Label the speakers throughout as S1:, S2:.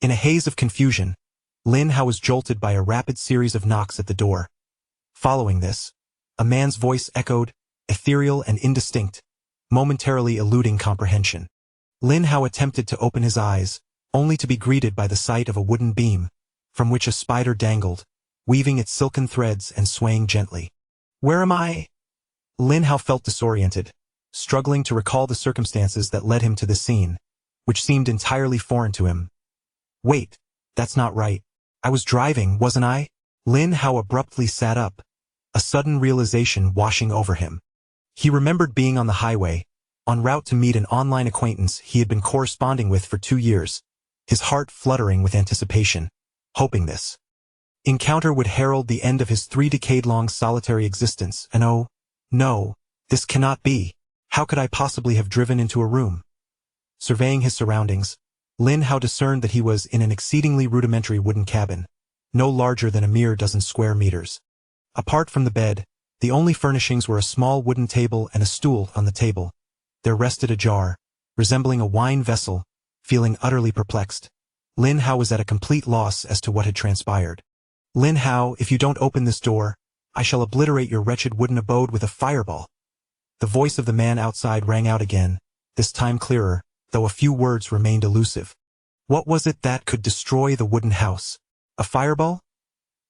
S1: In a haze of confusion, Lin Hao was jolted by a rapid series of knocks at the door. Following this, a man's voice echoed, ethereal and indistinct, momentarily eluding comprehension. Lin Hao attempted to open his eyes, only to be greeted by the sight of a wooden beam, from which a spider dangled, weaving its silken threads and swaying gently. "Where am I?" Lin Hao felt disoriented, struggling to recall the circumstances that led him to the scene, which seemed entirely foreign to him. "Wait, that's not right. I was driving, wasn't I?" Lin Hao abruptly sat up, a sudden realization washing over him. He remembered being on the highway, en route to meet an online acquaintance he had been corresponding with for 2 years, his heart fluttering with anticipation, hoping this encounter would herald the end of his 3-decade-long solitary existence, and oh, no, this cannot be. How could I possibly have driven into a room? Surveying his surroundings, Lin Hao discerned that he was in an exceedingly rudimentary wooden cabin, no larger than a mere dozen square meters. Apart from the bed, the only furnishings were a small wooden table and a stool on the table. There rested a jar, resembling a wine vessel. Feeling utterly perplexed, Lin Hao was at a complete loss as to what had transpired. "Lin Hao, if you don't open this door, I shall obliterate your wretched wooden abode with a fireball." The voice of the man outside rang out again, this time clearer, though a few words remained elusive. What was it that could destroy the wooden house? A fireball?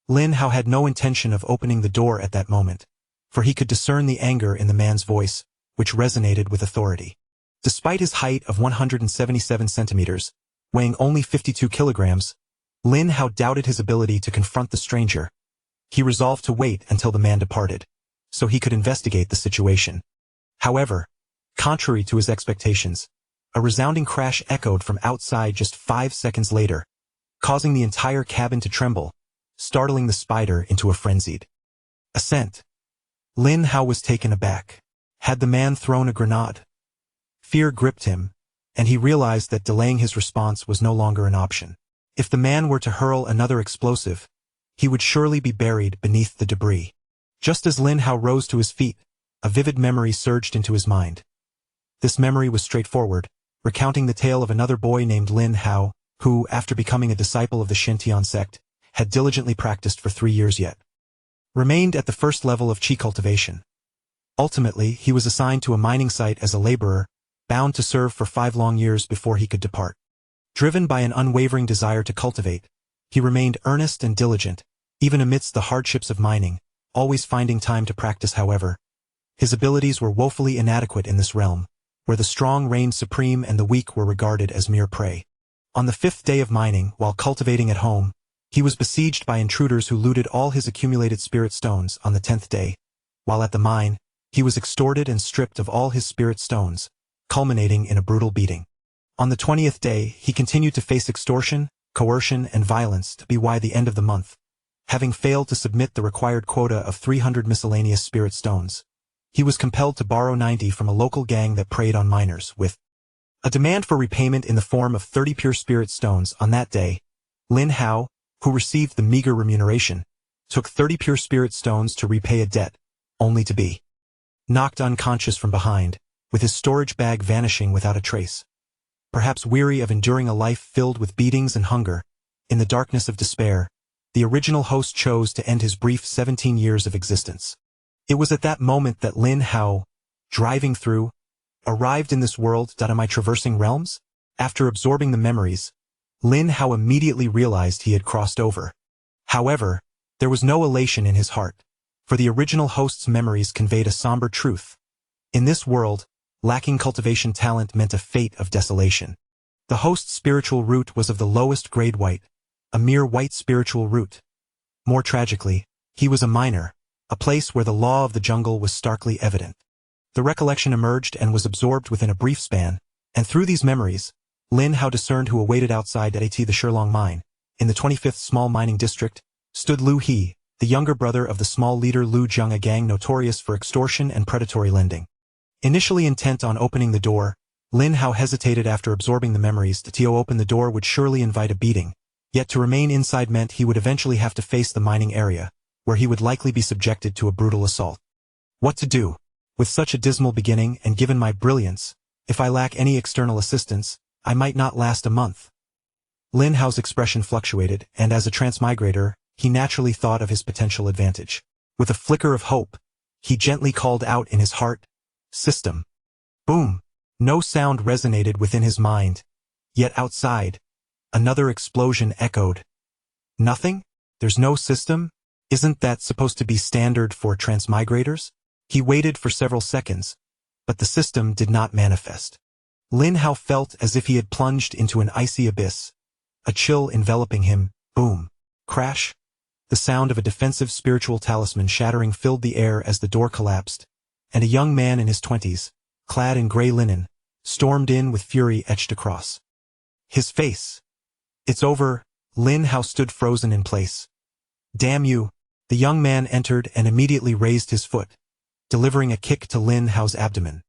S1: Lin Hao had no intention of opening the door at that moment, for he could discern the anger in the man's voice, which resonated with authority. Despite his height of 177 centimeters, weighing only 52 kilograms, Lin Hao doubted his ability to confront the stranger. He resolved to wait until the man departed, so he could investigate the situation. However, contrary to his expectations, a resounding crash echoed from outside just 5 seconds later, causing the entire cabin to tremble, startling the spider into a frenzied ascent. Lin Hao was taken aback. Had the man thrown a grenade? Fear gripped him, and he realized that delaying his response was no longer an option. If the man were to hurl another explosive, he would surely be buried beneath the debris. Just as Lin Hao rose to his feet, a vivid memory surged into his mind. This memory was straightforward, recounting the tale of another boy named Lin Hao, who, after becoming a disciple of the Shintian sect, had diligently practiced for 3 years yet remained at the first level of qi cultivation. Ultimately, he was assigned to a mining site as a laborer, bound to serve for 5 long years before he could depart. Driven by an unwavering desire to cultivate, he remained earnest and diligent, even amidst the hardships of mining, always finding time to practice. However, his abilities were woefully inadequate in this realm, where the strong reigned supreme and the weak were regarded as mere prey. On the 5th day of mining, while cultivating at home, he was besieged by intruders who looted all his accumulated spirit stones. On the 10th day, while at the mine, he was extorted and stripped of all his spirit stones, culminating in a brutal beating. On the 20th day, he continued to face extortion, coercion, and violence to by the end of the month, having failed to submit the required quota of 300 miscellaneous spirit stones. He was compelled to borrow 90 from a local gang that preyed on miners, with a demand for repayment in the form of 30 pure spirit stones. On that day, Lin Hao, who received the meager remuneration, took 30 pure spirit stones to repay a debt, only to be knocked unconscious from behind, with his storage bag vanishing without a trace. Perhaps weary of enduring a life filled with beatings and hunger, in the darkness of despair, the original host chose to end his brief 17 years of existence. It was at that moment that Lin Hao, driving through, arrived in this world. Am I traversing realms? After absorbing the memories, Lin Hao immediately realized he had crossed over. However, there was no elation in his heart, for the original host's memories conveyed a somber truth. In this world, lacking cultivation talent meant a fate of desolation. The host's spiritual root was of the lowest grade white, a mere white spiritual root. More tragically, he was a miner, a place where the law of the jungle was starkly evident. The recollection emerged and was absorbed within a brief span, and through these memories, Lin Hao discerned who awaited outside at the Shilong mine. In the 25th small mining district, stood Lu He, the younger brother of the small leader Lu Zheng, a gang notorious for extortion and predatory lending. Initially intent on opening the door, Lin Hao hesitated. After absorbing the memories. To open the door would surely invite a beating, yet to remain inside meant he would eventually have to face the mining area, where he would likely be subjected to a brutal assault. What to do? With such a dismal beginning, and given my brilliance, if I lack any external assistance, I might not last a month. Lin Hao's expression fluctuated, and as a transmigrator, he naturally thought of his potential advantage. With a flicker of hope, he gently called out in his heart, "System." Boom! No sound resonated within his mind, yet outside, another explosion echoed. Nothing? There's no system? Isn't that supposed to be standard for transmigrators? He waited for several seconds, but the system did not manifest. Lin Hao felt as if he had plunged into an icy abyss, a chill enveloping him. Boom! Crash! The sound of a defensive spiritual talisman shattering filled the air as the door collapsed, and a young man in his 20s, clad in gray linen, stormed in with fury etched across his face. "It's over." Lin Hao stood frozen in place. "Damn you!" The young man entered and immediately raised his foot, delivering a kick to Lin Hao's abdomen.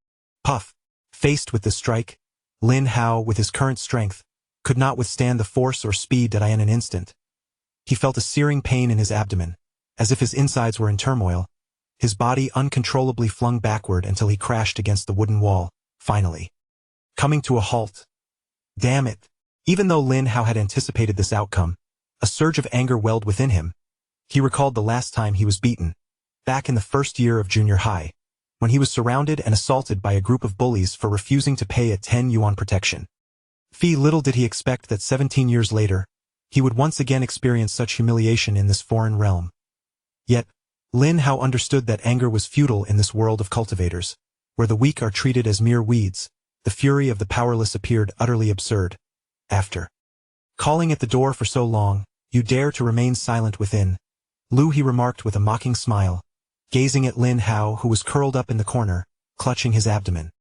S1: Puff! Faced with the strike, Lin Hao, with his current strength, could not withstand the force or speed that in an instant. He felt a searing pain in his abdomen, as if his insides were in turmoil, his body uncontrollably flung backward until he crashed against the wooden wall, finally coming to a halt. Damn it! Even though Lin Hao had anticipated this outcome, a surge of anger welled within him. He recalled the last time he was beaten, back in the first year of junior high, when he was surrounded and assaulted by a group of bullies for refusing to pay a 10 yuan protection fee. Little did he expect that 17 years later, he would once again experience such humiliation in this foreign realm. Yet, Lin Hao understood that anger was futile in this world of cultivators, where the weak are treated as mere weeds. The fury of the powerless appeared utterly absurd. After calling at the door for so long, "You dare to remain silent within, Lu," he remarked with a mocking smile, gazing at Lin Hao, who was curled up in the corner, clutching his abdomen.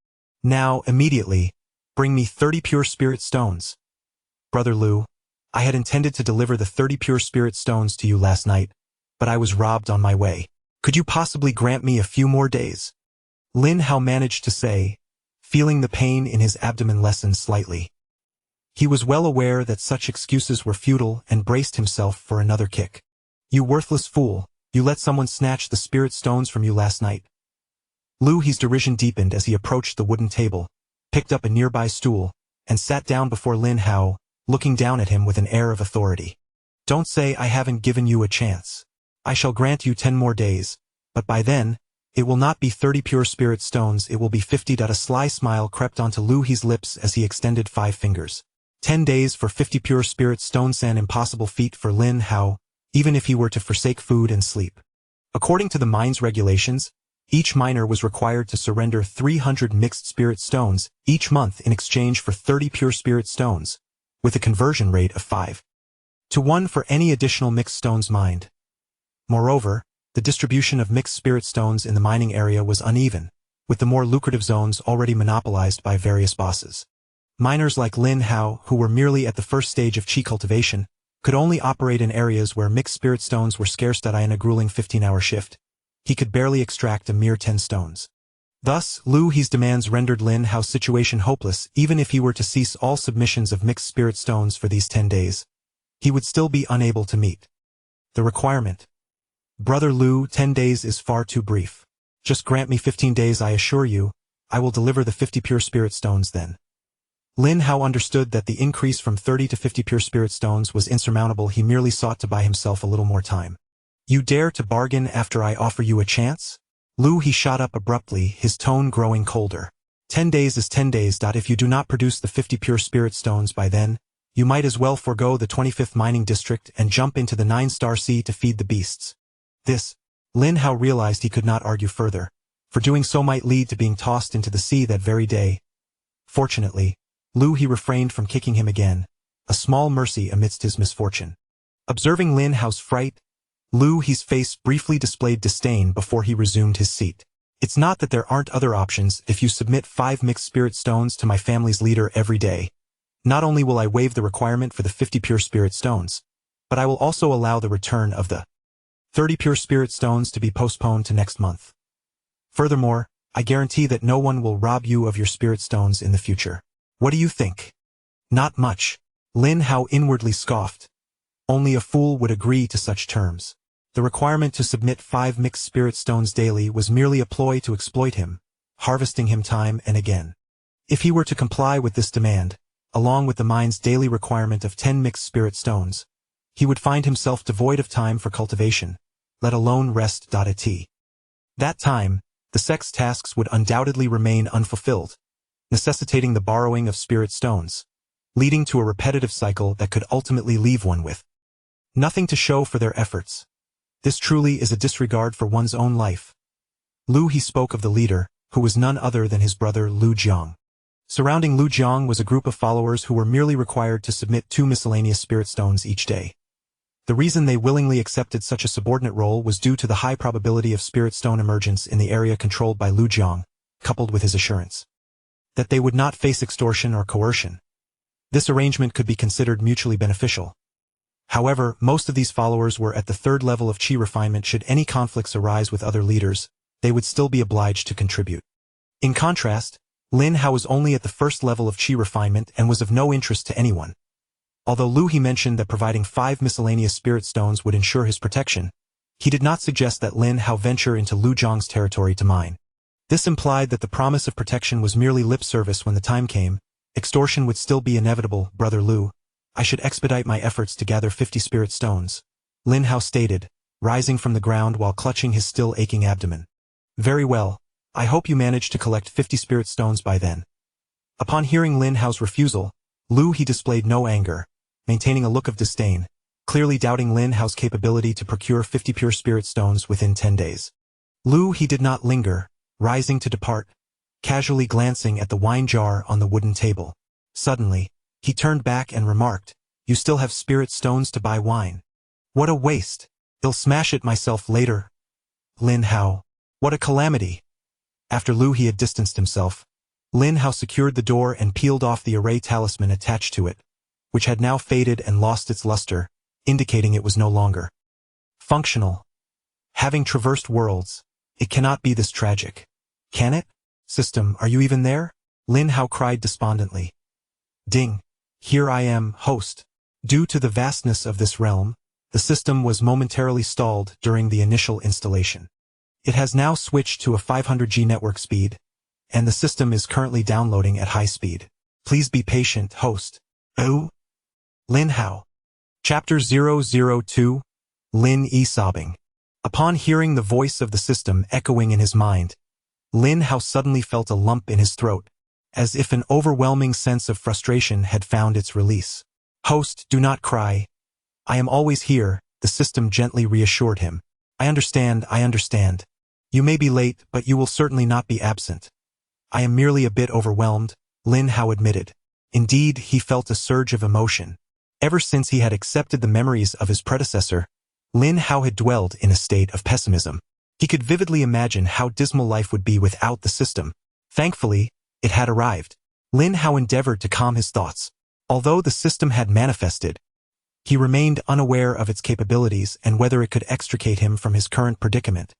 S1: "Now, immediately, bring me 30 pure spirit stones." "Brother Lu, I had intended to deliver the 30 pure spirit stones to you last night, but I was robbed on my way. Could you possibly grant me a few more days?" Lin Hao managed to say, feeling the pain in his abdomen lessen slightly. He was well aware that such excuses were futile and braced himself for another kick. "You worthless fool, you let someone snatch the spirit stones from you last night." His derision deepened as he approached the wooden table, picked up a nearby stool, and sat down before Lin Hao, looking down at him with an air of authority. "Don't say I haven't given you a chance. I shall grant you 10 more days, but by then, it will not be 30 pure spirit stones, it will be 50. A sly smile crept onto His lips as he extended 5 fingers. 10 days for 50 pure spirit stones, an impossible feat for Lin Hao, even if he were to forsake food and sleep. According to the mine's regulations, each miner was required to surrender 300 mixed spirit stones each month in exchange for 30 pure spirit stones, with a conversion rate of 5-to-1 for any additional mixed stones mined. Moreover, the distribution of mixed spirit stones in the mining area was uneven, with the more lucrative zones already monopolized by various bosses. Miners like Lin Hao, who were merely at the first stage of qi cultivation, could only operate in areas where mixed spirit stones were scarce. In a grueling 15-hour shift, he could barely extract a mere 10 stones. Thus, His demands rendered Lin Hao's situation hopeless. Even if he were to cease all submissions of mixed spirit stones for these 10 days, he would still be unable to meet the requirement. "Brother Lu, 10 days is far too brief. Just grant me 15 days, I assure you, I will deliver the 50 pure spirit stones then." Lin Hao understood that the increase from 30 to 50 pure spirit stones was insurmountable. He merely sought to buy himself a little more time. "You dare to bargain after I offer you a chance?" He shot up abruptly, his tone growing colder. 10 days is 10 days. If you do not produce the 50 pure spirit stones by then, you might as well forego the 25th mining district and jump into the 9-star sea to feed the beasts. This, Lin Hao realized he could not argue further, for doing so might lead to being tossed into the sea that very day. Fortunately, he refrained from kicking him again, a small mercy amidst his misfortune. Observing Lin Hao's fright, His face briefly displayed disdain before he resumed his seat. "It's not that there aren't other options. If you submit 5 mixed spirit stones to my family's leader every day, not only will I waive the requirement for the 50 pure spirit stones, but I will also allow the return of the 30 pure spirit stones to be postponed to next month. Furthermore, I guarantee that no one will rob you of your spirit stones in the future. What do you think?" "Not much." Lin Hao inwardly scoffed. Only a fool would agree to such terms. The requirement to submit 5 mixed spirit stones daily was merely a ploy to exploit him, harvesting him time and again. If he were to comply with this demand, along with the mine's daily requirement of 10 mixed spirit stones, he would find himself devoid of time for cultivation, let alone rest. At that time, the sect's tasks would undoubtedly remain unfulfilled, necessitating the borrowing of spirit stones, leading to a repetitive cycle that could ultimately leave one with nothing to show for their efforts. This truly is a disregard for one's own life. He spoke of the leader, who was none other than his brother Lu Jiang. Surrounding Lu Jiang was a group of followers who were merely required to submit 2 miscellaneous spirit stones each day. The reason they willingly accepted such a subordinate role was due to the high probability of spirit stone emergence in the area controlled by Lu Jiang, coupled with his assurance that they would not face extortion or coercion. This arrangement could be considered mutually beneficial. However, most of these followers were at the 3rd level of qi refinement. Should any conflicts arise with other leaders, they would still be obliged to contribute. In contrast, Lin Hao was only at the 1st level of qi refinement and was of no interest to anyone. Although he mentioned that providing 5 miscellaneous spirit stones would ensure his protection, he did not suggest that Lin Hao venture into Lu Jiang's territory to mine. This implied that the promise of protection was merely lip service. When the time came, extortion would still be inevitable. Brother Lu, I should expedite my efforts to gather 50 spirit stones, Lin Hao stated, rising from the ground while clutching his still aching abdomen. Very well, I hope you manage to collect 50 spirit stones by then. Upon hearing Lin Hao's refusal, he displayed no anger, maintaining a look of disdain, clearly doubting Lin Hao's capability to procure 50 pure spirit stones within 10 days. He did not linger, rising to depart, casually glancing at the wine jar on the wooden table. Suddenly, he turned back and remarked, "You still have spirit stones to buy wine. What a waste. I'll smash it myself later." Lin Hao. What a calamity. After he had distanced himself, Lin Hao secured the door and peeled off the array talisman attached to it, which had now faded and lost its luster, indicating it was no longer functional. Having traversed worlds, it cannot be this tragic. Can it? System, are you even there? Lin Hao cried despondently. Ding. Here I am, host. Due to the vastness of this realm, the system was momentarily stalled during the initial installation. It has now switched to a 500G network speed, and the system is currently downloading at high speed. Please be patient, host. Oh? Lin Hao. Chapter 002, Lin Yi sobbing. Upon hearing the voice of the system echoing in his mind, Lin Hao suddenly felt a lump in his throat, as if an overwhelming sense of frustration had found its release. Host, do not cry. I am always here, the system gently reassured him. I understand. You may be late, but you will certainly not be absent. I am merely a bit overwhelmed, Lin Hao admitted. Indeed, he felt a surge of emotion. Ever since he had accepted the memories of his predecessor, Lin Hao had dwelled in a state of pessimism. He could vividly imagine how dismal life would be without the system. Thankfully, it had arrived. Lin Hao endeavored to calm his thoughts. Although the system had manifested, he remained unaware of its capabilities and whether it could extricate him from his current predicament,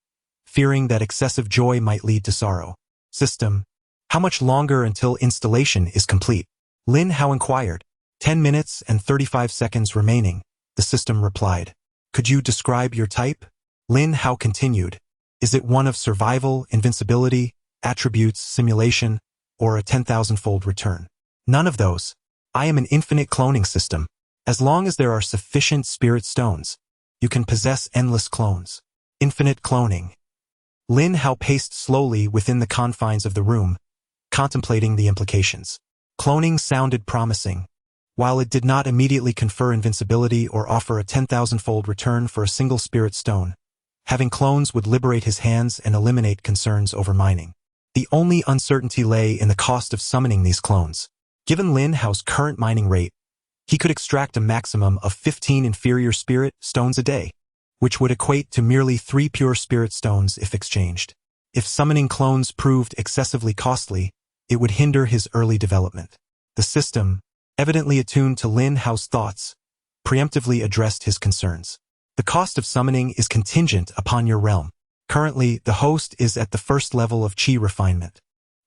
S1: fearing that excessive joy might lead to sorrow. System, how much longer until installation is complete? Lin Hao inquired. 10 minutes and 35 seconds remaining, the system replied. Could you describe your type? Lin Hao continued. Is it one of survival, invincibility, attributes, simulation, or a 10,000-fold return? None of those. I am an infinite cloning system. As long as there are sufficient spirit stones, you can possess endless clones. Infinite cloning. Lin Hao paced slowly within the confines of the room, contemplating the implications. Cloning sounded promising. While it did not immediately confer invincibility or offer a 10,000-fold return for a single spirit stone, having clones would liberate his hands and eliminate concerns over mining. The only uncertainty lay in the cost of summoning these clones. Given Lin Hao's current mining rate, he could extract a maximum of 15 inferior spirit stones a day, which would equate to merely 3 pure spirit stones if exchanged. If summoning clones proved excessively costly, it would hinder his early development. The system, evidently attuned to Lin Hao's thoughts, preemptively addressed his concerns. The cost of summoning is contingent upon your realm. Currently, the host is at the 1st level of qi refinement.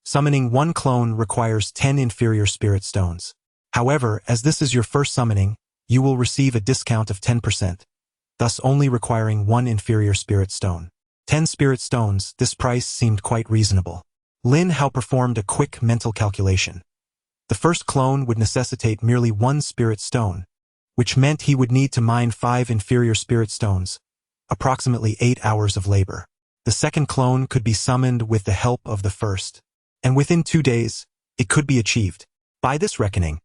S1: Summoning 1 clone requires 10 inferior spirit stones. However, as this is your first summoning, you will receive a discount of 10%, thus only requiring 1 inferior spirit stone. 10 spirit stones, this price seemed quite reasonable. Lin Hao performed a quick mental calculation. The first clone would necessitate merely 1 spirit stone, which meant he would need to mine 5 inferior spirit stones, approximately 8 hours of labor. The second clone could be summoned with the help of the first, and within 2 days, it could be achieved. By this reckoning,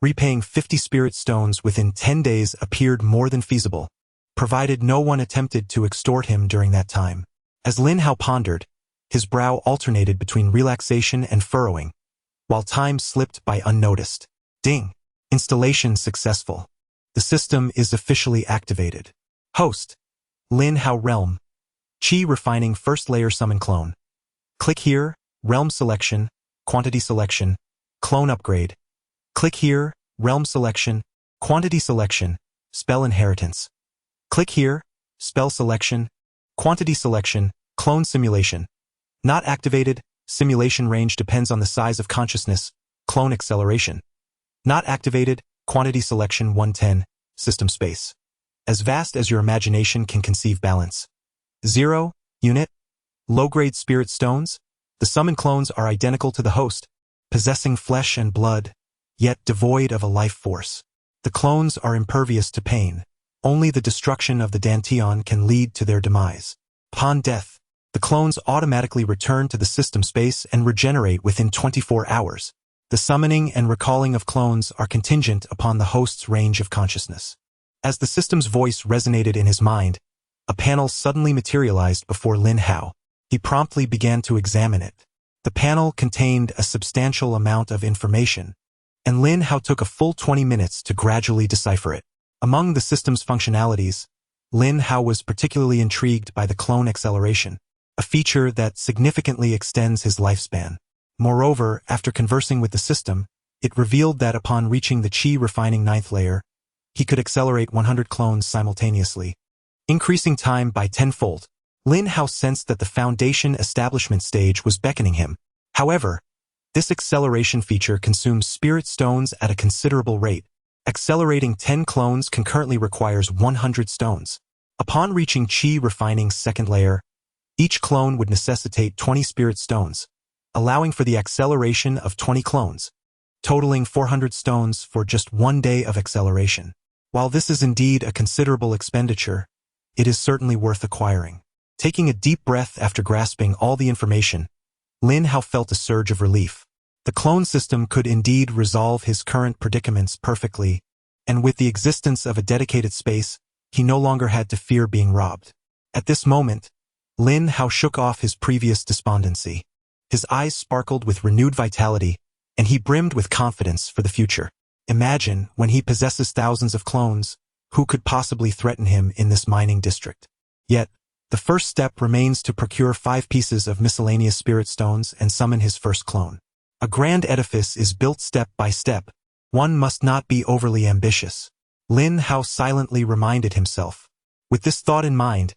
S1: repaying 50 spirit stones within 10 days appeared more than feasible, provided no one attempted to extort him during that time. As Lin Hao pondered, his brow alternated between relaxation and furrowing, while time slipped by unnoticed. Ding! Installation successful. The system is officially activated. Host: Lin Hao Realm. Qi Refining First Layer Summon Clone. Click here, Realm Selection, Quantity Selection, Clone Upgrade. Click here, Realm Selection, Quantity Selection, Spell Inheritance. Click here, Spell Selection, Quantity Selection, Clone Simulation. Not activated, simulation range depends on the size of consciousness, Clone Acceleration. Not activated, Quantity Selection 110, System Space. As vast as your imagination can conceive balance. 0, Unit, Low-grade Spirit Stones. The summoned clones are identical to the host, possessing flesh and blood, yet devoid of a life force. The clones are impervious to pain. Only the destruction of the Dantian can lead to their demise. Upon death, the clones automatically return to the system space and regenerate within 24 hours. The summoning and recalling of clones are contingent upon the host's range of consciousness. As the system's voice resonated in his mind, a panel suddenly materialized before Lin Hao. He promptly began to examine it. The panel contained a substantial amount of information, and Lin Hao took a full 20 minutes to gradually decipher it. Among the system's functionalities, Lin Hao was particularly intrigued by the clone acceleration, a feature that significantly extends his lifespan. Moreover, after conversing with the system, it revealed that upon reaching the Qi Refining 9th layer, he could accelerate 100 clones simultaneously, increasing time by tenfold. Lin Hao sensed that the foundation establishment stage was beckoning him. However, this acceleration feature consumes spirit stones at a considerable rate. Accelerating 10 clones concurrently requires 100 stones. Upon reaching Qi Refining's 2nd layer, each clone would necessitate 20 spirit stones, allowing for the acceleration of 20 clones, totaling 400 stones for just 1 day of acceleration. While this is indeed a considerable expenditure, it is certainly worth acquiring. Taking a deep breath after grasping all the information, Lin Hao felt a surge of relief. The clone system could indeed resolve his current predicaments perfectly, and with the existence of a dedicated space, he no longer had to fear being robbed. At this moment, Lin Hao shook off his previous despondency. His eyes sparkled with renewed vitality, and he brimmed with confidence for the future. Imagine, when he possesses thousands of clones, who could possibly threaten him in this mining district? Yet, the first step remains to procure 5 pieces of miscellaneous spirit stones and summon his first clone. A grand edifice is built step by step. One must not be overly ambitious. Lin Hao silently reminded himself. With this thought in mind,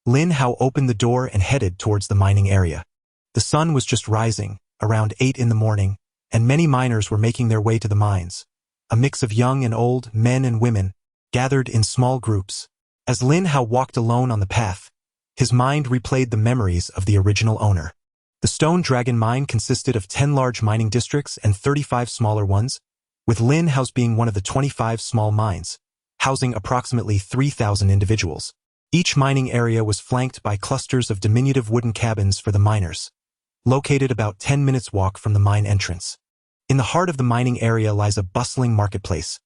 S1: Lin Hao opened the door and headed towards the mining area. The sun was just rising, around 8 in the morning, and many miners were making their way to the mines. A mix of young and old, men and women, gathered in small groups. As Lin Hao walked alone on the path, his mind replayed the memories of the original owner. The Stone Dragon mine consisted of 10 large mining districts and 35 smaller ones, with Lin Hao's being one of the 25 small mines, housing approximately 3,000 individuals. Each mining area was flanked by clusters of diminutive wooden cabins for the miners, located about 10 minutes' walk from the mine entrance. In the heart of the mining area lies a bustling marketplace,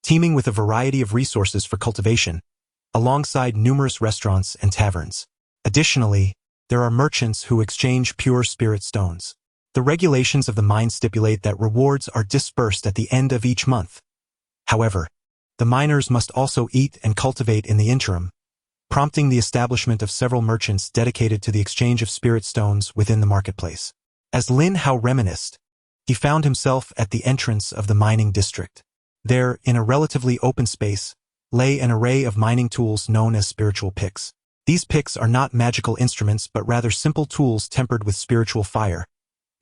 S1: teeming with a variety of resources for cultivation, alongside numerous restaurants and taverns. Additionally, there are merchants who exchange pure spirit stones. The regulations of the mine stipulate that rewards are dispersed at the end of each month. However, the miners must also eat and cultivate in the interim, prompting the establishment of several merchants dedicated to the exchange of spirit stones within the marketplace. As Lin Hao reminisced, he found himself at the entrance of the mining district. There, in a relatively open space, lay an array of mining tools known as spiritual picks. These picks are not magical instruments but rather simple tools tempered with spiritual fire,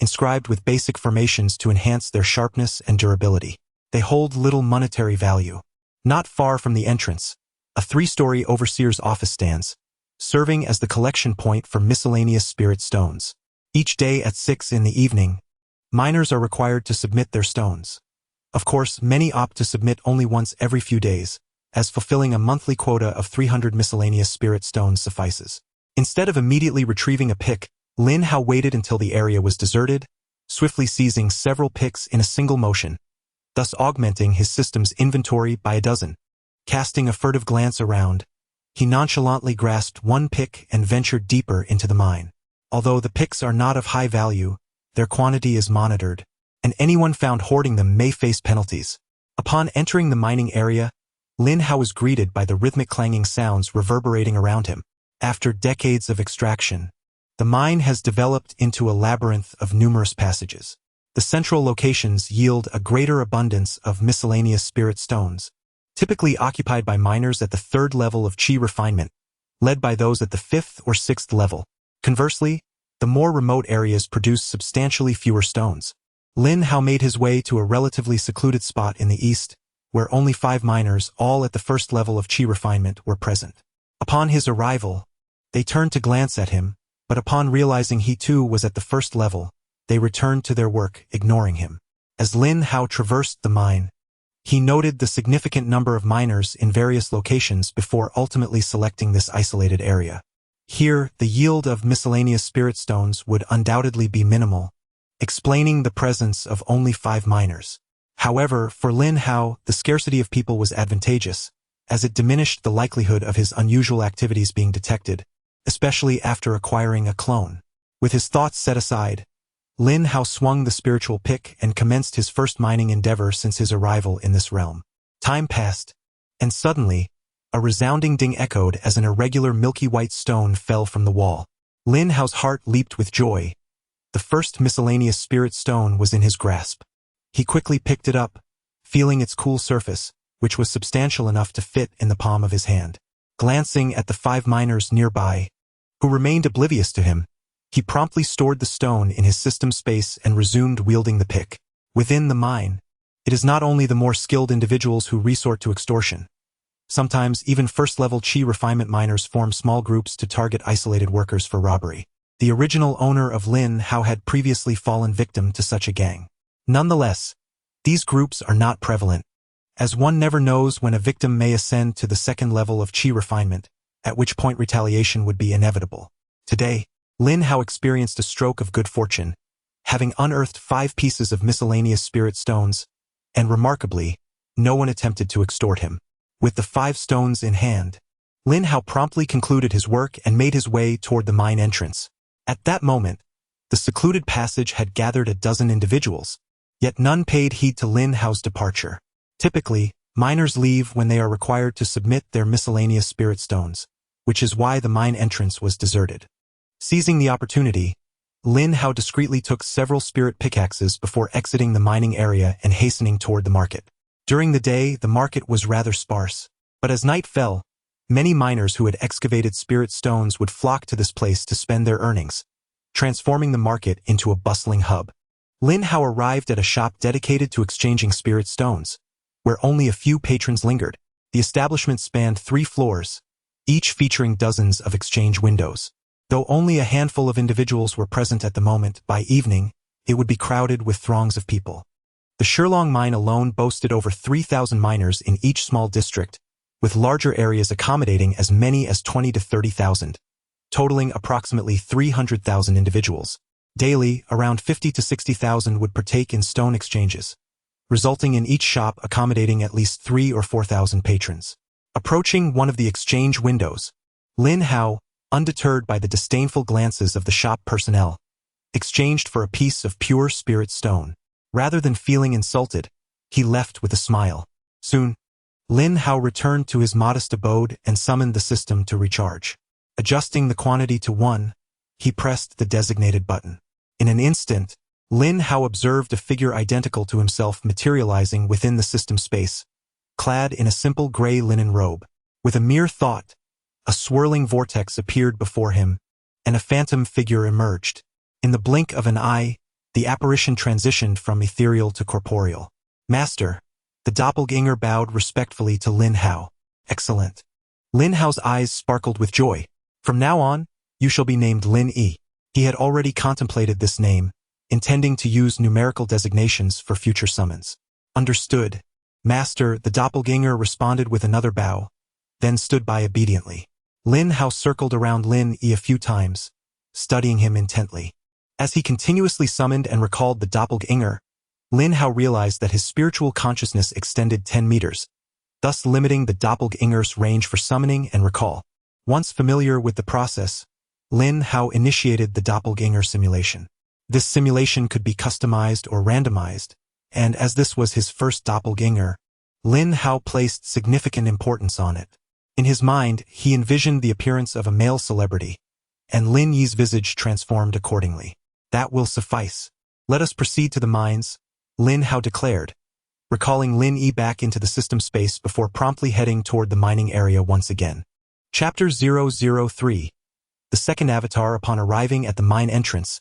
S1: inscribed with basic formations to enhance their sharpness and durability. They hold little monetary value. Not far from the entrance, a 3-story overseer's office stands, serving as the collection point for miscellaneous spirit stones. Each day at 6 in the evening, miners are required to submit their stones. Of course, many opt to submit only once every few days, as fulfilling a monthly quota of 300 miscellaneous spirit stones suffices. Instead of immediately retrieving a pick, Lin Hao waited until the area was deserted, swiftly seizing several picks in a single motion, thus augmenting his system's inventory by a dozen. Casting a furtive glance around, he nonchalantly grasped one pick and ventured deeper into the mine. Although the picks are not of high value, their quantity is monitored, and anyone found hoarding them may face penalties. Upon entering the mining area, Lin Hao was greeted by the rhythmic clanging sounds reverberating around him. After decades of extraction, the mine has developed into a labyrinth of numerous passages. The central locations yield a greater abundance of miscellaneous spirit stones, typically occupied by miners at the 3rd level of chi refinement, led by those at the 5th or 6th level. Conversely, the more remote areas produce substantially fewer stones. Lin Hao made his way to a relatively secluded spot in the east, where only 5 miners, all at the 1st level of chi refinement, were present. Upon his arrival, they turned to glance at him, but upon realizing he too was at the 1st level, they returned to their work, ignoring him. As Lin Hao traversed the mine, he noted the significant number of miners in various locations before ultimately selecting this isolated area. Here, the yield of miscellaneous spirit stones would undoubtedly be minimal, explaining the presence of only 5 miners. However, for Lin Hao, the scarcity of people was advantageous, as it diminished the likelihood of his unusual activities being detected, especially after acquiring a clone. With his thoughts set aside, Lin Hao swung the spiritual pick and commenced his first mining endeavor since his arrival in this realm. Time passed, and suddenly, a resounding ding echoed as an irregular milky white stone fell from the wall. Lin Hao's heart leaped with joy. The first miscellaneous spirit stone was in his grasp. He quickly picked it up, feeling its cool surface, which was substantial enough to fit in the palm of his hand. Glancing at the 5 miners nearby, who remained oblivious to him, he promptly stored the stone in his system space and resumed wielding the pick. Within the mine, it is not only the more skilled individuals who resort to extortion. Sometimes even 1st-level chi refinement miners form small groups to target isolated workers for robbery. The original owner of Lin Hao had previously fallen victim to such a gang. Nonetheless, these groups are not prevalent, as one never knows when a victim may ascend to the 2nd level of chi refinement, at which point retaliation would be inevitable. Today, Lin Hao experienced a stroke of good fortune, having unearthed 5 pieces of miscellaneous spirit stones, and remarkably, no one attempted to extort him. With the 5 stones in hand, Lin Hao promptly concluded his work and made his way toward the mine entrance. At that moment, the secluded passage had gathered a dozen individuals, yet none paid heed to Lin Hao's departure. Typically, miners leave when they are required to submit their miscellaneous spirit stones, which is why the mine entrance was deserted. Seizing the opportunity, Lin Hao discreetly took several spirit pickaxes before exiting the mining area and hastening toward the market. During the day, the market was rather sparse, but as night fell, many miners who had excavated spirit stones would flock to this place to spend their earnings, transforming the market into a bustling hub. Lin Hao arrived at a shop dedicated to exchanging spirit stones, where only a few patrons lingered. The establishment spanned 3 floors, each featuring dozens of exchange windows. Though only a handful of individuals were present at the moment, by evening, it would be crowded with throngs of people. The Shilong mine alone boasted over 3,000 miners in each small district, with larger areas accommodating as many as 20 to 30,000, totaling approximately 300,000 individuals. Daily, around 50 to 60,000 would partake in stone exchanges, resulting in each shop accommodating at least 3 or 4,000 patrons. Approaching one of the exchange windows, Lin Hao, undeterred by the disdainful glances of the shop personnel, exchanged for a piece of pure spirit stone. Rather than feeling insulted, he left with a smile. Soon, Lin Hao returned to his modest abode and summoned the system to recharge. Adjusting the quantity to 1, he pressed the designated button. In an instant, Lin Hao observed a figure identical to himself materializing within the system space, clad in a simple gray linen robe. With a mere thought, a swirling vortex appeared before him, and a phantom figure emerged. In the blink of an eye, the apparition transitioned from ethereal to corporeal. Master, the doppelganger bowed respectfully to Lin Hao. Excellent. Lin Hao's eyes sparkled with joy. From now on, you shall be named Lin Yi. He had already contemplated this name, intending to use numerical designations for future summons. Understood. Master, the doppelganger responded with another bow, then stood by obediently. Lin Hao circled around Lin Yi a few times, studying him intently. As he continuously summoned and recalled the doppelganger, Lin Hao realized that his spiritual consciousness extended 10 meters, thus limiting the doppelganger's range for summoning and recall. Once familiar with the process, Lin Hao initiated the doppelganger simulation. This simulation could be customized or randomized, and as this was his first doppelganger, Lin Hao placed significant importance on it. In his mind, he envisioned the appearance of a male celebrity, and Lin Yi's visage transformed accordingly. That will suffice. Let us proceed to the mines, Lin Hao declared, recalling Lin Yi back into the system space before promptly heading toward the mining area once again. Chapter 003. The second avatar. Upon arriving at the mine entrance,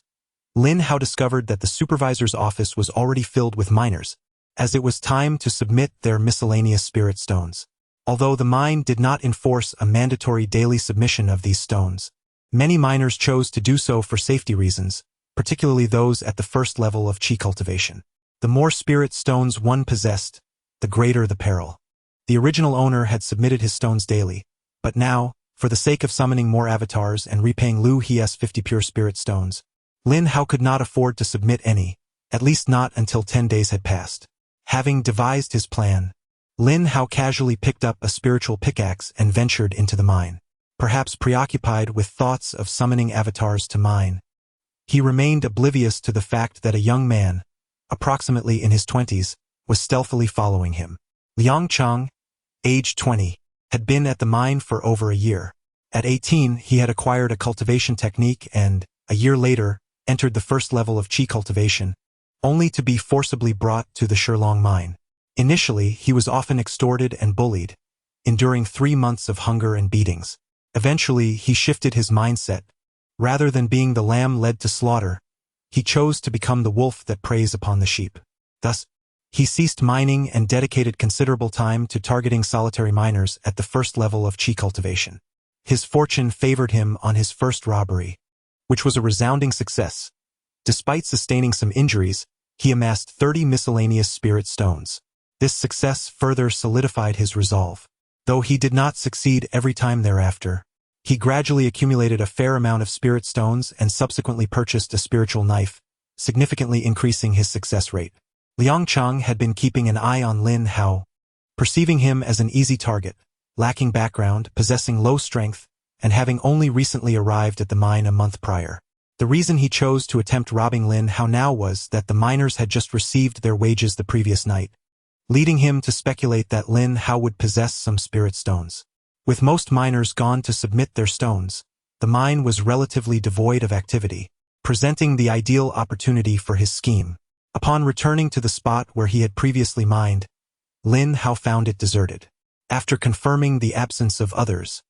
S1: Lin Hao discovered that the supervisor's office was already filled with miners, as it was time to submit their miscellaneous spirit stones. Although the mine did not enforce a mandatory daily submission of these stones, many miners chose to do so for safety reasons, particularly those at the first level of qi cultivation. The more spirit stones one possessed, the greater the peril. The original owner had submitted his stones daily, but now, for the sake of summoning more avatars and repaying Lu He's 50 pure spirit stones, Lin Hao could not afford to submit any, at least not until 10 days had passed. Having devised his plan, Lin Hao casually picked up a spiritual pickaxe and ventured into the mine. Perhaps preoccupied with thoughts of summoning avatars to mine, he remained oblivious to the fact that a young man, approximately in his 20s, was stealthily following him. Liang Cheng, age 20, had been at the mine for over a year. At 18, he had acquired a cultivation technique and, a year later, entered the first level of qi cultivation, only to be forcibly brought to the Shilong mine. Initially, he was often extorted and bullied, enduring 3 months of hunger and beatings. Eventually, he shifted his mindset. Rather than being the lamb led to slaughter, he chose to become the wolf that preys upon the sheep. Thus, he ceased mining and dedicated considerable time to targeting solitary miners at the first level of qi cultivation. His fortune favored him on his first robbery, which was a resounding success. Despite sustaining some injuries, he amassed 30 miscellaneous spirit stones. This success further solidified his resolve. Though he did not succeed every time thereafter, he gradually accumulated a fair amount of spirit stones and subsequently purchased a spiritual knife, significantly increasing his success rate. Liang Cheng had been keeping an eye on Lin Hao, perceiving him as an easy target, lacking background, possessing low strength, and having only recently arrived at the mine a month prior. The reason he chose to attempt robbing Lin Hao now was that the miners had just received their wages the previous night, leading him to speculate that Lin Hao would possess some spirit stones. With most miners gone to submit their stones, the mine was relatively devoid of activity, presenting the ideal opportunity for his scheme. Upon returning to the spot where he had previously mined, Lin Hao found it deserted. After confirming the absence of others,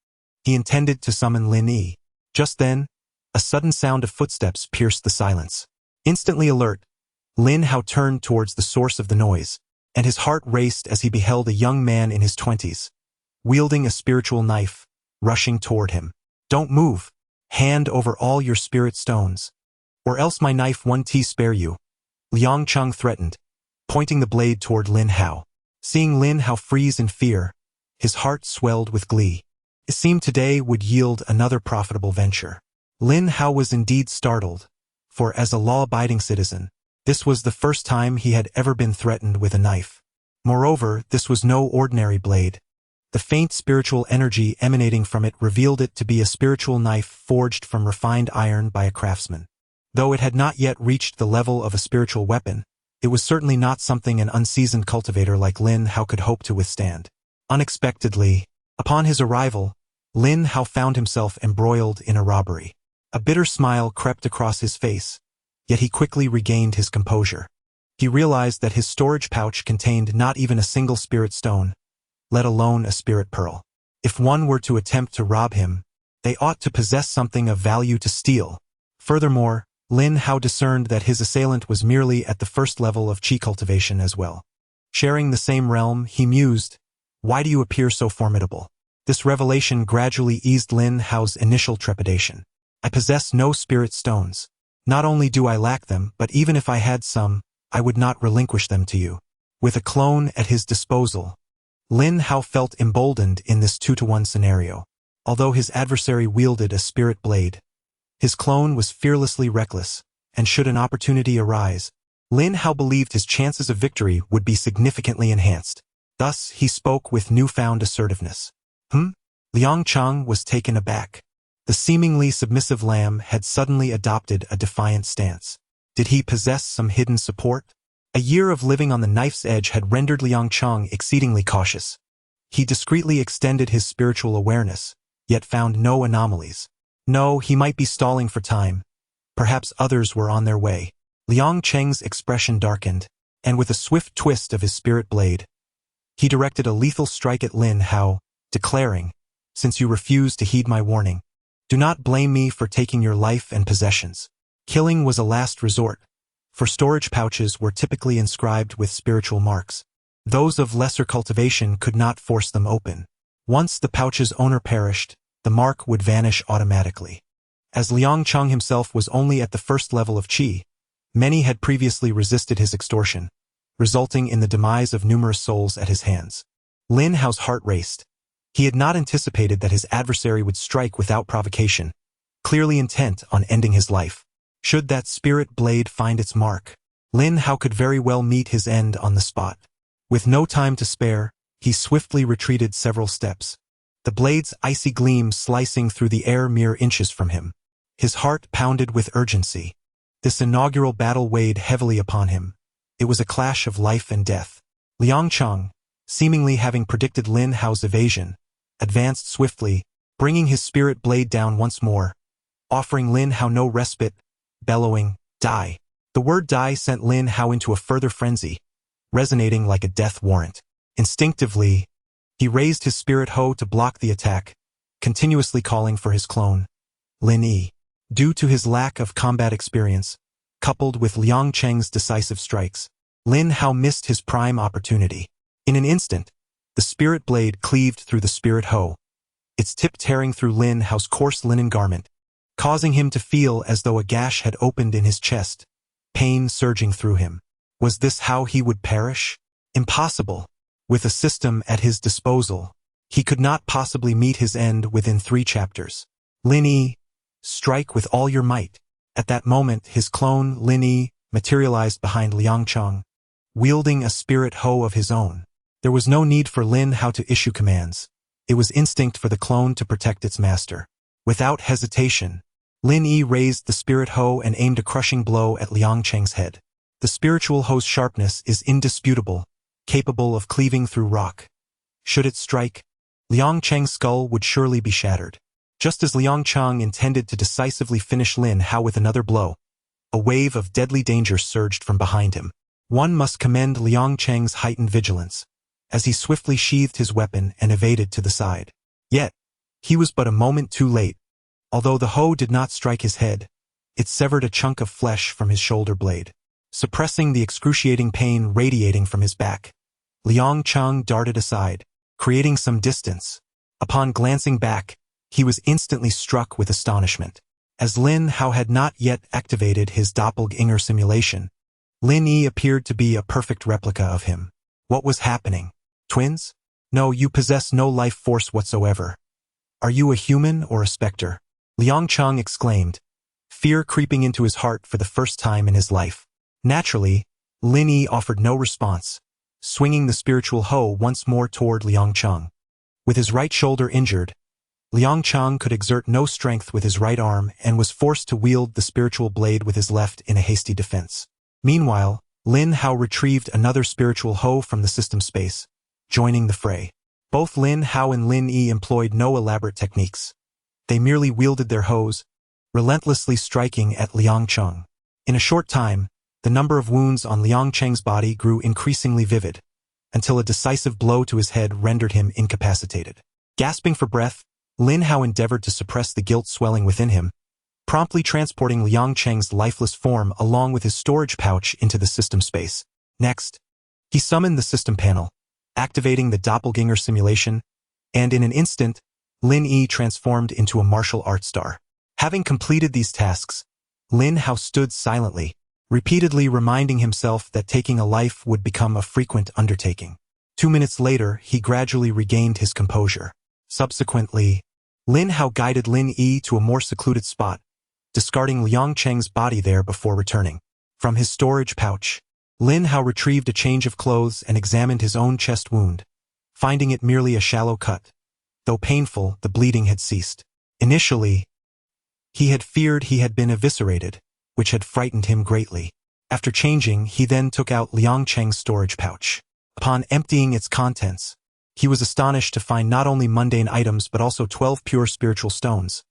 S1: he intended to summon Lin Yi. Just then, a sudden sound of footsteps pierced the silence. Instantly alert, Lin Hao turned towards the source of the noise, and his heart raced as he beheld a young man in his 20s, wielding a spiritual knife, rushing toward him. "Don't move. Hand over all your spirit stones, or else my knife won't spare you," Liang Cheng threatened, pointing the blade toward Lin Hao. Seeing Lin Hao freeze in fear, his heart swelled with glee. It seemed today would yield another profitable venture. Lin Hao was indeed startled, for as a law-abiding citizen, this was the first time he had ever been threatened with a knife. Moreover, this was no ordinary blade. The faint spiritual energy emanating from it revealed it to be a spiritual knife forged from refined iron by a craftsman. Though it had not yet reached the level of a spiritual weapon, it was certainly not something an unseasoned cultivator like Lin Hao could hope to withstand. Unexpectedly, upon his arrival, Lin Hao found himself embroiled in a robbery. A bitter smile crept across his face, yet he quickly regained his composure. He realized that his storage pouch contained not even a single spirit stone, let alone a spirit pearl. If one were to attempt to rob him, they ought to possess something of value to steal. Furthermore, Lin Hao discerned that his assailant was merely at the first level of qi cultivation as well. Sharing the same realm, he mused, "Why do you appear so formidable?" This revelation gradually eased Lin Hao's initial trepidation. "I possess no spirit stones. Not only do I lack them, but even if I had some, I would not relinquish them to you. With a clone at his disposal, Lin Hao felt emboldened in this 2-to-1 scenario. Although his adversary wielded a spirit blade, his clone was fearlessly reckless, and should an opportunity arise, Lin Hao believed his chances of victory would be significantly enhanced. Thus, he spoke with newfound assertiveness. Liang Cheng was taken aback. The seemingly submissive lamb had suddenly adopted a defiant stance. Did he possess some hidden support? A year of living on the knife's edge had rendered Liang Cheng exceedingly cautious. He discreetly extended his spiritual awareness, yet found no anomalies. No, he might be stalling for time. Perhaps others were on their way. Liang Cheng's expression darkened, and with a swift twist of his spirit blade, he directed a lethal strike at Lin Hao, declaring, "Since you refuse to heed my warning, do not blame me for taking your life and possessions." Killing was a last resort, for storage pouches were typically inscribed with spiritual marks. Those of lesser cultivation could not force them open. Once the pouch's owner perished, the mark would vanish automatically. As Liang Cheng himself was only at the first level of qi, many had previously resisted his extortion, resulting in the demise of numerous souls at his hands. Lin Hao's heart raced. He had not anticipated that his adversary would strike without provocation, clearly intent on ending his life. Should that spirit blade find its mark, Lin Hao could very well meet his end on the spot. With no time to spare, he swiftly retreated several steps, the blade's icy gleam slicing through the air mere inches from him. His heart pounded with urgency. This inaugural battle weighed heavily upon him. It was a clash of life and death. Liang Cheng, seemingly having predicted Lin Hao's evasion, advanced swiftly, bringing his spirit blade down once more, offering Lin Hao no respite, bellowing, "Die." The word "die" sent Lin Hao into a further frenzy, resonating like a death warrant. Instinctively, he raised his spirit hoe to block the attack, continuously calling for his clone, Lin Yi. Due to his lack of combat experience, coupled with Liang Cheng's decisive strikes, Lin Hao missed his prime opportunity. In an instant, the spirit blade cleaved through the spirit hoe, its tip tearing through Lin Hao's coarse linen garment, causing him to feel as though a gash had opened in his chest, pain surging through him. Was this how he would perish? Impossible. With a system at his disposal, he could not possibly meet his end within 3 chapters. Lin Yi, strike with all your might. At that moment, his clone, Lin Yi, materialized behind Liang Cheng, wielding a spirit hoe of his own. There was no need for Lin Hao to issue commands. It was instinct for the clone to protect its master. Without hesitation, Lin Yi raised the spirit hoe and aimed a crushing blow at Liang Cheng's head. The spiritual hoe's sharpness is indisputable, capable of cleaving through rock. Should it strike, Liang Cheng's skull would surely be shattered. Just as Liang Cheng intended to decisively finish Lin Hao with another blow, a wave of deadly danger surged from behind him. One must commend Liang Cheng's heightened vigilance, as he swiftly sheathed his weapon and evaded to the side. Yet, he was but a moment too late. Although the hoe did not strike his head, it severed a chunk of flesh from his shoulder blade. Suppressing the excruciating pain radiating from his back, Liang Cheng darted aside, creating some distance. Upon glancing back, he was instantly struck with astonishment. As Lin Hao had not yet activated his doppelganger simulation, Lin Yi appeared to be a perfect replica of him. What was happening? Twins? No, you possess no life force whatsoever. Are you a human or a specter? Liang Cheng exclaimed, fear creeping into his heart for the first time in his life. Naturally, Lin Yi offered no response, swinging the spiritual hoe once more toward Liang Cheng. With his right shoulder injured, Liang Cheng could exert no strength with his right arm and was forced to wield the spiritual blade with his left in a hasty defense. Meanwhile, Lin Hao retrieved another spiritual hoe from the system space, joining the fray. Both Lin Hao and Lin Yi employed no elaborate techniques. They merely wielded their hoes, relentlessly striking at Liang Cheng. In a short time, the number of wounds on Liang Cheng's body grew increasingly vivid, until a decisive blow to his head rendered him incapacitated. Gasping for breath, Lin Hao endeavored to suppress the guilt swelling within him, promptly transporting Liang Cheng's lifeless form along with his storage pouch into the system space. Next, he summoned the system panel, activating the doppelganger simulation, and in an instant, Lin Yi transformed into a martial arts star. Having completed these tasks, Lin Hao stood silently, repeatedly reminding himself that taking a life would become a frequent undertaking. 2 minutes later, he gradually regained his composure. Subsequently, Lin Hao guided Lin Yi to a more secluded spot, discarding Liang Cheng's body there before returning. From his storage pouch, Lin Hao retrieved a change of clothes and examined his own chest wound, finding it merely a shallow cut. Though painful, the bleeding had ceased. Initially, he had feared he had been eviscerated, which had frightened him greatly. After changing, he then took out Liang Cheng's storage pouch. Upon emptying its contents, he was astonished to find not only mundane items but also 12 pure spiritual stones,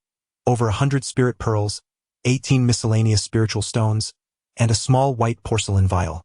S1: over 100 spirit pearls, 18 miscellaneous spiritual stones, and a small white porcelain vial.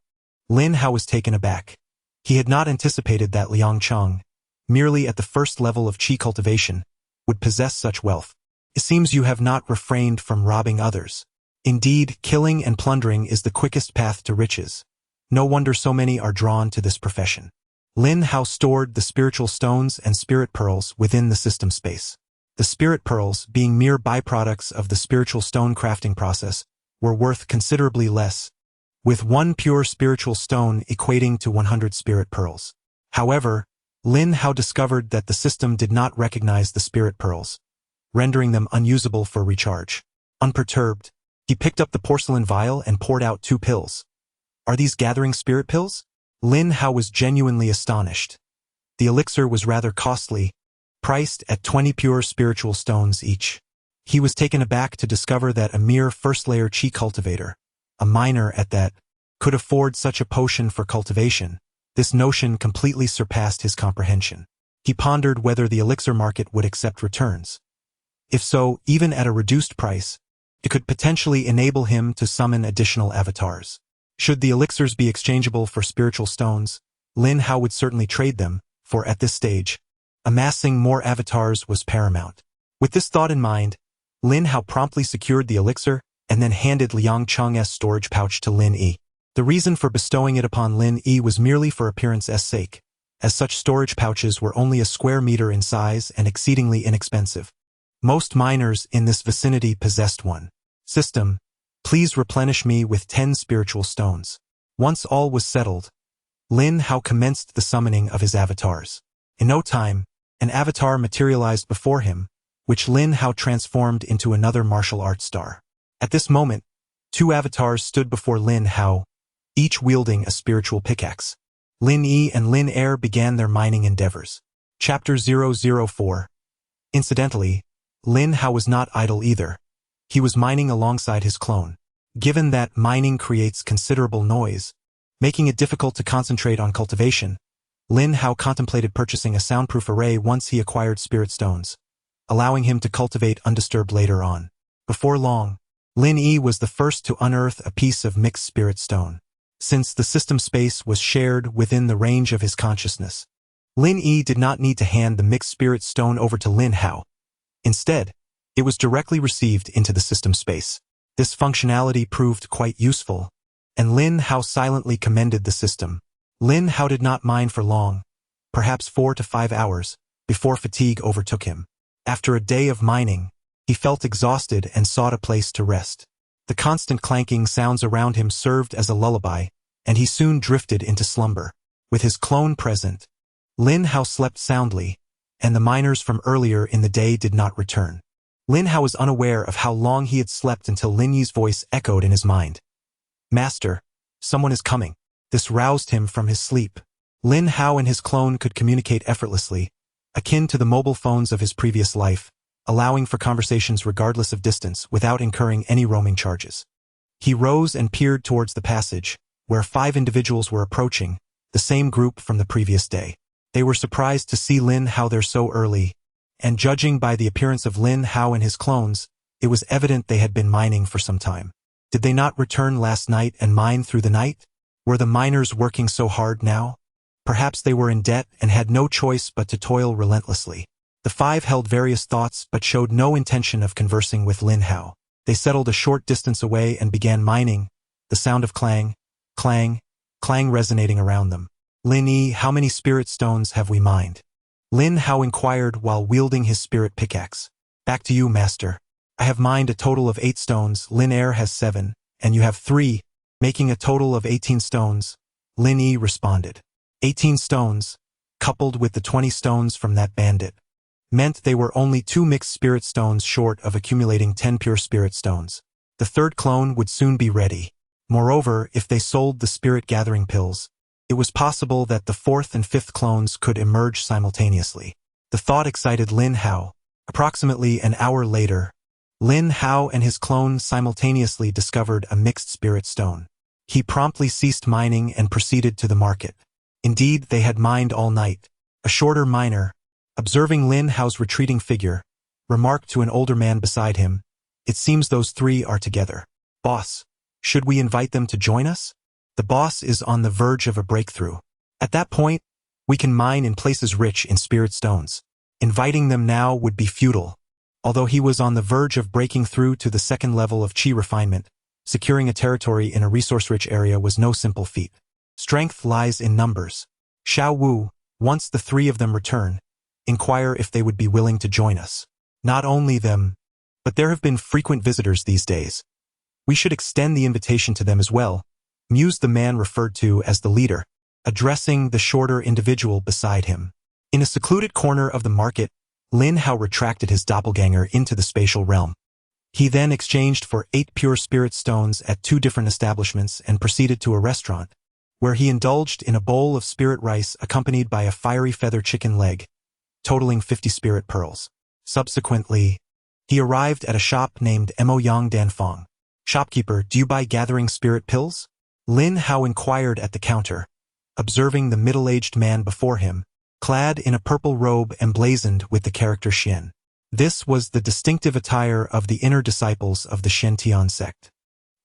S1: Lin Hao was taken aback. He had not anticipated that Liang Cheng, merely at the first level of qi cultivation, would possess such wealth. It seems you have not refrained from robbing others. Indeed, killing and plundering is the quickest path to riches. No wonder so many are drawn to this profession. Lin Hao stored the spiritual stones and spirit pearls within the system space. The spirit pearls, being mere byproducts of the spiritual stone crafting process, were worth considerably less, with one pure spiritual stone equating to 100 spirit pearls. However, Lin Hao discovered that the system did not recognize the spirit pearls, rendering them unusable for recharge. Unperturbed, he picked up the porcelain vial and poured out 2 pills. Are these gathering spirit pills? Lin Hao was genuinely astonished. The elixir was rather costly, priced at 20 pure spiritual stones each. He was taken aback to discover that a mere first-layer qi cultivator, a miner at that, could afford such a potion for cultivation. This notion completely surpassed his comprehension. He pondered whether the elixir market would accept returns. If so, even at a reduced price, it could potentially enable him to summon additional avatars. Should the elixirs be exchangeable for spiritual stones, Lin Hao would certainly trade them, for at this stage, amassing more avatars was paramount. With this thought in mind, Lin Hao promptly secured the elixir and then handed Liang Cheng's storage pouch to Lin Yi. The reason for bestowing it upon Lin Yi was merely for appearance's sake, as such storage pouches were only a square meter in size and exceedingly inexpensive. Most miners in this vicinity possessed one. System, please replenish me with 10 spiritual stones. Once all was settled, Lin Hao commenced the summoning of his avatars. In no time, an avatar materialized before him, which Lin Hao transformed into another martial arts star. At this moment, 2 avatars stood before Lin Hao, each wielding a spiritual pickaxe. Lin Yi and Lin Er began their mining endeavors. Chapter 004. Incidentally, Lin Hao was not idle either. He was mining alongside his clone. Given that mining creates considerable noise, making it difficult to concentrate on cultivation, Lin Hao contemplated purchasing a soundproof array once he acquired spirit stones, allowing him to cultivate undisturbed later on. Before long, Lin Yi was the first to unearth a piece of mixed spirit stone. Since the system space was shared within the range of his consciousness, Lin Yi did not need to hand the mixed spirit stone over to Lin Hao. Instead, it was directly received into the system space. This functionality proved quite useful, and Lin Hao silently commended the system. Lin Hao did not mine for long, perhaps 4 to 5 hours, before fatigue overtook him. After a day of mining, he felt exhausted and sought a place to rest. The constant clanking sounds around him served as a lullaby, and he soon drifted into slumber. With his clone present, Lin Hao slept soundly, and the miners from earlier in the day did not return. Lin Hao was unaware of how long he had slept until Lin Yi's voice echoed in his mind. "Master, someone is coming." This roused him from his sleep. Lin Hao and his clone could communicate effortlessly, akin to the mobile phones of his previous life, allowing for conversations regardless of distance without incurring any roaming charges. He rose and peered towards the passage, where 5 individuals were approaching, the same group from the previous day. They were surprised to see Lin Hao there so early, and judging by the appearance of Lin Hao and his clones, it was evident they had been mining for some time. Did they not return last night and mine through the night? Were the miners working so hard now? Perhaps they were in debt and had no choice but to toil relentlessly. The 5 held various thoughts but showed no intention of conversing with Lin Hao. They settled a short distance away and began mining, the sound of clang, clang, clang resonating around them. "Lin Yi, how many spirit stones have we mined?" Lin Hao inquired while wielding his spirit pickaxe. "Back to you, master. I have mined a total of 8 stones, Lin Er has 7, and you have 3, making a total of 18 stones, Lin Yi responded. 18 stones, coupled with the 20 stones from that bandit, meant they were only 2 mixed spirit stones short of accumulating 10 pure spirit stones. The third clone would soon be ready. Moreover, if they sold the spirit gathering pills, it was possible that the 4th and 5th clones could emerge simultaneously. The thought excited Lin Hao. Approximately an hour later, Lin Hao and his clone simultaneously discovered a mixed spirit stone. He promptly ceased mining and proceeded to the market. Indeed, they had mined all night. A shorter miner, observing Lin Hao's retreating figure, remarked to an older man beside him, "It seems those 3 are together. Boss, should we invite them to join us? The boss is on the verge of a breakthrough. At that point, we can mine in places rich in spirit stones. Inviting them now would be futile." Although he was on the verge of breaking through to the 2nd level of qi refinement, securing a territory in a resource-rich area was no simple feat. Strength lies in numbers. Xiao Wu, once the 3 of them return, inquire if they would be willing to join us. Not only them, but there have been frequent visitors these days. We should extend the invitation to them as well, mused the man referred to as the leader, addressing the shorter individual beside him. In a secluded corner of the market, Lin Hao retracted his doppelganger into the spatial realm. He then exchanged for 8 pure spirit stones at 2 different establishments and proceeded to a restaurant, where he indulged in a bowl of spirit rice accompanied by a fiery feather chicken leg, totaling 50 spirit pearls. Subsequently, he arrived at a shop named Emoyang Danfong. "Shopkeeper, do you buy gathering spirit pills?" Lin Hao inquired at the counter, observing the middle-aged man before him, clad in a purple robe emblazoned with the character Xian. This was the distinctive attire of the inner disciples of the Shen-Tian sect.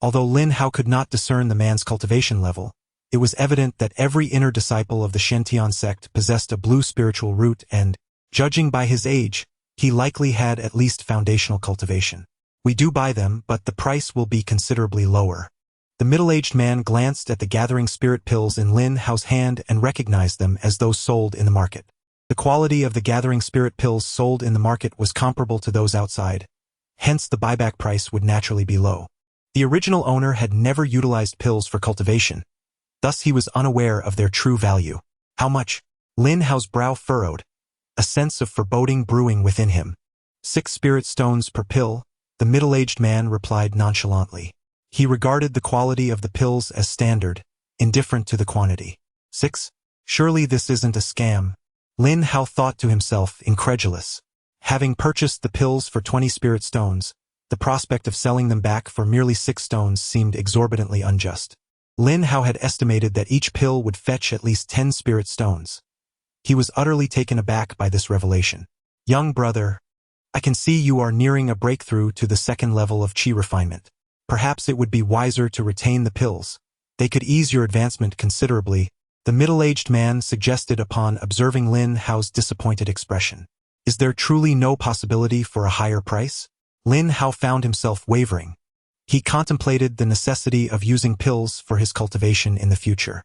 S1: Although Lin Hao could not discern the man's cultivation level, it was evident that every inner disciple of the Shen-Tian sect possessed a blue spiritual root and, judging by his age, he likely had at least foundational cultivation. "We do buy them, but the price will be considerably lower." The middle-aged man glanced at the gathering spirit pills in Lin Hao's hand and recognized them as those sold in the market. The quality of the gathering spirit pills sold in the market was comparable to those outside, hence the buyback price would naturally be low. The original owner had never utilized pills for cultivation, thus he was unaware of their true value. "How much?" Lin Hao's brow furrowed, a sense of foreboding brewing within him. 6 spirit stones per pill, the middle-aged man replied nonchalantly. He regarded the quality of the pills as standard, indifferent to the quantity. 6? Surely this isn't a scam. Lin Hao thought to himself, incredulous. Having purchased the pills for 20 spirit stones, the prospect of selling them back for merely 6 stones seemed exorbitantly unjust. Lin Hao had estimated that each pill would fetch at least 10 spirit stones. He was utterly taken aback by this revelation. "Young brother, I can see you are nearing a breakthrough to the 2nd level of qi refinement. Perhaps it would be wiser to retain the pills. They could ease your advancement considerably," the middle-aged man suggested upon observing Lin Hao's disappointed expression. "Is there truly no possibility for a higher price?" Lin Hao found himself wavering. He contemplated the necessity of using pills for his cultivation in the future.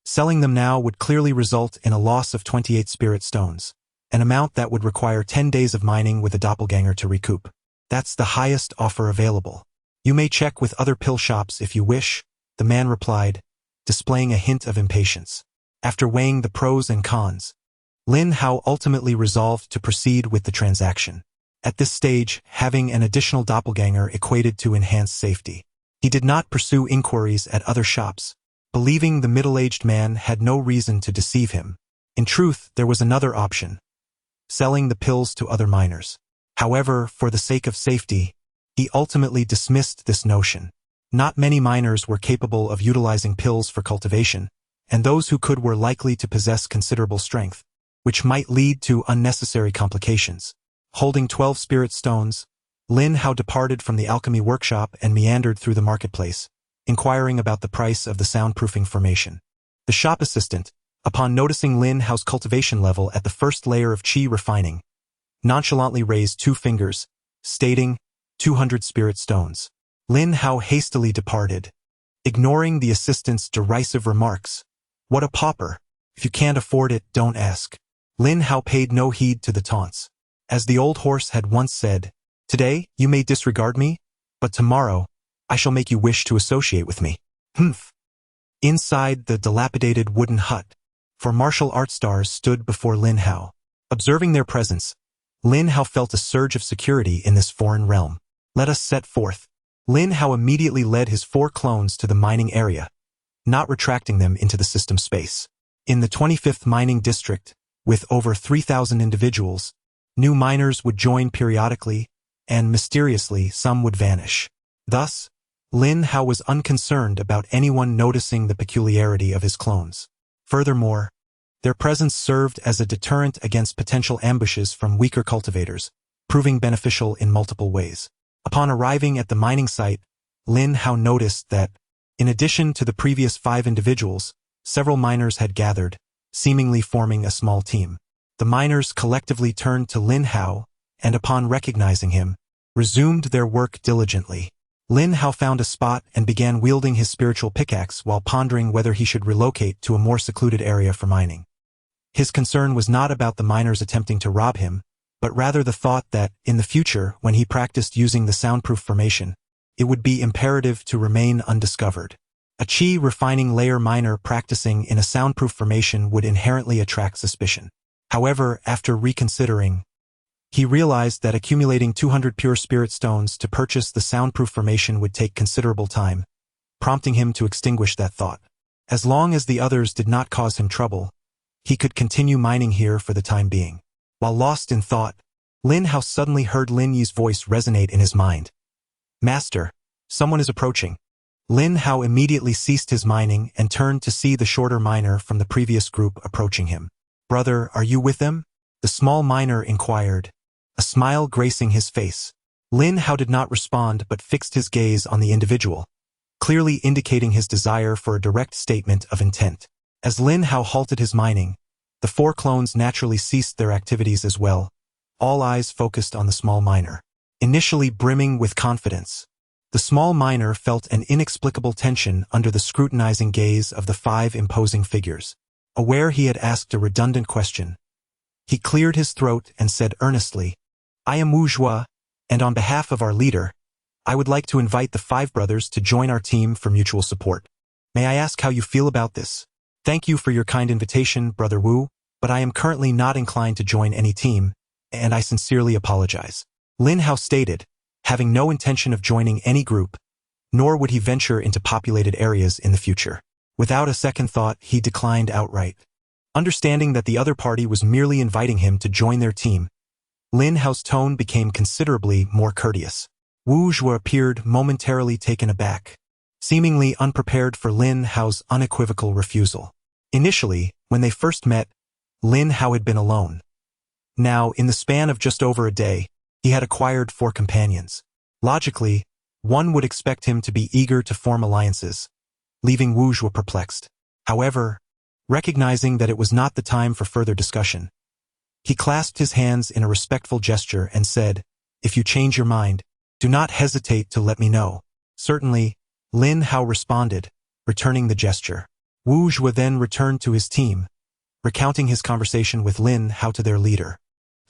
S1: Selling them now would clearly result in a loss of 28 spirit stones, an amount that would require 10 days of mining with a doppelganger to recoup. "That's the highest offer available. You may check with other pill shops if you wish," the man replied, displaying a hint of impatience. After weighing the pros and cons, Lin Hao ultimately resolved to proceed with the transaction. At this stage, having an additional doppelganger equated to enhanced safety. He did not pursue inquiries at other shops, believing the middle-aged man had no reason to deceive him. In truth, there was another option: selling the pills to other miners. However, for the sake of safety, he ultimately dismissed this notion. Not many miners were capable of utilizing pills for cultivation, and those who could were likely to possess considerable strength, which might lead to unnecessary complications. Holding 12 spirit stones, Lin Hao departed from the alchemy workshop and meandered through the marketplace, inquiring about the price of the soundproofing formation. The shop assistant, upon noticing Lin Hao's cultivation level at the 1st layer of qi refining, nonchalantly raised 2 fingers, stating, 200 spirit stones. Lin Hao hastily departed, ignoring the assistant's derisive remarks. "What a pauper! If you can't afford it, don't ask." Lin Hao paid no heed to the taunts. As the old horse had once said, Today, you may disregard me, but tomorrow, I shall make you wish to associate with me. Humph. Inside the dilapidated wooden hut, four martial arts stars stood before Lin Hao. Observing their presence, Lin Hao felt a surge of security in this foreign realm. Let us set forth. Lin Hao immediately led his 4 clones to the mining area, not retracting them into the system space. In the 25th mining district, with over 3,000 individuals, new miners would join periodically, and mysteriously some would vanish. Thus, Lin Hao was unconcerned about anyone noticing the peculiarity of his clones. Furthermore, their presence served as a deterrent against potential ambushes from weaker cultivators, proving beneficial in multiple ways. Upon arriving at the mining site, Lin Hao noticed that, in addition to the previous 5 individuals, several miners had gathered, seemingly forming a small team. The miners collectively turned to Lin Hao, and upon recognizing him, resumed their work diligently. Lin Hao found a spot and began wielding his spiritual pickaxe while pondering whether he should relocate to a more secluded area for mining. His concern was not about the miners attempting to rob him, but rather the thought that, in the future, when he practiced using the soundproof formation, it would be imperative to remain undiscovered. A chi refining layer miner practicing in a soundproof formation would inherently attract suspicion. However, after reconsidering, he realized that accumulating 200 pure spirit stones to purchase the soundproof formation would take considerable time, prompting him to extinguish that thought. As long as the others did not cause him trouble, he could continue mining here for the time being. While lost in thought, Lin Hao suddenly heard Lin Yi's voice resonate in his mind. "Master, someone is approaching." Lin Hao immediately ceased his mining and turned to see the shorter miner from the previous group approaching him. "Brother, are you with them?" the small miner inquired, a smile gracing his face. Lin Hao did not respond but fixed his gaze on the individual, clearly indicating his desire for a direct statement of intent. As Lin Hao halted his mining, the 4 clones naturally ceased their activities as well, all eyes focused on the small miner. Initially brimming with confidence, the small miner felt an inexplicable tension under the scrutinizing gaze of the 5 imposing figures. Aware he had asked a redundant question, he cleared his throat and said earnestly, "I am Wu Zhuo, and on behalf of our leader, I would like to invite the 5 brothers to join our team for mutual support. May I ask how you feel about this? Thank you for your kind invitation, Brother Wu, but I am currently not inclined to join any team, and I sincerely apologize." Lin Hao stated, having no intention of joining any group, nor would he venture into populated areas in the future. Without a second thought, he declined outright. Understanding that the other party was merely inviting him to join their team, Lin Hao's tone became considerably more courteous. Wu Zhuo appeared momentarily taken aback, seemingly unprepared for Lin Hao's unequivocal refusal. Initially, when they first met, Lin Hao had been alone. Now, in the span of just over a day, he had acquired 4 companions. Logically, one would expect him to be eager to form alliances, leaving Wu Zhuo perplexed. However, recognizing that it was not the time for further discussion, he clasped his hands in a respectful gesture and said, "If you change your mind, do not hesitate to let me know." "Certainly," Lin Hao responded, returning the gesture. Wu Zhuo then returned to his team, recounting his conversation with Lin Hao to their leader.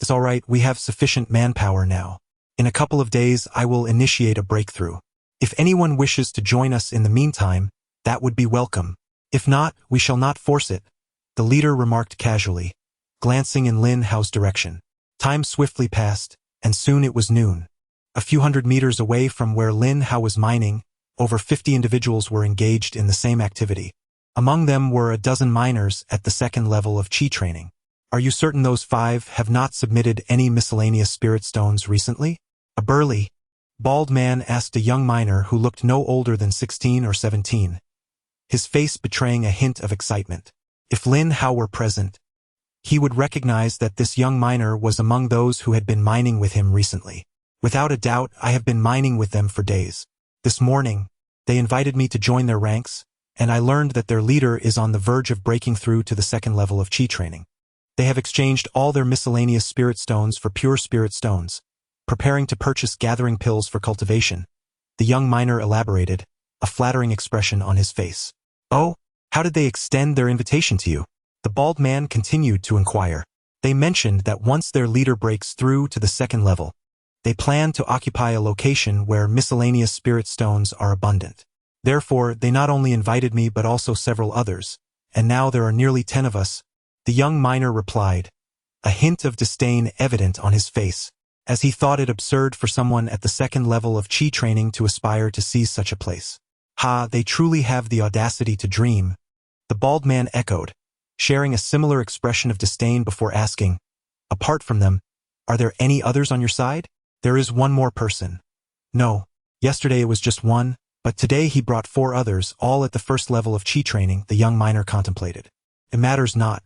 S1: "It's all right, we have sufficient manpower now. In a couple of days I will initiate a breakthrough. If anyone wishes to join us in the meantime, that would be welcome. If not, we shall not force it," the leader remarked casually, glancing in Lin Hao's direction. Time swiftly passed, and soon it was noon. A few hundred meters away from where Lin Hao was mining, over 50 individuals were engaged in the same activity. Among them were a dozen miners at the 2nd level of Qi training. "Are you certain those 5 have not submitted any miscellaneous spirit stones recently?" a burly, bald man asked a young miner who looked no older than 16 or 17, his face betraying a hint of excitement. If Lin Hao were present, he would recognize that this young miner was among those who had been mining with him recently. "Without a doubt, I have been mining with them for days. This morning, they invited me to join their ranks, and I learned that their leader is on the verge of breaking through to the 2nd level of Qi training. They have exchanged all their miscellaneous spirit stones for pure spirit stones, preparing to purchase gathering pills for cultivation," the young miner elaborated, a flattering expression on his face. "Oh, how did they extend their invitation to you?" the bald man continued to inquire. "They mentioned that once their leader breaks through to the 2nd level, They plan to occupy a location where miscellaneous spirit stones are abundant. Therefore, they not only invited me but also several others, and now there are nearly 10 of us. The young miner replied, a hint of disdain evident on his face, as he thought it absurd for someone at the second level of chi training to aspire to seize such a place. Ha, they truly have the audacity to dream, the bald man echoed, sharing a similar expression of disdain before asking, apart from them, are there any others on your side? There is one more person. No, yesterday it was just one, but today he brought 4 others, all at the first level of chi training, the young miner contemplated. It matters not.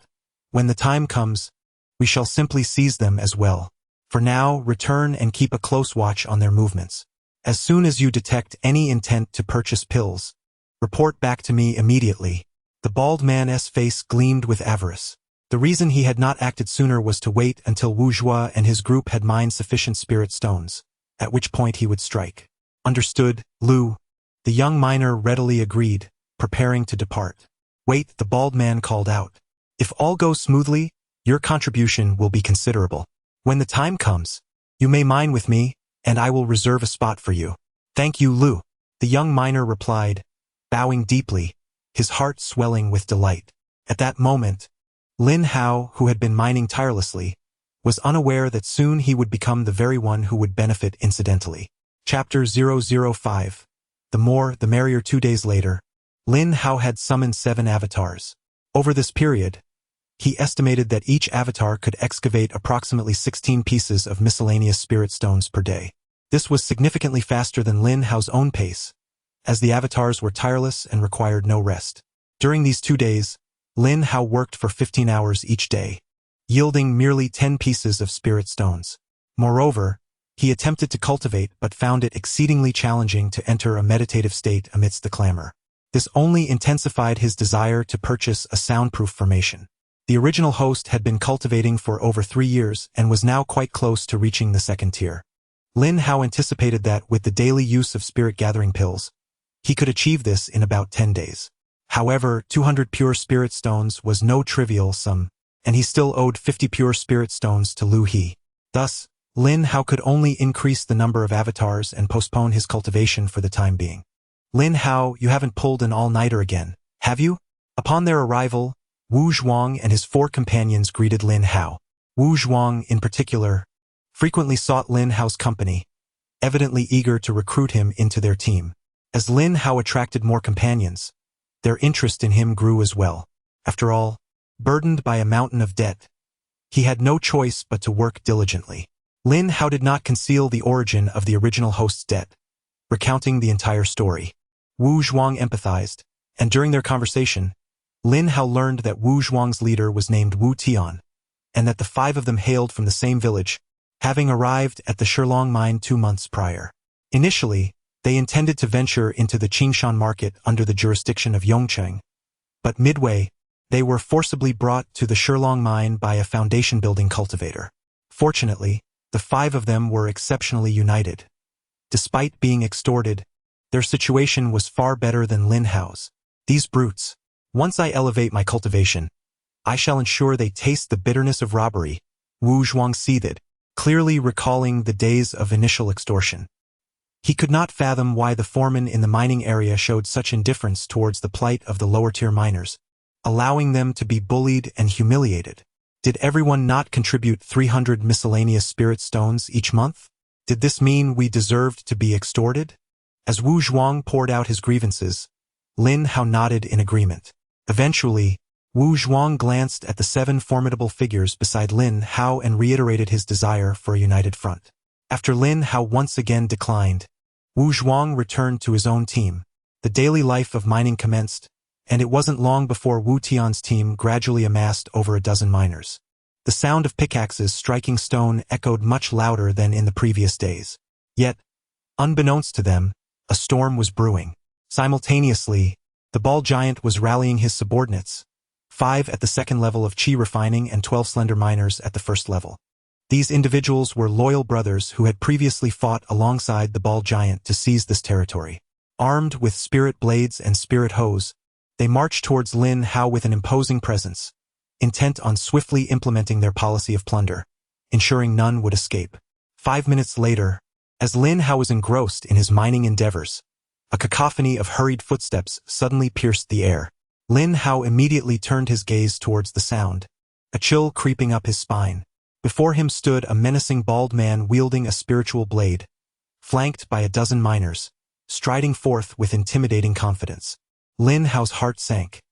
S1: When the time comes, we shall simply seize them as well. For now, return and keep a close watch on their movements. As soon as you detect any intent to purchase pills, report back to me immediately. The bald man's face gleamed with avarice. The reason he had not acted sooner was to wait until Wu Zhua and his group had mined sufficient spirit stones, at which point he would strike. Understood, Lu. The young miner readily agreed, preparing to depart. Wait, the bald man called out. If all goes smoothly, your contribution will be considerable. When the time comes, you may mine with me, and I will reserve a spot for you. Thank you, Lu. The young miner replied, bowing deeply, his heart swelling with delight. At that moment, Lin Hao, who had been mining tirelessly, was unaware that soon he would become the very one who would benefit incidentally. Chapter 005. The more, the merrier. 2 days later, Lin Hao had summoned 7 avatars. Over this period, he estimated that each avatar could excavate approximately 16 pieces of miscellaneous spirit stones per day. This was significantly faster than Lin Hao's own pace, as the avatars were tireless and required no rest. During these 2 days, Lin Hao worked for 15 hours each day, yielding merely 10 pieces of spirit stones. Moreover, he attempted to cultivate but found it exceedingly challenging to enter a meditative state amidst the clamor. This only intensified his desire to purchase a soundproof formation. The original host had been cultivating for over 3 years and was now quite close to reaching the 2nd tier. Lin Hao anticipated that with the daily use of spirit-gathering pills, he could achieve this in about 10 days. However, 200 pure spirit stones was no trivial sum, and he still owed 50 pure spirit stones to Lu He. Thus, Lin Hao could only increase the number of avatars and postpone his cultivation for the time being. Lin Hao, you haven't pulled an all-nighter again, have you? Upon their arrival, Wu Zhuang and his 4 companions greeted Lin Hao. Wu Zhuang, in particular, frequently sought Lin Hao's company, evidently eager to recruit him into their team. As Lin Hao attracted more companions, their interest in him grew as well. After all, burdened by a mountain of debt, he had no choice but to work diligently. Lin Hao did not conceal the origin of the original host's debt, recounting the entire story. Wu Zhuang empathized, and during their conversation, Lin Hao learned that Wu Zhuang's leader was named Wu Tian, and that the 5 of them hailed from the same village, having arrived at the Shilong mine 2 months prior. Initially, they intended to venture into the Qingshan market under the jurisdiction of Yongcheng, but midway, they were forcibly brought to the Shilong mine by a foundation-building cultivator. Fortunately, the 5 of them were exceptionally united. Despite being extorted, their situation was far better than Lin Hao's. These brutes. Once I elevate my cultivation, I shall ensure they taste the bitterness of robbery, Wu Zhuang seethed, clearly recalling the days of initial extortion. He could not fathom why the foreman in the mining area showed such indifference towards the plight of the lower-tier miners, allowing them to be bullied and humiliated. Did everyone not contribute 300 miscellaneous spirit stones each month? Did this mean we deserved to be extorted? As Wu Zhuang poured out his grievances, Lin Hao nodded in agreement. Eventually, Wu Zhuang glanced at the 7 formidable figures beside Lin Hao and reiterated his desire for a united front. After Lin Hao once again declined, Wu Zhuang returned to his own team. The daily life of mining commenced, and it wasn't long before Wu Tian's team gradually amassed over a dozen miners. The sound of pickaxes striking stone echoed much louder than in the previous days. Yet, unbeknownst to them, a storm was brewing. Simultaneously, the bald giant was rallying his subordinates, 5 at the 2nd level of chi refining and 12 slender miners at the 1st level. These individuals were loyal brothers who had previously fought alongside the bald giant to seize this territory. Armed with spirit blades and spirit hoes, they marched towards Lin Hao with an imposing presence, intent on swiftly implementing their policy of plunder, ensuring none would escape. 5 minutes later, as Lin Hao was engrossed in his mining endeavors, a cacophony of hurried footsteps suddenly pierced the air. Lin Hao immediately turned his gaze towards the sound, a chill creeping up his spine. Before him stood a menacing bald man wielding a spiritual blade, flanked by a dozen miners, striding forth with intimidating confidence. Lin Hao's heart sank.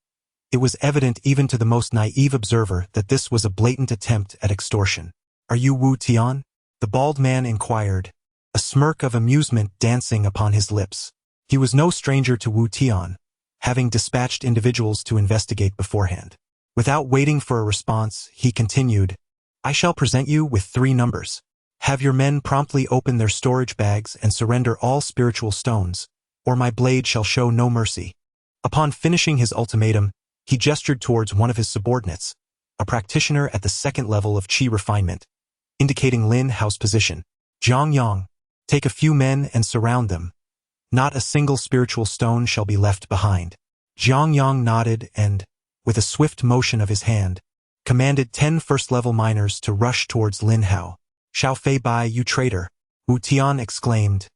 S1: It was evident even to the most naive observer that this was a blatant attempt at extortion. "Are you Wu Tian?" the bald man inquired, a smirk of amusement dancing upon his lips. He was no stranger to Wu Tian, having dispatched individuals to investigate beforehand. Without waiting for a response, he continued, "I shall present you with 3 numbers. Have your men promptly open their storage bags and surrender all spiritual stones, or my blade shall show no mercy." Upon finishing his ultimatum, he gestured towards one of his subordinates, a practitioner at the 2nd level of Qi refinement, indicating Lin Hao's position. "Zhang Yang, take a few men and surround them. Not a single spiritual stone shall be left behind." Zhang Yang nodded and, with a swift motion of his hand, commanded 10 first-level miners to rush towards Lin Hao. "Xiao Fei Bai, you traitor!" Wu Tian exclaimed,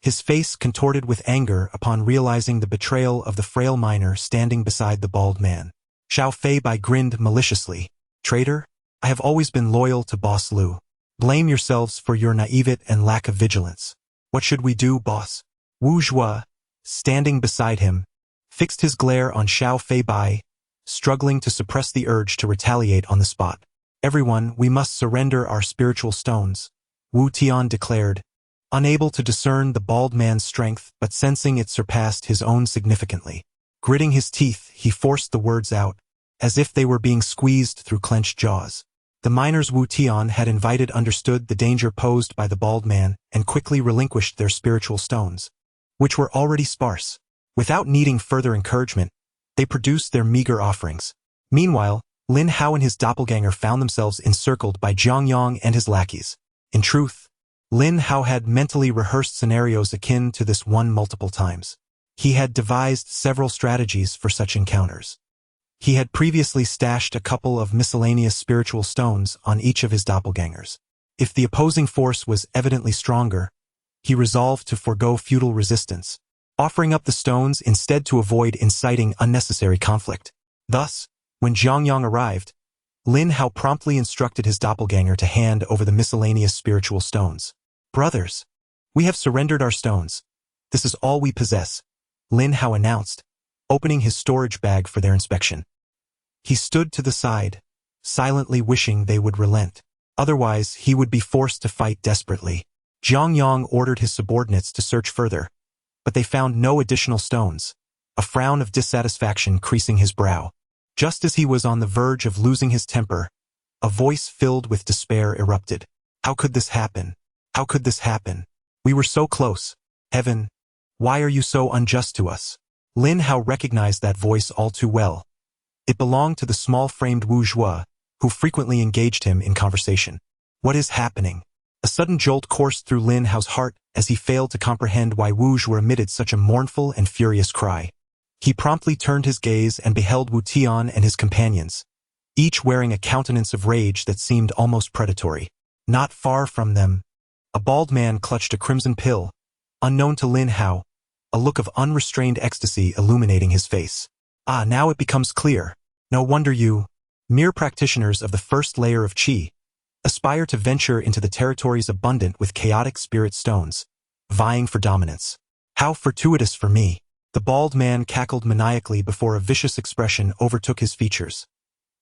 S1: his face contorted with anger upon realizing the betrayal of the frail miner standing beside the bald man. Xiao Fei Bai grinned maliciously. "Traitor? I have always been loyal to Boss Lu. Blame yourselves for your naivete and lack of vigilance." "What should we do, boss?" Wu Zhua, standing beside him, fixed his glare on Xiao Fei Bai, struggling to suppress the urge to retaliate on the spot. "Everyone, we must surrender our spiritual stones," Wu Tian declared, unable to discern the bald man's strength but sensing it surpassed his own significantly. Gritting his teeth, he forced the words out, as if they were being squeezed through clenched jaws. The miners Wu Tian had invited understood the danger posed by the bald man and quickly relinquished their spiritual stones, which were already sparse. Without needing further encouragement, they produced their meager offerings. Meanwhile, Lin Hao and his doppelganger found themselves encircled by Zhang Yang and his lackeys. In truth, Lin Hao had mentally rehearsed scenarios akin to this one multiple times. He had devised several strategies for such encounters. He had previously stashed a couple of miscellaneous spiritual stones on each of his doppelgangers. If the opposing force was evidently stronger, he resolved to forego futile resistance, offering up the stones instead to avoid inciting unnecessary conflict. Thus, when Zhang Yang arrived, Lin Hao promptly instructed his doppelganger to hand over the miscellaneous spiritual stones. "Brothers, we have surrendered our stones. This is all we possess," Lin Hao announced, opening his storage bag for their inspection. He stood to the side, silently wishing they would relent. Otherwise, he would be forced to fight desperately. Zhang Yang ordered his subordinates to search further, but they found no additional stones, a frown of dissatisfaction creasing his brow. Just as he was on the verge of losing his temper, a voice filled with despair erupted. "How could this happen? How could this happen? We were so close. Heaven, why are you so unjust to us?" Lin Hao recognized that voice all too well. It belonged to the small-framed Wu Zhua, who frequently engaged him in conversation. "What is happening?" A sudden jolt coursed through Lin Hao's heart as he failed to comprehend why Wu Zhua emitted such a mournful and furious cry. He promptly turned his gaze and beheld Wu Tian and his companions, each wearing a countenance of rage that seemed almost predatory. Not far from them, a bald man clutched a crimson pill, unknown to Lin Hao, a look of unrestrained ecstasy illuminating his face. "Ah, now it becomes clear. No wonder you, mere practitioners of the first layer of Qi, aspire to venture into the territories abundant with chaotic spirit stones, vying for dominance. How fortuitous for me." The bald man cackled maniacally before a vicious expression overtook his features.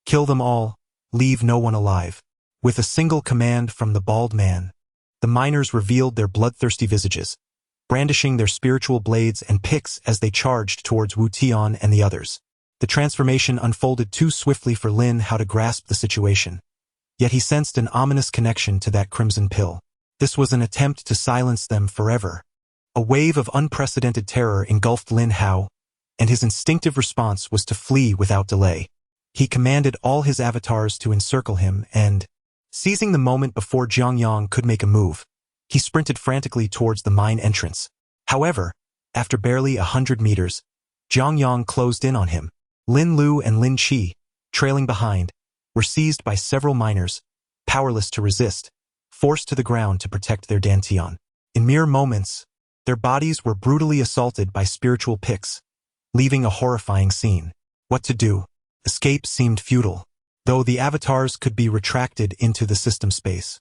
S1: "Kill them all, leave no one alive." With a single command from the bald man, the miners revealed their bloodthirsty visages, brandishing their spiritual blades and picks as they charged towards Wu Tian and the others. The transformation unfolded too swiftly for Lin Hao to grasp the situation. Yet he sensed an ominous connection to that crimson pill. This was an attempt to silence them forever. A wave of unprecedented terror engulfed Lin Hao, and his instinctive response was to flee without delay. He commanded all his avatars to encircle him and, seizing the moment before Zhang Yang could make a move, he sprinted frantically towards the mine entrance. However, after barely 100 meters, Zhang Yang closed in on him. Lin Lu and Lin Qi, trailing behind, were seized by several miners, powerless to resist, forced to the ground to protect their dantian. In mere moments, their bodies were brutally assaulted by spiritual picks, leaving a horrifying scene. What to do? Escape seemed futile, though the avatars could be retracted into the system space.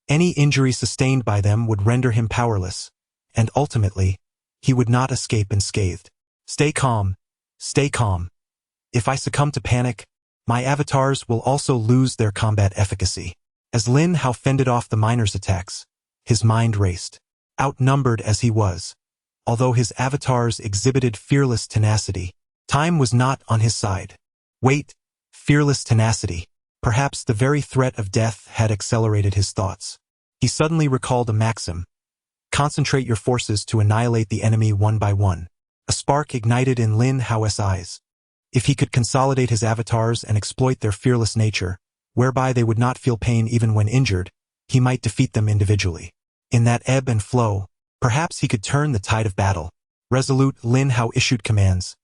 S1: Any injury sustained by them would render him powerless, and ultimately, he would not escape unscathed. Stay calm. Stay calm. If I succumb to panic, my avatars will also lose their combat efficacy. As Lin Hao fended off the miners' attacks, his mind raced. Outnumbered as he was, although his avatars exhibited fearless tenacity, time was not on his side. Wait, fearless tenacity. Perhaps the very threat of death had accelerated his thoughts. He suddenly recalled a maxim. Concentrate your forces to annihilate the enemy one by one. A spark ignited in Lin Hao's eyes. If he could consolidate his avatars and exploit their fearless nature, whereby they would not feel pain even when injured, he might defeat them individually. In that ebb and flow, perhaps he could turn the tide of battle. Resolute, Lin Hao issued commands.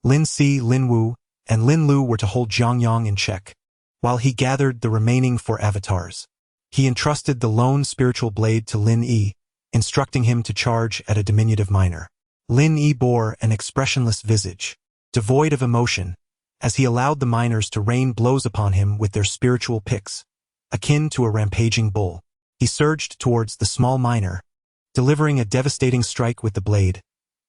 S1: Lin Si, Lin Wu, and Lin Lu were to hold Zhongyang in check, while he gathered the remaining 4 avatars. He entrusted the lone spiritual blade to Lin Yi, instructing him to charge at a diminutive miner. Lin Yi bore an expressionless visage, devoid of emotion, as he allowed the miners to rain blows upon him with their spiritual picks, akin to a rampaging bull. He surged towards the small miner, delivering a devastating strike with the blade,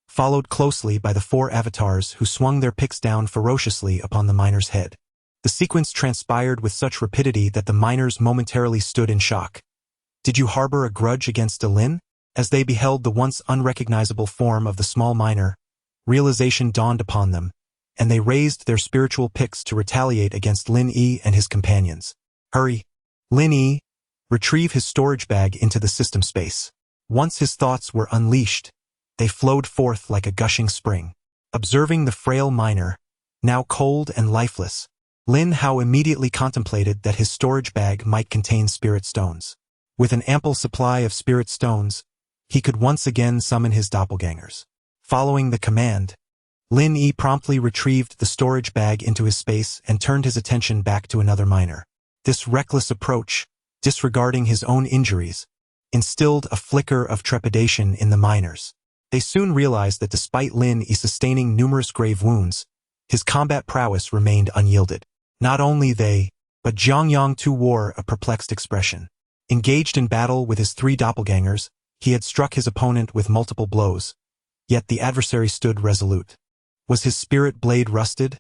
S1: followed closely by the 4 avatars who swung their picks down ferociously upon the miner's head. The sequence transpired with such rapidity that the miners momentarily stood in shock. Did you harbor a grudge against Lin? As they beheld the once unrecognizable form of the small miner, realization dawned upon them, and they raised their spiritual picks to retaliate against Lin Yi and his companions. Hurry! Lin Yi, retrieve his storage bag into the system space. Once his thoughts were unleashed, they flowed forth like a gushing spring. Observing the frail miner, now cold and lifeless, Lin Hao immediately contemplated that his storage bag might contain spirit stones. With an ample supply of spirit stones, he could once again summon his doppelgangers. Following the command, Lin Yi promptly retrieved the storage bag into his space and turned his attention back to another miner. This reckless approach, disregarding his own injuries, instilled a flicker of trepidation in the miners. They soon realized that despite Lin Yi sustaining numerous grave wounds, his combat prowess remained unyielded. Not only they, but Zhongyang too wore a perplexed expression. Engaged in battle with his 3 doppelgangers, he had struck his opponent with multiple blows, yet the adversary stood resolute. Was his spirit blade rusted,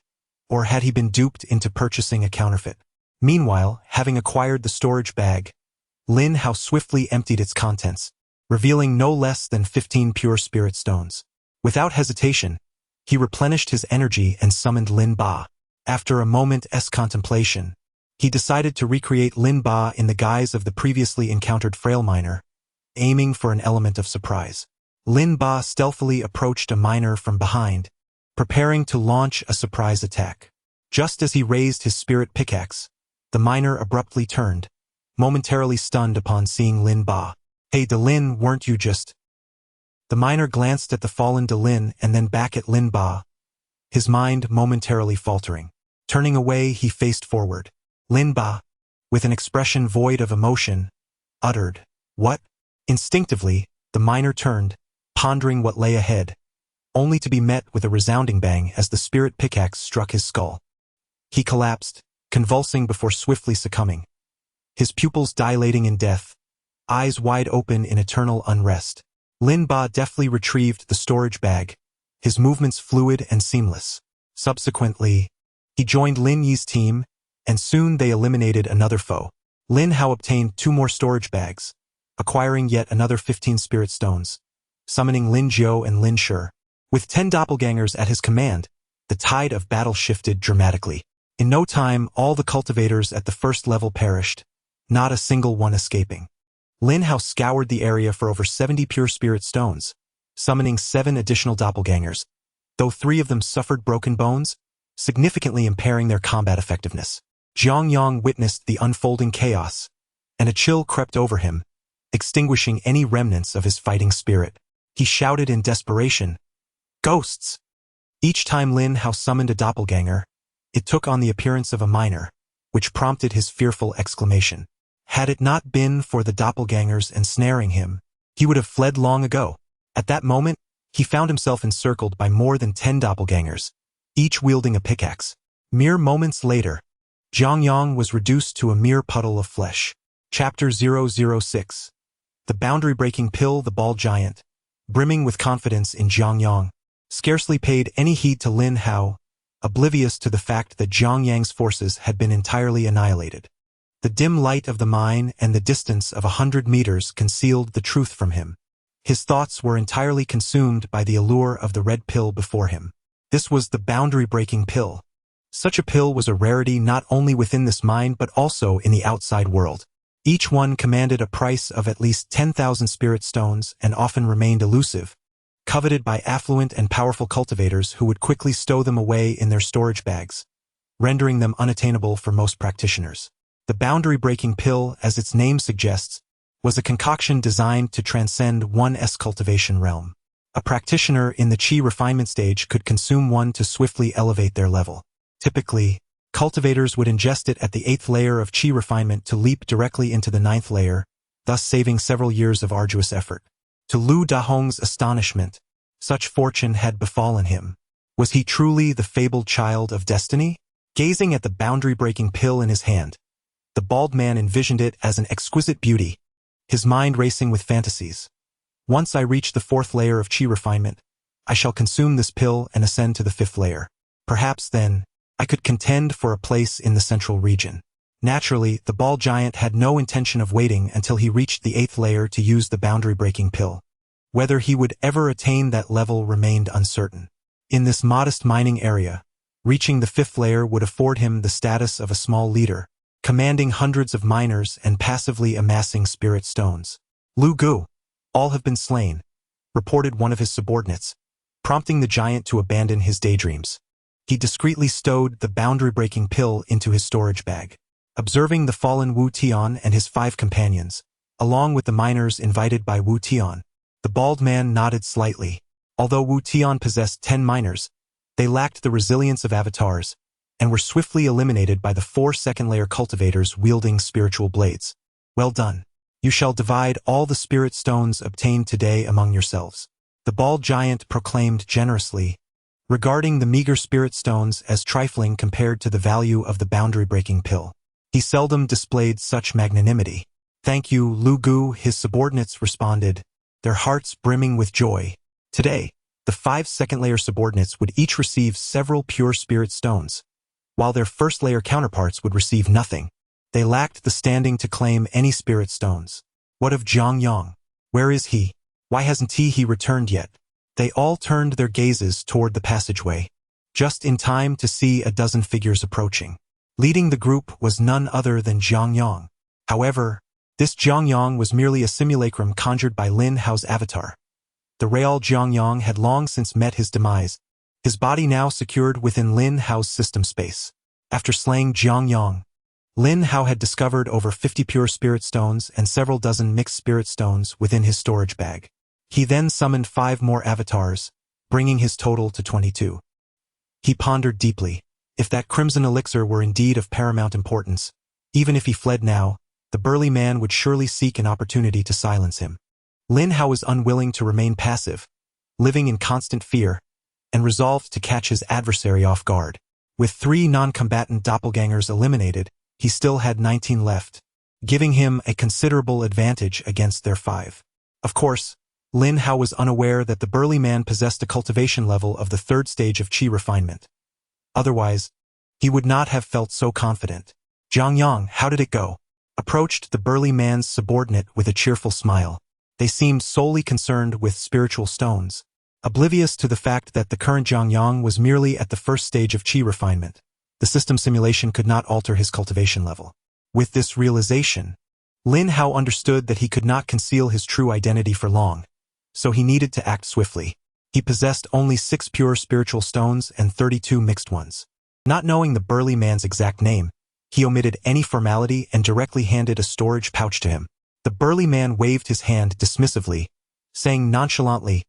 S1: or had he been duped into purchasing a counterfeit? Meanwhile, having acquired the storage bag, Lin Hao swiftly emptied its contents, revealing no less than 15 pure spirit stones. Without hesitation, he replenished his energy and summoned Lin Ba. After a moment's contemplation, he decided to recreate Lin Ba in the guise of the previously encountered frail miner, aiming for an element of surprise. Lin Ba stealthily approached a miner from behind, preparing to launch a surprise attack. Just as he raised his spirit pickaxe, the miner abruptly turned, momentarily stunned upon seeing Lin Ba. Hey Delin, weren't you just... The miner glanced at the fallen Delin and then back at Lin Ba, his mind momentarily faltering. Turning away, he faced forward. Lin Ba, with an expression void of emotion, uttered, "What?" Instinctively, the miner turned, pondering what lay ahead, only to be met with a resounding bang as the spirit pickaxe struck his skull. He collapsed, convulsing before swiftly succumbing, his pupils dilating in death, eyes wide open in eternal unrest. Lin Ba deftly retrieved the storage bag, his movements fluid and seamless. Subsequently, he joined Lin Yi's team, and soon they eliminated another foe. Lin Hao obtained 2 more storage bags, acquiring yet another 15 spirit stones, summoning Lin Jiu and Lin Shi. With 10 doppelgangers at his command, the tide of battle shifted dramatically. In no time, all the cultivators at the first level perished, not a single one escaping. Lin Hao scoured the area for over 70 pure spirit stones, summoning 7 additional doppelgangers, though 3 of them suffered broken bones, significantly impairing their combat effectiveness. Zhongyang witnessed the unfolding chaos, and a chill crept over him, extinguishing any remnants of his fighting spirit. He shouted in desperation, "Ghosts!" Each time Lin Hao summoned a doppelganger, it took on the appearance of a miner, which prompted his fearful exclamation. Had it not been for the doppelgangers ensnaring him, he would have fled long ago. At that moment, he found himself encircled by more than 10 doppelgangers, each wielding a pickaxe. Mere moments later, Zhang Yang was reduced to a mere puddle of flesh. Chapter 006. The boundary-breaking pill. The bald giant, brimming with confidence in Zhang Yang, scarcely paid any heed to Lin Hao, oblivious to the fact that Zhang Yang's forces had been entirely annihilated. The dim light of the mine and the distance of 100 meters concealed the truth from him. His thoughts were entirely consumed by the allure of the red pill before him. This was the boundary-breaking pill. Such a pill was a rarity not only within this mine but also in the outside world. Each one commanded a price of at least 10,000 spirit stones and often remained elusive, coveted by affluent and powerful cultivators who would quickly stow them away in their storage bags, rendering them unattainable for most practitioners. The boundary-breaking pill, as its name suggests, was a concoction designed to transcend one's cultivation realm. A practitioner in the qi refinement stage could consume one to swiftly elevate their level. Typically, cultivators would ingest it at the 8th layer of qi refinement to leap directly into the 9th layer, thus saving several years of arduous effort. To Lu Dahong's astonishment, such fortune had befallen him. Was he truly the fabled child of destiny? Gazing at the boundary-breaking pill in his hand, the bald man envisioned it as an exquisite beauty, his mind racing with fantasies. Once I reach the 4th layer of qi refinement, I shall consume this pill and ascend to the 5th layer. Perhaps then, I could contend for a place in the central region. Naturally, the bald giant had no intention of waiting until he reached the 8th layer to use the boundary-breaking pill. Whether he would ever attain that level remained uncertain. In this modest mining area, reaching the 5th layer would afford him the status of a small leader, commanding hundreds of miners and passively amassing spirit stones. Lu Gu, all have been slain, reported one of his subordinates, prompting the giant to abandon his daydreams. He discreetly stowed the boundary-breaking pill into his storage bag. Observing the fallen Wu Tian and his 5 companions, along with the miners invited by Wu Tian, the bald man nodded slightly. Although Wu Tian possessed 10 miners, they lacked the resilience of avatars, and were swiftly eliminated by the 4 second-layer cultivators wielding spiritual blades. Well done. You shall divide all the spirit stones obtained today among yourselves. The bald giant proclaimed generously, regarding the meager spirit stones as trifling compared to the value of the boundary-breaking pill. He seldom displayed such magnanimity. Thank you, Lu Gu, his subordinates responded, their hearts brimming with joy. Today, the 5 second-layer subordinates would each receive several pure spirit stones, while their first-layer counterparts would receive nothing. They lacked the standing to claim any spirit stones. What of Zhang Yang? Where is he? Why hasn't he returned yet? They all turned their gazes toward the passageway, just in time to see a dozen figures approaching. Leading the group was none other than Zhang Yang. However, this Zhang Yang was merely a simulacrum conjured by Lin Hao's avatar. The real Zhang Yang had long since met his demise, his body now secured within Lin Hao's system space. After slaying Zhang Yang, Lin Hao had discovered over 50 pure spirit stones and several dozen mixed spirit stones within his storage bag. He then summoned 5 more avatars, bringing his total to 22. He pondered deeply. If that crimson elixir were indeed of paramount importance, even if he fled now, the burly man would surely seek an opportunity to silence him. Lin Hao was unwilling to remain passive, living in constant fear, and resolved to catch his adversary off guard. With 3 non-combatant doppelgangers eliminated, he still had 19 left, giving him a considerable advantage against their 5. Of course, Lin Hao was unaware that the burly man possessed a cultivation level of the 3rd stage of qi refinement. Otherwise, he would not have felt so confident. Zhang Yang, how did it go? Approached the burly man's subordinate with a cheerful smile. They seemed solely concerned with spiritual stones, oblivious to the fact that the current Zhang Yang was merely at the 1st stage of qi refinement. The system simulation could not alter his cultivation level. With this realization, Lin Hao understood that he could not conceal his true identity for long, so he needed to act swiftly. He possessed only 6 pure spiritual stones and 32 mixed ones. Not knowing the burly man's exact name, he omitted any formality and directly handed a storage pouch to him. The burly man waved his hand dismissively, saying nonchalantly,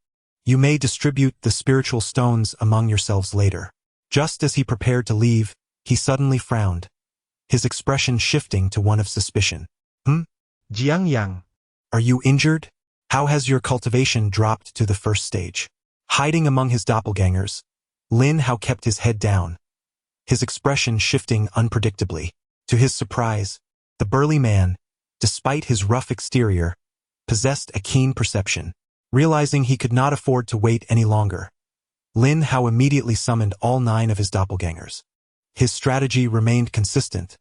S1: "You may distribute the spiritual stones among yourselves later." Just as he prepared to leave, he suddenly frowned, his expression shifting to one of suspicion.
S2: Jiang Yang.
S1: Are you injured? How has your cultivation dropped to the first stage? Hiding among his doppelgangers, Lin Hao kept his head down, his expression shifting unpredictably. To his surprise, the burly man, despite his rough exterior, possessed a keen perception. Realizing he could not afford to wait any longer, Lin Hao immediately summoned all 9 of his doppelgangers. His strategy remained consistent.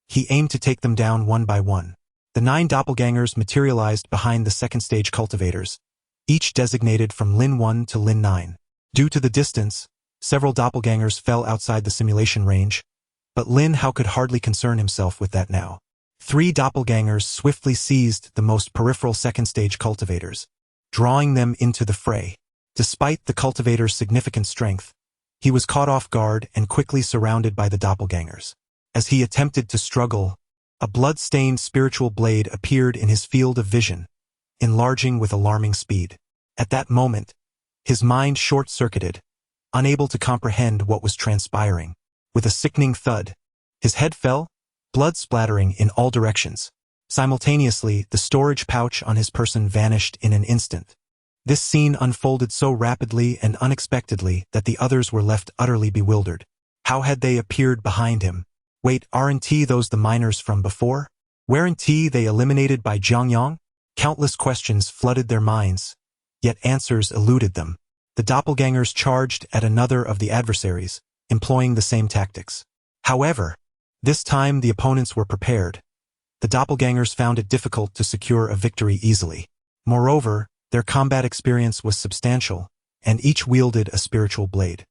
S1: He aimed to take them down one by one. The 9 doppelgangers materialized behind the second stage cultivators, each designated from Lin 1 to Lin 9. Due to the distance, several doppelgangers fell outside the simulation range, but Lin Hao could hardly concern himself with that now. 3 doppelgangers swiftly seized the most peripheral second stage cultivators, drawing them into the fray. Despite the cultivator's significant strength, he was caught off guard and quickly surrounded by the doppelgangers. As he attempted to struggle, a blood-stained spiritual blade appeared in his field of vision, enlarging with alarming speed. At that moment, his mind short-circuited, unable to comprehend what was transpiring. With a sickening thud, his head fell, blood splattering in all directions. Simultaneously, the storage pouch on his person vanished in an instant. This scene unfolded so rapidly and unexpectedly that the others were left utterly bewildered. How had they appeared behind him? Wait, aren't those the miners from before? Weren't they eliminated by Jiang Yang? Countless questions flooded their minds, yet answers eluded them. The doppelgangers charged at another of the adversaries, employing the same tactics. However, this time the opponents were prepared. The doppelgangers found it difficult to secure a victory easily. Moreover, their combat experience was substantial, and each wielded a spiritual blade.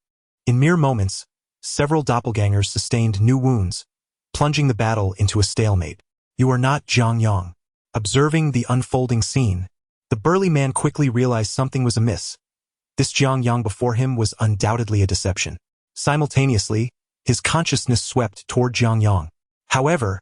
S1: In mere moments, several doppelgangers sustained new wounds, plunging the battle into a stalemate. You are not Jiang Yang. Observing the unfolding scene, the burly man quickly realized something was amiss. This Jiang Yang before him was undoubtedly a deception. Simultaneously, his consciousness swept toward Jiang Yang. However,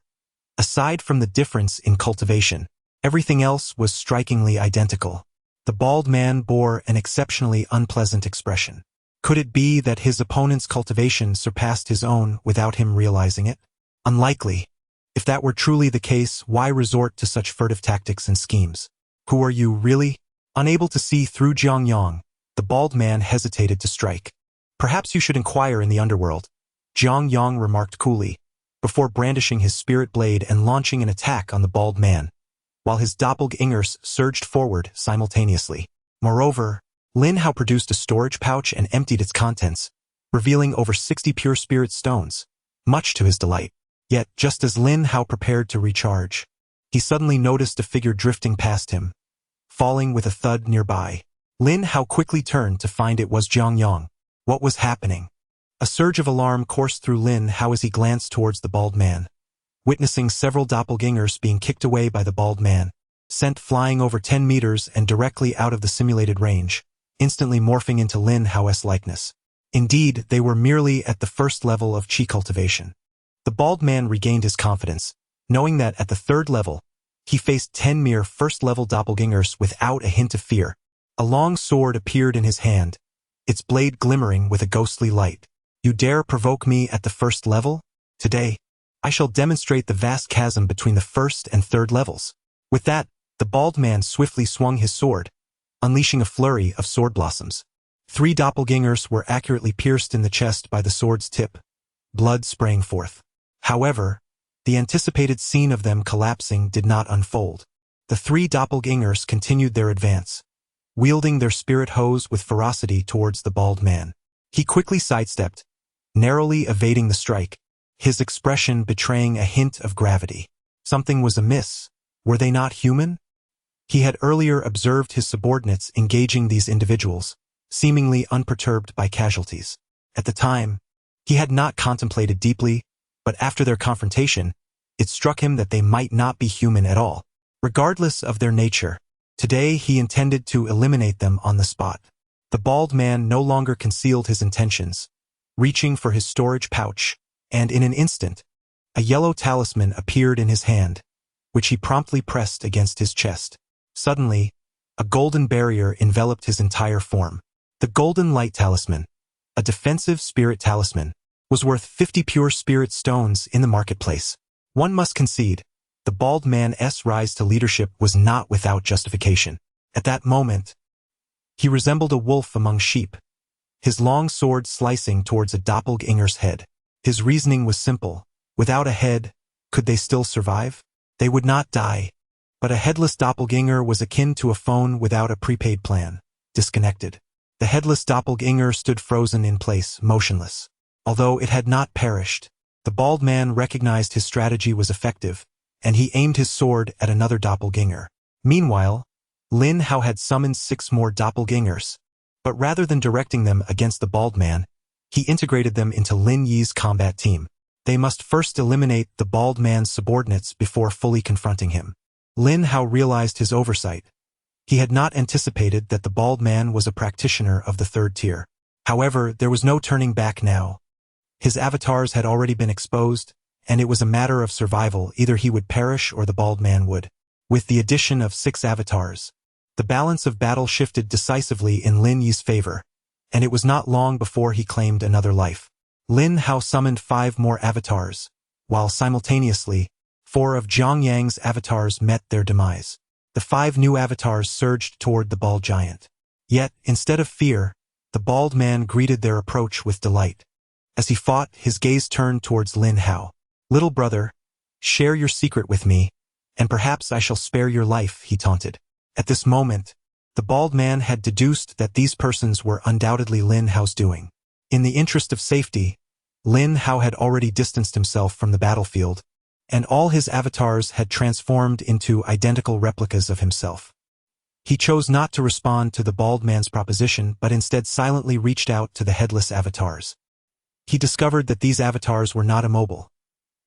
S1: aside from the difference in cultivation, everything else was strikingly identical. The bald man bore an exceptionally unpleasant expression. Could it be that his opponent's cultivation surpassed his own without him realizing it? Unlikely. If that were truly the case, why resort to such furtive tactics and schemes? Who are you, really? Unable to see through Jiang Yang, the bald man hesitated to strike. Perhaps you should inquire in the underworld, Jiang Yang remarked coolly, before brandishing his spirit blade and launching an attack on the bald man, while his doppelgangers surged forward simultaneously. Moreover, Lin Hao produced a storage pouch and emptied its contents, revealing over 60 pure spirit stones, much to his delight. Yet, just as Lin Hao prepared to recharge, he suddenly noticed a figure drifting past him, falling with a thud nearby. Lin Hao quickly turned to find it was Jiang Yang. What was happening? A surge of alarm coursed through Lin Hao as he glanced towards the bald man. Witnessing several doppelgangers being kicked away by the bald man, sent flying over 10 meters and directly out of the simulated range, instantly morphing into Lin Hao's likeness. Indeed, they were merely at the first level of chi cultivation. The bald man regained his confidence, knowing that at the third level, he faced 10 mere first-level doppelgangers without a hint of fear. A long sword appeared in his hand, its blade glimmering with a ghostly light. You dare provoke me at the first level? Today, I shall demonstrate the vast chasm between the first and third levels. With that, the bald man swiftly swung his sword, unleashing a flurry of sword blossoms. 3 doppelgangers were accurately pierced in the chest by the sword's tip, blood spraying forth. However, the anticipated scene of them collapsing did not unfold. The 3 doppelgangers continued their advance, wielding their spirit hose with ferocity towards the bald man. He quickly sidestepped, narrowly evading the strike, his expression betraying a hint of gravity. Something was amiss. Were they not human? He had earlier observed his subordinates engaging these individuals, seemingly unperturbed by casualties. At the time, he had not contemplated deeply, but after their confrontation, it struck him that they might not be human at all. Regardless of their nature, today he intended to eliminate them on the spot. The bald man no longer concealed his intentions, reaching for his storage pouch, and in an instant, a yellow talisman appeared in his hand, which he promptly pressed against his chest. Suddenly, a golden barrier enveloped his entire form. The golden light talisman, a defensive spirit talisman, was worth 50 pure spirit stones in the marketplace. One must concede, The bald man's rise to leadership was not without justification. At that moment, he resembled a wolf among sheep, his long sword slicing towards a doppelganger's head. His reasoning was simple. Without a head, could they still survive? They would not die. But a headless doppelganger was akin to a phone without a prepaid plan, disconnected. The headless doppelganger stood frozen in place, motionless. Although it had not perished, the bald man recognized his strategy was effective, and he aimed his sword at another doppelganger. Meanwhile, Lin Hao had summoned 6 more doppelgangers, but rather than directing them against the bald man, he integrated them into Lin Yi's combat team. They must first eliminate the bald man's subordinates before fully confronting him. Lin Hao realized his oversight. He had not anticipated that the bald man was a practitioner of the 3rd tier. However, there was no turning back now. His avatars had already been exposed, and it was a matter of survival. Either he would perish or the bald man would. With the addition of 6 avatars, the balance of battle shifted decisively in Lin Yi's favor, and it was not long before he claimed another life. Lin Hao summoned 5 more avatars, while simultaneously, 4 of Zhang Yang's avatars met their demise. The 5 new avatars surged toward the bald giant. Yet, instead of fear, the bald man greeted their approach with delight. As he fought, his gaze turned towards Lin Hao. "Little brother, share your secret with me, and perhaps I shall spare your life," he taunted. At this moment, the bald man had deduced that these persons were undoubtedly Lin Hao's doing. In the interest of safety, Lin Hao had already distanced himself from the battlefield, and all his avatars had transformed into identical replicas of himself. He chose not to respond to the bald man's proposition, but instead silently reached out to the headless avatars. He discovered that these avatars were not immobile.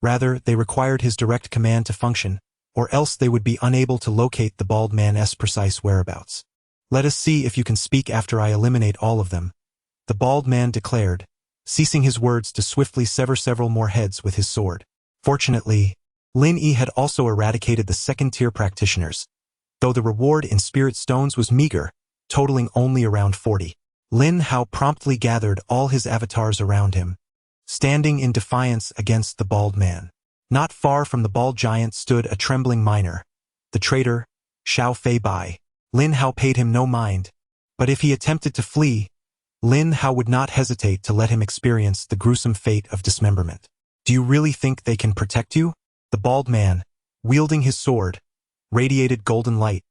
S1: Rather, they required his direct command to function, or else they would be unable to locate the bald man's precise whereabouts. "Let us see if you can speak after I eliminate all of them," the bald man declared, ceasing his words to swiftly sever several more heads with his sword. Fortunately, Lin Yi had also eradicated the 2nd-tier practitioners, though the reward in spirit stones was meager, totaling only around 40. Lin Hao promptly gathered all his avatars around him, standing in defiance against the bald man. Not far from the bald giant stood a trembling miner, the traitor, Xiao Fei Bai. Lin Hao paid him no mind, but if he attempted to flee, Lin Hao would not hesitate to let him experience the gruesome fate of dismemberment. "Do you really think they can protect you?" The bald man, wielding his sword, radiated golden light,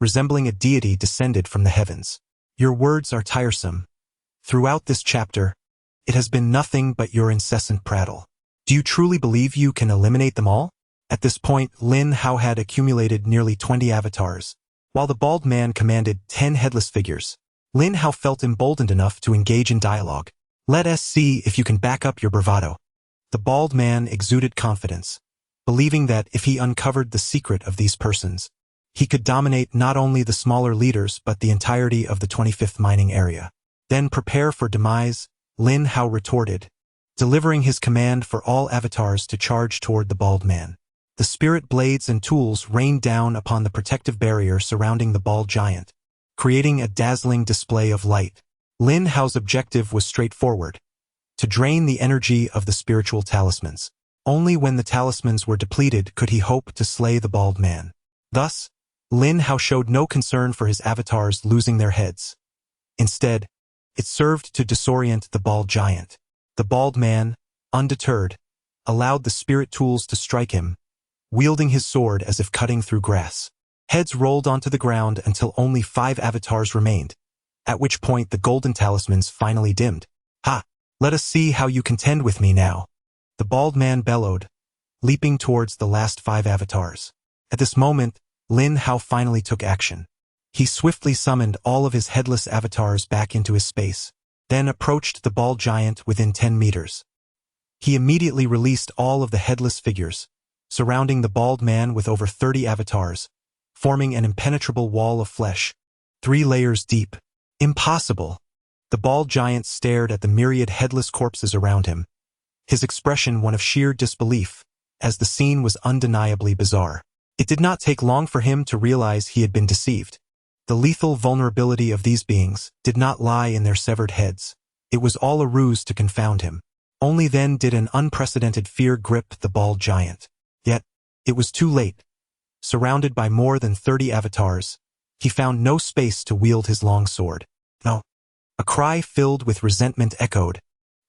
S1: resembling a deity descended from the heavens. "Your words are tiresome. Throughout this chapter, it has been nothing but your incessant prattle. Do you truly believe you can eliminate them all?" At this point, Lin Hao had accumulated nearly 20 avatars, while the bald man commanded 10 headless figures. Lin Hao felt emboldened enough to engage in dialogue. "Let us see if you can back up your bravado." The bald man exuded confidence, believing that if he uncovered the secret of these persons, he could dominate not only the smaller leaders but the entirety of the 25th mining area. "Then prepare for demise," Lin Hao retorted, delivering his command for all avatars to charge toward the bald man. The spirit blades and tools rained down upon the protective barrier surrounding the bald giant, creating a dazzling display of light. Lin Hao's objective was straightforward: to drain the energy of the spiritual talismans. Only when the talismans were depleted could he hope to slay the bald man. Thus, Lin Hao showed no concern for his avatars losing their heads. Instead, it served to disorient the bald giant. The bald man, undeterred, allowed the spirit tools to strike him, wielding his sword as if cutting through grass. Heads rolled onto the ground until only 5 avatars remained, at which point the golden talismans finally dimmed. "Ha! Let us see how you contend with me now," the bald man bellowed, leaping towards the last 5 avatars. At this moment, Lin Hao finally took action. He swiftly summoned all of his headless avatars back into his space, then approached the bald giant within 10 meters. He immediately released all of the headless figures, surrounding the bald man with over 30 avatars, forming an impenetrable wall of flesh, 3 layers deep. "Impossible!" The bald giant stared at the myriad headless corpses around him, his expression one of sheer disbelief, as the scene was undeniably bizarre. It did not take long for him to realize he had been deceived. The lethal vulnerability of these beings did not lie in their severed heads. It was all a ruse to confound him. Only then did an unprecedented fear grip the bald giant. Yet, It was too late. Surrounded by more than 30 avatars, he found no space to wield his long sword. No. A cry filled with resentment echoed,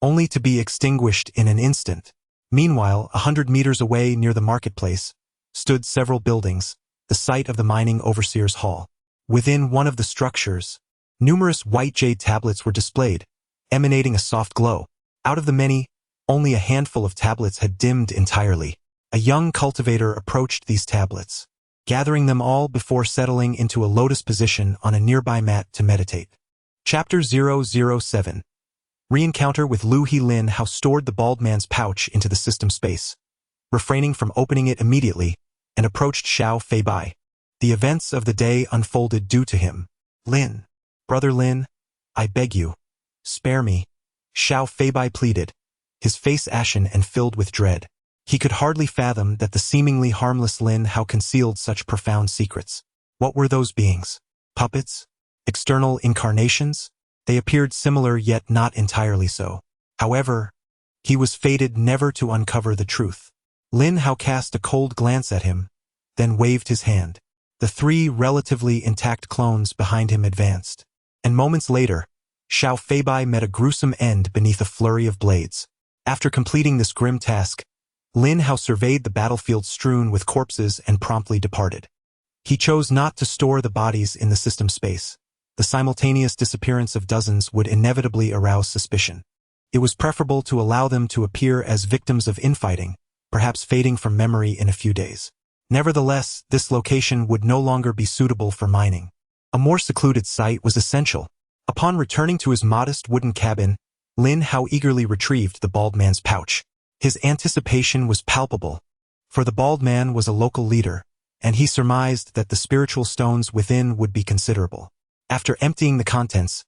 S1: only to be extinguished in an instant. Meanwhile, 100 meters away near the marketplace, stood several buildings, the site of the mining overseer's hall. Within one of the structures, numerous white jade tablets were displayed, emanating a soft glow. Out of the many, only a handful of tablets had dimmed entirely. A young cultivator approached these tablets, gathering them all before settling into a lotus position on a nearby mat to meditate. Chapter 007. Re-encounter with Lu He-Lin. How stored the bald man's pouch into the system space, refraining from opening it immediately, and approached Xiao Feibai. The events of the day unfolded due to him. Lin. Brother Lin, I beg you, spare me, Xiao Feibai pleaded, his face ashen and filled with dread. He could hardly fathom that the seemingly harmless Lin Hao concealed such profound secrets. What were those beings? Puppets? External incarnations? They appeared similar yet not entirely so. However, he was fated never to uncover the truth. Lin Hao cast a cold glance at him, then waved his hand. The three relatively intact clones behind him advanced, and moments later, Xiao Feibai met a gruesome end beneath a flurry of blades. After completing this grim task, Lin Hao surveyed the battlefield strewn with corpses and promptly departed. He chose not to store the bodies in the system space. The simultaneous disappearance of dozens would inevitably arouse suspicion. It was preferable to allow them to appear as victims of infighting, perhaps fading from memory in a few days. Nevertheless, this location would no longer be suitable for mining. A more secluded site was essential. Upon returning to his modest wooden cabin, Lin Hao eagerly retrieved the bald man's pouch. His anticipation was palpable, for the bald man was a local leader, and he surmised that the spiritual stones within would be considerable. After emptying the contents,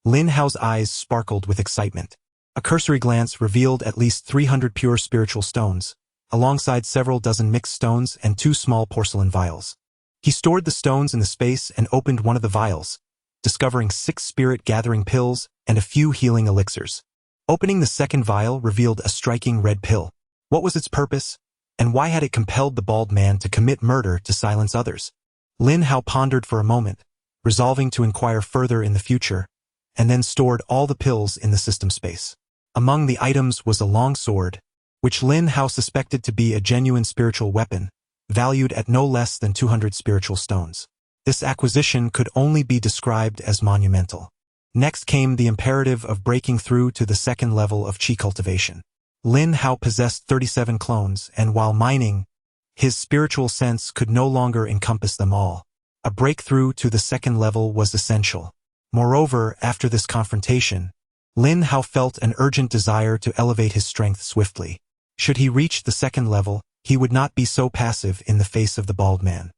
S1: Lin Hao's eyes sparkled with excitement. A cursory glance revealed at least 300 pure spiritual stones, alongside several dozen mixed stones and 2 small porcelain vials. He stored the stones in the space and opened one of the vials, discovering 6 spirit-gathering pills and a few healing elixirs. Opening the second vial revealed a striking red pill. What was its purpose, and why had it compelled the bald man to commit murder to silence others? Lin Hao pondered for a moment, resolving to inquire further in the future, and then stored all the pills in the system space. Among the items was a long sword, which Lin Hao suspected to be a genuine spiritual weapon, valued at no less than 200 spiritual stones. This acquisition could only be described as monumental. Next came the imperative of breaking through to the second level of qi cultivation. Lin Hao possessed 37 clones, and while mining, his spiritual sense could no longer encompass them all. A breakthrough to the second level was essential. Moreover, after this confrontation, Lin Hao felt an urgent desire to elevate his strength swiftly. Should he reach the second level, he would not be so passive in the face of the bald man.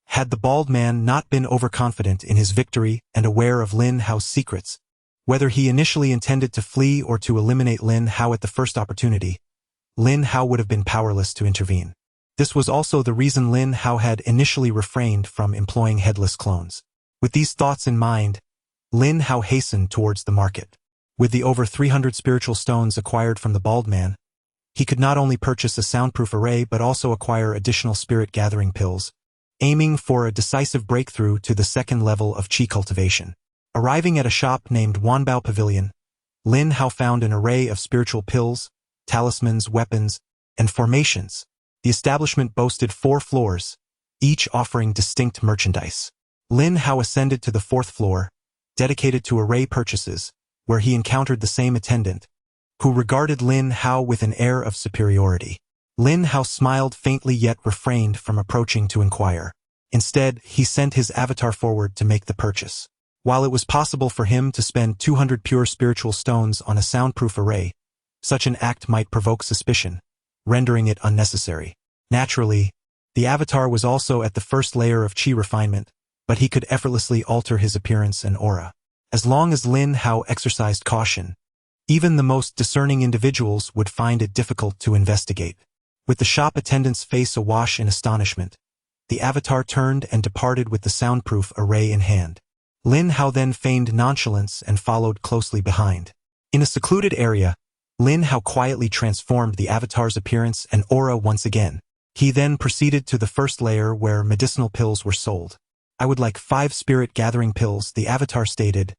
S1: Had the bald man not been overconfident in his victory and aware of Lin Hao's secrets, whether he initially intended to flee or to eliminate Lin Hao at the first opportunity, Lin Hao would have been powerless to intervene. This was also the reason Lin Hao had initially refrained from employing headless clones. With these thoughts in mind, Lin Hao hastened towards the market. With the over 300 spiritual stones acquired from the bald man, he could not only purchase a soundproof array but also acquire additional spirit-gathering pills, aiming for a decisive breakthrough to the second level of qi cultivation. Arriving at a shop named Wanbao Pavilion, Lin Hao found an array of spiritual pills, talismans, weapons, and formations. The establishment boasted 4 floors, each offering distinct merchandise. Lin Hao ascended to the 4th floor, dedicated to array purchases, where he encountered the same attendant, who regarded Lin Hao with an air of superiority. Lin Hao smiled faintly yet refrained from approaching to inquire. Instead, he sent his avatar forward to make the purchase. While it was possible for him to spend 200 pure spiritual stones on a soundproof array, such an act might provoke suspicion, rendering it unnecessary. Naturally, the avatar was also at the first layer of qi refinement, but he could effortlessly alter his appearance and aura. As long as Lin Hao exercised caution, even the most discerning individuals would find it difficult to investigate. With the shop attendant's face awash in astonishment, the avatar turned and departed with the soundproof array in hand. Lin Hao then feigned nonchalance and followed closely behind. In a secluded area, Lin Hao quietly transformed the avatar's appearance and aura once again, He then proceeded to the first layer where medicinal pills were sold. I would like 5 spirit gathering pills, the avatar stated,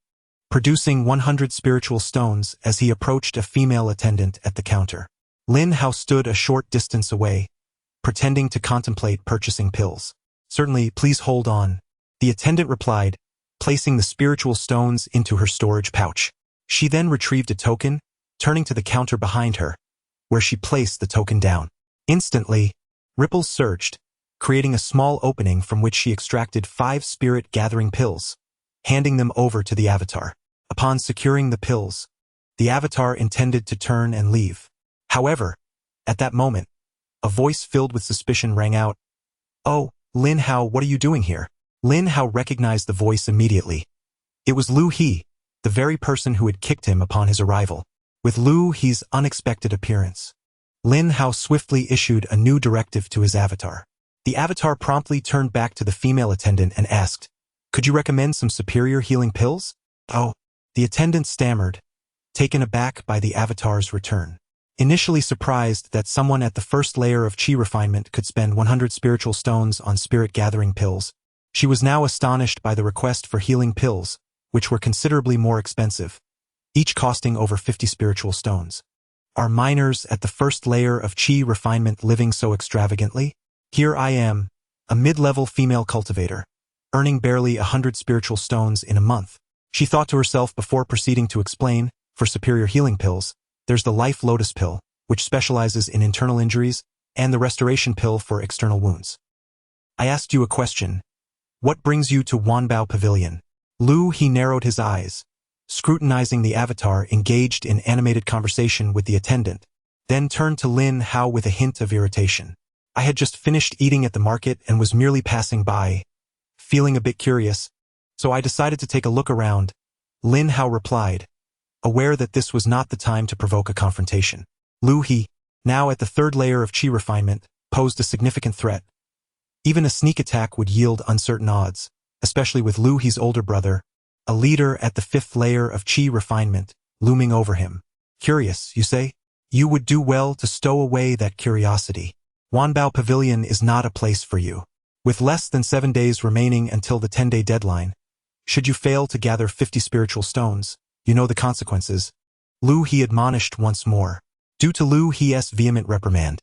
S1: producing 100 spiritual stones as he approached a female attendant at the counter. Lin Hao stood a short distance away, pretending to contemplate purchasing pills. Certainly, please hold on, the attendant replied, placing the spiritual stones into her storage pouch. She then retrieved a token, turning to the counter behind her, where she placed the token down. Instantly, ripples surged, creating a small opening from which she extracted 5 spirit gathering pills, handing them over to the avatar. Upon securing the pills, the avatar intended to turn and leave. However, at that moment, a voice filled with suspicion rang out. "Oh, Lin Hao, what are you doing here?" Lin Hao recognized the voice immediately. It was Lu He, the very person who had kicked him upon his arrival. With Lu He's unexpected appearance, Lin Hao swiftly issued a new directive to his avatar. The avatar promptly turned back to the female attendant and asked, "Could you recommend some superior healing pills?" "Oh," the attendant stammered, taken aback by the avatar's return. Initially surprised that someone at the first layer of Qi refinement could spend 100 spiritual stones on spirit gathering pills, she was now astonished by the request for healing pills, which were considerably more expensive, each costing over 50 spiritual stones. Are miners at the first layer of Qi refinement living so extravagantly? Here I am, a mid-level female cultivator, earning barely 100 spiritual stones in a month. She thought to herself before proceeding to explain, for superior healing pills, there's the Life Lotus pill, which specializes in internal injuries, and the Restoration pill for external wounds. I asked you a question. What brings you to Wanbao Pavilion? Lu He narrowed his eyes, scrutinizing the avatar engaged in animated conversation with the attendant, then turned to Lin Hao with a hint of irritation. I had just finished eating at the market and was merely passing by, feeling a bit curious, so I decided to take a look around, Lin Hao replied, aware that this was not the time to provoke a confrontation. Lu He, now at the third layer of Qi refinement, posed a significant threat. Even a sneak attack would yield uncertain odds, especially with Lu He's older brother, a leader at the 5th layer of Qi refinement, looming over him. Curious, you say? You would do well to stow away that curiosity. Wanbao Pavilion is not a place for you. With less than 7 days remaining until the 10-day deadline, should you fail to gather 50 spiritual stones, you know the consequences. Lu He admonished once more. Due to Lu He's vehement reprimand,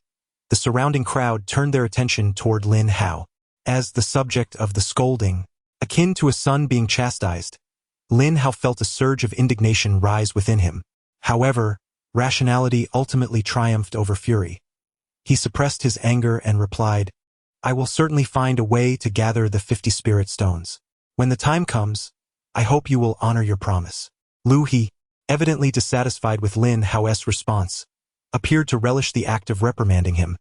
S1: the surrounding crowd turned their attention toward Lin Hao. As the subject of the scolding, akin to a son being chastised, Lin Hao felt a surge of indignation rise within him. However, rationality ultimately triumphed over fury. He suppressed his anger and replied, I will certainly find a way to gather the 50 spirit stones. When the time comes, I hope you will honor your promise. Lu He, evidently dissatisfied with Lin Hao's response, appeared to relish the act of reprimanding him,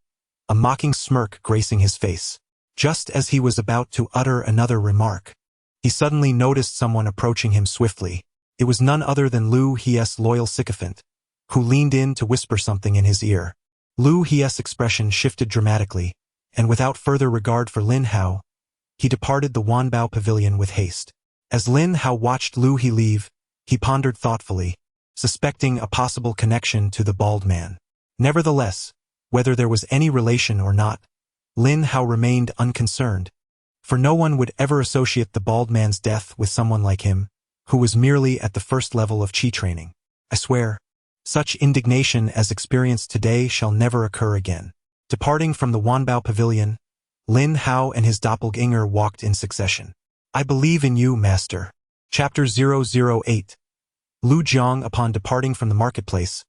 S1: a mocking smirk gracing his face. Just as he was about to utter another remark, he suddenly noticed someone approaching him swiftly. It was none other than Lu He's loyal sycophant, who leaned in to whisper something in his ear. Lu He's expression shifted dramatically, and without further regard for Lin Hao, he departed the Wanbao Pavilion with haste. As Lin Hao watched Lu He leave, he pondered thoughtfully, suspecting a possible connection to the bald man. Nevertheless, whether there was any relation or not, Lin Hao remained unconcerned, for no one would ever associate the bald man's death with someone like him, who was merely at the first level of Qi training. I swear, such indignation as experienced today shall never occur again. Departing from the Wanbao Pavilion, Lin Hao and his doppelganger walked in succession. I believe in you, Master. Chapter 008. Lu Jiang. Upon departing from the marketplace,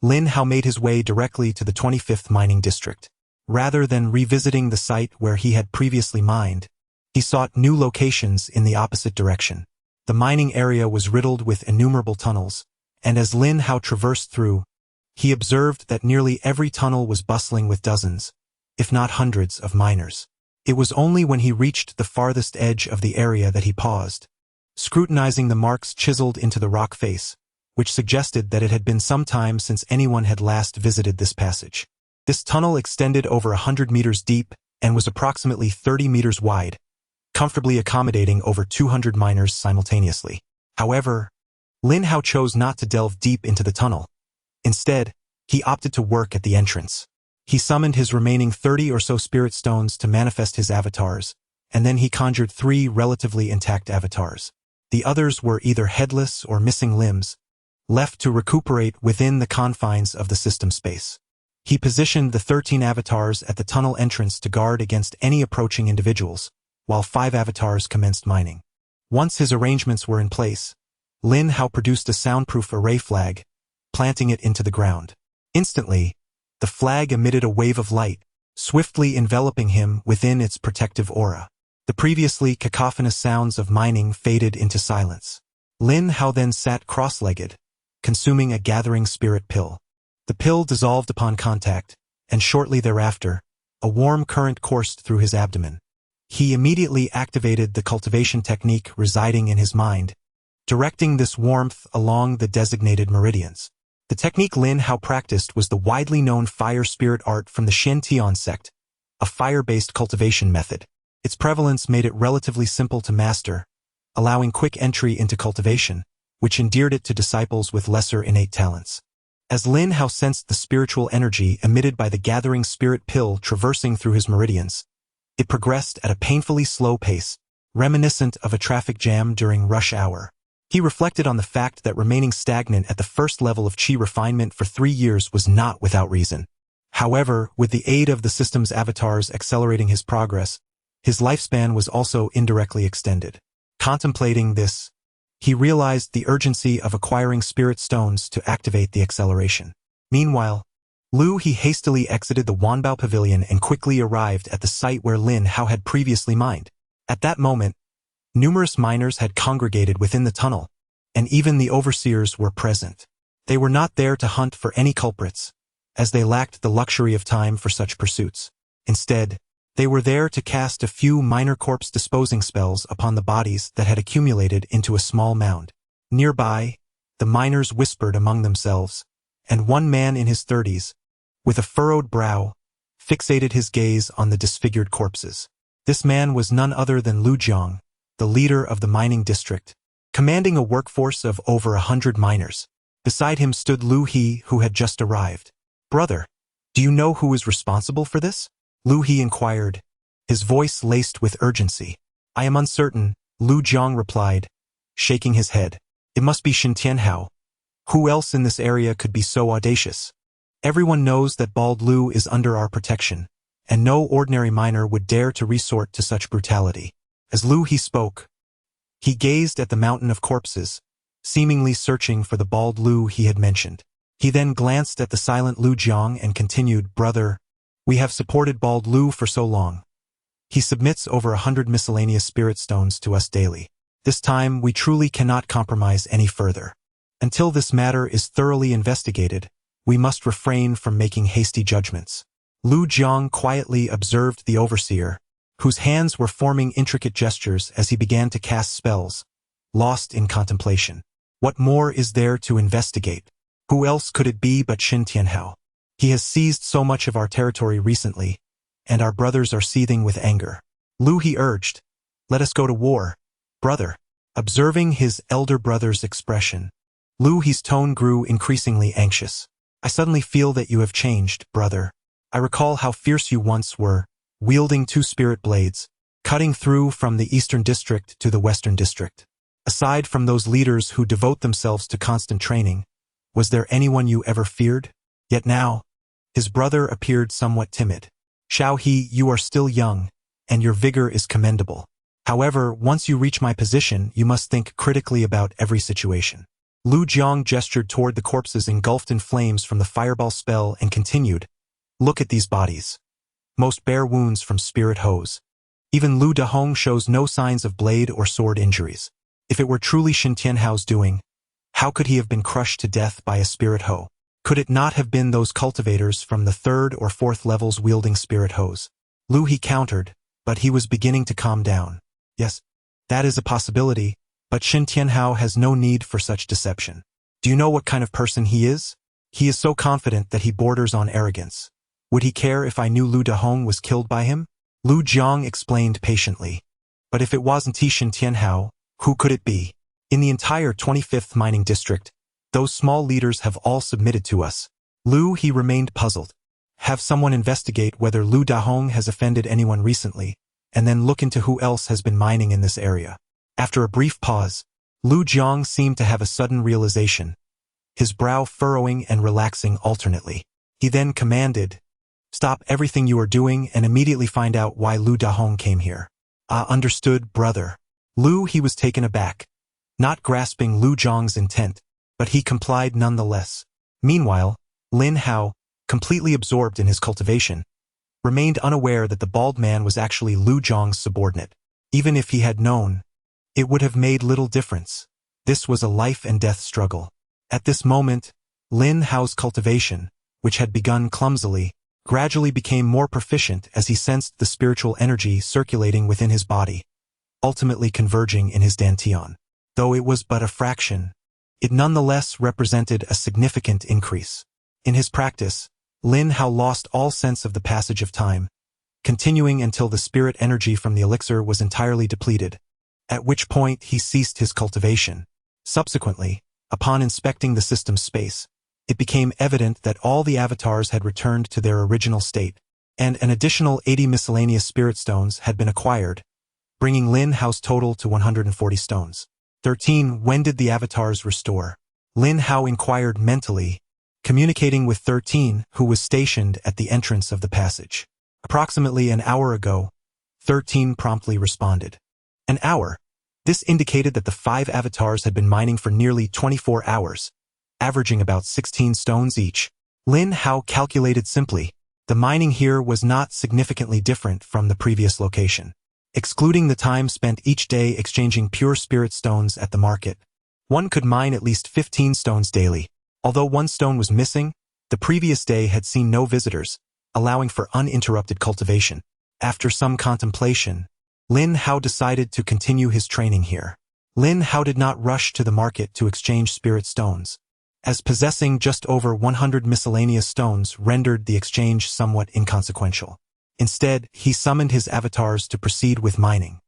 S1: Lin Hao made his way directly to the 25th mining district. Rather than revisiting the site where he had previously mined, he sought new locations in the opposite direction. The mining area was riddled with innumerable tunnels, and as Lin Hao traversed through, he observed that nearly every tunnel was bustling with dozens, if not hundreds, of miners. It was only when he reached the farthest edge of the area that he paused, scrutinizing the marks chiseled into the rock face, which suggested that it had been some time since anyone had last visited this passage. This tunnel extended over 100 meters deep and was approximately 30 meters wide, comfortably accommodating over 200 miners simultaneously. However, Lin Hao chose not to delve deep into the tunnel. Instead, he opted to work at the entrance. He summoned his remaining 30 or so spirit stones to manifest his avatars, and then he conjured 3 relatively intact avatars. The others were either headless or missing limbs, left to recuperate within the confines of the system space. He positioned the 13 avatars at the tunnel entrance to guard against any approaching individuals, while 5 avatars commenced mining. Once his arrangements were in place, Lin Hao produced a soundproof array flag, planting it into the ground. Instantly, the flag emitted a wave of light, swiftly enveloping him within its protective aura. The previously cacophonous sounds of mining faded into silence. Lin Hao then sat cross-legged, consuming a gathering spirit pill. The pill dissolved upon contact, and shortly thereafter, a warm current coursed through his abdomen. He immediately activated the cultivation technique residing in his mind, directing this warmth along the designated meridians. The technique Lin Hao practiced was the widely known fire spirit art from the Shen Tian sect, a fire-based cultivation method. Its prevalence made it relatively simple to master, allowing quick entry into cultivation, which endeared it to disciples with lesser innate talents. As Lin Hao sensed the spiritual energy emitted by the gathering spirit pill traversing through his meridians, it progressed at a painfully slow pace, reminiscent of a traffic jam during rush hour. He reflected on the fact that remaining stagnant at the first level of qi refinement for 3 years was not without reason. However, with the aid of the system's avatars accelerating his progress, his lifespan was also indirectly extended. Contemplating this, he realized the urgency of acquiring spirit stones to activate the acceleration. Meanwhile, Lu He hastily exited the Wanbao Pavilion and quickly arrived at the site where Lin Hao had previously mined. At that moment, numerous miners had congregated within the tunnel, and even the overseers were present. They were not there to hunt for any culprits, as they lacked the luxury of time for such pursuits. Instead, they were there to cast a few minor corpse disposing spells upon the bodies that had accumulated into a small mound. Nearby, the miners whispered among themselves, and one man in his 30s, with a furrowed brow, fixated his gaze on the disfigured corpses. This man was none other than Lu Jiang, the leader of the mining district, commanding a workforce of over 100 miners. Beside him stood Lu He, who had just arrived. "Brother, do you know who is responsible for this?" Lu He inquired, his voice laced with urgency. "I am uncertain," Lu Jiang replied, shaking his head. "It must be Shen Tianhao. Who else in this area could be so audacious? Everyone knows that Bald Lu is under our protection, and no ordinary miner would dare to resort to such brutality." As Lu He spoke, he gazed at the mountain of corpses, seemingly searching for the Bald Lu he had mentioned. He then glanced at the silent Lu Jiang and continued, "Brother, we have supported Bald Lu for so long. He submits over 100 miscellaneous spirit stones to us daily. This time we truly cannot compromise any further. Until this matter is thoroughly investigated, we must refrain from making hasty judgments." Lu Jiang quietly observed the overseer, whose hands were forming intricate gestures as he began to cast spells, lost in contemplation. What more is there to investigate? Who else could it be but Shen Tianhao? He has seized so much of our territory recently, and our brothers are seething with anger. Lu He urged, "Let us go to war, brother." Observing his elder brother's expression, Lu He's tone grew increasingly anxious. "I suddenly feel that you have changed, brother. I recall how fierce you once were, wielding 2 spirit blades, cutting through from the eastern district to the western district. Aside from those leaders who devote themselves to constant training, was there anyone you ever feared? Yet now," his brother appeared somewhat timid. "Xiao He, you are still young, and your vigor is commendable. However, once you reach my position, you must think critically about every situation." Lu Jiang gestured toward the corpses engulfed in flames from the fireball spell and continued, "Look at these bodies. Most bear wounds from spirit hose. Even Lu Dahong shows no signs of blade or sword injuries. If it were truly Shen Tianhao's doing, how could he have been crushed to death by a spirit hoe? Could it not have been those cultivators from the 3rd or 4th levels wielding spirit hose?" Lu He countered, but he was beginning to calm down. "Yes, that is a possibility, but Shen Tianhao has no need for such deception. Do you know what kind of person he is? He is so confident that he borders on arrogance. Would he care if I knew Lu Dahong was killed by him?" Lu Jiang explained patiently. "But if it wasn't Shen Tianhao, who could it be? In the entire 25th mining district, those small leaders have all submitted to us." Lu He remained puzzled. Have someone investigate whether Lu Dahong has offended anyone recently, and then look into who else has been mining in this area. After a brief pause, Lu Jiang seemed to have a sudden realization, his brow furrowing and relaxing alternately. He then commanded, "Stop everything you are doing and immediately find out why Lu Dahong came here." "Ah, understood, brother." He was taken aback, not grasping Lu Jiang's intent, but he complied nonetheless. Meanwhile, Lin Hao, completely absorbed in his cultivation, remained unaware that the bald man was actually Lu Jiang's subordinate. Even if he had known, it would have made little difference. This was a life-and-death struggle. At this moment, Lin Hao's cultivation, which had begun clumsily, gradually became more proficient as he sensed the spiritual energy circulating within his body, ultimately converging in his dantian. Though it was but a fraction, it nonetheless represented a significant increase. In his practice, Lin Hao lost all sense of the passage of time, continuing until the spirit energy from the elixir was entirely depleted, at which point he ceased his cultivation. Subsequently, upon inspecting the system's space, it became evident that all the avatars had returned to their original state, and an additional 80 miscellaneous spirit stones had been acquired, bringing Lin Hao's total to 140 stones. 13. When did the avatars restore? Lin Hao inquired mentally, communicating with 13, who was stationed at the entrance of the passage. Approximately an hour ago, 13 promptly responded. An hour? This indicated that the 5 avatars had been mining for nearly 24 hours, averaging about 16 stones each. Lin Hao calculated simply. The mining here was not significantly different from the previous location. Excluding the time spent each day exchanging pure spirit stones at the market, one could mine at least 15 stones daily. Although 1 stone was missing, the previous day had seen no visitors, allowing for uninterrupted cultivation. After some contemplation, Lin Hao decided to continue his training here. Lin Hao did not rush to the market to exchange spirit stones, as possessing just over 100 miscellaneous stones rendered the exchange somewhat inconsequential. Instead, he summoned his avatars to proceed with mining.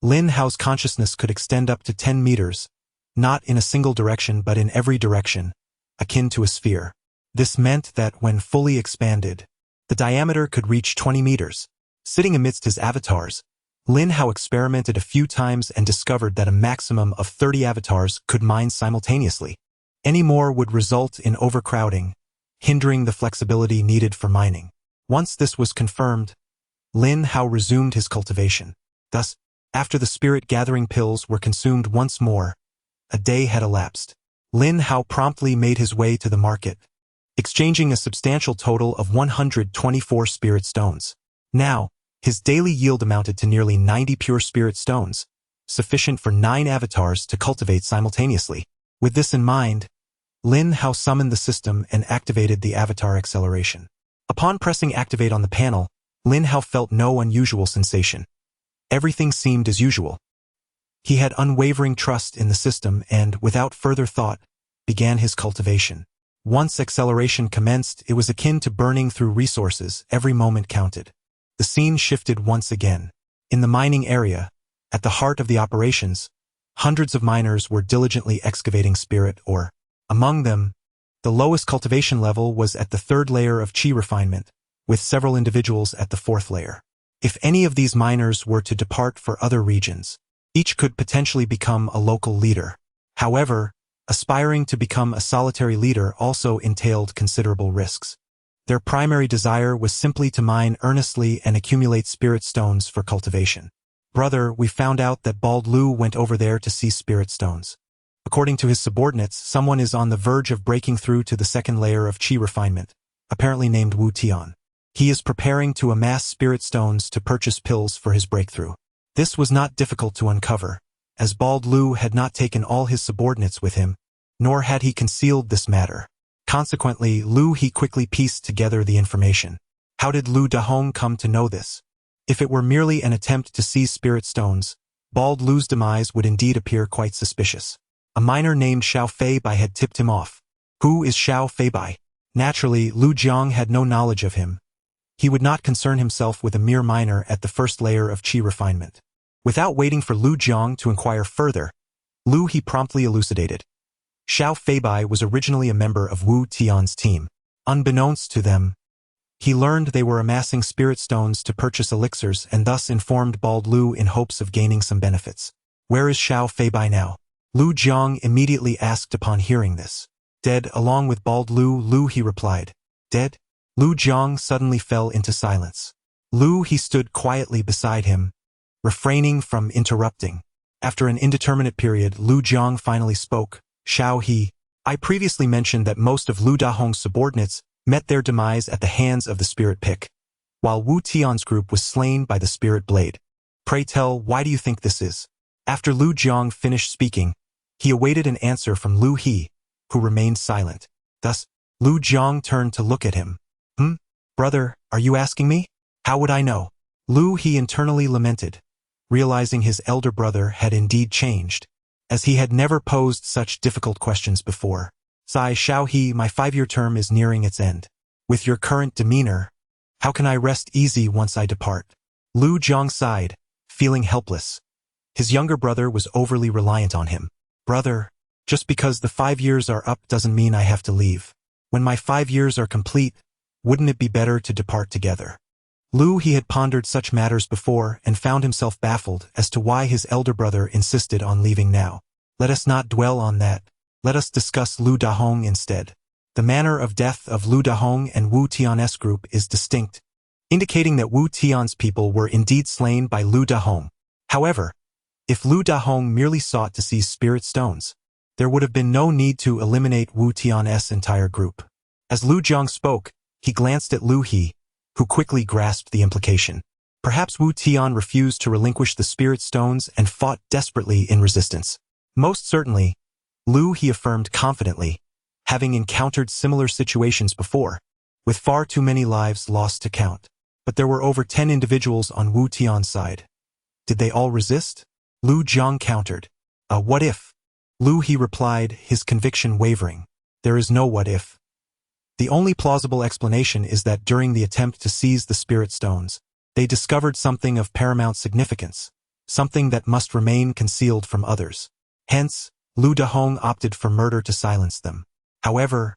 S1: Lin Hao's consciousness could extend up to 10 meters, not in a single direction but in every direction, akin to a sphere. This meant that when fully expanded, the diameter could reach 20 meters. Sitting amidst his avatars, Lin Hao experimented a few times and discovered that a maximum of 30 avatars could mine simultaneously. Any more would result in overcrowding, hindering the flexibility needed for mining. Once this was confirmed, Lin Hao resumed his cultivation. Thus, after the spirit-gathering pills were consumed once more, a day had elapsed. Lin Hao promptly made his way to the market, exchanging a substantial total of 124 spirit stones. Now, his daily yield amounted to nearly 90 pure spirit stones, sufficient for 9 avatars to cultivate simultaneously. With this in mind, Lin Hao summoned the system and activated the avatar acceleration. Upon pressing activate on the panel, Lin Hao felt no unusual sensation. Everything seemed as usual. He had unwavering trust in the system and, without further thought, began his cultivation. Once acceleration commenced, it was akin to burning through resources. Every moment counted. The scene shifted once again. In the mining area, at the heart of the operations, hundreds of miners were diligently excavating spirit ore. Among them, the lowest cultivation level was at the 3rd layer of chi refinement, with several individuals at the 4th layer. If any of these miners were to depart for other regions, each could potentially become a local leader. However, aspiring to become a solitary leader also entailed considerable risks. Their primary desire was simply to mine earnestly and accumulate spirit stones for cultivation. "Brother, we found out that Bald Lu went over there to see spirit stones. According to his subordinates, someone is on the verge of breaking through to the 2nd layer of chi refinement, apparently named Wu Tian. He is preparing to amass spirit stones to purchase pills for his breakthrough." This was not difficult to uncover, as Bald Lu had not taken all his subordinates with him, nor had he concealed this matter. Consequently, he quickly pieced together the information. How did Lu Dahong come to know this? If it were merely an attempt to seize spirit stones, Bald Lu's demise would indeed appear quite suspicious. A miner named Xiao Feibai had tipped him off. Who is Xiao Feibai? Naturally, Lu Jiang had no knowledge of him. He would not concern himself with a mere miner at the 1st layer of chi refinement. Without waiting for Lu Jiang to inquire further, he promptly elucidated. Xiao Feibai was originally a member of Wu Tian's team. Unbeknownst to them, He learned they were amassing spirit stones to purchase elixirs and thus informed Bald Lu in hopes of gaining some benefits. Where is Xiao Fei by now? Lu Jiang immediately asked upon hearing this. Dead, along with Bald Lu, he replied. Dead? Lu Jiang suddenly fell into silence. He stood quietly beside him, refraining from interrupting. After an indeterminate period, Lu Jiang finally spoke. Xiao He, I previously mentioned that most of Lu Dahong's subordinates met their demise at the hands of the spirit pick, while Wu Tian's group was slain by the spirit blade. Pray tell, why do you think this is? After Lu Jiang finished speaking, he awaited an answer from Lu He, who remained silent. Thus, Lu Jiang turned to look at him. Brother, are you asking me? How would I know? Lu He internally lamented, realizing his elder brother had indeed changed, as he had never posed such difficult questions before. Sigh Xiao He, my 5-year term is nearing its end. With your current demeanor, how can I rest easy once I depart? Lu Jiang sighed, feeling helpless. His younger brother was overly reliant on him. Brother, just because the 5 years are up doesn't mean I have to leave. When my 5 years are complete, wouldn't it be better to depart together? He had pondered such matters before and found himself baffled as to why his elder brother insisted on leaving now. Let us not dwell on that. Let us discuss Lu Dahong instead. The manner of death of Lu Dahong and Wu Tian's group is distinct, indicating that Wu Tian's people were indeed slain by Lu Dahong. However, if Lu Dahong merely sought to seize spirit stones, there would have been no need to eliminate Wu Tian's entire group. As Lu Jiang spoke, he glanced at Lu He, who quickly grasped the implication. Perhaps Wu Tian refused to relinquish the spirit stones and fought desperately in resistance. Most certainly, He affirmed confidently, having encountered similar situations before, with far too many lives lost to count. But there were over 10 individuals on Wu Tian's side. Did they all resist? Lu Jiang countered. What if? He replied, his conviction wavering. There is no what if. The only plausible explanation is that during the attempt to seize the spirit stones, they discovered something of paramount significance, something that must remain concealed from others. Hence, Lu Dahong opted for murder to silence them. However,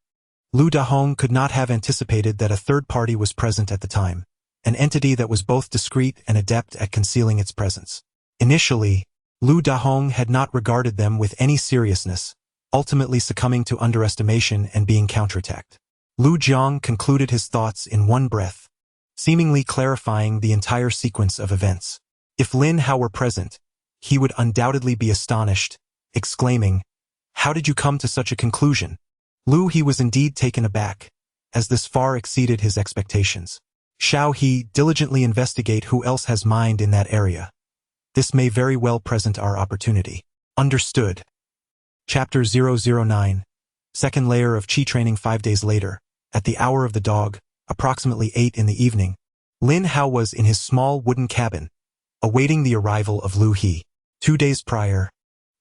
S1: Lu Dahong could not have anticipated that a third party was present at the time, an entity that was both discreet and adept at concealing its presence. Initially, Lu Dahong had not regarded them with any seriousness, ultimately succumbing to underestimation and being counterattacked. Lu Jiang concluded his thoughts in one breath, seemingly clarifying the entire sequence of events. If Lin Hao were present, he would undoubtedly be astonished, exclaiming, "How did you come to such a conclusion?" He was indeed taken aback, as this far exceeded his expectations. Xiao He, diligently investigate who else has mined in that area. This may very well present our opportunity. Understood. Chapter 009. Second layer of Qi training. 5 days later, at the hour of the dog, approximately 8 in the evening, Lin Hao was in his small wooden cabin, awaiting the arrival of Lu He. 2 days prior,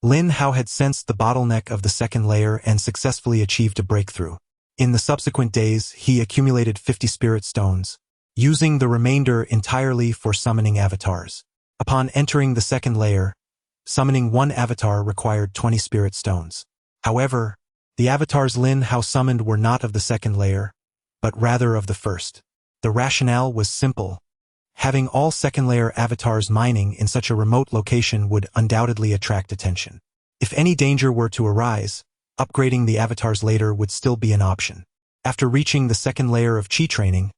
S1: Lin Hao had sensed the bottleneck of the second layer and successfully achieved a breakthrough. In the subsequent days, he accumulated 50 spirit stones, using the remainder entirely for summoning avatars. Upon entering the second layer, summoning one avatar required 20 spirit stones. However, the avatars Lin Hao summoned were not of the second layer, but rather of the first. The rationale was simple. Having all second-layer avatars mining in such a remote location would undoubtedly attract attention. If any danger were to arise, upgrading the avatars later would still be an option. After reaching the second layer of Qi training,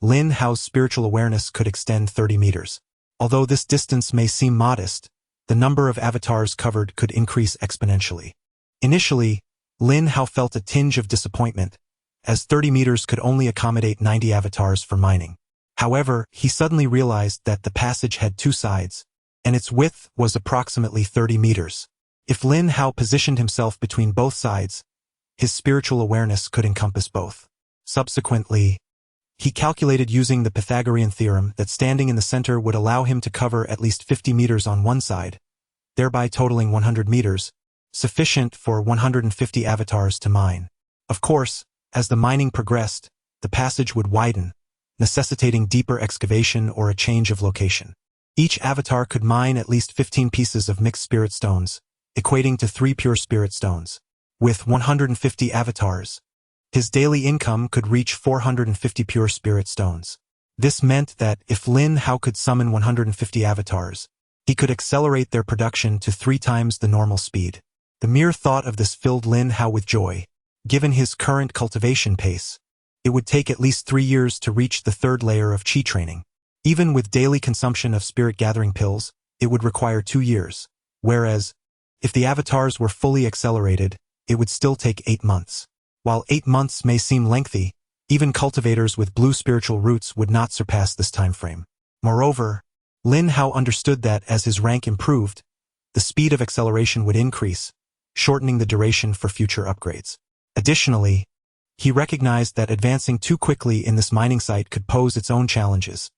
S1: Lin Hao's spiritual awareness could extend 30 meters. Although this distance may seem modest, the number of avatars covered could increase exponentially. Initially, Lin Hao felt a tinge of disappointment, as 30 meters could only accommodate 90 avatars for mining. However, he suddenly realized that the passage had 2 sides, and its width was approximately 30 meters. If Lin Hao positioned himself between both sides, his spiritual awareness could encompass both. Subsequently, he calculated using the Pythagorean theorem that standing in the center would allow him to cover at least 50 meters on one side, thereby totaling 100 meters, sufficient for 150 avatars to mine. Of course, as the mining progressed, the passage would widen, necessitating deeper excavation or a change of location. Each avatar could mine at least 15 pieces of mixed spirit stones, equating to 3 pure spirit stones. With 150 avatars, His daily income could reach 450 pure spirit stones. This meant that if Lin Hao could summon 150 avatars, he could accelerate their production to 3 times the normal speed. The mere thought of this filled Lin Hao with joy. Given his current cultivation pace, it would take at least 3 years to reach the 3rd layer of Qi training. Even with daily consumption of spirit-gathering pills, it would require 2 years, whereas, if the avatars were fully accelerated, it would still take 8 months. While 8 months may seem lengthy, even cultivators with blue spiritual roots would not surpass this time frame. Moreover, Lin Hao understood that as his rank improved, the speed of acceleration would increase, shortening the duration for future upgrades. Additionally, he recognized that advancing too quickly in this mining site could pose its own challenges,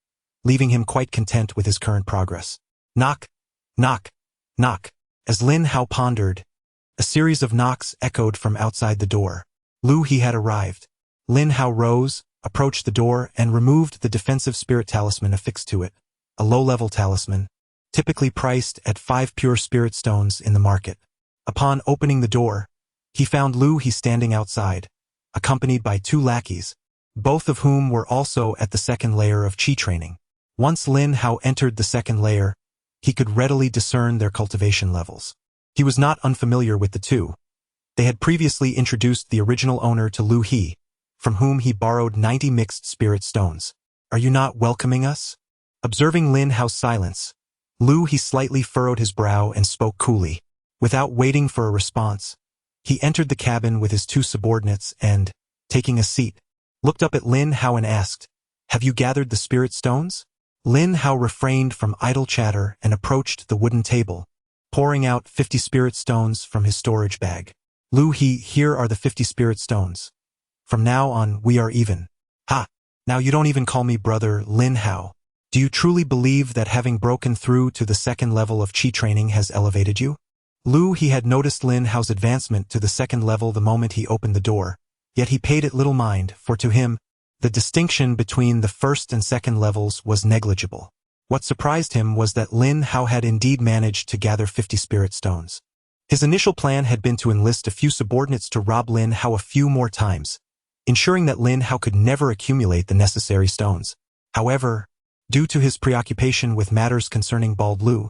S1: leaving him quite content with his current progress. Knock, knock, knock. As Lin Hao pondered, a series of knocks echoed from outside the door. He had arrived. Lin Hao rose, approached the door, and removed the defensive spirit talisman affixed to it, a low-level talisman, typically priced at 5 pure spirit stones in the market. Upon opening the door, he found He standing outside, accompanied by 2 lackeys, both of whom were also at the 2nd layer of Qi training. Once Lin Hao entered the 2nd layer, he could readily discern their cultivation levels. He was not unfamiliar with the 2. They had previously introduced the original owner to Lu He, from whom he borrowed 90 mixed spirit stones. "Are you not welcoming us?" Observing Lin Hao's silence, He slightly furrowed his brow and spoke coolly. Without waiting for a response, he entered the cabin with his 2 subordinates and, taking a seat, looked up at Lin Hao and asked, "Have you gathered the spirit stones?" Lin Hao refrained from idle chatter and approached the wooden table, pouring out 50 spirit stones from his storage bag. Here are the 50 spirit stones. From now on, we are even." "Ha! Now you don't even call me brother, Lin Hao. Do you truly believe that having broken through to the 2nd level of Qi training has elevated you?" He had noticed Lin Hao's advancement to the 2nd level the moment he opened the door, yet he paid it little mind, for to him, the distinction between the 1st and 2nd levels was negligible. What surprised him was that Lin Hao had indeed managed to gather 50 spirit stones. His initial plan had been to enlist a few subordinates to rob Lin Hao a few more times, ensuring that Lin Hao could never accumulate the necessary stones. However, due to his preoccupation with matters concerning Bald Lu,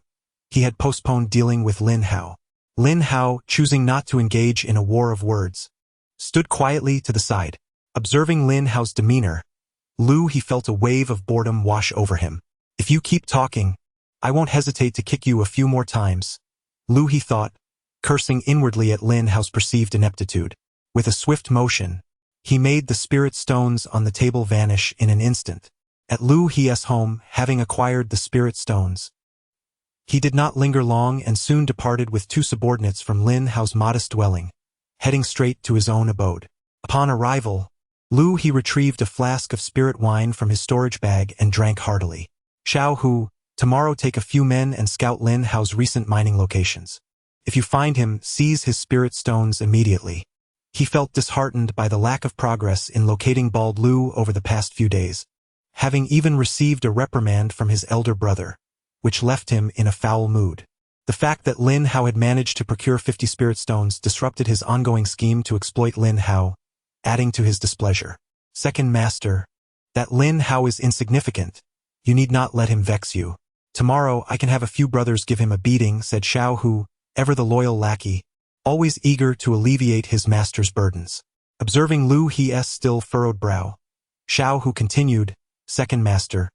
S1: he had postponed dealing with Lin Hao. Lin Hao, choosing not to engage in a war of words, stood quietly to the side. Observing Lin Hao's demeanor, he felt a wave of boredom wash over him. "If you keep talking, I won't hesitate to kick you a few more times," he thought, cursing inwardly at Lin Hao's perceived ineptitude. With a swift motion, he made the spirit stones on the table vanish in an instant. At He's home, having acquired the spirit stones, he did not linger long and soon departed with 2 subordinates from Lin Hao's modest dwelling, heading straight to his own abode. Upon arrival, He retrieved a flask of spirit wine from his storage bag and drank heartily. "Xiao Hu, tomorrow take a few men and scout Lin Hao's recent mining locations. If you find him, seize his spirit stones immediately." He felt disheartened by the lack of progress in locating Bald Lu over the past few days, having even received a reprimand from his elder brother, which left him in a foul mood. The fact that Lin Hao had managed to procure 50 spirit stones disrupted his ongoing scheme to exploit Lin Hao, adding to his displeasure. "Second Master, that Lin Hao is insignificant. You need not let him vex you. Tomorrow I can have a few brothers give him a beating," said Xiao Hu, ever the loyal lackey, always eager to alleviate his master's burdens. Observing He's still furrowed brow, Xiao Hu continued, "Second Master,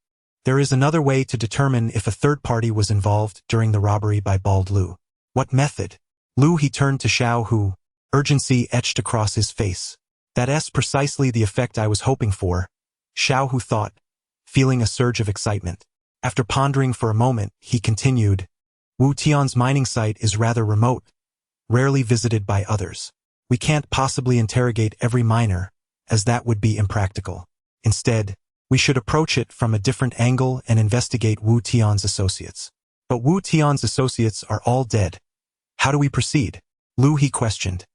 S1: there is another way to determine if a 3rd party was involved during the robbery by Bald Lu." "What method?" He turned to Xiao Hu, urgency etched across his face. "That's precisely the effect I was hoping for," Xiao Hu thought, feeling a surge of excitement. After pondering for a moment, he continued, "Wu Tian's mining site is rather remote, rarely visited by others. We can't possibly interrogate every miner, as that would be impractical. Instead, we should approach it from a different angle and investigate Wu Tian's associates." "But Wu Tian's associates are all dead. How do we proceed?" He questioned.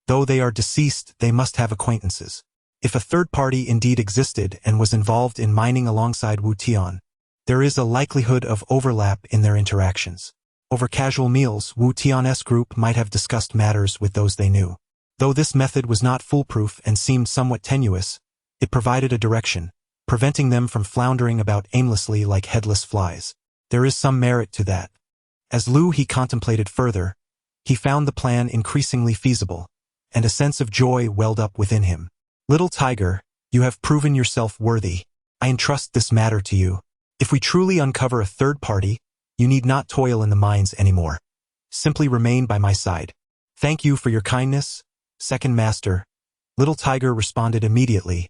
S1: "Though they are deceased, they must have acquaintances. If a 3rd party indeed existed and was involved in mining alongside Wu Tian, there is a likelihood of overlap in their interactions. Over casual meals, Wu Tian's group might have discussed matters with those they knew. Though this method was not foolproof and seemed somewhat tenuous, it provided a direction, preventing them from floundering about aimlessly like headless flies. There is some merit to that. As he contemplated further, he found the plan increasingly feasible, and a sense of joy welled up within him. Little tiger, you have proven yourself worthy. I entrust this matter to you. If we truly uncover a third party, you need not toil in the mines anymore. Simply remain by my side. Thank you for your kindness, second master. Little tiger responded immediately,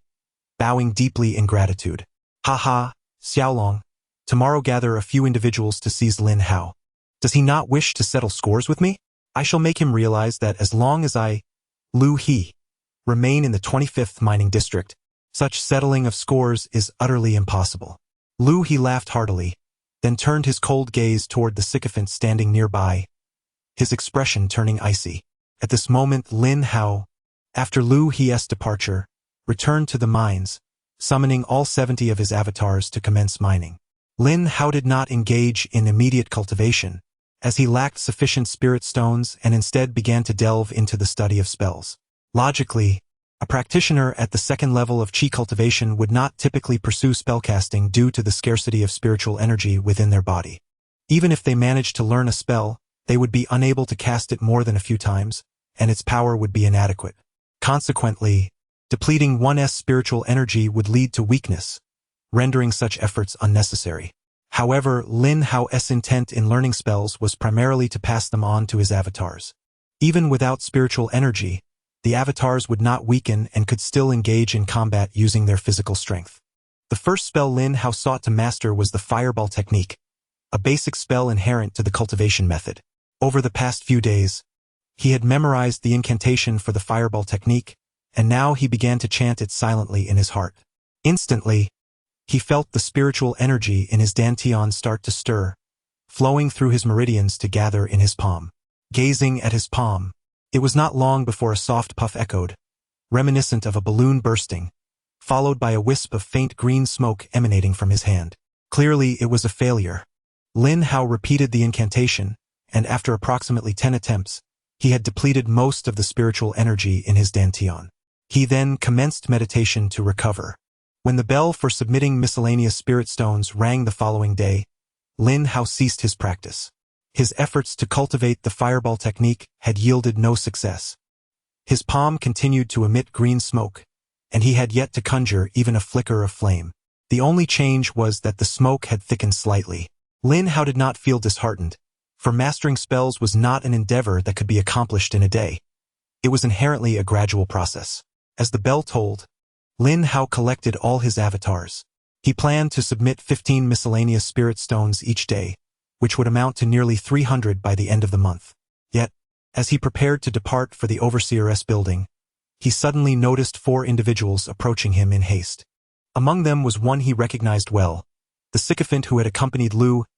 S1: bowing deeply in gratitude. Ha ha, Xiaolong. Tomorrow gather a few individuals to seize Lin Hao. Does he not wish to settle scores with me? I shall make him realize that as long as I, He, remain in the 25th mining district, such settling of scores is utterly impossible. He laughed heartily, then turned his cold gaze toward the sycophant standing nearby, his expression turning icy. At this moment Lin Hao, after He's departure, returned to the mines, summoning all 70 of his avatars to commence mining. Lin Hao did not engage in immediate cultivation, as he lacked sufficient spirit stones and instead began to delve into the study of spells. Logically, a practitioner at the second level of Qi cultivation would not typically pursue spellcasting due to the scarcity of spiritual energy within their body. Even if they managed to learn a spell, they would be unable to cast it more than a few times, and its power would be inadequate. Consequently, depleting one's spiritual energy would lead to weakness, rendering such efforts unnecessary. However, Lin Hao's intent in learning spells was primarily to pass them on to his avatars. Even without spiritual energy, the avatars would not weaken and could still engage in combat using their physical strength. The first spell Lin Hao sought to master was the Fireball technique, a basic spell inherent to the cultivation method. Over the past few days, he had memorized the incantation for the Fireball technique, and now he began to chant it silently in his heart. Instantly, he felt the spiritual energy in his dantian start to stir, flowing through his meridians to gather in his palm. Gazing at his palm, it was not long before a soft puff echoed, reminiscent of a balloon bursting, followed by a wisp of faint green smoke emanating from his hand. Clearly, it was a failure. Lin Hao repeated the incantation, and after approximately 10 attempts, he had depleted most of the spiritual energy in his dantian. He then commenced meditation to recover. When the bell for submitting miscellaneous spirit stones rang the following day, Lin Hao ceased his practice. His efforts to cultivate the Fireball technique had yielded no success. His palm continued to emit green smoke, and he had yet to conjure even a flicker of flame. The only change was that the smoke had thickened slightly. Lin Hao did not feel disheartened, for mastering spells was not an endeavor that could be accomplished in a day. It was inherently a gradual process. As the bell tolled, Lin Hao collected all his avatars. He planned to submit 15 miscellaneous spirit stones each day, which would amount to nearly 300 by the end of the month. Yet, as he prepared to depart for the overseer's building, he suddenly noticed 4 individuals approaching him in haste. Among them was one he recognized well, the sycophant who had accompanied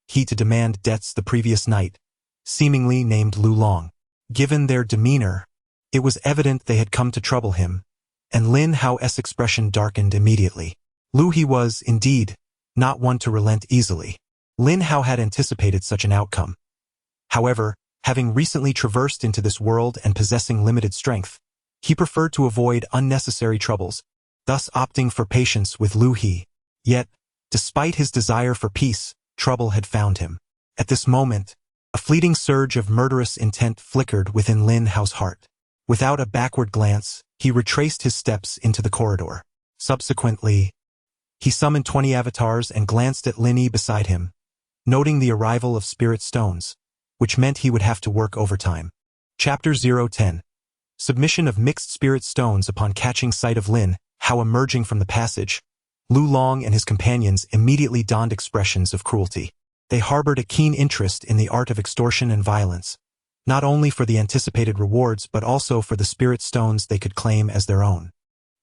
S1: He to demand debts the previous night, seemingly named Lu Long. Given their demeanor, it was evident they had come to trouble him, and Lin Hao's expression darkened immediately. He was, indeed, not one to relent easily. Lin Hao had anticipated such an outcome. However, having recently traversed into this world and possessing limited strength, he preferred to avoid unnecessary troubles, thus opting for patience with He. Yet, despite his desire for peace, trouble had found him. At this moment, a fleeting surge of murderous intent flickered within Lin Hao's heart. Without a backward glance, he retraced his steps into the corridor. Subsequently, he summoned 20 avatars and glanced at Lin Yi beside him, noting the arrival of spirit stones, which meant he would have to work overtime. Chapter 010. Submission of mixed spirit stones. Upon catching sight of Lin Hao emerging from the passage, Lu Long and his companions immediately donned expressions of cruelty. They harbored a keen interest in the art of extortion and violence, not only for the anticipated rewards but also for the spirit stones they could claim as their own.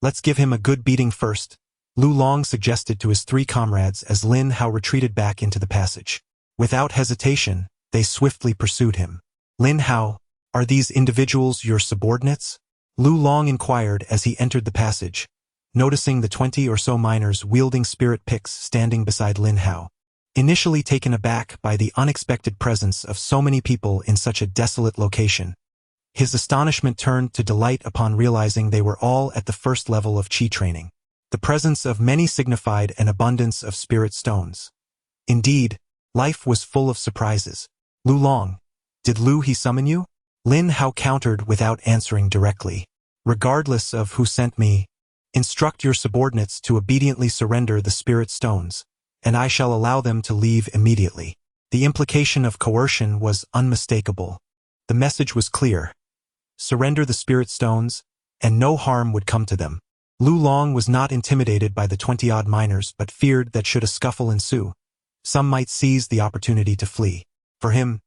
S1: Let's give him a good beating first, Lu Long suggested to his 3 comrades as Lin Hao retreated back into the passage. Without hesitation, they swiftly pursued him. Lin Hao, are these individuals your subordinates? Lu Long inquired as he entered the passage, noticing the 20 or so miners wielding spirit picks standing beside Lin Hao. Initially taken aback by the unexpected presence of so many people in such a desolate location, His astonishment turned to delight upon realizing they were all at the first level of Qi training. The presence of many signified an abundance of spirit stones. Indeed, life was full of surprises. Lu Long, did Lu he summon you? Lin Hao countered without answering directly. Regardless of who sent me, instruct your subordinates to obediently surrender the spirit stones, and I shall allow them to leave immediately. The implication of coercion was unmistakable. The message was clear. Surrender the spirit stones, and no harm would come to them. Lu Long was not intimidated by the 20-odd miners but feared that should a scuffle ensue, some might seize the opportunity to flee. For him,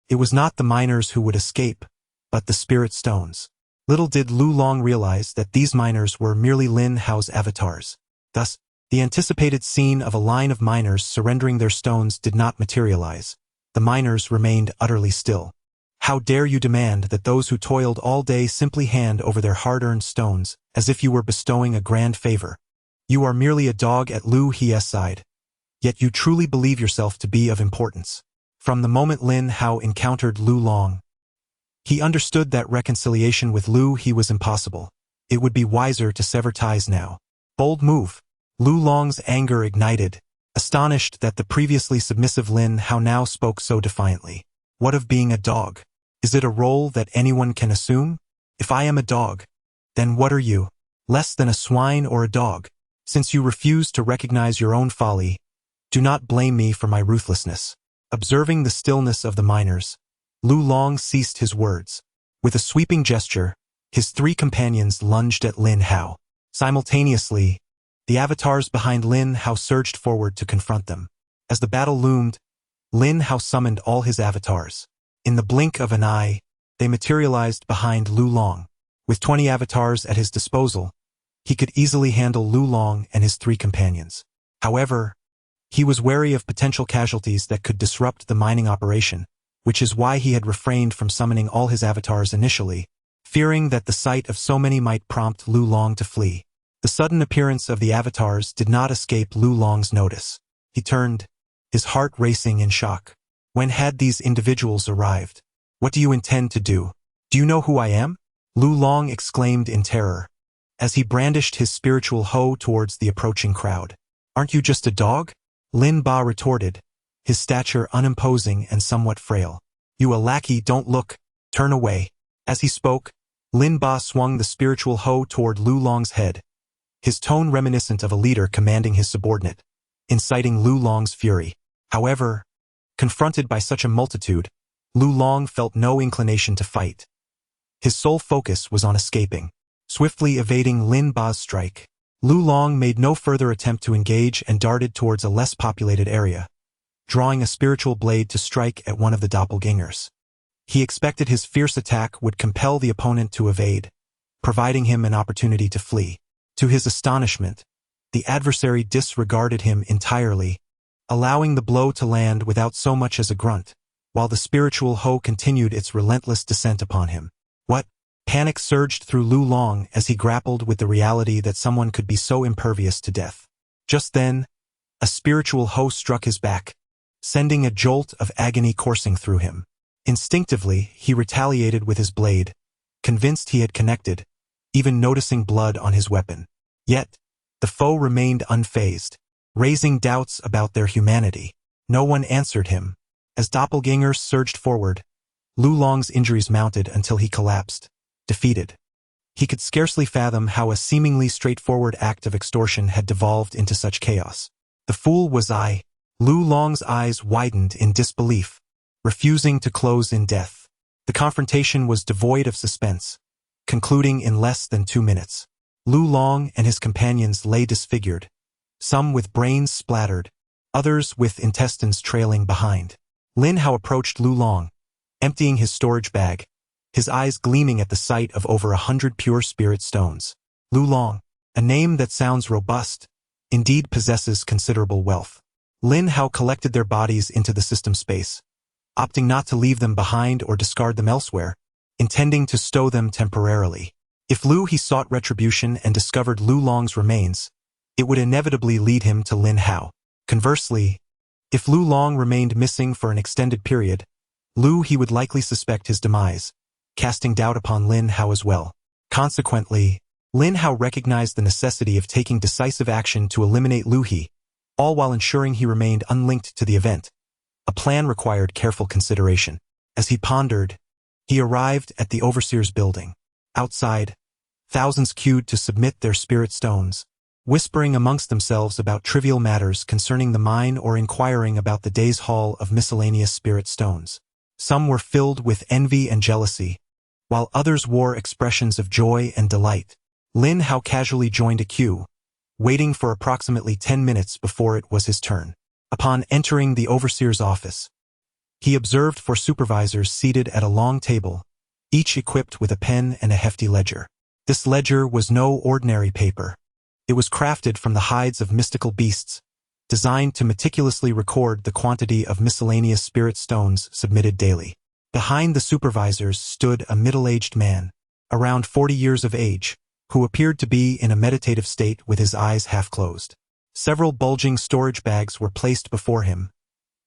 S1: it was not the miners who would escape, but the spirit stones. Little did Lu Long realize that these miners were merely Lin Hao's avatars. Thus, the anticipated scene of a line of miners surrendering their stones did not materialize. The miners remained utterly still. How dare you demand that those who toiled all day simply hand over their hard-earned stones, as if you were bestowing a grand favor? You are merely a dog at Lu Hie's side. Yet you truly believe yourself to be of importance. From the moment Lin Hao encountered Lu Long, he understood that reconciliation with Lu He was impossible. It would be wiser to sever ties now. Bold move. Lu Long's anger ignited, astonished that the previously submissive Lin Hao now spoke so defiantly. What of being a dog? Is it a role that anyone can assume? If I am a dog, then what are you? Less than a swine or a dog? Since you refuse to recognize your own folly, do not blame me for my ruthlessness. Observing the stillness of the miners, Lu Long ceased his words. With a sweeping gesture, his three companions lunged at Lin Hao. Simultaneously, the avatars behind Lin Hao surged forward to confront them. As the battle loomed, Lin Hao summoned all his avatars. In the blink of an eye, they materialized behind Lu Long. With 20 avatars at his disposal, he could easily handle Lu Long and his three companions. However, he was wary of potential casualties that could disrupt the mining operation, which is why he had refrained from summoning all his avatars initially, fearing that the sight of so many might prompt Lu Long to flee. The sudden appearance of the avatars did not escape Lu Long's notice. He turned, his heart racing in shock. When had these individuals arrived? What do you intend to do? Do you know who I am? Lu Long exclaimed in terror, as he brandished his spiritual hoe towards the approaching crowd. Aren't you just a dog? Lin Ba retorted, his stature unimposing and somewhat frail. You a lackey, don't look, turn away. As he spoke, Lin Ba swung the spiritual hoe toward Lu Long's head, his tone reminiscent of a leader commanding his subordinate, inciting Lu Long's fury. However, confronted by such a multitude, Lu Long felt no inclination to fight. His sole focus was on escaping, swiftly evading Lin Ba's strike. Lu Long made no further attempt to engage and darted towards a less populated area, drawing a spiritual blade to strike at one of the doppelgangers. He expected his fierce attack would compel the opponent to evade, providing him an opportunity to flee. To his astonishment, the adversary disregarded him entirely, allowing the blow to land without so much as a grunt, while the spiritual hoe continued its relentless descent upon him. What? Panic surged through Lu Long as he grappled with the reality that someone could be so impervious to death. Just then, a spiritual hoe struck his back, sending a jolt of agony coursing through him. Instinctively, he retaliated with his blade, convinced he had connected, even noticing blood on his weapon. Yet, the foe remained unfazed, raising doubts about their humanity. No one answered him. As doppelgangers surged forward, Lu Long's injuries mounted until he collapsed, defeated. He could scarcely fathom how a seemingly straightforward act of extortion had devolved into such chaos. The fool was I. Lu Long's eyes widened in disbelief, refusing to close in death. The confrontation was devoid of suspense, concluding in less than 2 minutes. Lu Long and his companions lay disfigured, some with brains splattered, others with intestines trailing behind. Lin Hao approached Lu Long, emptying his storage bag, his eyes gleaming at the sight of over 100 pure spirit stones. Lu Long, a name that sounds robust, indeed possesses considerable wealth. Lin Hao collected their bodies into the system space, opting not to leave them behind or discard them elsewhere, intending to stow them temporarily. If Lu He sought retribution and discovered Lu Long's remains, it would inevitably lead him to Lin Hao. Conversely, if Lu Long remained missing for an extended period, Lu He would likely suspect his demise, casting doubt upon Lin Hao as well. Consequently, Lin Hao recognized the necessity of taking decisive action to eliminate Lu He, all while ensuring he remained unlinked to the event. A plan required careful consideration. As he pondered, he arrived at the overseer's building. Outside, thousands queued to submit their spirit stones, whispering amongst themselves about trivial matters concerning the mine or inquiring about the day's haul of miscellaneous spirit stones. Some were filled with envy and jealousy, while others wore expressions of joy and delight. Lin Hao casually joined a queue, waiting for approximately 10 minutes before it was his turn. Upon entering the overseer's office, he observed four supervisors seated at a long table, each equipped with a pen and a hefty ledger. This ledger was no ordinary paper. It was crafted from the hides of mystical beasts, designed to meticulously record the quantity of miscellaneous spirit stones submitted daily. Behind the supervisors stood a middle-aged man, around 40 years of age, who appeared to be in a meditative state with his eyes half closed. Several bulging storage bags were placed before him,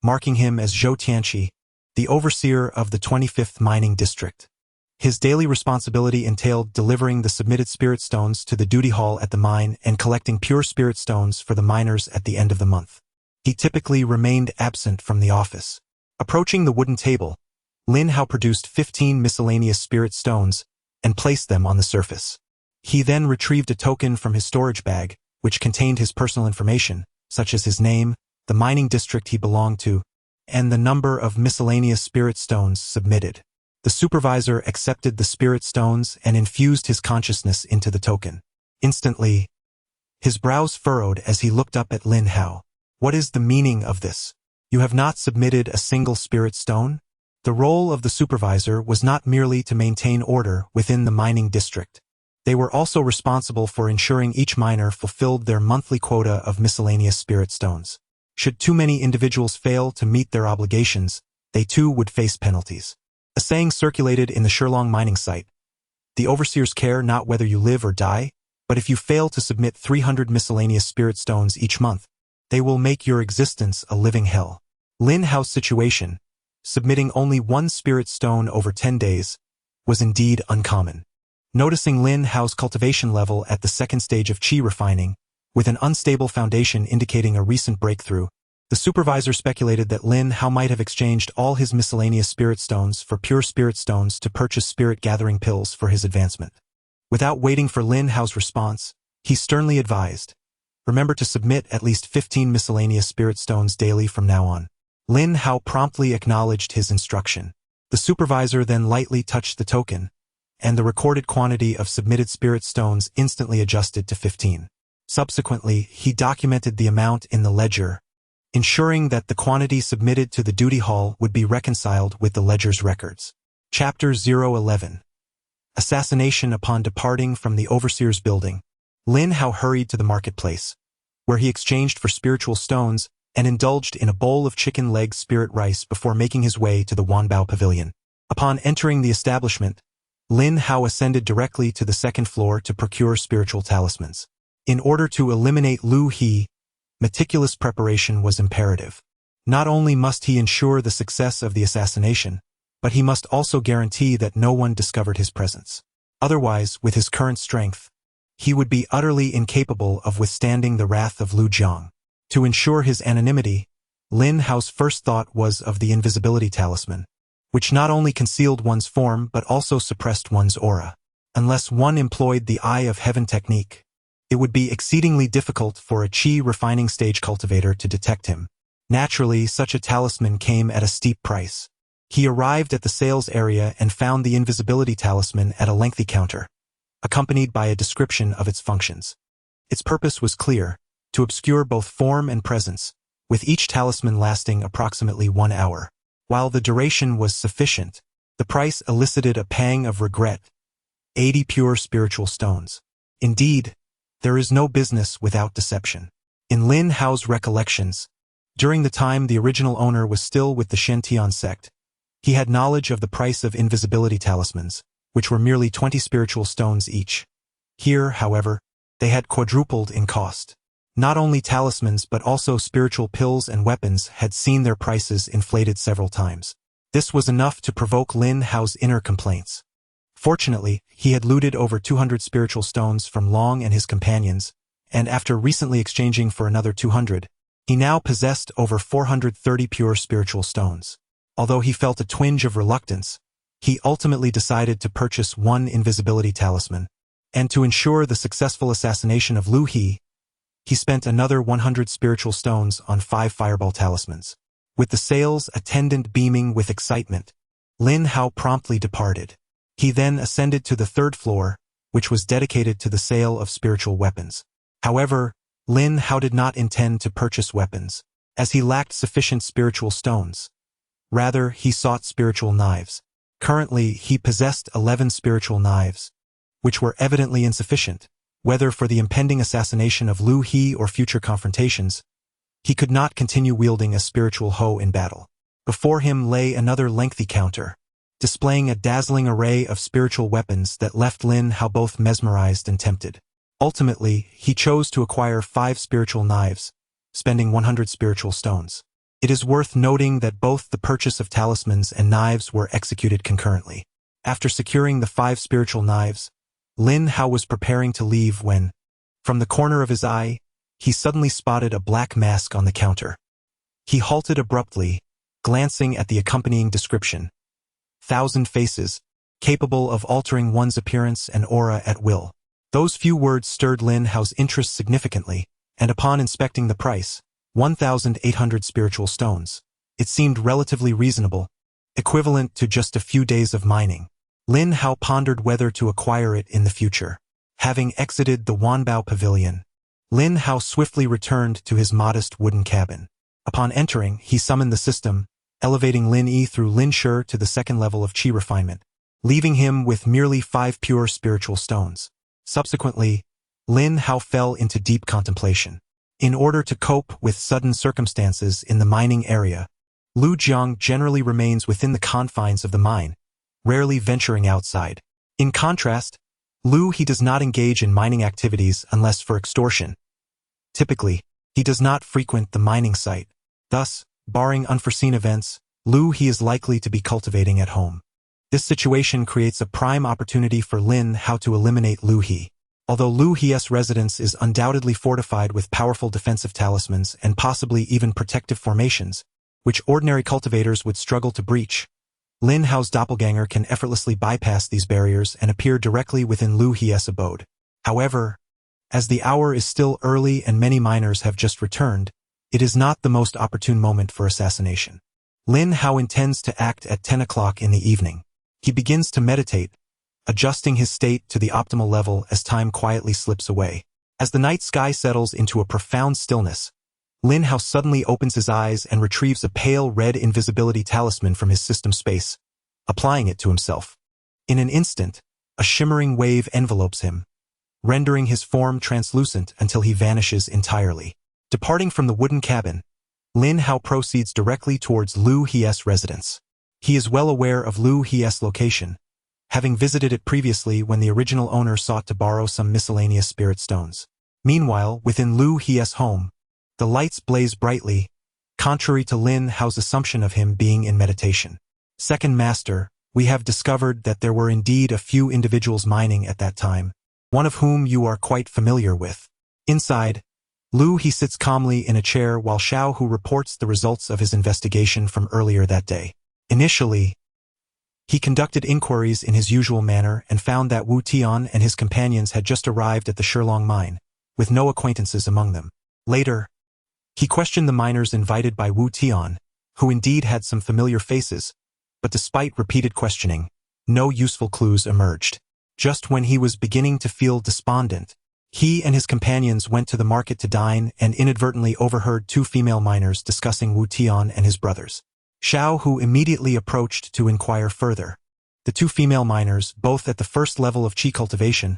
S1: marking him as Zhou Tianqi, the overseer of the 25th Mining District. His daily responsibility entailed delivering the submitted spirit stones to the duty hall at the mine and collecting pure spirit stones for the miners at the end of the month. He typically remained absent from the office. Approaching the wooden table, Lin Hao produced 15 miscellaneous spirit stones and placed them on the surface. He then retrieved a token from his storage bag, which contained his personal information, such as his name, the mining district he belonged to, and the number of miscellaneous spirit stones submitted. The supervisor accepted the spirit stones and infused his consciousness into the token. Instantly, his brows furrowed as he looked up at Lin Hao. What is the meaning of this? You have not submitted a single spirit stone? The role of the supervisor was not merely to maintain order within the mining district. They were also responsible for ensuring each miner fulfilled their monthly quota of miscellaneous spirit stones. Should too many individuals fail to meet their obligations, they too would face penalties. A saying circulated in the Shurlong mining site: "The overseers care not whether you live or die, but if you fail to submit 300 miscellaneous spirit stones each month, they will make your existence a living hell." Lin Hao's situation, submitting only one spirit stone over 10 days, was indeed uncommon. Noticing Lin Hao's cultivation level at the second stage of qi refining, with an unstable foundation indicating a recent breakthrough, the supervisor speculated that Lin Hao might have exchanged all his miscellaneous spirit stones for pure spirit stones to purchase spirit-gathering pills for his advancement. Without waiting for Lin Hao's response, he sternly advised, "Remember to submit at least 15 miscellaneous spirit stones daily from now on." Lin Hao promptly acknowledged his instruction. The supervisor then lightly touched the token, and the recorded quantity of submitted spirit stones instantly adjusted to 15. Subsequently, he documented the amount in the ledger, ensuring that the quantity submitted to the duty hall would be reconciled with the ledger's records. Chapter 011. Assassination. Upon departing from the overseer's building, Lin Hao hurried to the marketplace, where he exchanged for spiritual stones and indulged in a bowl of chicken leg spirit rice before making his way to the Wanbao Pavilion. Upon entering the establishment, Lin Hao ascended directly to the second floor to procure spiritual talismans. In order to eliminate Lu He, meticulous preparation was imperative. Not only must he ensure the success of the assassination, but he must also guarantee that no one discovered his presence. Otherwise, with his current strength, he would be utterly incapable of withstanding the wrath of Lu Jiang. To ensure his anonymity, Lin Hao's first thought was of the invisibility talisman, which not only concealed one's form but also suppressed one's aura. Unless one employed the Eye of Heaven technique, it would be exceedingly difficult for a qi refining stage cultivator to detect him. Naturally, such a talisman came at a steep price. He arrived at the sales area and found the invisibility talisman at a lengthy counter, accompanied by a description of its functions. Its purpose was clear: to obscure both form and presence, with each talisman lasting approximately 1 hour. While the duration was sufficient, the price elicited a pang of regret: 80 pure spiritual stones. Indeed, there is no business without deception. In Lin Hao's recollections, during the time the original owner was still with the Shen-Tian sect, he had knowledge of the price of invisibility talismans, which were merely 20 spiritual stones each. Here, however, they had quadrupled in cost. Not only talismans but also spiritual pills and weapons had seen their prices inflated several times. This was enough to provoke Lin Hao's inner complaints. Fortunately, he had looted over 200 spiritual stones from Long and his companions, and after recently exchanging for another 200, he now possessed over 430 pure spiritual stones. Although he felt a twinge of reluctance, he ultimately decided to purchase one invisibility talisman, and to ensure the successful assassination of Lu He, he spent another 100 spiritual stones on 5 fireball talismans. With the sales attendant beaming with excitement, Lin Hao promptly departed. He then ascended to the 3rd floor, which was dedicated to the sale of spiritual weapons. However, Lin Hao did not intend to purchase weapons, as he lacked sufficient spiritual stones. Rather, he sought spiritual knives. Currently, he possessed 11 spiritual knives, which were evidently insufficient. Whether for the impending assassination of Lu He or future confrontations, he could not continue wielding a spiritual hoe in battle. Before him lay another lengthy counter, displaying a dazzling array of spiritual weapons that left Lin Hao both mesmerized and tempted. Ultimately, he chose to acquire 5 spiritual knives, spending 100 spiritual stones. It is worth noting that both the purchase of talismans and knives were executed concurrently. After securing the 5 spiritual knives, Lin Hao was preparing to leave when, from the corner of his eye, he suddenly spotted a black mask on the counter. He halted abruptly, glancing at the accompanying description. 1,000 faces, capable of altering one's appearance and aura at will. Those few words stirred Lin Hao's interest significantly, and upon inspecting the price, 1,800 spiritual stones, it seemed relatively reasonable, equivalent to just a few days of mining. Lin Hao pondered whether to acquire it in the future. Having exited the Wanbao Pavilion, Lin Hao swiftly returned to his modest wooden cabin. Upon entering, he summoned the system, elevating Lin Yi through Lin Shi to the 2nd level of qi refinement, leaving him with merely 5 pure spiritual stones. Subsequently, Lin Hao fell into deep contemplation. In order to cope with sudden circumstances in the mining area, Lu Jiang generally remains within the confines of the mine, rarely venturing outside. In contrast, Lu He does not engage in mining activities unless for extortion. Typically, he does not frequent the mining site. Thus, barring unforeseen events, Lu He is likely to be cultivating at home. This situation creates a prime opportunity for Lin Hao to eliminate Lu He. Although Lu He's residence is undoubtedly fortified with powerful defensive talismans and possibly even protective formations, which ordinary cultivators would struggle to breach, Lin Hao's doppelganger can effortlessly bypass these barriers and appear directly within Lu He's abode. However, as the hour is still early and many miners have just returned, it is not the most opportune moment for assassination. Lin Hao intends to act at 10 o'clock in the evening. He begins to meditate, adjusting his state to the optimal level as time quietly slips away. As the night sky settles into a profound stillness, Lin Hao suddenly opens his eyes and retrieves a pale red invisibility talisman from his system space, applying it to himself. In an instant, a shimmering wave envelopes him, rendering his form translucent until he vanishes entirely. Departing from the wooden cabin, Lin Hao proceeds directly towards Lu He's residence. He is well aware of Lu He's location, having visited it previously when the original owner sought to borrow some miscellaneous spirit stones. Meanwhile, within Lu He's home, the lights blaze brightly, contrary to Lin Hao's assumption of him being in meditation. Second Master, we have discovered that there were indeed a few individuals mining at that time, one of whom you are quite familiar with. Inside, Lu He sits calmly in a chair while Xiao Hu reports the results of his investigation from earlier that day. Initially, he conducted inquiries in his usual manner and found that Wu Tian and his companions had just arrived at the Shilong mine, with no acquaintances among them. Later, he questioned the miners invited by Wu Tian, who indeed had some familiar faces, but despite repeated questioning, no useful clues emerged. Just when he was beginning to feel despondent, he and his companions went to the market to dine and inadvertently overheard 2 female miners discussing Wu Tian and his brothers. Xiao Hu immediately approached to inquire further. The 2 female miners, both at the first level of qi cultivation,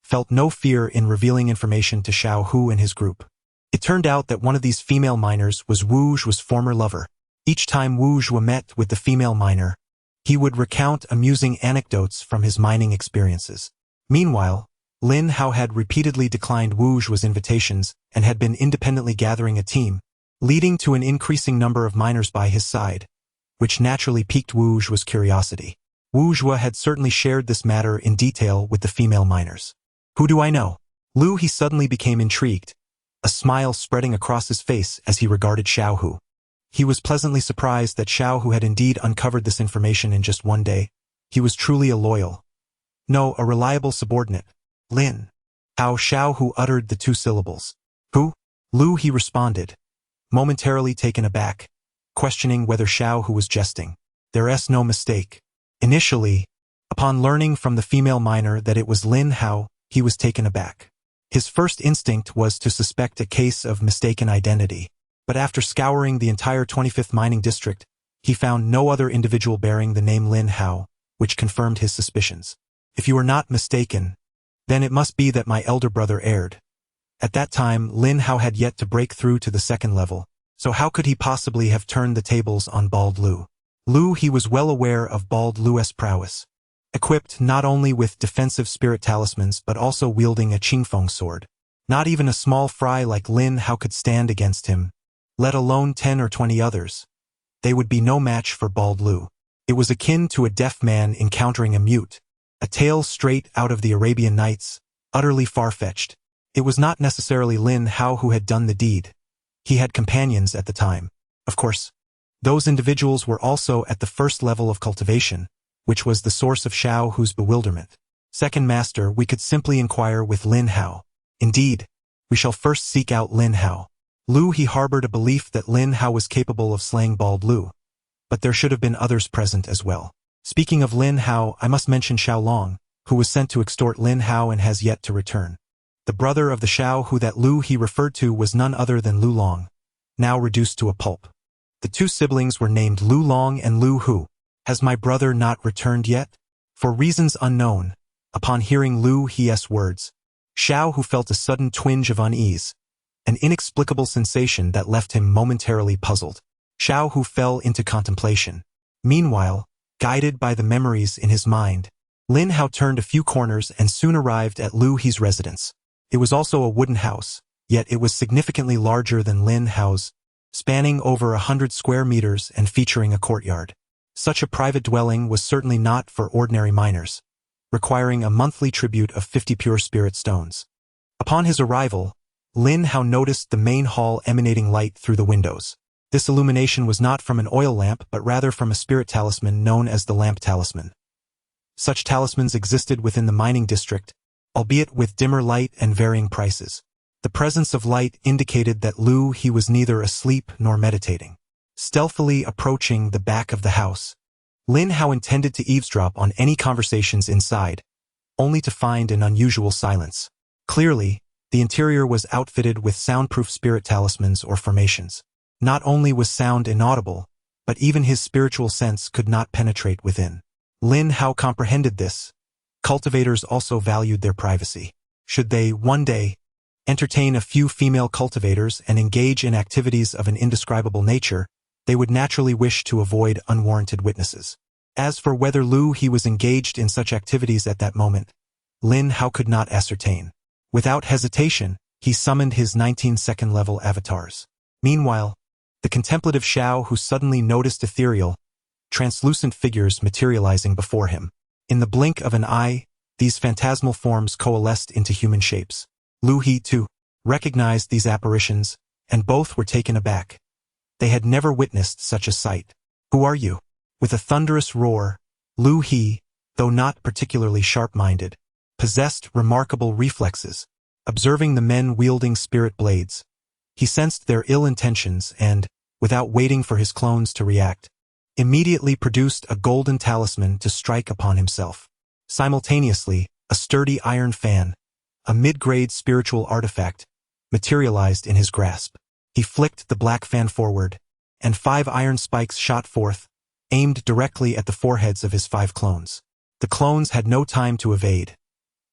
S1: felt no fear in revealing information to Xiao Hu and his group. It turned out that one of these female miners was Wu Zhu's former lover. Each time Wu Zhu met with the female miner, he would recount amusing anecdotes from his mining experiences. Meanwhile, Lin Hao had repeatedly declined Wu Zhu's invitations and had been independently gathering a team, leading to an increasing number of miners by his side, which naturally piqued Wu Zhu's curiosity. Wu Zhua had certainly shared this matter in detail with the female miners. Who do I know? Lu He suddenly became intrigued, a smile spreading across his face as he regarded Xiao Hu. He was pleasantly surprised that Xiao Hu had indeed uncovered this information in just one day. He was truly a loyal, no, a reliable subordinate. Lin. How Xiao Hu uttered the two syllables. Who? Lu He responded, momentarily taken aback, questioning whether Xiao Hu was jesting. There's no mistake. Initially, upon learning from the female miner that it was Lin Hao, he was taken aback. His first instinct was to suspect a case of mistaken identity, but after scouring the entire 25th mining district, he found no other individual bearing the name Lin Hao, which confirmed his suspicions. If you are not mistaken, then it must be that my elder brother erred. At that time, Lin Hao had yet to break through to the second level, so how could he possibly have turned the tables on Bald Lu? He was well aware of Bald Lu's prowess, equipped not only with defensive spirit talismans but also wielding a Qingfeng sword. Not even a small fry like Lin Hao could stand against him, let alone 10 or 20 others. They would be no match for Bald Lu. It was akin to a deaf man encountering a mute, a tale straight out of the Arabian Nights, utterly far-fetched. It was not necessarily Lin Hao who had done the deed. He had companions at the time. Of course, those individuals were also at the first level of cultivation, which was the source of Xiao Hu's bewilderment. Second master, we could simply inquire with Lin Hao. Indeed, we shall first seek out Lin Hao. He harbored a belief that Lin Hao was capable of slaying Bald Lu, but there should have been others present as well. Speaking of Lin Hao, I must mention Xiao Long, who was sent to extort Lin Hao and has yet to return. The brother of the Xiao Hu that He referred to was none other than Lu Long, now reduced to a pulp. The two siblings were named Lu Long and Lu Hu. Has my brother not returned yet? For reasons unknown, upon hearing He's words, Xiao Hu felt a sudden twinge of unease, an inexplicable sensation that left him momentarily puzzled. Xiao Hu fell into contemplation. Meanwhile, guided by the memories in his mind, Lin Hao turned a few corners and soon arrived at He's residence. It was also a wooden house, yet it was significantly larger than Lin Hao's, spanning over 100 square meters and featuring a courtyard. Such a private dwelling was certainly not for ordinary miners, requiring a monthly tribute of 50 pure spirit stones. Upon his arrival, Lin Hao noticed the main hall emanating light through the windows. This illumination was not from an oil lamp but rather from a spirit talisman known as the lamp talisman. Such talismans existed within the mining district, albeit with dimmer light and varying prices. The presence of light indicated that He was neither asleep nor meditating. Stealthily approaching the back of the house, Lin Hao intended to eavesdrop on any conversations inside, only to find an unusual silence. Clearly, the interior was outfitted with soundproof spirit talismans or formations. Not only was sound inaudible, but even his spiritual sense could not penetrate within. Lin Hao comprehended this. Cultivators also valued their privacy. Should they, one day, entertain a few female cultivators and engage in activities of an indescribable nature, they would naturally wish to avoid unwarranted witnesses. As for whether He was engaged in such activities at that moment, Lin Hao could not ascertain. Without hesitation, he summoned his 19 second-level avatars. Meanwhile, the contemplative Xiao Hu suddenly noticed ethereal, translucent figures materializing before him. In the blink of an eye, these phantasmal forms coalesced into human shapes. He, too, recognized these apparitions, and both were taken aback. They had never witnessed such a sight. Who are you? With a thunderous roar, He, though not particularly sharp-minded, possessed remarkable reflexes. Observing the men wielding spirit blades, he sensed their ill intentions and, without waiting for his clones to react, immediately produced a golden talisman to strike upon himself. Simultaneously, a sturdy iron fan, a mid-grade spiritual artifact, materialized in his grasp. He flicked the black fan forward, and 5 iron spikes shot forth, aimed directly at the foreheads of his 5 clones. The clones had no time to evade.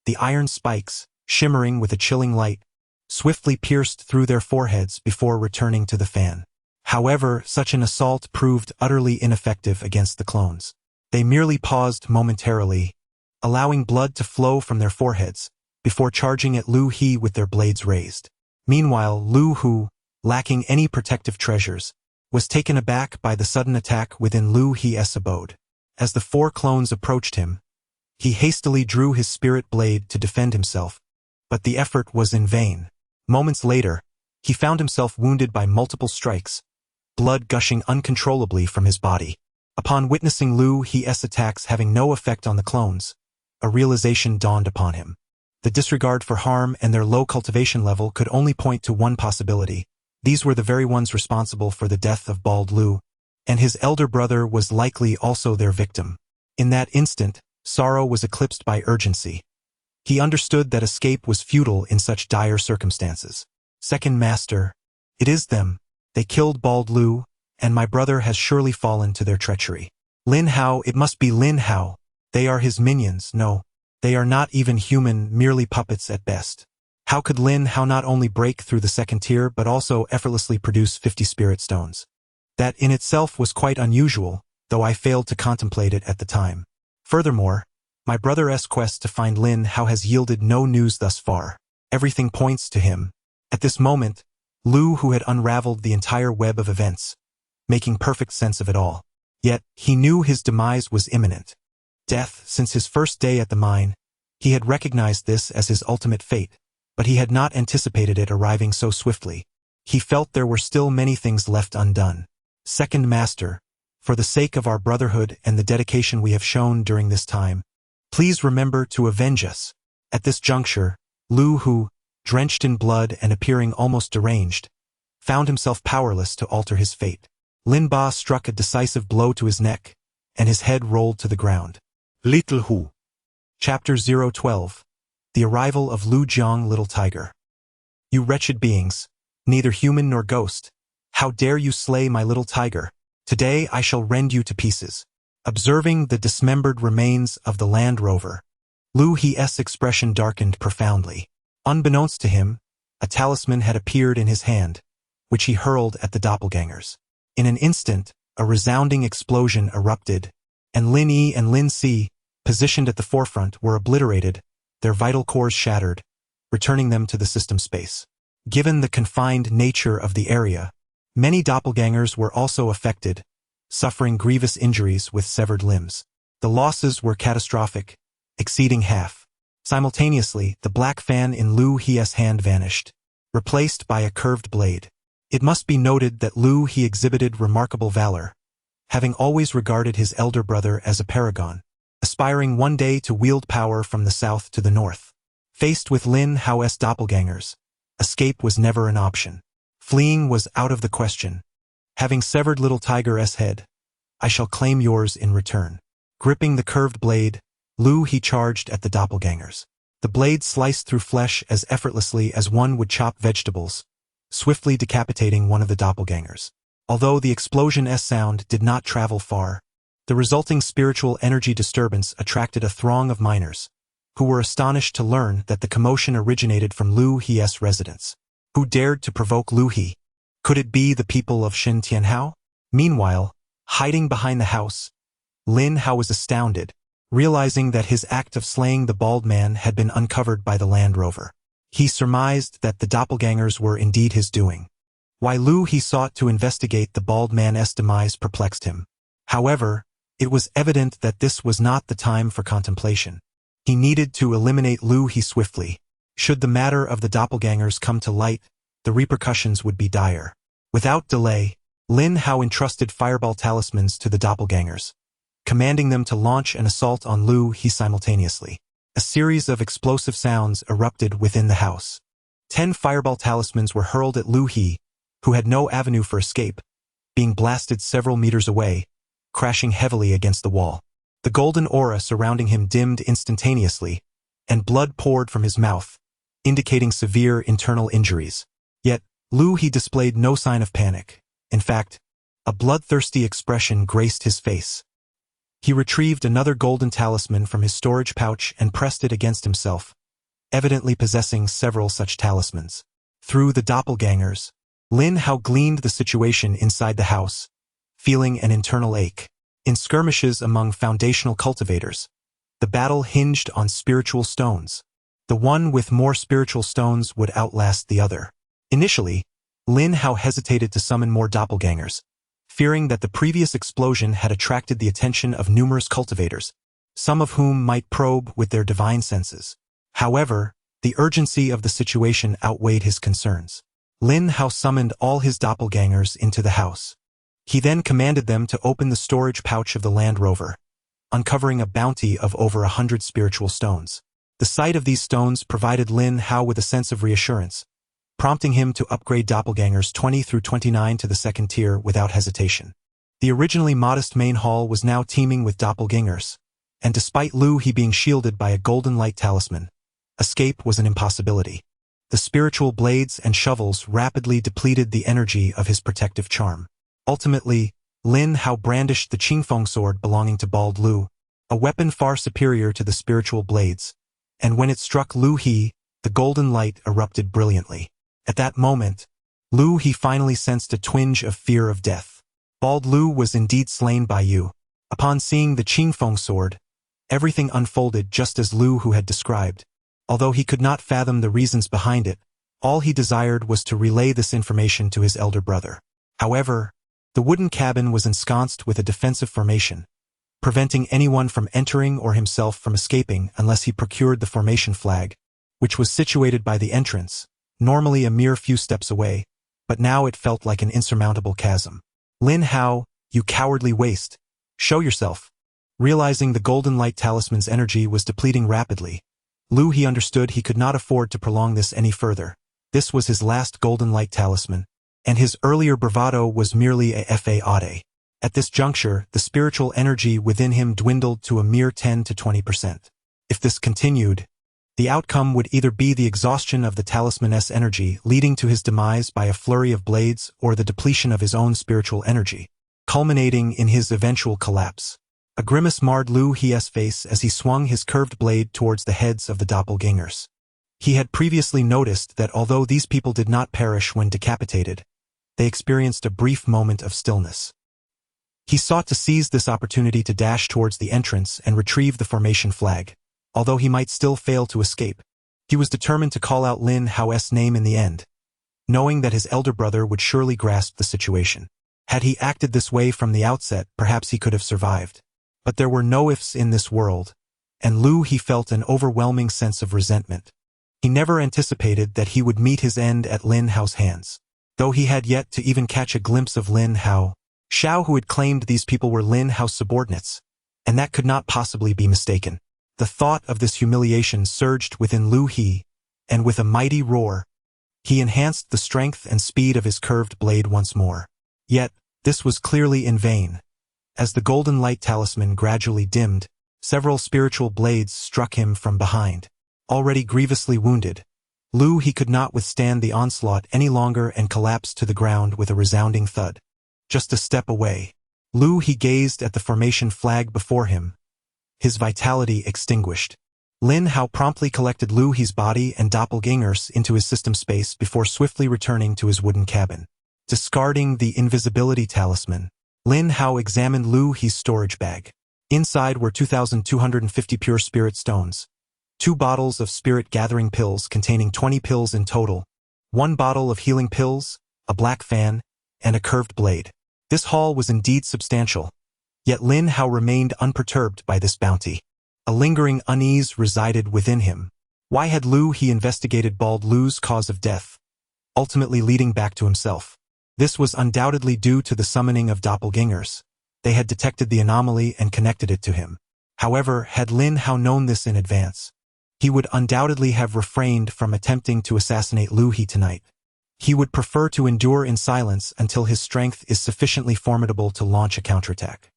S1: The iron spikes, shimmering with a chilling light, swiftly pierced through their foreheads before returning to the fan. However, such an assault proved utterly ineffective against the clones. They merely paused momentarily, allowing blood to flow from their foreheads, before charging at He with their blades raised. Meanwhile, Lu Hu, lacking any protective treasures, was taken aback by the sudden attack within He's abode. As the 4 clones approached him, he hastily drew his spirit blade to defend himself, but the effort was in vain. Moments later, he found himself wounded by multiple strikes, blood gushing uncontrollably from his body. Upon witnessing Lu He's attacks having no effect on the clones, a realization dawned upon him. The disregard for harm and their low cultivation level could only point to one possibility. These were the very ones responsible for the death of Bald Lu, and his elder brother was likely also their victim. In that instant, sorrow was eclipsed by urgency. He understood that escape was futile in such dire circumstances. Second Master, it is them. They killed Bald Lu, and my brother has surely fallen to their treachery. Lin Hao, it must be Lin Hao. They are his minions. No, they are not even human, merely puppets at best. How could Lin Hao not only break through the 2nd tier but also effortlessly produce 50 spirit stones? That in itself was quite unusual, though I failed to contemplate it at the time. Furthermore, my brother's quest to find Lin Hao has yielded no news thus far. Everything points to him. At this moment, Lu, who had unraveled the entire web of events, making perfect sense of it all. Yet, he knew his demise was imminent. Death, since his first day at the mine, he had recognized this as his ultimate fate, but he had not anticipated it arriving so swiftly. He felt there were still many things left undone. Second Master, for the sake of our brotherhood and the dedication we have shown during this time, please remember to avenge us. At this juncture, Lu, who, drenched in blood and appearing almost deranged, found himself powerless to alter his fate. Lin Ba struck a decisive blow to his neck, and his head rolled to the ground. Little Hu. Chapter 012. The Arrival of Lu Jiang, Little Tiger. You wretched beings, neither human nor ghost, how dare you slay my little tiger? Today I shall rend you to pieces. Observing the dismembered remains of the Land Rover, Lu He's expression darkened profoundly. Unbeknownst to him, a talisman had appeared in his hand, which he hurled at the doppelgangers. In an instant, a resounding explosion erupted, and Lin Yi and Lin Si, positioned at the forefront, were obliterated, their vital cores shattered, returning them to the system space. Given the confined nature of the area, many doppelgangers were also affected, suffering grievous injuries with severed limbs. The losses were catastrophic, exceeding half. Simultaneously, the black fan in Lu He's hand vanished, replaced by a curved blade. It must be noted that Lu He exhibited remarkable valor, having always regarded his elder brother as a paragon, aspiring one day to wield power from the south to the north. Faced with Lin Hao's doppelgangers, escape was never an option. Fleeing was out of the question. Having severed Little Tiger's head, I shall claim yours in return. Gripping the curved blade, Lu He charged at the doppelgangers. The blade sliced through flesh as effortlessly as one would chop vegetables, swiftly decapitating one of the doppelgangers. Although the explosion's sound did not travel far, the resulting spiritual energy disturbance attracted a throng of miners, who were astonished to learn that the commotion originated from Lu He's residence. Who dared to provoke Lu He? Could it be the people of Shin Tianhao? Meanwhile, hiding behind the house, Lin Hao was astounded, realizing that his act of slaying the bald man had been uncovered by the Land Rover. He surmised that the doppelgangers were indeed his doing. Why Lu He sought to investigate the bald man's demise perplexed him. However, it was evident that this was not the time for contemplation. He needed to eliminate Lu He swiftly. Should the matter of the doppelgangers come to light, the repercussions would be dire. Without delay, Lin Hao entrusted fireball talismans to the doppelgangers, commanding them to launch an assault on Lu He simultaneously. A series of explosive sounds erupted within the house. 10 fireball talismans were hurled at Lu He, who had no avenue for escape, being blasted several meters away, crashing heavily against the wall. The golden aura surrounding him dimmed instantaneously, and blood poured from his mouth, indicating severe internal injuries. Yet, Lu He displayed no sign of panic. In fact, a bloodthirsty expression graced his face. He retrieved another golden talisman from his storage pouch and pressed it against himself, evidently possessing several such talismans. Through the doppelgangers, Lin Hao gleaned the situation inside the house, feeling an internal ache. In skirmishes among foundational cultivators, the battle hinged on spiritual stones. The one with more spiritual stones would outlast the other. Initially, Lin Hao hesitated to summon more doppelgangers, fearing that the previous explosion had attracted the attention of numerous cultivators, some of whom might probe with their divine senses. However, the urgency of the situation outweighed his concerns. Lin Hao summoned all his doppelgangers into the house. He then commanded them to open the storage pouch of the Land Rover, uncovering a bounty of over 100 spiritual stones. The sight of these stones provided Lin Hao with a sense of reassurance, prompting him to upgrade doppelgangers 20 through 29 to the second tier without hesitation. The originally modest main hall was now teeming with doppelgangers, and despite Lu He being shielded by a golden light talisman, escape was an impossibility. The spiritual blades and shovels rapidly depleted the energy of his protective charm. Ultimately, Lin Hao brandished the Qingfeng sword belonging to Bald Lu, a weapon far superior to the spiritual blades, and when it struck Lu He, the golden light erupted brilliantly. At that moment, Lu He finally sensed a twinge of fear of death. Bald Lu was indeed slain by Yu. Upon seeing the Qingfeng sword, everything unfolded just as Lu Hu had described. Although he could not fathom the reasons behind it, all he desired was to relay this information to his elder brother. However, the wooden cabin was ensconced with a defensive formation, preventing anyone from entering or himself from escaping unless he procured the formation flag, which was situated by the entrance, normally a mere few steps away, but now it felt like an insurmountable chasm. Lin Hao, you cowardly waste, show yourself. Realizing the golden light talisman's energy was depleting rapidly, Lu He understood he could not afford to prolong this any further. This was his last golden light talisman, and his earlier bravado was merely a fade. At this juncture, the spiritual energy within him dwindled to a mere 10 to 20%. If this continued, the outcome would either be the exhaustion of the talisman's energy leading to his demise by a flurry of blades or the depletion of his own spiritual energy, culminating in his eventual collapse. A grimace marred Lu He's face as he swung his curved blade towards the heads of the doppelgangers. He had previously noticed that although these people did not perish when decapitated, they experienced a brief moment of stillness. He sought to seize this opportunity to dash towards the entrance and retrieve the formation flag. Although he might still fail to escape, he was determined to call out Lin Hao's name in the end, knowing that his elder brother would surely grasp the situation. Had he acted this way from the outset, perhaps he could have survived. But there were no ifs in this world, and Lu He felt an overwhelming sense of resentment. He never anticipated that he would meet his end at Lin Hao's hands. Though he had yet to even catch a glimpse of Lin Hao, Xiao who had claimed these people were Lin Hao's subordinates, and that could not possibly be mistaken. The thought of this humiliation surged within Lu He, and with a mighty roar, he enhanced the strength and speed of his curved blade once more. Yet, this was clearly in vain. As the golden light talisman gradually dimmed, several spiritual blades struck him from behind. Already grievously wounded, Lu He could not withstand the onslaught any longer and collapsed to the ground with a resounding thud. Just a step away, Lu He gazed at the formation flag before him, his vitality extinguished. Lin Hao promptly collected Lu He's body and doppelgangers into his system space before swiftly returning to his wooden cabin. Discarding the invisibility talisman, Lin Hao examined Lu He's storage bag. Inside were 2,250 pure spirit stones, 2 bottles of spirit-gathering pills containing 20 pills in total, 1 bottle of healing pills, a black fan, and a curved blade. This haul was indeed substantial, yet Lin Hao remained unperturbed by this bounty. A lingering unease resided within him. Why had Lu He investigated Bald Lu's cause of death, ultimately leading back to himself? This was undoubtedly due to the summoning of doppelgangers. They had detected the anomaly and connected it to him. However, had Lin Hao known this in advance, he would undoubtedly have refrained from attempting to assassinate Lu He tonight. He would prefer to endure in silence until his strength is sufficiently formidable to launch a counterattack.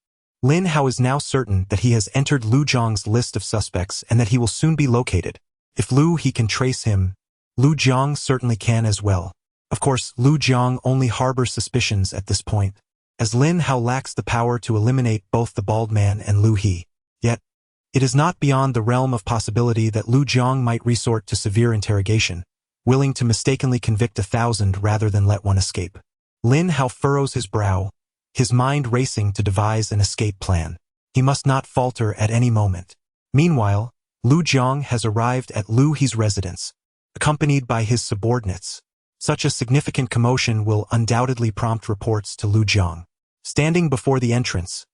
S1: Lin Hao is now certain that he has entered Lu Jiang's list of suspects and that he will soon be located. If Lu He can trace him, Lu Jiang certainly can as well. Of course, Lu Jiang only harbors suspicions at this point, as Lin Hao lacks the power to eliminate both the bald man and Lu He. Yet, it is not beyond the realm of possibility that Lu Jiang might resort to severe interrogation, willing to mistakenly convict 1,000 rather than let one escape. Lin Hao furrows his brow, his mind racing to devise an escape plan. He must not falter at any moment. Meanwhile, Lu Jiang has arrived at Lu He's residence, accompanied by his subordinates. Such a significant commotion will undoubtedly prompt reports to Lu Jiang. Standing before the entrance,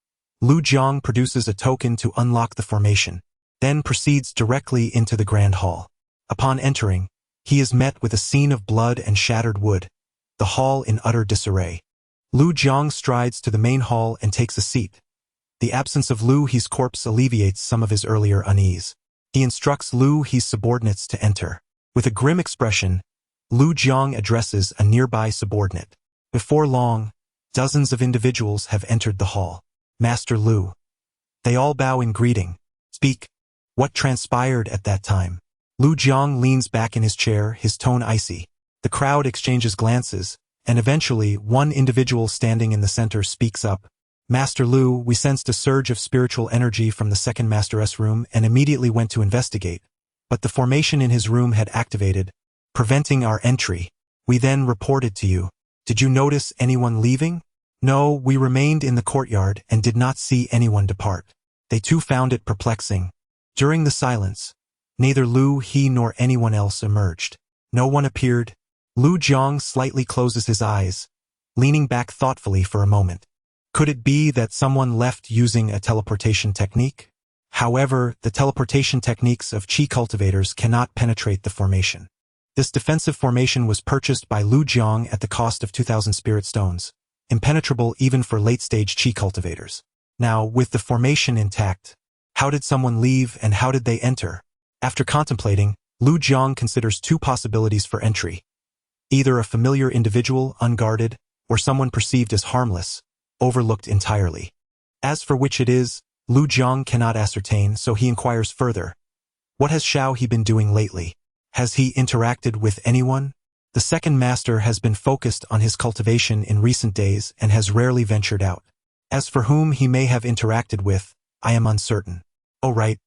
S1: Lu Jiang produces a token to unlock the formation, then proceeds directly into the Grand Hall. Upon entering, he is met with a scene of blood and shattered wood, the hall in utter disarray. Lu Jiang strides to the main hall and takes a seat. The absence of Lu He's corpse alleviates some of his earlier unease. He instructs Lu He's subordinates to enter. With a grim expression, Lu Jiang addresses a nearby subordinate. Before long, dozens of individuals have entered the hall. Master Lu. They all bow in greeting. Speak. What transpired at that time? Lu Jiang leans back in his chair, his tone icy. The crowd exchanges glances, and eventually one individual standing in the center speaks up. Master Lu, we sensed a surge of spiritual energy from the second Master's room and immediately went to investigate, but the formation in his room had activated, preventing our entry. We then reported to you. Did you notice anyone leaving? No, we remained in the courtyard and did not see anyone depart. They too found it perplexing. During the silence, neither Lu He nor anyone else emerged. No one appeared. Lu Jiang slightly closes his eyes, leaning back thoughtfully for a moment. Could it be that someone left using a teleportation technique? However, the teleportation techniques of Qi cultivators cannot penetrate the formation. This defensive formation was purchased by Lu Jiang at the cost of 2,000 spirit stones, impenetrable even for late-stage Qi cultivators. Now, with the formation intact, how did someone leave and how did they enter? After contemplating, Lu Jiang considers two possibilities for entry. Either a familiar individual, unguarded, or someone perceived as harmless, overlooked entirely. As for which it is, Lu Jiang cannot ascertain, so he inquires further. What has Xiao He been doing lately? Has he interacted with anyone? The second master has been focused on his cultivation in recent days and has rarely ventured out. As for whom he may have interacted with, I am uncertain. Oh right.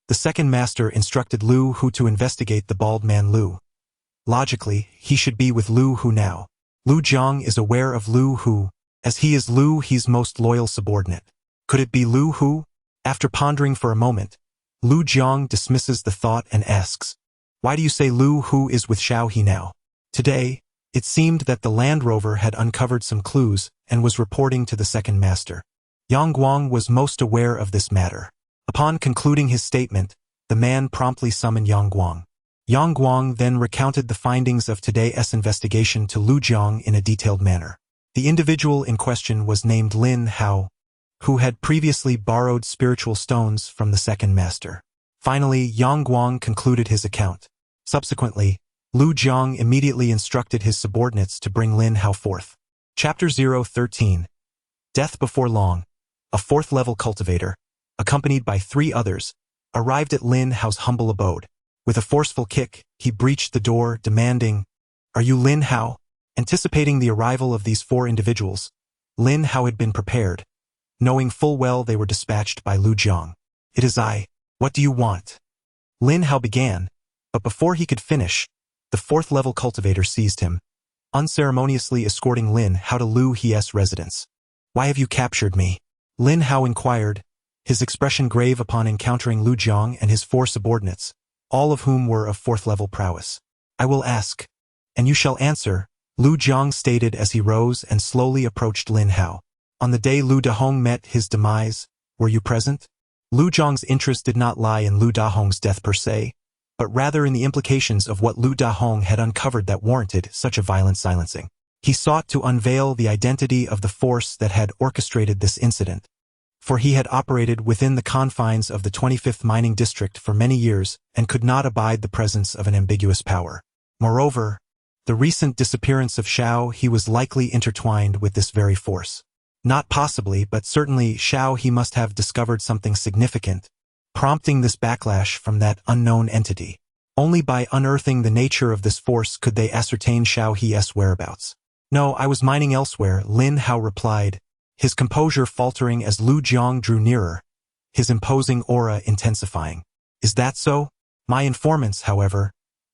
S1: The second master instructed Lu Hu to investigate the bald man Lu. Logically, he should be with Lu Hu now. Lu Jiang is aware of Lu Hu, as he is Lu He's most loyal subordinate. Could it be Lu Hu? After pondering for a moment, Lu Jiang dismisses the thought and asks, why do you say Lu Hu is with Xiao He now? Today, it seemed that the Land Rover had uncovered some clues and was reporting to the second master. Yang Guang was most aware of this matter. Upon concluding his statement, the man promptly summoned Yang Guang. Yang Guang then recounted the findings of today's investigation to Lu Jiang in a detailed manner. The individual in question was named Lin Hao, who had previously borrowed spiritual stones from the second master. Finally, Yang Guang concluded his account. Subsequently, Lu Jiang immediately instructed his subordinates to bring Lin Hao forth. Chapter 013. Death Before Long. A fourth-level cultivator, accompanied by 3 others, arrived at Lin Hao's humble abode. With a forceful kick, he breached the door, demanding, "Are you Lin Hao?" Anticipating the arrival of these 4 individuals, Lin Hao had been prepared, knowing full well they were dispatched by Lu Jiang. "It is I. What do you want?" Lin Hao began, but before he could finish, the 4th-level cultivator seized him, unceremoniously escorting Lin Hao to Lu He's residence. "Why have you captured me?" Lin Hao inquired, his expression grave upon encountering Lu Jiang and his 4 subordinates, all of whom were of 4th-level prowess. "I will ask, and you shall answer," Lu Jiang stated as he rose and slowly approached Lin Hao. "On the day Lu Dahong met his demise, were you present?" Lu Jiang's interest did not lie in Lu Dahong's death per se, but rather in the implications of what Lu Dahong had uncovered that warranted such a violent silencing. He sought to unveil the identity of the force that had orchestrated this incident, for he had operated within the confines of the 25th mining district for many years and could not abide the presence of an ambiguous power. Moreover, the recent disappearance of Xiao He was likely intertwined with this very force. Not possibly, but certainly Xiao He must have discovered something significant, prompting this backlash from that unknown entity. Only by unearthing the nature of this force could they ascertain Xiao He's whereabouts. "No, I was mining elsewhere," Lin Hao replied, his composure faltering as Lu Jiang drew nearer, his imposing aura intensifying. "Is that so? My informants, however,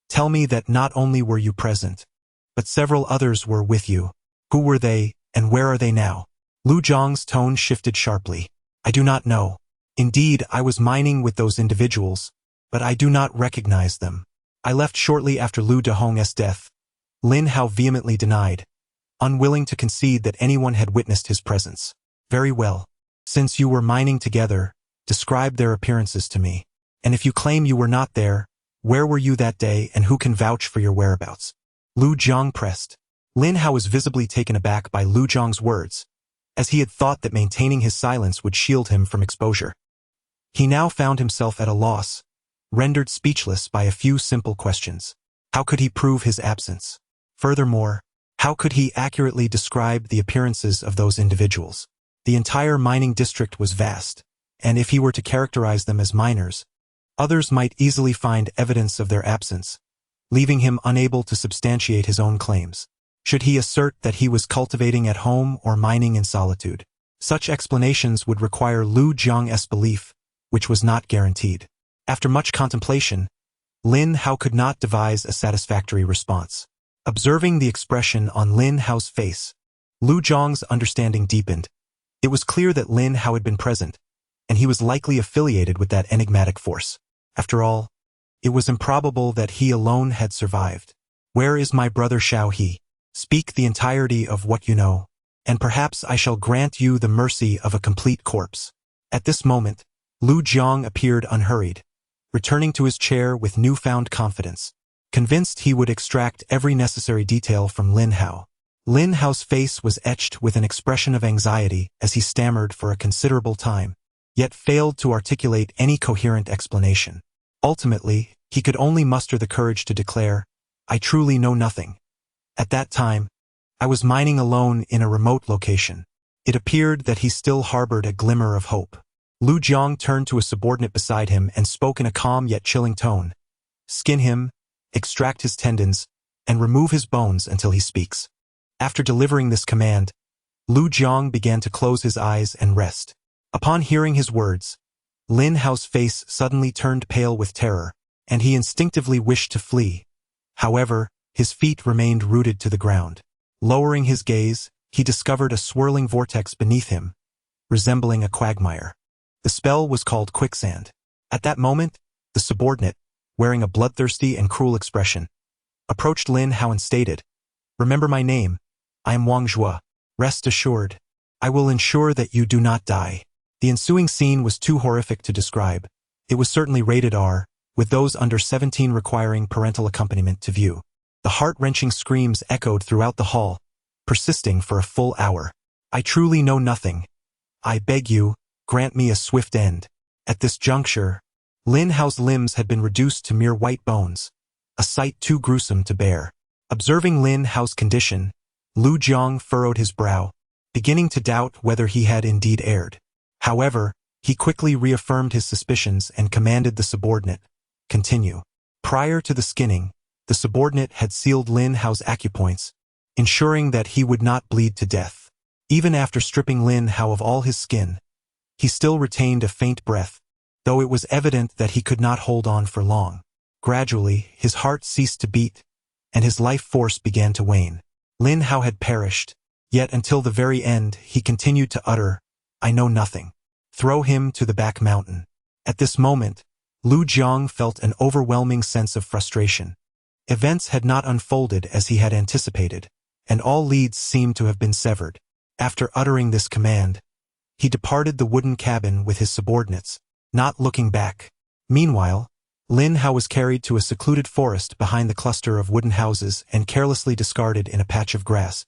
S1: tell me that not only were you present, but several others were with you. Who were they, and where are they now?" Lu Jiang's tone shifted sharply. "I do not know. Indeed, I was mining with those individuals, but I do not recognize them. I left shortly after Lu Dahong's death," Lin Hao vehemently denied, unwilling to concede that anyone had witnessed his presence. Very well. Since you were mining together, describe their appearances to me. And if you claim you were not there, where were you that day and who can vouch for your whereabouts? Lu Jiang pressed. Lin Hao was visibly taken aback by Lu Jiang's words, as he had thought that maintaining his silence would shield him from exposure. He now found himself at a loss, rendered speechless by a few simple questions. How could he prove his absence? Furthermore, how could he accurately describe the appearances of those individuals? The entire mining district was vast, and if he were to characterize them as miners, others might easily find evidence of their absence, leaving him unable to substantiate his own claims. Should he assert that he was cultivating at home or mining in solitude? Such explanations would require Lu Jiang's belief, which was not guaranteed. After much contemplation, Lin Hao could not devise a satisfactory response. Observing the expression on Lin Hao's face, Lu Jiang's understanding deepened. It was clear that Lin Hao had been present, and he was likely affiliated with that enigmatic force. After all, it was improbable that he alone had survived. Where is my brother Xiao He? Speak the entirety of what you know, and perhaps I shall grant you the mercy of a complete corpse. At this moment, Lu Jiang appeared unhurried, returning to his chair with newfound confidence, convinced he would extract every necessary detail from Lin Hao. Lin Hao's face was etched with an expression of anxiety as he stammered for a considerable time, yet failed to articulate any coherent explanation. Ultimately, he could only muster the courage to declare, "I truly know nothing. At that time, I was mining alone in a remote location." It appeared that he still harbored a glimmer of hope. Lu Jiang turned to a subordinate beside him and spoke in a calm yet chilling tone. "Skin him, extract his tendons, and remove his bones until he speaks." After delivering this command, Lu Jiang began to close his eyes and rest. Upon hearing his words, Lin Hao's face suddenly turned pale with terror, and he instinctively wished to flee. However, his feet remained rooted to the ground. Lowering his gaze, he discovered a swirling vortex beneath him, resembling a quagmire. The spell was called quicksand. At that moment, the subordinate, wearing a bloodthirsty and cruel expression, approached Lin Hao and stated, "Remember my name. I am Wang Zhua. Rest assured, I will ensure that you do not die." The ensuing scene was too horrific to describe. It was certainly rated R, with those under 17 requiring parental accompaniment to view. The heart-wrenching screams echoed throughout the hall, persisting for a full hour. "I truly know nothing. I beg you, grant me a swift end." At this juncture, Lin Hao's limbs had been reduced to mere white bones, a sight too gruesome to bear. Observing Lin Hao's condition, Lu Jiang furrowed his brow, beginning to doubt whether he had indeed erred. However, he quickly reaffirmed his suspicions and commanded the subordinate, "Continue." Prior to the skinning, the subordinate had sealed Lin Hao's acupoints, ensuring that he would not bleed to death. Even after stripping Lin Hao of all his skin, he still retained a faint breath, though it was evident that he could not hold on for long. Gradually, his heart ceased to beat, and his life force began to wane. Lin Hao had perished, yet until the very end he continued to utter, "I know nothing. Throw him to the back mountain." At this moment, Lu Jiang felt an overwhelming sense of frustration. Events had not unfolded as he had anticipated, and all leads seemed to have been severed. After uttering this command, he departed the wooden cabin with his subordinates, not looking back. Meanwhile, Lin Hao was carried to a secluded forest behind the cluster of wooden houses and carelessly discarded in a patch of grass,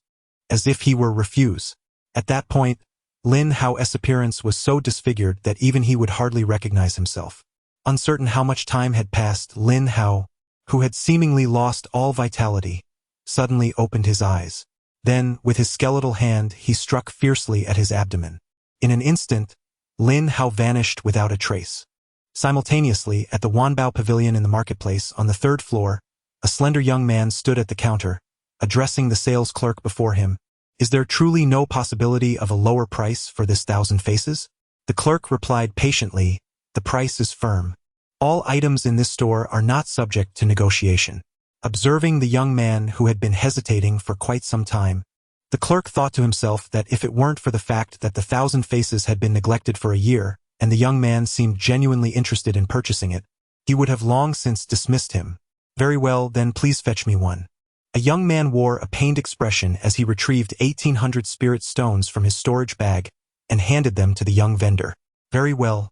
S1: as if he were refuse. At that point, Lin Hao's appearance was so disfigured that even he would hardly recognize himself. Uncertain how much time had passed, Lin Hao, who had seemingly lost all vitality, suddenly opened his eyes. Then, with his skeletal hand, he struck fiercely at his abdomen. In an instant, Lin Hao vanished without a trace. Simultaneously, at the Wanbao Pavilion in the marketplace on the 3rd floor, a slender young man stood at the counter, addressing the sales clerk before him. "Is there truly no possibility of a lower price for this 1,000 faces?" The clerk replied patiently, "The price is firm. All items in this store are not subject to negotiation." Observing the young man who had been hesitating for quite some time, the clerk thought to himself that if it weren't for the fact that the 1,000 faces had been neglected for a year, and the young man seemed genuinely interested in purchasing it, he would have long since dismissed him. "Very well, then please fetch me one." A young man wore a pained expression as he retrieved 1,800 spirit stones from his storage bag and handed them to the young vendor. Very well.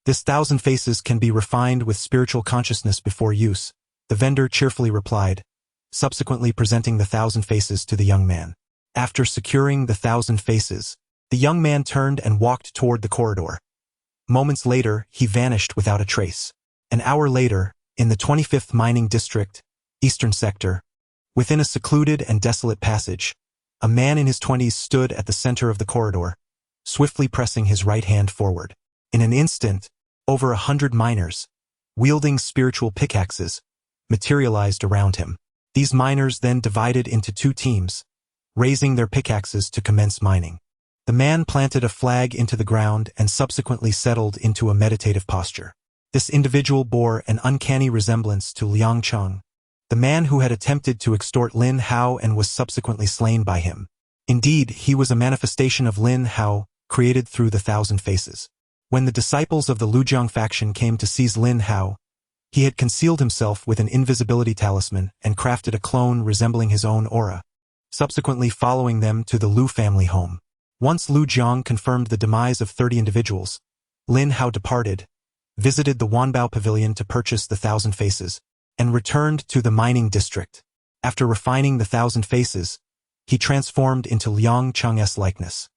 S1: This 1,000 faces can be refined with spiritual consciousness before use, the vendor cheerfully replied, subsequently presenting the 1,000 faces to the young man. After securing the 1,000 faces, the young man turned and walked toward the corridor. Moments later, he vanished without a trace. An hour later, in the 25th Mining District, Eastern Sector, within a secluded and desolate passage, a man in his 20s stood at the center of the corridor, swiftly pressing his right hand forward. In an instant, over 100 miners, wielding spiritual pickaxes, materialized around him. These miners then divided into two teams, raising their pickaxes to commence mining. The man planted a flag into the ground and subsequently settled into a meditative posture. This individual bore an uncanny resemblance to Liang Cheng, the man who had attempted to extort Lin Hao and was subsequently slain by him. Indeed, he was a manifestation of Lin Hao, created through the 1,000 faces. When the disciples of the Lujiang faction came to seize Lin Hao, he had concealed himself with an invisibility talisman and crafted a clone resembling his own aura, subsequently following them to the Lu family home. Once Lu Jiang confirmed the demise of 30 individuals, Lin Hao departed, visited the Wanbao Pavilion to purchase the 1,000 faces, and returned to the mining district. After refining the 1,000 faces, he transformed into Liang Cheng's likeness.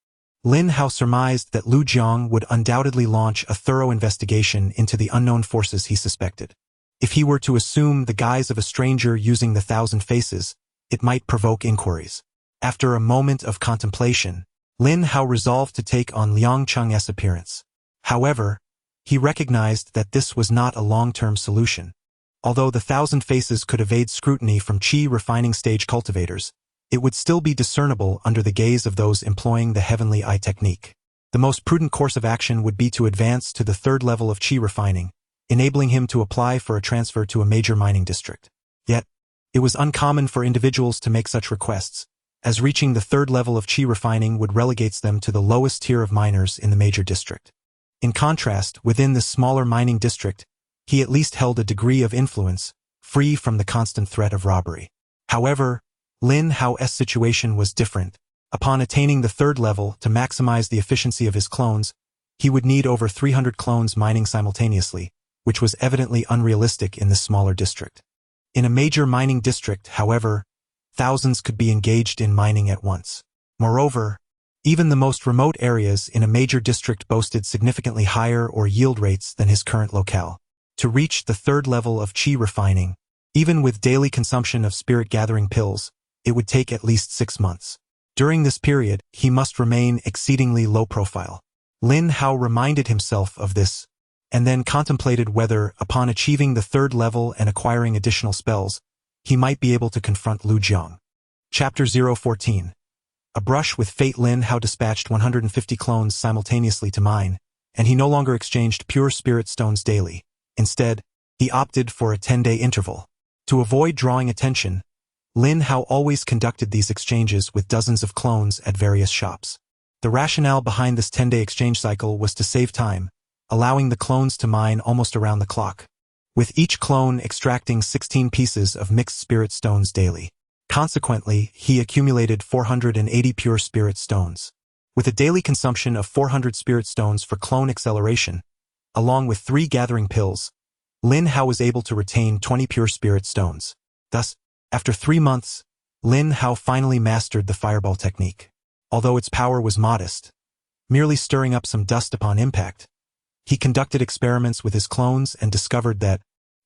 S1: Lin Hao surmised that Lu Jiang would undoubtedly launch a thorough investigation into the unknown forces he suspected. If he were to assume the guise of a stranger using the 1,000 faces, it might provoke inquiries. After a moment of contemplation, Lin Hao resolved to take on Liang Cheng's appearance. However, he recognized that this was not a long-term solution. Although the 1,000 faces could evade scrutiny from qi refining stage cultivators, it would still be discernible under the gaze of those employing the heavenly eye technique. The most prudent course of action would be to advance to the 3rd level of qi refining, enabling him to apply for a transfer to a major mining district. Yet, it was uncommon for individuals to make such requests, as reaching the 3rd level of qi refining would relegate them to the lowest tier of miners in the major district. In contrast, within this smaller mining district, he at least held a degree of influence, free from the constant threat of robbery. However, Lin Hao's situation was different. Upon attaining the 3rd level to maximize the efficiency of his clones, he would need over 300 clones mining simultaneously, which was evidently unrealistic in this smaller district. In a major mining district, however, thousands could be engaged in mining at once. Moreover, even the most remote areas in a major district boasted significantly higher or yield rates than his current locale. To reach the 3rd level of qi refining, even with daily consumption of spirit-gathering pills, it would take at least 6 months. During this period, he must remain exceedingly low profile. Lin Hao reminded himself of this, and then contemplated whether, upon achieving the 3rd level and acquiring additional spells, he might be able to confront Lu Jiang. Chapter 014. A brush with fate. Lin Hao dispatched 150 clones simultaneously to mine, and he no longer exchanged pure spirit stones daily. Instead, he opted for a 10-day interval. To avoid drawing attention, Lin Hao always conducted these exchanges with dozens of clones at various shops. The rationale behind this 10-day exchange cycle was to save time, allowing the clones to mine almost around the clock, with each clone extracting 16 pieces of mixed spirit stones daily. Consequently, he accumulated 480 pure spirit stones. With a daily consumption of 400 spirit stones for clone acceleration, along with 3 gathering pills, Lin Hao was able to retain 20 pure spirit stones. Thus, after 3 months, Lin Hao finally mastered the fireball technique. Although its power was modest, merely stirring up some dust upon impact, he conducted experiments with his clones and discovered that,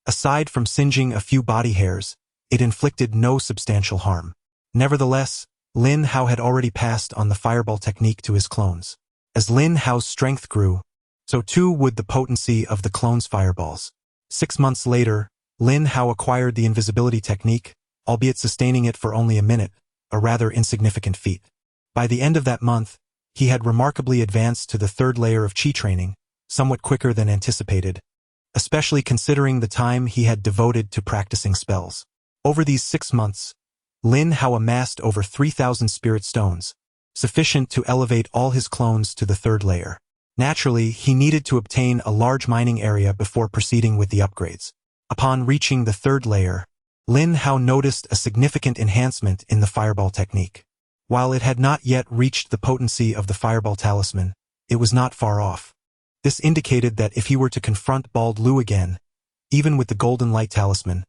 S1: aside from singeing a few body hairs, it inflicted no substantial harm. Nevertheless, Lin Hao had already passed on the fireball technique to his clones. As Lin Hao's strength grew, so too would the potency of the clones' fireballs. 6 months later, Lin Hao acquired the invisibility technique, albeit sustaining it for only a minute, a rather insignificant feat. By the end of that month, he had remarkably advanced to the 3rd layer of qi training, somewhat quicker than anticipated, especially considering the time he had devoted to practicing spells. Over these 6 months, Lin Hao amassed over 3,000 spirit stones, sufficient to elevate all his clones to the 3rd layer. Naturally, he needed to obtain a large mining area before proceeding with the upgrades. Upon reaching the 3rd layer, Lin Hao noticed a significant enhancement in the fireball technique. While it had not yet reached the potency of the fireball talisman, It was not far off. This indicated that if he were to confront Bald Lu again, even with the golden light talisman,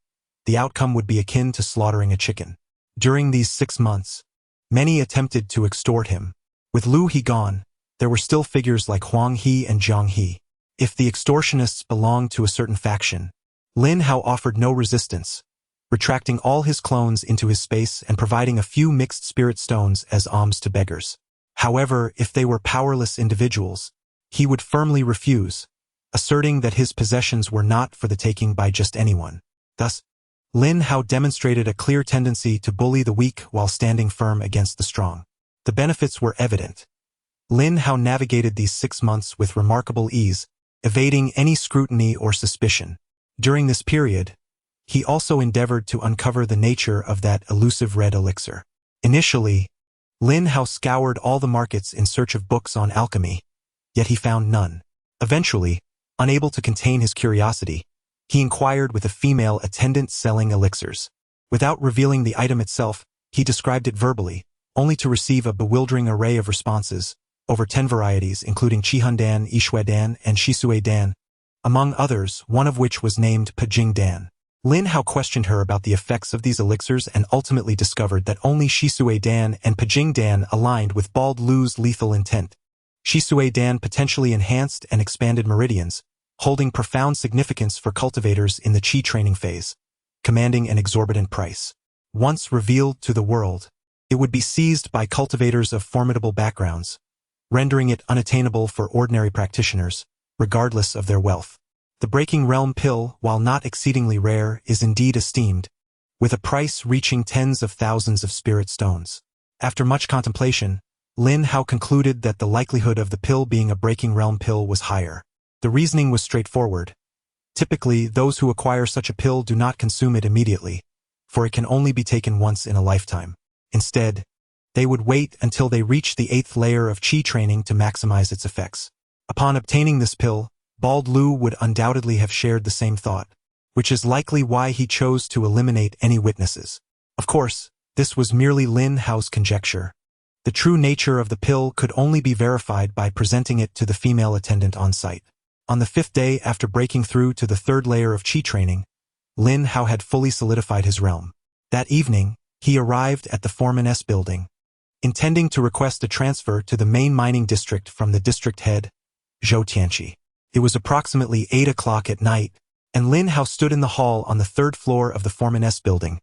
S1: the outcome would be akin to slaughtering a chicken. During these 6 months, many attempted to extort him. With Lu He gone, there were still figures like Huang He and Jiang He. If the extortionists belonged to a certain faction, Lin Hao offered no resistance, retracting all his clones into his space and providing a few mixed spirit stones as alms to beggars. However, if they were powerless individuals, he would firmly refuse, asserting that his possessions were not for the taking by just anyone. Thus, Lin Hao demonstrated a clear tendency to bully the weak while standing firm against the strong. The benefits were evident. Lin Hao navigated these 6 months with remarkable ease, evading any scrutiny or suspicion. During this period, he also endeavored to uncover the nature of that elusive red elixir. Initially, Lin Hao scoured all the markets in search of books on alchemy, yet he found none. Eventually, unable to contain his curiosity, he inquired with a female attendant selling elixirs. Without revealing the item itself, he described it verbally, only to receive a bewildering array of responses, over 10 varieties including Qihundan, Yishuedan, and Shisuedan, among others, one of which was named Pajingdan. Lin Hao questioned her about the effects of these elixirs and ultimately discovered that only Shisuedan and Pajingdan aligned with Bald Lu's lethal intent. Shisuedan potentially enhanced and expanded meridians, holding profound significance for cultivators in the Qi training phase, commanding an exorbitant price. Once revealed to the world, it would be seized by cultivators of formidable backgrounds, rendering it unattainable for ordinary practitioners, regardless of their wealth. The Breaking Realm pill, while not exceedingly rare, is indeed esteemed, with a price reaching tens of thousands of spirit stones. After much contemplation, Lin Hao concluded that the likelihood of the pill being a Breaking Realm pill was higher. The reasoning was straightforward. Typically, those who acquire such a pill do not consume it immediately, for it can only be taken once in a lifetime. Instead, they would wait until they reach the 8th layer of Qi training to maximize its effects. Upon obtaining this pill, Bald Lu would undoubtedly have shared the same thought, which is likely why he chose to eliminate any witnesses. Of course, this was merely Lin Hao's conjecture. The true nature of the pill could only be verified by presenting it to the female attendant on site. On the 5th day after breaking through to the 3rd layer of Qi training, Lin Hao had fully solidified his realm. That evening, he arrived at the Foreman S building, intending to request a transfer to the main mining district from the district head, Zhou Tianqi. It was approximately 8 o'clock at night, and Lin Hao stood in the hall on the 3rd floor of the Foreman S building,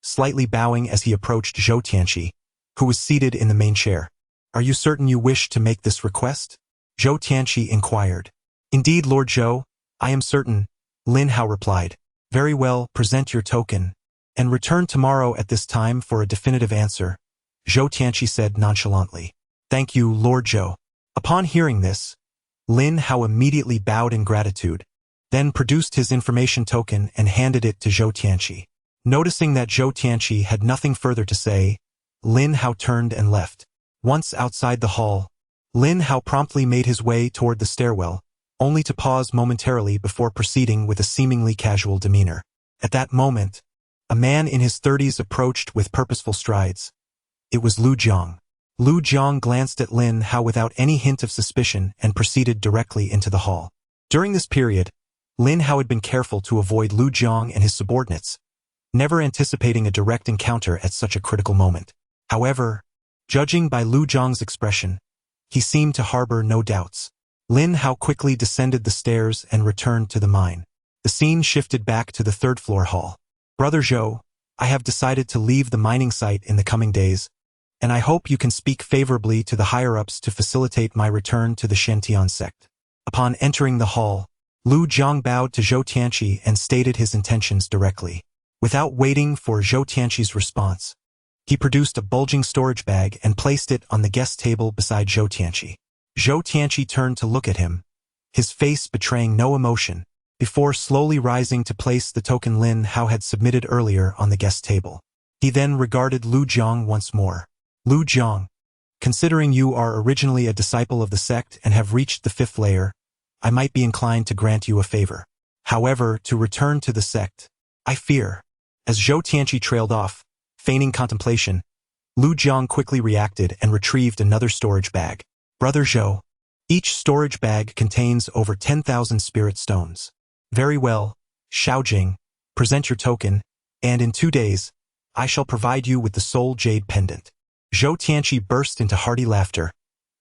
S1: slightly bowing as he approached Zhou Tianqi, who was seated in the main chair. "Are you certain you wish to make this request?" Zhou Tianqi inquired. "Indeed, Lord Zhou, I am certain," Lin Hao replied. "Very well, present your token, and return tomorrow at this time for a definitive answer," Zhou Tianqi said nonchalantly. "Thank you, Lord Zhou." Upon hearing this, Lin Hao immediately bowed in gratitude, then produced his information token and handed it to Zhou Tianqi. Noticing that Zhou Tianqi had nothing further to say, Lin Hao turned and left. Once outside the hall, Lin Hao promptly made his way toward the stairwell, only to pause momentarily before proceeding with a seemingly casual demeanor. At that moment, a man in his 30s approached with purposeful strides. It was Lu Jiang. Lu Jiang glanced at Lin Hao without any hint of suspicion and proceeded directly into the hall. During this period, Lin Hao had been careful to avoid Lu Jiang and his subordinates, never anticipating a direct encounter at such a critical moment. However, judging by Lu Jiang's expression, he seemed to harbor no doubts. Lin Hao quickly descended the stairs and returned to the mine. The scene shifted back to the 3rd floor hall. "Brother Zhou, I have decided to leave the mining site in the coming days, and I hope you can speak favorably to the higher-ups to facilitate my return to the Shantian sect." Upon entering the hall, Lu Jiang bowed to Zhou Tianqi and stated his intentions directly. Without waiting for Zhou Tianqi's response, he produced a bulging storage bag and placed it on the guest table beside Zhou Tianqi. Zhou Tianqi turned to look at him, his face betraying no emotion, before slowly rising to place the token Lin Hao had submitted earlier on the guest table. He then regarded Lu Jiang once more. "Lu Jiang, considering you are originally a disciple of the sect and have reached the 5th layer, I might be inclined to grant you a favor. However, to return to the sect, I fear." As Zhou Tianqi trailed off, feigning contemplation, Lu Jiang quickly reacted and retrieved another storage bag. "Brother Zhou, Each storage bag contains over 10,000 spirit stones. Very well, Xiaojing, present your token, and in 2 days, I shall provide you with the soul jade pendant. Zhou Tianqi burst into hearty laughter,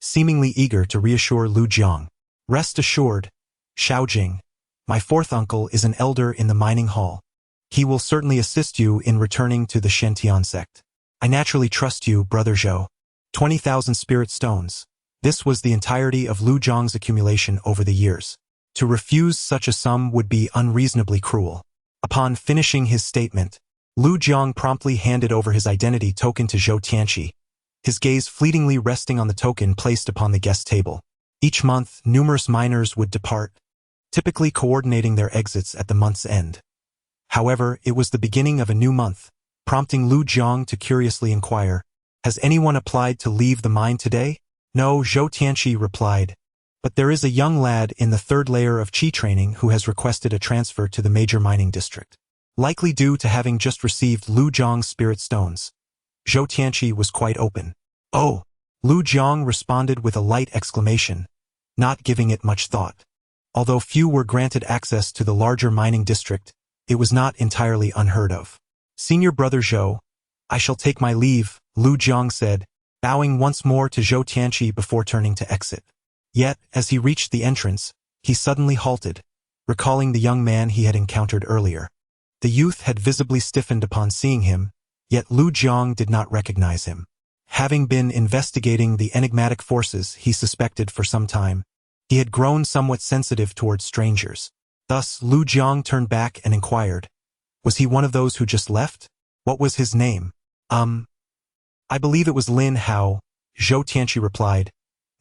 S1: seemingly eager to reassure Lu Jiang. Rest assured, Xiaojing, my fourth uncle is an elder in the mining hall. He will certainly assist you in returning to the Shentian sect. I naturally trust you, Brother Zhou. 20,000 spirit stones. This was the entirety of Lu Jiang's accumulation over the years. To refuse such a sum would be unreasonably cruel. Upon finishing his statement, Lu Jiang promptly handed over his identity token to Zhou Tianqi, his gaze fleetingly resting on the token placed upon the guest table. Each month, numerous miners would depart, typically coordinating their exits at the month's end. However, it was the beginning of a new month, prompting Lu Jiang to curiously inquire, has anyone applied to leave the mine today? No, Zhou Tianqi replied, but there is a young lad in the 3rd layer of Qi training who has requested a transfer to the major mining district. Likely due to having just received Lu Jiang's spirit stones. Zhou Tianqi was quite open. Oh! Lu Jiang responded with a light exclamation, not giving it much thought. Although few were granted access to the larger mining district, it was not entirely unheard of. Senior Brother Zhou, I shall take my leave, Lu Jiang said, bowing once more to Zhou Tianqi before turning to exit. Yet, as he reached the entrance, he suddenly halted, recalling the young man he had encountered earlier. The youth had visibly stiffened upon seeing him, yet Lu Jiang did not recognize him. Having been investigating the enigmatic forces he suspected for some time, he had grown somewhat sensitive towards strangers. Thus, Lu Jiang turned back and inquired, was he one of those who just left? What was his name? I believe it was Lin Hao, Zhou Tianqi replied,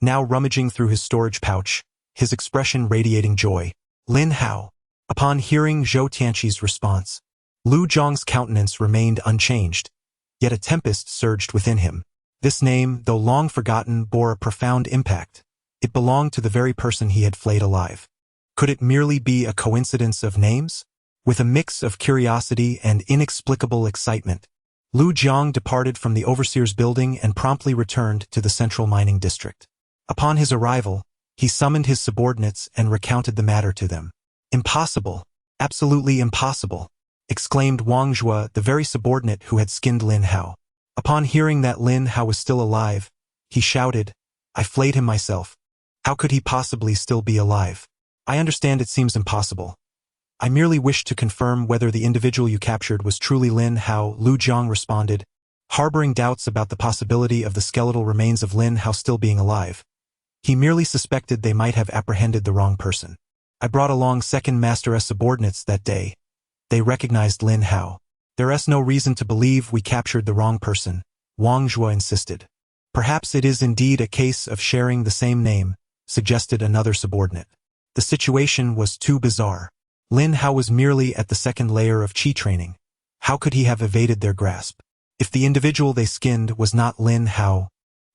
S1: now rummaging through his storage pouch, his expression radiating joy. Lin Hao. Upon hearing Zhou Tianqi's response, Lu Jiang's countenance remained unchanged, yet a tempest surged within him. This name, though long forgotten, bore a profound impact. It belonged to the very person he had flayed alive. Could it merely be a coincidence of names? With a mix of curiosity and inexplicable excitement, Lu Jiang departed from the overseer's building and promptly returned to the central mining district. Upon his arrival, he summoned his subordinates and recounted the matter to them. Impossible, absolutely impossible, exclaimed Wang Zhua, the very subordinate who had skinned Lin Hao. Upon hearing that Lin Hao was still alive, he shouted, I flayed him myself. How could he possibly still be alive? I understand it seems impossible. I merely wish to confirm whether the individual you captured was truly Lin Hao, Lu Jiang responded, harboring doubts about the possibility of the skeletal remains of Lin Hao still being alive. He merely suspected they might have apprehended the wrong person. I brought along second master's subordinates that day. They recognized Lin Hao. There is no reason to believe we captured the wrong person, Wang Zhua insisted. Perhaps it is indeed a case of sharing the same name, suggested another subordinate. The situation was too bizarre. Lin Hao was merely at the 2nd layer of Qi training. How could he have evaded their grasp? If the individual they skinned was not Lin Hao,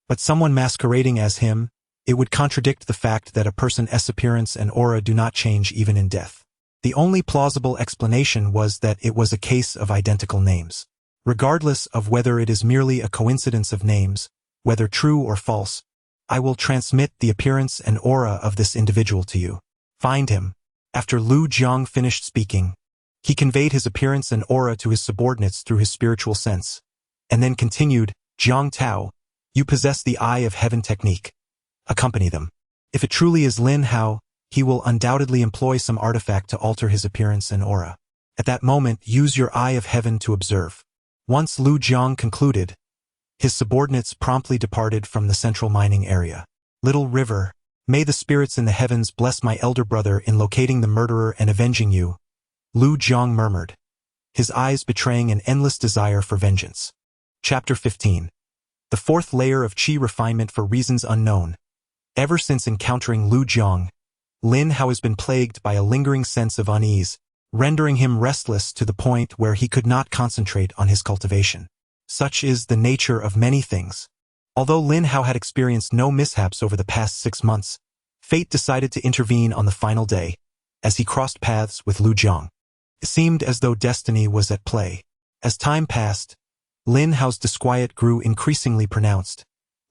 S1: but someone masquerading as him, it would contradict the fact that a person's appearance and aura do not change even in death. The only plausible explanation was that it was a case of identical names. Regardless of whether it is merely a coincidence of names, whether true or false, I will transmit the appearance and aura of this individual to you. Find him. After Lu Jiang finished speaking, he conveyed his appearance and aura to his subordinates through his spiritual sense, and then continued, Jiang Tao, you possess the Eye of Heaven technique. Accompany them. If it truly is Lin Hao, he will undoubtedly employ some artifact to alter his appearance and aura. At that moment, use your Eye of Heaven to observe. Once Lu Jiang concluded, his subordinates promptly departed from the central mining area. Little river, may the spirits in the heavens bless my elder brother in locating the murderer and avenging you, Lu Jiang murmured, his eyes betraying an endless desire for vengeance. Chapter 15. The 4th layer of Qi refinement for reasons unknown. Ever since encountering Lu Jiang, Lin Hao has been plagued by a lingering sense of unease, rendering him restless to the point where he could not concentrate on his cultivation. Such is the nature of many things. Although Lin Hao had experienced no mishaps over the past 6 months, fate decided to intervene on the final day, as he crossed paths with Lu Jiang. It seemed as though destiny was at play. As time passed, Lin Hao's disquiet grew increasingly pronounced,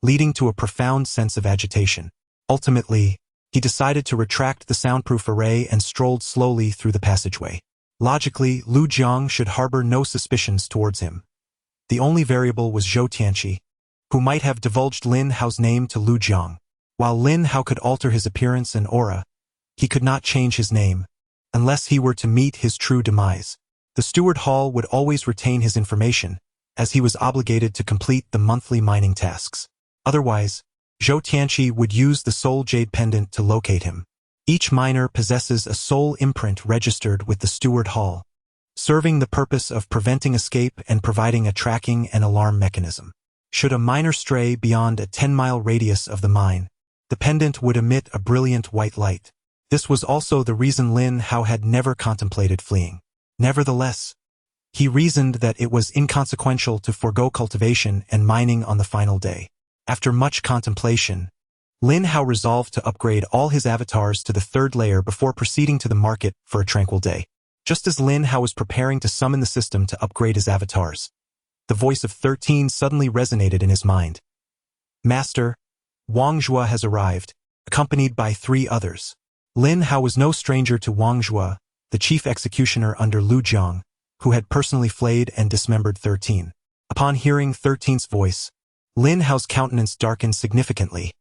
S1: leading to a profound sense of agitation. Ultimately, he decided to retract the soundproof array and strolled slowly through the passageway. Logically, Lu Jiang should harbor no suspicions towards him. The only variable was Zhou Tianqi, who might have divulged Lin Hao's name to Lu Jiang. While Lin Hao could alter his appearance and aura, he could not change his name, unless he were to meet his true demise. The steward hall would always retain his information, as he was obligated to complete the monthly mining tasks. Otherwise, Zhou Tianqi would use the soul jade pendant to locate him. Each miner possesses a soul imprint registered with the steward hall, serving the purpose of preventing escape and providing a tracking and alarm mechanism. Should a miner stray beyond a 10-mile radius of the mine, the pendant would emit a brilliant white light. This was also the reason Lin Hao had never contemplated fleeing. Nevertheless, he reasoned that it was inconsequential to forego cultivation and mining on the final day. After much contemplation, Lin Hao resolved to upgrade all his avatars to the 3rd layer before proceeding to the market for a tranquil day. Just as Lin Hao was preparing to summon the system to upgrade his avatars, the voice of 13 suddenly resonated in his mind. Master, Wang Zhua has arrived, accompanied by 3 others. Lin Hao was no stranger to Wang Zhua, the chief executioner under Lu Jiang, who had personally flayed and dismembered 13. Upon hearing 13's voice, Lin Hao's countenance darkened significantly.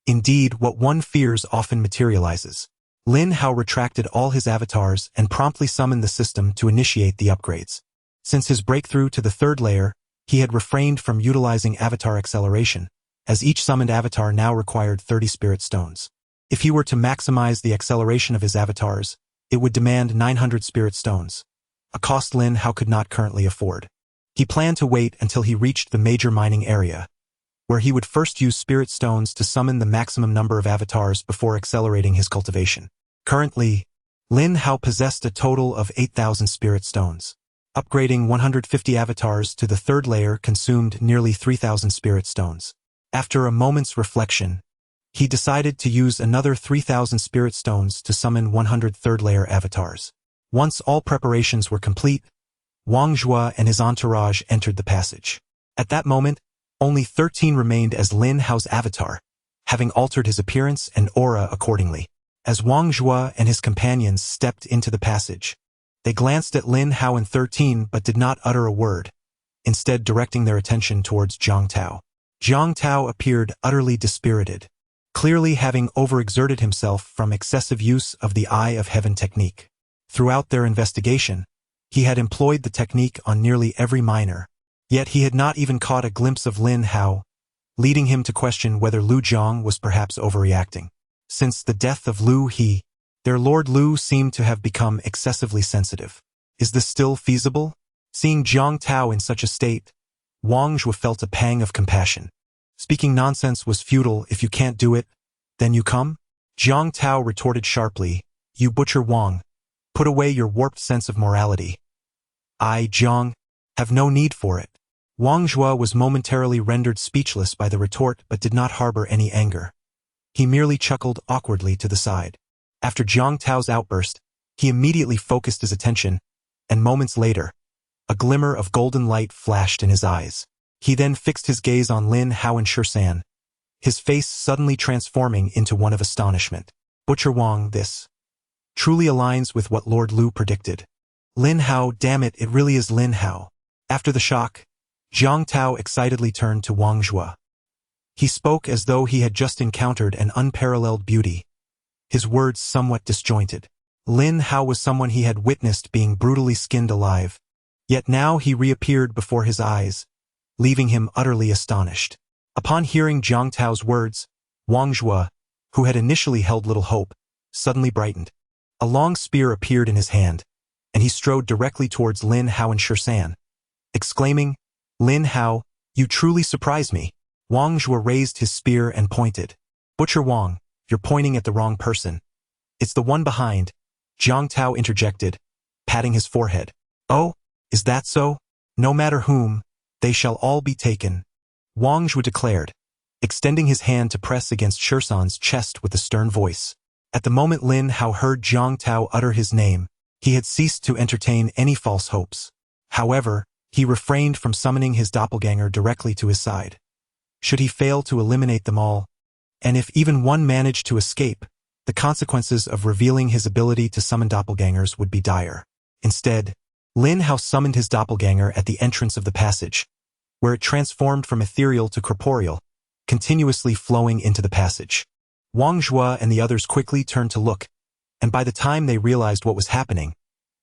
S1: Indeed, what one fears often materializes. Lin Hao retracted all his avatars and promptly summoned the system to initiate the upgrades. Since his breakthrough to the 3rd layer, he had refrained from utilizing avatar acceleration, as each summoned avatar now required 30 spirit stones. If he were to maximize the acceleration of his avatars, it would demand 900 spirit stones, a cost Lin Hao could not currently afford. He planned to wait until he reached the major mining area, where he would first use spirit stones to summon the maximum number of avatars before accelerating his cultivation. Currently, Lin Hao possessed a total of 8,000 spirit stones. Upgrading 150 avatars to the 3rd layer consumed nearly 3,000 spirit stones. After a moment's reflection, he decided to use another 3,000 spirit stones to summon 100 3rd layer avatars. Once all preparations were complete, Wang Zhua and his entourage entered the passage. At that moment, only 13 remained as Lin Hao's avatar, having altered his appearance and aura accordingly. As Wang Zhua and his companions stepped into the passage, they glanced at Lin Hao and 13 but did not utter a word, instead directing their attention towards Zhang Tao. Zhang Tao appeared utterly dispirited, clearly having overexerted himself from excessive use of the Eye of Heaven technique. Throughout their investigation, he had employed the technique on nearly every miner, yet he had not even caught a glimpse of Lin Hao, leading him to question whether Lu Jiang was perhaps overreacting. Since the death of Lu He, their Lord Lu seemed to have become excessively sensitive. Is this still feasible? Seeing Zhang Tao in such a state, Wang Zhua felt a pang of compassion. Speaking nonsense was futile. If you can't do it, then you come? Zhang Tao retorted sharply, "You butcher Wang. Put away your warped sense of morality. I, Zhang, have no need for it." Wang Zhua was momentarily rendered speechless by the retort but did not harbor any anger. He merely chuckled awkwardly to the side. After Zhang Tao's outburst, he immediately focused his attention, and moments later, a glimmer of golden light flashed in his eyes. He then fixed his gaze on Lin Hao and Shursan, his face suddenly transforming into one of astonishment. Butcher Wang, this truly aligns with what Lord Lu predicted. Lin Hao, damn it, it really is Lin Hao. After the shock, Zhang Tao excitedly turned to Wang Zhua. He spoke as though he had just encountered an unparalleled beauty, his words somewhat disjointed. Lin Hao was someone he had witnessed being brutally skinned alive, yet now he reappeared before his eyes, leaving him utterly astonished. Upon hearing Zhang Tao's words, Wang Zhua, who had initially held little hope, suddenly brightened. A long spear appeared in his hand, and he strode directly towards Lin Hao and Shursan, exclaiming, "Lin Hao, you truly surprise me." Wang Zhua raised his spear and pointed. "Butcher Wang, you're pointing at the wrong person. It's the one behind," Zhang Tao interjected, patting his forehead. "Oh, is that so? No matter whom, they shall all be taken," Wang Zhua declared, extending his hand to press against Shursan's chest with a stern voice. At the moment Lin Hao heard Zhang Tao utter his name, he had ceased to entertain any false hopes. However, he refrained from summoning his doppelganger directly to his side. Should he fail to eliminate them all, And if even one managed to escape, the consequences of revealing his ability to summon doppelgangers would be dire. Instead, Lin Hao summoned his doppelganger at the entrance of the passage, where it transformed from ethereal to corporeal, continuously flowing into the passage. Wang Zhua and the others quickly turned to look, and by the time they realized what was happening,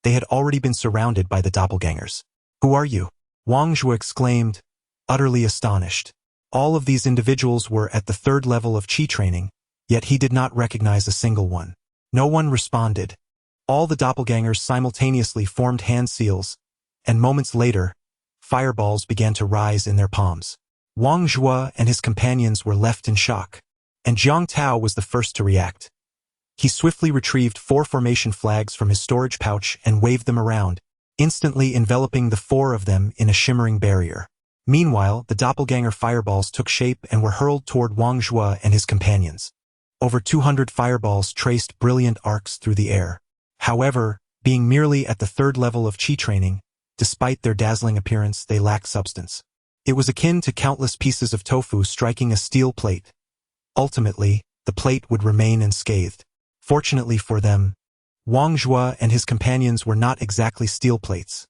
S1: they had already been surrounded by the doppelgangers. "Who are you?" Wang Zhua exclaimed, utterly astonished. All of these individuals were at the 3rd level of Qi training, yet he did not recognize a single one. No one responded. All the doppelgangers simultaneously formed hand seals, and moments later, fireballs began to rise in their palms. Wang Zhua and his companions were left in shock, and Jiang Tao was the first to react. He swiftly retrieved 4 formation flags from his storage pouch and waved them around, instantly enveloping the 4 of them in a shimmering barrier. Meanwhile, the doppelganger fireballs took shape and were hurled toward Wang Zhua and his companions. Over 200 fireballs traced brilliant arcs through the air. However, being merely at the 3rd level of Qi training, despite their dazzling appearance, they lacked substance. It was akin to countless pieces of tofu striking a steel plate. Ultimately, the plate would remain unscathed. Fortunately for them, Wang Zhua and his companions were not exactly steel plates.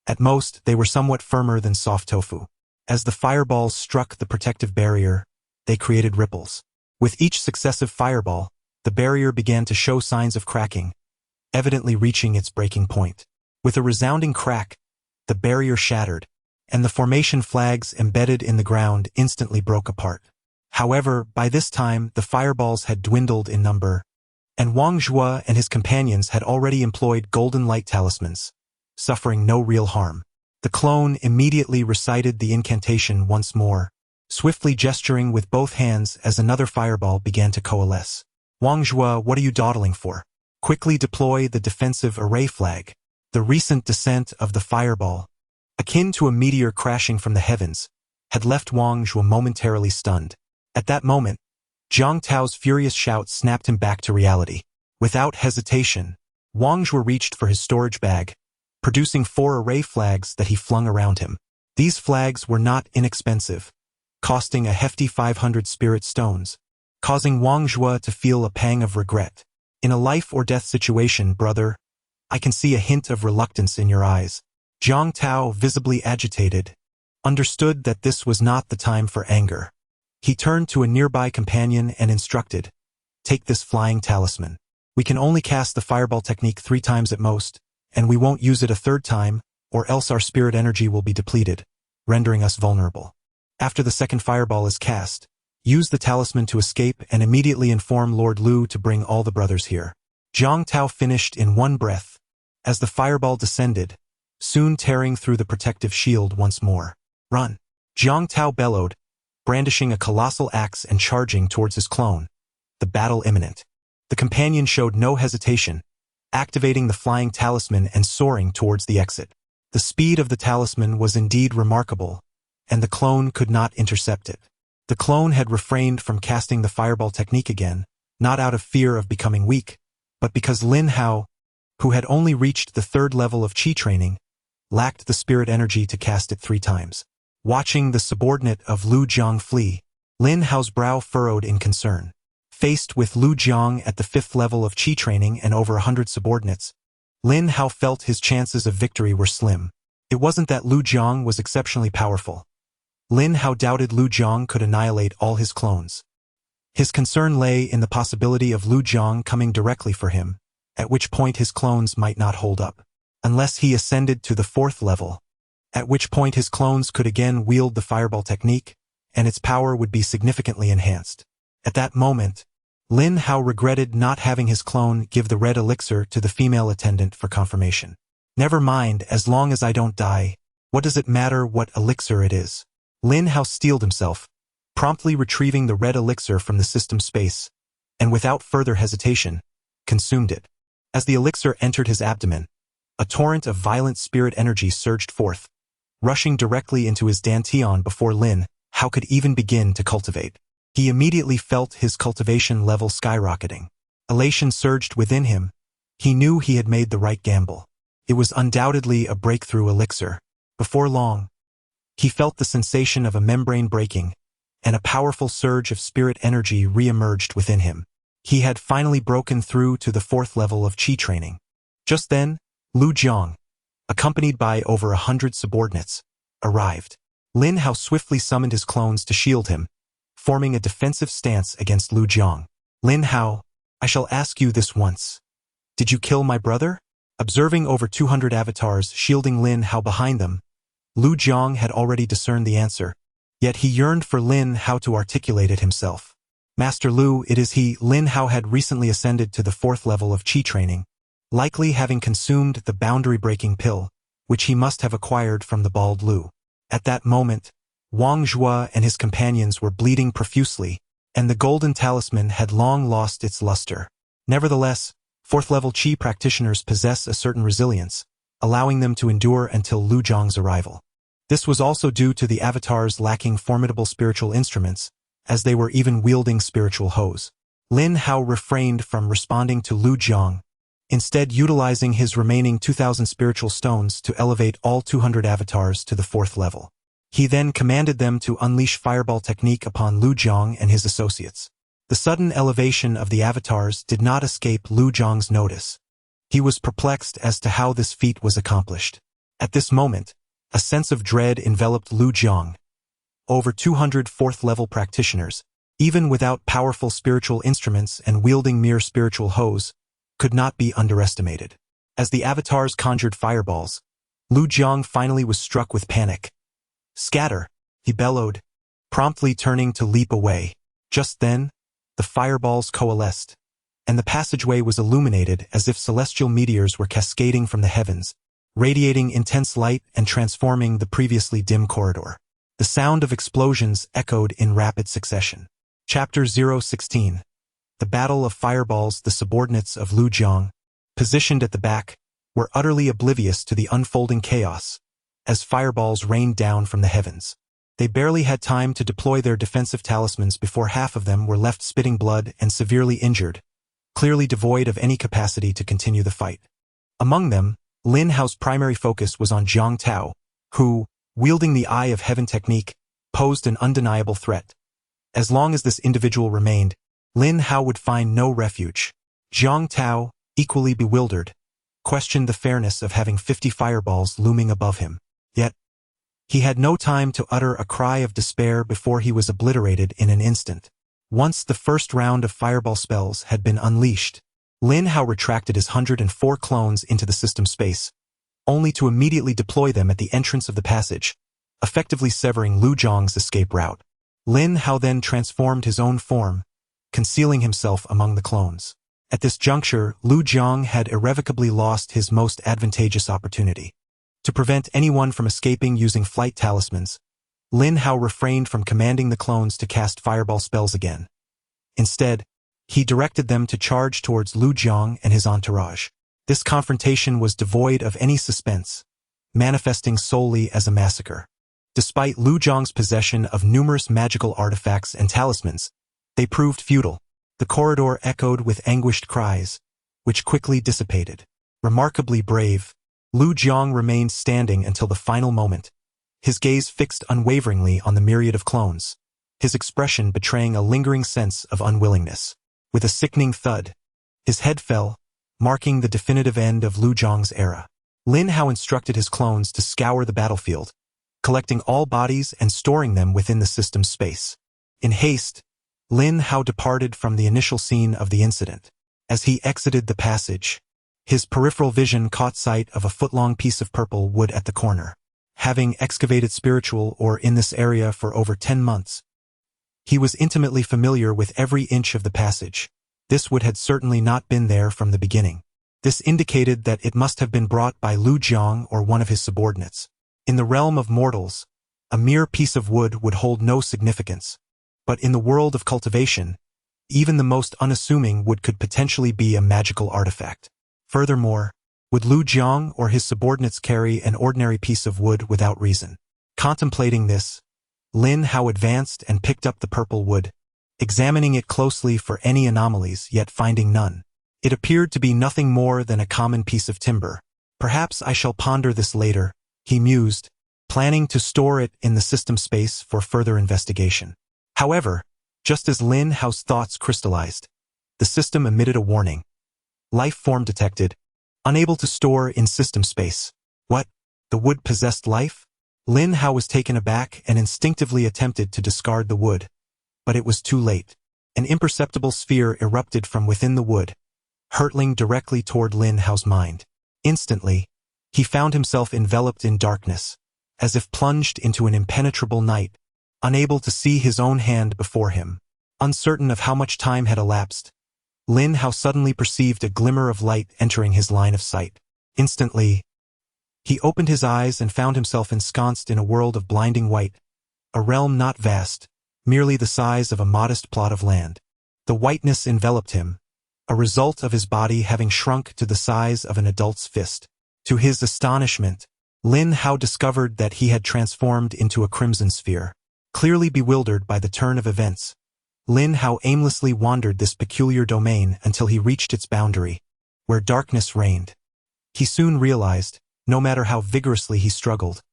S1: At most, they were somewhat firmer than soft tofu. As the fireballs struck the protective barrier, they created ripples. With each successive fireball, the barrier began to show signs of cracking, evidently reaching its breaking point. With a resounding crack, the barrier shattered, and the formation flags embedded in the ground instantly broke apart. However, by this time, the fireballs had dwindled in number, and Wang Zhua and his companions had already employed golden light talismans, suffering no real harm. The clone immediately recited the incantation once more, swiftly gesturing with both hands as another fireball began to coalesce. "Wang Zhua, what are you dawdling for? Quickly deploy the defensive array flag." The recent descent of the fireball, akin to a meteor crashing from the heavens, had left Wang Zhua momentarily stunned. At that moment, Jiang Tao's furious shout snapped him back to reality. Without hesitation, Wang Zhua reached for his storage bag, producing 4 array flags that he flung around him. These flags were not inexpensive, costing a hefty 500 spirit stones, causing Wang Zhua to feel a pang of regret. "In a life-or-death situation, brother, I can see a hint of reluctance in your eyes." Jiang Tao, visibly agitated, understood that this was not the time for anger. He turned to a nearby companion and instructed, "Take this flying talisman. We can only cast the fireball technique 3 times at most, and we won't use it a 3rd time, or else our spirit energy will be depleted, rendering us vulnerable. After the 2nd fireball is cast, use the talisman to escape and immediately inform Lord Lu to bring all the brothers here." Jiang Tao finished in one breath, as the fireball descended, soon tearing through the protective shield once more. "Run!" Jiang Tao bellowed, brandishing a colossal axe and charging towards his clone, the battle imminent. The companion showed no hesitation, activating the flying talisman and soaring towards the exit. The speed of the talisman was indeed remarkable, and the clone could not intercept it. The clone had refrained from casting the fireball technique again, not out of fear of becoming weak, but because Lin Hao, who had only reached the 3rd level of Qi training, lacked the spirit energy to cast it 3 times. Watching the subordinate of Lu Jiang flee, Lin Hao's brow furrowed in concern. Faced with Lu Jiang at the 5th level of Qi training and over 100 subordinates, Lin Hao felt his chances of victory were slim. It wasn't that Lu Jiang was exceptionally powerful. Lin Hao doubted Lu Jiang could annihilate all his clones. His concern lay in the possibility of Lu Jiang coming directly for him, at which point his clones might not hold up. Unless he ascended to the 4th level, at which point his clones could again wield the fireball technique, and its power would be significantly enhanced. At that moment, Lin Hao regretted not having his clone give the red elixir to the female attendant for confirmation. "Never mind, as long as I don't die, what does it matter what elixir it is?" Lin Hao steeled himself, promptly retrieving the red elixir from the system space, and without further hesitation, consumed it. As the elixir entered his abdomen, a torrent of violent spirit energy surged forth, rushing directly into his dantian before Lin Hao could even begin to cultivate. He immediately felt his cultivation level skyrocketing. Elation surged within him. He knew he had made the right gamble. It was undoubtedly a breakthrough elixir. Before long, he felt the sensation of a membrane breaking, and a powerful surge of spirit energy re-emerged within him. He had finally broken through to the 4th level of Qi training. Just then, Lu Jiang, accompanied by over 100 subordinates, arrived. Lin Hao swiftly summoned his clones to shield him, forming a defensive stance against Lu Jiang. Lin Hao, I shall ask you this once. Did you kill my brother? Observing over 200 avatars shielding Lin Hao behind them, Lu Jiang had already discerned the answer, yet he yearned for Lin Hao to articulate it himself. Master Lu, it is he. Lin Hao had recently ascended to the 4th level of Qi training, likely having consumed the boundary-breaking pill, which he must have acquired from the bald Lu. At that moment, Wang Zhua and his companions were bleeding profusely, and the golden talisman had long lost its luster. Nevertheless, 4th-level Qi practitioners possess a certain resilience, allowing them to endure until Lu Jiang's arrival. This was also due to the avatars lacking formidable spiritual instruments, as they were even wielding spiritual hoes. Lin Hao refrained from responding to Lu Jiang, instead utilizing his remaining 2,000 spiritual stones to elevate all 200 avatars to the 4th level. He then commanded them to unleash fireball technique upon Lu Jiang and his associates. The sudden elevation of the avatars did not escape Lu Jiang's notice. He was perplexed as to how this feat was accomplished. At this moment, a sense of dread enveloped Lu Jiang. Over 200 4th-level practitioners, even without powerful spiritual instruments and wielding mere spiritual hoes, could not be underestimated. As the avatars conjured fireballs, Lu Jiang finally was struck with panic. Scatter, he bellowed, promptly turning to leap away. Just then, the fireballs coalesced, and the passageway was illuminated as if celestial meteors were cascading from the heavens, radiating intense light and transforming the previously dim corridor. The sound of explosions echoed in rapid succession. Chapter 016. The Battle of Fireballs. The subordinates of Lu Jiang, positioned at the back, were utterly oblivious to the unfolding chaos, as fireballs rained down from the heavens. They barely had time to deploy their defensive talismans before half of them were left spitting blood and severely injured, clearly devoid of any capacity to continue the fight. Among them, Lin Hao's primary focus was on Jiang Tao, who, wielding the Eye of Heaven technique, posed an undeniable threat. As long as this individual remained, Lin Hao would find no refuge. Jiang Tao, equally bewildered, questioned the fairness of having 50 fireballs looming above him. Yet, he had no time to utter a cry of despair before he was obliterated in an instant. Once the first round of fireball spells had been unleashed, Lin Hao retracted his 104 clones into the system space, only to immediately deploy them at the entrance of the passage, effectively severing Lu Jiang's escape route. Lin Hao then transformed his own form, concealing himself among the clones. At this juncture, Lu Jiang had irrevocably lost his most advantageous opportunity. To prevent anyone from escaping using flight talismans, Lin Hao refrained from commanding the clones to cast fireball spells again. Instead, he directed them to charge towards Lu Jiang and his entourage. This confrontation was devoid of any suspense, manifesting solely as a massacre. Despite Lu Jiang's possession of numerous magical artifacts and talismans, they proved futile. The corridor echoed with anguished cries, which quickly dissipated. Remarkably brave, Lu Jiang remained standing until the final moment, his gaze fixed unwaveringly on the myriad of clones, his expression betraying a lingering sense of unwillingness. With a sickening thud, his head fell, marking the definitive end of Lu Jiang's era. Lin Hao instructed his clones to scour the battlefield, collecting all bodies and storing them within the system's space. In haste, Lin Hao departed from the initial scene of the incident. As he exited the passage, his peripheral vision caught sight of a foot-long piece of purple wood at the corner. Having excavated spiritual ore in this area for over 10 months, he was intimately familiar with every inch of the passage. This wood had certainly not been there from the beginning. This indicated that it must have been brought by Lu Jiang or one of his subordinates. In the realm of mortals, a mere piece of wood would hold no significance. But in the world of cultivation, even the most unassuming wood could potentially be a magical artifact. Furthermore, would Lu Jiang or his subordinates carry an ordinary piece of wood without reason? Contemplating this, Lin Hao advanced and picked up the purple wood, examining it closely for any anomalies, yet finding none. It appeared to be nothing more than a common piece of timber. Perhaps I shall ponder this later, he mused, planning to store it in the system space for further investigation. However, just as Lin Hao's thoughts crystallized, the system emitted a warning. Life form detected. Unable to store in system space. What? The wood possessed life? Lin Hao was taken aback and instinctively attempted to discard the wood. But it was too late. An imperceptible sphere erupted from within the wood, hurtling directly toward Lin Hao's mind. Instantly, he found himself enveloped in darkness, as if plunged into an impenetrable night, unable to see his own hand before him. Uncertain of how much time had elapsed, Lin Hao suddenly perceived a glimmer of light entering his line of sight. Instantly, he opened his eyes and found himself ensconced in a world of blinding white, a realm not vast, merely the size of a modest plot of land. The whiteness enveloped him, a result of his body having shrunk to the size of an adult's fist. To his astonishment, Lin Hao discovered that he had transformed into a crimson sphere. Clearly bewildered by the turn of events, Lin Hao aimlessly wandered this peculiar domain until he reached its boundary, where darkness reigned. He soon realized, no matter how vigorously he struggled,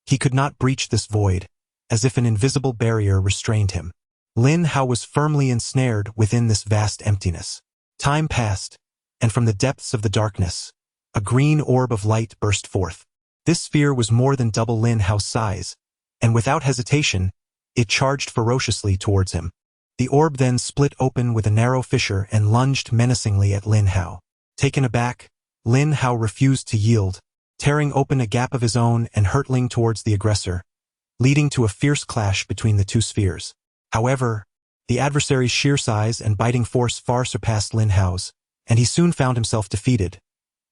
S1: he could not breach this void, as if an invisible barrier restrained him. Lin Hao was firmly ensnared within this vast emptiness. Time passed, and from the depths of the darkness, a green orb of light burst forth. This sphere was more than double Lin Hao's size, and without hesitation, it charged ferociously towards him. The orb then split open with a narrow fissure and lunged menacingly at Lin Hao. Taken aback, Lin Hao refused to yield, tearing open a gap of his own and hurtling towards the aggressor, leading to a fierce clash between the two spheres. However, the adversary's sheer size and biting force far surpassed Lin Hao's, and he soon found himself defeated,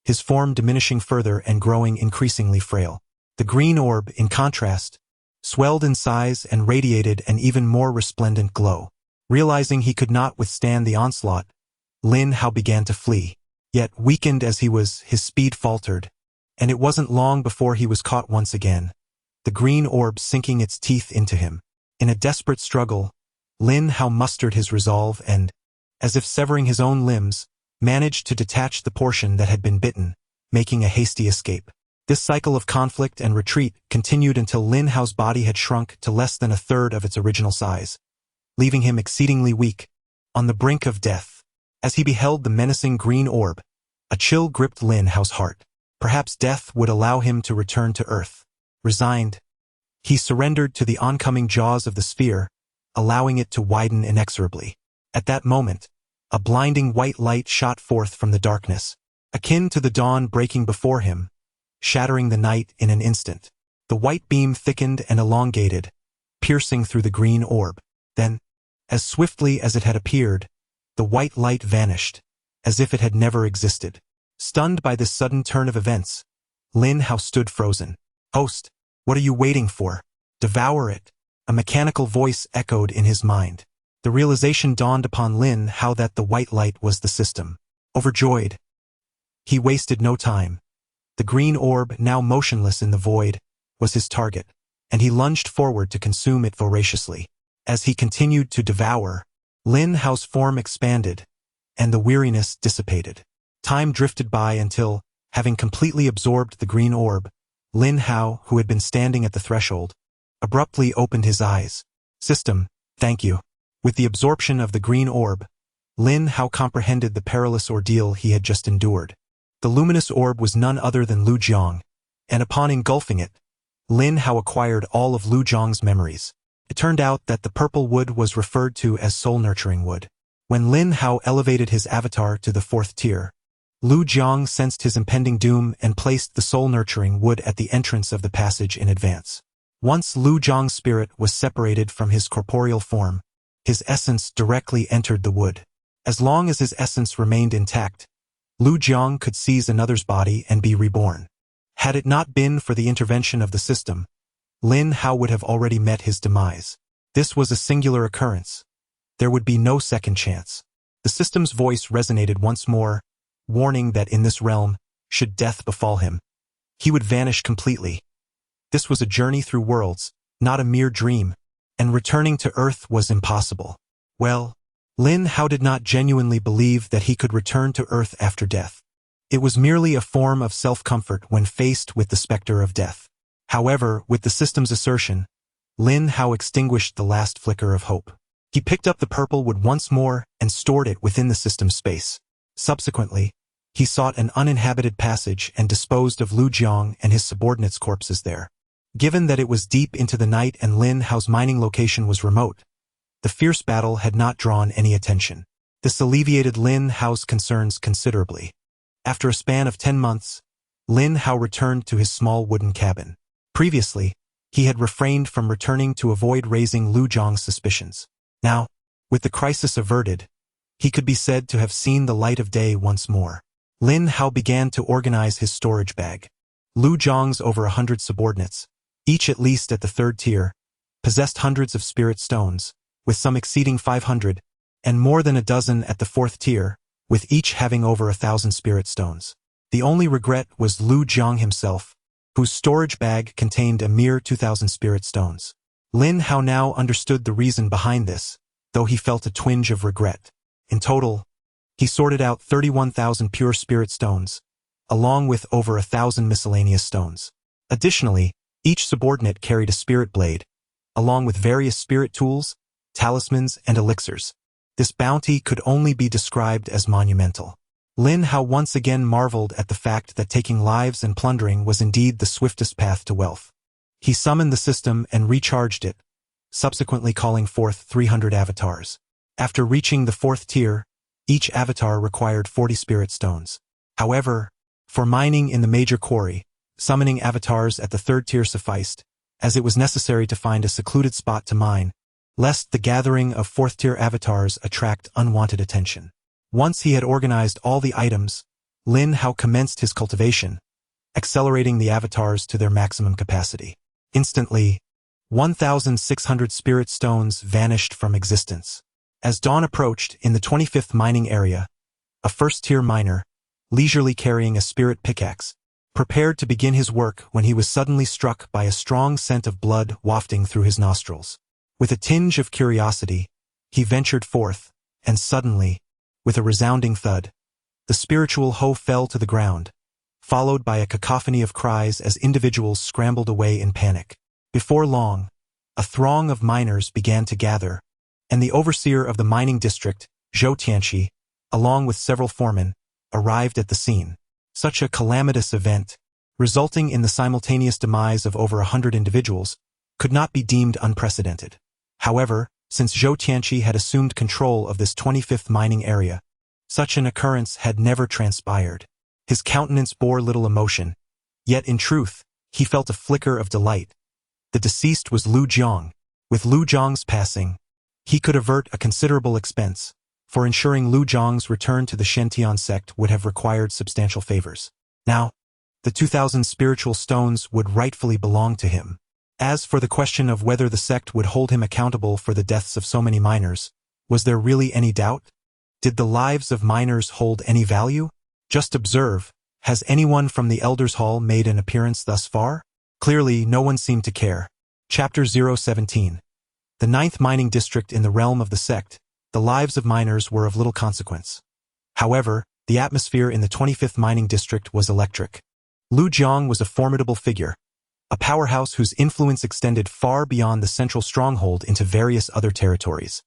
S1: his form diminishing further and growing increasingly frail. The green orb, in contrast, swelled in size and radiated an even more resplendent glow. Realizing he could not withstand the onslaught, Lin Hao began to flee. Yet, weakened as he was, his speed faltered, and it wasn't long before he was caught once again, the green orb sinking its teeth into him. In a desperate struggle, Lin Hao mustered his resolve and, as if severing his own limbs, managed to detach the portion that had been bitten, making a hasty escape. This cycle of conflict and retreat continued until Lin Hao's body had shrunk to less than a third of its original size, leaving him exceedingly weak, on the brink of death. As he beheld the menacing green orb, a chill gripped Lin Hao's heart. Perhaps death would allow him to return to Earth. Resigned, he surrendered to the oncoming jaws of the sphere, allowing it to widen inexorably. At that moment, a blinding white light shot forth from the darkness, akin to the dawn breaking before him, shattering the night in an instant. The white beam thickened and elongated, piercing through the green orb. Then, as swiftly as it had appeared, the white light vanished, as if it had never existed. Stunned by this sudden turn of events, Lin Hao stood frozen. "Host, what are you waiting for? Devour it," a mechanical voice echoed in his mind. The realization dawned upon Lin Hao that the white light was the system. Overjoyed, he wasted no time. The green orb, now motionless in the void, was his target, and he lunged forward to consume it voraciously. As he continued to devour, Lin Hao's form expanded, and the weariness dissipated. Time drifted by until, having completely absorbed the green orb, Lin Hao, who had been standing at the threshold, abruptly opened his eyes. "System, thank you." With the absorption of the green orb, Lin Hao comprehended the perilous ordeal he had just endured. The luminous orb was none other than Lu Jiang, and upon engulfing it, Lin Hao acquired all of Lu Jiang's memories. It turned out that the purple wood was referred to as soul-nurturing wood. When Lin Hao elevated his avatar to the 4th tier, Lu Jiang sensed his impending doom and placed the soul-nurturing wood at the entrance of the passage in advance. Once Lu Jiang's spirit was separated from his corporeal form, his essence directly entered the wood. As long as his essence remained intact, Lu Jiang could seize another's body and be reborn. Had it not been for the intervention of the system, Lin Hao would have already met his demise. This was a singular occurrence. There would be no second chance. The system's voice resonated once more, warning that in this realm, should death befall him, he would vanish completely. This was a journey through worlds, not a mere dream, and returning to Earth was impossible. Well, Lin Hao did not genuinely believe that he could return to Earth after death. It was merely a form of self-comfort when faced with the specter of death. However, with the system's assertion, Lin Hao extinguished the last flicker of hope. He picked up the purple wood once more and stored it within the system's space. Subsequently, he sought an uninhabited passage and disposed of Lu Jiang and his subordinates' corpses there. Given that it was deep into the night and Lin Hao's mining location was remote, the fierce battle had not drawn any attention. This alleviated Lin Hao's concerns considerably. After a span of 10 months, Lin Hao returned to his small wooden cabin. Previously, he had refrained from returning to avoid raising Lu Jiang's suspicions. Now, with the crisis averted, he could be said to have seen the light of day once more. Lin Hao began to organize his storage bag. Lu Jiang's over 100 subordinates, each at least at the 3rd tier, possessed hundreds of spirit stones, with some exceeding 500, and more than a dozen at the 4th tier, with each having over 1,000 spirit stones. The only regret was Lu Jiang himself, whose storage bag contained a mere 2,000 spirit stones. Lin Hao now understood the reason behind this, though he felt a twinge of regret. In total, he sorted out 31,000 pure spirit stones, along with over 1,000 miscellaneous stones. Additionally, each subordinate carried a spirit blade, along with various spirit tools, talismans, and elixirs. This bounty could only be described as monumental. Lin Hao once again marveled at the fact that taking lives and plundering was indeed the swiftest path to wealth. He summoned the system and recharged it, subsequently calling forth 300 avatars. After reaching the 4th tier, each avatar required 40 spirit stones. However, for mining in the major quarry, summoning avatars at the 3rd tier sufficed, as it was necessary to find a secluded spot to mine, lest the gathering of 4th tier avatars attract unwanted attention. Once he had organized all the items, Lin Hao commenced his cultivation, accelerating the avatars to their maximum capacity. Instantly, 1,600 spirit stones vanished from existence. As dawn approached in the 25th mining area, a 1st-tier miner, leisurely carrying a spirit pickaxe, prepared to begin his work when he was suddenly struck by a strong scent of blood wafting through his nostrils. With a tinge of curiosity, he ventured forth, and suddenly, with a resounding thud, the spiritual hoe fell to the ground, followed by a cacophony of cries as individuals scrambled away in panic. Before long, a throng of miners began to gather, and the overseer of the mining district, Zhou Tianqi, along with several foremen, arrived at the scene. Such a calamitous event, resulting in the simultaneous demise of over 100 individuals, could not be deemed unprecedented. However, since Zhou Tianqi had assumed control of this 25th mining area, such an occurrence had never transpired. His countenance bore little emotion, yet in truth, he felt a flicker of delight. The deceased was Lu Jiang. With Lu Jiang's passing, he could avert a considerable expense, for ensuring Lu Jiang's return to the Shen-Tian sect would have required substantial favors. Now, the 2,000 spiritual stones would rightfully belong to him. As for the question of whether the sect would hold him accountable for the deaths of so many miners, was there really any doubt? Did the lives of miners hold any value? Just observe, has anyone from the Elders' Hall made an appearance thus far? Clearly, no one seemed to care. Chapter 017. The 9th mining district in the realm of the sect, the lives of miners were of little consequence. However, the atmosphere in the 25th mining district was electric. Lu Jiang was a formidable figure, a powerhouse whose influence extended far beyond the central stronghold into various other territories.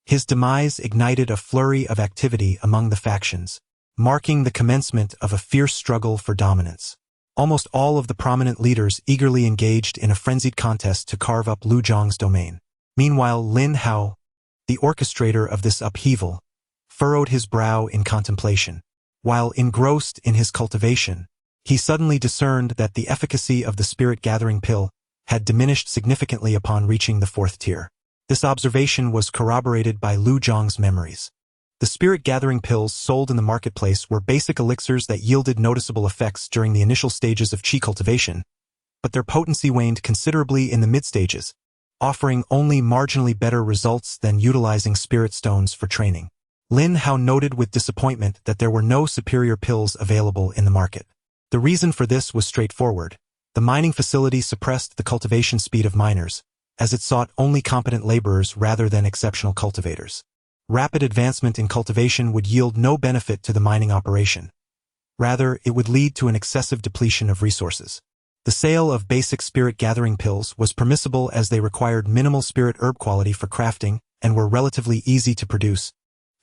S1: His demise ignited a flurry of activity among the factions, marking the commencement of a fierce struggle for dominance. Almost all of the prominent leaders eagerly engaged in a frenzied contest to carve up Lu Jiang's domain. Meanwhile, Lin Hao, the orchestrator of this upheaval, furrowed his brow in contemplation. While engrossed in his cultivation, he suddenly discerned that the efficacy of the spirit-gathering pill had diminished significantly upon reaching the 4th tier. This observation was corroborated by Lu Jiang's memories. The spirit-gathering pills sold in the marketplace were basic elixirs that yielded noticeable effects during the initial stages of qi cultivation, but their potency waned considerably in the mid-stages, offering only marginally better results than utilizing spirit stones for training. Lin Hao noted with disappointment that there were no superior pills available in the market. The reason for this was straightforward. The mining facility suppressed the cultivation speed of miners, as it sought only competent laborers rather than exceptional cultivators. Rapid advancement in cultivation would yield no benefit to the mining operation. Rather, it would lead to an excessive depletion of resources. The sale of basic spirit gathering pills was permissible as they required minimal spirit herb quality for crafting and were relatively easy to produce,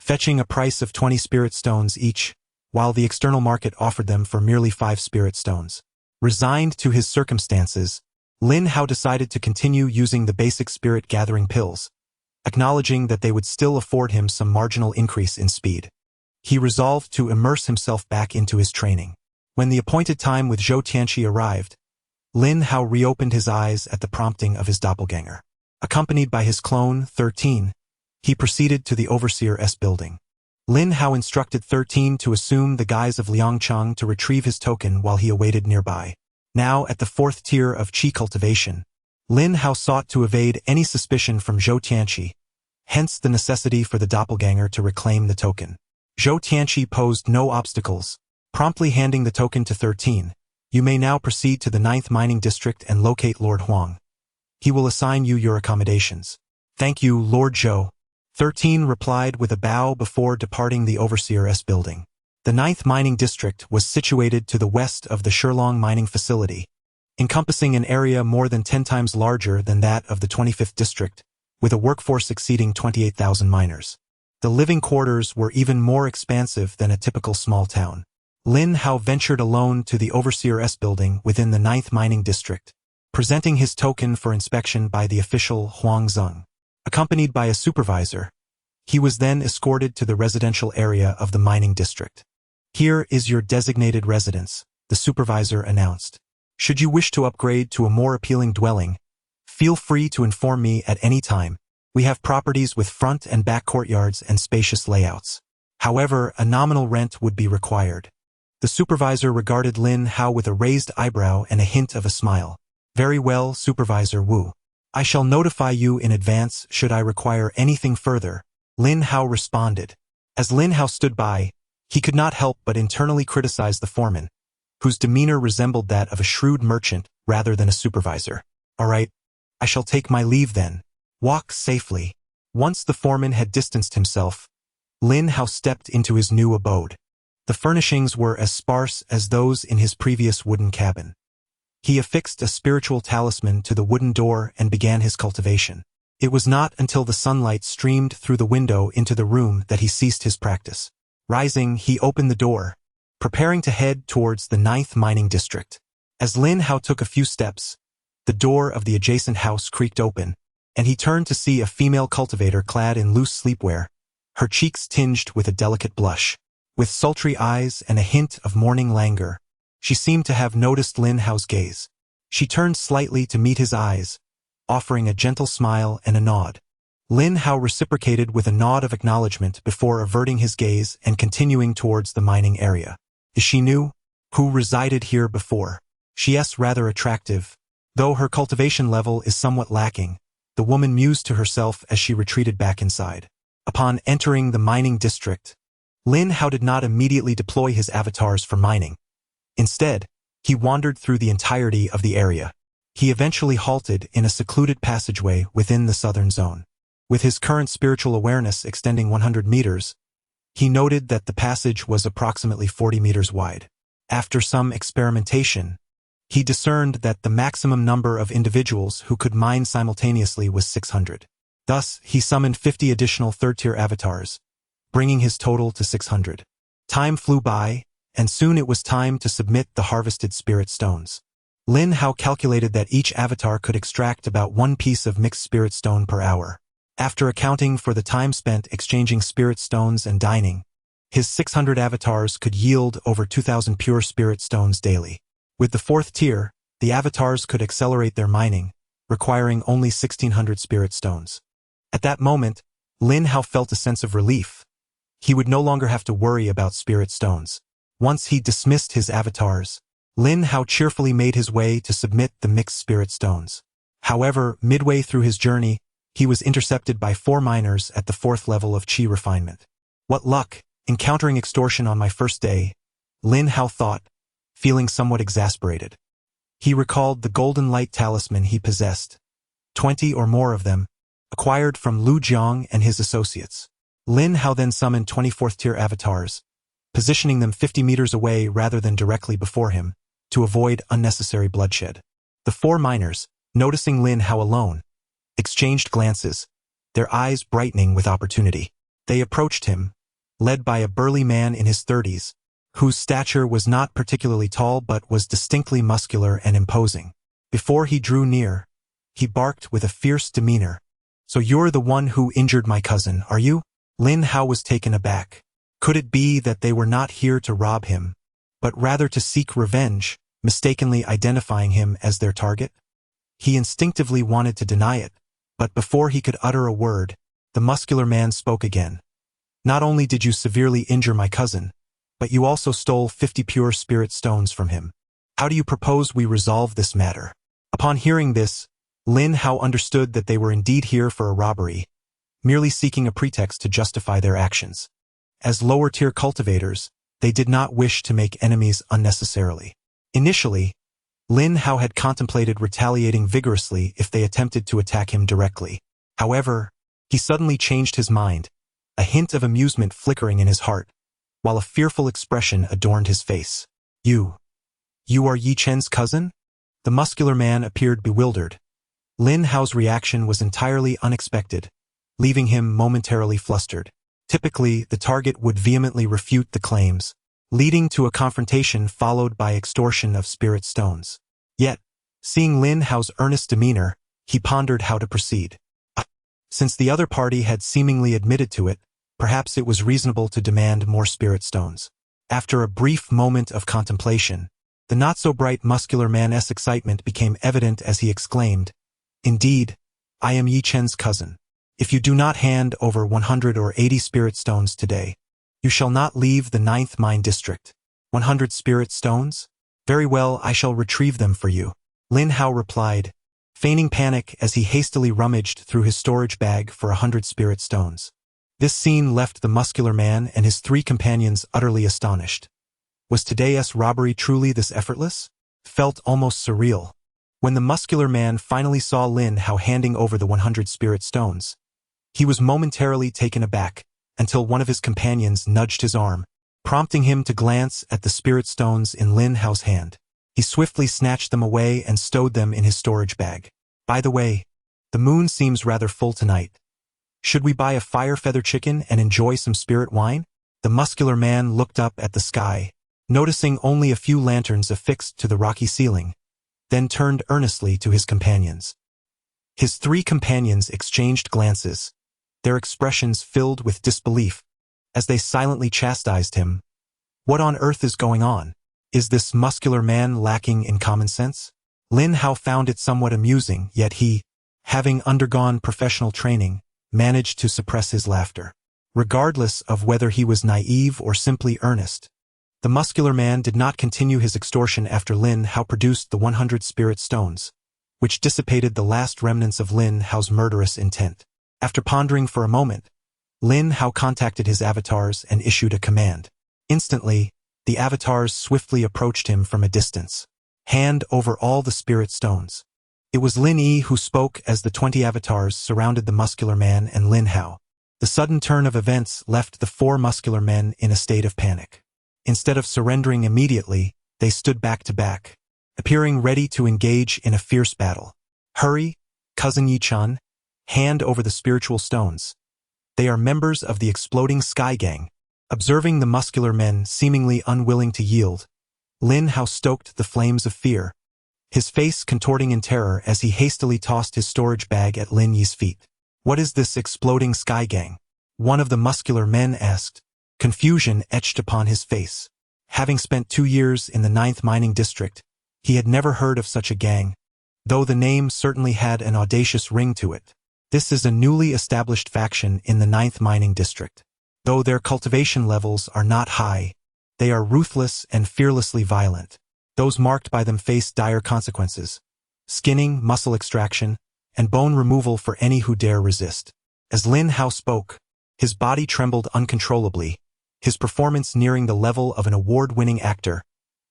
S1: fetching a price of 20 spirit stones each, while the external market offered them for merely 5 spirit stones. Resigned to his circumstances, Lin Hao decided to continue using the basic spirit gathering pills, acknowledging that they would still afford him some marginal increase in speed. He resolved to immerse himself back into his training. When the appointed time with Zhou Tianqi arrived, Lin Hao reopened his eyes at the prompting of his doppelganger. Accompanied by his clone, 13, he proceeded to the Overseer's building. Lin Hao instructed 13 to assume the guise of Liang Cheng to retrieve his token while he awaited nearby. Now at the 4th tier of Qi cultivation, Lin Hao sought to evade any suspicion from Zhou Tianqi, hence the necessity for the doppelganger to reclaim the token. Zhou Tianqi posed no obstacles, promptly handing the token to 13. You may now proceed to the 9th mining district and locate Lord Huang. He will assign you your accommodations. Thank you, Lord Zhou. 13 replied with a bow before departing the Overseer's building. The 9th mining district was situated to the west of the Shilong mining facility, encompassing an area more than 10 times larger than that of the 25th district, with a workforce exceeding 28,000 miners. The living quarters were even more expansive than a typical small town. Lin Hao ventured alone to the Overseer's building within the 9th mining district, presenting his token for inspection by the official Huang Zeng. Accompanied by a supervisor, he was then escorted to the residential area of the mining district. Here is your designated residence, the supervisor announced. Should you wish to upgrade to a more appealing dwelling, feel free to inform me at any time. We have properties with front and back courtyards and spacious layouts. However, a nominal rent would be required. The supervisor regarded Lin Hao with a raised eyebrow and a hint of a smile. Very well, Supervisor Wu. I shall notify you in advance should I require anything further, Lin Hao responded. As Lin Hao stood by, he could not help but internally criticize the foreman, whose demeanor resembled that of a shrewd merchant rather than a supervisor. All right, I shall take my leave then. Walk safely. Once the foreman had distanced himself, Lin Hao stepped into his new abode. The furnishings were as sparse as those in his previous wooden cabin. He affixed a spiritual talisman to the wooden door and began his cultivation. It was not until the sunlight streamed through the window into the room that he ceased his practice. Rising, he opened the door, preparing to head towards the 9th mining district. As Lin Hao took a few steps, the door of the adjacent house creaked open, and he turned to see a female cultivator clad in loose sleepwear, her cheeks tinged with a delicate blush. With sultry eyes and a hint of morning languor, she seemed to have noticed Lin Hao's gaze. She turned slightly to meet his eyes, offering a gentle smile and a nod. Lin Hao reciprocated with a nod of acknowledgement before averting his gaze and continuing towards the mining area. Is she new? Who resided here before? She's rather attractive. Though her cultivation level is somewhat lacking, the woman mused to herself as she retreated back inside. Upon entering the mining district, Lin Hao did not immediately deploy his avatars for mining. Instead, he wandered through the entirety of the area. He eventually halted in a secluded passageway within the southern zone. With his current spiritual awareness extending 100 meters, he noted that the passage was approximately 40 meters wide. After some experimentation, he discerned that the maximum number of individuals who could mine simultaneously was 600. Thus, he summoned 50 additional third-tier avatars, bringing his total to 600. Time flew by, and soon it was time to submit the harvested spirit stones. Lin Hao calculated that each avatar could extract about 1 piece of mixed spirit stone per hour. After accounting for the time spent exchanging spirit stones and dining, his 600 avatars could yield over 2,000 pure spirit stones daily. With the 4th tier, the avatars could accelerate their mining, requiring only 1,600 spirit stones. At that moment, Lin Hao felt a sense of relief. He would no longer have to worry about spirit stones. Once he dismissed his avatars, Lin Hao cheerfully made his way to submit the mixed spirit stones. However, midway through his journey, he was intercepted by 4 miners at the 4th level of Qi refinement. What luck, encountering extortion on my first day, Lin Hao thought, feeling somewhat exasperated. He recalled the golden light talisman he possessed, 20 or more of them, acquired from Lu Jiang and his associates. Lin Hao then summoned 24th tier avatars, positioning them 50 meters away rather than directly before him, to avoid unnecessary bloodshed. The four miners, noticing Lin Hao alone, exchanged glances, their eyes brightening with opportunity. They approached him, led by a burly man in his 30s, whose stature was not particularly tall but was distinctly muscular and imposing. Before he drew near, he barked with a fierce demeanor. "So you're the one who injured my cousin, are you?" Lin Hao was taken aback. Could it be that they were not here to rob him, but rather to seek revenge, mistakenly identifying him as their target? He instinctively wanted to deny it, but before he could utter a word, the muscular man spoke again. "Not only did you severely injure my cousin, but you also stole 50 pure spirit stones from him. How do you propose we resolve this matter?" Upon hearing this, Lin Hao understood that they were indeed here for a robbery, merely seeking a pretext to justify their actions. As lower-tier cultivators, they did not wish to make enemies unnecessarily. Initially, Lin Hao had contemplated retaliating vigorously if they attempted to attack him directly. However, he suddenly changed his mind, a hint of amusement flickering in his heart, while a fearful expression adorned his face. You are Yi Chen's cousin?" The muscular man appeared bewildered. Lin Hao's reaction was entirely unexpected, leaving him momentarily flustered. Typically, the target would vehemently refute the claims, leading to a confrontation followed by extortion of spirit stones. Yet, seeing Lin Hao's earnest demeanor, he pondered how to proceed. Since the other party had seemingly admitted to it, perhaps it was reasonable to demand more spirit stones. After a brief moment of contemplation, the not-so-bright muscular man's excitement became evident as he exclaimed, "Indeed, I am Yi Chen's cousin. If you do not hand over 100 or 80 spirit stones today, you shall not leave the 9th mine district." 100 spirit stones? Very well, I shall retrieve them for you," Lin Hao replied, feigning panic as he hastily rummaged through his storage bag for 100 spirit stones. This scene left the muscular man and his 3 companions utterly astonished. Was today's robbery truly this effortless? Felt almost surreal. When the muscular man finally saw Lin Hao handing over the 100 spirit stones, he was momentarily taken aback, until one of his companions nudged his arm, prompting him to glance at the spirit stones in Lin Hao's hand. He swiftly snatched them away and stowed them in his storage bag. "By the way, the moon seems rather full tonight. Should we buy a fire feather chicken and enjoy some spirit wine?" The muscular man looked up at the sky, noticing only a few lanterns affixed to the rocky ceiling, then turned earnestly to his companions. His 3 companions exchanged glances, their expressions filled with disbelief, as they silently chastised him. What on earth is going on? Is this muscular man lacking in common sense? Lin Hao found it somewhat amusing, yet he, having undergone professional training, managed to suppress his laughter. Regardless of whether he was naive or simply earnest, the muscular man did not continue his extortion after Lin Hao produced the 100 spirit stones, which dissipated the last remnants of Lin Hao's murderous intent. After pondering for a moment, Lin Hao contacted his avatars and issued a command. Instantly, the avatars swiftly approached him from a distance. "Hand over all the spirit stones." It was Lin Yi who spoke as the 20 avatars surrounded the muscular man and Lin Hao. The sudden turn of events left the 4 muscular men in a state of panic. Instead of surrendering immediately, they stood back to back, appearing ready to engage in a fierce battle. "Hurry, cousin Yi Chen, hand over the spiritual stones. They are members of the Exploding Sky Gang." Observing the muscular men seemingly unwilling to yield, Lin Hao stoked the flames of fear, his face contorting in terror as he hastily tossed his storage bag at Lin Yi's feet. "What is this Exploding Sky Gang?" one of the muscular men asked. Confusion etched upon his face. Having spent 2 years in the 9th mining district, he had never heard of such a gang, though the name certainly had an audacious ring to it. This is a newly established faction in the 9th mining district. Though their cultivation levels are not high, they are ruthless and fearlessly violent. Those marked by them face dire consequences: skinning, muscle extraction, and bone removal for any who dare resist. As Lin Hao spoke, his body trembled uncontrollably, his performance nearing the level of an award-winning actor,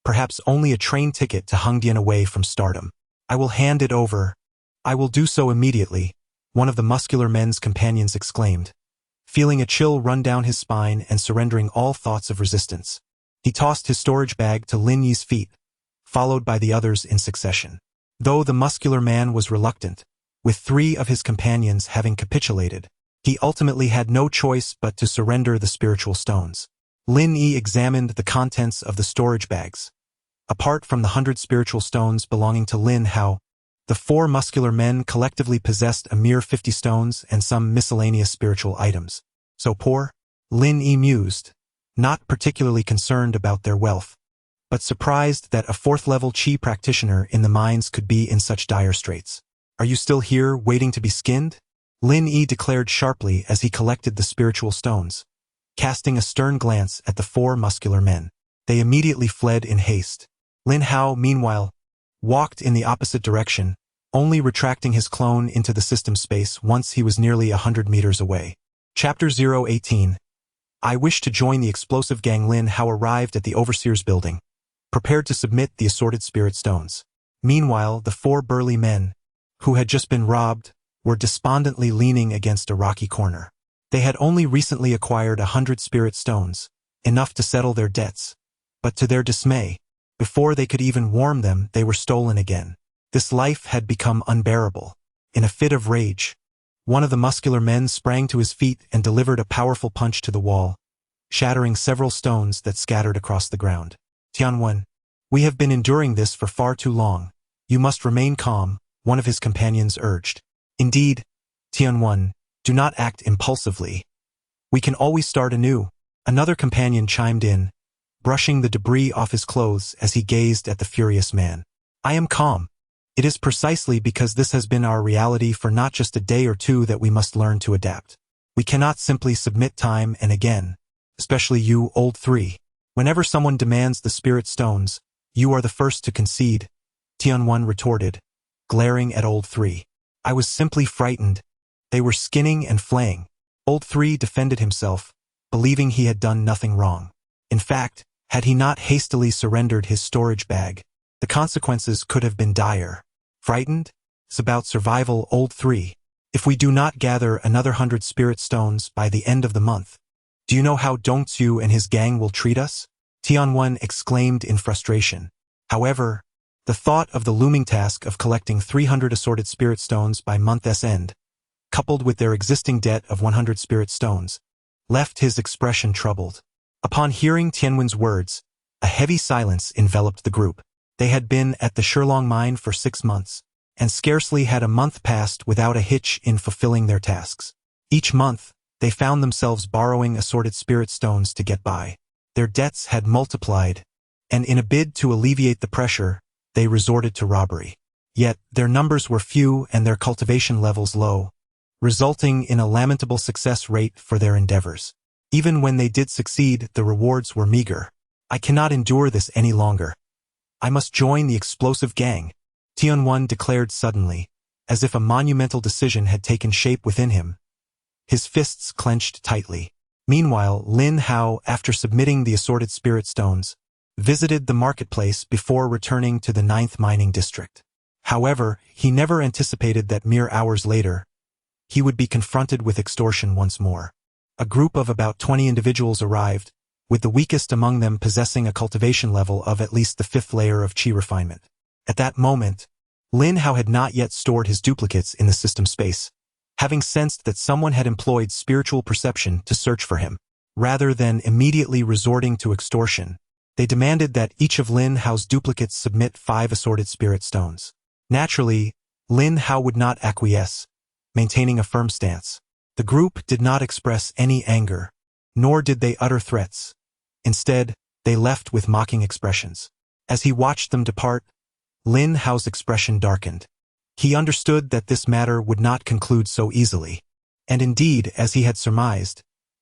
S1: perhaps only a train ticket to Hongdian away from stardom. "I will hand it over. I will do so immediately," one of the muscular men's companions exclaimed, feeling a chill run down his spine and surrendering all thoughts of resistance. He tossed his storage bag to Lin Yi's feet, followed by the others in succession. Though the muscular man was reluctant, with 3 of his companions having capitulated, he ultimately had no choice but to surrender the spiritual stones. Lin Yi examined the contents of the storage bags. Apart from the 100 spiritual stones belonging to Lin Hao, the 4 muscular men collectively possessed a mere 50 stones and some miscellaneous spiritual items. So poor? Lin Yi mused, not particularly concerned about their wealth, but surprised that a 4th-level Qi practitioner in the mines could be in such dire straits. Are you still here, waiting to be skinned? Lin Yi declared sharply as he collected the spiritual stones, casting a stern glance at the 4 muscular men. They immediately fled in haste. Lin Hao, meanwhile, walked in the opposite direction, only retracting his clone into the system space once he was nearly 100 meters away. Chapter 018. I wish to join the explosive gang. Lin Hao arrived at the overseer's building, prepared to submit the assorted spirit stones. Meanwhile, the 4 burly men, who had just been robbed, were despondently leaning against a rocky corner. They had only recently acquired 100 spirit stones, enough to settle their debts, but to their dismay, before they could even warm them, they were stolen again. This life had become unbearable. In a fit of rage, one of the muscular men sprang to his feet and delivered a powerful punch to the wall, shattering several stones that scattered across the ground. Tianwen, we have been enduring this for far too long. You must remain calm, one of his companions urged. Indeed, Tianwen, do not act impulsively. We can always start anew. Another companion chimed in, brushing the debris off his clothes as he gazed at the furious man. I am calm. It is precisely because this has been our reality for not just a day or two that we must learn to adapt. We cannot simply submit time and again, especially you, old 3. Whenever someone demands the spirit stones, you are the first to concede, Tianwen retorted, glaring at old 3. I was simply frightened. They were skinning and flaying. Old 3 defended himself, believing he had done nothing wrong. In fact, had he not hastily surrendered his storage bag, the consequences could have been dire. Frightened? It's about survival, old 3. If we do not gather another 100 spirit stones by the end of the month, do you know how Dongzhu and his gang will treat us? Tianwen exclaimed in frustration. However, the thought of the looming task of collecting 300 assorted spirit stones by month's end, coupled with their existing debt of 100 spirit stones, left his expression troubled. Upon hearing Tianwen's words, a heavy silence enveloped the group. They had been at the Shilong mine for 6 months, and scarcely had a month passed without a hitch in fulfilling their tasks. Each month, they found themselves borrowing assorted spirit stones to get by. Their debts had multiplied, and in a bid to alleviate the pressure, they resorted to robbery. Yet, their numbers were few and their cultivation levels low, resulting in a lamentable success rate for their endeavors. Even when they did succeed, the rewards were meager. I cannot endure this any longer. I must join the explosive gang, Tianwen declared suddenly, as if a monumental decision had taken shape within him. His fists clenched tightly. Meanwhile, Lin Hao, after submitting the assorted spirit stones, visited the marketplace before returning to the 9th mining district. However, he never anticipated that mere hours later, he would be confronted with extortion once more. A group of about 20 individuals arrived, with the weakest among them possessing a cultivation level of at least the 5th layer of Qi refinement. At that moment, Lin Hao had not yet stored his duplicates in the system space, having sensed that someone had employed spiritual perception to search for him. Rather than immediately resorting to extortion, they demanded that each of Lin Hao's duplicates submit 5 assorted spirit stones. Naturally, Lin Hao would not acquiesce, maintaining a firm stance. The group did not express any anger, nor did they utter threats. Instead, they left with mocking expressions. As he watched them depart, Lin Hao's expression darkened. He understood that this matter would not conclude so easily. And indeed, as he had surmised,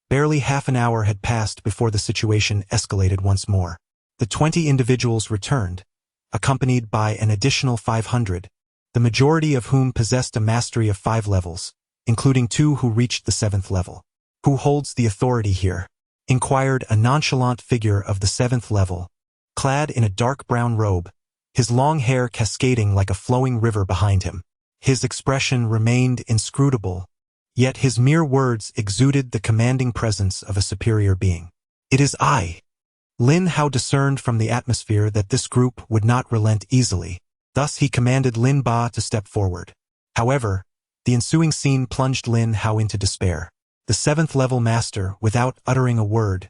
S1: barely half an hour had passed before the situation escalated once more. The 20 individuals returned, accompanied by an additional 500, the majority of whom possessed a mastery of 5 levels, including 2 who reached the 7th level. Who holds the authority here? Inquired a nonchalant figure of the 7th level, clad in a dark brown robe, his long hair cascading like a flowing river behind him. His expression remained inscrutable, yet his mere words exuded the commanding presence of a superior being. It is I, Lin Hao discerned from the atmosphere that this group would not relent easily. Thus he commanded Lin Ba to step forward. However, the ensuing scene plunged Lin Hao into despair. The 7th level master, without uttering a word,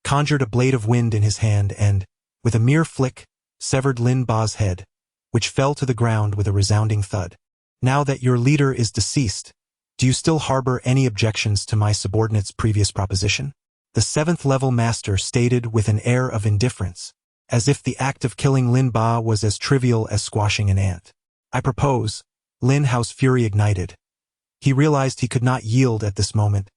S1: conjured a blade of wind in his hand and, with a mere flick, severed Lin Ba's head, which fell to the ground with a resounding thud. Now that your leader is deceased, do you still harbor any objections to my subordinate's previous proposition? The 7th level master stated with an air of indifference, as if the act of killing Lin Ba was as trivial as squashing an ant. I propose. Lin Hao's fury ignited. He realized he could not yield at this moment,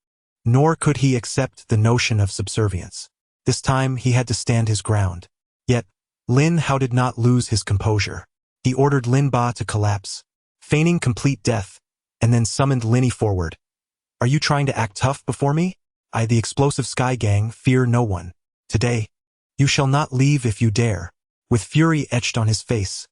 S1: nor could he accept the notion of subservience. This time he had to stand his ground. Yet, Lin Hao did not lose his composure. He ordered Lin Ba to collapse, feigning complete death, and then summoned Linny forward. Are you trying to act tough before me? I, the explosive Sky Gang, fear no one. Today, you shall not leave if you dare. With fury etched on his face,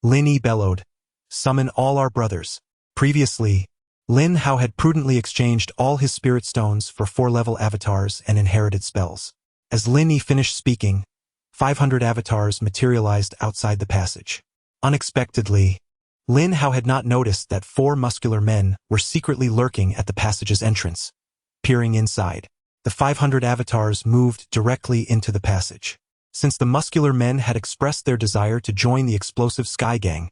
S1: Linny bellowed, summon all our brothers. Previously, Lin Hao had prudently exchanged all his spirit stones for 4-level avatars and inherited spells. As Linny finished speaking, 500 avatars materialized outside the passage. Unexpectedly, Lin Hao had not noticed that 4 muscular men were secretly lurking at the passage's entrance. Peering inside, the 500 avatars moved directly into the passage. Since the muscular men had expressed their desire to join the explosive Sky Gang,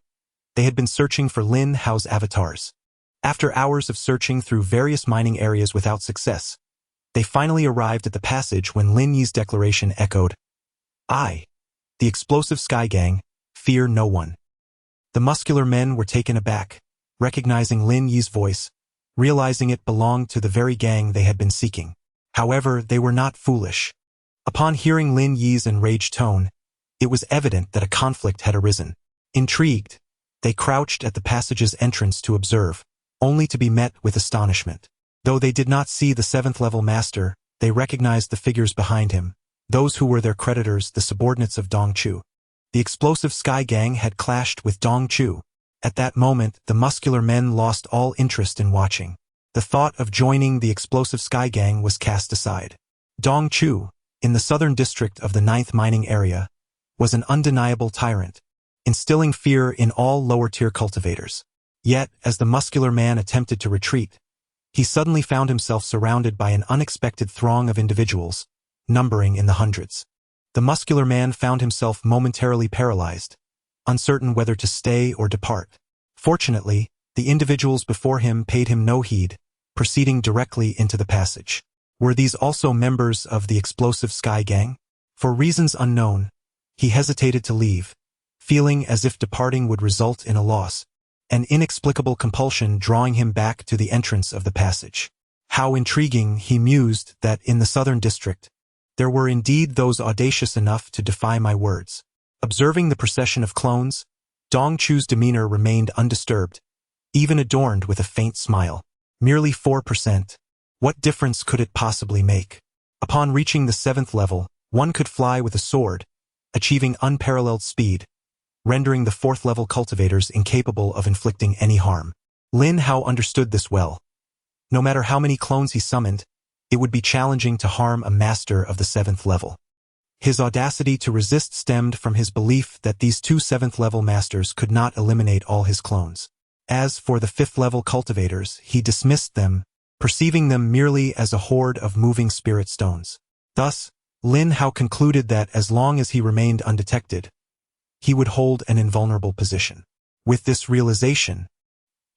S1: they had been searching for Lin Hao's avatars. After hours of searching through various mining areas without success, they finally arrived at the passage when Lin Yi's declaration echoed, I, the explosive Sky Gang, fear no one. The muscular men were taken aback, recognizing Lin Yi's voice, realizing it belonged to the very gang they had been seeking. However, they were not foolish. Upon hearing Lin Yi's enraged tone, it was evident that a conflict had arisen. Intrigued, they crouched at the passage's entrance to observe, only to be met with astonishment. Though they did not see the 7th level master, they recognized the figures behind him, those who were their creditors, the subordinates of Dong Chu. The explosive Sky Gang had clashed with Dong Chu. At that moment, the muscular men lost all interest in watching. The thought of joining the explosive Sky Gang was cast aside. Dong Chu, in the southern district of the 9th mining area, was an undeniable tyrant, instilling fear in all lower-tier cultivators. Yet, as the muscular man attempted to retreat, he suddenly found himself surrounded by an unexpected throng of individuals, numbering in the hundreds. The muscular man found himself momentarily paralyzed, uncertain whether to stay or depart. Fortunately, the individuals before him paid him no heed, proceeding directly into the passage. Were these also members of the explosive Sky Gang? For reasons unknown, he hesitated to leave, feeling as if departing would result in a loss, an inexplicable compulsion drawing him back to the entrance of the passage. How intriguing, he mused, that in the southern district, there were indeed those audacious enough to defy my words. Observing the procession of clones, Dong Chu's demeanor remained undisturbed, even adorned with a faint smile. Merely 4%. What difference could it possibly make? Upon reaching the 7th level, one could fly with a sword, achieving unparalleled speed, rendering the 4th level cultivators incapable of inflicting any harm. Lin Hao understood this well. No matter how many clones he summoned, it would be challenging to harm a master of the 7th level. His audacity to resist stemmed from his belief that these 2 7th level masters could not eliminate all his clones. As for the 5th level cultivators, he dismissed them, perceiving them merely as a horde of moving spirit stones. Thus, Lin Hao concluded that as long as he remained undetected, he would hold an invulnerable position. With this realization,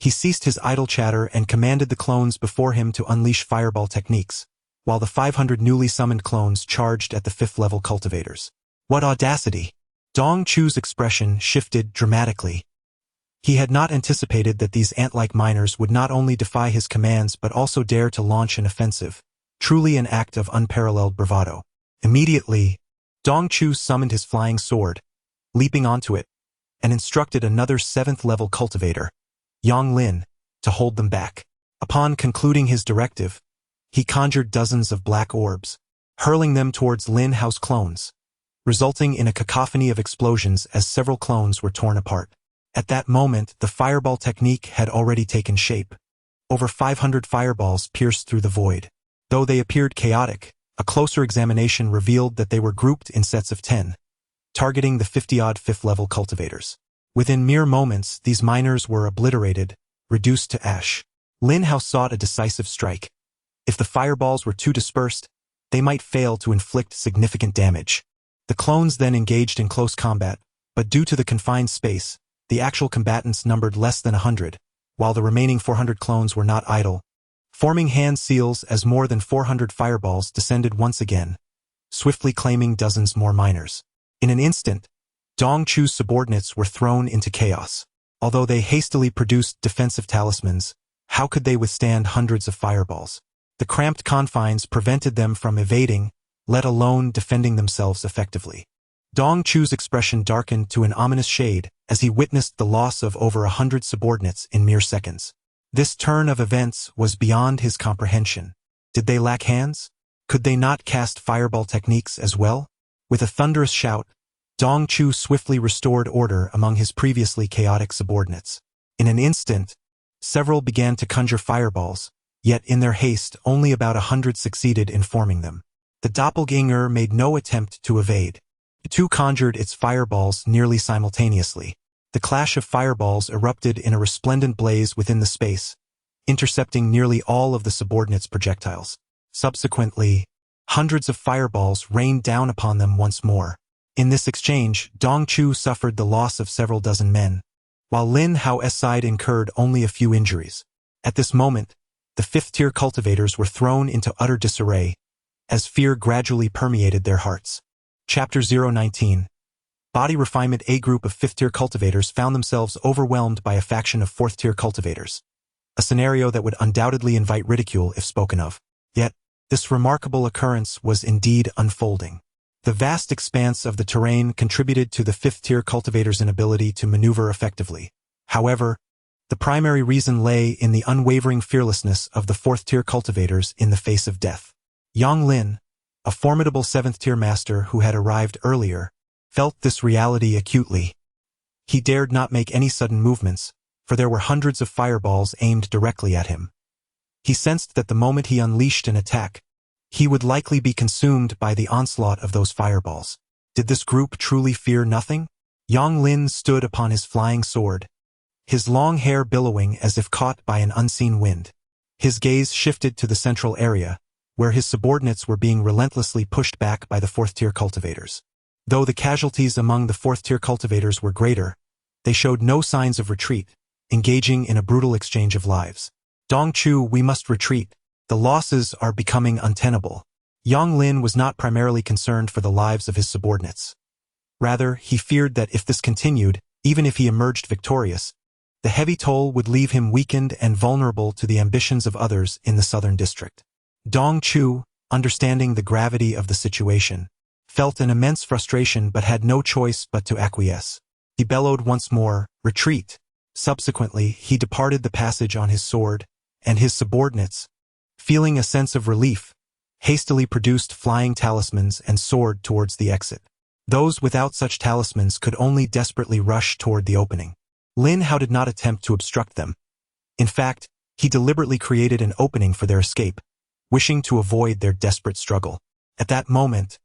S1: he ceased his idle chatter and commanded the clones before him to unleash fireball techniques, while the 500 newly summoned clones charged at the 5th level cultivators. What audacity! Dong Chu's expression shifted dramatically. He had not anticipated that these ant-like miners would not only defy his commands but also dare to launch an offensive, truly an act of unparalleled bravado. Immediately, Dong Chu summoned his flying sword, leaping onto it, and instructed another 7th level cultivator, Yang Lin, to hold them back. Upon concluding his directive, he conjured dozens of black orbs, hurling them towards Lin Hao's clones, resulting in a cacophony of explosions as several clones were torn apart. At that moment, the fireball technique had already taken shape. Over 500 fireballs pierced through the void. Though they appeared chaotic, A closer examination revealed that they were grouped in sets of 10, targeting the 50-odd 5th-level cultivators. Within mere moments, these miners were obliterated, reduced to ash. Lin Hao sought a decisive strike. If the fireballs were too dispersed, they might fail to inflict significant damage. The clones then engaged in close combat, but due to the confined space, the actual combatants numbered less than 100, while the remaining 400 clones were not idle, forming hand seals as more than 400 fireballs descended once again, swiftly claiming dozens more miners. In an instant, Dong Chu's subordinates were thrown into chaos. Although they hastily produced defensive talismans, how could they withstand hundreds of fireballs? The cramped confines prevented them from evading, let alone defending themselves effectively. Dong Chu's expression darkened to an ominous shade as he witnessed the loss of over 100 subordinates in mere seconds. This turn of events was beyond his comprehension. Did they lack hands? Could they not cast fireball techniques as well? With a thunderous shout, Dong Chu swiftly restored order among his previously chaotic subordinates. In an instant, several began to conjure fireballs, yet in their haste only about 100 succeeded in forming them. The doppelganger made no attempt to evade. The two conjured its fireballs nearly simultaneously. The clash of fireballs erupted in a resplendent blaze within the space, intercepting nearly all of the subordinates' projectiles. Subsequently, hundreds of fireballs rained down upon them once more. In this exchange, Dong Chu suffered the loss of several dozen men, while Lin Hao's side incurred only a few injuries. At this moment, the 5th-tier cultivators were thrown into utter disarray, as fear gradually permeated their hearts. Chapter 019. Body Refinement. A group of 5th-tier cultivators found themselves overwhelmed by a faction of 4th-tier cultivators, a scenario that would undoubtedly invite ridicule if spoken of. Yet, this remarkable occurrence was indeed unfolding. The vast expanse of the terrain contributed to the 5th-tier cultivators' inability to maneuver effectively. However, the primary reason lay in the unwavering fearlessness of the 4th-tier cultivators in the face of death. Yang Lin, a formidable 7th-tier master who had arrived earlier, felt this reality acutely. He dared not make any sudden movements, for there were hundreds of fireballs aimed directly at him. He sensed that the moment he unleashed an attack, he would likely be consumed by the onslaught of those fireballs. Did this group truly fear nothing? Yang Lin stood upon his flying sword, his long hair billowing as if caught by an unseen wind. His gaze shifted to the central area, where his subordinates were being relentlessly pushed back by the 4th-tier cultivators. Though the casualties among the 4th-tier cultivators were greater, they showed no signs of retreat, engaging in a brutal exchange of lives. Dong Chu, we must retreat. The losses are becoming untenable. Yang Lin was not primarily concerned for the lives of his subordinates. Rather, he feared that if this continued, even if he emerged victorious, the heavy toll would leave him weakened and vulnerable to the ambitions of others in the southern district. Dong Chu, understanding the gravity of the situation, felt an immense frustration but had no choice but to acquiesce. He bellowed once more, "Retreat!" Subsequently, he departed the passage on his sword, and his subordinates, feeling a sense of relief, hastily produced flying talismans and soared towards the exit. Those without such talismans could only desperately rush toward the opening. Lin Hao did not attempt to obstruct them. In fact, he deliberately created an opening for their escape, wishing to avoid their desperate struggle. At that moment,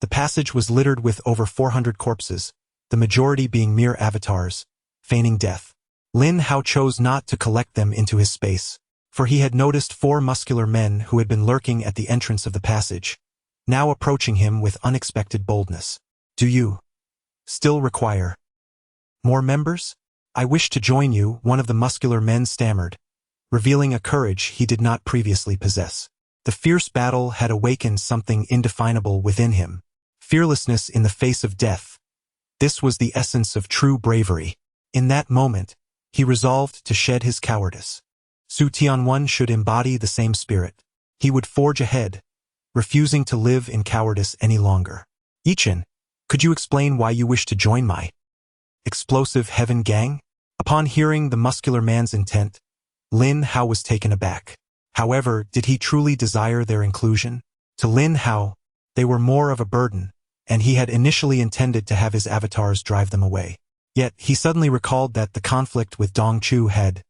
S1: the passage was littered with over 400 corpses, the majority being mere avatars, feigning death. Lin Hao chose not to collect them into his space, for he had noticed 4 muscular men who had been lurking at the entrance of the passage, now approaching him with unexpected boldness. "Do you still require more members? I wish to join you," one of the muscular men stammered, revealing a courage he did not previously possess. The fierce battle had awakened something indefinable within him, fearlessness in the face of death. This was the essence of true bravery. In that moment, he resolved to shed his cowardice. Su Tianwen should embody the same spirit. He would forge ahead, refusing to live in cowardice any longer. "Yichin, could you explain why you wish to join my explosive heaven gang?" Upon hearing the muscular man's intent, Lin Hao was taken aback. However, did he truly desire their inclusion? To Lin Hao, they were more of a burden, and he had initially intended to have his avatars drive them away. Yet, he suddenly recalled that the conflict with Dong Chu had,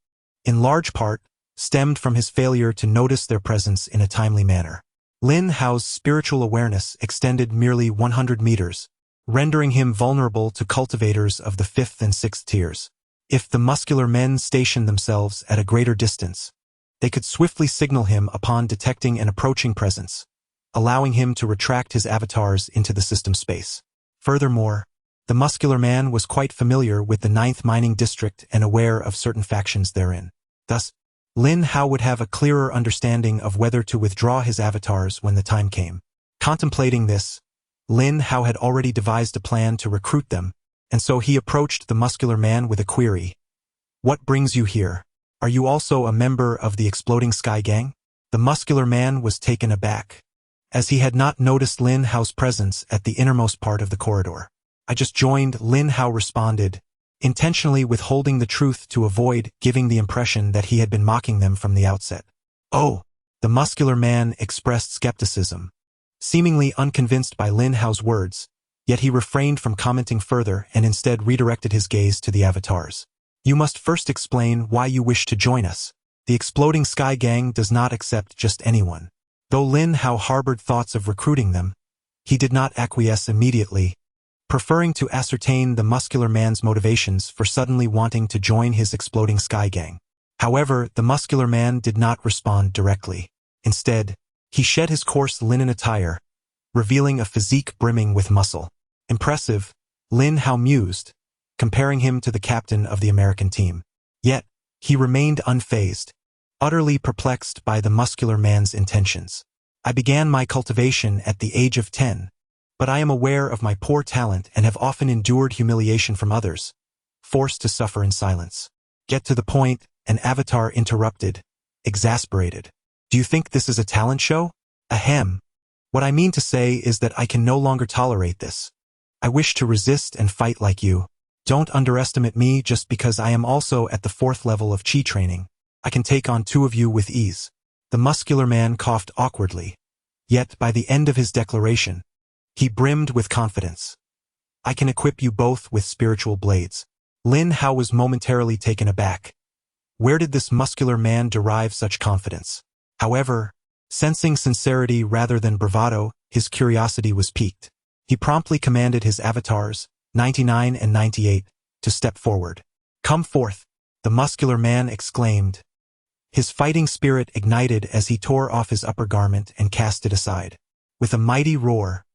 S1: in large part, stemmed from his failure to notice their presence in a timely manner. Lin Hao's spiritual awareness extended merely 100 meters, rendering him vulnerable to cultivators of the 5th and 6th tiers. If the muscular men stationed themselves at a greater distance, they could swiftly signal him upon detecting an approaching presence, allowing him to retract his avatars into the system space. Furthermore, the muscular man was quite familiar with the 9th mining district and aware of certain factions therein. Thus, Lin Hao would have a clearer understanding of whether to withdraw his avatars when the time came. Contemplating this, Lin Hao had already devised a plan to recruit them, and so he approached the muscular man with a query. "What brings you here? Are you also a member of the Exploding Sky Gang?" The muscular man was taken aback, as he had not noticed Lin Hao's presence at the innermost part of the corridor. "I just joined," Lin Hao responded, intentionally withholding the truth to avoid giving the impression that he had been mocking them from the outset. "Oh," the muscular man expressed skepticism, seemingly unconvinced by Lin Hao's words, yet he refrained from commenting further and instead redirected his gaze to the avatars. "You must first explain why you wish to join us. The Exploding Sky Gang does not accept just anyone." Though Lin Hao harbored thoughts of recruiting them, he did not acquiesce immediately, preferring to ascertain the muscular man's motivations for suddenly wanting to join his Exploding Sky Gang. However, the muscular man did not respond directly. Instead, he shed his coarse linen attire, revealing a physique brimming with muscle. "Impressive," Lin Hao mused, comparing him to the captain of the American team. Yet, he remained unfazed, utterly perplexed by the muscular man's intentions. "I began my cultivation at the age of 10. But I am aware of my poor talent and have often endured humiliation from others, forced to suffer in silence." "Get to the point," an avatar interrupted, exasperated. "Do you think this is a talent show?" "Ahem. What I mean to say is that I can no longer tolerate this. I wish to resist and fight like you. Don't underestimate me just because I am also at the 4th level of chi training. I can take on 2 of you with ease." The muscular man coughed awkwardly, yet by the end of his declaration, he brimmed with confidence. "I can equip you both with spiritual blades." Lin Hao was momentarily taken aback. Where did this muscular man derive such confidence? However, sensing sincerity rather than bravado, his curiosity was piqued. He promptly commanded his avatars, 99 and 98, to step forward. "Come forth," the muscular man exclaimed. His fighting spirit ignited as he tore off his upper garment and cast it aside. With a mighty roar,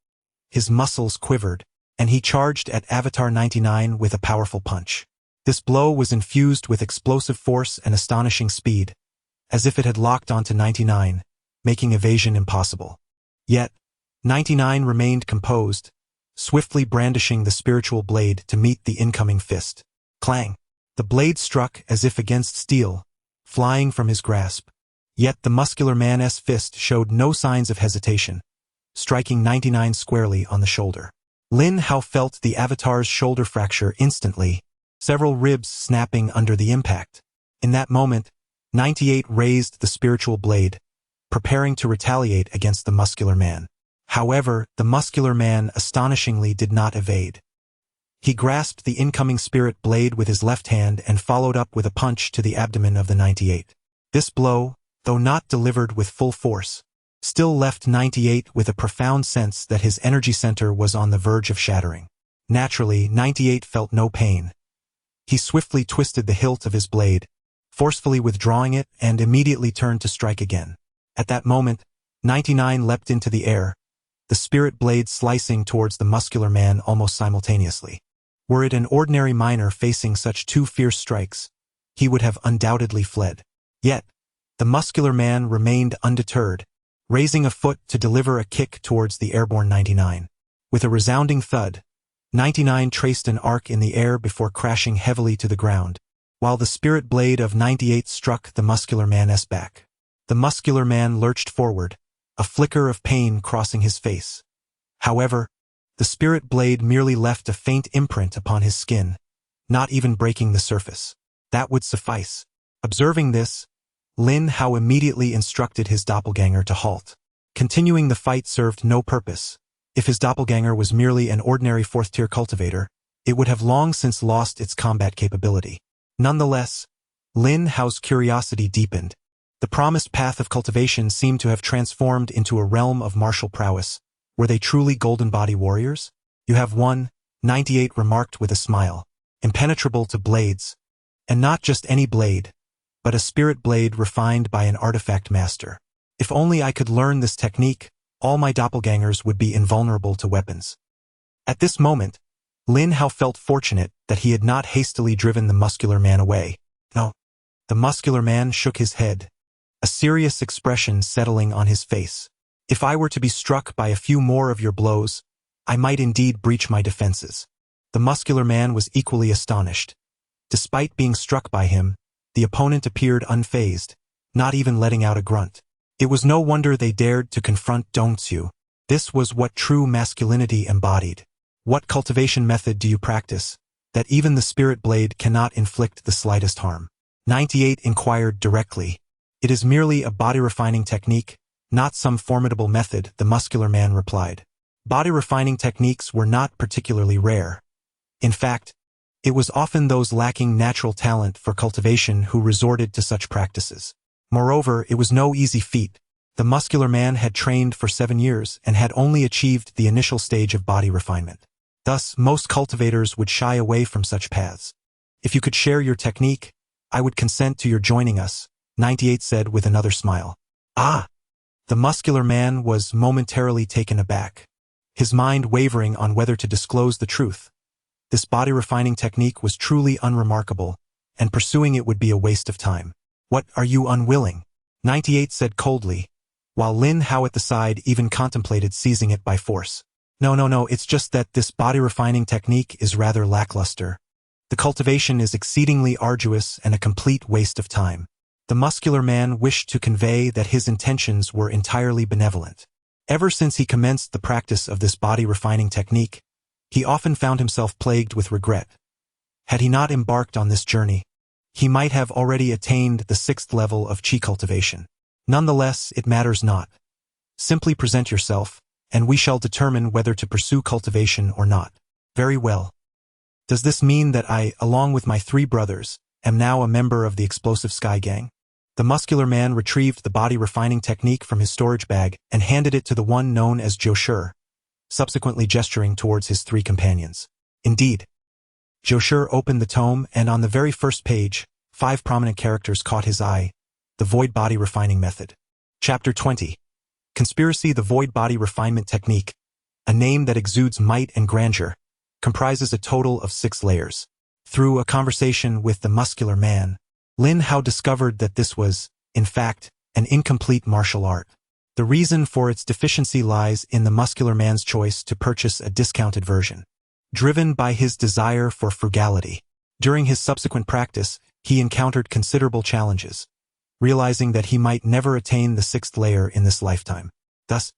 S1: his muscles quivered, and he charged at Avatar 99 with a powerful punch. This blow was infused with explosive force and astonishing speed, as if it had locked onto 99, making evasion impossible. Yet, 99 remained composed, swiftly brandishing the spiritual blade to meet the incoming fist. Clang! The blade struck as if against steel, flying from his grasp. Yet the muscular man's fist showed no signs of hesitation, striking 99 squarely on the shoulder. Lin Hao felt the avatar's shoulder fracture instantly, several ribs snapping under the impact. In that moment, 98 raised the spiritual blade, preparing to retaliate against the muscular man. However, the muscular man astonishingly did not evade. He grasped the incoming spirit blade with his left hand and followed up with a punch to the abdomen of the 98. This blow, though not delivered with full force, still left 98 with a profound sense that his energy center was on the verge of shattering. Naturally, 98 felt no pain. He swiftly twisted the hilt of his blade, forcefully withdrawing it, and immediately turned to strike again. At that moment, 99 leapt into the air, the spirit blade slicing towards the muscular man almost simultaneously. Were it an ordinary miner facing such 2 fierce strikes, he would have undoubtedly fled. Yet, the muscular man remained undeterred, raising a foot to deliver a kick towards the airborne 99. With a resounding thud, 99 traced an arc in the air before crashing heavily to the ground, while the spirit blade of 98 struck the muscular man's back. The muscular man lurched forward, a flicker of pain crossing his face. However, the spirit blade merely left a faint imprint upon his skin, not even breaking the surface. That would suffice. Observing this, Lin Hao immediately instructed his doppelganger to halt. Continuing the fight served no purpose. If his doppelganger was merely an ordinary 4th-tier cultivator, it would have long since lost its combat capability. Nonetheless, Lin Hao's curiosity deepened, The promised path of cultivation seemed to have transformed into a realm of martial prowess. Were they truly golden body warriors? You have one, 98 remarked with a smile, impenetrable to blades. And not just any blade, but a spirit blade refined by an artifact master. If only I could learn this technique, all my doppelgangers would be invulnerable to weapons. At this moment, Lin Hao felt fortunate that he had not hastily driven the muscular man away. No. The muscular man shook his head, a serious expression settling on his face. If I were to be struck by a few more of your blows, I might indeed breach my defenses. The muscular man was equally astonished. Despite being struck by him, the opponent appeared unfazed, not even letting out a grunt. It was no wonder they dared to confront Dongxiu. This was what true masculinity embodied. What cultivation method do you practice, that even the spirit blade cannot inflict the slightest harm? 98 inquired directly. It is merely a body-refining technique, not some formidable method, the muscular man replied. Body-refining techniques were not particularly rare. In fact, it was often those lacking natural talent for cultivation who resorted to such practices. Moreover, it was no easy feat. The muscular man had trained for 7 years and had only achieved the initial stage of body refinement. Thus, most cultivators would shy away from such paths. If you could share your technique, I would consent to your joining us, 98 said with another smile. Ah! The muscular man was momentarily taken aback, his mind wavering on whether to disclose the truth. This body-refining technique was truly unremarkable, and pursuing it would be a waste of time. What, are you unwilling? 98 said coldly, while Lin Hao at the side even contemplated seizing it by force. No, it's just that this body-refining technique is rather lackluster. The cultivation is exceedingly arduous and a complete waste of time. The muscular man wished to convey that his intentions were entirely benevolent. Ever since he commenced the practice of this body-refining technique, he often found himself plagued with regret. Had he not embarked on this journey, he might have already attained the 6th level of qi cultivation. Nonetheless, it matters not. Simply present yourself, and we shall determine whether to pursue cultivation or not. Very well. Does this mean that I, along with my 3 brothers, am now a member of the explosive Sky Gang? The muscular man retrieved the body-refining technique from his storage bag and handed it to the one known as Zhou Shi, subsequently gesturing towards his 3 companions. Indeed. Zhou Shi opened the tome, and on the very first page, 5 prominent characters caught his eye. The Void Body Refining Method. Chapter 20. Conspiracy. The Void Body Refinement Technique, a name that exudes might and grandeur, comprises a total of 6 layers. Through a conversation with the muscular man, Lin Hao discovered that this was, in fact, an incomplete martial art. The reason for its deficiency lies in the muscular man's choice to purchase a discounted version. Driven by his desire for frugality, during his subsequent practice, he encountered considerable challenges, realizing that he might never attain the 6th layer in this lifetime. Thus,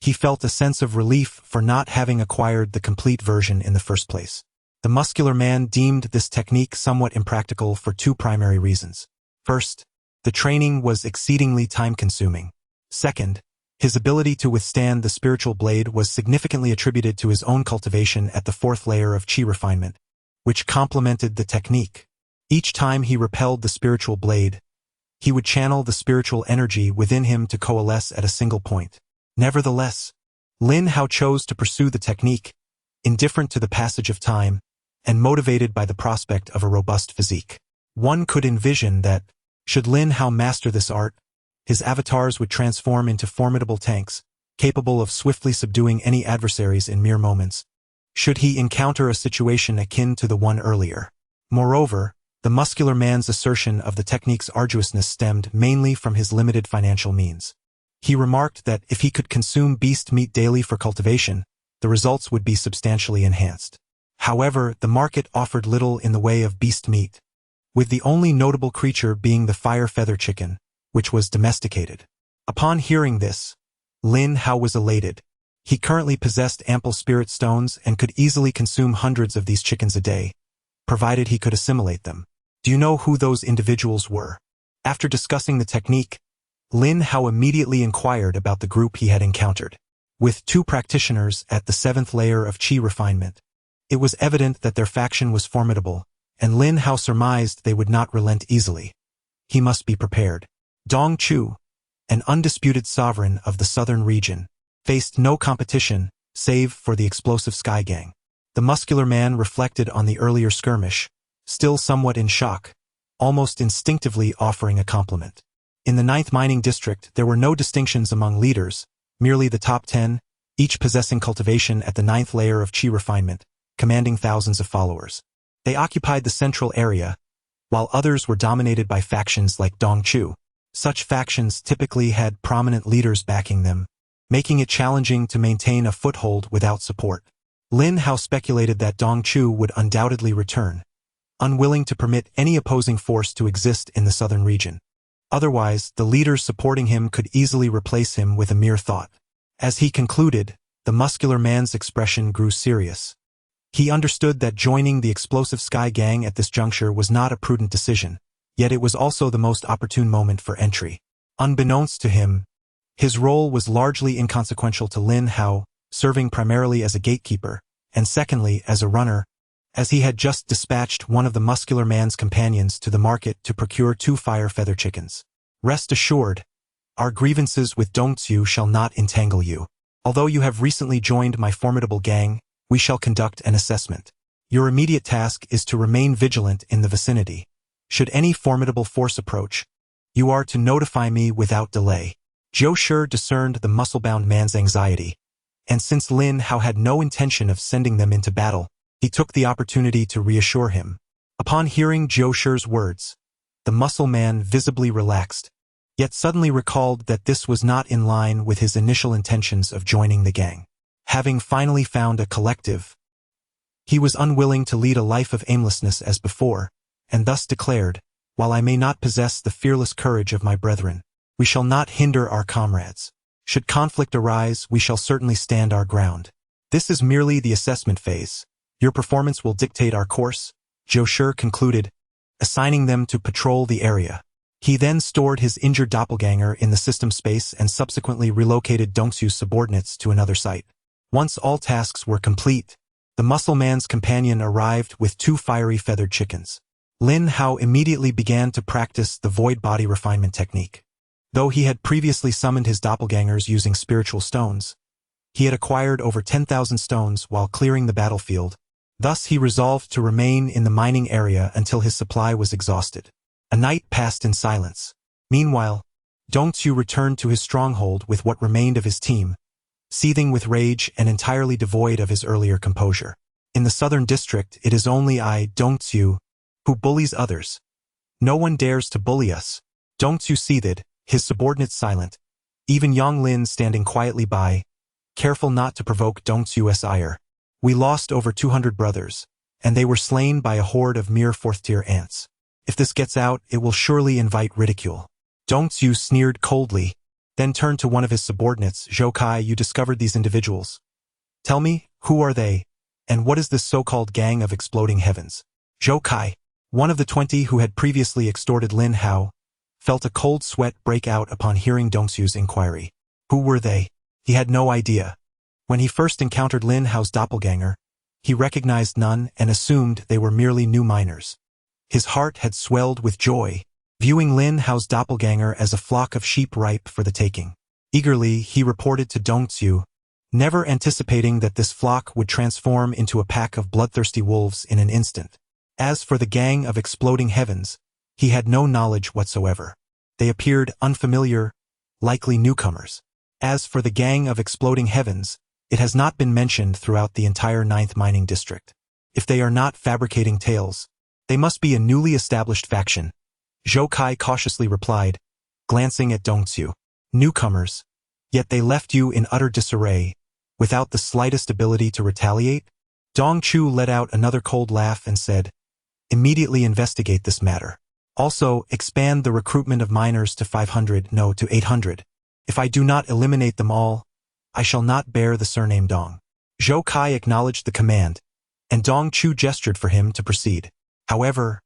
S1: he felt a sense of relief for not having acquired the complete version in the first place. The muscular man deemed this technique somewhat impractical for 2 primary reasons. First, the training was exceedingly time-consuming. Second, his ability to withstand the spiritual blade was significantly attributed to his own cultivation at the 4th layer of qi refinement, which complemented the technique. Each time he repelled the spiritual blade, he would channel the spiritual energy within him to coalesce at a single point. Nevertheless, Lin Hao chose to pursue the technique, indifferent to the passage of time, and motivated by the prospect of a robust physique. One could envision that, should Lin Hao master this art, his avatars would transform into formidable tanks, capable of swiftly subduing any adversaries in mere moments, should he encounter a situation akin to the one earlier. Moreover, the muscular man's assertion of the technique's arduousness stemmed mainly from his limited financial means. He remarked that if he could consume beast meat daily for cultivation, the results would be substantially enhanced. However, the market offered little in the way of beast meat, with the only notable creature being the fire feather chicken, which was domesticated. Upon hearing this, Lin Hao was elated. He currently possessed ample spirit stones and could easily consume hundreds of these chickens a day, provided he could assimilate them. Do you know who those individuals were? After discussing the technique, Lin Hao immediately inquired about the group he had encountered. With 2 practitioners at the 7th layer of qi refinement, it was evident that their faction was formidable, and Lin Hao surmised they would not relent easily. He must be prepared. Dong Chu, an undisputed sovereign of the southern region, faced no competition save for the explosive Sky Gang. The muscular man reflected on the earlier skirmish, still somewhat in shock, almost instinctively offering a compliment. In the 9th Mining District, there were no distinctions among leaders, merely the top 10, each possessing cultivation at the 9th layer of Qi refinement, commanding thousands of followers. They occupied the central area, while others were dominated by factions like Dong Chu. Such factions typically had prominent leaders backing them, making it challenging to maintain a foothold without support. Lin Hao speculated that Dong Chu would undoubtedly return, unwilling to permit any opposing force to exist in the southern region. Otherwise, the leaders supporting him could easily replace him with a mere thought. As he concluded, the muscular man's expression grew serious. He understood that joining the explosive Sky Gang at this juncture was not a prudent decision, yet it was also the most opportune moment for entry. Unbeknownst to him, his role was largely inconsequential to Lin Hao, serving primarily as a gatekeeper, and secondly as a runner, as he had just dispatched one of the muscular man's companions to the market to procure 2 fire feather chickens. Rest assured, our grievances with Dongzhu shall not entangle you. Although you have recently joined my formidable gang, we shall conduct an assessment. Your immediate task is to remain vigilant in the vicinity. Should any formidable force approach, you are to notify me without delay. Zhou Shi discerned the muscle-bound man's anxiety, and since Lin Hao had no intention of sending them into battle, he took the opportunity to reassure him. Upon hearing Zhou Shi's words, the muscle man visibly relaxed, yet suddenly recalled that this was not in line with his initial intentions of joining the gang. Having finally found a collective, he was unwilling to lead a life of aimlessness as before, and thus declared, "While I may not possess the fearless courage of my brethren, we shall not hinder our comrades. Should conflict arise, we shall certainly stand our ground. This is merely the assessment phase. Your performance will dictate our course," Zhou Shi concluded, assigning them to patrol the area. He then stored his injured doppelganger in the system space and subsequently relocated Dongxu's subordinates to another site. Once all tasks were complete, the muscle man's companion arrived with 2 fiery feathered chickens. Lin Hao immediately began to practice the void body refinement technique. Though he had previously summoned his doppelgangers using spiritual stones, he had acquired over 10,000 stones while clearing the battlefield. Thus he resolved to remain in the mining area until his supply was exhausted. A night passed in silence. Meanwhile, Dongzhu returned to his stronghold with what remained of his team, seething with rage and entirely devoid of his earlier composure. In the southern district, it is only I, Dongzhu, who bullies others. No one dares to bully us. Dongzhu seethed, his subordinates silent, even Yang Lin standing quietly by, careful not to provoke Dongzhu's ire. We lost over 200 brothers, and they were slain by a horde of mere 4th-tier ants. If this gets out, it will surely invite ridicule. Dongzhu sneered coldly, then turned to one of his subordinates. "Zhou Kai, you discovered these individuals. Tell me, who are they, and what is this so-called gang of exploding heavens?" Zhou Kai, one of the 20 who had previously extorted Lin Hao, felt a cold sweat break out upon hearing Dongzhu's inquiry. Who were they? He had no idea. When he first encountered Lin Hao's doppelganger, he recognized none and assumed they were merely new miners. His heart had swelled with joy, viewing Lin Hao's doppelganger as a flock of sheep ripe for the taking. Eagerly, he reported to Dongzhu, never anticipating that this flock would transform into a pack of bloodthirsty wolves in an instant. As for the gang of exploding heavens, he had no knowledge whatsoever. They appeared unfamiliar, likely newcomers. As for the gang of exploding heavens, it has not been mentioned throughout the entire 9th Mining District. If they are not fabricating tales, they must be a newly established faction, Zhou Kai cautiously replied, glancing at Dongzhu. Newcomers, yet they left you in utter disarray, without the slightest ability to retaliate? Dongzhu let out another cold laugh and said, "Immediately investigate this matter. Also, expand the recruitment of miners to 500, no, to 800. If I do not eliminate them all, I shall not bear the surname Dong." Zhou Kai acknowledged the command, and Dongzhu gestured for him to proceed. However,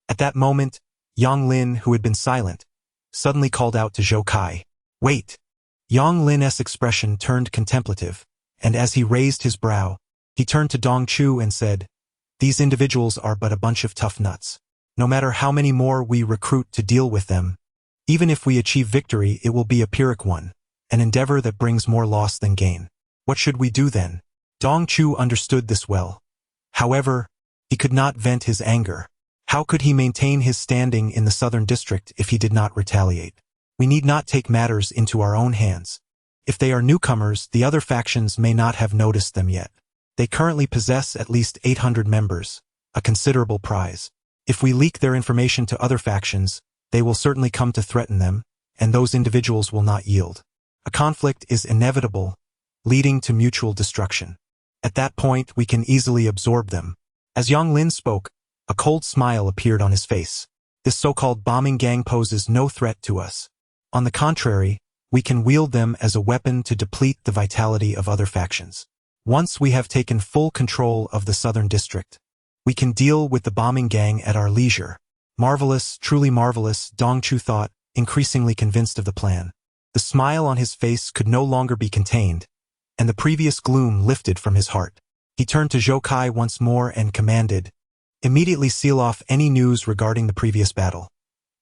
S1: at that moment, Yang Lin, who had been silent, suddenly called out to Zhou Kai, "Wait!" Yang Lin's expression turned contemplative, and as he raised his brow, he turned to Dongzhu and said, "These individuals are but a bunch of tough nuts. No matter how many more we recruit to deal with them, Even if we achieve victory, it will be a Pyrrhic one, an endeavor that brings more loss than gain. What should we do then? Dong Chu understood this well. However, he could not vent his anger. How could he maintain his standing in the southern district if he did not retaliate? We need not take matters into our own hands. If they are newcomers, the other factions may not have noticed them yet. They currently possess at least 800 members, a considerable prize. If we leak their information to other factions, they will certainly come to threaten them, and those individuals will not yield. A conflict is inevitable, leading to mutual destruction. At that point, we can easily absorb them. As Yang Lin spoke, a cold smile appeared on his face. This so-called bombing gang poses no threat to us. On the contrary, we can wield them as a weapon to deplete the vitality of other factions. Once we have taken full control of the southern district, we can deal with the bombing gang at our leisure. Marvelous, truly marvelous, Dong Chu thought, increasingly convinced of the plan. The smile on his face could no longer be contained, and the previous gloom lifted from his heart. He turned to Zhou Kai once more and commanded, "Immediately seal off any news regarding the previous battle.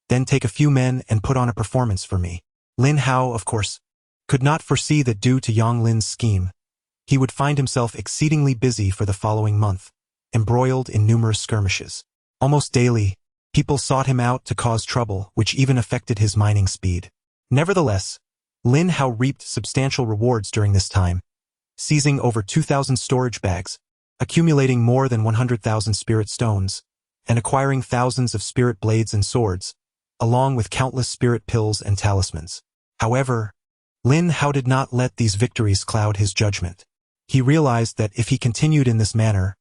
S1: Then take a few men and put on a performance for me." Lin Hao, of course, could not foresee that due to Yang Lin's scheme, he would find himself exceedingly busy for the following month, embroiled in numerous skirmishes. Almost daily, people sought him out to cause trouble, which even affected his mining speed. Nevertheless, Lin Hao reaped substantial rewards during this time, seizing over 2,000 storage bags, accumulating more than 100,000 spirit stones, and acquiring thousands of spirit blades and swords, along with countless spirit pills and talismans. However, Lin Hao did not let these victories cloud his judgment. He realized that if he continued in this manner,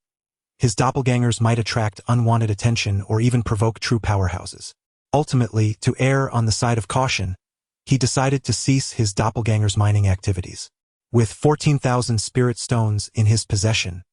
S1: his doppelgangers might attract unwanted attention or even provoke true powerhouses. Ultimately, to err on the side of caution, he decided to cease his doppelganger's mining activities. With 14,000 spirit stones in his possession,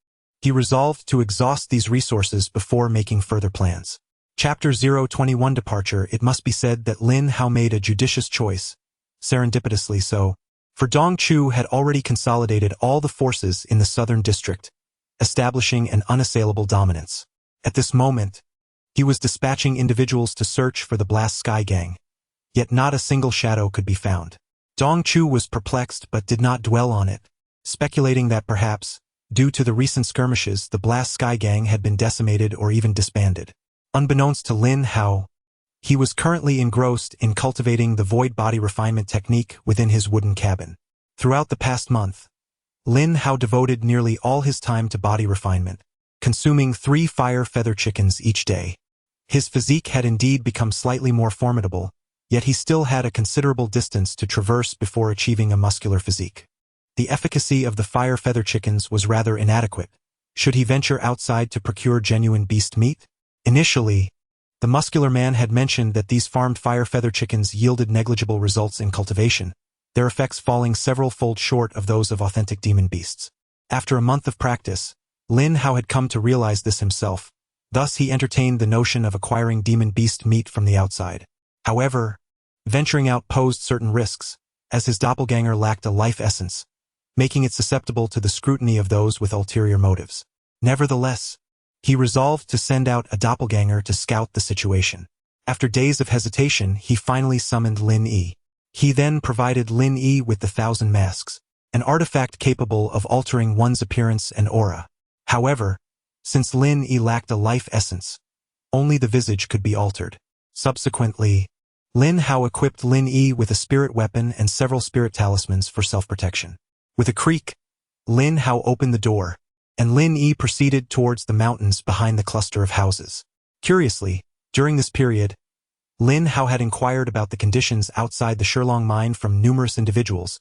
S1: he resolved to exhaust these resources before making further plans. Chapter 021 Departure. It must be said that Lin Hao made a judicious choice, serendipitously so, for Dong Chu had already consolidated all the forces in the southern district, establishing an unassailable dominance. At this moment, he was dispatching individuals to search for the Blast Sky Gang, yet not a single shadow could be found. Dong Chu was perplexed but did not dwell on it, speculating that perhaps, due to the recent skirmishes, the Blast Sky Gang had been decimated or even disbanded. Unbeknownst to Lin Hao, he was currently engrossed in cultivating the void body refinement technique within his wooden cabin. Throughout the past month, Lin Hao devoted nearly all his time to body refinement, consuming 3 fire feather chickens each day. His physique had indeed become slightly more formidable, yet he still had a considerable distance to traverse before achieving a muscular physique. The efficacy of the fire feather chickens was rather inadequate. Should he venture outside to procure genuine beast meat? Initially, the muscular man had mentioned that these farmed fire feather chickens yielded negligible results in cultivation, their effects falling several-fold short of those of authentic demon beasts. After a month of practice, Lin Hao had come to realize this himself. Thus he entertained the notion of acquiring demon beast meat from the outside. However, venturing out posed certain risks, as his doppelganger lacked a life essence, making it susceptible to the scrutiny of those with ulterior motives. Nevertheless, he resolved to send out a doppelganger to scout the situation. After days of hesitation, he finally summoned Lin Yi. He then provided Lin Yi with the 1,000 masks, an artifact capable of altering one's appearance and aura. However, since Lin Yi lacked a life essence, only the visage could be altered. Subsequently, Lin Hao equipped Lin Yi with a spirit weapon and several spirit talismans for self-protection. With a creak, Lin Hao opened the door, and Lin Yi proceeded towards the mountains behind the cluster of houses. Curiously, during this period, Lin Hao had inquired about the conditions outside the Shilong mine from numerous individuals,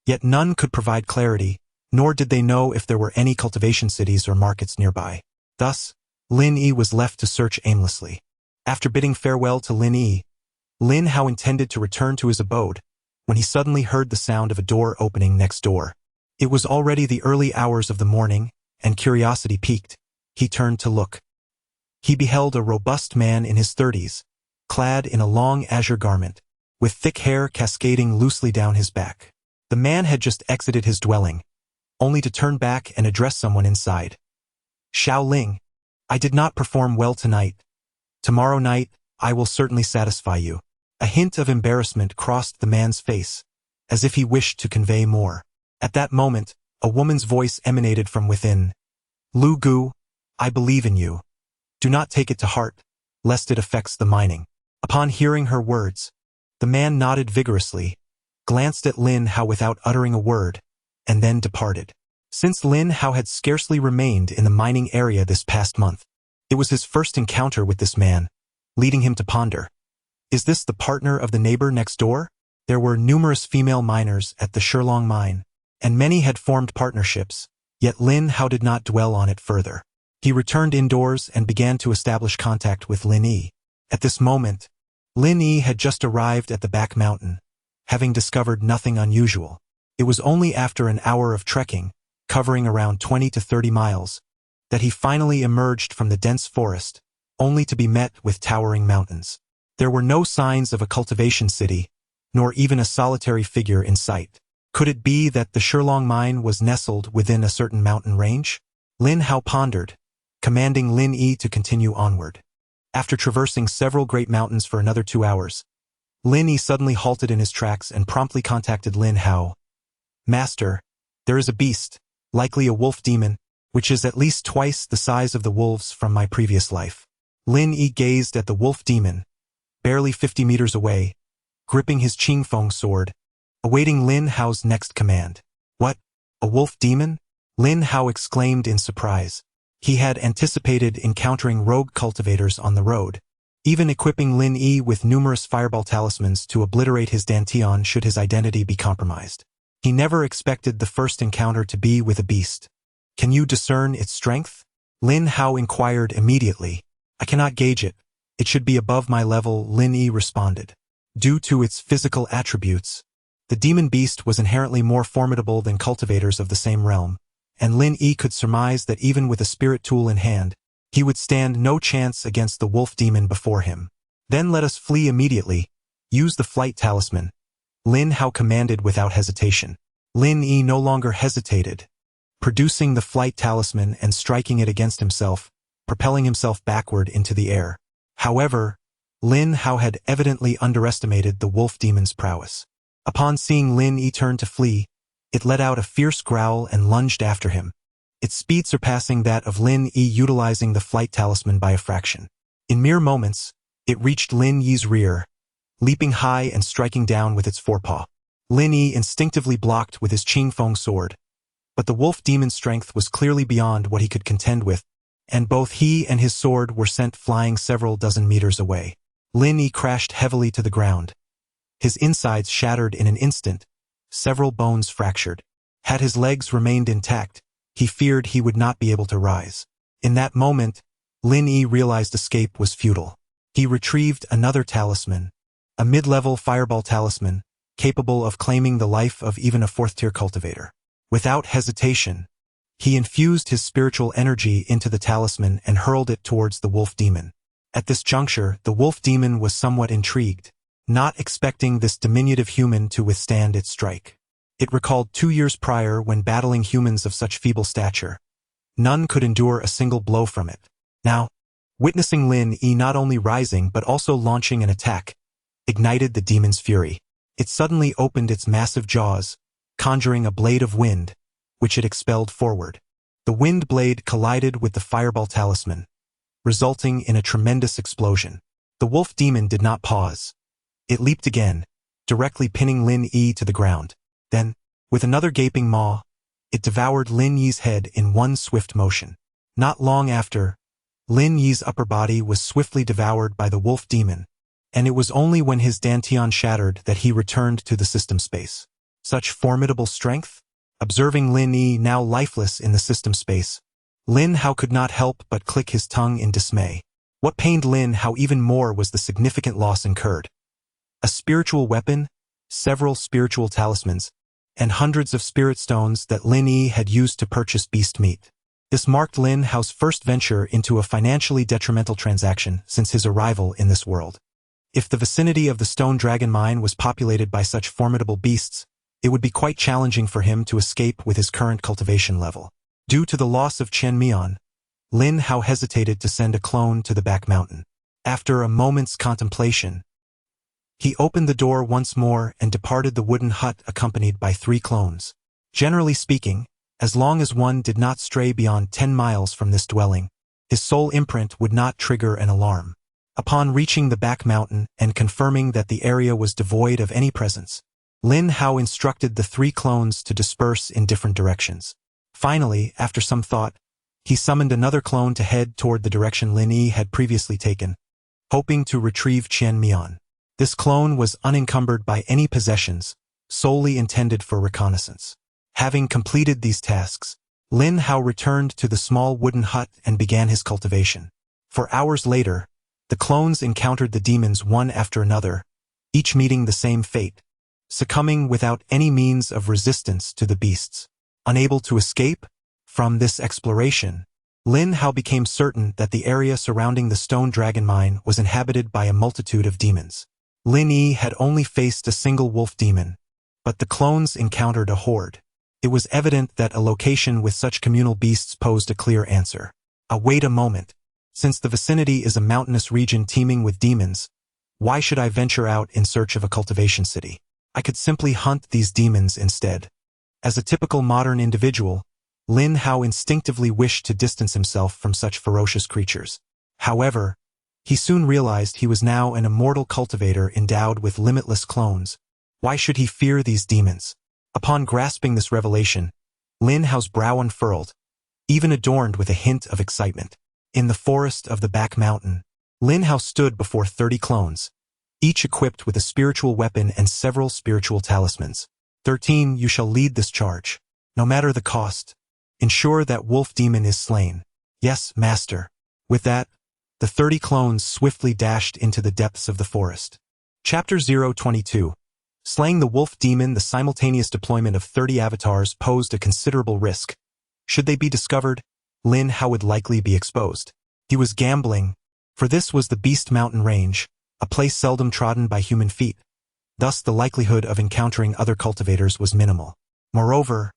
S1: yet none could provide clarity, nor did they know if there were any cultivation cities or markets nearby. Thus, Lin Yi was left to search aimlessly. After bidding farewell to Lin Yi, Lin Hao intended to return to his abode, when he suddenly heard the sound of a door opening next door. It was already the early hours of the morning, and curiosity piqued. He turned to look. He beheld a robust man in his 30s, clad in a long azure garment, with thick hair cascading loosely down his back. The man had just exited his dwelling, only to turn back and address someone inside. "Xiao Ling, I did not perform well tonight. Tomorrow night, I will certainly satisfy you." A hint of embarrassment crossed the man's face, as if he wished to convey more. At that moment, a woman's voice emanated from within. Lu Gu, I believe in you. Do not take it to heart, lest it affects the mining. Upon hearing her words, the man nodded vigorously, glanced at Lin Hao without uttering a word, and then departed. Since Lin Hao had scarcely remained in the mining area this past month, it was his first encounter with this man, leading him to ponder. Is this the partner of the neighbor next door? There were numerous female miners at the Shilong mine, and many had formed partnerships, yet Lin Hao did not dwell on it further. He returned indoors and began to establish contact with Lin Yi. At this moment, Lin Yi had just arrived at the back mountain, having discovered nothing unusual. It was only after an hour of trekking, covering around 20 to 30 miles, that he finally emerged from the dense forest, only to be met with towering mountains. There were no signs of a cultivation city, nor even a solitary figure in sight. Could it be that the Shilong mine was nestled within a certain mountain range? Lin Hao pondered, commanding Lin Yi to continue onward. After traversing several great mountains for another 2 hours, Lin Yi suddenly halted in his tracks and promptly contacted Lin Hao. Master, there is a beast, likely a wolf demon, which is at least twice the size of the wolves from my previous life. Lin Yi gazed at the wolf demon, barely 50 meters away, gripping his Qingfeng sword, awaiting Lin Hao's next command. What? A wolf demon? Lin Hao exclaimed in surprise. He had anticipated encountering rogue cultivators on the road, even equipping Lin Yi with numerous fireball talismans to obliterate his dantian should his identity be compromised. He never expected the first encounter to be with a beast. Can you discern its strength? Lin Hao inquired immediately. I cannot gauge it. It should be above my level, Lin Yi responded. Due to its physical attributes, the demon beast was inherently more formidable than cultivators of the same realm, and Lin Yi could surmise that even with a spirit tool in hand, he would stand no chance against the wolf demon before him. Then let us flee immediately. Use the flight talisman, Lin Hao commanded without hesitation. Lin Yi no longer hesitated, producing the flight talisman and striking it against himself, propelling himself backward into the air. However, Lin Hao had evidently underestimated the wolf demon's prowess. Upon seeing Lin Yi turn to flee, it let out a fierce growl and lunged after him, its speed surpassing that of Lin Yi utilizing the flight talisman by a fraction. In mere moments, it reached Lin Yi's rear, leaping high and striking down with its forepaw. Lin Yi instinctively blocked with his Qingfeng sword, but the wolf demon's strength was clearly beyond what he could contend with, and both he and his sword were sent flying several dozen meters away. Lin Yi crashed heavily to the ground. His insides shattered in an instant, several bones fractured. Had his legs remained intact, he feared he would not be able to rise. In that moment, Lin Yi realized escape was futile. He retrieved another talisman, a mid-level fireball talisman, capable of claiming the life of even a fourth-tier cultivator. Without hesitation, he infused his spiritual energy into the talisman and hurled it towards the wolf demon. At this juncture, the wolf demon was somewhat intrigued, not expecting this diminutive human to withstand its strike. It recalled 2 years prior when battling humans of such feeble stature. None could endure a single blow from it. Now, witnessing Lin Yi not only rising but also launching an attack, ignited the demon's fury. It suddenly opened its massive jaws, conjuring a blade of wind, which it expelled forward. The wind blade collided with the fireball talisman, resulting in a tremendous explosion. The wolf demon did not pause. It leaped again, directly pinning Lin Yi to the ground. Then, with another gaping maw, it devoured Lin Yi's head in one swift motion. Not long after, Lin Yi's upper body was swiftly devoured by the wolf demon, and it was only when his dantian shattered that he returned to the system space. Such formidable strength? Observing Lin Yi now lifeless in the system space, Lin Hao could not help but click his tongue in dismay. What pained Lin Hao even more was the significant loss incurred. A spiritual weapon, several spiritual talismans, and hundreds of spirit stones that Lin Yi had used to purchase beast meat. This marked Lin Hao's first venture into a financially detrimental transaction since his arrival in this world. If the vicinity of the Stone Dragon Mine was populated by such formidable beasts, it would be quite challenging for him to escape with his current cultivation level. Due to the loss of Chen Mian, Lin Hao hesitated to send a clone to the back mountain. After a moment's contemplation, He opened the door once more and departed the wooden hut accompanied by 3 clones. Generally speaking, as long as one did not stray beyond 10 miles from this dwelling, his sole imprint would not trigger an alarm. Upon reaching the back mountain and confirming that the area was devoid of any presence, Lin Hao instructed the 3 clones to disperse in different directions. Finally, after some thought, he summoned another clone to head toward the direction Lin Yi had previously taken, hoping to retrieve Qian Mian. This clone was unencumbered by any possessions, solely intended for reconnaissance. Having completed these tasks, Lin Hao returned to the small wooden hut and began his cultivation. For hours later, the clones encountered the demons one after another, each meeting the same fate, succumbing without any means of resistance to the beasts. Unable to escape from this exploration, Lin Hao became certain that the area surrounding the stone dragon mine was inhabited by a multitude of demons. Lin Yi had only faced a single wolf demon, but the clones encountered a horde. It was evident that a location with such communal beasts posed a clear answer. Wait a moment. Since the vicinity is a mountainous region teeming with demons, why should I venture out in search of a cultivation city? I could simply hunt these demons instead. As a typical modern individual, Lin Hao instinctively wished to distance himself from such ferocious creatures. However, he soon realized he was now an immortal cultivator endowed with limitless clones. Why should he fear these demons? Upon grasping this revelation, Lin Hao's brow unfurled, even adorned with a hint of excitement. In the forest of the back mountain, Lin Hao stood before 30 clones, each equipped with a spiritual weapon and several spiritual talismans. 13. You shall lead this charge. No matter the cost, ensure that wolf demon is slain. Yes, master. With that, the 30 clones swiftly dashed into the depths of the forest. Chapter 022. Slaying the wolf demon. The simultaneous deployment of 30 avatars posed a considerable risk. Should they be discovered, Lin Hao would likely be exposed. He was gambling, for this was the Beast Mountain Range, a place seldom trodden by human feet. Thus the likelihood of encountering other cultivators was minimal. Moreover,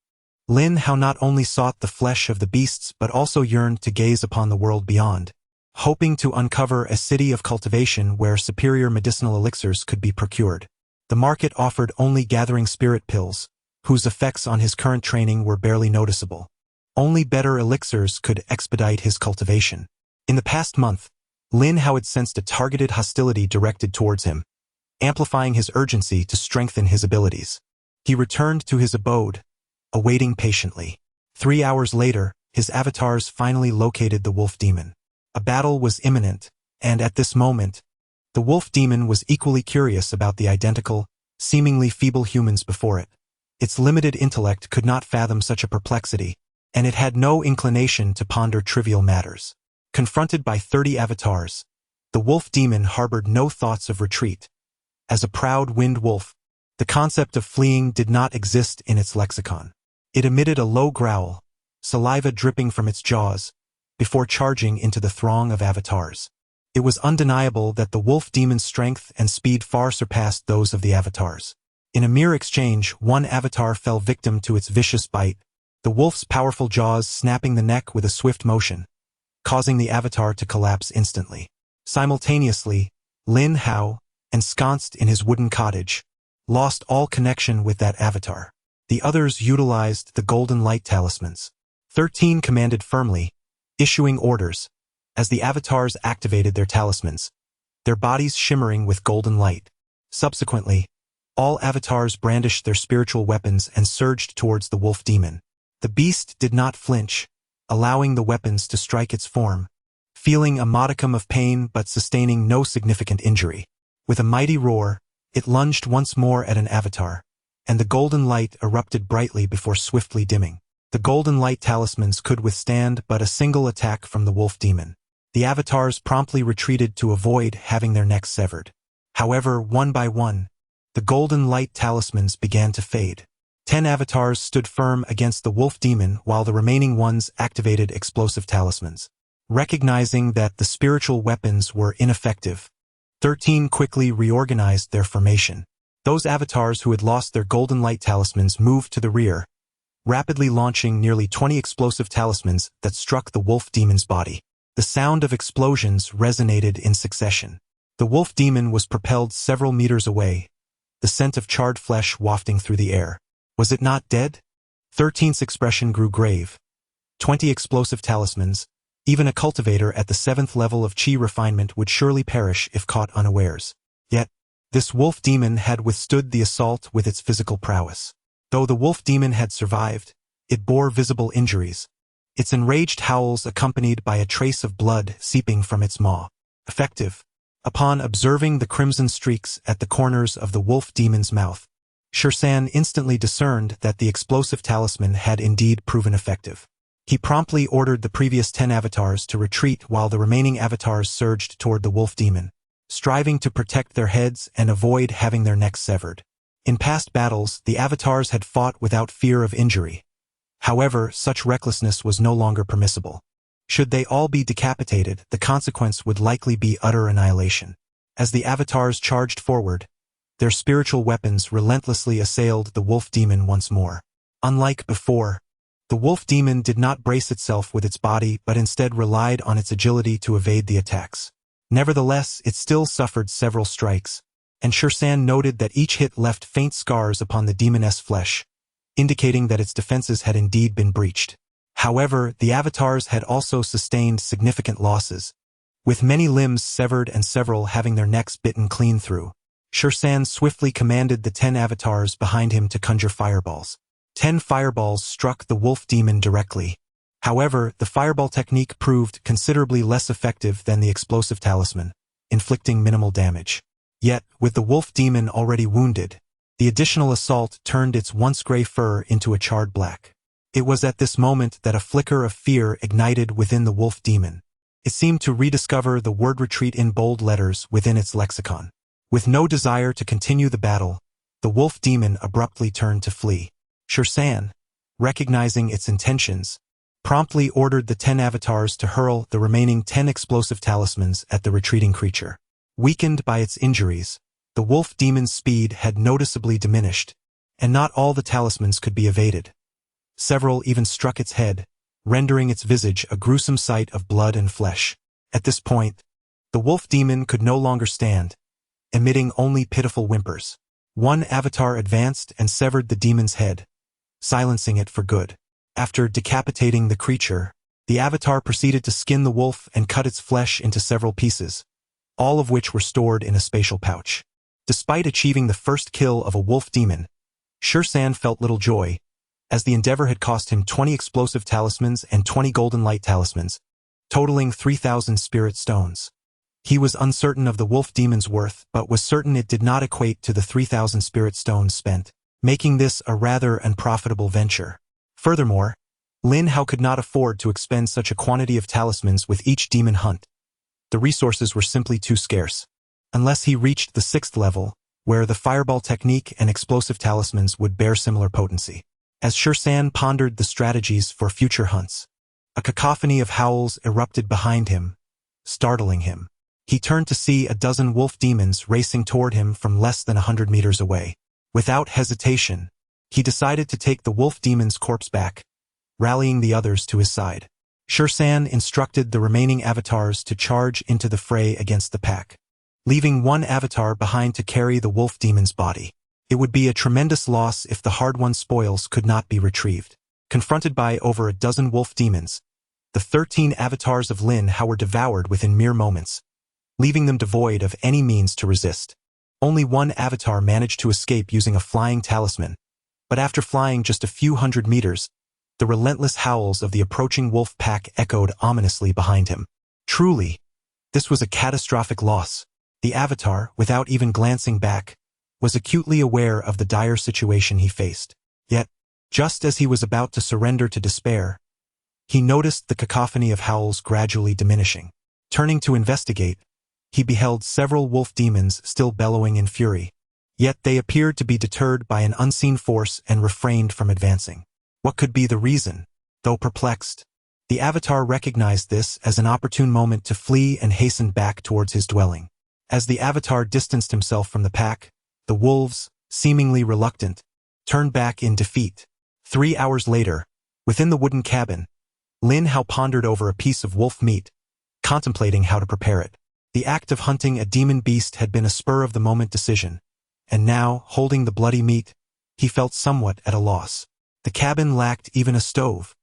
S1: Lin Hao not only sought the flesh of the beasts but also yearned to gaze upon the world beyond, hoping to uncover a city of cultivation where superior medicinal elixirs could be procured. The market offered only gathering spirit pills, whose effects on his current training were barely noticeable. Only better elixirs could expedite his cultivation. In the past month, Lin Hao had sensed a targeted hostility directed towards him, amplifying his urgency to strengthen his abilities. He returned to his abode, awaiting patiently. 3 hours later, his avatars finally located the wolf demon. A battle was imminent, and at this moment, the wolf demon was equally curious about the identical, seemingly feeble humans before it. Its limited intellect could not fathom such a perplexity, and it had no inclination to ponder trivial matters. Confronted by 30 avatars, the wolf demon harbored no thoughts of retreat. As a proud wind wolf, the concept of fleeing did not exist in its lexicon. It emitted a low growl, saliva dripping from its jaws, before charging into the throng of avatars. It was undeniable that the wolf demon's strength and speed far surpassed those of the avatars. In a mere exchange, one avatar fell victim to its vicious bite, the wolf's powerful jaws snapping the neck with a swift motion, causing the avatar to collapse instantly. Simultaneously, Lin Hao, ensconced in his wooden cottage, lost all connection with that avatar. The others utilized the golden light talismans. 13 commanded firmly, issuing orders, as the avatars activated their talismans, their bodies shimmering with golden light. Subsequently, all avatars brandished their spiritual weapons and surged towards the wolf demon. The beast did not flinch, allowing the weapons to strike its form, feeling a modicum of pain but sustaining no significant injury. With a mighty roar, it lunged once more at an avatar, and the golden light erupted brightly before swiftly dimming. The golden light talismans could withstand but a single attack from the wolf demon. The avatars promptly retreated to avoid having their necks severed. However, one by one, the golden light talismans began to fade. 10 avatars stood firm against the wolf demon while the remaining ones activated explosive talismans. Recognizing that the spiritual weapons were ineffective, 13 quickly reorganized their formation. Those avatars who had lost their golden light talismans moved to the rear, rapidly launching nearly 20 explosive talismans that struck the wolf demon's body. The sound of explosions resonated in succession. The wolf demon was propelled several meters away, the scent of charred flesh wafting through the air. Was it not dead? 13's expression grew grave. 20 explosive talismans, even a cultivator at the 7th level of chi refinement would surely perish if caught unawares. Yet, this wolf demon had withstood the assault with its physical prowess. Though the wolf demon had survived, it bore visible injuries, its enraged howls accompanied by a trace of blood seeping from its maw. Effective. Upon observing the crimson streaks at the corners of the wolf demon's mouth, Shirsan instantly discerned that the explosive talisman had indeed proven effective. He promptly ordered the previous 10 avatars to retreat while the remaining avatars surged toward the wolf demon, striving to protect their heads and avoid having their necks severed. In past battles, the avatars had fought without fear of injury. However, such recklessness was no longer permissible. Should they all be decapitated, the consequence would likely be utter annihilation. As the avatars charged forward, their spiritual weapons relentlessly assailed the wolf demon once more. Unlike before, the wolf demon did not brace itself with its body but instead relied on its agility to evade the attacks. Nevertheless, it still suffered several strikes, and Shirsan noted that each hit left faint scars upon the demoness flesh, indicating that its defenses had indeed been breached. However, the avatars had also sustained significant losses, with many limbs severed and several having their necks bitten clean through. Shirsan swiftly commanded the 10 avatars behind him to conjure fireballs. 10 fireballs struck the wolf demon directly. However, the fireball technique proved considerably less effective than the explosive talisman, inflicting minimal damage. Yet, with the wolf demon already wounded, the additional assault turned its once gray fur into a charred black. It was at this moment that a flicker of fear ignited within the wolf demon. It seemed to rediscover the word retreat in bold letters within its lexicon. With no desire to continue the battle, the wolf demon abruptly turned to flee. Shirsan, recognizing its intentions, promptly ordered the 10 avatars to hurl the remaining 10 explosive talismans at the retreating creature. Weakened by its injuries, the wolf demon's speed had noticeably diminished, and not all the talismans could be evaded. Several even struck its head, rendering its visage a gruesome sight of blood and flesh. At this point, the wolf demon could no longer stand, emitting only pitiful whimpers. One avatar advanced and severed the demon's head, silencing it for good. After decapitating the creature, the avatar proceeded to skin the wolf and cut its flesh into several pieces, all of which were stored in a spatial pouch. Despite achieving the first kill of a wolf demon, Shirsan felt little joy, as the endeavor had cost him 20 explosive talismans and 20 golden light talismans, totaling 3,000 spirit stones. He was uncertain of the wolf demon's worth, but was certain it did not equate to the 3,000 spirit stones spent, making this a rather unprofitable venture. Furthermore, Lin Hao could not afford to expend such a quantity of talismans with each demon hunt. The resources were simply too scarce. Unless he reached the 6th level, where the fireball technique and explosive talismans would bear similar potency. As Shirsan pondered the strategies for future hunts, a cacophony of howls erupted behind him, startling him. He turned to see a dozen wolf demons racing toward him from less than 100 meters away. Without hesitation, he decided to take the wolf demon's corpse back, rallying the others to his side. Shirsan instructed the remaining avatars to charge into the fray against the pack, leaving one avatar behind to carry the wolf demon's body. It would be a tremendous loss if the hard-won spoils could not be retrieved. Confronted by over a dozen wolf demons, the 13 avatars of Lin Hao were devoured within mere moments, leaving them devoid of any means to resist. Only one avatar managed to escape using a flying talisman, but after flying just a few hundred meters, the relentless howls of the approaching wolf pack echoed ominously behind him. Truly, this was a catastrophic loss. The avatar, without even glancing back, was acutely aware of the dire situation he faced. Yet, just as he was about to surrender to despair, he noticed the cacophony of howls gradually diminishing. Turning to investigate, he beheld several wolf demons still bellowing in fury. Yet they appeared to be deterred by an unseen force and refrained from advancing. What could be the reason? Though perplexed, the avatar recognized this as an opportune moment to flee and hastened back towards his dwelling. As the avatar distanced himself from the pack, the wolves, seemingly reluctant, turned back in defeat. 3 hours later, within the wooden cabin, Lin Hao pondered over a piece of wolf meat, contemplating how to prepare it. The act of hunting a demon beast had been a spur-of-the-moment decision, and now, holding the bloody meat, he felt somewhat at a loss. The cabin lacked even a stove.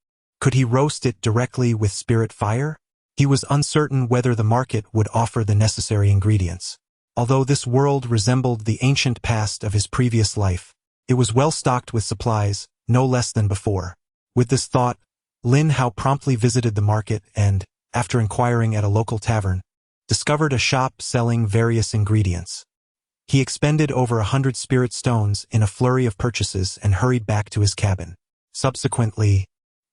S1: Could he roast it directly with spirit fire? He was uncertain whether the market would offer the necessary ingredients. Although this world resembled the ancient past of his previous life, it was well stocked with supplies, no less than before. With this thought, Lin Hao promptly visited the market and, after inquiring at a local tavern, discovered a shop selling various ingredients. He expended over 100 spirit stones in a flurry of purchases and hurried back to his cabin. Subsequently,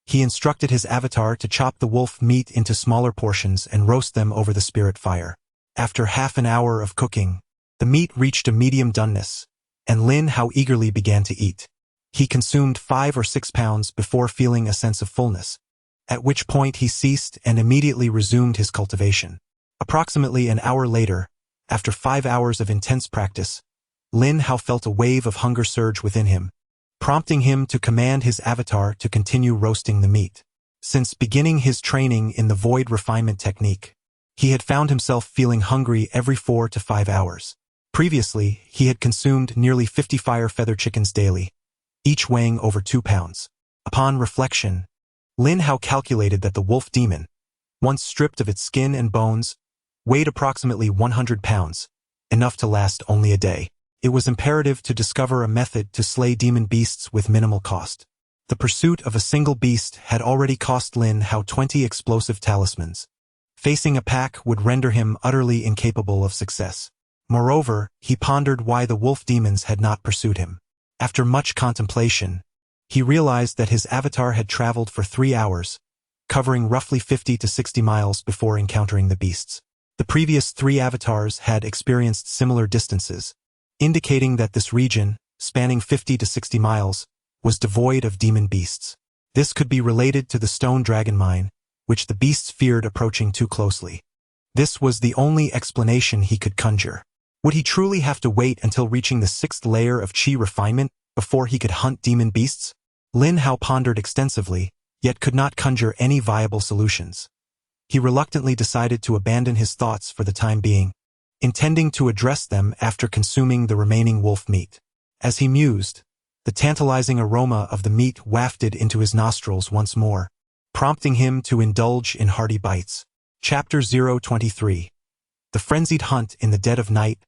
S1: he instructed his avatar to chop the wolf meat into smaller portions and roast them over the spirit fire. After half an hour of cooking, the meat reached a medium doneness, and Lin Hao eagerly began to eat. He consumed 5 or 6 pounds before feeling a sense of fullness, at which point he ceased and immediately resumed his cultivation. Approximately an hour later, after 5 hours of intense practice, Lin Hao felt a wave of hunger surge within him, prompting him to command his avatar to continue roasting the meat. Since beginning his training in the void refinement technique, he had found himself feeling hungry every 4 to 5 hours. Previously, he had consumed nearly 50 fire feather chickens daily, each weighing over 2 pounds. Upon reflection, Lin Hao calculated that the wolf demon, once stripped of its skin and bones, weighed approximately 100 pounds, enough to last only a day. It was imperative to discover a method to slay demon beasts with minimal cost. The pursuit of a single beast had already cost Lin Hao 20 explosive talismans. Facing a pack would render him utterly incapable of success. Moreover, he pondered why the wolf demons had not pursued him. After much contemplation, he realized that his avatar had traveled for 3 hours, covering roughly 50 to 60 miles before encountering the beasts. The previous 3 avatars had experienced similar distances, indicating that this region, spanning 50 to 60 miles, was devoid of demon beasts. This could be related to the stone dragon mine, which the beasts feared approaching too closely. This was the only explanation he could conjure. Would he truly have to wait until reaching the 6th layer of chi refinement before he could hunt demon beasts? Lin Hao pondered extensively, yet could not conjure any viable solutions. He reluctantly decided to abandon his thoughts for the time being, intending to address them after consuming the remaining wolf meat. As he mused, the tantalizing aroma of the meat wafted into his nostrils once more, prompting him to indulge in hearty bites. Chapter 023. The frenzied hunt in the dead of night.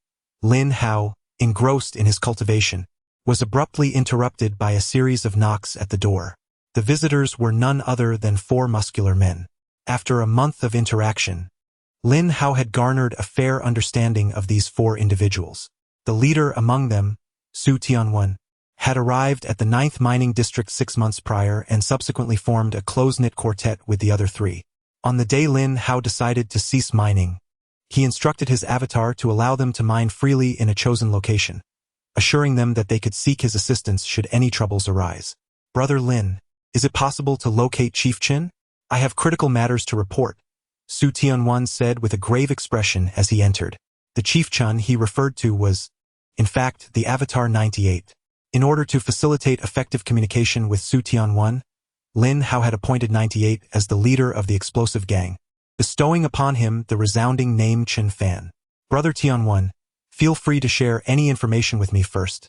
S1: Lin Hao, engrossed in his cultivation, was abruptly interrupted by a series of knocks at the door. The visitors were none other than 4 muscular men. After a month of interaction, Lin Hao had garnered a fair understanding of these 4 individuals. The leader among them, Su Tianwen, had arrived at the 9th mining district 6 months prior and subsequently formed a close-knit quartet with the other 3. On the day Lin Hao decided to cease mining, he instructed his avatar to allow them to mine freely in a chosen location, assuring them that they could seek his assistance should any troubles arise. "Brother Lin, is it possible to locate Chief Qin? I have critical matters to report," Su Tianwen said with a grave expression as he entered. The Chief Qin he referred to was, in fact, the Avatar 98. In order to facilitate effective communication with Su Tianwen, Lin Hao had appointed 98 as the leader of the explosive gang, bestowing upon him the resounding name Chen Fan. "Brother Tianwen, feel free to share any information with me first.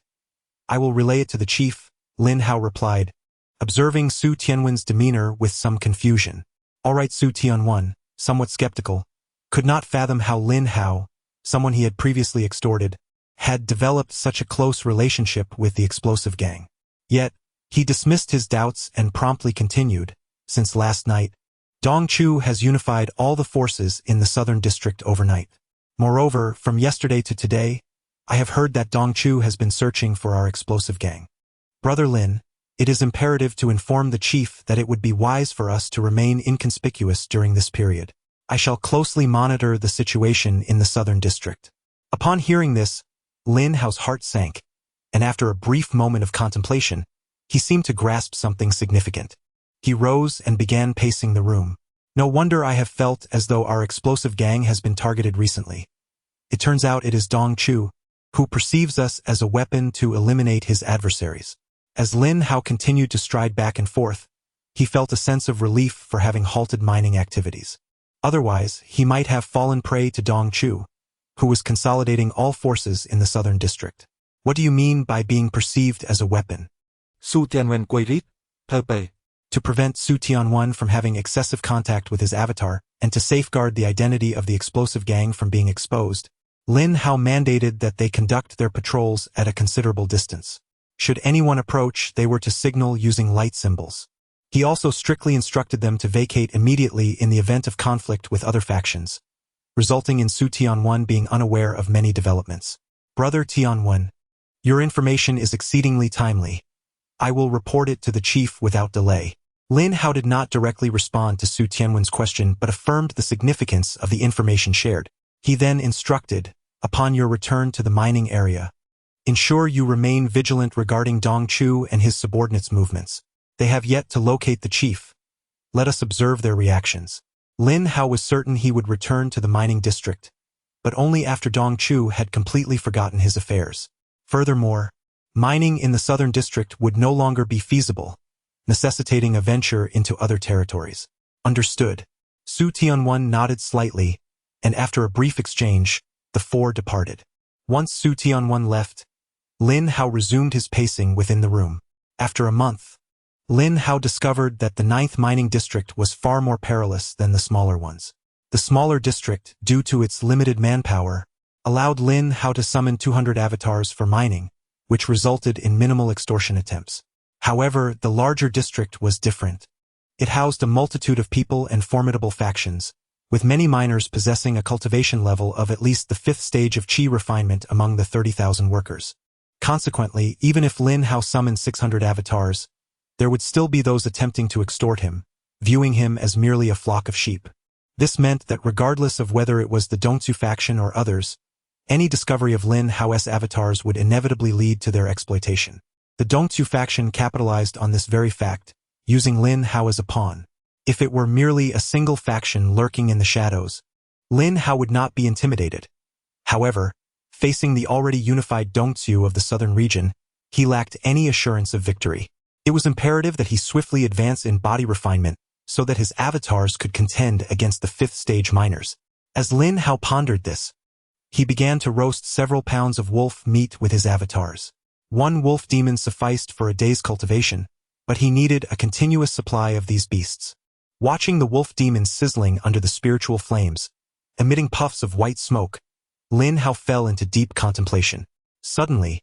S1: I will relay it to the chief," Lin Hao replied, observing Su Tianwen's demeanor with some confusion. "All right." Su Tianwen, somewhat skeptical, could not fathom how Lin Hao, someone he had previously extorted, had developed such a close relationship with the explosive gang. Yet, he dismissed his doubts and promptly continued, "Since last night, Dong Chu has unified all the forces in the southern district overnight. Moreover, from yesterday to today, I have heard that Dong Chu has been searching for our explosive gang. Brother Lin, it is imperative to inform the chief that it would be wise for us to remain inconspicuous during this period. I shall closely monitor the situation in the southern district." Upon hearing this, Lin Hao's heart sank, and after a brief moment of contemplation, he seemed to grasp something significant. He rose and began pacing the room. "No wonder I have felt as though our explosive gang has been targeted recently. It turns out it is Dong Chu, who perceives us as a weapon to eliminate his adversaries." As Lin Hao continued to stride back and forth, he felt a sense of relief for having halted mining activities. Otherwise, he might have fallen prey to Dong Chu, who was consolidating all forces in the southern district. What do you mean by being perceived as a weapon?
S2: Su Tianwen quay rít, thơ bề.
S1: To prevent Su Tianwen from having excessive contact with his avatar, and to safeguard the identity of the explosive gang from being exposed, Lin Hao mandated that they conduct their patrols at a considerable distance. Should anyone approach, they were to signal using light symbols. He also strictly instructed them to vacate immediately in the event of conflict with other factions, resulting in Su Tianwen being unaware of many developments. Brother Tianwen, your information is exceedingly timely. I will report it to the chief without delay. Lin Hao did not directly respond to Su Tianwen's question but affirmed the significance of the information shared. He then instructed, upon your return to the mining area, ensure you remain vigilant regarding Dong Chu and his subordinates' movements. They have yet to locate the chief. Let us observe their reactions. Lin Hao was certain he would return to the mining district, but only after Dong Chu had completely forgotten his affairs. Furthermore, mining in the southern district would no longer be feasible, necessitating a venture into other territories. Understood. Su Tianwen nodded slightly, and after a brief exchange, the four departed. Once Su Tianwen left, Lin Hao resumed his pacing within the room. After a month, Lin Hao discovered that the 9th mining district was far more perilous than the smaller ones. The smaller district, due to its limited manpower, allowed Lin Hao to summon 200 avatars for mining, which resulted in minimal extortion attempts. However, the larger district was different. It housed a multitude of people and formidable factions, with many miners possessing a cultivation level of at least the 5th stage of qi refinement among the 30,000 workers. Consequently, even if Lin Hao summoned 600 avatars, there would still be those attempting to extort him, viewing him as merely a flock of sheep. This meant that regardless of whether it was the Dongsu faction or others, any discovery of Lin Hao's avatars would inevitably lead to their exploitation. The Dongsu faction capitalized on this very fact, using Lin Hao as a pawn. If it were merely a single faction lurking in the shadows, Lin Hao would not be intimidated. However, facing the already unified Dongsu of the southern region, he lacked any assurance of victory. It was imperative that he swiftly advance in body refinement so that his avatars could contend against the 5th stage miners. As Lin Hao pondered this, he began to roast several pounds of wolf meat with his avatars. One wolf demon sufficed for a day's cultivation, but he needed a continuous supply of these beasts. Watching the wolf demons sizzling under the spiritual flames, emitting puffs of white smoke, Lin Hao fell into deep contemplation. Suddenly,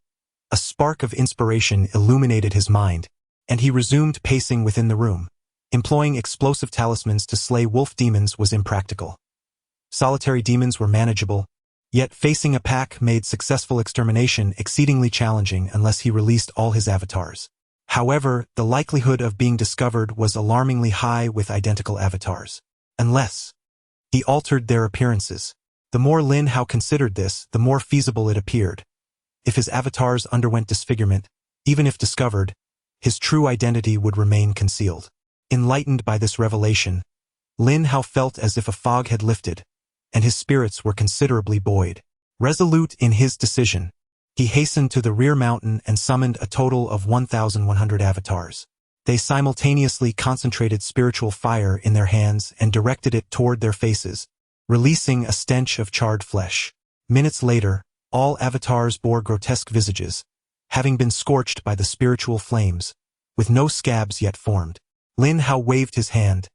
S1: a spark of inspiration illuminated his mind, and he resumed pacing within the room. Employing explosive talismans to slay wolf demons was impractical. Solitary demons were manageable, yet facing a pack made successful extermination exceedingly challenging unless he released all his avatars. However, the likelihood of being discovered was alarmingly high with identical avatars. Unless he altered their appearances. The more Lin Hao considered this, the more feasible it appeared. If his avatars underwent disfigurement, even if discovered, his true identity would remain concealed. Enlightened by this revelation, Lin Hao felt as if a fog had lifted, and his spirits were considerably buoyed. Resolute in his decision, he hastened to the rear mountain and summoned a total of 1,100 avatars. They simultaneously concentrated spiritual fire in their hands and directed it toward their faces, releasing a stench of charred flesh. Minutes later, all avatars bore grotesque visages, having been scorched by the spiritual flames, with no scabs yet formed. Lin Hao waved his hand,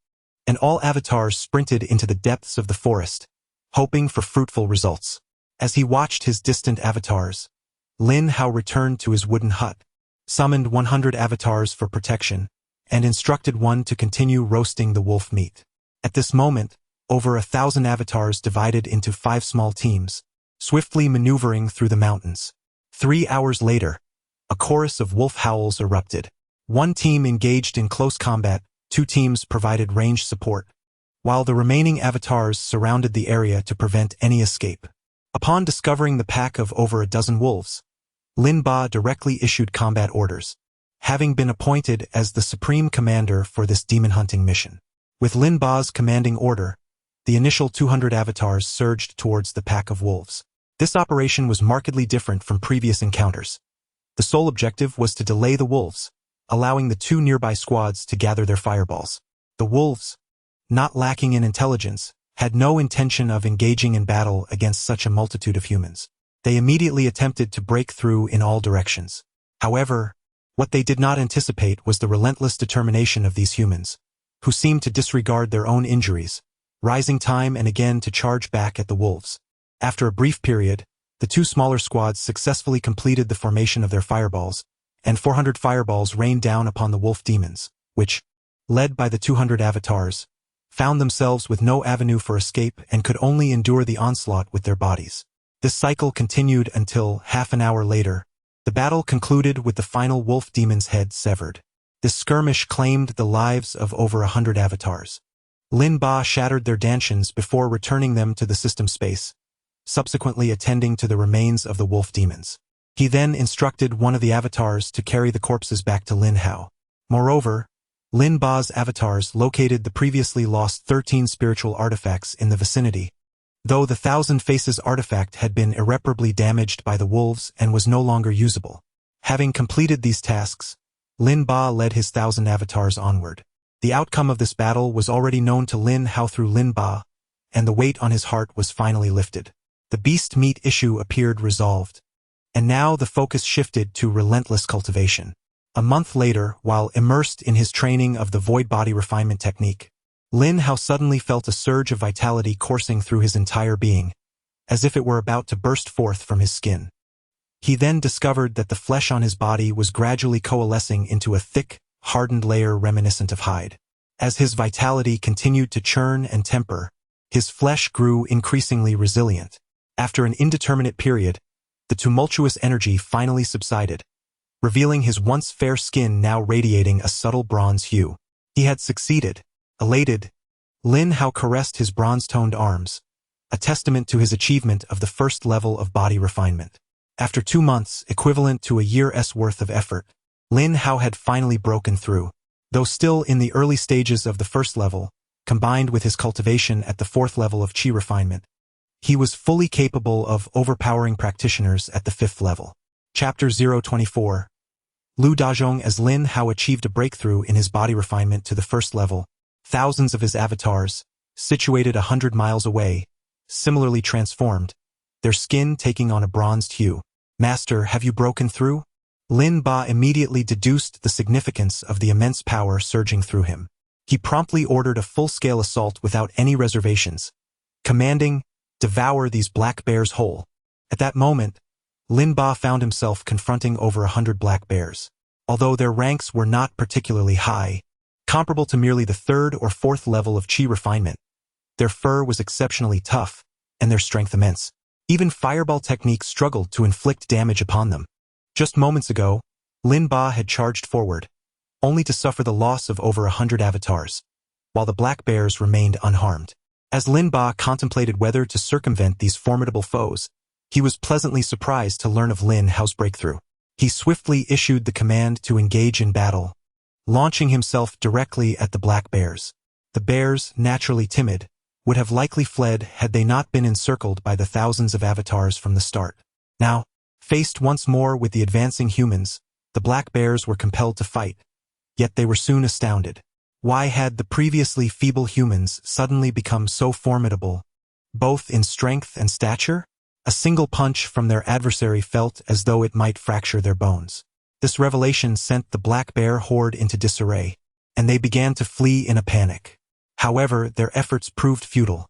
S1: and all avatars sprinted into the depths of the forest, hoping for fruitful results. As he watched his distant avatars, Lin Hao returned to his wooden hut, summoned 100 avatars for protection, and instructed one to continue roasting the wolf meat. At this moment, over 1,000 avatars divided into 5 small teams, swiftly maneuvering through the mountains. 3 hours later, a chorus of wolf howls erupted. One team engaged in close combat, 2 teams provided ranged support, while the remaining avatars surrounded the area to prevent any escape. Upon discovering the pack of over a dozen wolves, Lin Ba directly issued combat orders, having been appointed as the supreme commander for this demon-hunting mission. With Lin Ba's commanding order, the initial 200 avatars surged towards the pack of wolves. This operation was markedly different from previous encounters. The sole objective was to delay the wolves, allowing the 2 nearby squads to gather their fireballs. The wolves, not lacking in intelligence, had no intention of engaging in battle against such a multitude of humans. They immediately attempted to break through in all directions. However, what they did not anticipate was the relentless determination of these humans, who seemed to disregard their own injuries, rising time and again to charge back at the wolves. After a brief period, the two smaller squads successfully completed the formation of their fireballs, and 400 fireballs rained down upon the wolf demons, which, led by the 200 avatars, found themselves with no avenue for escape and could only endure the onslaught with their bodies. This cycle continued until, half an hour later, the battle concluded with the final wolf demon's head severed. This skirmish claimed the lives of over 100 avatars. Lin Ba shattered their dantians before returning them to the system space, subsequently attending to the remains of the wolf demons. He then instructed one of the avatars to carry the corpses back to Lin Hao. Moreover, Lin Ba's avatars located the previously lost 13 spiritual artifacts in the vicinity, though the Thousand Faces artifact had been irreparably damaged by the wolves and was no longer usable. Having completed these tasks, Lin Ba led his 1,000 avatars onward. The outcome of this battle was already known to Lin Hao through Lin Ba, and the weight on his heart was finally lifted. The beast meat issue appeared resolved, and now the focus shifted to relentless cultivation. A month later, while immersed in his training of the void body refinement technique, Lin Hao suddenly felt a surge of vitality coursing through his entire being, as if it were about to burst forth from his skin. He then discovered that the flesh on his body was gradually coalescing into a thick, hardened layer reminiscent of hide. As his vitality continued to churn and temper, his flesh grew increasingly resilient. After an indeterminate period, the tumultuous energy finally subsided, revealing his once fair skin now radiating a subtle bronze hue. He had succeeded. Elated, Lin Hao caressed his bronze-toned arms, a testament to his achievement of the first level of body refinement. After 2 months, equivalent to a year's worth of effort, Lin Hao had finally broken through. Though still in the early stages of the first level, combined with his cultivation at the 4th level of qi refinement, he was fully capable of overpowering practitioners at the 5th level. Chapter 024. Lu Dazhong. As Lin Hao achieved a breakthrough in his body refinement to the 1st level, thousands of his avatars, situated 100 miles away, similarly transformed, their skin taking on a bronzed hue. Master, have you broken through? Lin Ba immediately deduced the significance of the immense power surging through him. He promptly ordered a full-scale assault without any reservations, commanding, "Devour these black bears whole." At that moment, Lin Ba found himself confronting over 100 black bears. Although their ranks were not particularly high, comparable to merely the 3rd or 4th level of qi refinement, their fur was exceptionally tough, and their strength immense. Even fireball techniques struggled to inflict damage upon them. Just moments ago, Lin Ba had charged forward, only to suffer the loss of over 100 avatars, while the black bears remained unharmed. As Lin Ba contemplated whether to circumvent these formidable foes, he was pleasantly surprised to learn of Lin Hao's breakthrough. He swiftly issued the command to engage in battle, launching himself directly at the black bears. The bears, naturally timid, would have likely fled had they not been encircled by the thousands of avatars from the start. Now, faced once more with the advancing humans, the black bears were compelled to fight, yet they were soon astounded. Why had the previously feeble humans suddenly become so formidable, both in strength and stature? A single punch from their adversary felt as though it might fracture their bones. This revelation sent the black bear horde into disarray, and they began to flee in a panic. However, their efforts proved futile.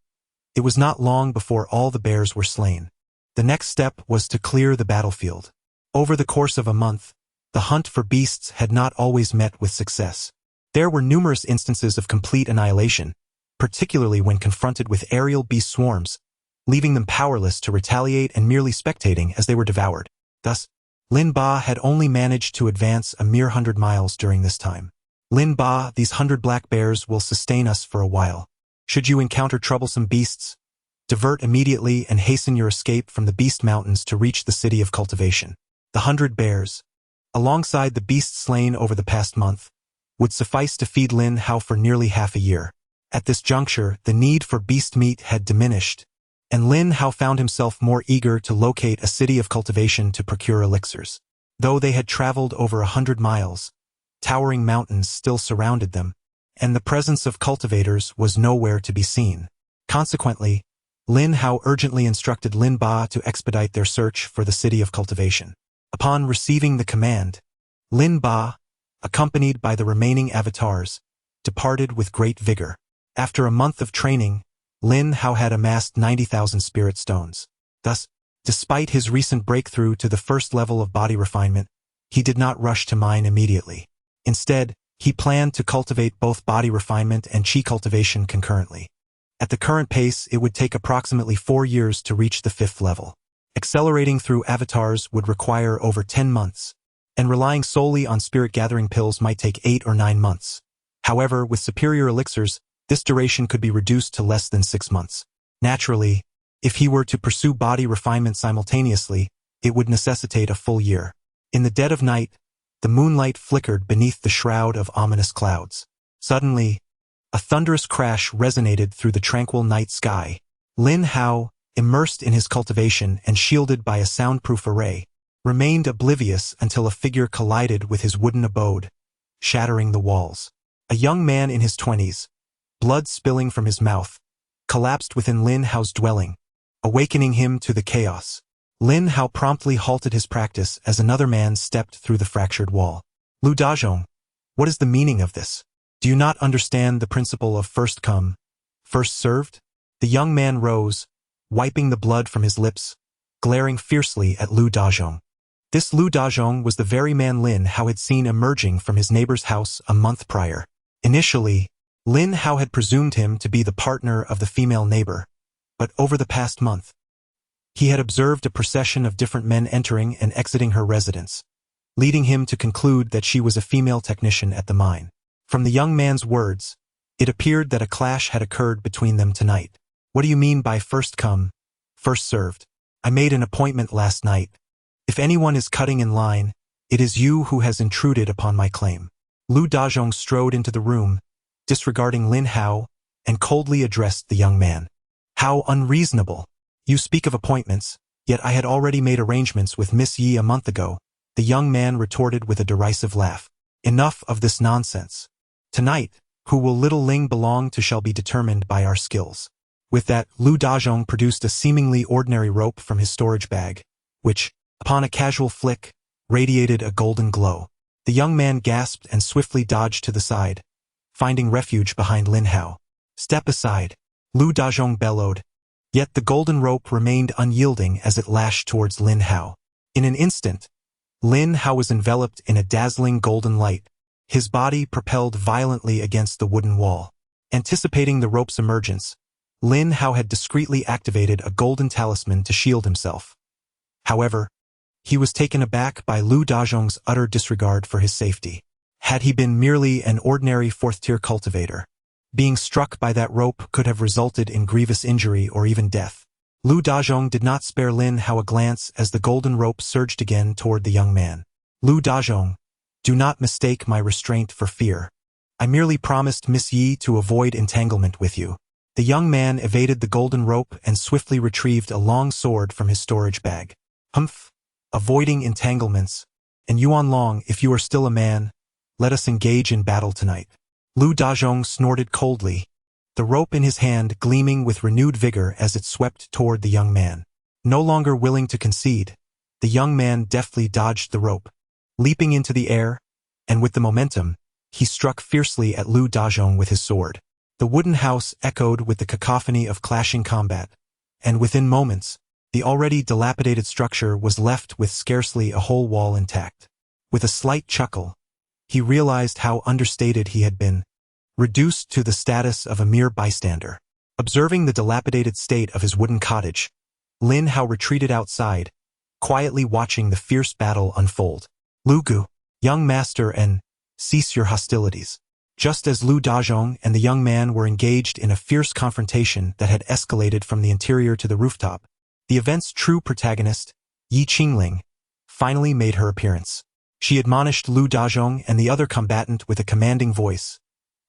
S1: It was not long before all the bears were slain. The next step was to clear the battlefield. Over the course of a month, the hunt for beasts had not always met with success. There were numerous instances of complete annihilation, particularly when confronted with aerial beast swarms, leaving them powerless to retaliate and merely spectating as they were devoured. Thus, Lin Ba had only managed to advance a mere 100 miles during this time. Lin Ba, these 100 black bears will sustain us for a while. Should you encounter troublesome beasts, divert immediately and hasten your escape from the beast mountains to reach the city of cultivation. The 100 bears, alongside the beasts slain over the past month, would suffice to feed Lin Hao for nearly half a year. At this juncture, the need for beast meat had diminished, and Lin Hao found himself more eager to locate a city of cultivation to procure elixirs. Though they had traveled over 100 miles, towering mountains still surrounded them, and the presence of cultivators was nowhere to be seen. Consequently, Lin Hao urgently instructed Lin Ba to expedite their search for the city of cultivation. Upon receiving the command, Lin Ba, accompanied by the remaining avatars, departed with great vigor. After a month of training, Lin Hao had amassed 90,000 spirit stones. Thus, despite his recent breakthrough to the first level of body refinement, he did not rush to mine immediately. Instead, he planned to cultivate both body refinement and chi cultivation concurrently. At the current pace, it would take approximately 4 years to reach the 5th level. Accelerating through avatars would require over 10 months, and relying solely on spirit-gathering pills might take 8 or 9 months. However, with superior elixirs, this duration could be reduced to less than 6 months. Naturally, if he were to pursue body refinement simultaneously, it would necessitate a full year. In the dead of night, the moonlight flickered beneath the shroud of ominous clouds. Suddenly, a thunderous crash resonated through the tranquil night sky. Lin Hao, immersed in his cultivation and shielded by a soundproof array, remained oblivious until a figure collided with his wooden abode, shattering the walls. A young man in his 20s, blood spilling from his mouth, collapsed within Lin Hao's dwelling, awakening him to the chaos. Lin Hao promptly halted his practice as another man stepped through the fractured wall. Lu Dazhong, what is the meaning of this? Do you not understand the principle of first come, first served? The young man rose, wiping the blood from his lips, glaring fiercely at Lu Dazhong. This Lu Dazhong was the very man Lin Hao had seen emerging from his neighbor's house a month prior. Initially, Lin Hao had presumed him to be the partner of the female neighbor, but over the past month, he had observed a procession of different men entering and exiting her residence, leading him to conclude that she was a female technician at the mine. From the young man's words, it appeared that a clash had occurred between them tonight. What do you mean by first come, first served? I made an appointment last night. If anyone is cutting in line, it is you who has intruded upon my claim. Lu Dazhong strode into the room, disregarding Lin Hao, and coldly addressed the young man. How unreasonable! You speak of appointments, yet I had already made arrangements with Miss Yi a month ago, the young man retorted with a derisive laugh. Enough of this nonsense. Tonight, who will little Ling belong to shall be determined by our skills. With that, Lu Dazhong produced a seemingly ordinary rope from his storage bag, which, upon a casual flick, radiated a golden glow. The young man gasped and swiftly dodged to the side, finding refuge behind Lin Hao. Step aside, Lu Dazhong bellowed, yet the golden rope remained unyielding as it lashed towards Lin Hao. In an instant, Lin Hao was enveloped in a dazzling golden light, his body propelled violently against the wooden wall. Anticipating the rope's emergence, Lin Hao had discreetly activated a golden talisman to shield himself. However, he was taken aback by Lu Dazhong's utter disregard for his safety. Had he been merely an ordinary 4th-tier cultivator, being struck by that rope could have resulted in grievous injury or even death. Lu Dazhong did not spare Lin Hao a glance as the golden rope surged again toward the young man. Lu Dazhong, do not mistake my restraint for fear. I merely promised Miss Yi to avoid entanglement with you. The young man evaded the golden rope and swiftly retrieved a long sword from his storage bag. Humph! Avoiding entanglements. And Yuan Long, if you are still a man, let us engage in battle tonight. Lu Dazhong snorted coldly, the rope in his hand gleaming with renewed vigor as it swept toward the young man. No longer willing to concede, the young man deftly dodged the rope, leaping into the air, and with the momentum, he struck fiercely at Lu Dazhong with his sword. The wooden house echoed with the cacophony of clashing combat, and within moments, the already dilapidated structure was left with scarcely a whole wall intact. With a slight chuckle, he realized how understated he had been, reduced to the status of a mere bystander. Observing the dilapidated state of his wooden cottage, Lin Hao retreated outside, quietly watching the fierce battle unfold. Lugu, young master, and cease your hostilities. Just as Lu Dazhong and the young man were engaged in a fierce confrontation that had escalated from the interior to the rooftop, the event's true protagonist, Yi Qingling, finally made her appearance. She admonished Lu Dazhong and the other combatant with a commanding voice.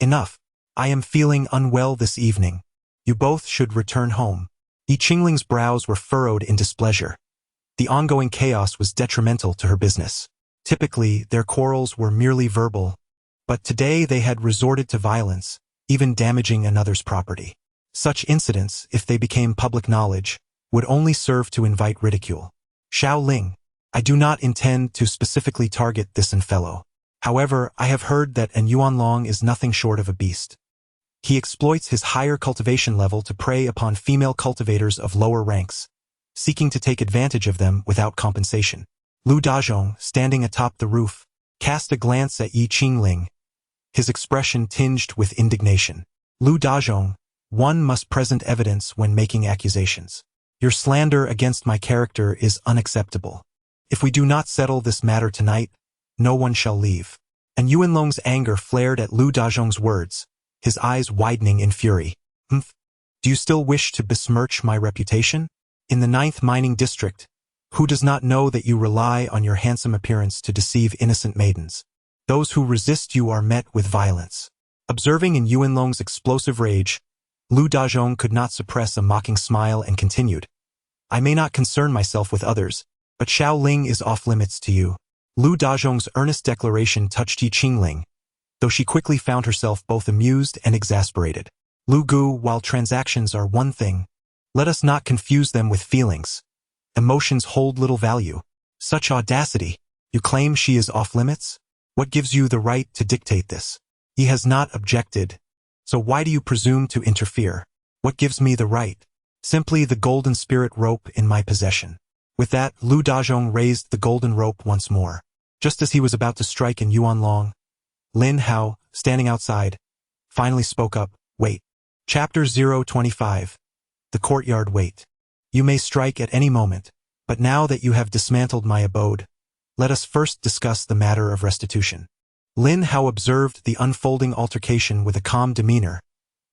S1: Enough. I am feeling unwell this evening. You both should return home. Yi Qingling's brows were furrowed in displeasure. The ongoing chaos was detrimental to her business. Typically, their quarrels were merely verbal, but today they had resorted to violence, even damaging another's property. Such incidents, if they became public knowledge, would only serve to invite ridicule. Xiao Ling, I do not intend to specifically target this fellow. However, I have heard that An Yuanlong is nothing short of a beast. He exploits his higher cultivation level to prey upon female cultivators of lower ranks, seeking to take advantage of them without compensation. Lu Dazhong, standing atop the roof, cast a glance at Yi Qingling, his expression tinged with indignation. Lu Dazhong, one must present evidence when making accusations. Your slander against my character is unacceptable. If we do not settle this matter tonight, no one shall leave. And Yuanlong's anger flared at Lu Dazhong's words, his eyes widening in fury. Do you still wish to besmirch my reputation? In the 9th mining district, who does not know that you rely on your handsome appearance to deceive innocent maidens? Those who resist you are met with violence. Observing in Yuanlong's explosive rage, Lu Dazhong could not suppress a mocking smile and continued. I may not concern myself with others, but Xiao Ling is off limits to you. Lu Dazhong's earnest declaration touched Yi Qingling, though she quickly found herself both amused and exasperated. Lu Gu, while transactions are one thing, let us not confuse them with feelings. Emotions hold little value. Such audacity! You claim she is off limits? What gives you the right to dictate this? He has not objected, so why do you presume to interfere? What gives me the right? Simply the golden spirit rope in my possession. With that, Lu Dazhong raised the golden rope once more. Just as he was about to strike in Yuanlong, Lin Hao, standing outside, finally spoke up, Wait. Chapter 025. The Courtyard Wait. You may strike at any moment, but now that you have dismantled my abode, let us first discuss the matter of restitution. Lin Hao observed the unfolding altercation with a calm demeanor,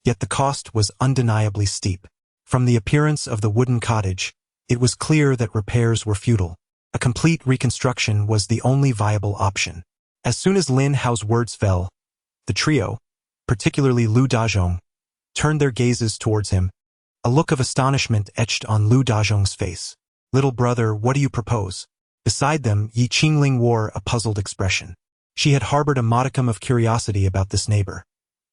S1: yet the cost was undeniably steep. From the appearance of the wooden cottage, it was clear that repairs were futile. A complete reconstruction was the only viable option. As soon as Lin Hao's words fell, the trio, particularly Lu Dazhong, turned their gazes towards him. A look of astonishment etched on Lu Dazhong's face. Little brother, what do you propose? Beside them, Yi Qingling wore a puzzled expression. She had harbored a modicum of curiosity about this neighbor.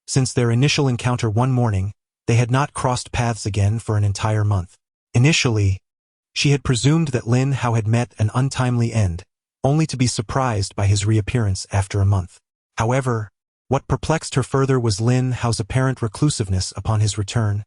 S1: Since their initial encounter one morning, they had not crossed paths again for an entire month. Initially, she had presumed that Lin Hao had met an untimely end, only to be surprised by his reappearance after a month. However, what perplexed her further was Lin Hao's apparent reclusiveness upon his return,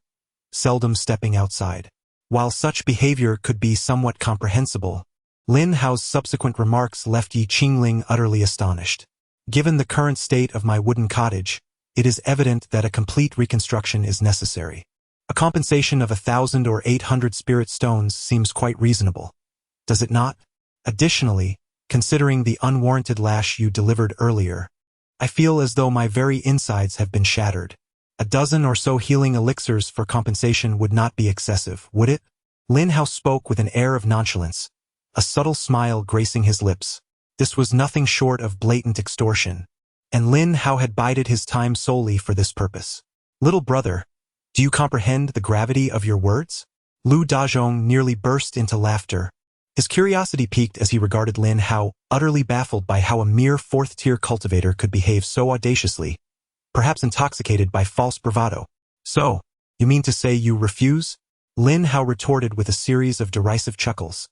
S1: seldom stepping outside. While such behavior could be somewhat comprehensible, Lin Hao's subsequent remarks left Yi Qingling utterly astonished. Given the current state of my wooden cottage, it is evident that a complete reconstruction is necessary. A compensation of 1,000 or 800 spirit stones seems quite reasonable, does it not? Additionally, considering the unwarranted lash you delivered earlier, I feel as though my very insides have been shattered. A dozen or so healing elixirs for compensation would not be excessive, would it? Lin Hao spoke with an air of nonchalance, a subtle smile gracing his lips. This was nothing short of blatant extortion, and Lin Hao had bided his time solely for this purpose. Little brother, do you comprehend the gravity of your words? Lu Dazhong nearly burst into laughter. His curiosity piqued as he regarded Lin Hao, utterly baffled by how a mere 4th-tier cultivator could behave so audaciously, perhaps intoxicated by false bravado. So, you mean to say you refuse? Lin Hao retorted with a series of derisive chuckles,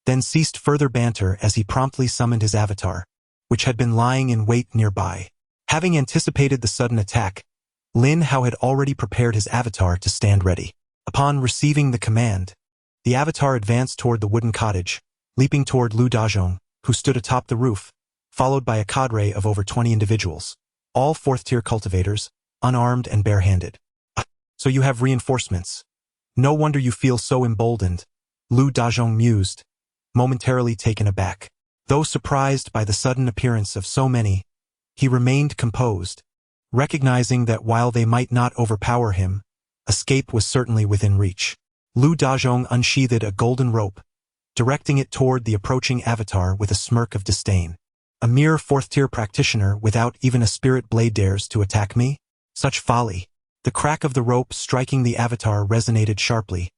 S1: then ceased further banter as he promptly summoned his avatar, which had been lying in wait nearby. Having anticipated the sudden attack, Lin Hao had already prepared his avatar to stand ready. Upon receiving the command, the avatar advanced toward the wooden cottage, leaping toward Lu Dazhong, who stood atop the roof, followed by a cadre of over 20 individuals, all 4th-tier cultivators, unarmed and barehanded. So you have reinforcements. No wonder you feel so emboldened, Lu Dazhong mused, momentarily taken aback. Though surprised by the sudden appearance of so many, he remained composed, recognizing that while they might not overpower him, escape was certainly within reach. Lu Dazhong unsheathed a golden rope, directing it toward the approaching avatar with a smirk of disdain. A mere 4th-tier practitioner without even a spirit blade dares to attack me? Such folly. The crack of the rope striking the avatar resonated sharply,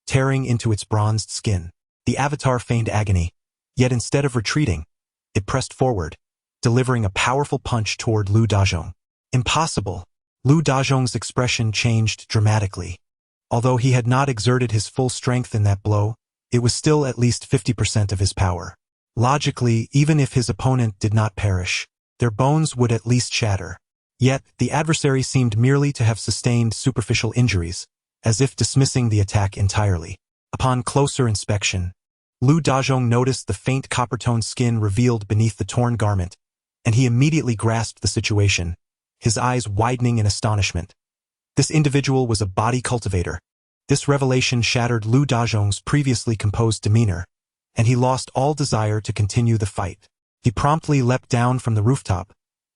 S1: tearing into its bronzed skin. The avatar feigned agony, yet instead of retreating, it pressed forward, delivering a powerful punch toward Lu Dazhong. Impossible. Lu Dazhong's expression changed dramatically. Although he had not exerted his full strength in that blow, it was still at least 50% of his power. Logically, even if his opponent did not perish, their bones would at least shatter. Yet, the adversary seemed merely to have sustained superficial injuries, as if dismissing the attack entirely. Upon closer inspection, Lu Dazhong noticed the faint copper-toned skin revealed beneath the torn garment, and he immediately grasped the situation, his eyes widening in astonishment. This individual was a body cultivator. This revelation shattered Lu Dazhong's previously composed demeanor, and he lost all desire to continue the fight. He promptly leapt down from the rooftop,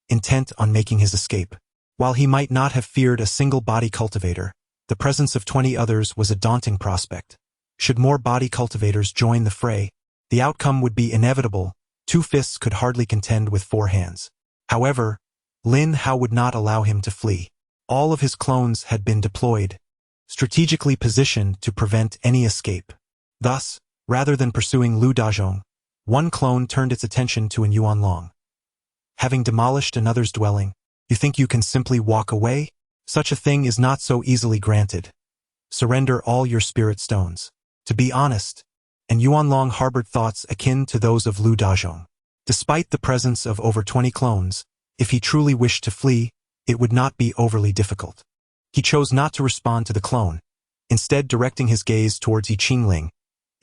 S1: intent on making his escape. While he might not have feared a single body cultivator, the presence of 20 others was a daunting prospect. Should more body cultivators join the fray, the outcome would be inevitable. 2 fists could hardly contend with 4 hands. However, Lin Hao would not allow him to flee. All of his clones had been deployed, strategically positioned to prevent any escape. Thus, rather than pursuing Lu Dazhong, one clone turned its attention to an Yuan Long. Having demolished another's dwelling, you think you can simply walk away? Such a thing is not so easily granted. Surrender all your spirit stones. To be honest, and Yuan Long harbored thoughts akin to those of Lu Dazhong. Despite the presence of over 20 clones, if he truly wished to flee, it would not be overly difficult. He chose not to respond to the clone, instead directing his gaze towards Yi Qingling,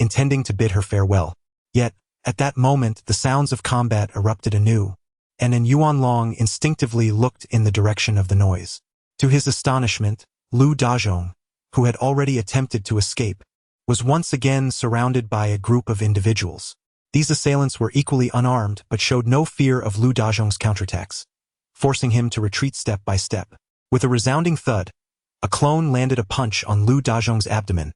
S1: intending to bid her farewell. Yet, at that moment the sounds of combat erupted anew, and Yuan Long instinctively looked in the direction of the noise. To his astonishment, Lu Dazhong, who had already attempted to escape, was once again surrounded by a group of individuals. These assailants were equally unarmed but showed no fear of Lu Dazhong's counterattacks, forcing him to retreat step by step. With a resounding thud, a clone landed a punch on Lu Dazhong's abdomen,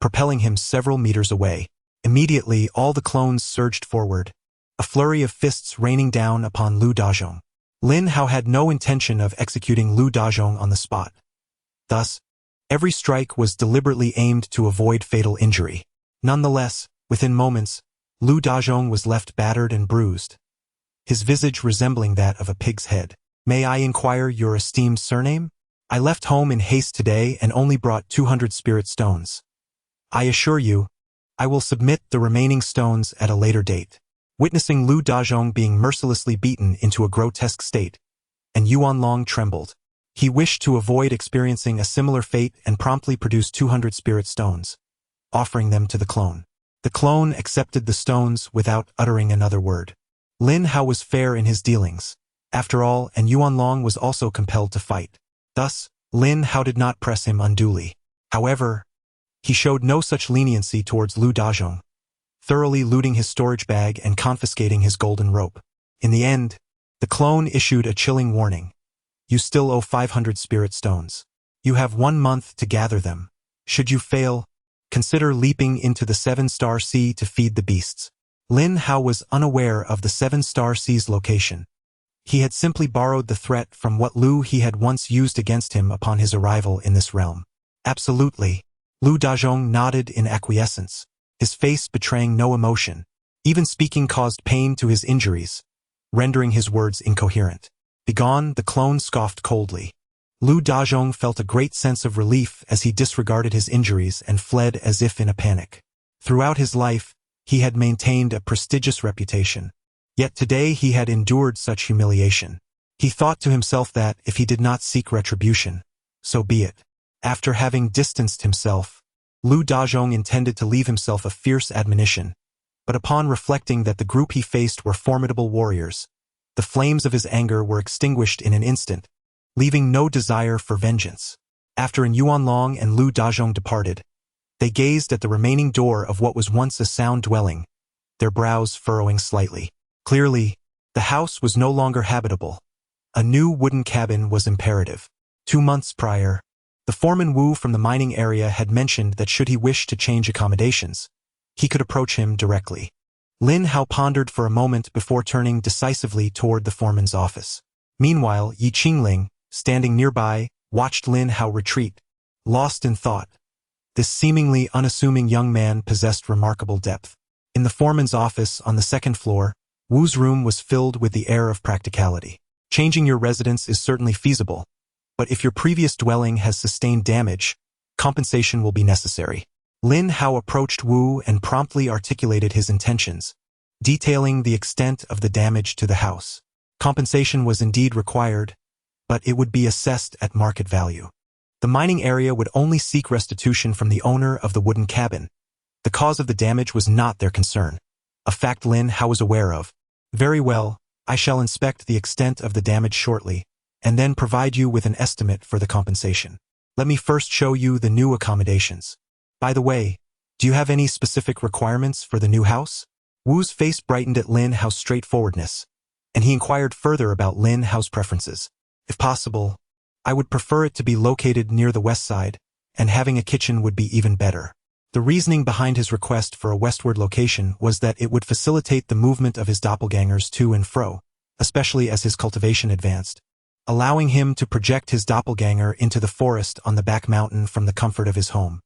S1: propelling him several meters away. Immediately, all the clones surged forward, a flurry of fists raining down upon Lu Dazhong. Lin Hao had no intention of executing Lu Dazhong on the spot. Thus, every strike was deliberately aimed to avoid fatal injury. Nonetheless, within moments, Lu Dazhong was left battered and bruised, his visage resembling that of a pig's head. "May I inquire your esteemed surname? I left home in haste today and only brought 200 spirit stones. I assure you, I will submit the remaining stones at a later date." Witnessing Lu Dazhong being mercilessly beaten into a grotesque state, and Yuan Long trembled. He wished to avoid experiencing a similar fate and promptly produced 200 spirit stones, offering them to the clone. The clone accepted the stones without uttering another word. Lin Hao was fair in his dealings. After all, and Yuan Long was also compelled to fight. Thus, Lin Hao did not press him unduly. However, he showed no such leniency towards Lu Dazhong, thoroughly looting his storage bag and confiscating his golden rope. In the end, the clone issued a chilling warning. "You still owe 500 spirit stones. You have 1 month to gather them. Should you fail, consider leaping into the 7-star sea to feed the beasts." Lin Hao was unaware of the 7-star sea's location. He had simply borrowed the threat from what Lu he had once used against him upon his arrival in this realm. "Absolutely." Lu Dazhong nodded in acquiescence, his face betraying no emotion. Even speaking caused pain to his injuries, rendering his words incoherent. "Begone," the clone scoffed coldly. Lu Dazhong felt a great sense of relief as he disregarded his injuries and fled as if in a panic. Throughout his life, he had maintained a prestigious reputation. Yet today he had endured such humiliation. He thought to himself that, if he did not seek retribution, so be it. After having distanced himself, Lu Dazhong intended to leave himself a fierce admonition, but upon reflecting that the group he faced were formidable warriors, the flames of his anger were extinguished in an instant, leaving no desire for vengeance. After Yuan Long and Lu Dazhong departed, they gazed at the remaining door of what was once a sound dwelling, their brows furrowing slightly. Clearly, the house was no longer habitable. A new wooden cabin was imperative. 2 months prior, the foreman Wu from the mining area had mentioned that should he wish to change accommodations, he could approach him directly. Lin Hao pondered for a moment before turning decisively toward the foreman's office. Meanwhile, Yi Qingling, standing nearby, watched Lin Hao retreat, lost in thought. This seemingly unassuming young man possessed remarkable depth. In the foreman's office on the 2nd floor, Wu's room was filled with the air of practicality. Changing your residence is certainly feasible, but if your previous dwelling has sustained damage, compensation will be necessary. Lin Hao approached Wu and promptly articulated his intentions, detailing the extent of the damage to the house. Compensation was indeed required, but it would be assessed at market value. The mining area would only seek restitution from the owner of the wooden cabin. The cause of the damage was not their concern, a fact Lin Hao was aware of. Very well, I shall inspect the extent of the damage shortly, and then provide you with an estimate for the compensation. Let me first show you the new accommodations. By the way, do you have any specific requirements for the new house? Wu's face brightened at Lin Hao's straightforwardness, and he inquired further about Lin Hao's preferences. If possible, I would prefer it to be located near the west side, and having a kitchen would be even better. The reasoning behind his request for a westward location was that it would facilitate the movement of his doppelgangers to and fro, especially as his cultivation advanced, allowing him to project his doppelganger into the forest on the back mountain from the comfort of his home.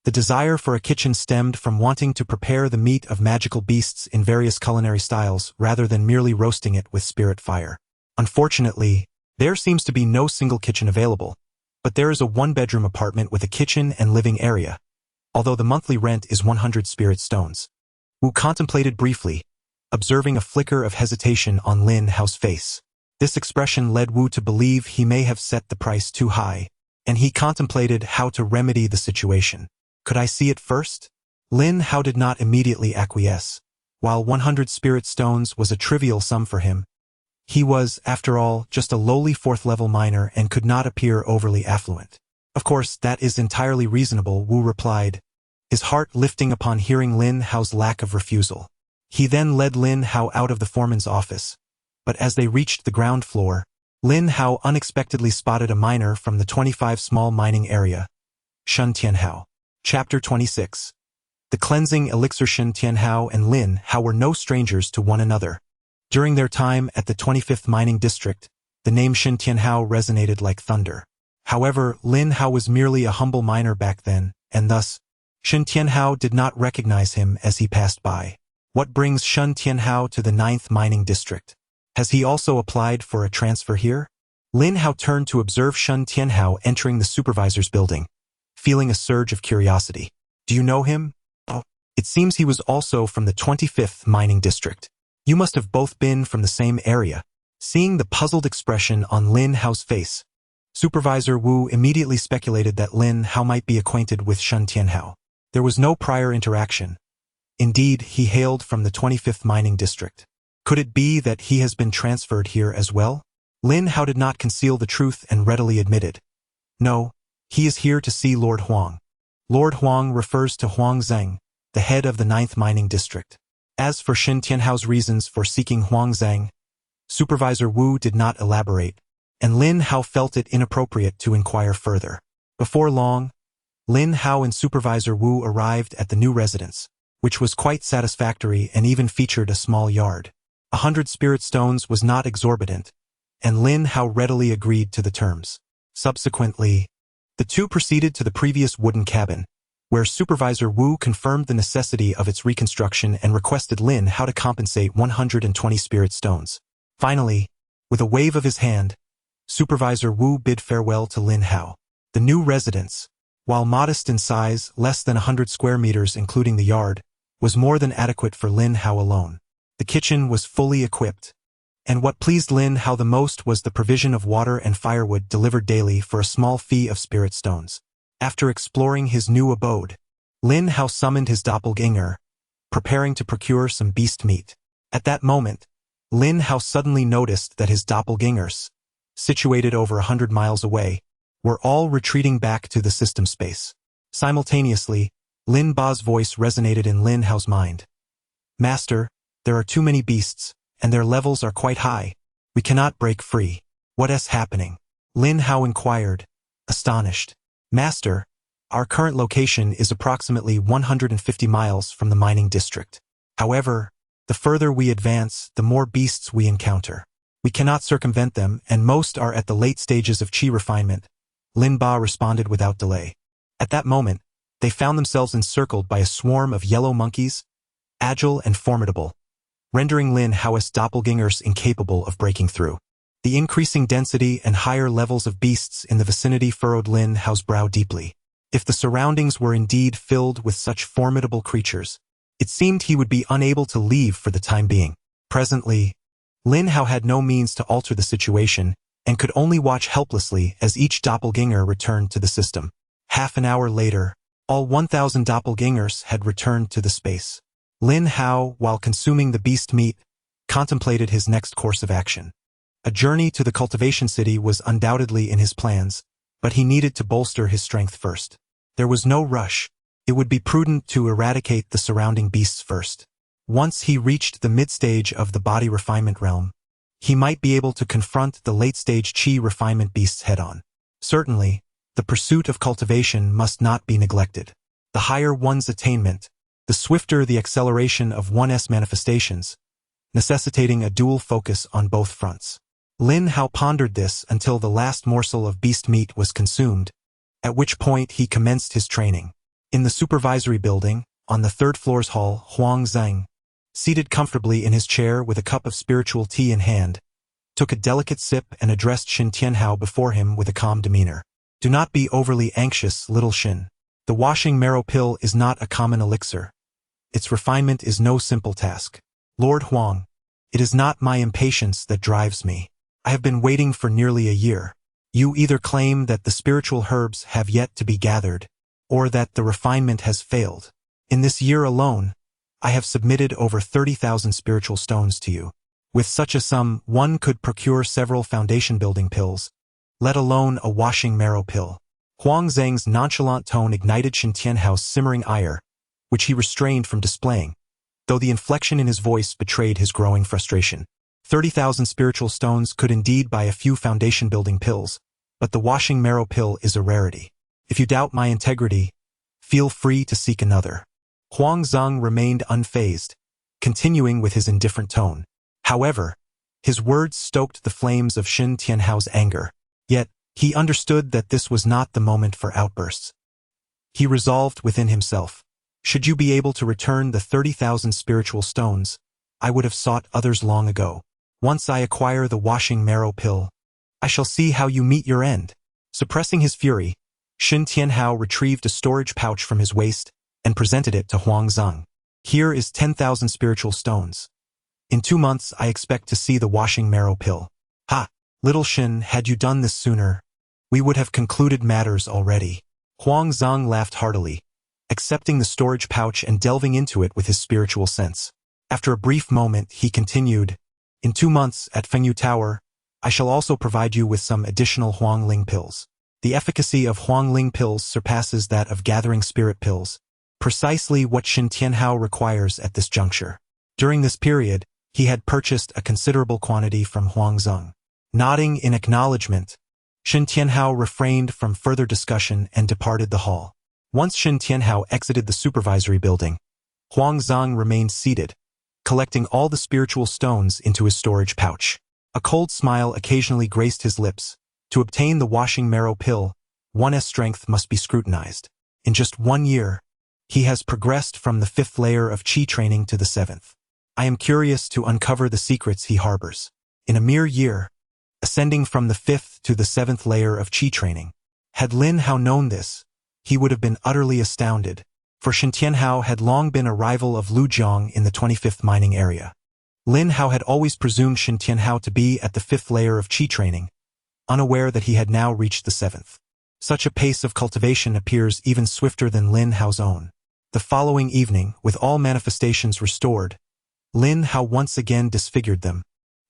S1: The desire for a kitchen stemmed from wanting to prepare the meat of magical beasts in various culinary styles rather than merely roasting it with spirit fire. Unfortunately, there seems to be no single kitchen available, but there is a one-bedroom apartment with a kitchen and living area, although the monthly rent is 100 spirit stones. Wu contemplated briefly, observing a flicker of hesitation on Lin Hao's face. This expression led Wu to believe he may have set the price too high, and he contemplated how to remedy the situation. Could I see it first? Lin Hao did not immediately acquiesce. While 100 spirit stones was a trivial sum for him, he was, after all, just a lowly fourth-level miner and could not appear overly affluent. Of course, that is entirely reasonable, Wu replied, his heart lifting upon hearing Lin Hao's lack of refusal. He then led Lin Hao out of the foreman's office, but as they reached the ground floor, Lin Hao unexpectedly spotted a miner from the 25 small mining area. Shun Tianhao. Chapter 26. The cleansing elixir. Shun Tianhao and Lin Hao were no strangers to one another. During their time at the 25th mining district, the name Shun Tianhao resonated like thunder. However, Lin Hao was merely a humble miner back then, and thus, Shun Tianhao did not recognize him as he passed by. What brings Shun Tianhao to the 9th mining district? Has he also applied for a transfer here? Lin Hao turned to observe Shun Tianhao entering the supervisor's building, feeling a surge of curiosity. Do you know him? Oh, it seems he was also from the 25th mining district. You must have both been from the same area. Seeing the puzzled expression on Lin Hao's face, Supervisor Wu immediately speculated that Lin Hao might be acquainted with Shun Tianhao. There was no prior interaction. Indeed, he hailed from the 25th mining district. Could it be that he has been transferred here as well? Lin Hao did not conceal the truth and readily admitted. No, he is here to see Lord Huang. Lord Huang refers to Huang Zhang, the head of the 9th mining district. As for Shun Tianhao's reasons for seeking Huang Zhang, Supervisor Wu did not elaborate, and Lin Hao felt it inappropriate to inquire further. Before long, Lin Hao and Supervisor Wu arrived at the new residence, which was quite satisfactory and even featured a small yard. 100 spirit stones was not exorbitant, and Lin Hao readily agreed to the terms. Subsequently, the two proceeded to the previous wooden cabin, where Supervisor Wu confirmed the necessity of its reconstruction and requested Lin Hao to compensate 120 spirit stones. Finally, with a wave of his hand, Supervisor Wu bid farewell to Lin Hao. The new residence, while modest in size, less than 100 square meters including the yard, was more than adequate for Lin Hao alone. The kitchen was fully equipped, and what pleased Lin Hao the most was the provision of water and firewood delivered daily for a small fee of spirit stones. After exploring his new abode, Lin Hao summoned his doppelganger, preparing to procure some beast meat. At that moment, Lin Hao suddenly noticed that his doppelgangers, situated over 100 miles away, were all retreating back to the system space. Simultaneously, Lin Ba's voice resonated in Lin Hao's mind. Master, there are too many beasts, and their levels are quite high. We cannot break free. What is happening? Lin Hao inquired, astonished. Master, our current location is approximately 150 miles from the mining district. However, the further we advance, the more beasts we encounter. We cannot circumvent them, and most are at the late stages of qi refinement. Lin Ba responded without delay. At that moment, they found themselves encircled by a swarm of yellow monkeys, agile and formidable, rendering Lin Hao's doppelgangers incapable of breaking through. The increasing density and higher levels of beasts in the vicinity furrowed Lin Hao's brow deeply. If the surroundings were indeed filled with such formidable creatures, it seemed he would be unable to leave for the time being. Presently, Lin Hao had no means to alter the situation and could only watch helplessly as each doppelganger returned to the system. Half an hour later, all 1,000 doppelgangers had returned to the space. Lin Hao, while consuming the beast meat, contemplated his next course of action. A journey to the cultivation city was undoubtedly in his plans, but he needed to bolster his strength first. There was no rush. It would be prudent to eradicate the surrounding beasts first. Once he reached the mid-stage of the body refinement realm, he might be able to confront the late-stage chi refinement beasts head-on. Certainly, the pursuit of cultivation must not be neglected. The higher one's attainment, the swifter the acceleration of one's manifestations, necessitating a dual focus on both fronts. Lin Hao pondered this until the last morsel of beast meat was consumed, at which point he commenced his training. In the supervisory building, on the third floor's hall, Huang Zheng, seated comfortably in his chair with a cup of spiritual tea in hand, took a delicate sip and addressed Shin Tianhao before him with a calm demeanor. Do not be overly anxious, little Shin. The washing marrow pill is not a common elixir. Its refinement is no simple task. Lord Huang, it is not my impatience that drives me. I have been waiting for nearly a year. You either claim that the spiritual herbs have yet to be gathered, or that the refinement has failed. In this year alone, I have submitted over 30,000 spiritual stones to you. With such a sum, one could procure several foundation-building pills, let alone a washing marrow pill. Huang Zheng's nonchalant tone ignited Shin Tianhao's simmering ire, which he restrained from displaying, though the inflection in his voice betrayed his growing frustration. 30,000 spiritual stones could indeed buy a few foundation-building pills, but the washing marrow pill is a rarity. If you doubt my integrity, feel free to seek another. Huang Zheng remained unfazed, continuing with his indifferent tone. However, his words stoked the flames of Shin Tianhao's anger. Yet, he understood that this was not the moment for outbursts. He resolved within himself, should you be able to return the 30,000 spiritual stones, I would have sought others long ago. Once I acquire the washing marrow pill, I shall see how you meet your end. Suppressing his fury, Shin Tianhao retrieved a storage pouch from his waist and presented it to Huang Zheng. Here is 10,000 spiritual stones. In 2 months I expect to see the washing marrow pill. Ha! Little Shin, had you done this sooner, we would have concluded matters already. Huang Zheng laughed heartily, accepting the storage pouch and delving into it with his spiritual sense. After a brief moment, he continued, in 2 months, at Fengyu Tower, I shall also provide you with some additional Huangling pills. The efficacy of Huangling pills surpasses that of gathering spirit pills, precisely what Shin Tianhao requires at this juncture. During this period, he had purchased a considerable quantity from Huang Zheng. Nodding in acknowledgement, Shin Tianhao refrained from further discussion and departed the hall. Once Shin Tianhao exited the supervisory building, Huang Zheng remained seated, collecting all the spiritual stones into his storage pouch. A cold smile occasionally graced his lips. To obtain the washing marrow pill, one's strength must be scrutinized. In just 1 year, he has progressed from the 5th layer of chi training to the 7th. I am curious to uncover the secrets he harbors. In a mere year, ascending from the 5th to the 7th layer of chi training. Had Lin Hao known this, he would have been utterly astounded, for Shin Tianhao had long been a rival of Lu Jiang in the 25th mining area. Lin Hao had always presumed Shin Tianhao to be at the 5th layer of chi training, unaware that he had now reached the 7th. Such a pace of cultivation appears even swifter than Lin Hao's own. The following evening, with all manifestations restored, Lin Hao once again disfigured them,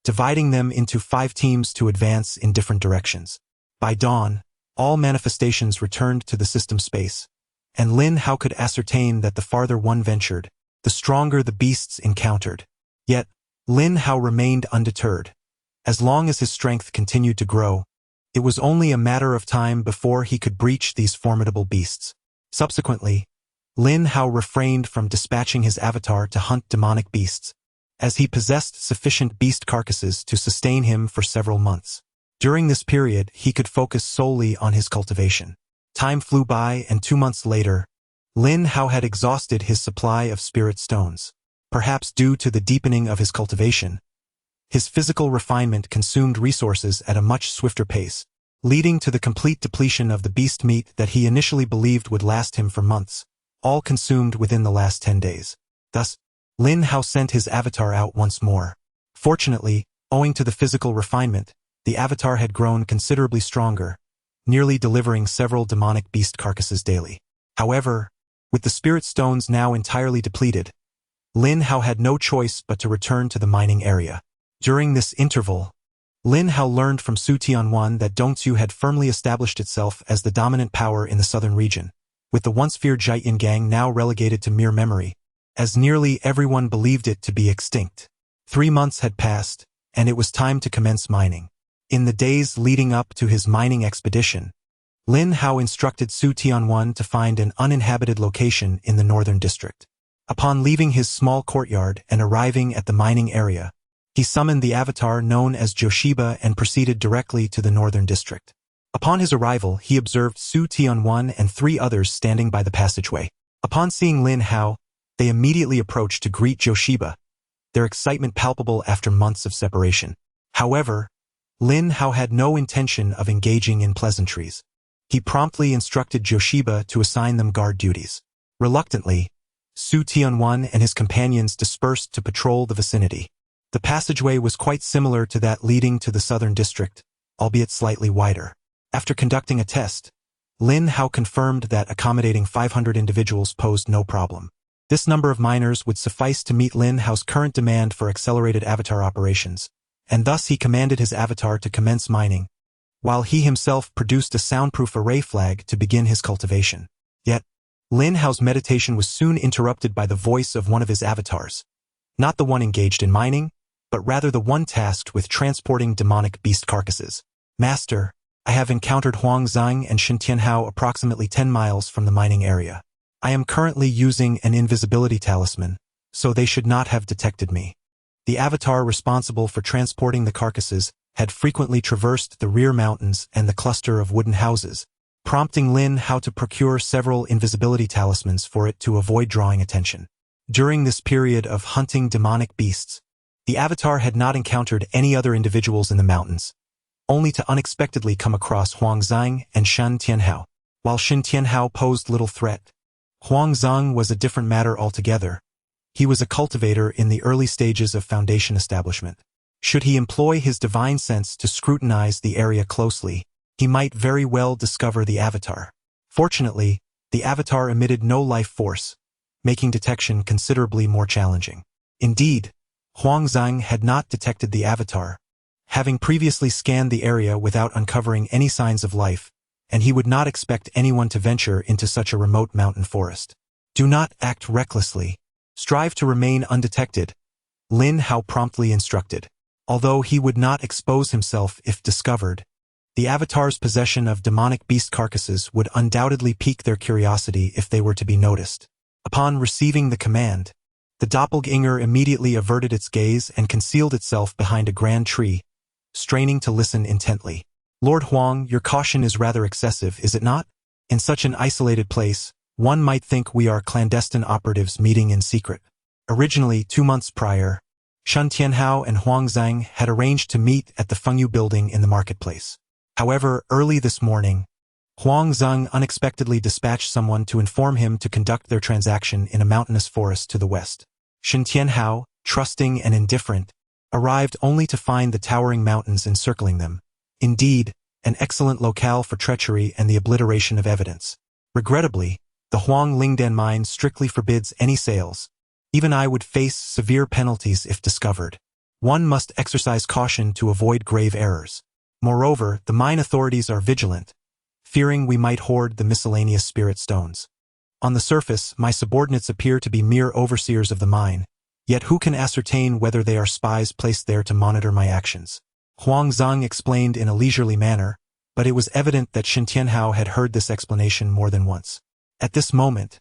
S1: dividing them into 5 teams to advance in different directions. By dawn, all manifestations returned to the system space, and Lin Hao could ascertain that the farther one ventured, the stronger the beasts encountered. Yet, Lin Hao remained undeterred. As long as his strength continued to grow, it was only a matter of time before he could breach these formidable beasts. Subsequently, Lin Hao refrained from dispatching his avatar to hunt demonic beasts, as he possessed sufficient beast carcasses to sustain him for several months. During this period, he could focus solely on his cultivation. Time flew by, and 2 months later, Lin Hao had exhausted his supply of spirit stones. Perhaps due to the deepening of his cultivation, his physical refinement consumed resources at a much swifter pace. leading to the complete depletion of the beast meat that he initially believed would last him for months, all consumed within the last 10 days. Thus, Lin Hao sent his avatar out once more. Fortunately, owing to the physical refinement, the avatar had grown considerably stronger, nearly delivering several demonic beast carcasses daily. However, with the spirit stones now entirely depleted, Lin Hao had no choice but to return to the mining area. During this interval, Lin Hao learned from Su Tianwan that Dongzhu had firmly established itself as the dominant power in the southern region, with the once feared Jiayin Gang now relegated to mere memory, as nearly everyone believed it to be extinct. 3 months had passed, and it was time to commence mining. In the days leading up to his mining expedition, Lin Hao instructed Su Tianwan to find an uninhabited location in the northern district. Upon leaving his small courtyard and arriving at the mining area, he summoned the avatar known as Joshiba and proceeded directly to the northern district. Upon his arrival, he observed Su Tianwan and 3 others standing by the passageway. Upon seeing Lin Hao, they immediately approached to greet Joshiba, their excitement palpable after months of separation. However, Lin Hao had no intention of engaging in pleasantries. He promptly instructed Joshiba to assign them guard duties. Reluctantly, Su Tianwan and his companions dispersed to patrol the vicinity. The passageway was quite similar to that leading to the southern district, albeit slightly wider. After conducting a test, Lin Hao confirmed that accommodating 500 individuals posed no problem. This number of miners would suffice to meet Lin Hao's current demand for accelerated avatar operations, and thus he commanded his avatar to commence mining, while he himself produced a soundproof array flag to begin his cultivation. Yet, Lin Hao's meditation was soon interrupted by the voice of one of his avatars, not the one engaged in mining, but rather the one tasked with transporting demonic beast carcasses. Master, I have encountered Huang Zhang and Shen Tianhao approximately 10 miles from the mining area. I am currently using an invisibility talisman, so they should not have detected me. The avatar responsible for transporting the carcasses had frequently traversed the rear mountains and the cluster of wooden houses, prompting Lin Hao to procure several invisibility talismans for it to avoid drawing attention. During this period of hunting demonic beasts, the avatar had not encountered any other individuals in the mountains, only to unexpectedly come across Huang Zhang and Shen Tianhao. While Shen Tianhao posed little threat, Huang Zhang was a different matter altogether. He was a cultivator in the early stages of foundation establishment. Should he employ his divine sense to scrutinize the area closely, he might very well discover the avatar. Fortunately, the avatar emitted no life force, making detection considerably more challenging. Indeed, Huang Zhang had not detected the avatar, having previously scanned the area without uncovering any signs of life, and he would not expect anyone to venture into such a remote mountain forest. Do not act recklessly. Strive to remain undetected, Lin Hao promptly instructed. Although he would not expose himself if discovered, the avatar's possession of demonic beast carcasses would undoubtedly pique their curiosity if they were to be noticed. Upon receiving the command, the doppelganger immediately averted its gaze and concealed itself behind a grand tree, straining to listen intently. Lord Huang, your caution is rather excessive, is it not? In such an isolated place, one might think we are clandestine operatives meeting in secret. Originally, 2 months prior, Shen Tianhao and Huang Zhang had arranged to meet at the Fengyu building in the marketplace. However, early this morning, Huang Zhang unexpectedly dispatched someone to inform him to conduct their transaction in a mountainous forest to the west. Shen Tianhao, trusting and indifferent, arrived only to find the towering mountains encircling them. Indeed, an excellent locale for treachery and the obliteration of evidence. Regrettably, the Huang Lingdan mine strictly forbids any sales. Even I would face severe penalties if discovered. One must exercise caution to avoid grave errors. Moreover, the mine authorities are vigilant, fearing we might hoard the miscellaneous spirit stones. On the surface, my subordinates appear to be mere overseers of the mine, yet who can ascertain whether they are spies placed there to monitor my actions? Huang Zhang explained in a leisurely manner, but it was evident that Shen Tianhao had heard this explanation more than once. At this moment,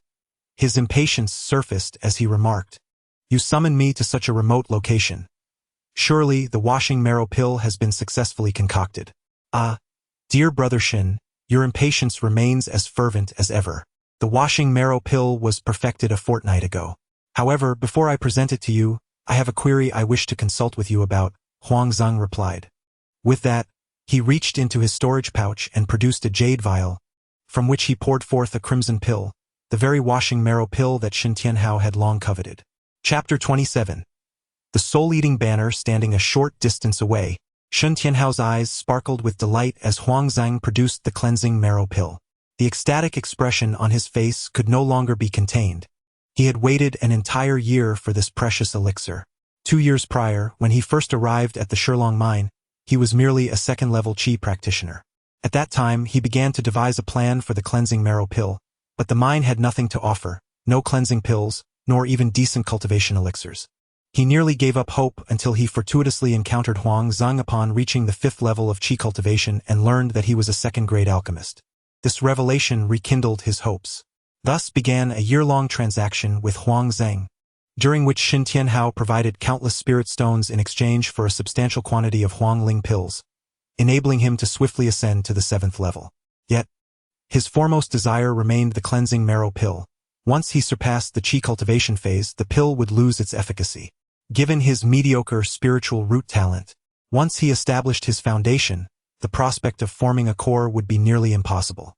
S1: his impatience surfaced as he remarked, "You summoned me to such a remote location. Surely the washing marrow pill has been successfully concocted. Ah, dear brother Shen, your impatience remains as fervent as ever. The washing marrow pill was perfected a fortnight ago. However, before I present it to you, I have a query I wish to consult with you about," Huang Zhang replied. With that, He reached into his storage pouch and produced a jade vial, from which he poured forth a crimson pill, the very washing marrow pill that Shen Tianhao had long coveted. Chapter 27. The soul-eating banner standing a short distance away, Shen Tianhao's eyes sparkled with delight as Huang Zhang produced the cleansing marrow pill. The ecstatic expression on his face could no longer be contained. He had waited an entire year for this precious elixir. 2 years prior, when he first arrived at the Shilong mine, he was merely a second-level qi practitioner. At that time, he began to devise a plan for the cleansing marrow pill, but the mine had nothing to offer, no cleansing pills, nor even decent cultivation elixirs. He nearly gave up hope until he fortuitously encountered Huang Zhang upon reaching the 5th level of qi cultivation and learned that he was a second-grade alchemist. This revelation rekindled his hopes. Thus began a year-long transaction with Huang Zhang, during which Shen Tianhao provided countless spirit stones in exchange for a substantial quantity of Huangling pills, enabling him to swiftly ascend to the 7th level. Yet, his foremost desire remained the cleansing marrow pill. Once he surpassed the qi cultivation phase, the pill would lose its efficacy. Given his mediocre spiritual root talent, once he established his foundation, the prospect of forming a core would be nearly impossible.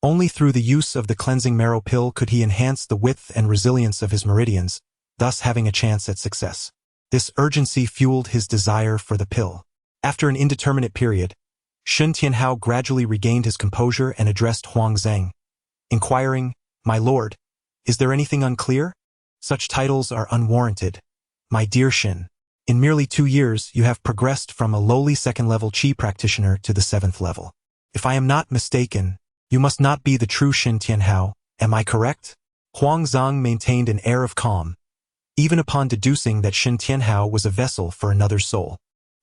S1: Only through the use of the cleansing marrow pill could he enhance the width and resilience of his meridians, thus having a chance at success. This urgency fueled his desire for the pill. After an indeterminate period, Shen Tianhao gradually regained his composure and addressed Huang Zhang, inquiring, "My lord, is there anything unclear? Such titles are unwarranted. My dear Shen, in merely 2 years you have progressed from a lowly second-level qi practitioner to the 7th level. If I am not mistaken, you must not be the true Shen Tianhao, am I correct?" Huang Zhang maintained an air of calm, even upon deducing that Shen Tianhao was a vessel for another's soul.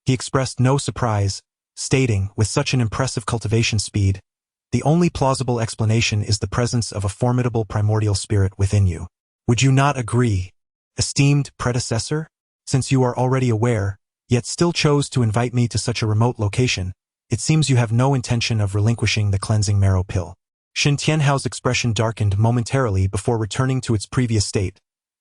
S1: He expressed no surprise, stating, with such an impressive cultivation speed, "The only plausible explanation is the presence of a formidable primordial spirit within you. Would you not agree, esteemed predecessor? Since you are already aware, yet still chose to invite me to such a remote location, it seems you have no intention of relinquishing the cleansing marrow pill." Shen Tianhao's expression darkened momentarily before returning to its previous state,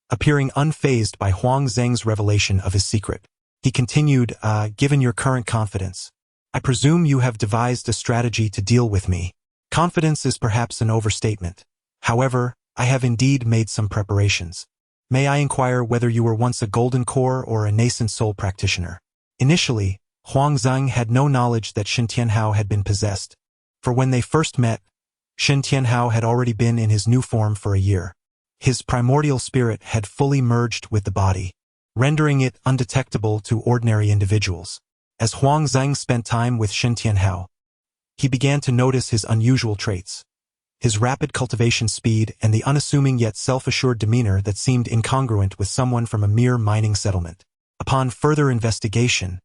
S1: appearing unfazed by Huang Zhang's revelation of his secret. He continued, "Given your current confidence, I presume you have devised a strategy to deal with me. Confidence is perhaps an overstatement. However, I have indeed made some preparations. May I inquire whether you were once a golden core or a nascent soul practitioner?" Initially, Huang Zhang had no knowledge that Shen Tianhao had been possessed, for when they first met, Shen Tianhao had already been in his new form for a year. His primordial spirit had fully merged with the body, rendering it undetectable to ordinary individuals. As Huang Zhang spent time with Shen Tianhao, he began to notice his unusual traits, his rapid cultivation speed and the unassuming yet self-assured demeanor that seemed incongruent with someone from a mere mining settlement. Upon further investigation,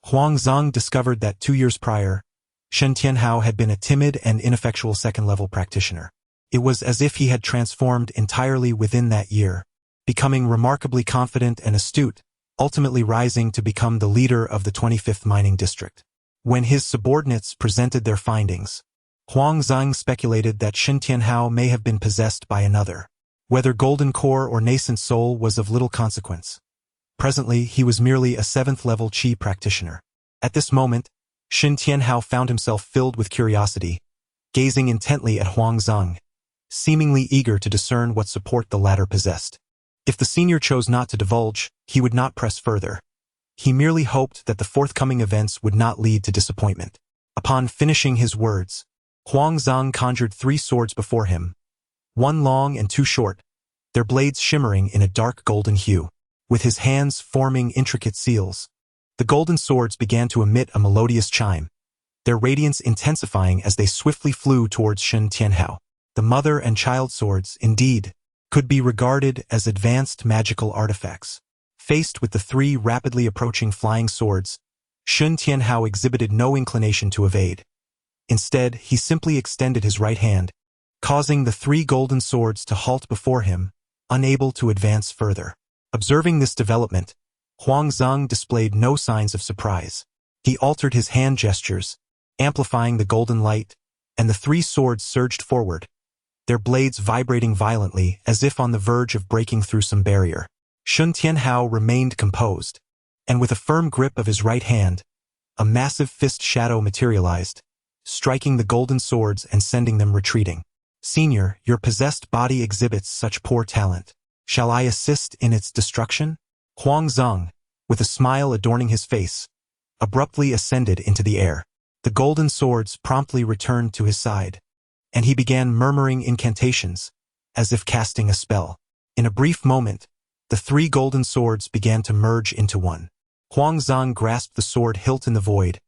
S1: Huang Zhang discovered that 2 years prior, Shen Tianhao had been a timid and ineffectual second-level practitioner. It was as if he had transformed entirely within that year, becoming remarkably confident and astute, ultimately rising to become the leader of the 25th mining district. When his subordinates presented their findings, Huang Zhang speculated that Shen Tianhao may have been possessed by another. Whether golden core or nascent soul was of little consequence. Presently, he was merely a 7th-level qi practitioner. At this moment, Shen Tianhao found himself filled with curiosity, gazing intently at Huang Zhang, seemingly eager to discern what support the latter possessed. If the senior chose not to divulge, he would not press further. He merely hoped that the forthcoming events would not lead to disappointment. Upon finishing his words, Huang Zhang conjured 3 swords before him, 1 long and 2 short, their blades shimmering in a dark golden hue. With his hands forming intricate seals, the golden swords began to emit a melodious chime, their radiance intensifying as they swiftly flew towards Shen Tianhao. The mother and child swords, indeed, could be regarded as advanced magical artifacts. Faced with the 3 rapidly approaching flying swords, Shen Tianhao exhibited no inclination to evade. Instead, he simply extended his right hand, causing the 3 golden swords to halt before him, unable to advance further. Observing this development, Huang Zhang displayed no signs of surprise. He altered his hand gestures, amplifying the golden light, and the 3 swords surged forward, their blades vibrating violently as if on the verge of breaking through some barrier. Shen Tianhao remained composed, and with a firm grip of his right hand, a massive fist shadow materialized, striking the golden swords and sending them retreating. Senior, your possessed body exhibits such poor talent. Shall I assist in its destruction? Huang Zhang, with a smile adorning his face, abruptly ascended into the air. The golden swords promptly returned to his side, and he began murmuring incantations, as if casting a spell. In a brief moment, the three golden swords began to merge into one. Huang Zhang grasped the sword hilt in the void,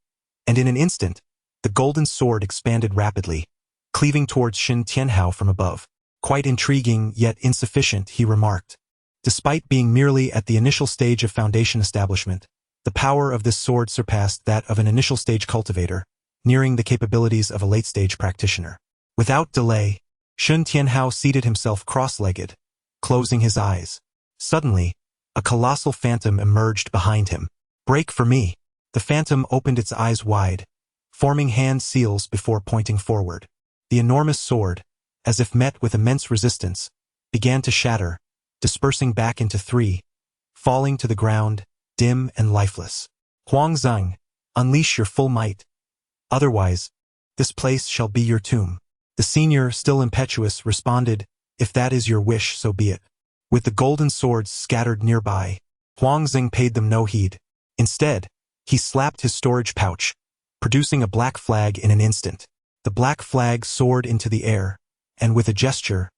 S1: and in an instant, the golden sword expanded rapidly, cleaving towards Shen Tianhao from above. Quite intriguing, yet insufficient, he remarked. Despite being merely at the initial stage of foundation establishment, the power of this sword surpassed that of an initial stage cultivator, nearing the capabilities of a late-stage practitioner. Without delay, Shen Tianhao seated himself cross-legged, closing his eyes. Suddenly, a colossal phantom emerged behind him. Break for me. The phantom opened its eyes wide, forming hand seals before pointing forward. The enormous sword, as if met with immense resistance, began to shatter, dispersing back into three, falling to the ground, dim and lifeless. Huang Zhang, unleash your full might. Otherwise, this place shall be your tomb. The senior, still impetuous, responded, if that is your wish, so be it. With the golden swords scattered nearby, Huang Zhang paid them no heed. Instead, he slapped his storage pouch, producing a black flag in an instant. The black flag soared into the air, and with a gesture,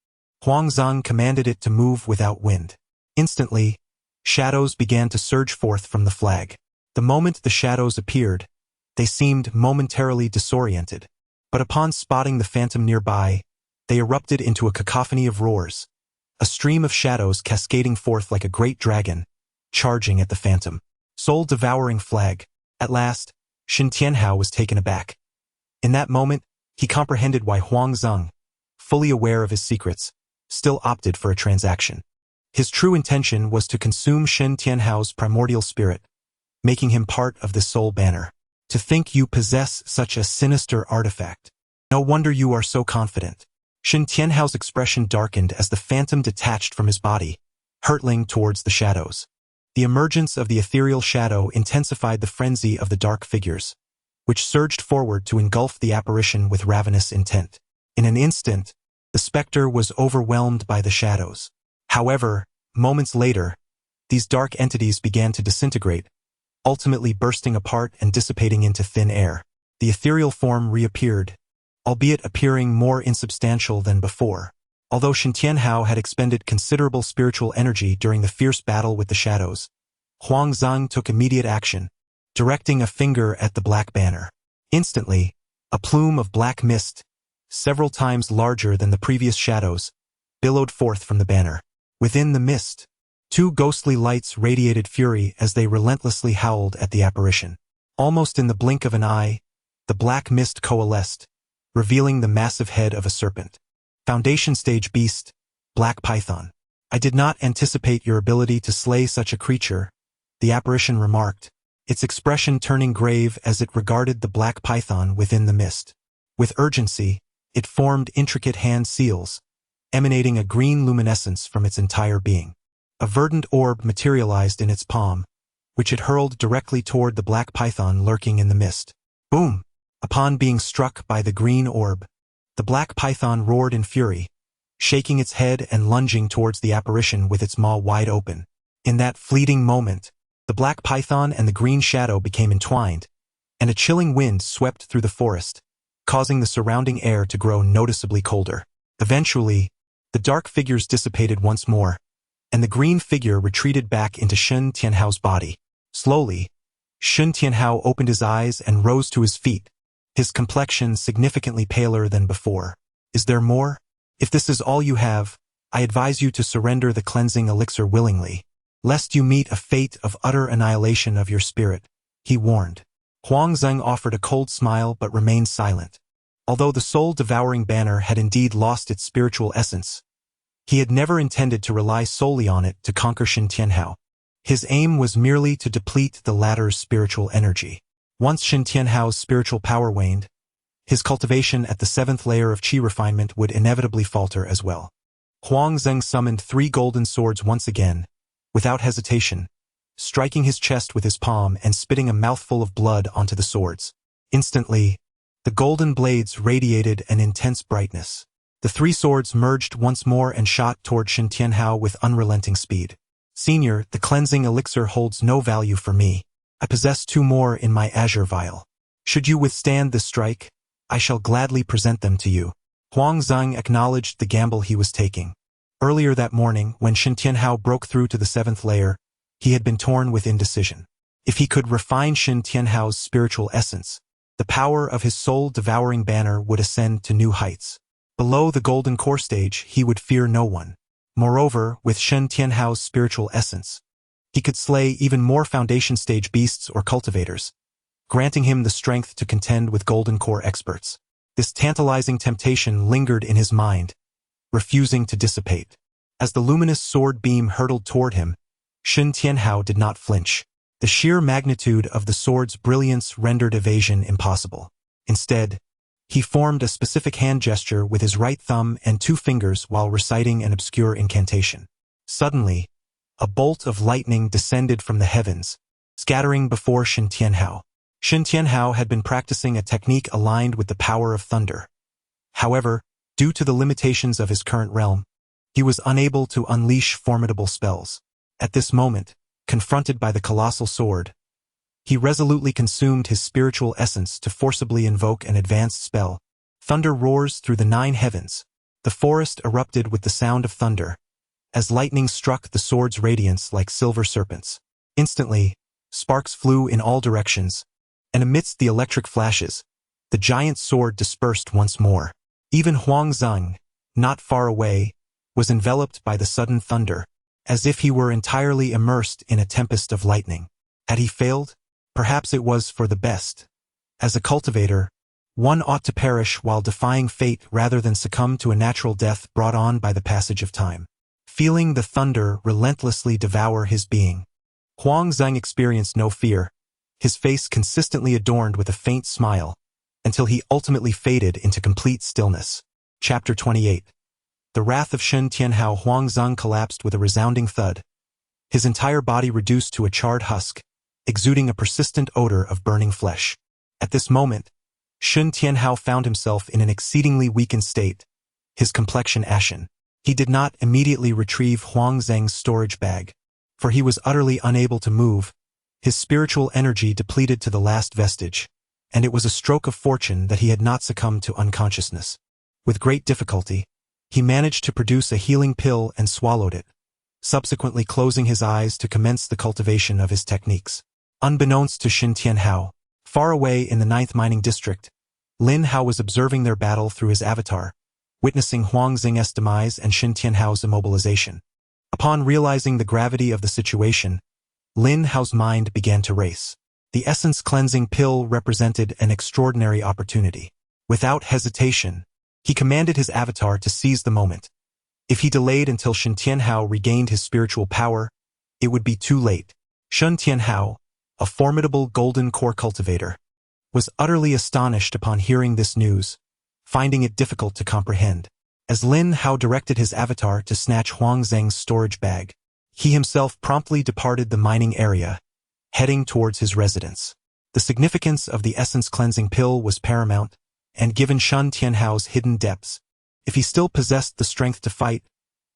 S1: Huang Zhang commanded it to move without wind. Instantly, shadows began to surge forth from the flag. The moment the shadows appeared, they seemed momentarily disoriented, but upon spotting the phantom nearby, they erupted into a cacophony of roars, a stream of shadows cascading forth like a great dragon, charging at the phantom. Soul-devouring flag. At last, Shen Tianhao was taken aback. In that moment, he comprehended why Huang Zhang, fully aware of his secrets, still opted for a transaction. His true intention was to consume Shen Tianhao's primordial spirit, making him part of the soul banner. To think you possess such a sinister artifact. No wonder you are so confident. Shen Tianhao's expression darkened as the phantom detached from his body, hurtling towards the shadows. The emergence of the ethereal shadow intensified the frenzy of the dark figures, which surged forward to engulf the apparition with ravenous intent. In an instant, the specter was overwhelmed by the shadows. However, moments later, these dark entities began to disintegrate, ultimately bursting apart and dissipating into thin air. The ethereal form reappeared, albeit appearing more insubstantial than before. Although Shen Tianhao had expended considerable spiritual energy during the fierce battle with the shadows, Huang Zhang took immediate action, directing a finger at the black banner. Instantly, a plume of black mist, several times larger than the previous shadows, billowed forth from the banner. Within the mist, two ghostly lights radiated fury as they relentlessly howled at the apparition. Almost in the blink of an eye, the black mist coalesced, revealing the massive head of a serpent. Foundation stage beast, Black Python. I did not anticipate your ability to slay such a creature, the apparition remarked, its expression turning grave as it regarded the black python within the mist. With urgency, it formed intricate hand seals, emanating a green luminescence from its entire being. A verdant orb materialized in its palm, which it hurled directly toward the black python lurking in the mist. Boom! Upon being struck by the green orb, the black python roared in fury, shaking its head and lunging towards the apparition with its maw wide open. In that fleeting moment, the black python and the green shadow became entwined, and a chilling wind swept through the forest, causing the surrounding air to grow noticeably colder. Eventually, the dark figures dissipated once more, and the green figure retreated back into Shen Tianhao's body. Slowly, Shen Tianhao opened his eyes and rose to his feet, his complexion significantly paler than before. Is there more? If this is all you have, I advise you to surrender the cleansing elixir willingly, lest you meet a fate of utter annihilation of your spirit, he warned. Huang Zhang offered a cold smile but remained silent. Although the soul-devouring banner had indeed lost its spiritual essence, he had never intended to rely solely on it to conquer Shen Tianhao. His aim was merely to deplete the latter's spiritual energy. Once Shen Tianhao's spiritual power waned, his cultivation at the 7th layer of qi refinement would inevitably falter as well. Huang Zhang summoned 3 golden swords once again, without hesitation, striking his chest with his palm and spitting a mouthful of blood onto the swords. Instantly, the golden blades radiated an intense brightness. The three swords merged once more and shot toward Shen Tianhao with unrelenting speed. Senior, the cleansing elixir holds no value for me. I possess 2 more in my azure vial. Should you withstand this strike, I shall gladly present them to you. Huang Zhang acknowledged the gamble he was taking. Earlier that morning, when Shen Tianhao broke through to the 7th layer, he had been torn with indecision. If he could refine Shen Tianhao's spiritual essence, the power of his soul-devouring banner would ascend to new heights. Below the golden core stage, he would fear no one. Moreover, with Shen Tianhao's spiritual essence, he could slay even more foundation stage beasts or cultivators, granting him the strength to contend with golden core experts. This tantalizing temptation lingered in his mind, refusing to dissipate. As the luminous sword beam hurtled toward him, Shen Tianhao did not flinch. The sheer magnitude of the sword's brilliance rendered evasion impossible. Instead, he formed a specific hand gesture with his right thumb and 2 fingers while reciting an obscure incantation. Suddenly, a bolt of lightning descended from the heavens, scattering before Shen Tianhao. Shen Tianhao had been practicing a technique aligned with the power of thunder. However, due to the limitations of his current realm, he was unable to unleash formidable spells. At this moment, confronted by the colossal sword, he resolutely consumed his spiritual essence to forcibly invoke an advanced spell. Thunder roars through the 9 heavens. The forest erupted with the sound of thunder, as lightning struck the sword's radiance like silver serpents. Instantly, sparks flew in all directions, and amidst the electric flashes, the giant sword dispersed once more. Even Huang Zhang, not far away, was enveloped by the sudden thunder, as if he were entirely immersed in a tempest of lightning. Had he failed? Perhaps it was for the best. As a cultivator, one ought to perish while defying fate rather than succumb to a natural death brought on by the passage of time. Feeling the thunder relentlessly devour his being, Huang Zhang experienced no fear, his face consistently adorned with a faint smile, until he ultimately faded into complete stillness. Chapter 28. The wrath of Shen Tianhao. Huang Zhang collapsed with a resounding thud, his entire body reduced to a charred husk, exuding a persistent odor of burning flesh. At this moment, Shen Tianhao found himself in an exceedingly weakened state, his complexion ashen. He did not immediately retrieve Huang Zhang's storage bag, for he was utterly unable to move, his spiritual energy depleted to the last vestige, and it was a stroke of fortune that he had not succumbed to unconsciousness. With great difficulty, he managed to produce a healing pill and swallowed it, subsequently closing his eyes to commence the cultivation of his techniques. Unbeknownst to Shen Tianhao, far away in the 9th mining district, Lin Hao was observing their battle through his avatar, witnessing Huang Zhang's demise and Shen Tianhao's immobilization. Upon realizing the gravity of the situation, Lin Hao's mind began to race. The essence cleansing pill represented an extraordinary opportunity. Without hesitation, he commanded his avatar to seize the moment. If he delayed until Shen Tianhao regained his spiritual power, it would be too late. Shen Tianhao, a formidable golden core cultivator, was utterly astonished upon hearing this news, finding it difficult to comprehend. As Lin Hao directed his avatar to snatch Huang Zhang's storage bag, he himself promptly departed the mining area, heading towards his residence. The significance of the essence cleansing pill was paramount, and given Shen Tianhao's hidden depths, if he still possessed the strength to fight,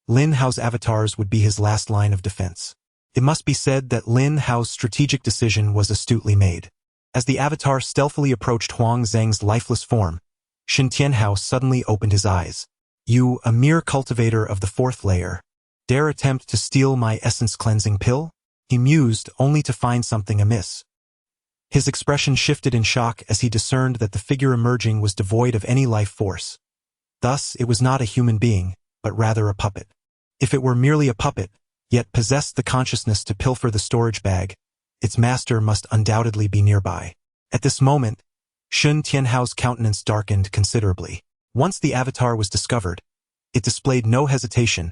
S1: Lin Hao's avatars would be his last line of defense. It must be said that Lin Hao's strategic decision was astutely made. As the avatar stealthily approached Huang Zhang's lifeless form, Shen Tianhao suddenly opened his eyes. You, a mere cultivator of the 4th layer, dare attempt to steal my essence cleansing pill? He mused, only to find something amiss. His expression shifted in shock as he discerned that the figure emerging was devoid of any life force. Thus, it was not a human being, but rather a puppet. If it were merely a puppet, yet possessed the consciousness to pilfer the storage bag, its master must undoubtedly be nearby. At this moment, Shen Tianhao's countenance darkened considerably. Once the avatar was discovered, it displayed no hesitation,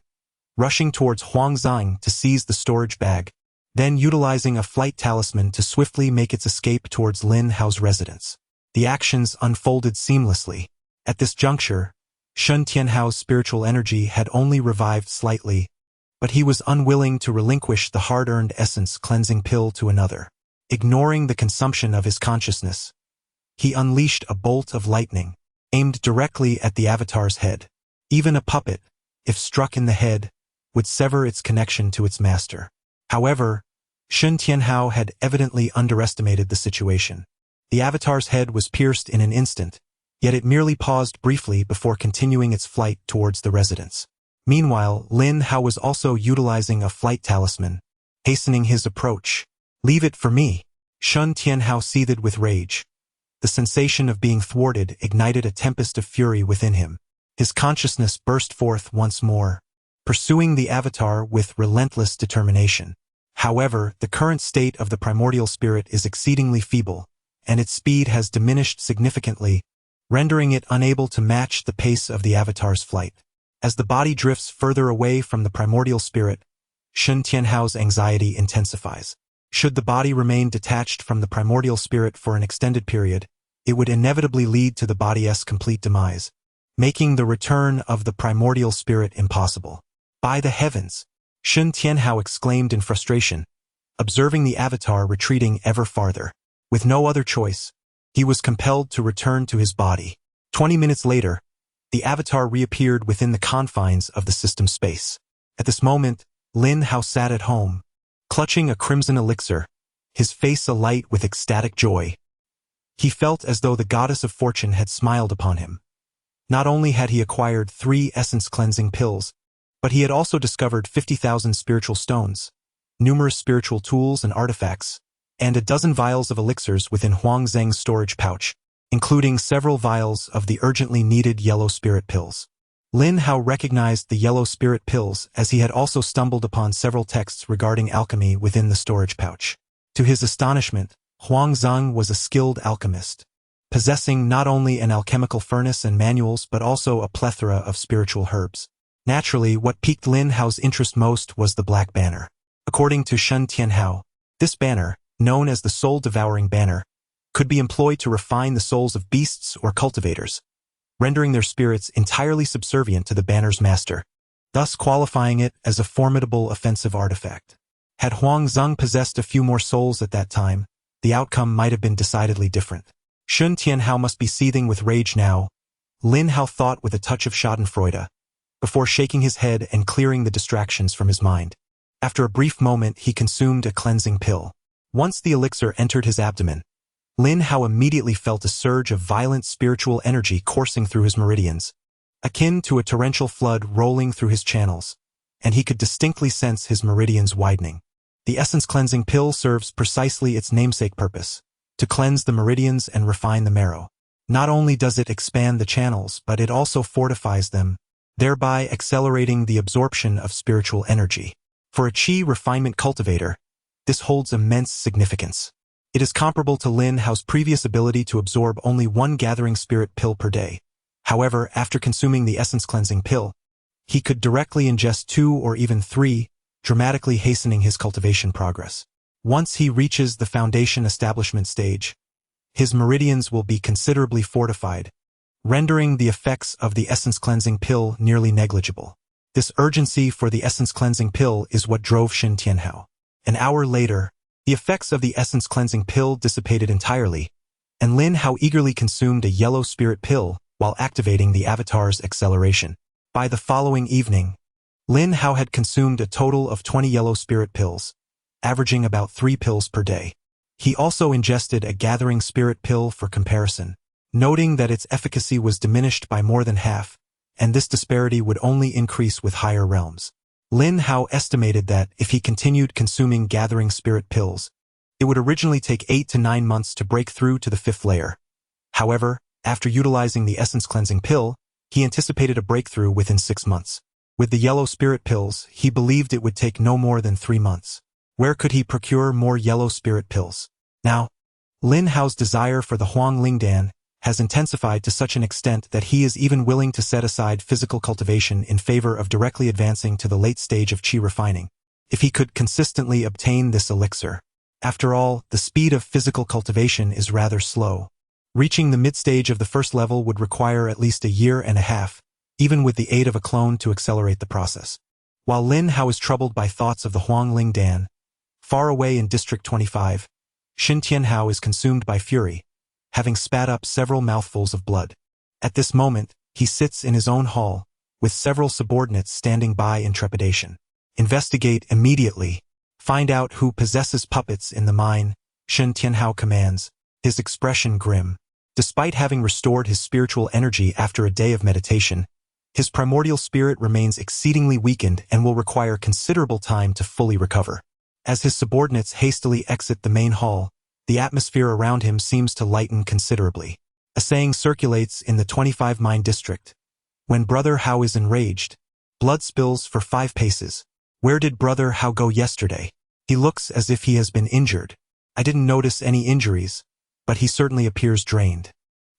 S1: rushing towards Huang Zhang to seize the storage bag, then utilizing a flight talisman to swiftly make its escape towards Lin Hao's residence. The actions unfolded seamlessly. At this juncture, Shen Tianhao's spiritual energy had only revived slightly, but he was unwilling to relinquish the hard-earned essence cleansing pill to another. Ignoring the consumption of his consciousness, he unleashed a bolt of lightning, aimed directly at the avatar's head. Even a puppet, if struck in the head, would sever its connection to its master. However, Shun Tianhao had evidently underestimated the situation. The avatar's head was pierced in an instant, yet it merely paused briefly before continuing its flight towards the residence. Meanwhile, Lin Hao was also utilizing a flight talisman, hastening his approach. "Leave it for me." Shun Tianhao seethed with rage. The sensation of being thwarted ignited a tempest of fury within him. His consciousness burst forth once more, pursuing the avatar with relentless determination. However, the current state of the primordial spirit is exceedingly feeble, and its speed has diminished significantly, rendering it unable to match the pace of the avatar's flight. As the body drifts further away from the primordial spirit, Shun Tianhao's anxiety intensifies. Should the body remain detached from the primordial spirit for an extended period, it would inevitably lead to the body's complete demise, making the return of the primordial spirit impossible. "By the heavens!" Shun Tianhao exclaimed in frustration, observing the avatar retreating ever farther. With no other choice, he was compelled to return to his body. 20 minutes later, the avatar reappeared within the confines of the system space. At this moment, Lin Hao sat at home, clutching a crimson elixir, his face alight with ecstatic joy. He felt as though the goddess of fortune had smiled upon him. Not only had he acquired 3 essence-cleansing pills, but he had also discovered 50,000 spiritual stones, numerous spiritual tools and artifacts, and a dozen vials of elixirs within Huang Zheng's storage pouch, including several vials of the urgently needed yellow spirit pills. Lin Hao recognized the yellow spirit pills as he had also stumbled upon several texts regarding alchemy within the storage pouch. To his astonishment, Huang Zheng was a skilled alchemist, possessing not only an alchemical furnace and manuals but also a plethora of spiritual herbs. Naturally, what piqued Lin Hao's interest most was the Black Banner. According to Shun Tianhao, this banner, known as the Soul-Devouring Banner, could be employed to refine the souls of beasts or cultivators, rendering their spirits entirely subservient to the banner's master, thus qualifying it as a formidable offensive artifact. Had Huang Zheng possessed a few more souls at that time, the outcome might have been decidedly different. Shun Tianhao must be seething with rage now, Lin Hao thought with a touch of schadenfreude, before shaking his head and clearing the distractions from his mind. After a brief moment, he consumed a cleansing pill. Once the elixir entered his abdomen, Lin Hao immediately felt a surge of violent spiritual energy coursing through his meridians, akin to a torrential flood rolling through his channels, and he could distinctly sense his meridians widening. The essence cleansing pill serves precisely its namesake purpose, to cleanse the meridians and refine the marrow. Not only does it expand the channels, but it also fortifies them, thereby accelerating the absorption of spiritual energy. For a qi refinement cultivator, this holds immense significance. It is comparable to Lin Hao's previous ability to absorb only 1 gathering spirit pill per day. However, after consuming the essence cleansing pill, he could directly ingest 2 or even 3, dramatically hastening his cultivation progress. Once he reaches the foundation establishment stage, his meridians will be considerably fortified, rendering the effects of the essence cleansing pill nearly negligible. This urgency for the essence cleansing pill is what drove Shun Tianhao. An hour later, the effects of the essence cleansing pill dissipated entirely, and Lin Hao eagerly consumed a yellow spirit pill while activating the avatar's acceleration. By the following evening, Lin Hao had consumed a total of 20 yellow spirit pills, averaging about 3 pills per day. He also ingested a gathering spirit pill for comparison, noting that its efficacy was diminished by more than half, and this disparity would only increase with higher realms. Lin Hao estimated that if he continued consuming gathering spirit pills, it would originally take 8 to 9 months to break through to the 5th layer. However, after utilizing the essence cleansing pill, he anticipated a breakthrough within 6 months. With the yellow spirit pills, he believed it would take no more than 3 months. Where could he procure more yellow spirit pills? Now, Lin Hao's desire for the Huang Lingdan has intensified to such an extent that he is even willing to set aside physical cultivation in favor of directly advancing to the late stage of qi refining, if he could consistently obtain this elixir. After all, the speed of physical cultivation is rather slow. Reaching the mid-stage of the first level would require at least a year and a half, even with the aid of a clone to accelerate the process. While Lin Hao is troubled by thoughts of the Huangling Dan, far away in District 25, Xin Tianhao is consumed by fury, having spat up several mouthfuls of blood. At this moment, he sits in his own hall, with several subordinates standing by in trepidation. Investigate immediately. Find out who possesses puppets in the mine, Xin Tianhao commands, his expression grim. Despite having restored his spiritual energy after a day of meditation, his primordial spirit remains exceedingly weakened and will require considerable time to fully recover. As his subordinates hastily exit the main hall, the atmosphere around him seems to lighten considerably. A saying circulates in the 25 mine district. When Brother Hao is enraged, blood spills for 5 paces. Where did Brother Hao go yesterday? He looks as if he has been injured. I didn't notice any injuries, but he certainly appears drained.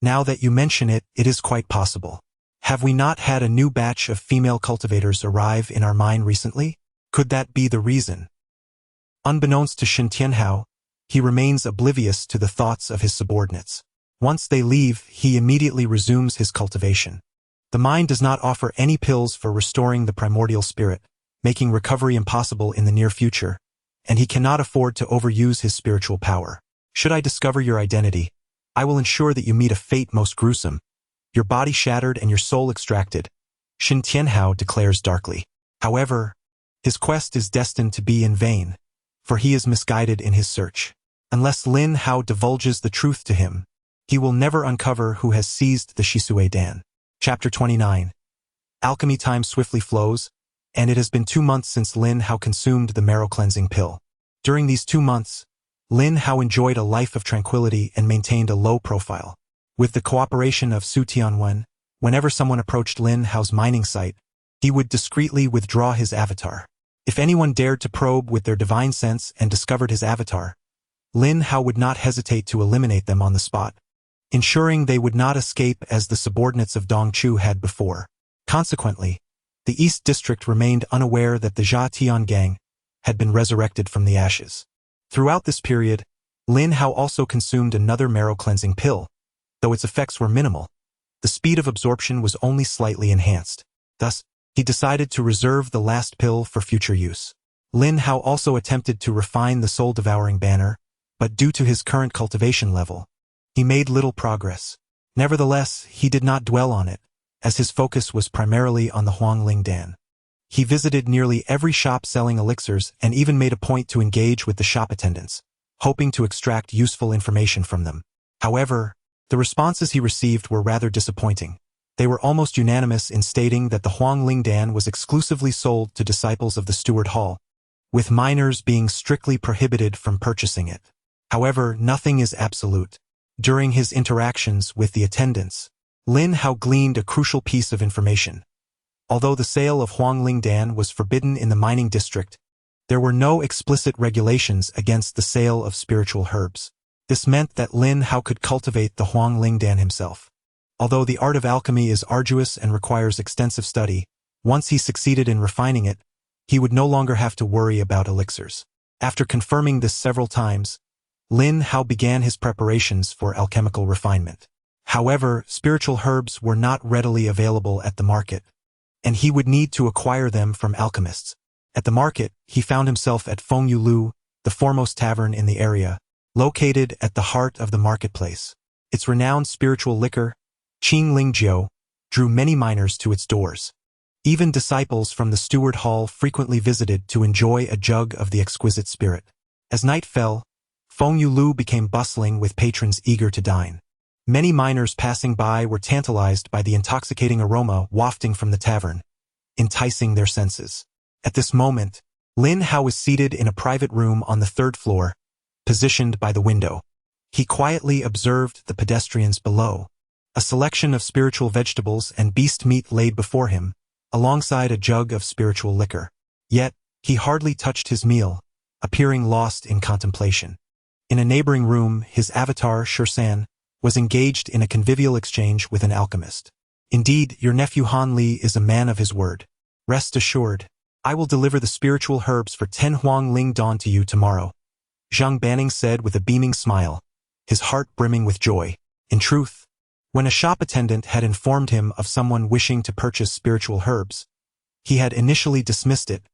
S1: Now that you mention it, it is quite possible. Have we not had a new batch of female cultivators arrive in our mine recently? Could that be the reason? Unbeknownst to Xin Tianhao, he remains oblivious to the thoughts of his subordinates. Once they leave, he immediately resumes his cultivation. The mine does not offer any pills for restoring the primordial spirit, making recovery impossible in the near future, and he cannot afford to overuse his spiritual power. Should I discover your identity, I will ensure that you meet a fate most gruesome, your body shattered and your soul extracted, Xin Tianhao declares darkly. However, his quest is destined to be in vain, for he is misguided in his search. Unless Lin Hao divulges the truth to him, he will never uncover who has seized the Shisui Dan. Chapter 29. Alchemy time swiftly flows, and it has been 2 months since Lin Hao consumed the marrow-cleansing pill. During these 2 months, Lin Hao enjoyed a life of tranquility and maintained a low profile. With the cooperation of Su Tianwen, whenever someone approached Lin Hao's mining site, he would discreetly withdraw his avatar. If anyone dared to probe with their divine sense and discovered his avatar, Lin Hao would not hesitate to eliminate them on the spot, ensuring they would not escape as the subordinates of Dongchu had before. Consequently, the East District remained unaware that the Jia Tian gang had been resurrected from the ashes. Throughout this period, Lin Hao also consumed another marrow-cleansing pill. Though its effects were minimal, the speed of absorption was only slightly enhanced. Thus, he decided to reserve the last pill for future use. Lin Hao also attempted to refine the soul-devouring banner, but due to his current cultivation level, he made little progress. Nevertheless, he did not dwell on it, as his focus was primarily on the Huangling Dan. He visited nearly every shop selling elixirs and even made a point to engage with the shop attendants, hoping to extract useful information from them. However, the responses he received were rather disappointing. They were almost unanimous in stating that the Huangling Dan was exclusively sold to disciples of the Steward Hall, with minors being strictly prohibited from purchasing it. However, nothing is absolute. During his interactions with the attendants, Lin Hao gleaned a crucial piece of information. Although the sale of Huangling Dan was forbidden in the mining district, there were no explicit regulations against the sale of spiritual herbs. This meant that Lin Hao could cultivate the Huangling Dan himself. Although the art of alchemy is arduous and requires extensive study, once he succeeded in refining it, he would no longer have to worry about elixirs. After confirming this several times, Lin Hao began his preparations for alchemical refinement. However, spiritual herbs were not readily available at the market, and he would need to acquire them from alchemists. At the market, he found himself at Fengyu Lu, the foremost tavern in the area, located at the heart of the marketplace. Its renowned spiritual liquor, Qing Ling Jiu, drew many miners to its doors. Even disciples from the Steward Hall frequently visited to enjoy a jug of the exquisite spirit. As night fell, Fengyu Lu became bustling with patrons eager to dine. Many miners passing by were tantalized by the intoxicating aroma wafting from the tavern, enticing their senses. At this moment, Lin Hao was seated in a private room on the 3rd floor, positioned by the window. He quietly observed the pedestrians below. A selection of spiritual vegetables and beast meat laid before him, alongside a jug of spiritual liquor. Yet, he hardly touched his meal, appearing lost in contemplation. In a neighboring room, his avatar, Shursan, was engaged in a convivial exchange with an alchemist. Indeed, your nephew Han Li is a man of his word. Rest assured, I will deliver the spiritual herbs for 10 Huangling Dan to you tomorrow, Zhang Banning said with a beaming smile, his heart brimming with joy. In truth, when a shop attendant had informed him of someone wishing to purchase spiritual herbs, He had initially dismissed it,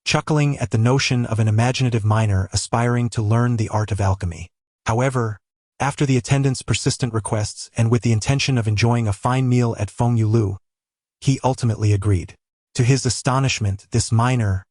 S1: chuckling at the notion of an imaginative miner aspiring to learn the art of alchemy. However, after the attendant's persistent requests and with the intention of enjoying a fine meal at Feng Yulu, he ultimately agreed. To his astonishment, this miner,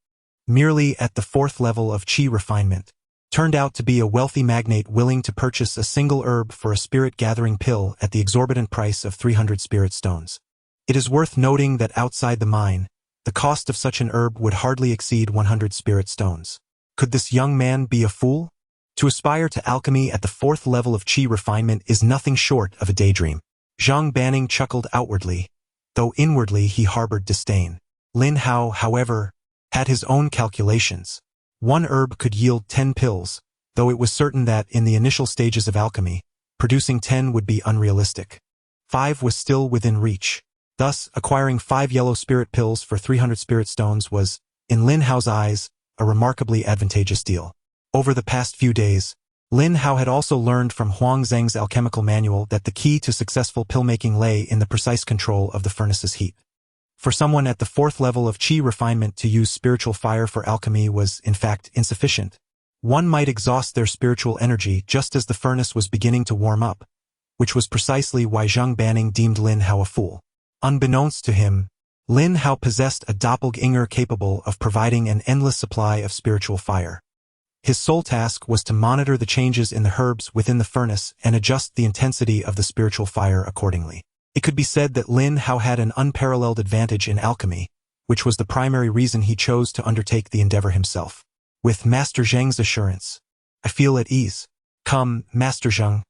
S1: merely at the 4th level of qi refinement, turned out to be a wealthy magnate willing to purchase a single herb for a spirit-gathering pill at the exorbitant price of 300 spirit stones. It is worth noting that outside the mine, the cost of such an herb would hardly exceed 100 spirit stones. Could this young man be a fool? To aspire to alchemy at the 4th level of qi refinement is nothing short of a daydream. Zhang Banning chuckled outwardly, though inwardly he harbored disdain. Lin Hao, however, had his own calculations. One herb could yield 10 pills, though it was certain that, in the initial stages of alchemy, producing 10 would be unrealistic. 5 was still within reach. Thus, acquiring 5 yellow spirit pills for 300 spirit stones was, in Lin Hao's eyes, a remarkably advantageous deal. Over the past few days, Lin Hao had also learned from Huang Zheng's alchemical manual that the key to successful pill-making lay in the precise control of the furnace's heat. For someone at the 4th level of qi refinement to use spiritual fire for alchemy was, in fact, insufficient. One might exhaust their spiritual energy just as the furnace was beginning to warm up, which was precisely why Zhang Banning deemed Lin Hao a fool. Unbeknownst to him, Lin Hao possessed a doppelganger capable of providing an endless supply of spiritual fire. His sole task was to monitor the changes in the herbs within the furnace and adjust the intensity of the spiritual fire accordingly. It could be said that Lin Hao had an unparalleled advantage in alchemy, which was the primary reason he chose to undertake the endeavor himself. With Master Zheng's assurance, I feel at ease. Come, Master Zheng,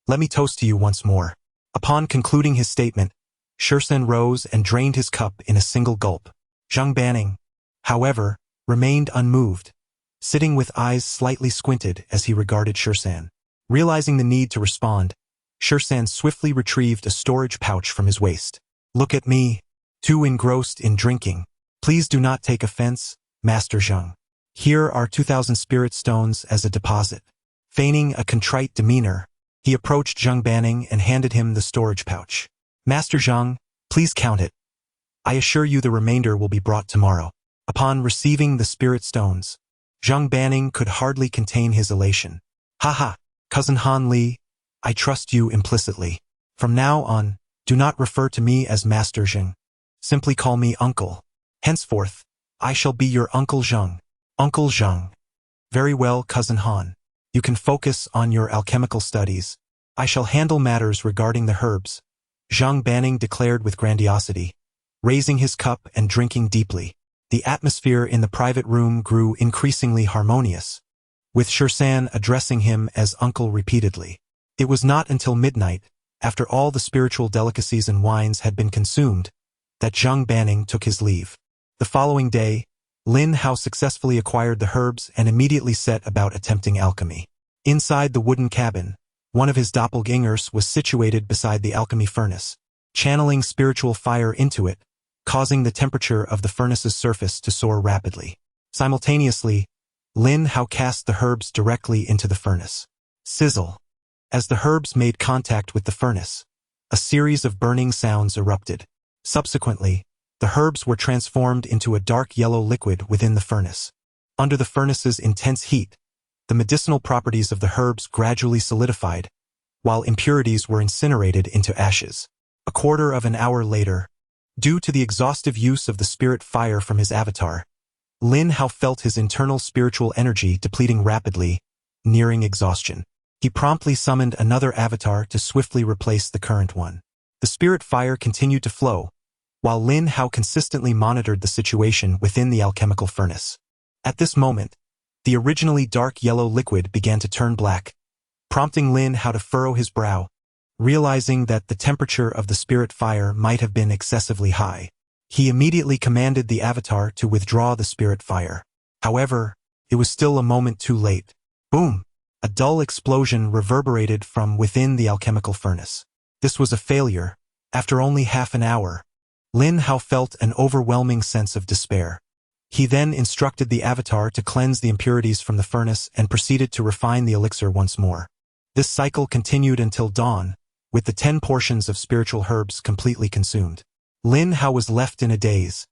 S1: let me toast to you once more. Upon concluding his statement, Shursen rose and drained his cup in a single gulp. Zhang Banning, however, remained unmoved, sitting with eyes slightly squinted as he regarded Shursen. Realizing the need to respond, Shursen swiftly retrieved a storage pouch from his waist. Look at me, too engrossed in drinking. Please do not take offense, Master Zheng. Here are 2,000 spirit stones as a deposit. Feigning a contrite demeanor, he approached Zhang Banning and handed him the storage pouch. Master Zheng, please count it. I assure you the remainder will be brought tomorrow. Upon receiving the spirit stones, Zhang Banning could hardly contain his elation. Haha, Cousin Han Li, I trust you implicitly. From now on, do not refer to me as Master Zheng. Simply call me Uncle. Henceforth, I shall be your Uncle Zheng. Uncle Zheng. Very well, Cousin Han. You can focus on your alchemical studies. I shall handle matters regarding the herbs, Zhang Banning declared with grandiosity, raising his cup and drinking deeply. The atmosphere in the private room grew increasingly harmonious, with Shursen addressing him as uncle repeatedly. It was not until midnight, after all the spiritual delicacies and wines had been consumed, that Zhang Banning took his leave. The following day, Lin Hao successfully acquired the herbs and immediately set about attempting alchemy. Inside the wooden cabin, one of his doppelgangers was situated beside the alchemy furnace, channeling spiritual fire into it, causing the temperature of the furnace's surface to soar rapidly. Simultaneously, Lin Hao cast the herbs directly into the furnace. Sizzle. As the herbs made contact with the furnace, a series of burning sounds erupted. Subsequently, the herbs were transformed into a dark yellow liquid within the furnace. Under the furnace's intense heat, the medicinal properties of the herbs gradually solidified, while impurities were incinerated into ashes. A quarter of an hour later, due to the exhaustive use of the spirit fire from his avatar, Lin Hao felt his internal spiritual energy depleting rapidly, nearing exhaustion. He promptly summoned another avatar to swiftly replace the current one. The spirit fire continued to flow, while Lin Hao consistently monitored the situation within the alchemical furnace. At this moment, the originally dark yellow liquid began to turn black, prompting Lin Hao to furrow his brow, realizing that the temperature of the spirit fire might have been excessively high. He immediately commanded the avatar to withdraw the spirit fire. However, it was still a moment too late. Boom! A dull explosion reverberated from within the alchemical furnace. This was a failure. After only half an hour, Lin Hao felt an overwhelming sense of despair. He then instructed the avatar to cleanse the impurities from the furnace and proceeded to refine the elixir once more. This cycle continued until dawn, with the 10 portions of spiritual herbs completely consumed. Lin Hao was left in a daze,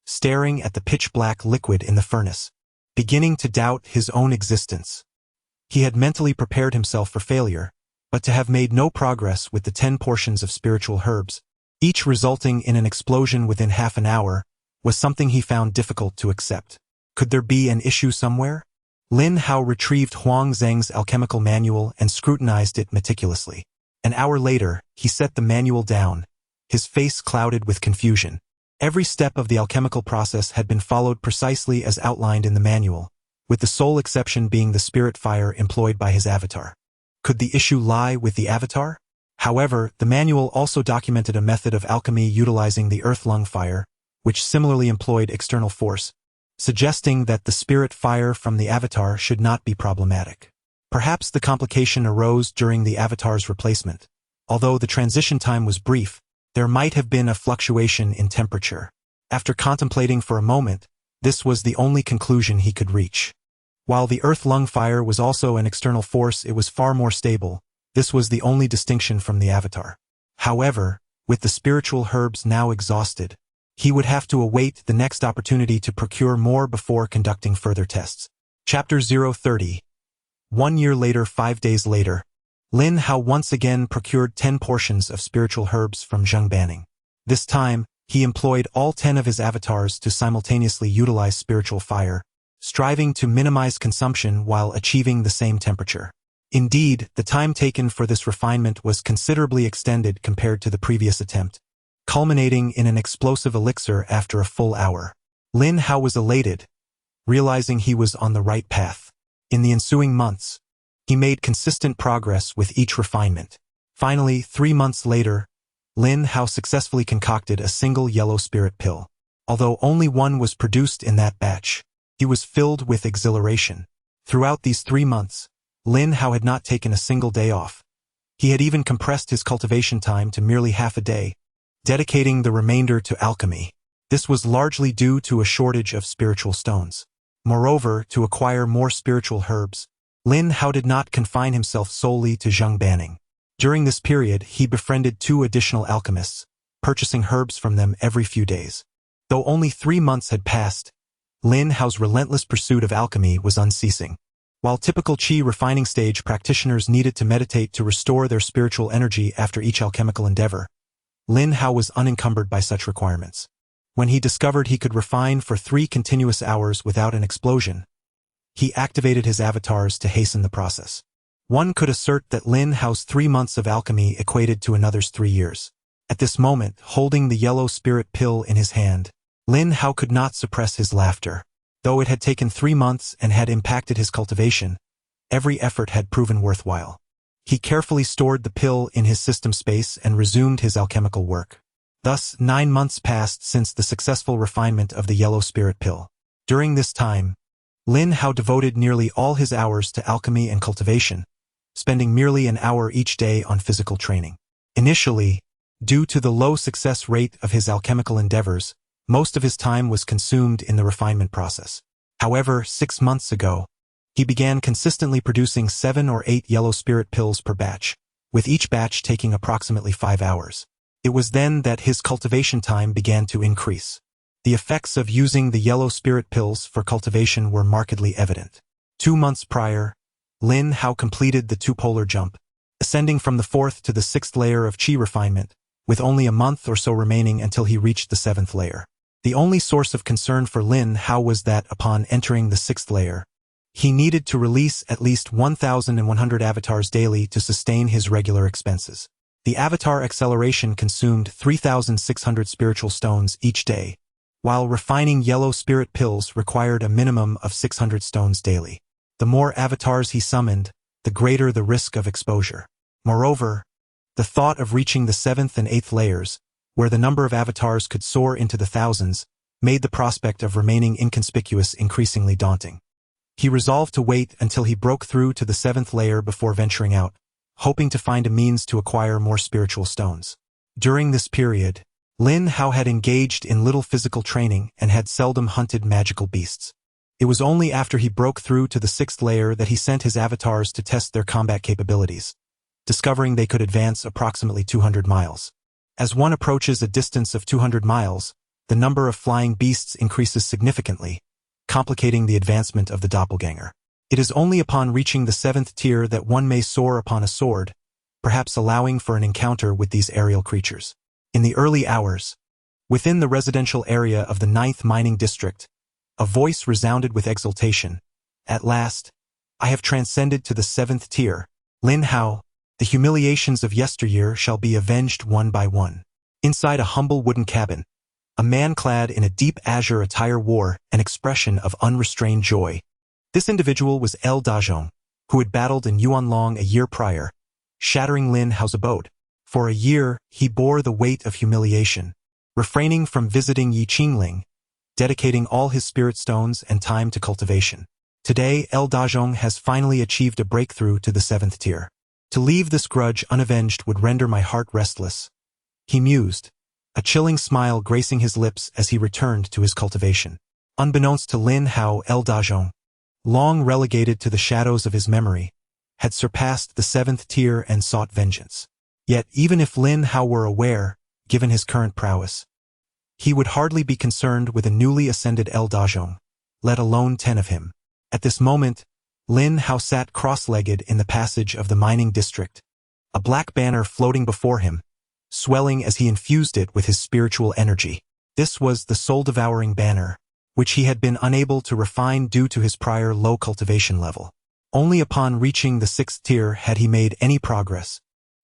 S1: staring at the pitch-black liquid in the furnace, beginning to doubt his own existence. He had mentally prepared himself for failure, but to have made no progress with the 10 portions of spiritual herbs, each resulting in an explosion within half an hour, was something he found difficult to accept. Could there be an issue somewhere? Lin Hao retrieved Huang Zheng's alchemical manual and scrutinized it meticulously. An hour later, he set the manual down, his face clouded with confusion. Every step of the alchemical process had been followed precisely as outlined in the manual, with the sole exception being the spirit fire employed by his avatar. Could the issue lie with the avatar? However, the manual also documented a method of alchemy utilizing the earth lung fire, which similarly employed external force, suggesting that the spirit fire from the avatar should not be problematic. Perhaps the complication arose during the avatar's replacement. Although the transition time was brief, there might have been a fluctuation in temperature. After contemplating for a moment, this was the only conclusion he could reach. While the earth lung fire was also an external force, it was far more stable. This was the only distinction from the avatar. However, with the spiritual herbs now exhausted, he would have to await the next opportunity to procure more before conducting further tests. Chapter 030. 1 year later, 5 days later, Lin Hao once again procured 10 portions of spiritual herbs from Zheng Banning. This time, he employed all 10 of his avatars to simultaneously utilize spiritual fire, striving to minimize consumption while achieving the same temperature. Indeed, the time taken for this refinement was considerably extended compared to the previous attempt, culminating in an explosive elixir after a full hour. Lin Hao was elated, realizing he was on the right path. In the ensuing months, he made consistent progress with each refinement. Finally, 3 months later, Lin Hao successfully concocted a single yellow spirit pill. Although only one was produced in that batch, he was filled with exhilaration. Throughout these 3 months, Lin Hao had not taken a single day off. He had even compressed his cultivation time to merely half a day, dedicating the remainder to alchemy. This was largely due to a shortage of spiritual stones. Moreover, to acquire more spiritual herbs, Lin Hao did not confine himself solely to Zheng Banning. During this period, he befriended 2 additional alchemists, purchasing herbs from them every few days. Though only 3 months had passed, Lin Hao's relentless pursuit of alchemy was unceasing. While typical qi refining stage practitioners needed to meditate to restore their spiritual energy after each alchemical endeavor, Lin Hao was unencumbered by such requirements. When he discovered he could refine for 3 continuous hours without an explosion, he activated his avatars to hasten the process. One could assert that Lin Hao's 3 months of alchemy equated to another's 3 years. At this moment, holding the yellow spirit pill in his hand, Lin Hao could not suppress his laughter. Though it had taken 3 months and had impacted his cultivation, every effort had proven worthwhile. He carefully stored the pill in his system space and resumed his alchemical work. Thus, 9 months passed since the successful refinement of the yellow spirit pill. During this time, Lin Hao devoted nearly all his hours to alchemy and cultivation, spending merely an hour each day on physical training. Initially, due to the low success rate of his alchemical endeavors, most of his time was consumed in the refinement process. However, 6 months ago, he began consistently producing 7 or 8 yellow spirit pills per batch, with each batch taking approximately 5 hours. It was then that his cultivation time began to increase. The effects of using the yellow spirit pills for cultivation were markedly evident. 2 months prior, Lin Hao completed the 2-polar jump, ascending from the 4th to the 6th layer of qi refinement, with only a month or so remaining until he reached the 7th layer. The only source of concern for Lin Hao was that upon entering the 6th layer, he needed to release at least 1,100 avatars daily to sustain his regular expenses. The avatar acceleration consumed 3,600 spiritual stones each day, while refining yellow spirit pills required a minimum of 600 stones daily. The more avatars he summoned, the greater the risk of exposure. Moreover, the thought of reaching the 7th and 8th layers, where the number of avatars could soar into the thousands, made the prospect of remaining inconspicuous increasingly daunting. He resolved to wait until he broke through to the 7th layer before venturing out, hoping to find a means to acquire more spiritual stones. During this period, Lin Hao had engaged in little physical training and had seldom hunted magical beasts. It was only after he broke through to the 6th layer that he sent his avatars to test their combat capabilities, discovering they could advance approximately 200 miles. As one approaches a distance of 200 miles, the number of flying beasts increases significantly, complicating the advancement of the doppelganger. It is only upon reaching the 7th tier that one may soar upon a sword, perhaps allowing for an encounter with these aerial creatures. In the early hours, within the residential area of the 9th mining district, a voice resounded with exultation. At last, I have transcended to the 7th tier. Lin Hao, the humiliations of yesteryear shall be avenged one by one. Inside a humble wooden cabin, a man clad in a deep azure attire wore an expression of unrestrained joy. This individual was El Dajong, who had battled in Yuanlong a year prior, shattering Lin Hao's abode. For a year, he bore the weight of humiliation, refraining from visiting Yi Qingling, dedicating all his spirit stones and time to cultivation. Today, El Dajong has finally achieved a breakthrough to the 7th tier. To leave this grudge unavenged would render my heart restless, he mused, a chilling smile gracing his lips as he returned to his cultivation. Unbeknownst to Lin Hao, El Dajong, long relegated to the shadows of his memory, had surpassed the 7th tier and sought vengeance. Yet even if Lin Hao were aware, given his current prowess, he would hardly be concerned with a newly ascended El Dajong, let alone 10 of him. At this moment, Lin Hao sat cross-legged in the passage of the mining district, a black banner floating before him, swelling as he infused it with his spiritual energy. This was the soul-devouring banner, which he had been unable to refine due to his prior low cultivation level. Only upon reaching the 6th tier had he made any progress,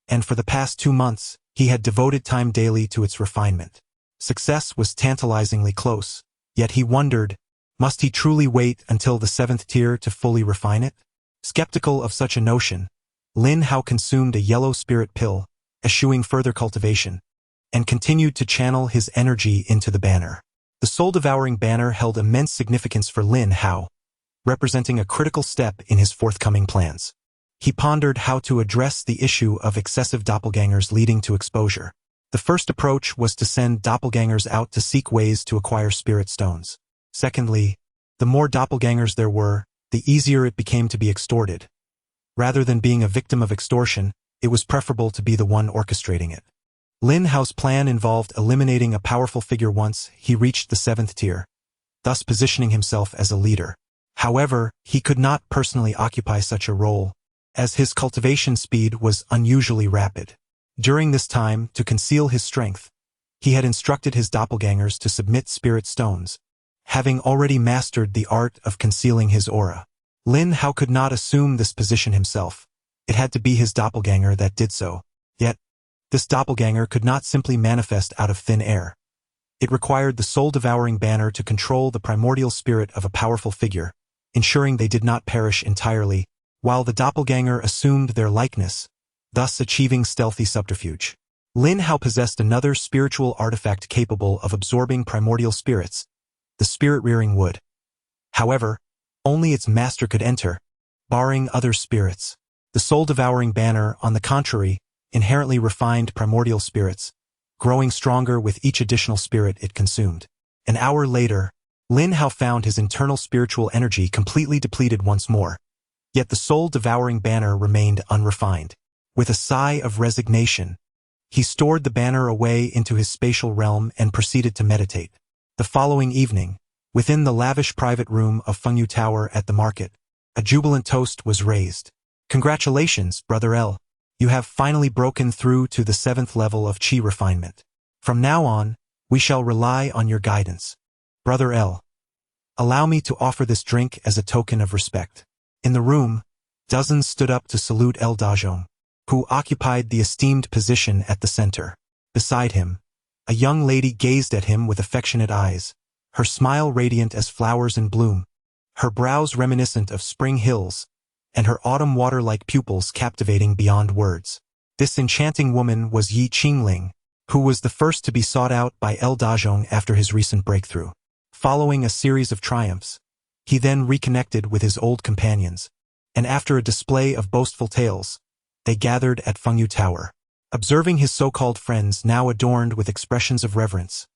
S1: and for the past 2 months, he had devoted time daily to its refinement. Success was tantalizingly close, yet he wondered, must he truly wait until the 7th tier to fully refine it? Skeptical of such a notion, Lin Hao consumed a yellow spirit pill, eschewing further cultivation, and continued to channel his energy into the banner. The soul-devouring banner held immense significance for Lin Hao, representing a critical step in his forthcoming plans. He pondered how to address the issue of excessive doppelgangers leading to exposure. The first approach was to send doppelgangers out to seek ways to acquire spirit stones. Secondly, the more doppelgangers there were, the easier it became to be extorted. Rather than being a victim of extortion, it was preferable to be the one orchestrating it. Lin Hao's plan involved eliminating a powerful figure once he reached the 7th tier, thus positioning himself as a leader. However, he could not personally occupy such a role, as his cultivation speed was unusually rapid. During this time, to conceal his strength, he had instructed his doppelgangers to submit spirit stones, having already mastered the art of concealing his aura. Lin Hao could not assume this position himself. It had to be his doppelganger that did so. Yet, this doppelganger could not simply manifest out of thin air. It required the soul-devouring banner to control the primordial spirit of a powerful figure, ensuring they did not perish entirely, while the doppelganger assumed their likeness, thus achieving stealthy subterfuge. Lin Hao possessed another spiritual artifact capable of absorbing primordial spirits, the spirit-rearing wood. However, only its master could enter, barring other spirits. The soul-devouring banner, on the contrary, inherently refined primordial spirits, growing stronger with each additional spirit it consumed. An hour later, Lin Hao found his internal spiritual energy completely depleted once more, yet the soul-devouring banner remained unrefined. With a sigh of resignation, he stored the banner away into his spatial realm and proceeded to meditate. The following evening, within the lavish private room of Fengyu Tower at the market, a jubilant toast was raised. Congratulations, Brother L. You have finally broken through to the 7th level of Qi refinement. From now on, we shall rely on your guidance. Brother L. Allow me to offer this drink as a token of respect. In the room, dozens stood up to salute El Dajong, who occupied the esteemed position at the center. Beside him, a young lady gazed at him with affectionate eyes, her smile radiant as flowers in bloom, her brows reminiscent of spring hills, and her autumn water-like pupils captivating beyond words. This enchanting woman was Yi Qingling, who was the first to be sought out by El Dajong after his recent breakthrough. Following a series of triumphs, he then reconnected with his old companions, and after a display of boastful tales, they gathered at Fengyu Tower. Observing his so-called friends now adorned with expressions of reverence,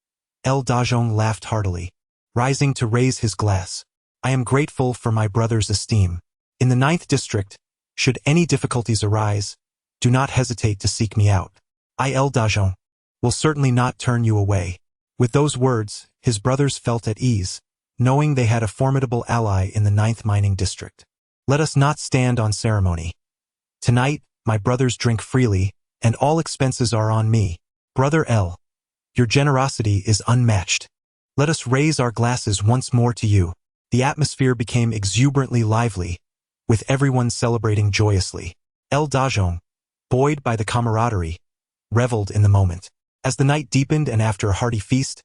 S1: El Dajong laughed heartily, rising to raise his glass. I am grateful for my brother's esteem. In the 9th district, should any difficulties arise, do not hesitate to seek me out. I, El Dajong, will certainly not turn you away. With those words, his brothers felt at ease, knowing they had a formidable ally in the 9th Mining District. Let us not stand on ceremony. Tonight, my brothers drink freely, and all expenses are on me. Brother L. Your generosity is unmatched. Let us raise our glasses once more to you. The atmosphere became exuberantly lively, with everyone celebrating joyously. El Dajong, buoyed by the camaraderie, reveled in the moment. As the night deepened and after a hearty feast,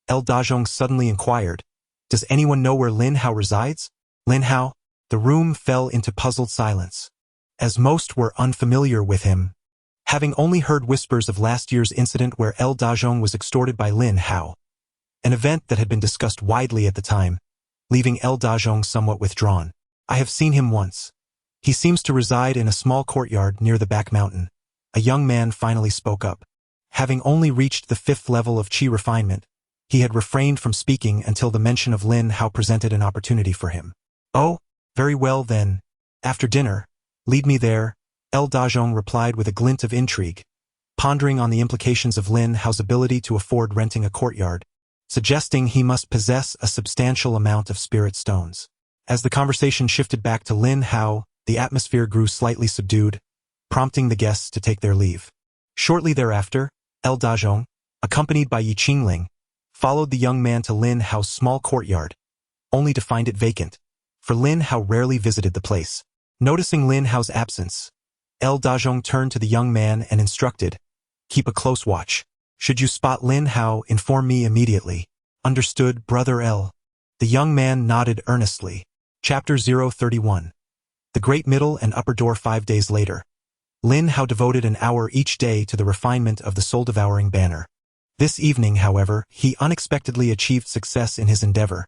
S1: El Dajong suddenly inquired, "Does anyone know where Lin Hao resides?" Lin Hao? The room fell into puzzled silence, as most were unfamiliar with him, having only heard whispers of last year's incident where El Dajong was extorted by Lin Hao, an event that had been discussed widely at the time, leaving El Dajong somewhat withdrawn. "I have seen him once. He seems to reside in a small courtyard near the back mountain." A young man finally spoke up. Having only reached the 5th level of Qi refinement, he had refrained from speaking until the mention of Lin Hao presented an opportunity for him. "Oh, very well then. After dinner, lead me there," El Dajong replied with a glint of intrigue, pondering on the implications of Lin Hao's ability to afford renting a courtyard, suggesting he must possess a substantial amount of spirit stones. As the conversation shifted back to Lin Hao, the atmosphere grew slightly subdued, prompting the guests to take their leave. Shortly thereafter, El Dajong, accompanied by Yi Qingling, followed the young man to Lin Hao's small courtyard, only to find it vacant, for Lin Hao rarely visited the place. Noticing Lin Hao's absence, El Dajong turned to the young man and instructed, "Keep a close watch. Should you spot Lin Hao, inform me immediately." "Understood, Brother L." The young man nodded earnestly. Chapter 031. The Great Middle and Upper Door. 5 days later, Lin Hao devoted an hour each day to the refinement of the soul-devouring banner. This evening, however, he unexpectedly achieved success in his endeavor,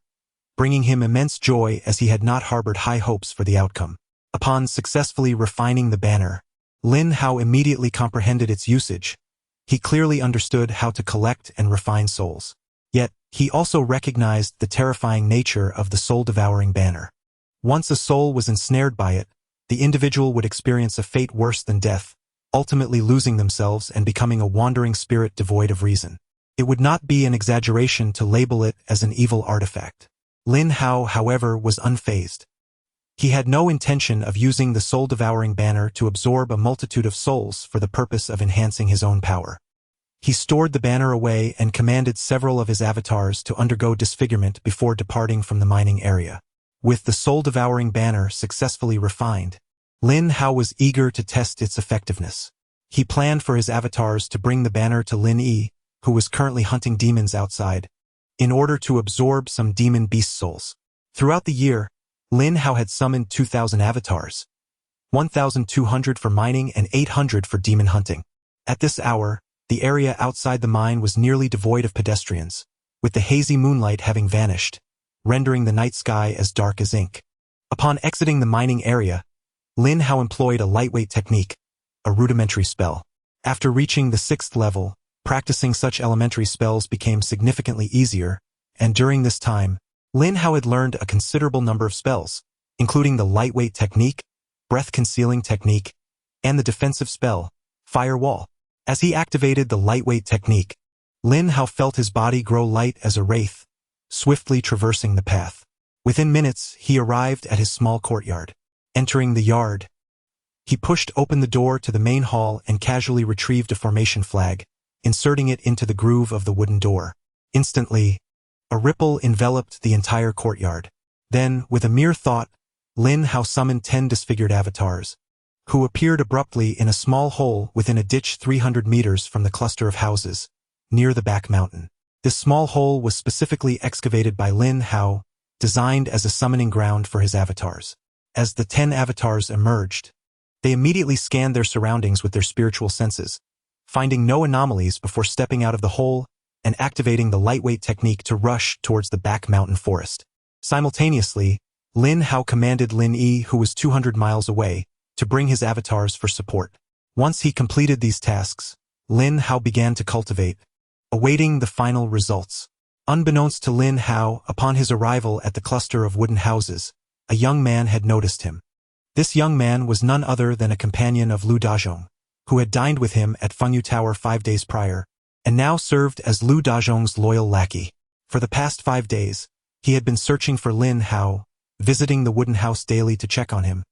S1: bringing him immense joy as he had not harbored high hopes for the outcome. Upon successfully refining the banner, Lin Hao immediately comprehended its usage. He clearly understood how to collect and refine souls. Yet, he also recognized the terrifying nature of the soul-devouring banner. Once a soul was ensnared by it, the individual would experience a fate worse than death, ultimately losing themselves and becoming a wandering spirit devoid of reason. It would not be an exaggeration to label it as an evil artifact. Lin Hao, however, was unfazed. He had no intention of using the soul-devouring banner to absorb a multitude of souls for the purpose of enhancing his own power. He stored the banner away and commanded several of his avatars to undergo disfigurement before departing from the mining area. With the soul-devouring banner successfully refined, Lin Hao was eager to test its effectiveness. He planned for his avatars to bring the banner to Lin Yi, who was currently hunting demons outside, in order to absorb some demon beast souls. Throughout the year, Lin Hao had summoned 2,000 avatars, 1,200 for mining and 800 for demon hunting. At this hour, the area outside the mine was nearly devoid of pedestrians, with the hazy moonlight having vanished, rendering the night sky as dark as ink. Upon exiting the mining area, Lin Hao employed a lightweight technique, a rudimentary spell. After reaching the 6th level, practicing such elementary spells became significantly easier, and during this time, Lin Hao had learned a considerable number of spells, including the lightweight technique, breath-concealing technique, and the defensive spell, Fire Wall. As he activated the lightweight technique, Lin Hao felt his body grow light as a wraith, swiftly traversing the path. Within minutes, he arrived at his small courtyard. Entering the yard, he pushed open the door to the main hall and casually retrieved a formation flag, inserting it into the groove of the wooden door. Instantly, a ripple enveloped the entire courtyard. Then, with a mere thought, Lin Hao summoned 10 disfigured avatars, who appeared abruptly in a small hole within a ditch 300 meters from the cluster of houses, near the back mountain. This small hole was specifically excavated by Lin Hao, designed as a summoning ground for his avatars. As the 10 avatars emerged, they immediately scanned their surroundings with their spiritual senses, finding no anomalies before stepping out of the hole and activating the lightweight technique to rush towards the back mountain forest. Simultaneously, Lin Hao commanded Lin Yi, who was 200 miles away, to bring his avatars for support. Once he completed these tasks, Lin Hao began to cultivate, awaiting the final results. Unbeknownst to Lin Hao, upon his arrival at the cluster of wooden houses, a young man had noticed him. This young man was none other than a companion of Lu Dajong, who had dined with him at Fengyu Tower 5 days prior, and now served as Lu Dazhong's loyal lackey. For the past 5 days, he had been searching for Lin Hao, visiting the wooden house daily to check on him.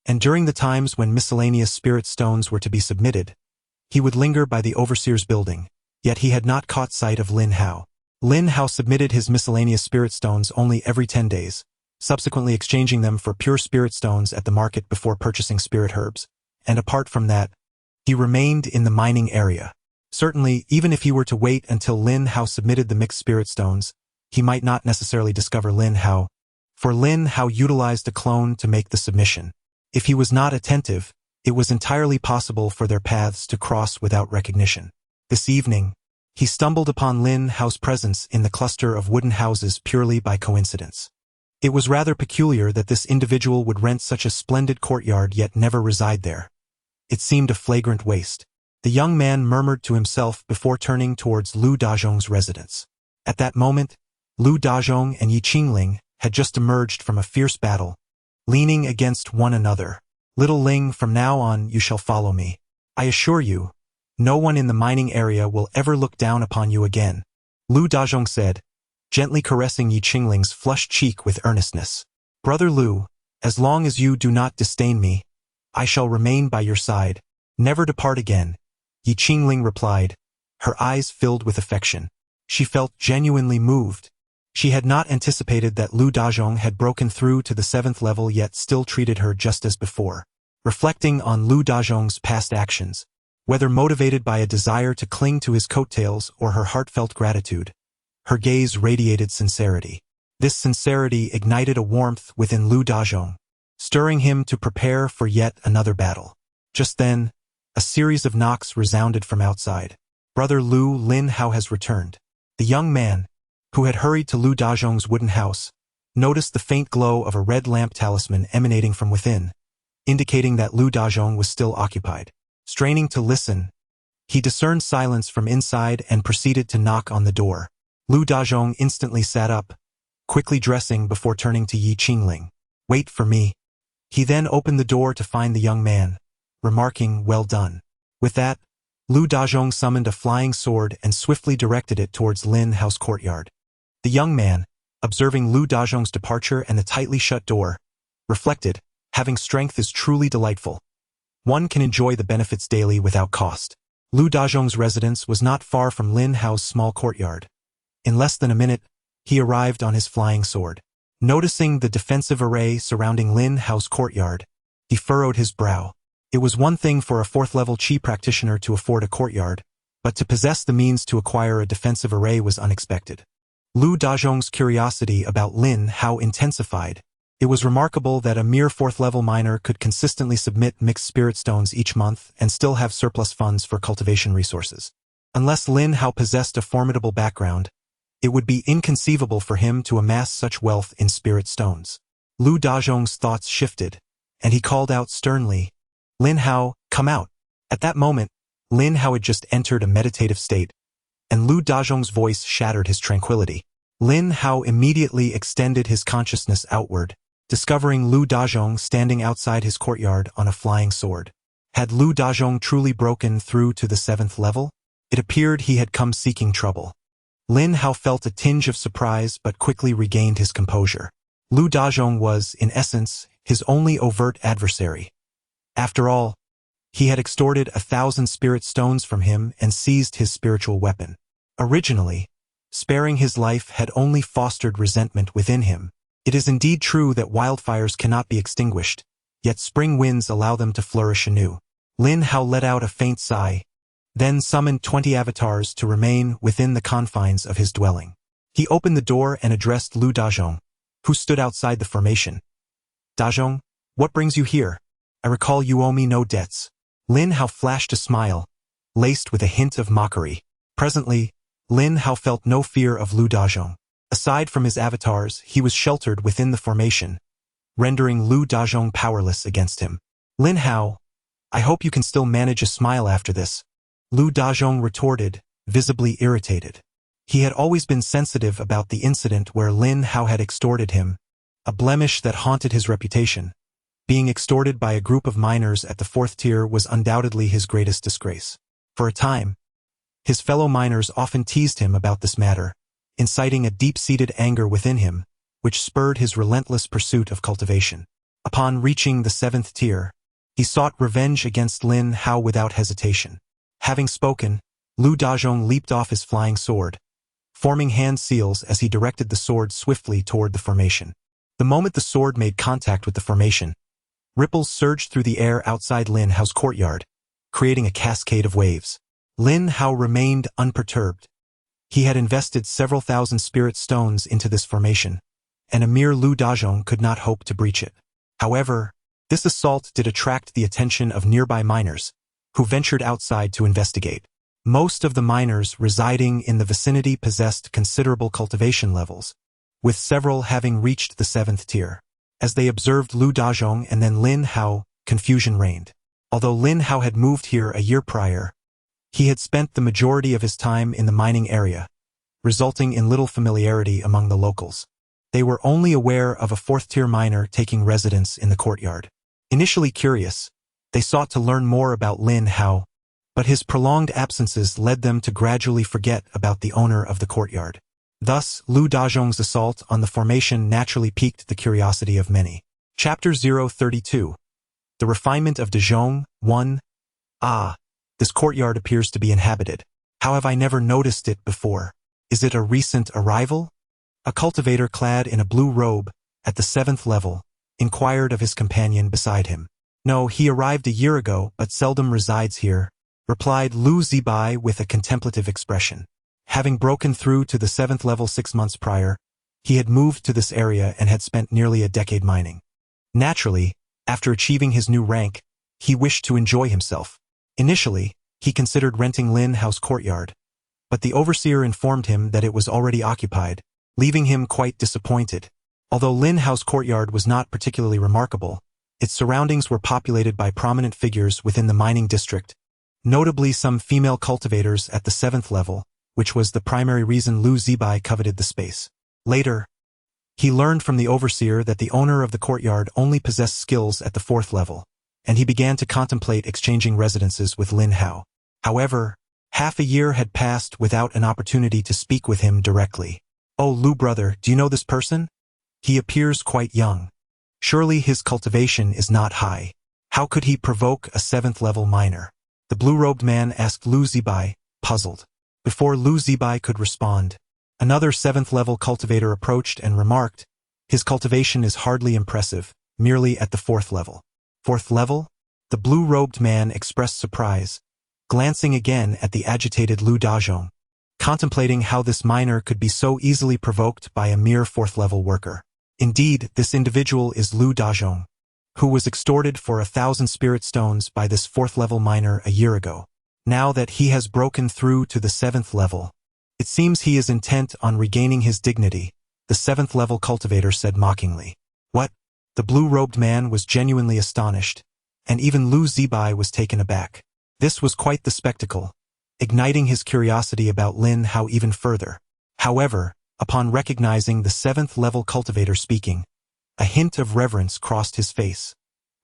S1: And during the times when miscellaneous spirit stones were to be submitted, he would linger by the overseer's building, yet he had not caught sight of Lin Hao. Lin Hao submitted his miscellaneous spirit stones only every 10 days, subsequently exchanging them for pure spirit stones at the market before purchasing spirit herbs, and apart from that, he remained in the mining area. Certainly, even if he were to wait until Lin Hao submitted the mixed spirit stones, he might not necessarily discover Lin Hao, for Lin Hao utilized a clone to make the submission. If he was not attentive, it was entirely possible for their paths to cross without recognition. This evening, he stumbled upon Lin Hao's presence in the cluster of wooden houses purely by coincidence. It was rather peculiar that this individual would rent such a splendid courtyard yet never reside there. It seemed a flagrant waste. The young man murmured to himself before turning towards Lu Dazhong's residence. At that moment, Lu Dazhong and Yi Qingling had just emerged from a fierce battle, leaning against one another. "Little Ling, from now on you shall follow me. I assure you, no one in the mining area will ever look down upon you again," Lu Dazhong said, gently caressing Yi Qingling's flushed cheek with earnestness. "Brother Lu, as long as you do not disdain me, I shall remain by your side, never depart again," Yi Qingling replied, her eyes filled with affection. She felt genuinely moved. She had not anticipated that Lu Dazhong had broken through to the 7th level yet still treated her just as before. Reflecting on Lu Dazhong's past actions, whether motivated by a desire to cling to his coattails or her heartfelt gratitude, her gaze radiated sincerity. This sincerity ignited a warmth within Lu Dazhong, stirring him to prepare for yet another battle. Just then, a series of knocks resounded from outside. "Brother Lu, Lin Hao has returned." The young man, who had hurried to Lu Dazhong's wooden house, noticed the faint glow of a red lamp talisman emanating from within, indicating that Lu Dazhong was still occupied. Straining to listen, he discerned silence from inside and proceeded to knock on the door. Lu Dazhong instantly sat up, quickly dressing before turning to Yi Qingling. "Wait for me." He then opened the door to find the young man, remarking, "Well done." With that, Lu Dazhong summoned a flying sword and swiftly directed it towards Lin Hao's courtyard. The young man, observing Lu Dazhong's departure and the tightly shut door, reflected, having strength is truly delightful. One can enjoy the benefits daily without cost. Lu Dazhong's residence was not far from Lin Hao's small courtyard. In less than a minute, he arrived on his flying sword. Noticing the defensive array surrounding Lin Hao's courtyard, he furrowed his brow. It was one thing for a 4th-level Qi practitioner to afford a courtyard, but to possess the means to acquire a defensive array was unexpected. Lu Dazhong's curiosity about Lin Hao intensified. It was remarkable that a mere 4th-level miner could consistently submit mixed spirit stones each month and still have surplus funds for cultivation resources. Unless Lin Hao possessed a formidable background, it would be inconceivable for him to amass such wealth in spirit stones. Lu Dazhong's thoughts shifted, and he called out sternly, "Lin Hao, come out." At that moment, Lin Hao had just entered a meditative state, and Lu Dazhong's voice shattered his tranquility. Lin Hao immediately extended his consciousness outward, discovering Lu Dazhong standing outside his courtyard on a flying sword. Had Lu Dazhong truly broken through to the 7th level? It appeared he had come seeking trouble. Lin Hao felt a tinge of surprise but quickly regained his composure. Lu Dazhong was, in essence, his only overt adversary. After all, he had extorted 1,000 spirit stones from him and seized his spiritual weapon. Originally, sparing his life had only fostered resentment within him. It is indeed true that wildfires cannot be extinguished, yet spring winds allow them to flourish anew. Lin Hao let out a faint sigh, then summoned 20 avatars to remain within the confines of his dwelling. He opened the door and addressed Lu Dazhong, who stood outside the formation. "Dazhong, what brings you here? I recall you owe me no debts." Lin Hao flashed a smile, laced with a hint of mockery. Presently, Lin Hao felt no fear of Lu Dazhong. Aside from his avatars, he was sheltered within the formation, rendering Lu Dazhong powerless against him. "Lin Hao, I hope you can still manage a smile after this," Lu Dazhong retorted, visibly irritated. He had always been sensitive about the incident where Lin Hao had extorted him, a blemish that haunted his reputation. Being extorted by a group of miners at the 4th tier was undoubtedly his greatest disgrace. For a time, His fellow miners often teased him about this matter, inciting a deep-seated anger within him, which spurred his relentless pursuit of cultivation. Upon reaching the 7th tier, he sought revenge against Lin Hao without hesitation. Having spoken, Lu Dazhong leaped off his flying sword, forming hand seals as he directed the sword swiftly toward the formation. The moment the sword made contact with the formation, ripples surged through the air outside Lin Hao's courtyard, creating a cascade of waves. Lin Hao remained unperturbed. He had invested several thousand spirit stones into this formation, and a mere Lu Dazhong could not hope to breach it. However, this assault did attract the attention of nearby miners, who ventured outside to investigate. Most of the miners residing in the vicinity possessed considerable cultivation levels, with several having reached the 7th tier. As they observed Lu Dazhong and then Lin Hao, confusion reigned. Although Lin Hao had moved here a year prior, he had spent the majority of his time in the mining area, resulting in little familiarity among the locals. They were only aware of a 4th-tier miner taking residence in the courtyard. Initially curious, they sought to learn more about Lin Hao, but his prolonged absences led them to gradually forget about the owner of the courtyard. Thus, Lu Dazhong's assault on the formation naturally piqued the curiosity of many. Chapter 032. The Refinement of Dazhong, 1. Ah, this courtyard appears to be inhabited. How have I never noticed it before? Is it a recent arrival? A cultivator clad in a blue robe, at the 7th level, inquired of his companion beside him. No, he arrived a year ago, but seldom resides here, replied Lu Zibai with a contemplative expression. Having broken through to the 7th level 6 months prior, he had moved to this area and had spent nearly a decade mining. Naturally, after achieving his new rank, he wished to enjoy himself. Initially, he considered renting Lin Hao's courtyard, but the overseer informed him that it was already occupied, leaving him quite disappointed. Although Lin Hao's courtyard was not particularly remarkable, its surroundings were populated by prominent figures within the mining district, notably some female cultivators at the 7th level, which was the primary reason Lu Zibai coveted the space. Later, he learned from the overseer that the owner of the courtyard only possessed skills at the 4th level, and he began to contemplate exchanging residences with Lin Hao. However, half a year had passed without an opportunity to speak with him directly. Oh, Lu brother, do you know this person? He appears quite young. Surely his cultivation is not high. How could he provoke a 7th level miner? The blue-robed man asked Lu Zibai, puzzled. Before Lu Zibai could respond, another 7th level cultivator approached and remarked, his cultivation is hardly impressive, merely at the 4th level. 4th level? The blue-robed man expressed surprise, glancing again at the agitated Lu Dazhong, contemplating how this miner could be so easily provoked by a mere 4th level worker. Indeed, this individual is Lu Dazhong, who was extorted for 1,000 spirit stones by this 4th level miner a year ago. Now that he has broken through to the 7th level, it seems he is intent on regaining his dignity, the 7th level cultivator said mockingly. What? The blue-robed man was genuinely astonished, and even Lu Zibai was taken aback. This was quite the spectacle, igniting his curiosity about Lin Hao even further. However, upon recognizing the 7th level cultivator speaking, a hint of reverence crossed his face.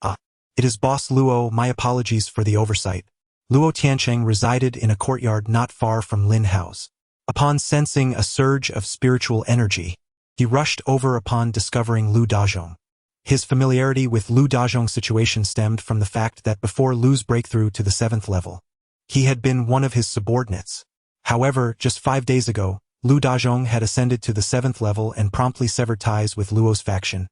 S1: Ah, it is Boss Luo, my apologies for the oversight. Luo Tiancheng resided in a courtyard not far from Lin Hao's. Upon sensing a surge of spiritual energy, he rushed over upon discovering Lu Dazhong. His familiarity with Lu Dazhong's situation stemmed from the fact that before Lu's breakthrough to the 7th level, he had been one of his subordinates. However, just 5 days ago, Lu Dazhong had ascended to the 7th level and promptly severed ties with Luo's faction,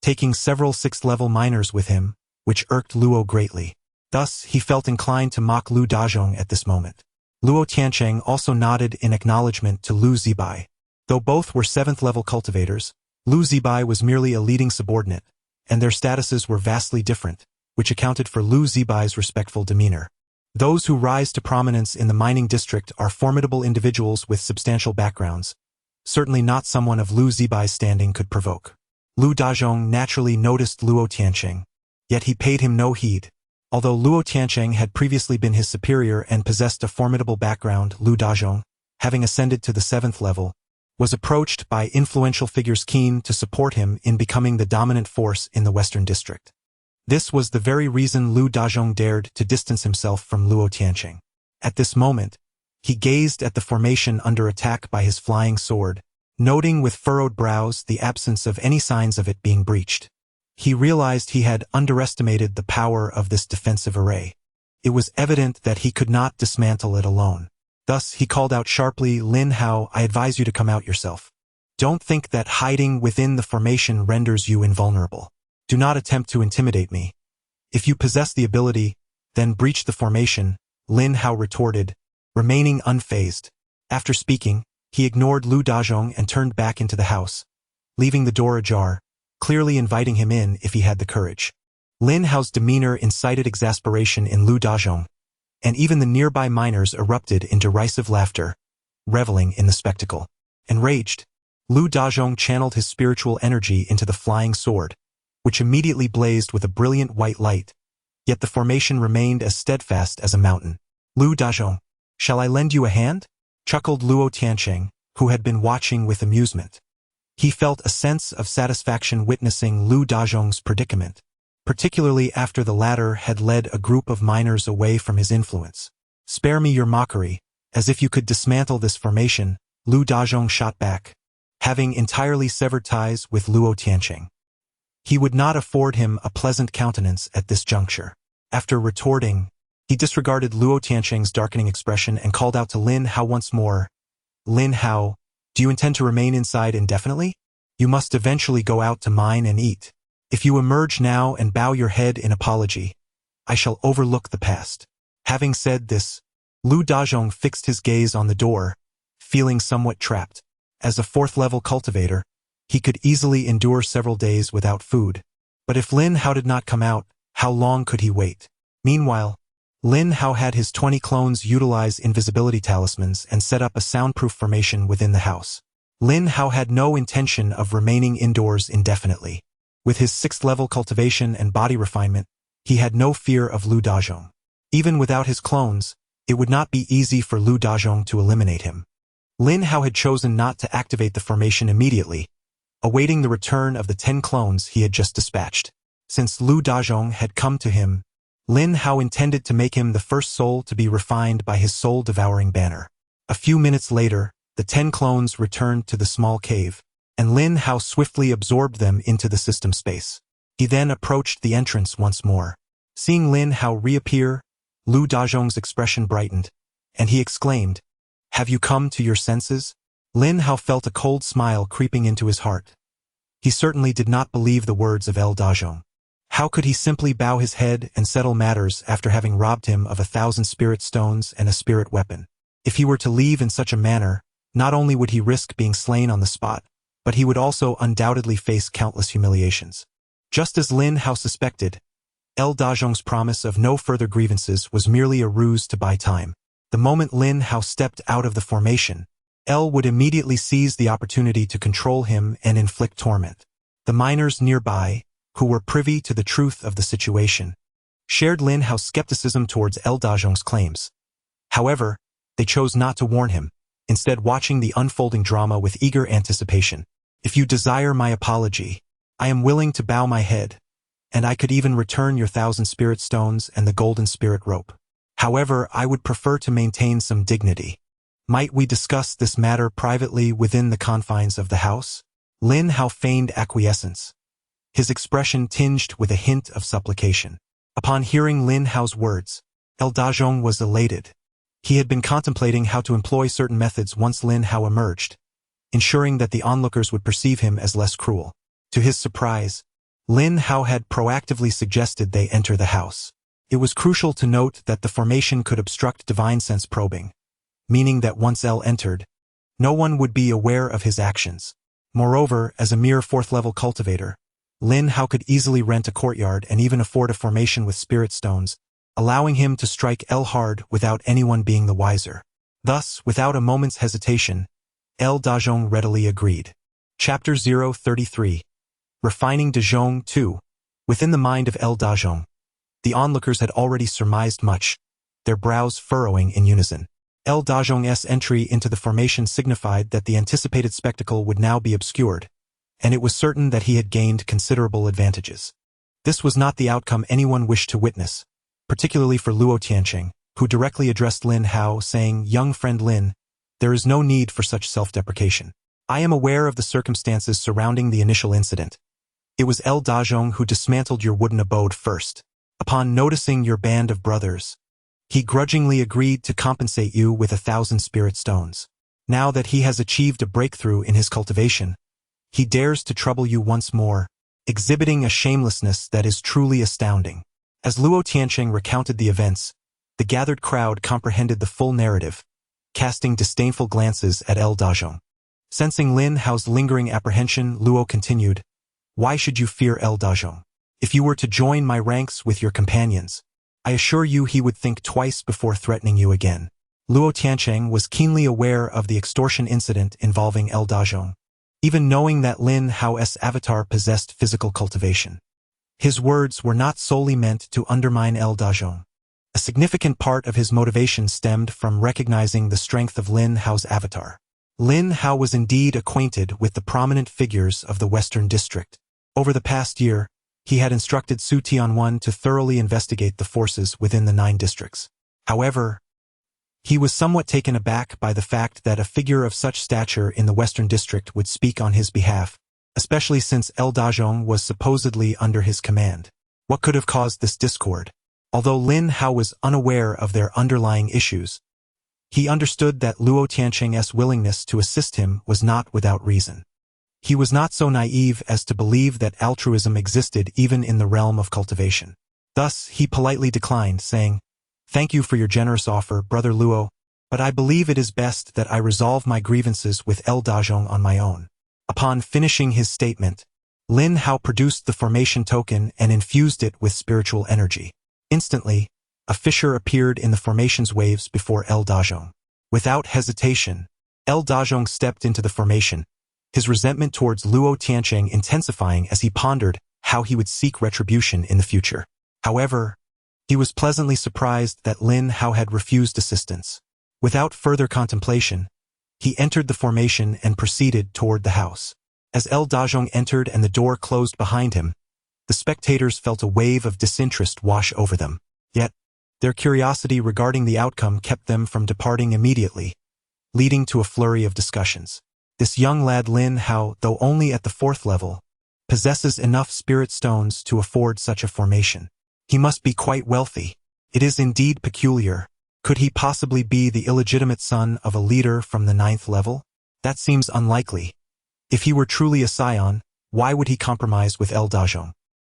S1: taking several 6th level miners with him, which irked Luo greatly. Thus, he felt inclined to mock Lu Dazhong at this moment. Luo Tiancheng also nodded in acknowledgement to Lu Zibai. Though both were 7th level cultivators, Lu Zibai was merely a leading subordinate, and their statuses were vastly different, which accounted for Lu Zibai's respectful demeanor. Those who rise to prominence in the mining district are formidable individuals with substantial backgrounds. Certainly not someone of Lu Zibai's standing could provoke. Lu Dazhong naturally noticed Luo Tiancheng, yet he paid him no heed. Although Luo Tiancheng had previously been his superior and possessed a formidable background, Lu Dazhong, having ascended to the 7th level, was approached by influential figures keen to support him in becoming the dominant force in the Western District. This was the very reason Lu Dazhong dared to distance himself from Luo Tiancheng. At this moment, He gazed at the formation under attack by his flying sword, noting with furrowed brows the absence of any signs of it being breached. He realized he had underestimated the power of this defensive array. It was evident that he could not dismantle it alone. Thus, he called out sharply, "Lin Hao, I advise you to come out yourself. Don't think that hiding within the formation renders you invulnerable. Do not attempt to intimidate me. If you possess the ability, then breach the formation," Lin Hao retorted, remaining unfazed. After speaking, he ignored Lu Dazhong and turned back into the house, leaving the door ajar, clearly inviting him in if he had the courage. Lin Hao's demeanor incited exasperation in Lu Dazhong, and even the nearby miners erupted in derisive laughter, reveling in the spectacle. Enraged, Lu Dazhong channeled his spiritual energy into the flying sword, which immediately blazed with a brilliant white light, yet the formation remained as steadfast as a mountain. "Lu Dazhong, shall I lend you a hand?" chuckled Luo Tiancheng, who had been watching with amusement. He felt a sense of satisfaction witnessing Lu Dazhong's predicament, particularly after the latter had led a group of miners away from his influence. "Spare me your mockery, as if you could dismantle this formation," Lu Dazhong shot back, having entirely severed ties with Luo Tiancheng. He would not afford him a pleasant countenance at this juncture. After retorting, he disregarded Luo Tiancheng's darkening expression and called out to Lin Hao once more, "Lin Hao, do you intend to remain inside indefinitely? You must eventually go out to mine and eat. If you emerge now and bow your head in apology, I shall overlook the past." Having said this, Lu Dazhong fixed his gaze on the door, feeling somewhat trapped. As a fourth-level cultivator, he could easily endure several days without food. But if Lin Hao did not come out, how long could he wait? Meanwhile, Lin Hao had his 20 clones utilize invisibility talismans and set up a soundproof formation within the house. Lin Hao had no intention of remaining indoors indefinitely. With his 6th-level cultivation and body refinement, he had no fear of Lu Dazhong. Even without his clones, it would not be easy for Lu Dazhong to eliminate him. Lin Hao had chosen not to activate the formation immediately, awaiting the return of the 10 clones he had just dispatched. Since Lu Dazhong had come to him, Lin Hao intended to make him the first soul to be refined by his soul-devouring banner. A few minutes later, the 10 clones returned to the small cave, and Lin Hao swiftly absorbed them into the system space. He then approached the entrance once more. Seeing Lin Hao reappear, Lu Dazhong's expression brightened, and he exclaimed, "Have you come to your senses?" Lin Hao felt a cold smile creeping into his heart. He certainly did not believe the words of L. Dazhong. How could he simply bow his head and settle matters after having robbed him of 1,000 spirit stones and a spirit weapon? If he were to leave in such a manner, not only would he risk being slain on the spot, but he would also undoubtedly face countless humiliations. Just as Lin Hao suspected, L. Dazhong's promise of no further grievances was merely a ruse to buy time. The moment Lin Hao stepped out of the formation, L would immediately seize the opportunity to control him and inflict torment. The miners nearby, who were privy to the truth of the situation, shared Lin Hao's skepticism towards L. Dazhong's claims. However, they chose not to warn him, instead watching the unfolding drama with eager anticipation. "If you desire my apology, I am willing to bow my head, and I could even return your 1,000 spirit stones and the golden spirit rope. However, I would prefer to maintain some dignity. Might we discuss this matter privately within the confines of the house?" Lin Hao feigned acquiescence, his expression tinged with a hint of supplication. Upon hearing Lin Hao's words, L. Dazhong was elated. He had been contemplating how to employ certain methods once Lin Hao emerged, ensuring that the onlookers would perceive him as less cruel. To his surprise, Lin Hao had proactively suggested they enter the house. It was crucial to note that the formation could obstruct divine sense probing, meaning that once L entered, no one would be aware of his actions. Moreover, as a mere 4th-level cultivator, Lin Hao could easily rent a courtyard and even afford a formation with spirit stones, allowing him to strike L hard without anyone being the wiser. Thus, without a moment's hesitation, L. Dazhong readily agreed. Chapter 033. Refining Dazhong 2. Within the mind of L. Dazhong, the onlookers had already surmised much, their brows furrowing in unison. L. Dazhong's entry into the formation signified that the anticipated spectacle would now be obscured, and it was certain that he had gained considerable advantages. This was not the outcome anyone wished to witness, particularly for Luo Tiancheng, who directly addressed Lin Hao, saying, "Young friend Lin, there is no need for such self-deprecation. I am aware of the circumstances surrounding the initial incident. It was El Dajong who dismantled your wooden abode first. Upon noticing your band of brothers, he grudgingly agreed to compensate you with 1,000 spirit stones. Now that he has achieved a breakthrough in his cultivation, he dares to trouble you once more, exhibiting a shamelessness that is truly astounding." As Luo Tiancheng recounted the events, the gathered crowd comprehended the full narrative, casting disdainful glances at El Dajong. Sensing Lin Hao's lingering apprehension, Luo continued, "Why should you fear El Dajong? If you were to join my ranks with your companions, I assure you he would think twice before threatening you again." Luo Tiancheng was keenly aware of the extortion incident involving El Dajong, even knowing that Lin Hao's avatar possessed physical cultivation. His words were not solely meant to undermine El Dajong. A significant part of his motivation stemmed from recognizing the strength of Lin Hao's avatar. Lin Hao was indeed acquainted with the prominent figures of the Western District. Over the past year, he had instructed Su Tianwan to thoroughly investigate the forces within the 9 districts. However, he was somewhat taken aback by the fact that a figure of such stature in the Western District would speak on his behalf, especially since El Dajong was supposedly under his command. What could have caused this discord? Although Lin Hao was unaware of their underlying issues, he understood that Luo Tiancheng's willingness to assist him was not without reason. He was not so naive as to believe that altruism existed even in the realm of cultivation. Thus, he politely declined, saying, "Thank you for your generous offer, Brother Luo, but I believe it is best that I resolve my grievances with El Dajong on my own." Upon finishing his statement, Lin Hao produced the formation token and infused it with spiritual energy. Instantly, a fissure appeared in the formation's waves before El Dajong. Without hesitation, El Dajong stepped into the formation, his resentment towards Luo Tiancheng intensifying as he pondered how he would seek retribution in the future. However, he was pleasantly surprised that Lin Hao had refused assistance. Without further contemplation, he entered the formation and proceeded toward the house. As El Dajong entered and the door closed behind him, the spectators felt a wave of disinterest wash over them. Yet, their curiosity regarding the outcome kept them from departing immediately, leading to a flurry of discussions. This young lad Lin Hao, though only at the 4th level, possesses enough spirit stones to afford such a formation. He must be quite wealthy. It is indeed peculiar. Could he possibly be the illegitimate son of a leader from the 9th level? That seems unlikely. If he were truly a scion, why would he compromise with El Dajong?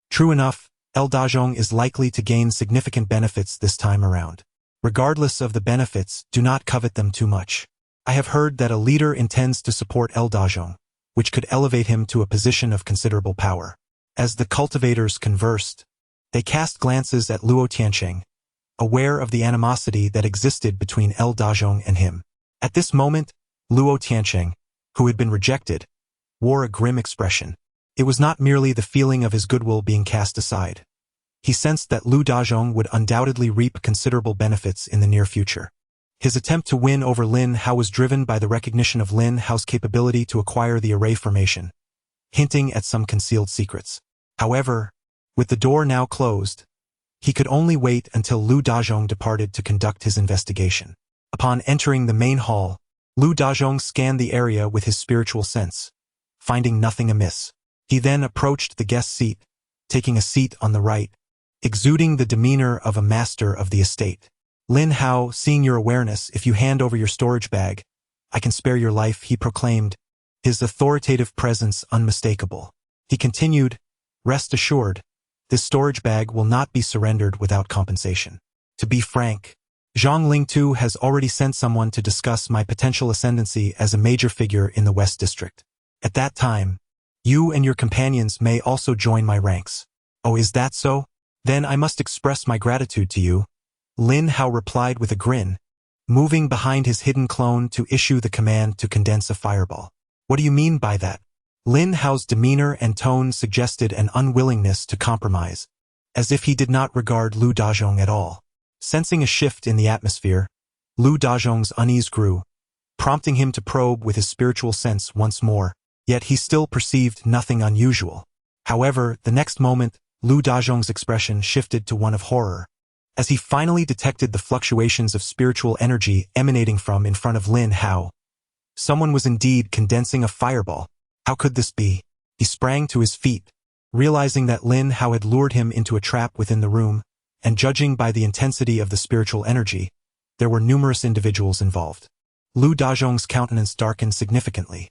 S1: True enough, El Dajong is likely to gain significant benefits this time around. Regardless of the benefits, do not covet them too much. I have heard that a leader intends to support El Dajong, which could elevate him to a position of considerable power. As the cultivators conversed, they cast glances at Luo Tiancheng, aware of the animosity that existed between El Dajong and him. At this moment, Luo Tiancheng, who had been rejected, wore a grim expression. It was not merely the feeling of his goodwill being cast aside. He sensed that Lu Dajong would undoubtedly reap considerable benefits in the near future. His attempt to win over Lin Hao was driven by the recognition of Lin Hao's capability to acquire the array formation, hinting at some concealed secrets. However, with the door now closed, he could only wait until Lu Dajong departed to conduct his investigation. Upon entering the main hall, Lu Dajong scanned the area with his spiritual sense, finding nothing amiss. He then approached the guest seat, taking a seat on the right, exuding the demeanor of a master of the estate. "Lin Hao, seeing your awareness, if you hand over your storage bag, I can spare your life," he proclaimed, his authoritative presence unmistakable. He continued, "Rest assured, this storage bag will not be surrendered without compensation. To be frank, Zhang Lingtu has already sent someone to discuss my potential ascendancy as a major figure in the West District. At that time, you and your companions may also join my ranks." "Oh, is that so? Then I must express my gratitude to you," Lin Hao replied with a grin, moving behind his hidden clone to issue the command to condense a fireball. "What do you mean by that?" Lin Hao's demeanor and tone suggested an unwillingness to compromise, as if he did not regard Lu Dajong at all. Sensing a shift in the atmosphere, Lu Dajong's unease grew, prompting him to probe with his spiritual sense once more. Yet he still perceived nothing unusual. However, the next moment, Lu Dajong's expression shifted to one of horror, As he finally detected the fluctuations of spiritual energy emanating from in front of Lin Hao, someone was indeed condensing a fireball. How could this be? He sprang to his feet, realizing that Lin Hao had lured him into a trap within the room, and judging by the intensity of the spiritual energy, there were numerous individuals involved. Lu Dazhong's countenance darkened significantly.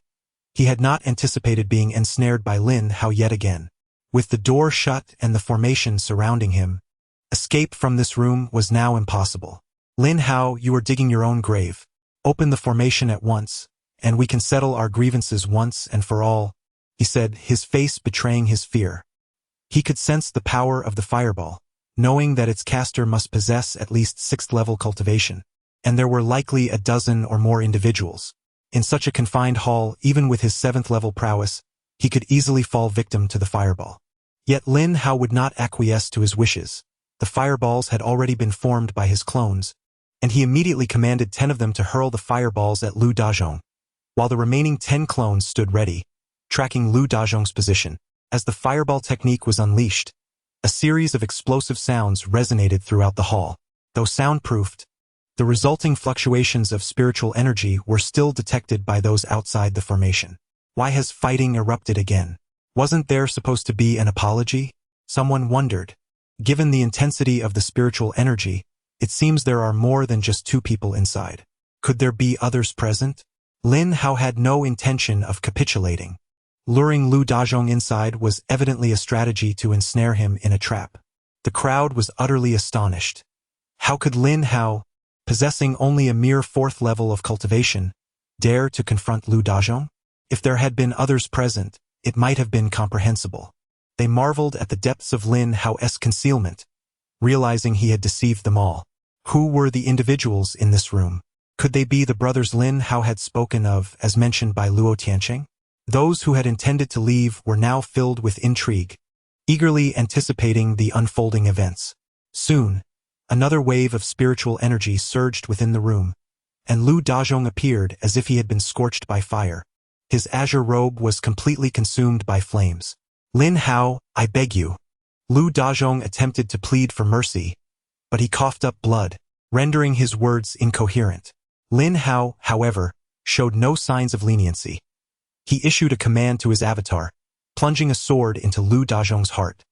S1: He had not anticipated being ensnared by Lin Hao yet again. With the door shut and the formation surrounding him, escape from this room was now impossible. Lin Hao, you are digging your own grave. Open the formation at once, and we can settle our grievances once and for all, he said, his face betraying his fear. He could sense the power of the fireball, knowing that its caster must possess at least 6th-level cultivation, and there were likely a dozen or more individuals. In such a confined hall, even with his 7th-level prowess, he could easily fall victim to the fireball. Yet Lin Hao would not acquiesce to his wishes. The fireballs had already been formed by his clones, and he immediately commanded 10 of them to hurl the fireballs at Lu Dazhong, while the remaining 10 clones stood ready, tracking Lu Dazhong's position. As the fireball technique was unleashed, a series of explosive sounds resonated throughout the hall. Though soundproofed, the resulting fluctuations of spiritual energy were still detected by those outside the formation. Why has fighting erupted again? Wasn't there supposed to be an apology? Someone wondered. Given the intensity of the spiritual energy, it seems there are more than just 2 people inside. Could there be others present? Lin Hao had no intention of capitulating. Luring Lu Dazhong inside was evidently a strategy to ensnare him in a trap. The crowd was utterly astonished. How could Lin Hao, possessing only a mere 4th level of cultivation, dare to confront Lu Dazhong? If there had been others present, it might have been comprehensible. They marveled at the depths of Lin Hao's concealment, realizing he had deceived them all. Who were the individuals in this room? Could they be the brothers Lin Hao had spoken of as mentioned by Luo Tianqing? Those who had intended to leave were now filled with intrigue, eagerly anticipating the unfolding events. Soon, another wave of spiritual energy surged within the room, and Lu Dazhong appeared as if he had been scorched by fire. His azure robe was completely consumed by flames. Lin Hao, I beg you. Lu Dazhong attempted to plead for mercy, but he coughed up blood, rendering his words incoherent. Lin Hao, however, showed no signs of leniency. He issued a command to his avatar, plunging a sword into Lu Dazhong's heart.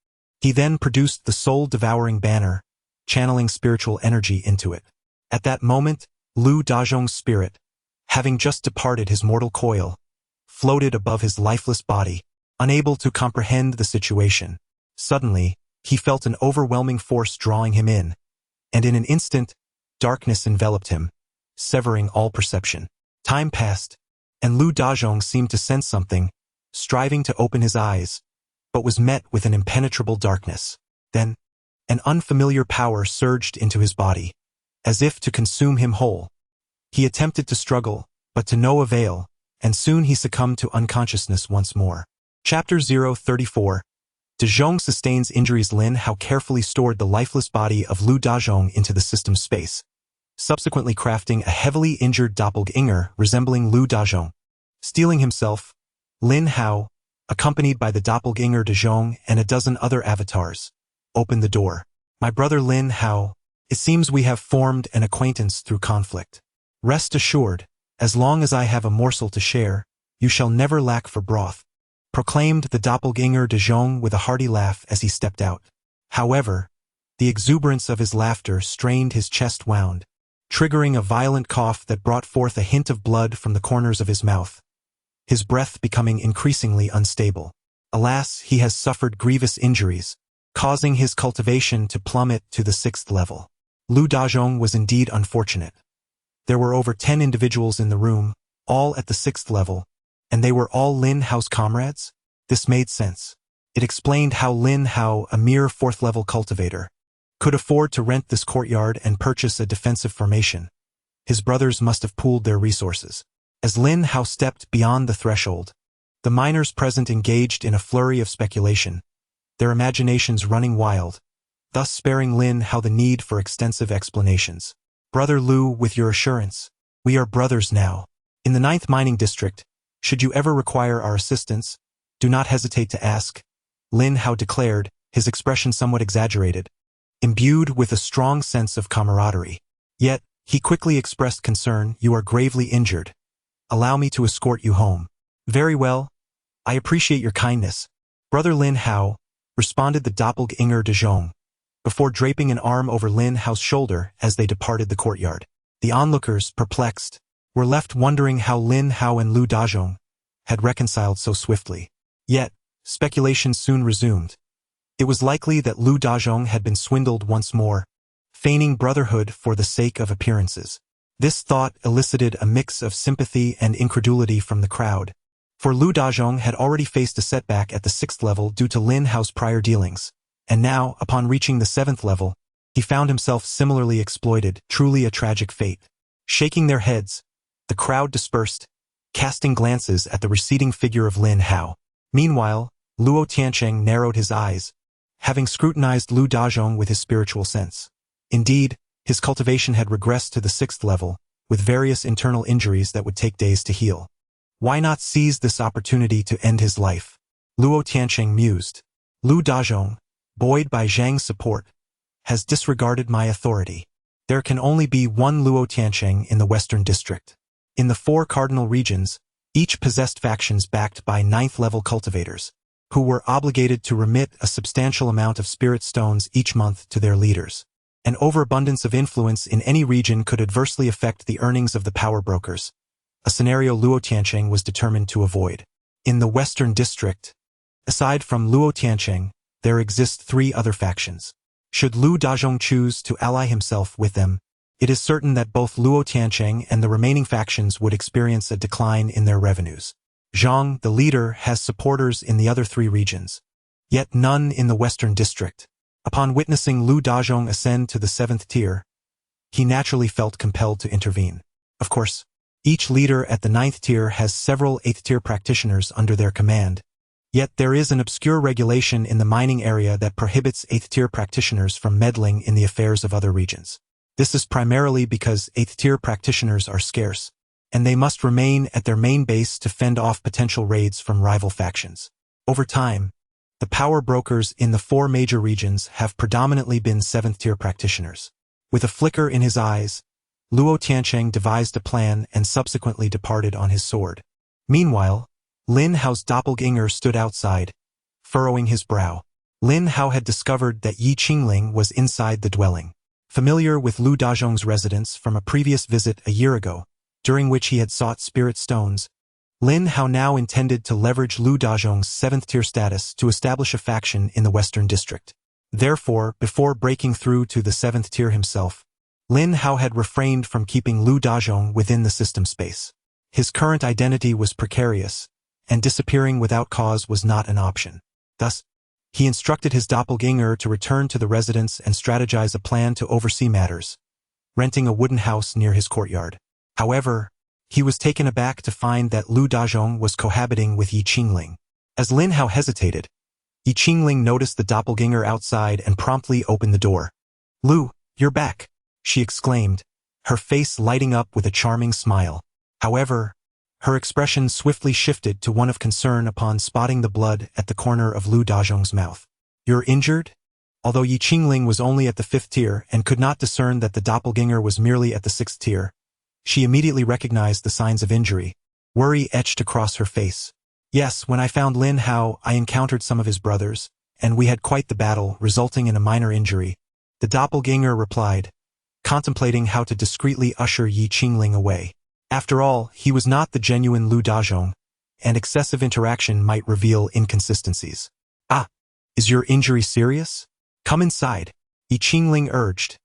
S1: He then produced the soul-devouring banner, channeling spiritual energy into it. At that moment, Lu Dazhong's spirit, having just departed his mortal coil, floated above his lifeless body, unable to comprehend the situation. Suddenly, he felt an overwhelming force drawing him in, and in an instant, darkness enveloped him, severing all perception. Time passed, and Lu Dazhong seemed to sense something, striving to open his eyes, but was met with an impenetrable darkness. Then, an unfamiliar power surged into his body, as if to consume him whole. He attempted to struggle, but to no avail, and soon he succumbed to unconsciousness once more. Chapter 034. Dazhong sustains injuries. Lin Hao carefully stored the lifeless body of Lu Dazhong into the system space, subsequently crafting a heavily injured doppelganger resembling Lu Dazhong. Steeling himself, Lin Hao, accompanied by the doppelganger Dazhong and a dozen other avatars, opened the door. My brother Lin Hao, it seems we have formed an acquaintance through conflict. Rest assured, as long as I have a morsel to share, you shall never lack for broth, proclaimed the doppelganger Dazhong with a hearty laugh as he stepped out. However, the exuberance of his laughter strained his chest wound, triggering a violent cough that brought forth a hint of blood from the corners of his mouth, his breath becoming increasingly unstable. Alas, he has suffered grievous injuries, causing his cultivation to plummet to the 6th level. Lu Dazhong was indeed unfortunate. There were over 10 individuals in the room, all at the 6th level, and they were all Lin Hao's comrades? This made sense. It explained how Lin Hao, a mere 4th level cultivator, could afford to rent this courtyard and purchase a defensive formation. His brothers must have pooled their resources. As Lin Hao stepped beyond the threshold, the miners present engaged in a flurry of speculation, their imaginations running wild, thus sparing Lin Hao the need for extensive explanations. Brother Lu, with your assurance, we are brothers now. In the 9th mining district, should you ever require our assistance, do not hesitate to ask, Lin Hao declared, his expression somewhat exaggerated, imbued with a strong sense of camaraderie. Yet, he quickly expressed concern. "You are gravely injured. Allow me to escort you home." "Very well. I appreciate your kindness, Brother Lin Hao," responded the doppelganger de Zhong, before draping an arm over Lin Hao's shoulder as they departed the courtyard. The onlookers, perplexed, were left wondering how Lin Hao and Lu Dazhong had reconciled so swiftly. Yet, speculation soon resumed. It was likely that Lu Dazhong had been swindled once more, feigning brotherhood for the sake of appearances. This thought elicited a mix of sympathy and incredulity from the crowd, for Lu Dazhong had already faced a setback at the 6th level due to Lin Hao's prior dealings, and now, upon reaching the 7th level, he found himself similarly exploited. Truly a tragic fate. Shaking their heads, the crowd dispersed, casting glances at the receding figure of Lin Hao. Meanwhile, Luo Tiancheng narrowed his eyes, having scrutinized Lu Dazhong with his spiritual sense. Indeed, his cultivation had regressed to the 6th level, with various internal injuries that would take days to heal. Why not seize this opportunity to end his life? Luo Tiancheng mused. Lu Dazhong, buoyed by Zhang's support, has disregarded my authority. There can only be one Luo Tiancheng in the Western District. In the 4 cardinal regions, each possessed factions backed by 9th-level cultivators, who were obligated to remit a substantial amount of spirit stones each month to their leaders. An overabundance of influence in any region could adversely affect the earnings of the power brokers, a scenario Luo Tiancheng was determined to avoid. In the Western District, aside from Luo Tiancheng, there exist 3 other factions. Should Lu Dazhong choose to ally himself with them, it is certain that both Luo Tiancheng and the remaining factions would experience a decline in their revenues. Zhang, the leader, has supporters in the other 3 regions, yet none in the Western District. Upon witnessing Lu Dazhong ascend to the 7th tier, he naturally felt compelled to intervene. Of course, each leader at the 9th tier has several 8th tier practitioners under their command, yet there is an obscure regulation in the mining area that prohibits 8th tier practitioners from meddling in the affairs of other regions. This is primarily because 8th tier practitioners are scarce, and they must remain at their main base to fend off potential raids from rival factions. Over time, the power brokers in the 4 major regions have predominantly been 7th tier practitioners. With a flicker in his eyes, Luo Tiancheng devised a plan and subsequently departed on his sword. Meanwhile, Lin Hao's doppelganger stood outside, furrowing his brow. Lin Hao had discovered that Yi Qingling was inside the dwelling. Familiar with Lu Dazhong's residence from a previous visit a year ago, during which he had sought spirit stones, Lin Hao now intended to leverage Lu Dazhong's 7th tier status to establish a faction in the Western District. Therefore, before breaking through to the 7th tier himself, Lin Hao had refrained from keeping Lu Dazhong within the system space. His current identity was precarious, and disappearing without cause was not an option. Thus, he instructed his doppelganger to return to the residence and strategize a plan to oversee matters, renting a wooden house near his courtyard. However, he was taken aback to find that Lu Dazhong was cohabiting with Yi Qingling. As Lin Hao hesitated, Yi Qingling noticed the doppelganger outside and promptly opened the door. "Lu, you're back," she exclaimed, her face lighting up with a charming smile. However, her expression swiftly shifted to one of concern upon spotting the blood at the corner of Lu Dazhong's mouth. "You're injured?" Although Yi Qingling was only at the 5th tier and could not discern that the doppelganger was merely at the 6th tier, she immediately recognized the signs of injury. Worry etched across her face. "Yes, when I found Lin Hao, I encountered some of his brothers, and we had quite the battle, resulting in a minor injury," the doppelganger replied, contemplating how to discreetly usher Yi Qingling away. After all, he was not the genuine Lu Dazhong, and excessive interaction might reveal inconsistencies. "Ah, is your injury serious? Come inside," Yi Qingling urged,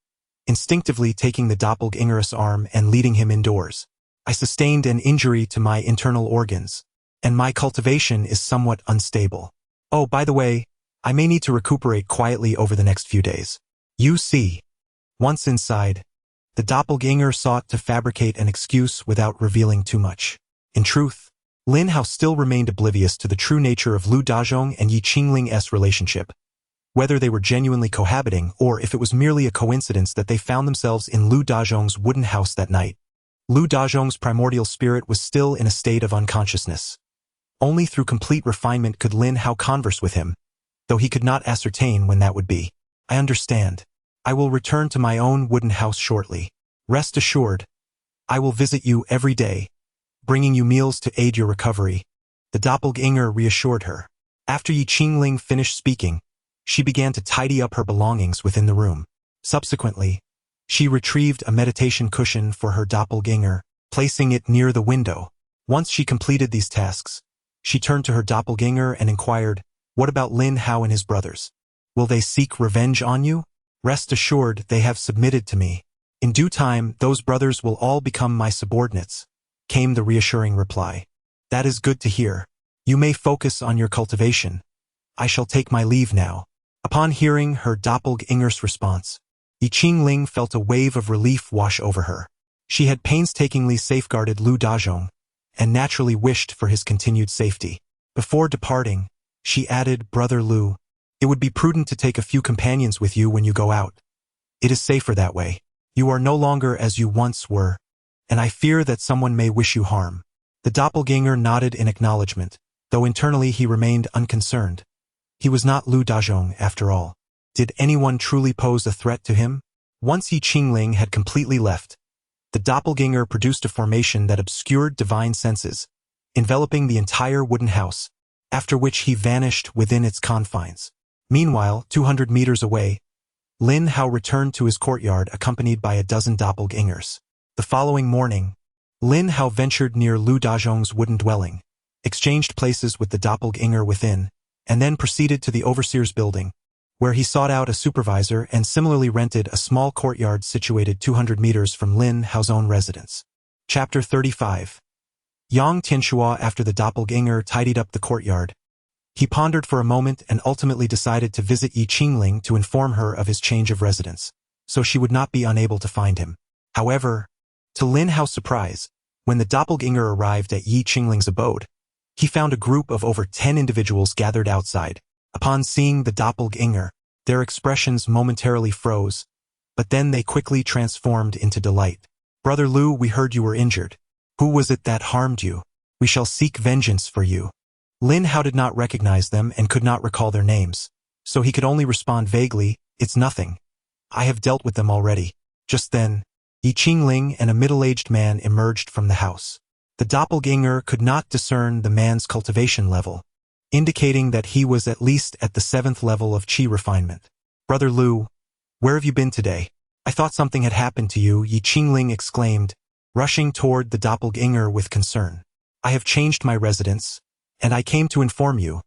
S1: instinctively taking the doppelganger's arm and leading him indoors. "I sustained an injury to my internal organs, and my cultivation is somewhat unstable. Oh, by the way, I may need to recuperate quietly over the next few days." You see. Once inside, the doppelganger sought to fabricate an excuse without revealing too much. In truth, Lin Hao still remained oblivious to the true nature of Lu Dazhong and Yi Qingling's relationship, whether they were genuinely cohabiting or if it was merely a coincidence that they found themselves in Lu Dazhong's wooden house that night. Lu Dazhong's primordial spirit was still in a state of unconsciousness. Only through complete refinement could Lin Hao converse with him, though he could not ascertain when that would be. "I understand," I will return to my own wooden house shortly. Rest assured, I will visit you every day, bringing you meals to aid your recovery. The doppelganger reassured her. After Yi Qingling finished speaking, she began to tidy up her belongings within the room. Subsequently, she retrieved a meditation cushion for her doppelganger, placing it near the window. Once she completed these tasks, she turned to her doppelganger and inquired, "What about Lin Hao and his brothers? Will they seek revenge on you?" "Rest assured, they have submitted to me. In due time, those brothers will all become my subordinates," came the reassuring reply. "That is good to hear. You may focus on your cultivation. I shall take my leave now." Upon hearing her doppelganger's response, Yi Qingling felt a wave of relief wash over her. She had painstakingly safeguarded Lu Dazhong, and naturally wished for his continued safety. Before departing, she added, "Brother Lu, it would be prudent to take a few companions with you when you go out. It is safer that way. You are no longer as you once were, and I fear that someone may wish you harm." The doppelganger nodded in acknowledgement, though internally he remained unconcerned. He was not Lu Dazhong, after all. Did anyone truly pose a threat to him? Once Yi Qingling had completely left, the doppelganger produced a formation that obscured divine senses, enveloping the entire wooden house, after which he vanished within its confines. Meanwhile, 200 meters away, Lin Hao returned to his courtyard accompanied by a dozen doppelgangers. The following morning, Lin Hao ventured near Lu Dazhong's wooden dwelling, exchanged places with the doppelganger within, and then proceeded to the overseer's building, where he sought out a supervisor and similarly rented a small courtyard situated 200 meters from Lin Hao's own residence. Chapter 35. Yang Tianxua. After the doppelganger tidied up the courtyard, he pondered for a moment and ultimately decided to visit Yi Qingling to inform her of his change of residence, so she would not be unable to find him. However, to Lin Hao's surprise, when the doppelganger arrived at Yi Qingling's abode, he found a group of over 10 individuals gathered outside. Upon seeing the doppelganger, their expressions momentarily froze, but then they quickly transformed into delight. "Brother Lu, we heard you were injured. Who was it that harmed you? We shall seek vengeance for you." Lin Hao did not recognize them and could not recall their names, so he could only respond vaguely, "It's nothing. I have dealt with them already." Just then, Yi Qingling and a middle-aged man emerged from the house. The doppelganger could not discern the man's cultivation level, indicating that he was at least at the 7th level of qi refinement. "Brother Lu, where have you been today? I thought something had happened to you," Yi Qingling exclaimed, rushing toward the doppelganger with concern. "I have changed my residence, and I came to inform you."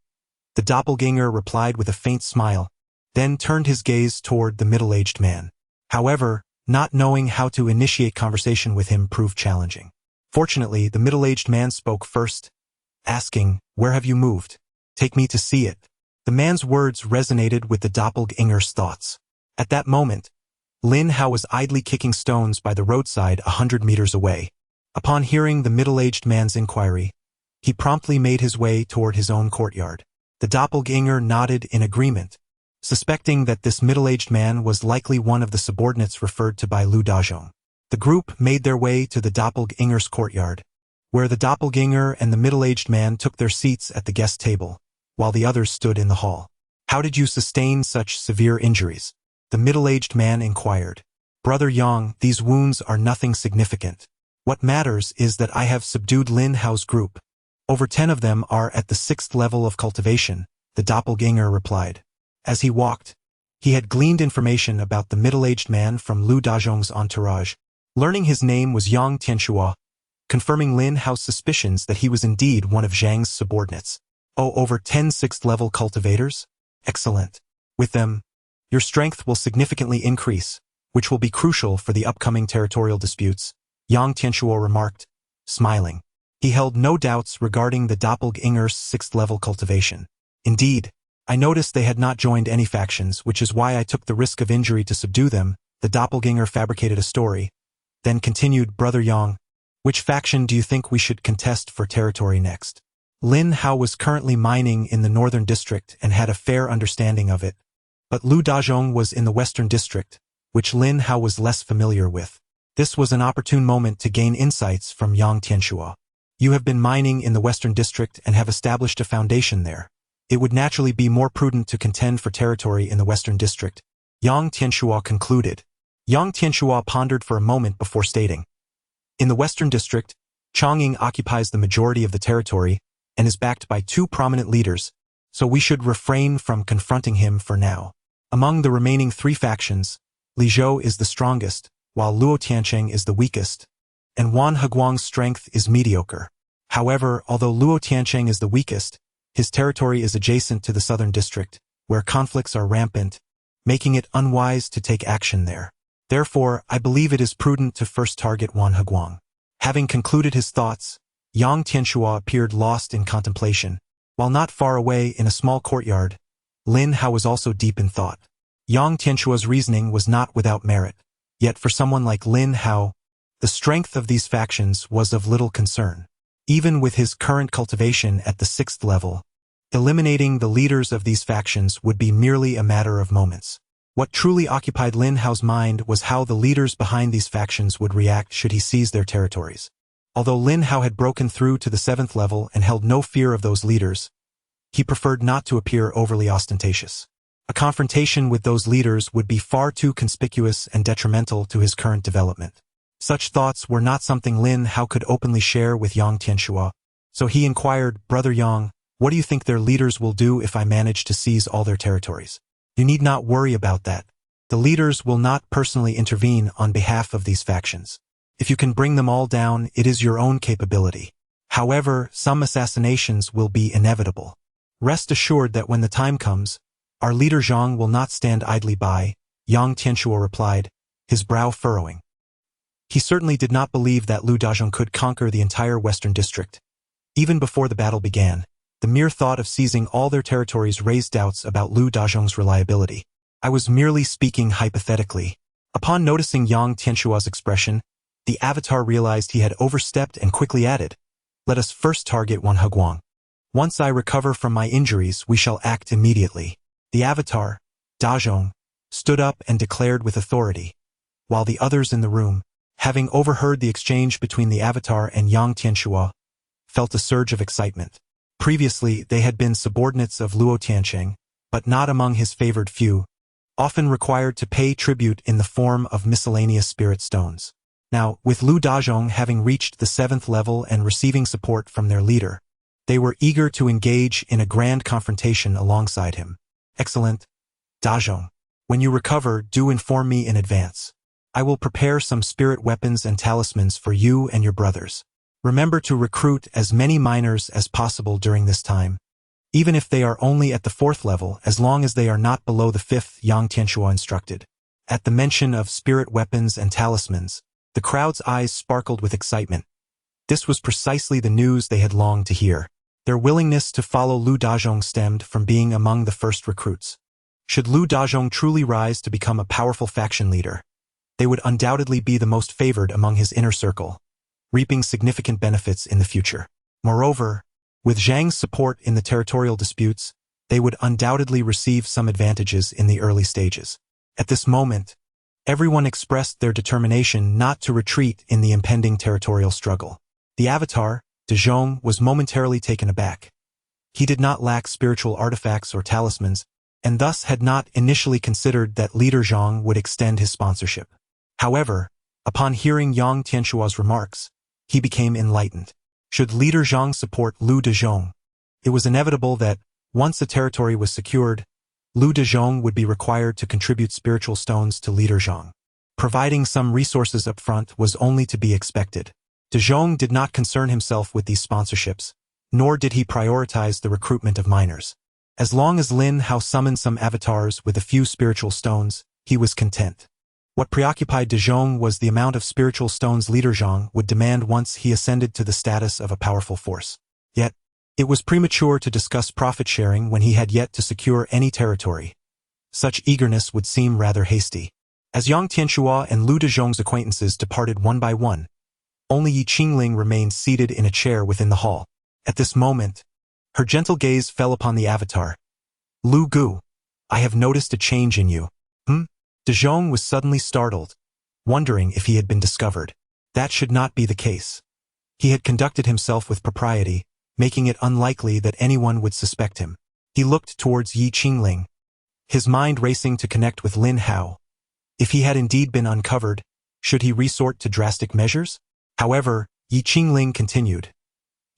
S1: The doppelganger replied with a faint smile, then turned his gaze toward the middle-aged man. However, not knowing how to initiate conversation with him proved challenging. Fortunately, the middle-aged man spoke first, asking, "Where have you moved? Take me to see it." The man's words resonated with the doppelganger's thoughts. At that moment, Lin Hao was idly kicking stones by the roadside 100 meters away. Upon hearing the middle-aged man's inquiry, he promptly made his way toward his own courtyard. The doppelganger nodded in agreement, suspecting that this middle-aged man was likely one of the subordinates referred to by Lu Dazhong. The group made their way to the doppelganger's courtyard, where the doppelganger and the middle-aged man took their seats at the guest table, while the others stood in the hall. "How did you sustain such severe injuries?" the middle-aged man inquired. "Brother Yang, these wounds are nothing significant. What matters is that I have subdued Lin Hao's group. Over 10 of them are at the 6th level of cultivation," the doppelganger replied. As he walked, he had gleaned information about the middle-aged man from Lu Dazhong's entourage, learning his name was Yang Tianxua, confirming Lin Hao's suspicions that he was indeed one of Zhang's subordinates. "Oh, over 10 6th-level cultivators? Excellent. With them, your strength will significantly increase, which will be crucial for the upcoming territorial disputes," Yang Tianxua remarked, smiling. He held no doubts regarding the doppelganger's 6th-level cultivation. "Indeed, I noticed they had not joined any factions, which is why I took the risk of injury to subdue them." The doppelganger fabricated a story, then continued, "Brother Yang, which faction do you think we should contest for territory next?" Lin Hao was currently mining in the northern district and had a fair understanding of it, but Lu Dazhong was in the western district, which Lin Hao was less familiar with. This was an opportune moment to gain insights from Yang Tianxua. "You have been mining in the western district and have established a foundation there. It would naturally be more prudent to contend for territory in the western district," Yang Tianxua concluded. Yang Tianxua pondered for a moment before stating. In the Western District, Chongqing occupies the majority of the territory and is backed by two prominent leaders, so we should refrain from confronting him for now. Among the remaining three factions, Li Zhou is the strongest, while Luo Tiancheng is the weakest, and Wan Heguang's strength is mediocre. However, although Luo Tiancheng is the weakest, his territory is adjacent to the Southern District, where conflicts are rampant, making it unwise to take action there. Therefore, I believe it is prudent to first target Wan Heguang. Having concluded his thoughts, Yang Tianxua appeared lost in contemplation. While not far away in a small courtyard, Lin Hao was also deep in thought. Yang Tianxua's reasoning was not without merit, yet for someone like Lin Hao, the strength of these factions was of little concern. Even with his current cultivation at the 6th level, eliminating the leaders of these factions would be merely a matter of moments. What truly occupied Lin Hao's mind was how the leaders behind these factions would react should he seize their territories. Although Lin Hao had broken through to the 7th level and held no fear of those leaders, he preferred not to appear overly ostentatious. A confrontation with those leaders would be far too conspicuous and detrimental to his current development. Such thoughts were not something Lin Hao could openly share with Yang Tianxua, so he inquired, "Brother Yang, what do you think their leaders will do if I manage to seize all their territories?" "You need not worry about that. The leaders will not personally intervene on behalf of these factions. If you can bring them all down, it is your own capability. However, some assassinations will be inevitable. Rest assured that when the time comes, our leader Zhang will not stand idly by," Yang Tianxua replied, his brow furrowing. He certainly did not believe that Lu Dazhong could conquer the entire Western District. Even before the battle began, the mere thought of seizing all their territories raised doubts about Lu Dazhong's reliability. "I was merely speaking hypothetically." Upon noticing Yang Tianxua's expression, the avatar realized he had overstepped and quickly added, "Let us first target Wan Heguang. Once I recover from my injuries, we shall act immediately." The avatar, Dazhong, stood up and declared with authority, while the others in the room, having overheard the exchange between the avatar and Yang Tianxua, felt a surge of excitement. Previously, they had been subordinates of Luo Tiancheng, but not among his favored few, often required to pay tribute in the form of miscellaneous spirit stones. Now, with Lu Dazhong having reached the 7th level and receiving support from their leader, they were eager to engage in a grand confrontation alongside him. "Excellent, Dazhong. When you recover, do inform me in advance. I will prepare some spirit weapons and talismans for you and your brothers. Remember to recruit as many miners as possible during this time, even if they are only at the 4th level, as long as they are not below the 5th," Yang Tianxua instructed. At the mention of spirit weapons and talismans, the crowd's eyes sparkled with excitement. This was precisely the news they had longed to hear. Their willingness to follow Lu Dazhong stemmed from being among the first recruits. Should Lu Dazhong truly rise to become a powerful faction leader, they would undoubtedly be the most favored among his inner circle, reaping significant benefits in the future. Moreover, with Zhang's support in the territorial disputes, they would undoubtedly receive some advantages in the early stages. At this moment, everyone expressed their determination not to retreat in the impending territorial struggle. The avatar, Dazhong, was momentarily taken aback. He did not lack spiritual artifacts or talismans, and thus had not initially considered that leader Zhang would extend his sponsorship. However, upon hearing Yang Tianxua's remarks, he became enlightened. Should leader Zhang support Lu Dazhong, it was inevitable that, once the territory was secured, Lu Dazhong would be required to contribute spiritual stones to leader Zhang. Providing some resources up front was only to be expected. Dazhong did not concern himself with these sponsorships, nor did he prioritize the recruitment of miners. As long as Lin Hao summoned some avatars with a few spiritual stones, he was content. What preoccupied Dazhong was the amount of spiritual stones leader Zhang would demand once he ascended to the status of a powerful force. Yet, it was premature to discuss profit-sharing when he had yet to secure any territory. Such eagerness would seem rather hasty. As Yang Tianxua and Lu Dazhong's acquaintances departed one by one, only Yi Qingling remained seated in a chair within the hall. At this moment, her gentle gaze fell upon the avatar. "Lu Gu, I have noticed a change in you." Dazhong was suddenly startled, wondering if he had been discovered. That should not be the case. He had conducted himself with propriety, making it unlikely that anyone would suspect him. He looked towards Yi Qingling. his mind racing to connect with Lin Hao. If he had indeed been uncovered, should he resort to drastic measures? However, Yi Qingling continued.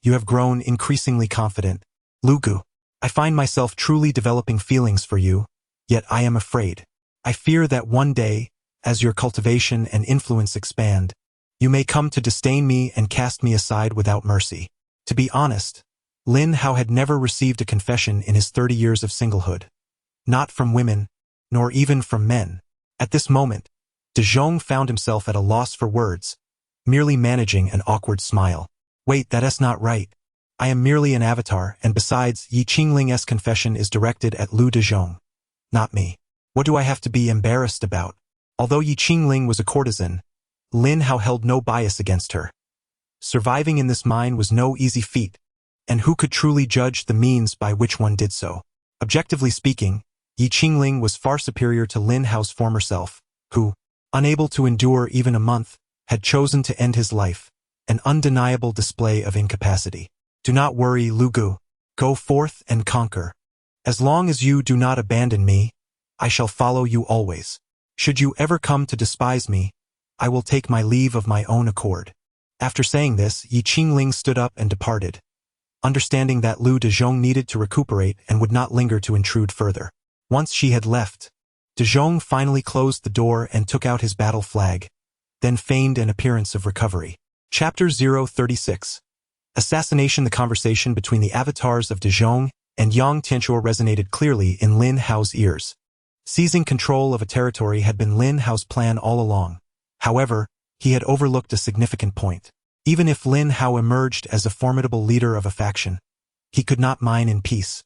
S1: You have grown increasingly confident. Lu Gu, I find myself truly developing feelings for you, yet I am afraid. I fear that one day, as your cultivation and influence expand, you may come to disdain me and cast me aside without mercy. To be honest, Lin Hao had never received a confession in his 30 years of singlehood. Not from women, nor even from men. At this moment, De Jong found himself at a loss for words, merely managing an awkward smile. Wait, that's not right. I am merely an avatar, and besides, Yi Qingling's confession is directed at Lu De Jong, not me. What do I have to be embarrassed about? Although Yi Qingling was a courtesan, Lin Hao held no bias against her. Surviving in this mine was no easy feat, and who could truly judge the means by which one did so? Objectively speaking, Yi Qingling was far superior to Lin Hao's former self, who, unable to endure even a month, had chosen to end his life, an undeniable display of incapacity. Do not worry, Lu Gu. Go forth and conquer. As long as you do not abandon me, I shall follow you always. Should you ever come to despise me, I will take my leave of my own accord. After saying this, Yi Qingling stood up and departed, understanding that Lu De Jong needed to recuperate and would not linger to intrude further. Once she had left, De Jong finally closed the door and took out his battle flag, then feigned an appearance of recovery. Chapter 036. Assassination. The conversation between the avatars of De Jong and Yang Tianchuo resonated clearly in Lin Hao's ears. Seizing control of a territory had been Lin Hao's plan all along. However, he had overlooked a significant point. Even if Lin Hao emerged as a formidable leader of a faction, he could not mine in peace.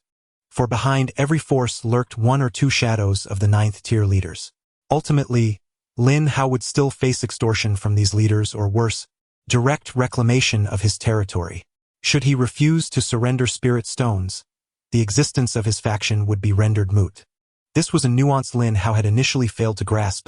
S1: For behind every force lurked one or two shadows of the 9th-tier leaders. Ultimately, Lin Hao would still face extortion from these leaders or worse, direct reclamation of his territory. Should he refuse to surrender spirit stones, the existence of his faction would be rendered moot. This was a nuance Lin Hao had initially failed to grasp,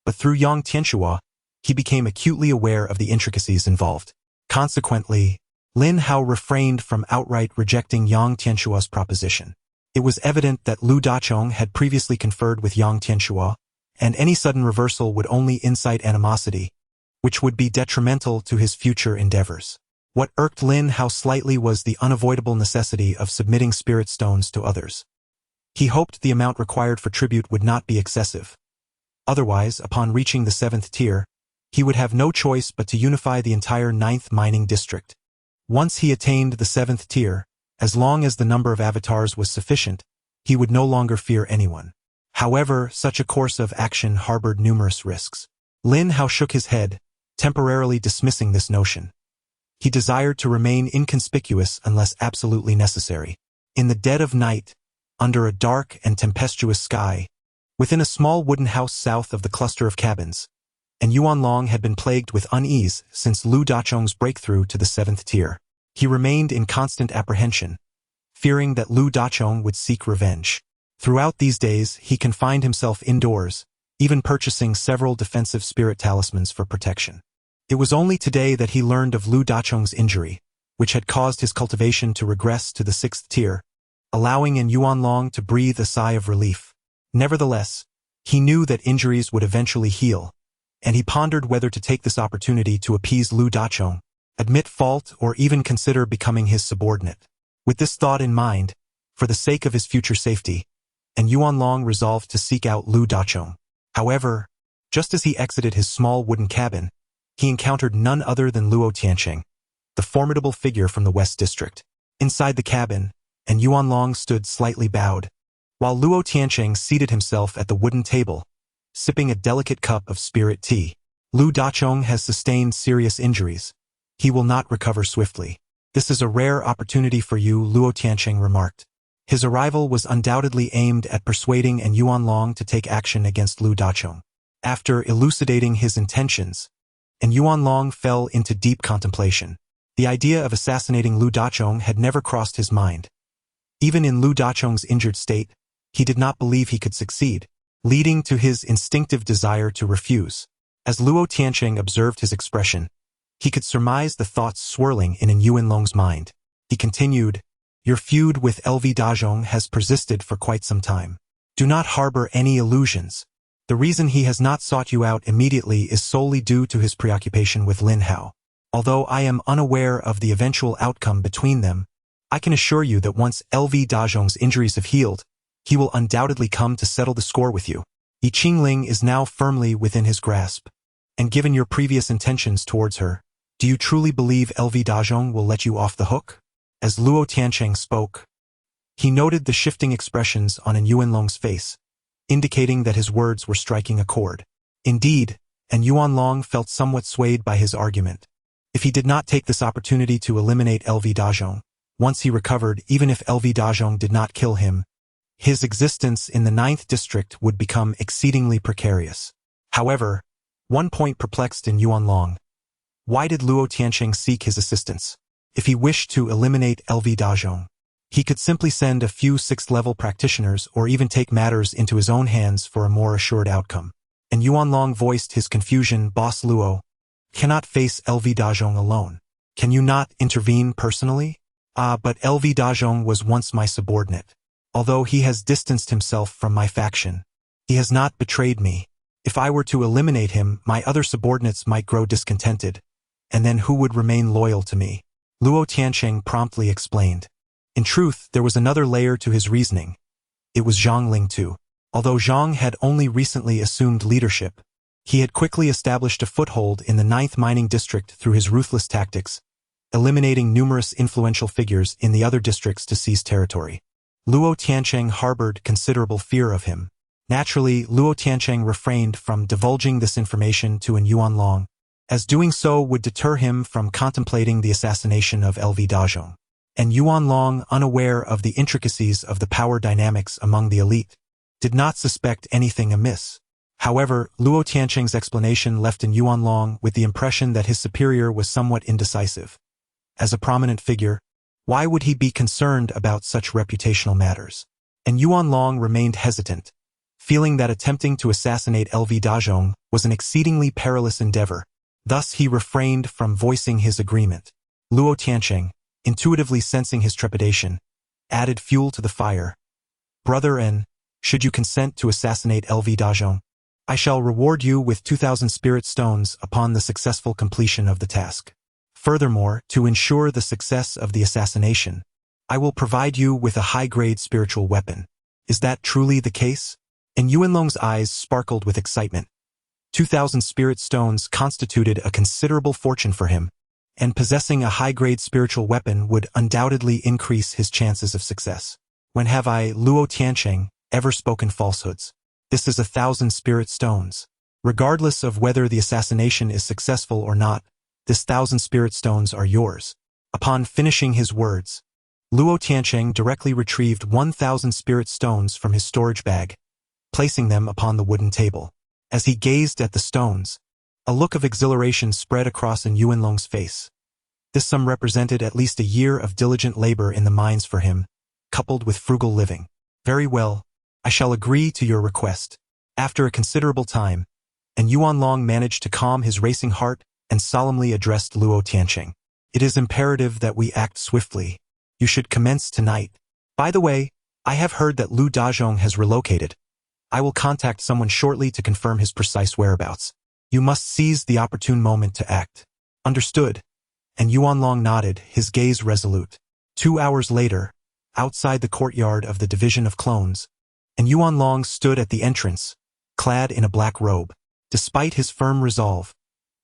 S1: but through Yang Tianchuo, he became acutely aware of the intricacies involved. Consequently, Lin Hao refrained from outright rejecting Yang Tianchuo's proposition. It was evident that Lu Dachong had previously conferred with Yang Tianchuo, and any sudden reversal would only incite animosity, which would be detrimental to his future endeavors. What irked Lin Hao slightly was the unavoidable necessity of submitting spirit stones to others. He hoped the amount required for tribute would not be excessive. Otherwise, upon reaching the 7th tier, he would have no choice but to unify the entire 9th mining district. Once he attained the 7th tier, as long as the number of avatars was sufficient, he would no longer fear anyone. However, such a course of action harbored numerous risks. Lin Hao shook his head, temporarily dismissing this notion. He desired to remain inconspicuous unless absolutely necessary. In the dead of night, under a dark and tempestuous sky, within a small wooden house south of the cluster of cabins, and Yuanlong had been plagued with unease since Lu Dachong's breakthrough to the 7th tier. He remained in constant apprehension, fearing that Lu Dachong would seek revenge. Throughout these days, he confined himself indoors, even purchasing several defensive spirit talismans for protection. It was only today that he learned of Lu Dachong's injury, which had caused his cultivation to regress to the 6th tier, allowing in Yuanlong to breathe a sigh of relief. Nevertheless, he knew that injuries would eventually heal, and he pondered whether to take this opportunity to appease Lu Dachong, admit fault, or even consider becoming his subordinate. With this thought in mind, for the sake of his future safety, and Yuanlong resolved to seek out Lu Dachong. However, just as he exited his small wooden cabin, he encountered none other than Luo Tiancheng, the formidable figure from the West District. Inside the cabin, and Yuanlong stood slightly bowed, while Luo Tiancheng seated himself at the wooden table, sipping a delicate cup of spirit tea. Lu Dachong has sustained serious injuries. He will not recover swiftly. This is a rare opportunity for you, Luo Tiancheng remarked. His arrival was undoubtedly aimed at persuading and Yuanlong to take action against Lu Dachong. After elucidating his intentions, and Yuanlong fell into deep contemplation. The idea of assassinating Lu Dachong had never crossed his mind. Even in Lu Dachong's injured state, he did not believe he could succeed, leading to his instinctive desire to refuse. As Luo Tiancheng observed his expression, he could surmise the thoughts swirling in Yuanlong's mind. He continued, "Your feud with LV Dajong has persisted for quite some time. Do not harbor any illusions. The reason he has not sought you out immediately is solely due to his preoccupation with Lin Hao. Although I am unaware of the eventual outcome between them, I can assure you that once LV Dazhong's injuries have healed, he will undoubtedly come to settle the score with you. Yi Qingling is now firmly within his grasp. And given your previous intentions towards her, do you truly believe LV Dazhong will let you off the hook? As Luo Tiancheng spoke, he noted the shifting expressions on An Yuanlong's face, indicating that his words were striking a chord. Indeed, An Yuanlong felt somewhat swayed by his argument. If he did not take this opportunity to eliminate LV Dazhong, once he recovered, even if LV Dazhong did not kill him, his existence in the 9th district would become exceedingly precarious. However, one point perplexed An Yuanlong. Why did Luo Tiancheng seek his assistance? If he wished to eliminate LV Dazhong, he could simply send a few 6th-level practitioners or even take matters into his own hands for a more assured outcome. And Yuanlong voiced his confusion. Boss Luo cannot face LV Dazhong alone. Can you not intervene personally? But LV Dazhong was once my subordinate. Although he has distanced himself from my faction, he has not betrayed me. If I were to eliminate him, my other subordinates might grow discontented, and then who would remain loyal to me? Luo Tiancheng promptly explained. In truth, there was another layer to his reasoning. It was Zhang Ling too. Although Zhang had only recently assumed leadership, he had quickly established a foothold in the 9th mining district through his ruthless tactics, eliminating numerous influential figures in the other districts to seize territory. Luo Tiancheng harbored considerable fear of him. Naturally, Luo Tiancheng refrained from divulging this information to An Yuanlong, as doing so would deter him from contemplating the assassination of LV Dazhong. And Yuanlong, unaware of the intricacies of the power dynamics among the elite, did not suspect anything amiss. However, Luo Tiancheng's explanation left An Yuanlong with the impression that his superior was somewhat indecisive. As a prominent figure, why would he be concerned about such reputational matters? And Yuanlong remained hesitant, feeling that attempting to assassinate LV Dazhong was an exceedingly perilous endeavor. Thus he refrained from voicing his agreement. Luo Tiancheng, intuitively sensing his trepidation, added fuel to the fire. Brother N, should you consent to assassinate LV Dazhong, I shall reward you with 2,000 spirit stones upon the successful completion of the task. Furthermore, to ensure the success of the assassination, I will provide you with a high-grade spiritual weapon. Is that truly the case? And Yuanlong's eyes sparkled with excitement. 2,000 spirit stones constituted a considerable fortune for him, and possessing a high-grade spiritual weapon would undoubtedly increase his chances of success. When have I, Luo Tiancheng, ever spoken falsehoods? This is 1,000 spirit stones. Regardless of whether the assassination is successful or not, this 1,000 spirit stones are yours. Upon finishing his words, Luo Tiancheng directly retrieved 1,000 spirit stones from his storage bag, placing them upon the wooden table. As he gazed at the stones, a look of exhilaration spread across An Yuanlong's face. This sum represented at least a year of diligent labor in the mines for him, coupled with frugal living. Very well, I shall agree to your request. After a considerable time, An Yuanlong managed to calm his racing heart and solemnly addressed Luo Tiancheng. It is imperative that we act swiftly. You should commence tonight. By the way, I have heard that Lu Dazhong has relocated. I will contact someone shortly to confirm his precise whereabouts. You must seize the opportune moment to act. Understood. And Yuanlong nodded, his gaze resolute. 2 hours later, outside the courtyard of the Division of Clones, An Yuanlong stood at the entrance, clad in a black robe. Despite his firm resolve,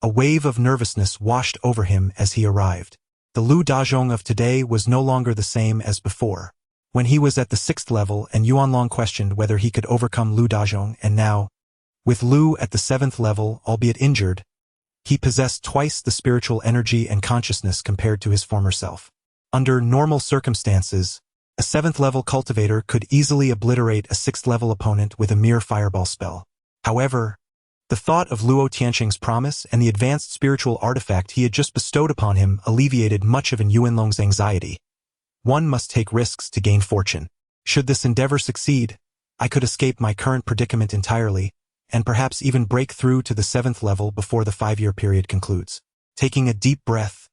S1: a wave of nervousness washed over him as he arrived. The Lu Dazhong of today was no longer the same as before. When he was at the 6th level, An Yuanlong questioned whether he could overcome Lu Dazhong, and now, with Lu at the 7th level, albeit injured, he possessed twice the spiritual energy and consciousness compared to his former self. Under normal circumstances, a 7th level cultivator could easily obliterate a 6th level opponent with a mere fireball spell. However, the thought of Luo Tiancheng's promise and the advanced spiritual artifact he had just bestowed upon him alleviated much of An Yuanlong's anxiety. One must take risks to gain fortune. Should this endeavor succeed, I could escape my current predicament entirely, and perhaps even break through to the 7th level before the 5-year period concludes. Taking a deep breath,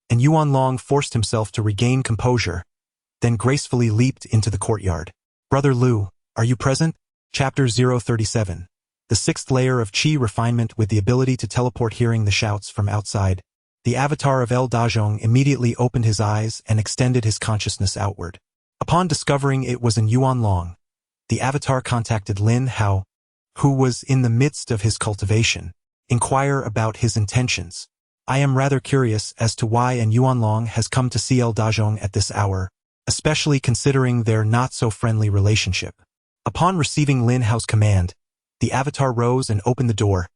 S1: An Yuanlong forced himself to regain composure, then gracefully leaped into the courtyard. Brother Lu, are you present? Chapter 037. The sixth layer of Qi refinement with the ability to teleport. Hearing the shouts from outside, the avatar of El Dajong immediately opened his eyes and extended his consciousness outward. Upon discovering it was in Yuan Long, the avatar contacted Lin Hao, who was in the midst of his cultivation. Inquire about his intentions. I am rather curious as to why an Yuan Long has come to see El Dajong at this hour, especially considering their not-so-friendly relationship. Upon receiving Lin Hao's command, the avatar rose and opened the door,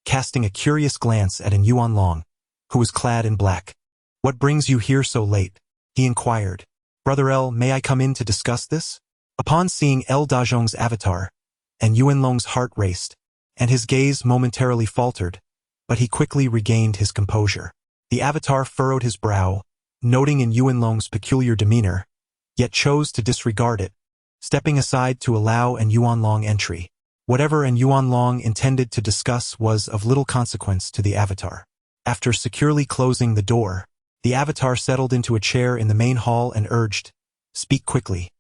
S1: casting a curious glance at an Yuan Long, who was clad in black. "What brings you here so late?" he inquired. "Brother El, may I come in to discuss this?" Upon seeing El Dajong's avatar, an Yuan Long's heart raced, and his gaze momentarily faltered, but he quickly regained his composure. The avatar furrowed his brow, noting in Yuan Long's peculiar demeanor, yet chose to disregard it, stepping aside to allow an Yuan Long entry. Whatever an Yuan Long intended to discuss was of little consequence to the avatar. After securely closing the door, the avatar settled into a chair in the main hall and urged, "Speak quickly.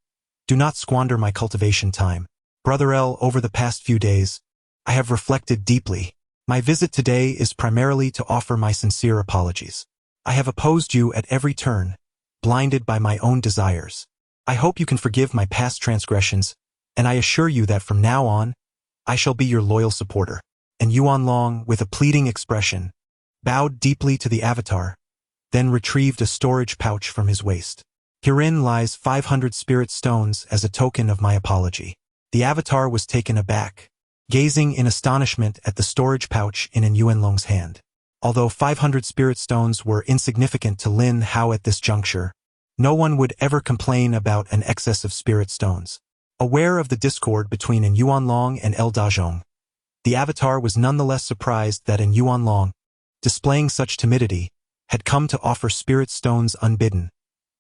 S1: Do not squander my cultivation time. Brother El, over the past few days, I have reflected deeply. My visit today is primarily to offer my sincere apologies. I have opposed you at every turn, blinded by my own desires. I hope you can forgive my past transgressions, and I assure you that from now on, I shall be your loyal supporter." And Yuan Long, with a pleading expression, bowed deeply to the avatar, then retrieved a storage pouch from his waist. "Herein lies 500 spirit stones as a token of my apology." The avatar was taken aback, gazing in astonishment at the storage pouch in an Yuan Long's hand. Although 500 spirit stones were insignificant to Lin Hao at this juncture, no one would ever complain about an excess of spirit stones. Aware of the discord between an Yuan Long and El Dajong, the avatar was nonetheless surprised that an Yuan Long, displaying such timidity, had come to offer spirit stones unbidden,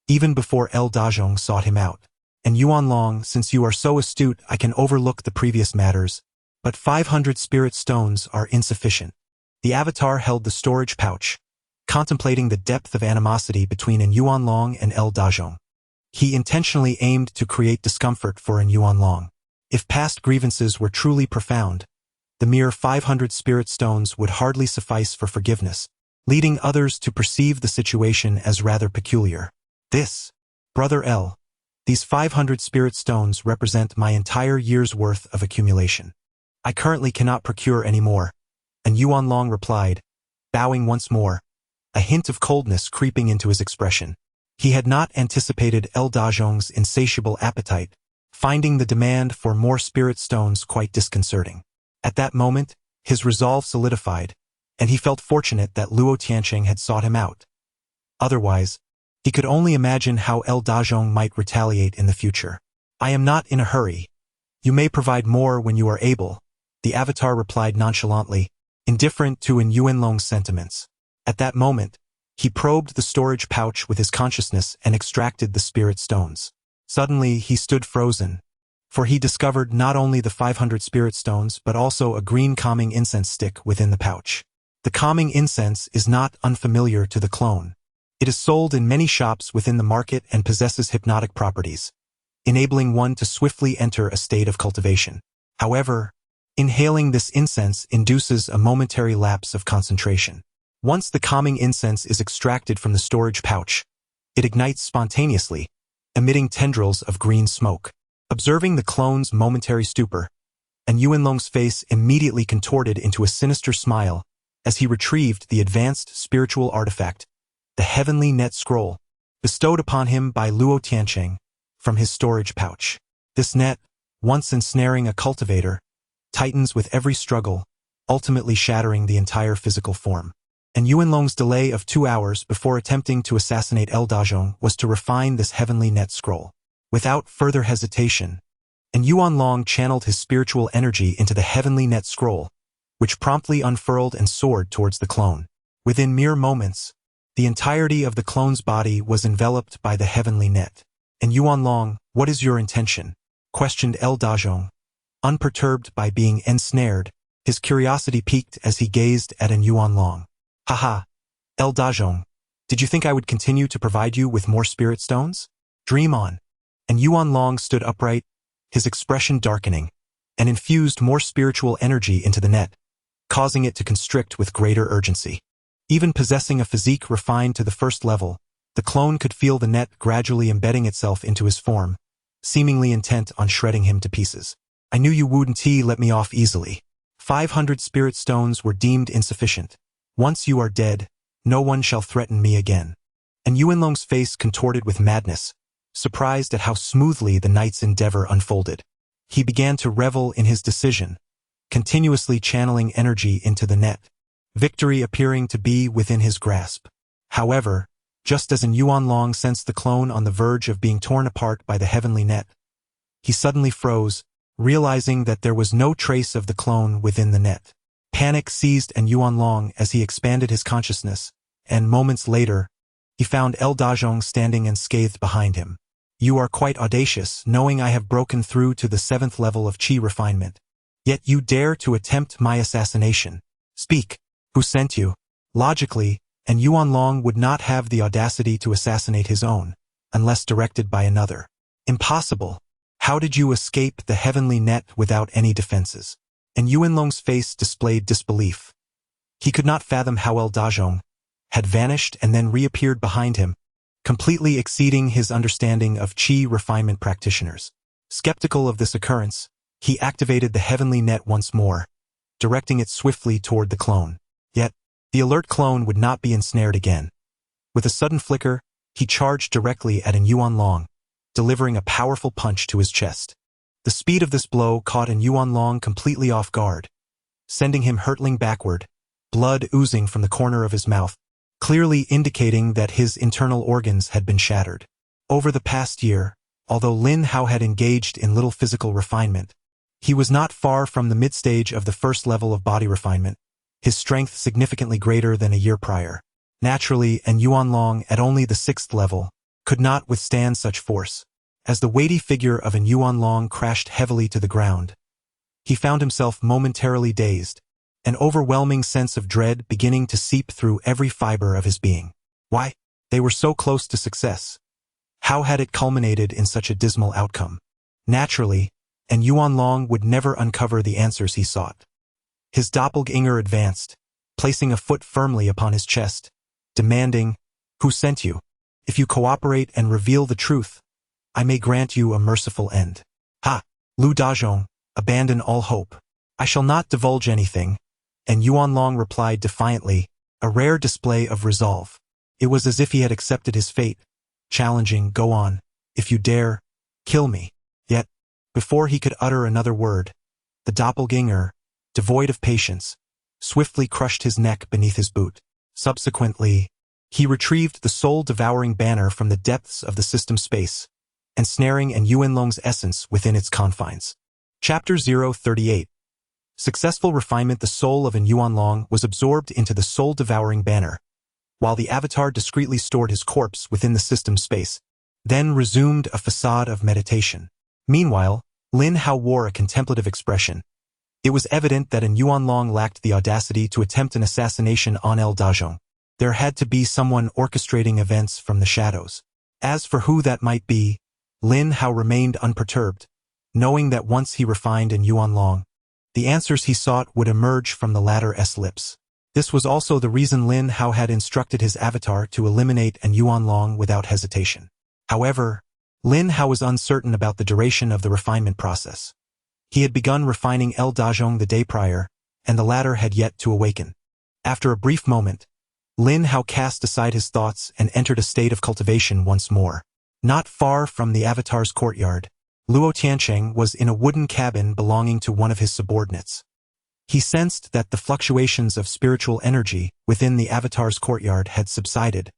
S1: even before El Dajong sought him out. "And Yuan Long, since you are so astute, I can overlook the previous matters, but 500 spirit stones are insufficient." The avatar held the storage pouch, contemplating the depth of animosity between an Yuan Long and El Dajong. He intentionally aimed to create discomfort for an Yuan Long. If past grievances were truly profound, the mere 500 spirit stones would hardly suffice for forgiveness, leading others to perceive the situation as rather peculiar. "This, Brother El, these 500 spirit stones represent my entire year's worth of accumulation. I currently cannot procure any more," and Yuan Long replied, bowing once more, a hint of coldness creeping into his expression. He had not anticipated El Dajong's insatiable appetite, finding the demand for more spirit stones quite disconcerting. At that moment, his resolve solidified, and he felt fortunate that Luo Tiancheng had sought him out. Otherwise, he could only imagine how El Dajong might retaliate in the future. "I am not in a hurry. You may provide more when you are able," the avatar replied nonchalantly, indifferent to an Yuan Long's sentiments. At that moment, he probed the storage pouch with his consciousness and extracted the spirit stones. Suddenly, he stood frozen, for he discovered not only the 500 spirit stones but also a green calming incense stick within the pouch. The calming incense is not unfamiliar to the clone. It is sold in many shops within the market and possesses hypnotic properties, enabling one to swiftly enter a state of cultivation. However, inhaling this incense induces a momentary lapse of concentration. Once the calming incense is extracted from the storage pouch, it ignites spontaneously, emitting tendrils of green smoke. Observing the clone's momentary stupor, and Yuan Long's face immediately contorted into a sinister smile as he retrieved the advanced spiritual artifact, the heavenly net scroll, bestowed upon him by Luo Tiancheng from his storage pouch. This net, once ensnaring a cultivator, tightens with every struggle, ultimately shattering the entire physical form. And Yuan Long's delay of 2 hours before attempting to assassinate El Dajong was to refine this heavenly net scroll. Without further hesitation, and Yuan Long channeled his spiritual energy into the heavenly net scroll, which promptly unfurled and soared towards the clone. Within mere moments, the entirety of the clone's body was enveloped by the heavenly net. "And Yuan Long, what is your intention?" questioned El Dajong, unperturbed by being ensnared. His curiosity piqued as he gazed at an Yuan Long. "Haha, El Dajong, did you think I would continue to provide you with more spirit stones? Dream on." And Yuan Long stood upright, his expression darkening, and infused more spiritual energy into the net, causing it to constrict with greater urgency. Even possessing a physique refined to the first level, the clone could feel the net gradually embedding itself into his form, seemingly intent on shredding him to pieces. I knew you wouldn't let me off easily. 500 spirit stones were deemed insufficient. Once you are dead, no one shall threaten me again. And Yuanlong's face contorted with madness, surprised at how smoothly the knight's endeavor unfolded. He began to revel in his decision, continuously channeling energy into the net, victory appearing to be within his grasp. However, just as Yuanlong sensed the clone on the verge of being torn apart by the heavenly net, he suddenly froze, realizing that there was no trace of the clone within the net. Panic seized Yuanlong as he expanded his consciousness, and moments later, he found El Dajong standing unscathed behind him. You are quite audacious, knowing I have broken through to the 7th level of Qi refinement. Yet you dare to attempt my assassination. Speak. Who sent you? Logically, Yuanlong would not have the audacity to assassinate his own, unless directed by another. Impossible. How did you escape the heavenly net without any defenses? Yuanlong's face displayed disbelief. He could not fathom how El Dajong had vanished and then reappeared behind him, completely exceeding his understanding of Qi refinement practitioners. Skeptical of this occurrence, he activated the heavenly net once more, directing it swiftly toward the clone. Yet, the alert clone would not be ensnared again. With a sudden flicker, he charged directly at Yuanlong, delivering a powerful punch to his chest. The speed of this blow caught Yuanlong completely off guard, sending him hurtling backward, blood oozing from the corner of his mouth, clearly indicating that his internal organs had been shattered. Over the past year, although Lin Hao had engaged in little physical refinement, he was not far from the mid-stage of the first level of body refinement, his strength significantly greater than a year prior. Naturally, Yuanlong, at only the 6th level, could not withstand such force. As the weighty figure of Yuanlong crashed heavily to the ground, he found himself momentarily dazed, an overwhelming sense of dread beginning to seep through every fiber of his being. Why? They were so close to success. How had it culminated in such a dismal outcome? Naturally, Yuanlong would never uncover the answers he sought. His doppelganger advanced, placing a foot firmly upon his chest, demanding, "Who sent you? If you cooperate and reveal the truth, I may grant you a merciful end." "Ha! Lu Dajong, abandon all hope. I shall not divulge anything," Yuanlong replied defiantly, a rare display of resolve. It was as if he had accepted his fate, challenging, "Go on. If you dare, kill me." Yet, before he could utter another word, the doppelganger, devoid of patience, swiftly crushed his neck beneath his boot. Subsequently, he retrieved the soul-devouring banner from the depths of the system space, ensnaring Yuanlong's essence within its confines. Chapter 038. Successful refinement. The soul of Yuanlong was absorbed into the soul-devouring banner, while the avatar discreetly stored his corpse within the system space, then resumed a facade of meditation. Meanwhile, Lin Hao wore a contemplative expression. It was evident that Yuanlong lacked the audacity to attempt an assassination on El Dajong. There had to be someone orchestrating events from the shadows. As for who that might be, Lin Hao remained unperturbed, knowing that once he refined Yuanlong, the answers he sought would emerge from the latter's lips. This was also the reason Lin Hao had instructed his avatar to eliminate Yuanlong without hesitation. However, Lin Hao was uncertain about the duration of the refinement process. He had begun refining El Dajong the day prior, and the latter had yet to awaken. After a brief moment, Lin Hao cast aside his thoughts and entered a state of cultivation once more. Not far from the avatar's courtyard, Luo Tiancheng was in a wooden cabin belonging to one of his subordinates. He sensed that the fluctuations of spiritual energy within the avatar's courtyard had subsided,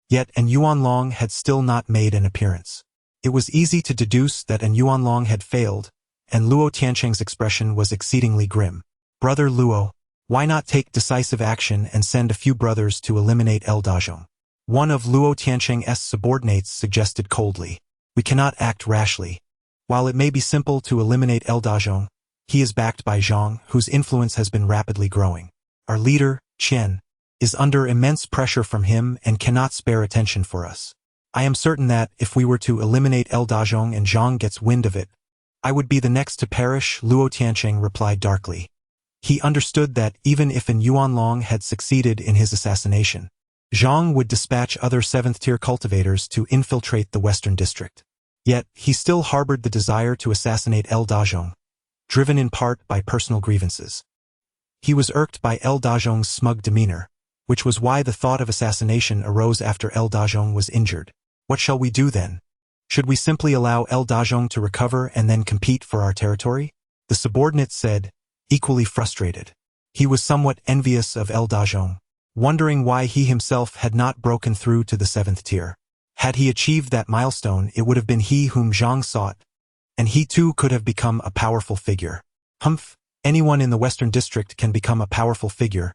S1: yet Yuanlong had still not made an appearance. It was easy to deduce that Yuanlong had failed, and Luo Tiancheng's expression was exceedingly grim. "Brother Luo, why not take decisive action and send a few brothers to eliminate El Dajong?" One of Luo Tiancheng's subordinates suggested coldly. "We cannot act rashly. While it may be simple to eliminate El Dajong, he is backed by Zhang, whose influence has been rapidly growing. Our leader, Qian, is under immense pressure from him and cannot spare attention for us. I am certain that, if we were to eliminate El Dajong and Zhang gets wind of it, I would be the next to perish, Luo Tiancheng replied darkly. He understood that even if An Yuanlong had succeeded in his assassination, Zhang would dispatch other 7th-tier cultivators to infiltrate the Western District. Yet, he still harbored the desire to assassinate El Dazhong, driven in part by personal grievances. He was irked by El Dazhong's smug demeanor, which was why the thought of assassination arose after El Dazhong was injured. What shall we do then? Should we simply allow El Dazhong to recover and then compete for our territory? The subordinate said, equally frustrated. He was somewhat envious of El Dazhong, wondering why he himself had not broken through to the 7th tier. Had he achieved that milestone, it would have been he whom Zhang sought, and he too could have become a powerful figure. Humph, anyone in the Western District can become a powerful figure,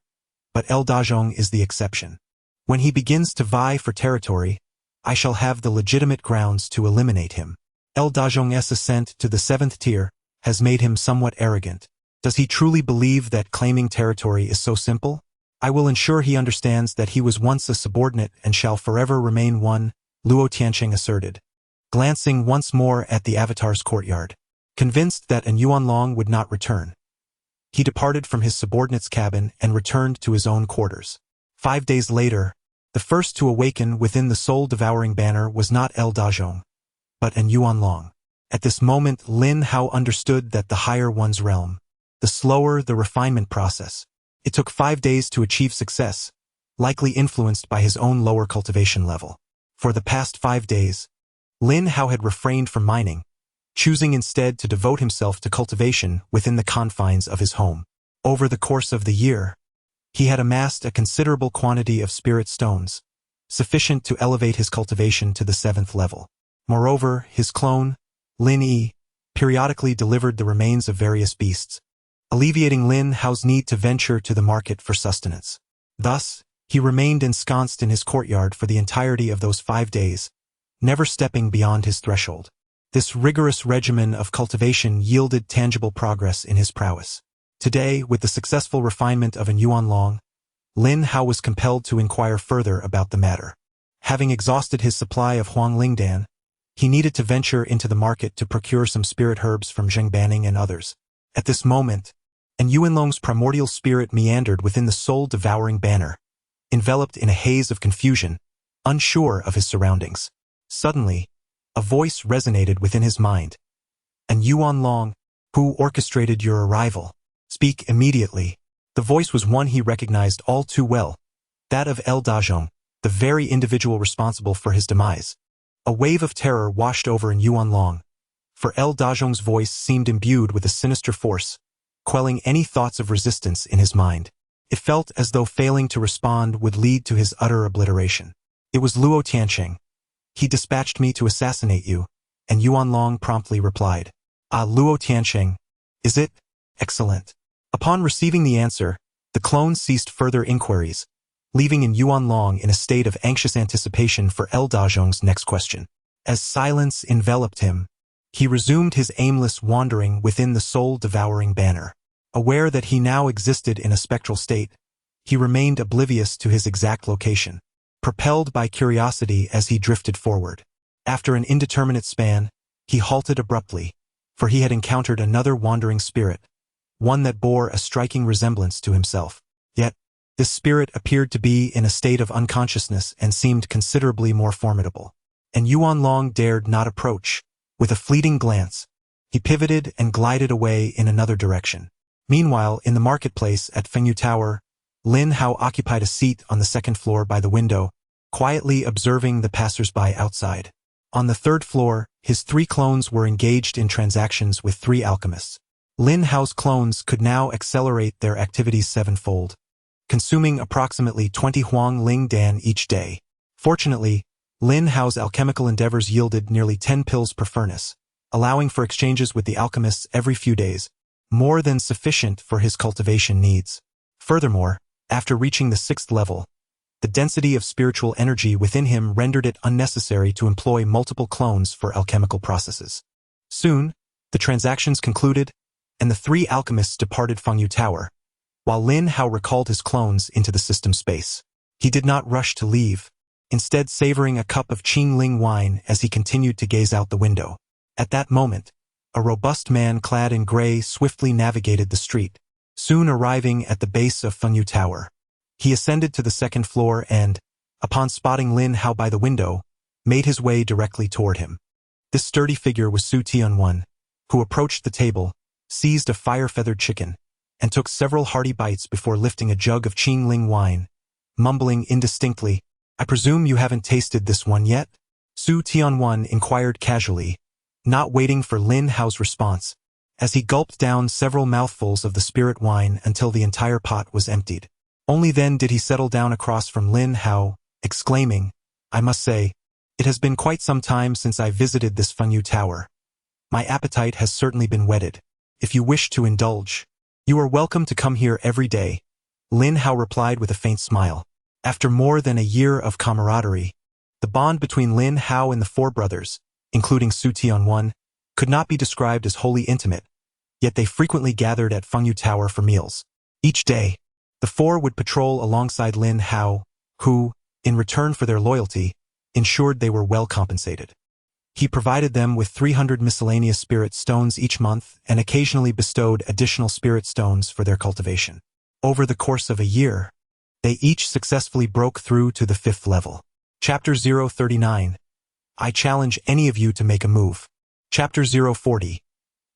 S1: but El Dazhong is the exception. When he begins to vie for territory, I shall have the legitimate grounds to eliminate him. El Dazhong's ascent to the 7th tier has made him somewhat arrogant. Does he truly believe that claiming territory is so simple? I will ensure he understands that he was once a subordinate and shall forever remain one, Luo Tiancheng asserted, glancing once more at the Avatar's courtyard. Convinced that An Yuanlong would not return, he departed from his subordinate's cabin and returned to his own quarters. 5 days later, the first to awaken within the soul-devouring banner was not El Dazhong, but An Yuanlong. At this moment, Lin Hao understood that the higher one's realm, the slower the refinement process. It took 5 days to achieve success, likely influenced by his own lower cultivation level. For the past 5 days, Lin Hao had refrained from mining, choosing instead to devote himself to cultivation within the confines of his home. Over the course of the year, he had amassed a considerable quantity of spirit stones, sufficient to elevate his cultivation to the 7th level. Moreover, his clone, Lin Yi, periodically delivered the remains of various beasts, alleviating Lin Hao's need to venture to the market for sustenance. Thus, he remained ensconced in his courtyard for the entirety of those 5 days, never stepping beyond his threshold. This rigorous regimen of cultivation yielded tangible progress in his prowess. Today, with the successful refinement of An Yuanlong, Lin Hao was compelled to inquire further about the matter. Having exhausted his supply of Huang Lingdan, he needed to venture into the market to procure some spirit herbs from Zheng Banning and others. At this moment, An Yuanlong's primordial spirit meandered within the soul-devouring banner, enveloped in a haze of confusion, unsure of his surroundings. Suddenly, a voice resonated within his mind. An Yuanlong, who orchestrated your arrival? Speak immediately. The voice was one he recognized all too well, that of El Dazhong, the very individual responsible for his demise. A wave of terror washed over An Yuanlong, for El Dazhong's voice seemed imbued with a sinister force, quelling any thoughts of resistance in his mind. It felt as though failing to respond would lead to his utter obliteration. It was Luo Tiancheng. He dispatched me to assassinate you, and Yuanlong promptly replied. Ah, Luo Tiancheng, is it? Excellent. Upon receiving the answer, the clone ceased further inquiries, leaving An Yuanlong in a state of anxious anticipation for El Dazhong's next question. As silence enveloped him, he resumed his aimless wandering within the soul-devouring banner. Aware that he now existed in a spectral state, he remained oblivious to his exact location, propelled by curiosity as he drifted forward. After an indeterminate span, he halted abruptly, for he had encountered another wandering spirit, one that bore a striking resemblance to himself. Yet, this spirit appeared to be in a state of unconsciousness and seemed considerably more formidable. And Yuanlong dared not approach. With a fleeting glance, he pivoted and glided away in another direction. Meanwhile, in the marketplace at Fengyu Tower, Lin Hao occupied a seat on the 2nd floor by the window, quietly observing the passers-by outside. On the 3rd floor, his 3 clones were engaged in transactions with 3 alchemists. Lin Hao's clones could now accelerate their activities 7-fold, consuming approximately 20 Huang Lingdan each day. Fortunately, Lin Hao's alchemical endeavors yielded nearly 10 pills per furnace, allowing for exchanges with the alchemists every few days, more than sufficient for his cultivation needs. Furthermore, after reaching the 6th level, the density of spiritual energy within him rendered it unnecessary to employ multiple clones for alchemical processes. Soon, the transactions concluded, and the 3 alchemists departed Fengyu Tower, while Lin Hao recalled his clones into the system space. He did not rush to leave, instead savoring a cup of Qingling wine as he continued to gaze out the window. At that moment, a robust man clad in gray swiftly navigated the street, soon arriving at the base of Fengyu Tower. He ascended to the second floor and, upon spotting Lin Hao by the window, made his way directly toward him. This sturdy figure was Su Tianwen, who approached the table, seized a fire-feathered chicken, and took several hearty bites before lifting a jug of Qingling wine, mumbling indistinctly, "I presume you haven't tasted this one yet?" Su Tianwen inquired casually, not waiting for Lin Hao's response, as he gulped down several mouthfuls of the spirit wine until the entire pot was emptied. Only then did he settle down across from Lin Hao, exclaiming, "I must say, it has been quite some time since I visited this Fengyu Tower. My appetite has certainly been whetted. If you wish to indulge, you are welcome to come here every day." Lin Hao replied with a faint smile. After more than a year of camaraderie, the bond between Lin Hao and the four brothers, including Su Tianwen, could not be described as wholly intimate, yet they frequently gathered at Fengyu Tower for meals. Each day, the four would patrol alongside Lin Hao, who, in return for their loyalty, ensured they were well compensated. He provided them with 300 miscellaneous spirit stones each month and occasionally bestowed additional spirit stones for their cultivation. Over the course of a year, they each successfully broke through to the 5th level. Chapter 039. I challenge any of you to make a move. Chapter 040.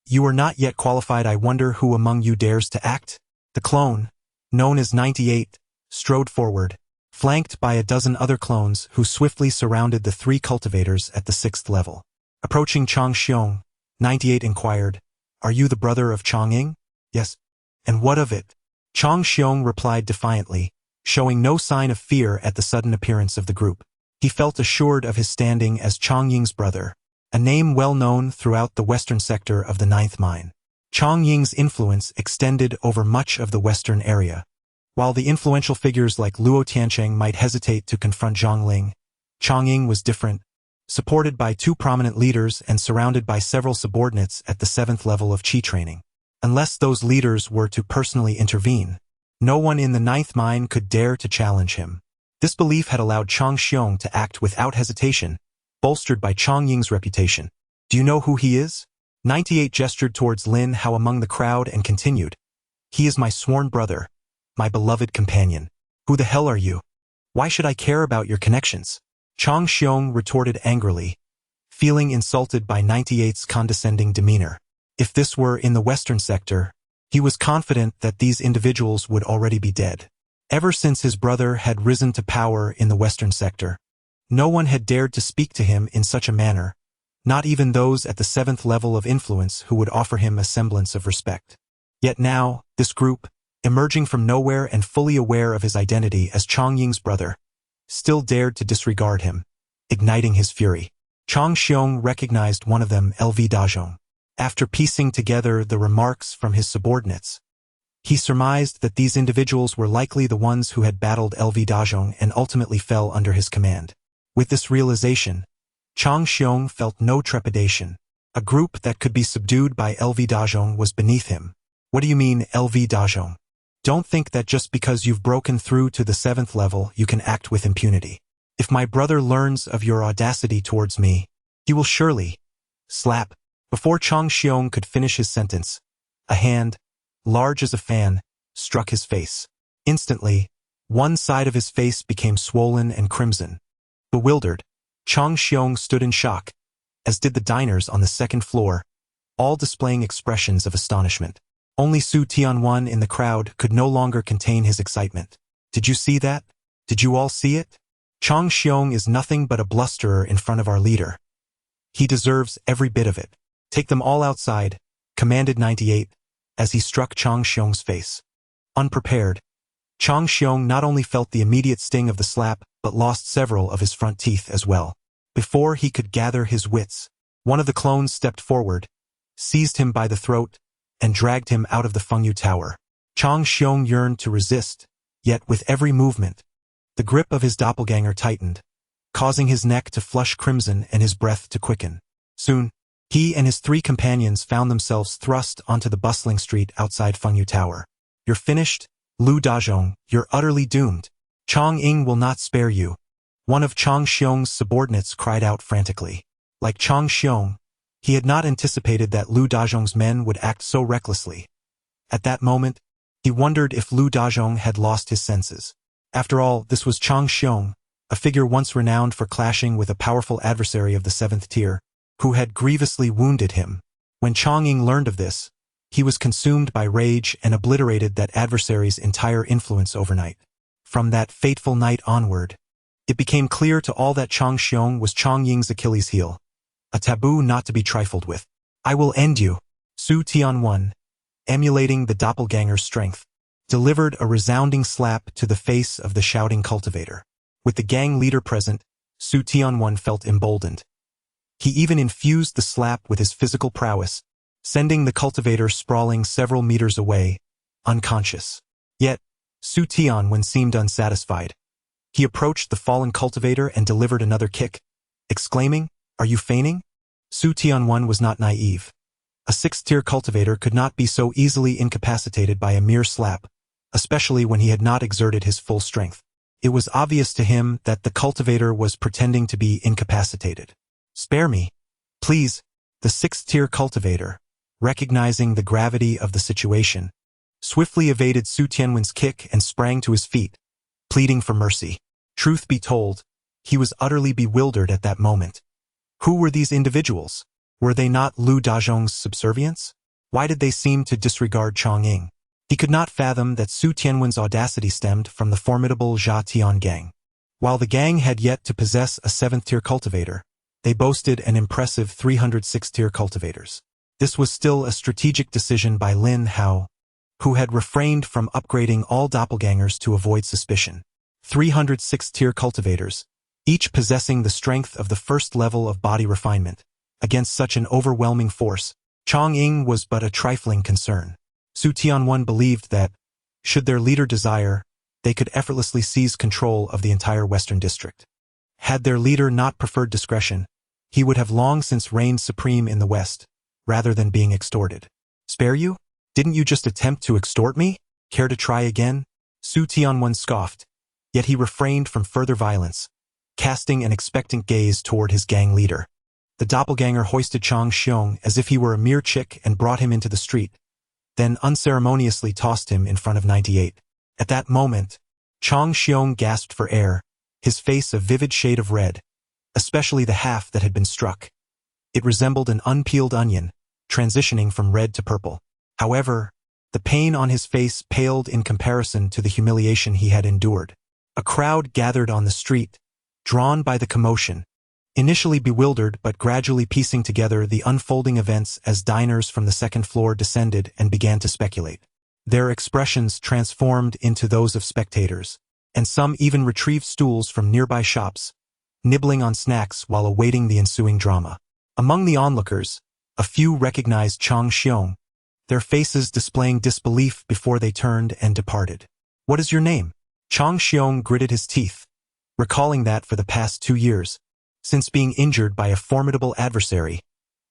S1: You are not yet qualified. I wonder who among you dares to act? The clone, known as 98, strode forward, flanked by a dozen other clones who swiftly surrounded the 3 cultivators at the 6th level. Approaching Chang Xiong, 98 inquired, "Are you the brother of Chang Ying?" "Yes." "And what of it?" Chang Xiong replied defiantly, showing no sign of fear at the sudden appearance of the group. He felt assured of his standing as Chang Ying's brother, a name well known throughout the western sector of the 9th mine. Chang Ying's influence extended over much of the western area. While the influential figures like Luo Tiancheng might hesitate to confront Zhang Ling, Chang Ying was different, supported by 2 prominent leaders and surrounded by several subordinates at the 7th level of Qi training. Unless those leaders were to personally intervene, no one in the 9th mine could dare to challenge him. This belief had allowed Chang Xiong to act without hesitation, bolstered by Chang Ying's reputation. "Do you know who he is?" 98 gestured towards Lin Hao among the crowd and continued, "He is my sworn brother, my beloved companion. Who the hell are you? Why should I care about your connections?" Chang Xiong retorted angrily, feeling insulted by 98's condescending demeanor. If this were in the western sector, he was confident that these individuals would already be dead. Ever since his brother had risen to power in the western sector, no one had dared to speak to him in such a manner, not even those at the 7th level of influence who would offer him a semblance of respect. Yet now, this group, emerging from nowhere and fully aware of his identity as Chang Ying's brother, still dared to disregard him, igniting his fury. Chang Xiong recognized one of them, LV Dazhong. After piecing together the remarks from his subordinates, he surmised that these individuals were likely the ones who had battled LV Dazhong and ultimately fell under his command. With this realization, Chang Xiong felt no trepidation. A group that could be subdued by LV Dazhong was beneath him. "What do you mean, LV Dazhong? Don't think that just because you've broken through to the 7th level you can act with impunity. If my brother learns of your audacity towards me, he will surely..." Slap. Before Chang Xiong could finish his sentence, a hand, large as a fan, struck his face. Instantly, one side of his face became swollen and crimson. Bewildered, Chang Xiong stood in shock, as did the diners on the 2nd floor, all displaying expressions of astonishment. Only Su Tianwen in the crowd could no longer contain his excitement. "Did you see that? Did you all see it? Chang Xiong is nothing but a blusterer in front of our leader. He deserves every bit of it. Take them all outside," commanded 98, as he struck Chang Xiong's face. Unprepared, Chang Xiong not only felt the immediate sting of the slap, but lost several of his front teeth as well. Before he could gather his wits, one of the clones stepped forward, seized him by the throat, and dragged him out of the Fengyu Tower. Chang Xiong yearned to resist, yet with every movement, the grip of his doppelganger tightened, causing his neck to flush crimson and his breath to quicken. Soon, he and his 3 companions found themselves thrust onto the bustling street outside Fengyu Tower. "You're finished, Lu Dazhong, you're utterly doomed. Chang Ying will not spare you," one of Chang Xiong's subordinates cried out frantically. Like Chang Xiong, He had not anticipated that Lu Dazhong's men would act so recklessly. At that moment, he wondered if Lu Dazhong had lost his senses. After all, this was Chang Xiong, a figure once renowned for clashing with a powerful adversary of the 7th tier, who had grievously wounded him. When Chang Ying learned of this, he was consumed by rage and obliterated that adversary's entire influence overnight. From that fateful night onward, it became clear to all that Chang Xiong was Chang Ying's Achilles heel, a taboo not to be trifled with. "I will end you." Su Tianwen, emulating the doppelganger's strength, delivered a resounding slap to the face of the shouting cultivator. With the gang leader present, Su Tianwen felt emboldened. He even infused the slap with his physical prowess, sending the cultivator sprawling several meters away, unconscious. Yet, Su Tianwen seemed unsatisfied. He approached the fallen cultivator and delivered another kick, exclaiming, "Are you feigning?" Su Tianwen was not naive. A 6th-tier cultivator could not be so easily incapacitated by a mere slap, especially when he had not exerted his full strength. It was obvious to him that the cultivator was pretending to be incapacitated. "Spare me, please." The 6th-tier cultivator, recognizing the gravity of the situation, swiftly evaded Su Tianwen's kick and sprang to his feet, pleading for mercy. Truth be told, he was utterly bewildered at that moment. Who were these individuals? Were they not Lu Dazhong's subservients? Why did they seem to disregard Chang Ying? He could not fathom that Su Tianwen's audacity stemmed from the formidable Jia Tian gang. While the gang had yet to possess a 7th-tier cultivator, they boasted an impressive 306-tier cultivators. This was still a strategic decision by Lin Hao, who had refrained from upgrading all doppelgangers to avoid suspicion. 306-tier cultivators, each possessing the strength of the first level of body refinement. Against such an overwhelming force, Chang Ying was but a trifling concern. Su Tianwen believed that, should their leader desire, they could effortlessly seize control of the entire Western District. Had their leader not preferred discretion, he would have long since reigned supreme in the West, rather than being extorted. "Spare you? Didn't you just attempt to extort me? Care to try again?" Su Tianwen scoffed, yet he refrained from further violence, casting an expectant gaze toward his gang leader. The doppelganger hoisted Chang Xiong as if he were a mere chick and brought him into the street, then unceremoniously tossed him in front of 98. At that moment, Chang Xiong gasped for air, his face a vivid shade of red, especially the half that had been struck. It resembled an unpeeled onion, transitioning from red to purple. However, the pain on his face paled in comparison to the humiliation he had endured. A crowd gathered on the street, drawn by the commotion, initially bewildered but gradually piecing together the unfolding events as diners from the 2nd floor descended and began to speculate. Their expressions transformed into those of spectators, and some even retrieved stools from nearby shops, nibbling on snacks while awaiting the ensuing drama. Among the onlookers, a few recognized Chang Xiong, their faces displaying disbelief before they turned and departed. "What is your name?" Chang Xiong gritted his teeth, recalling that for the past 2 years, since being injured by a formidable adversary,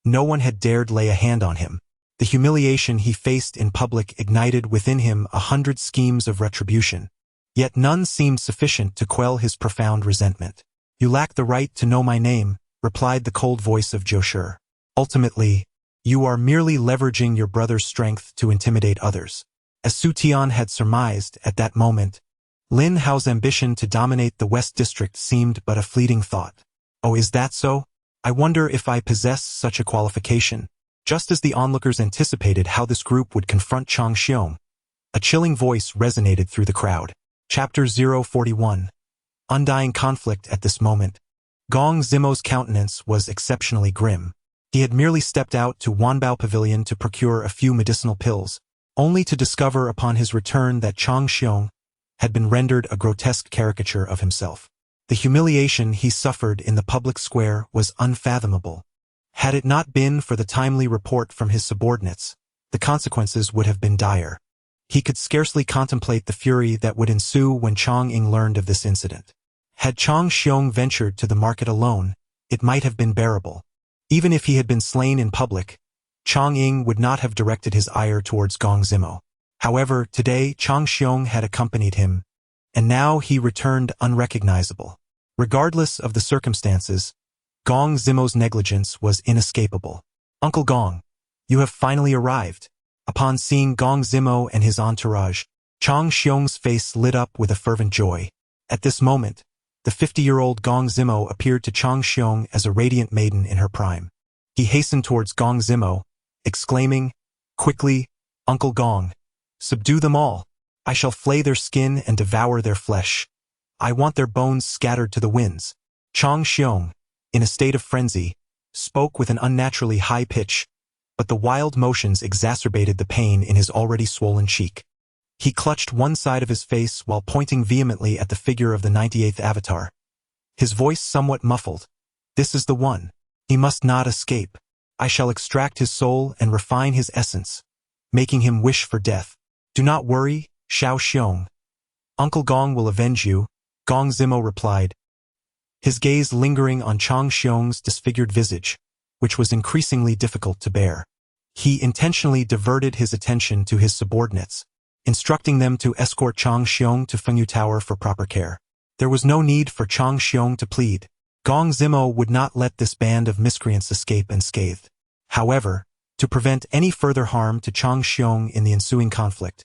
S1: no one had dared lay a hand on him. The humiliation he faced in public ignited within him 100 schemes of retribution, yet none seemed sufficient to quell his profound resentment. "You lack the right to know my name," replied the cold voice of Joshua. "Ultimately, you are merely leveraging your brother's strength to intimidate others." As Su Tian had surmised at that moment, Lin Hao's ambition to dominate the West District seemed but a fleeting thought. "Oh, is that so? I wonder if I possess such a qualification." Just as the onlookers anticipated how this group would confront Chang Xiong, a chilling voice resonated through the crowd. Chapter 041. Undying conflict. At this moment, Gong Zimo's countenance was exceptionally grim. He had merely stepped out to Wanbao Pavilion to procure a few medicinal pills, only to discover upon his return that Chang Xiong had been rendered a grotesque caricature of himself. The humiliation he suffered in the public square was unfathomable. Had it not been for the timely report from his subordinates, the consequences would have been dire. He could scarcely contemplate the fury that would ensue when Chang Ying learned of this incident. Had Chang Xiong ventured to the market alone, it might have been bearable. Even if he had been slain in public, Chang Ying would not have directed his ire towards Gong Zimo. However, today Chang Xiong had accompanied him, and now he returned unrecognizable. Regardless of the circumstances, Gong Zimo's negligence was inescapable. Uncle Gong, you have finally arrived. Upon seeing Gong Zimo and his entourage, Chang Xiong's face lit up with a fervent joy. At this moment, the 50-year-old Gong Zimo appeared to Chang Xiong as a radiant maiden in her prime. He hastened towards Gong Zimo, exclaiming, "Quickly, Uncle Gong, subdue them all. I shall flay their skin and devour their flesh. I want their bones scattered to the winds." Chang Xiong, in a state of frenzy, spoke with an unnaturally high pitch, but the wild motions exacerbated the pain in his already swollen cheek. He clutched one side of his face while pointing vehemently at the figure of the 98th avatar. His voice somewhat muffled. "This is the one. He must not escape. I shall extract his soul and refine his essence, making him wish for death. Do not worry, Xiao Xiong. Uncle Gong will avenge you," Gong Zimo replied, his gaze lingering on Chang Xiong's disfigured visage, which was increasingly difficult to bear. He intentionally diverted his attention to his subordinates, instructing them to escort Chang Xiong to Fengyu Tower for proper care. There was no need for Chang Xiong to plead. Gong Zimo would not let this band of miscreants escape unscathed. However, to prevent any further harm to Chang Xiong in the ensuing conflict,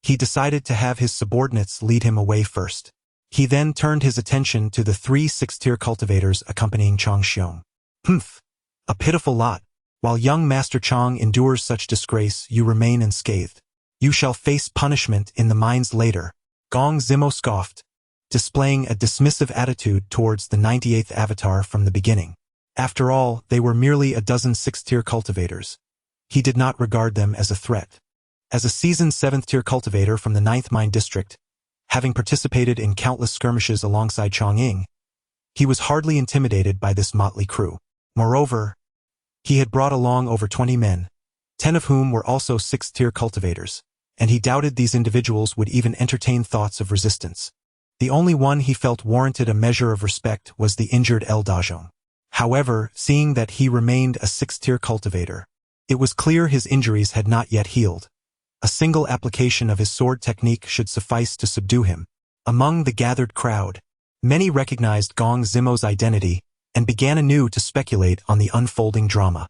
S1: he decided to have his subordinates lead him away first. He then turned his attention to the 3 sixth-tier cultivators accompanying Chang Xiong. "Humph, a pitiful lot. While young Master Chang endures such disgrace, you remain unscathed. You shall face punishment in the mines later," Gong Zimo scoffed, displaying a dismissive attitude towards the 98th avatar from the beginning. After all, they were merely a dozen 6th-tier cultivators. He did not regard them as a threat. As a seasoned 7th-tier cultivator from the 9th Mine District, having participated in countless skirmishes alongside Chang Ying, he was hardly intimidated by this motley crew. Moreover, he had brought along over 20 men, 10 of whom were also 6th-tier cultivators, and he doubted these individuals would even entertain thoughts of resistance. The only one he felt warranted a measure of respect was the injured El Dajong. However, seeing that he remained a 6th-tier cultivator, it was clear his injuries had not yet healed. A single application of his sword technique should suffice to subdue him. Among the gathered crowd, many recognized Gong Zimo's identity and began anew to speculate on the unfolding drama.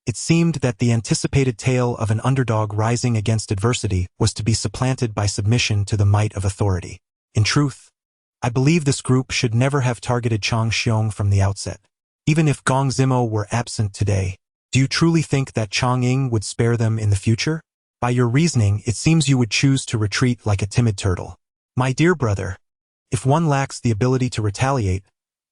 S1: It seemed that the anticipated tale of an underdog rising against adversity was to be supplanted by submission to the might of authority. In truth, I believe this group should never have targeted Chang Xiong from the outset. Even if Gong Zimo were absent today, do you truly think that Chang Ying would spare them in the future? By your reasoning, it seems you would choose to retreat like a timid turtle. My dear brother, if one lacks the ability to retaliate,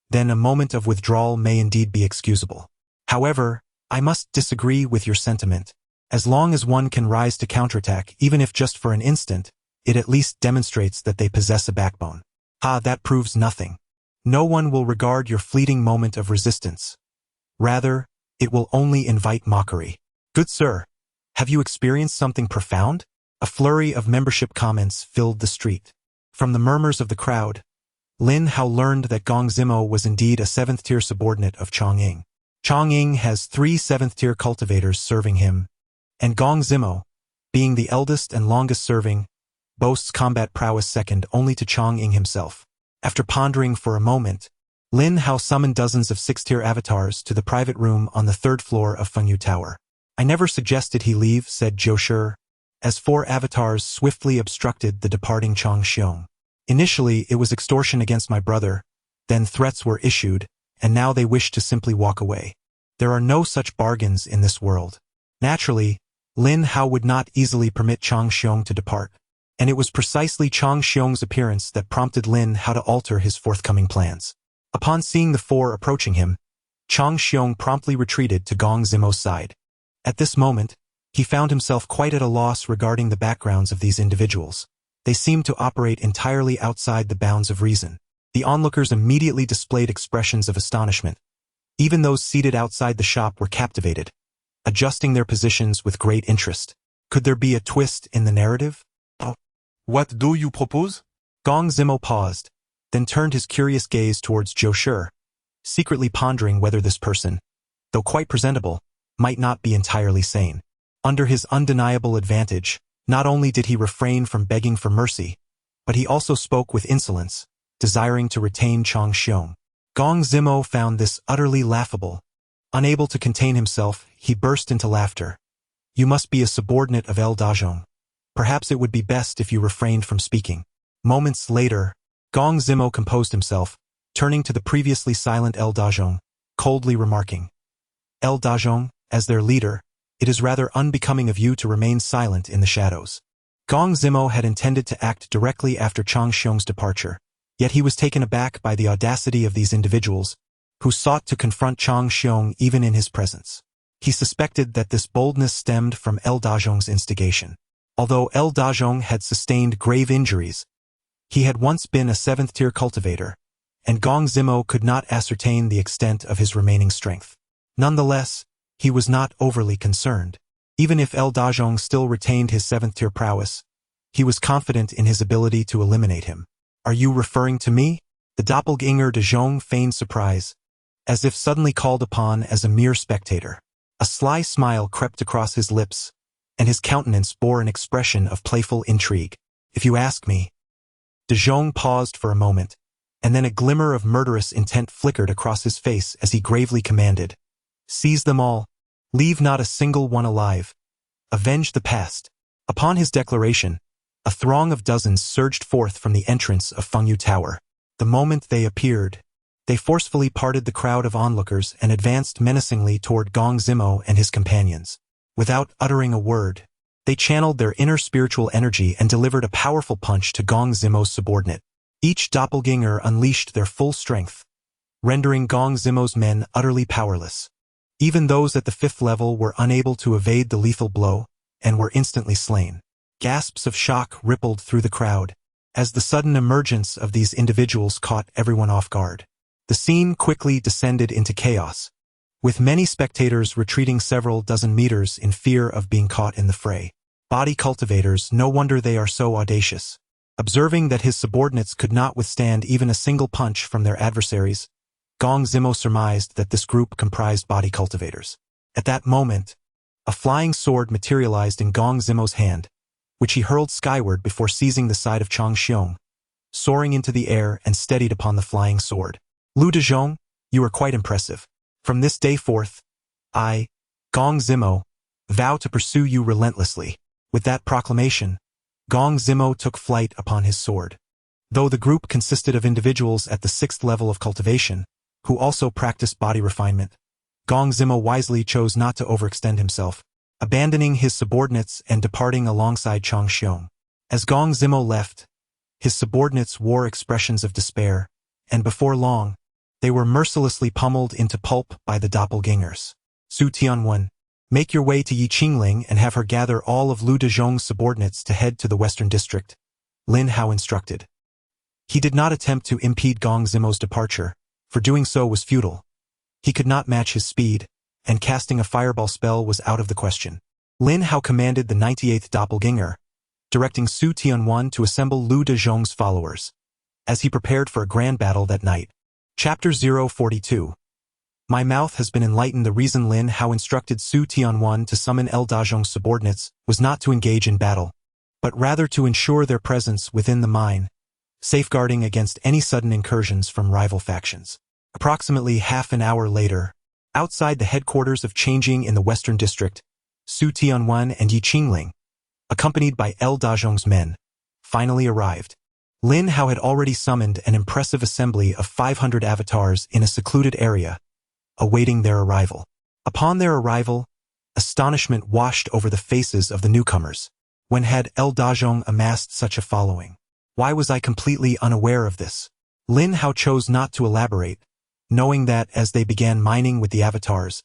S1: then a moment of withdrawal may indeed be excusable. However, I must disagree with your sentiment. As long as one can rise to counterattack, even if just for an instant, it at least demonstrates that they possess a backbone. That proves nothing. No one will regard your fleeting moment of resistance. Rather, it will only invite mockery. Good sir, have you experienced something profound? A flurry of membership comments filled the street. From the murmurs of the crowd, Lin Hao learned that Gong Zimo was indeed a 7th-tier subordinate of Chang Ying. Chang Ying has 3 7th-tier cultivators serving him, and Gong Zimo, being the eldest and longest-serving, boasts combat prowess second only to Chang Ying himself. After pondering for a moment, Lin Hao summoned dozens of 6th-tier avatars to the private room on the 3rd floor of Fengyu Tower. "I never suggested he leave," said Zhou Shi, as 4 avatars swiftly obstructed the departing Chang Xiong. "Initially, it was extortion against my brother, then threats were issued, and now they wish to simply walk away. There are no such bargains in this world." Naturally, Lin Hao would not easily permit Chang Xiong to depart, and it was precisely Chang Xiong's appearance that prompted Lin Hao to alter his forthcoming plans. Upon seeing the 4 approaching him, Chang Xiong promptly retreated to Gong Zimo's side. At this moment, he found himself quite at a loss regarding the backgrounds of these individuals. They seemed to operate entirely outside the bounds of reason. The onlookers immediately displayed expressions of astonishment. Even those seated outside the shop were captivated, adjusting their positions with great interest. Could there be a twist in the narrative?
S2: What do you propose?
S1: Gong Zimo paused, then turned his curious gaze towards Zhou Shi, secretly pondering whether this person, though quite presentable, might not be entirely sane. Under his undeniable advantage, not only did he refrain from begging for mercy, but he also spoke with insolence, desiring to retain Chang Xiong. Gong Zimo found this utterly laughable, Unable to contain himself, he burst into laughter. You must be a subordinate of El Dajong. Perhaps it would be best if you refrained from speaking. Moments later, Gong Zimo composed himself, turning to the previously silent El Dajong, coldly remarking, El Dajong, as their leader, it is rather unbecoming of you to remain silent in the shadows. Gong Zimo had intended to act directly after Chang Xiong's departure, yet he was taken aback by the audacity of these individuals, who sought to confront Chang Xiong even in his presence. He suspected that this boldness stemmed from El Dajong's instigation. Although El Dajong had sustained grave injuries, he had once been a 7th-tier cultivator, and Gong Zimo could not ascertain the extent of his remaining strength. Nonetheless, he was not overly concerned. Even if El Dajong still retained his 7th-tier prowess, he was confident in his ability to eliminate him. Are you referring to me? The doppelganger Dajong feigned surprise, as if suddenly called upon as a mere spectator. A sly smile crept across his lips, and his countenance bore an expression of playful intrigue. If you ask me. Dajong paused for a moment, and then a glimmer of murderous intent flickered across his face as he gravely commanded. Seize them all. Leave not a single one alive. Avenge the past. Upon his declaration, a throng of dozens surged forth from the entrance of Fengyu Tower. The moment they appeared, they forcefully parted the crowd of onlookers and advanced menacingly toward Gong Zimo and his companions. Without uttering a word, they channeled their inner spiritual energy and delivered a powerful punch to Gong Zimo's subordinate. Each doppelganger unleashed their full strength, rendering Gong Zimo's men utterly powerless. Even those at the 5th level were unable to evade the lethal blow and were instantly slain. Gasps of shock rippled through the crowd, as the sudden emergence of these individuals caught everyone off guard. The scene quickly descended into chaos, with many spectators retreating several dozen meters in fear of being caught in the fray. Body cultivators, no wonder they are so audacious. Observing that his subordinates could not withstand even a single punch from their adversaries, Gong Zimo surmised that this group comprised body cultivators. At that moment, a flying sword materialized in Gong Zimo's hand, which he hurled skyward before seizing the side of Chang Xiong, soaring into the air and steadied upon the flying sword. Lu Dajong, you are quite impressive. From this day forth, I, Gong Zimo, vow to pursue you relentlessly. With that proclamation, Gong Zimo took flight upon his sword. Though the group consisted of individuals at the 6th level of cultivation, who also practiced body refinement, Gong Zimo wisely chose not to overextend himself, abandoning his subordinates and departing alongside Chang Xiong. As Gong Zimo left, his subordinates wore expressions of despair, and before long, they were mercilessly pummeled into pulp by the doppelgangers. Su Tianwen, make your way to Yi Qingling and have her gather all of Lu Dezhong's subordinates to head to the Western District, Lin Hao instructed. He did not attempt to impede Gong Zimo's departure, for doing so was futile. He could not match his speed, and casting a fireball spell was out of the question. Lin Hao commanded the 98th doppelganger, directing Su Tianwen to assemble Lu Dezhong's followers, as he prepared for a grand battle that night. Chapter 042. My mouth has been enlightened. The reason Lin Hao instructed Su Tianwen to summon El Dajong's subordinates was not to engage in battle, but rather to ensure their presence within the mine, safeguarding against any sudden incursions from rival factions. Approximately half an hour later, outside the headquarters of Changing in the Western District, Su Tianwen and Yi Qingling, accompanied by El Dajong's men, finally arrived. Lin Hao had already summoned an impressive assembly of 500 avatars in a secluded area, awaiting their arrival. Upon their arrival, astonishment washed over the faces of the newcomers. When had El Dajong amassed such a following? Why was I completely unaware of this? Lin Hao chose not to elaborate, knowing that as they began mining with the avatars,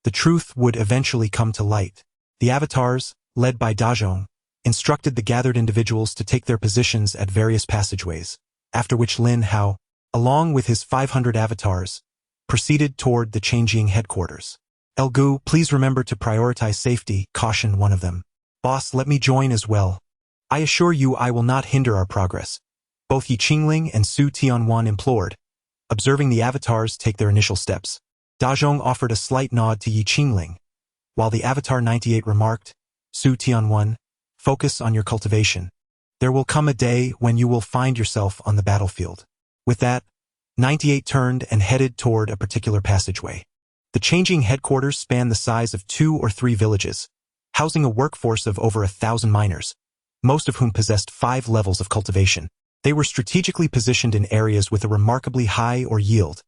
S1: the truth would eventually come to light. The avatars, led by Dajong, instructed the gathered individuals to take their positions at various passageways, after which Lin Hao, along with his 500 avatars, proceeded toward the Changing headquarters. El Gu, please remember to prioritize safety, cautioned one of them. Boss, let me join as well. I assure you I will not hinder our progress, both Yi Qingling and Su Tianwen implored, observing the avatars take their initial steps. Dajong offered a slight nod to Yi Qingling, while the Avatar 98 remarked, Su Tianwen, focus on your cultivation. There will come a day when you will find yourself on the battlefield. With that, 98 turned and headed toward a particular passageway. The changing headquarters spanned the size of 2 or 3 villages, housing a workforce of over 1,000 miners, most of whom possessed 5 levels of cultivation. They were strategically positioned in areas with a remarkably high ore yield,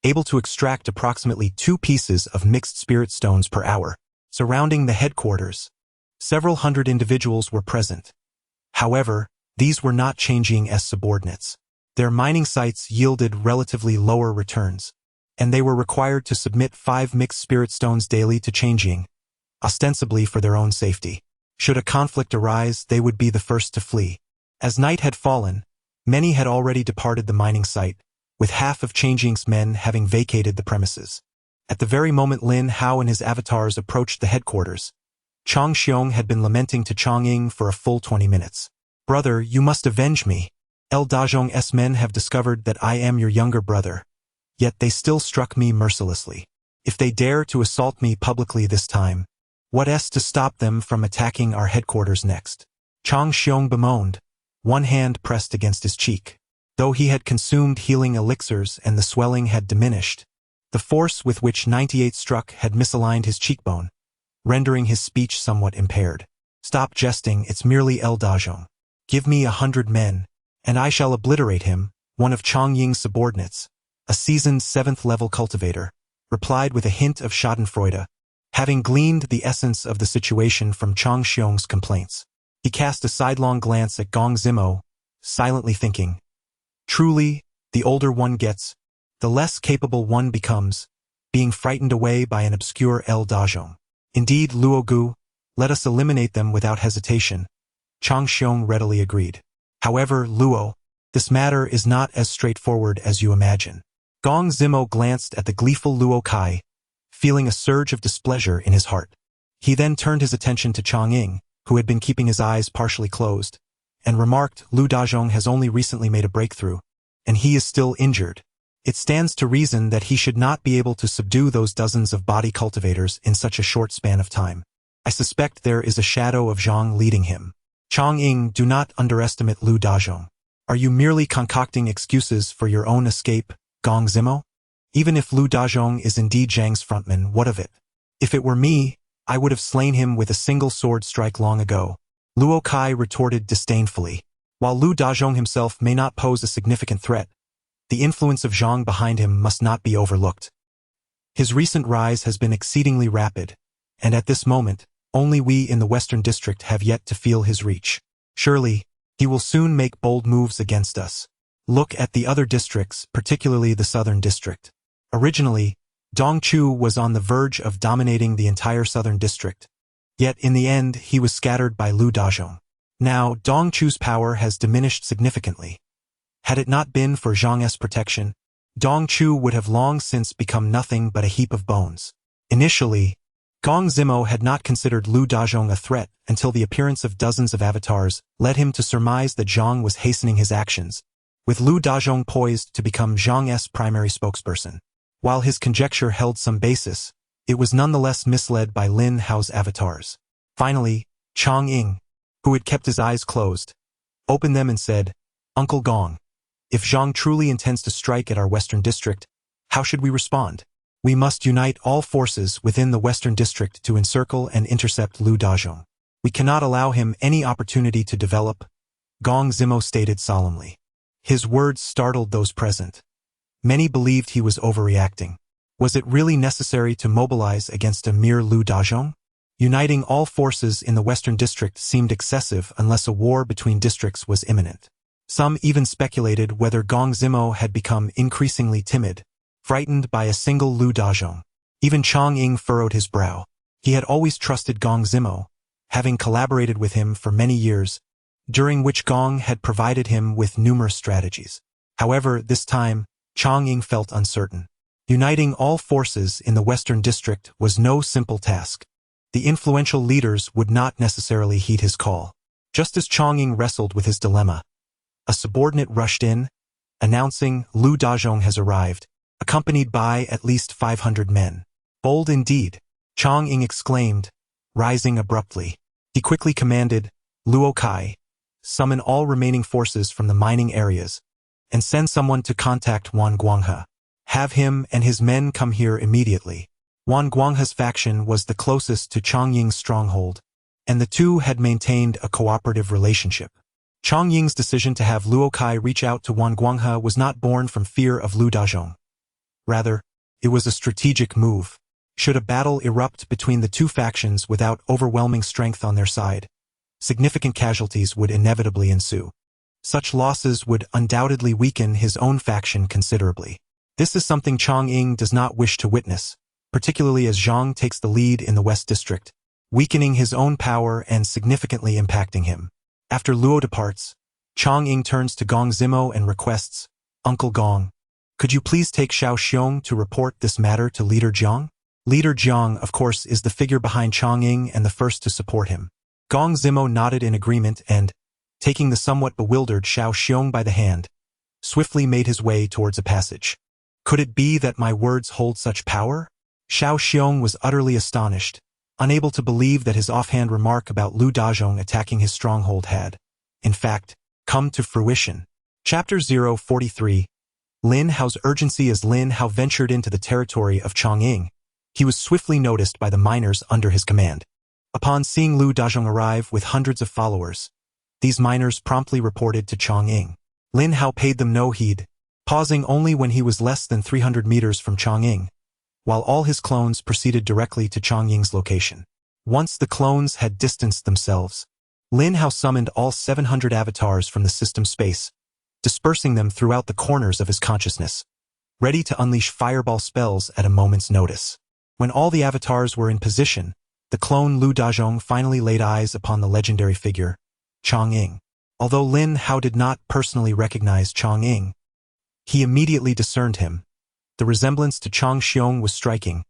S1: able to extract approximately 2 pieces of mixed spirit stones per hour. Surrounding the headquarters, several hundred individuals were present. However, these were not changing as subordinates. Their mining sites yielded relatively lower returns, and they were required to submit 5 mixed spirit stones daily to Changing, ostensibly for their own safety. Should a conflict arise, they would be the first to flee. As night had fallen, many had already departed the mining site, with half of Changing's men having vacated the premises. At the very moment Lin Hao and his avatars approached the headquarters, Chang Xiong had been lamenting to Chang'ing for a full 20 minutes. "Brother, you must avenge me. El Dazhong's men have discovered that I am your younger brother, yet they still struck me mercilessly. If they dare to assault me publicly this time, what's to stop them from attacking our headquarters next?" Chang Xiong bemoaned, one hand pressed against his cheek. Though he had consumed healing elixirs and the swelling had diminished, the force with which 98 struck had misaligned his cheekbone, rendering his speech somewhat impaired. "Stop jesting, it's merely El Dazhong. Give me 100 men, and I shall obliterate him," one of Chang Ying's subordinates, a seasoned 7th-level cultivator, replied with a hint of schadenfreude, having gleaned the essence of the situation from Chang Xiong's complaints. He cast a sidelong glance at Gong Zimo, silently thinking, "Truly, the older one gets, the less capable one becomes, being frightened away by an obscure El Dazhong. Indeed, Luo Gu, let us eliminate them without hesitation." Chang Xiong readily agreed. "However, Luo, this matter is not as straightforward as you imagine." Gong Zimo glanced at the gleeful Luo Kai, feeling a surge of displeasure in his heart. He then turned his attention to Chang'ing, who had been keeping his eyes partially closed, and remarked, "Lu Dazhong has only recently made a breakthrough, and he is still injured. It stands to reason that he should not be able to subdue those dozens of body cultivators in such a short span of time. I suspect there is a shadow of Zhang leading him. Chang'ing, do not underestimate Lu Dazhong. Are you merely concocting excuses for your own escape, Gong Zimo? Even if Lu Dazhong is indeed Zhang's frontman, what of it? If it were me, I would have slain him with a single sword strike long ago." Luo Kai retorted disdainfully. While Lu Dazhong himself may not pose a significant threat, the influence of Zhang behind him must not be overlooked. His recent rise has been exceedingly rapid, and at this moment, only we in the Western District have yet to feel his reach. Surely, he will soon make bold moves against us. Look at the other districts, particularly the Southern District. Originally, Dongchu was on the verge of dominating the entire Southern District, yet in the end he was scattered by Lu Dazhong. Now, Dongchu's power has diminished significantly. Had it not been for Zhang's protection, Dongchu would have long since become nothing but a heap of bones. Initially, Gong Zimo had not considered Lu Dazhong a threat until the appearance of dozens of avatars led him to surmise that Zhang was hastening his actions, with Lu Dazhong poised to become Zhang's primary spokesperson. While his conjecture held some basis, it was nonetheless misled by Lin Hao's avatars. Finally, Chang'ing, who had kept his eyes closed, opened them and said, "Uncle Gong, if Zhang truly intends to strike at our Western District, how should we respond? We must unite all forces within the Western District to encircle and intercept Lu Dazhong. We cannot allow him any opportunity to develop," Gong Zimo stated solemnly. His words startled those present. Many believed he was overreacting. Was it really necessary to mobilize against a mere Lu Dazhong? Uniting all forces in the Western District seemed excessive unless a war between districts was imminent. Some even speculated whether Gong Zimo had become increasingly timid, frightened by a single Lu Dazhong. Even Chang'ing furrowed his brow. He had always trusted Gong Zimo, having collaborated with him for many years, during which Gong had provided him with numerous strategies. However, this time, Chang'ing felt uncertain. Uniting all forces in the Western District was no simple task. The influential leaders would not necessarily heed his call. Just as Chang'ing wrestled with his dilemma, a subordinate rushed in, announcing, "Lu Dazhong has arrived, accompanied by at least 500 men." "Bold indeed," Chang'ing exclaimed, rising abruptly. He quickly commanded, "Luo Kai, summon all remaining forces from the mining areas, and send someone to contact Wan Guanghe. Have him and his men come here immediately." Wang Guanghe's faction was the closest to Chang Ying's stronghold, and the two had maintained a cooperative relationship. Chang Ying's decision to have Luo Kai reach out to Wang Guanghe was not born from fear of Lu Dazhong. Rather, it was a strategic move. Should a battle erupt between the two factions without overwhelming strength on their side, significant casualties would inevitably ensue. Such losses would undoubtedly weaken his own faction considerably. This is something Chang Ying does not wish to witness, particularly as Zhang takes the lead in the West District, weakening his own power and significantly impacting him. After Luo departs, Chang Ying turns to Gong Zimo and requests, "Uncle Gong, could you please take Xiao Xiong to report this matter to Leader Jiang?" Leader Jiang, of course, is the figure behind Chang Ying and the first to support him. Gong Zimo nodded in agreement and, taking the somewhat bewildered Xiao Xiong by the hand, swiftly made his way towards a passage. Could it be that my words hold such power? Xiao Xiong was utterly astonished, unable to believe that his offhand remark about Lu Dazhong attacking his stronghold had, in fact, come to fruition. Chapter 043. Lin Hao's urgency. As Lin Hao ventured into the territory of Chang Ying, he was swiftly noticed by the miners under his command. Upon seeing Lu Dazhong arrive with hundreds of followers, these miners promptly reported to Chang Ying. Lin Hao paid them no heed, pausing only when he was less than 300 meters from Chang Ying, while all his clones proceeded directly to Chang Ying's location. Once the clones had distanced themselves, Lin Hao summoned all 700 avatars from the system space, dispersing them throughout the corners of his consciousness, ready to unleash fireball spells at a moment's notice. When all the avatars were in position, the clone Lu Dazhong finally laid eyes upon the legendary figure, Chang Ying. Although Lin Hao did not personally recognize Chang Ying, he immediately discerned him. The resemblance to Chang Xiong was striking,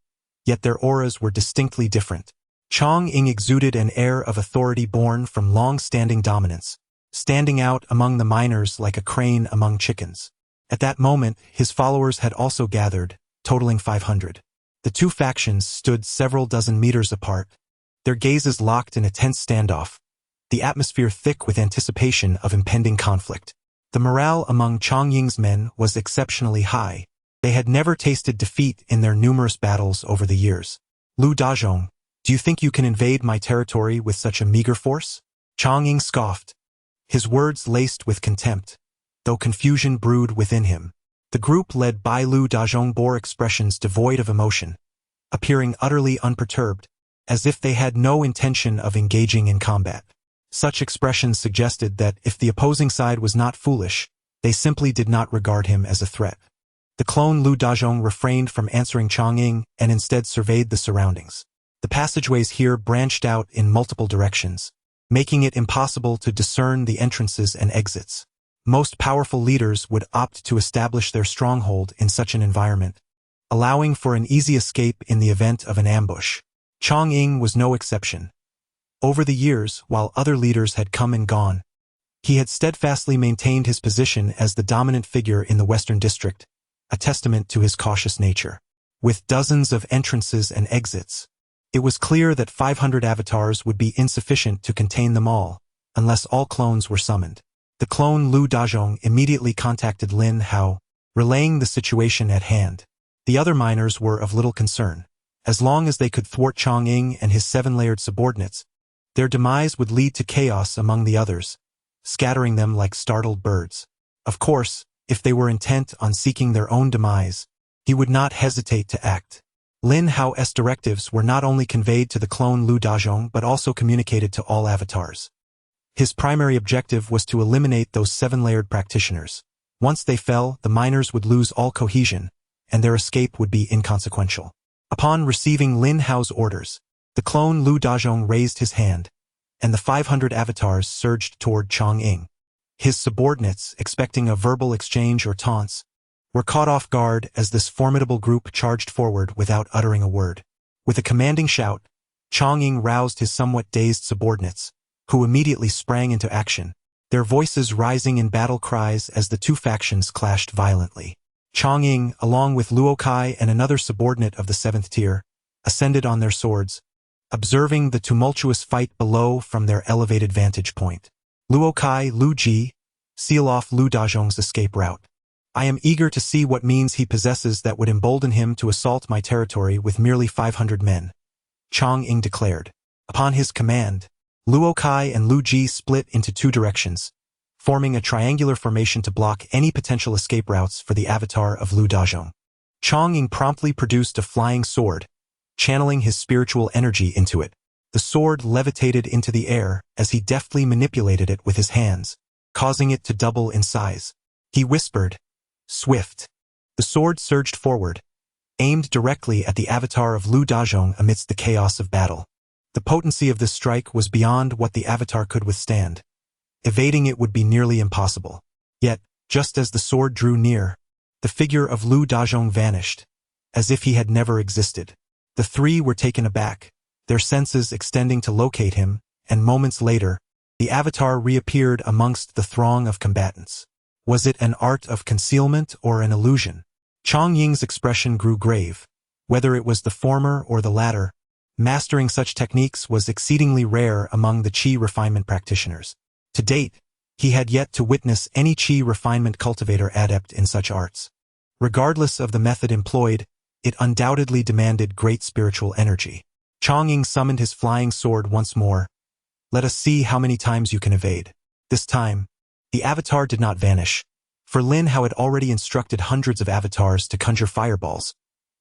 S1: yet their auras were distinctly different. Chang Ying exuded an air of authority born from long-standing dominance, standing out among the miners like a crane among chickens. At that moment, his followers had also gathered, totaling 500. The two factions stood several dozen meters apart, their gazes locked in a tense standoff, the atmosphere thick with anticipation of impending conflict. The morale among Chang Ying's men was exceptionally high. They had never tasted defeat in their numerous battles over the years. "Lu Dazhong, do you think you can invade my territory with such a meager force?" Chang Ying scoffed, his words laced with contempt, though confusion brewed within him. The group led by Lu Dazhong bore expressions devoid of emotion, appearing utterly unperturbed, as if they had no intention of engaging in combat. Such expressions suggested that if the opposing side was not foolish, they simply did not regard him as a threat. The clone Lu Dazhong refrained from answering Chang Ying and instead surveyed the surroundings. The passageways here branched out in multiple directions, making it impossible to discern the entrances and exits. Most powerful leaders would opt to establish their stronghold in such an environment, allowing for an easy escape in the event of an ambush. Chang Ying was no exception. Over the years, while other leaders had come and gone, he had steadfastly maintained his position as the dominant figure in the Western District, a testament to his cautious nature. With dozens of entrances and exits, it was clear that 500 avatars would be insufficient to contain them all, unless all clones were summoned. The clone Lu Dazhong immediately contacted Lin Hao, relaying the situation at hand. The other miners were of little concern. As long as they could thwart Chang Ying and his 7-layered subordinates, their demise would lead to chaos among the others, scattering them like startled birds. Of course, if they were intent on seeking their own demise, he would not hesitate to act. Lin Hao's directives were not only conveyed to the clone Lu Dazhong but also communicated to all avatars. His primary objective was to eliminate those 7-layered practitioners. Once they fell, the miners would lose all cohesion, and their escape would be inconsequential. Upon receiving Lin Hao's orders, the clone Lu Dazhong raised his hand, and the 500 avatars surged toward Chang Ying. His subordinates, expecting a verbal exchange or taunts, were caught off guard as this formidable group charged forward without uttering a word. With a commanding shout, Chang Ying roused his somewhat dazed subordinates, who immediately sprang into action, their voices rising in battle cries as the two factions clashed violently. Chang Ying, along with Luo Kai and another subordinate of the 7th tier, ascended on their swords, observing the tumultuous fight below from their elevated vantage point. Luo Kai, Lu Ji, seal off Lu Dazhong's escape route. I am eager to see what means he possesses that would embolden him to assault my territory with merely 500 men, Chang Ying declared. Upon his command, Luo Kai and Lu Ji split into two directions, forming a triangular formation to block any potential escape routes for the avatar of Lu Dazhong. Chang Ying promptly produced a flying sword, channeling his spiritual energy into it. The sword levitated into the air as he deftly manipulated it with his hands, causing it to double in size. He whispered, "Swift." The sword surged forward, aimed directly at the avatar of Lu Dazhong amidst the chaos of battle. The potency of this strike was beyond what the avatar could withstand. Evading it would be nearly impossible. Yet, just as the sword drew near, the figure of Lu Dazhong vanished, as if he had never existed. The three were taken aback, their senses extending to locate him, and moments later, the avatar reappeared amongst the throng of combatants. Was it an art of concealment or an illusion? Chang Ying's expression grew grave. Whether it was the former or the latter, mastering such techniques was exceedingly rare among the Qi refinement practitioners. To date, he had yet to witness any Qi refinement cultivator adept in such arts. Regardless of the method employed, it undoubtedly demanded great spiritual energy. Chang Ying summoned his flying sword once more. "Let us see how many times you can evade." This time, the avatar did not vanish, for Lin Hao had already instructed hundreds of avatars to conjure fireballs,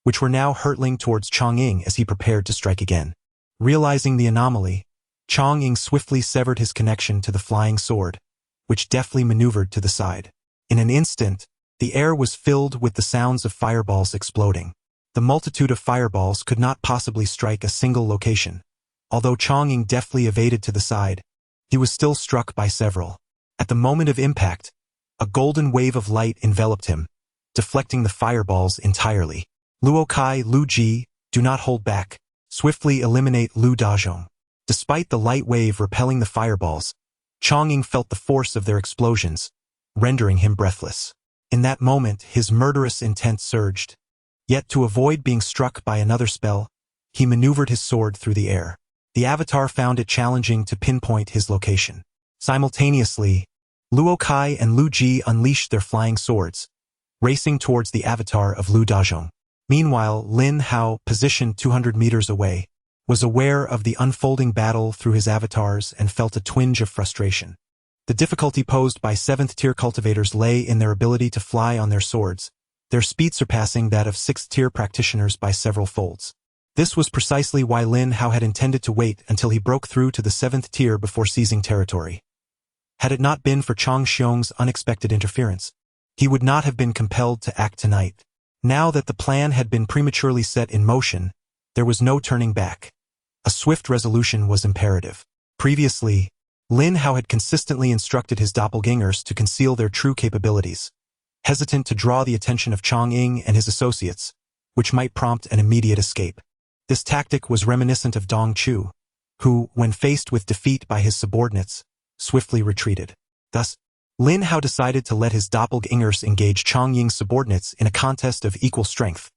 S1: which were now hurtling towards Chang Ying as he prepared to strike again. Realizing the anomaly, Chang Ying swiftly severed his connection to the flying sword, which deftly maneuvered to the side. In an instant, the air was filled with the sounds of fireballs exploding. The multitude of fireballs could not possibly strike a single location. Although Chang Ying deftly evaded to the side, he was still struck by several. At the moment of impact, a golden wave of light enveloped him, deflecting the fireballs entirely. Luo Kai, Lu Ji, do not hold back. Swiftly eliminate Lu Dazhong. Despite the light wave repelling the fireballs, Chang Ying felt the force of their explosions, rendering him breathless. In that moment, his murderous intent surged. Yet to avoid being struck by another spell, he maneuvered his sword through the air. The avatar found it challenging to pinpoint his location. Simultaneously, Luo Kai and Lu Ji unleashed their flying swords, racing towards the avatar of Lu Dazhong. Meanwhile, Lin Hao, positioned 200 meters away, was aware of the unfolding battle through his avatars and felt a twinge of frustration. The difficulty posed by 7th-tier cultivators lay in their ability to fly on their swords, their speed surpassing that of 6th-tier practitioners by several folds. This was precisely why Lin Hao had intended to wait until he broke through to the 7th tier before seizing territory. Had it not been for Chang Xiong's unexpected interference, he would not have been compelled to act tonight. Now that the plan had been prematurely set in motion, there was no turning back. A swift resolution was imperative. Previously, Lin Hao had consistently instructed his doppelgangers to conceal their true capabilities, hesitant to draw the attention of Chang Ying and his associates, which might prompt an immediate escape. This tactic was reminiscent of Dong Chu, who, when faced with defeat by his subordinates, swiftly retreated. Thus, Lin Hao decided to let his doppelgangers engage Chang Ying's subordinates in a contest of equal strength,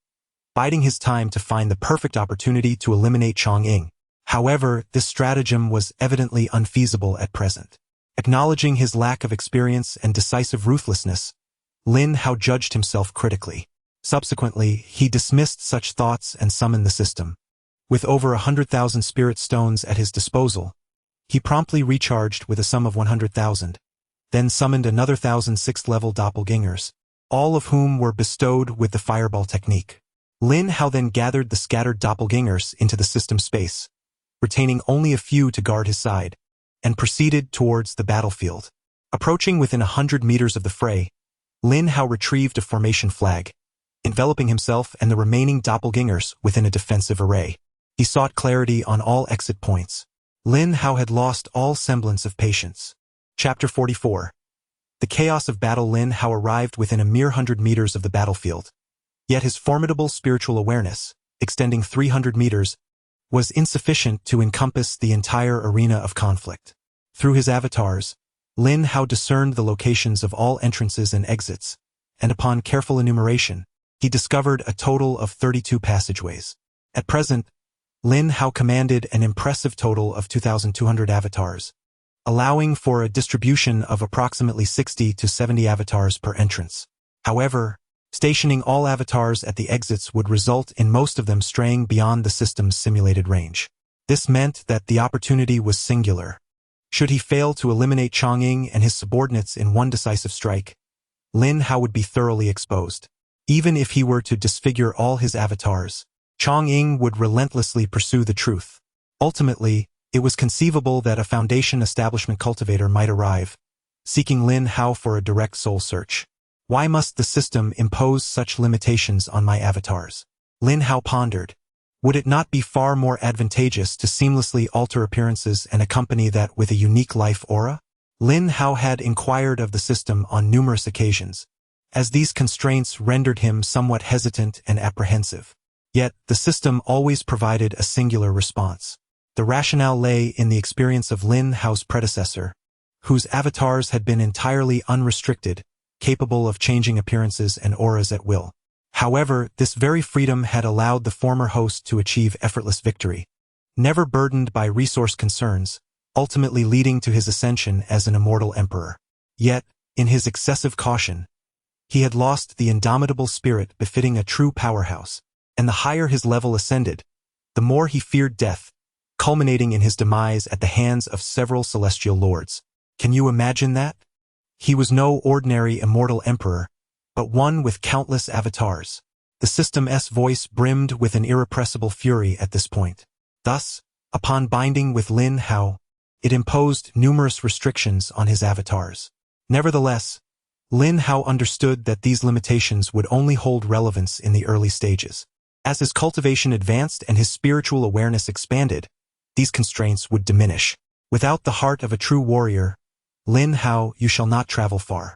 S1: biding his time to find the perfect opportunity to eliminate Chang Ying. However, this stratagem was evidently unfeasible at present. Acknowledging his lack of experience and decisive ruthlessness, Lin Hao judged himself critically. Subsequently, he dismissed such thoughts and summoned the system. With over 100,000 spirit stones at his disposal, he promptly recharged with a sum of 100,000, then summoned another 1,000 6th-level doppelgangers, all of whom were bestowed with the fireball technique. Lin Hao then gathered the scattered doppelgangers into the system space, retaining only a few to guard his side, and proceeded towards the battlefield. Approaching within 100 meters of the fray, Lin Hao retrieved a formation flag, enveloping himself and the remaining doppelgangers within a defensive array. He sought clarity on all exit points. Lin Hao had lost all semblance of patience. Chapter 44. The chaos of battle. Lin Hao arrived within a mere 100 meters of the battlefield. Yet his formidable spiritual awareness, extending 300 meters, was insufficient to encompass the entire arena of conflict. Through his avatars, Lin Hao discerned the locations of all entrances and exits, and upon careful enumeration, he discovered a total of 32 passageways. At present, Lin Hao commanded an impressive total of 2,200 avatars, allowing for a distribution of approximately 60 to 70 avatars per entrance. However, stationing all avatars at the exits would result in most of them straying beyond the system's simulated range. This meant that the opportunity was singular. Should he fail to eliminate Chang'e and his subordinates in one decisive strike, Lin Hao would be thoroughly exposed. Even if he were to disfigure all his avatars, Chang'e would relentlessly pursue the truth. Ultimately, it was conceivable that a Foundation establishment cultivator might arrive, seeking Lin Hao for a direct soul search. Why must the system impose such limitations on my avatars? Lin Hao pondered. Would it not be far more advantageous to seamlessly alter appearances and accompany that with a unique life aura? Lin Hao had inquired of the system on numerous occasions, as these constraints rendered him somewhat hesitant and apprehensive. Yet, the system always provided a singular response. The rationale lay in the experience of Lin Hao's predecessor, whose avatars had been entirely unrestricted, capable of changing appearances and auras at will. However, this very freedom had allowed the former host to achieve effortless victory, never burdened by resource concerns, ultimately leading to his ascension as an immortal emperor. Yet, in his excessive caution, he had lost the indomitable spirit befitting a true powerhouse, and the higher his level ascended, the more he feared death, culminating in his demise at the hands of several celestial lords. Can you imagine that? He was no ordinary immortal emperor, but one with countless avatars. The system's voice brimmed with an irrepressible fury at this point. Thus, upon binding with Lin Hao, it imposed numerous restrictions on his avatars. Nevertheless, Lin Hao understood that these limitations would only hold relevance in the early stages. As his cultivation advanced and his spiritual awareness expanded, these constraints would diminish. Without the heart of a true warrior, Lin Hao, you shall not travel far.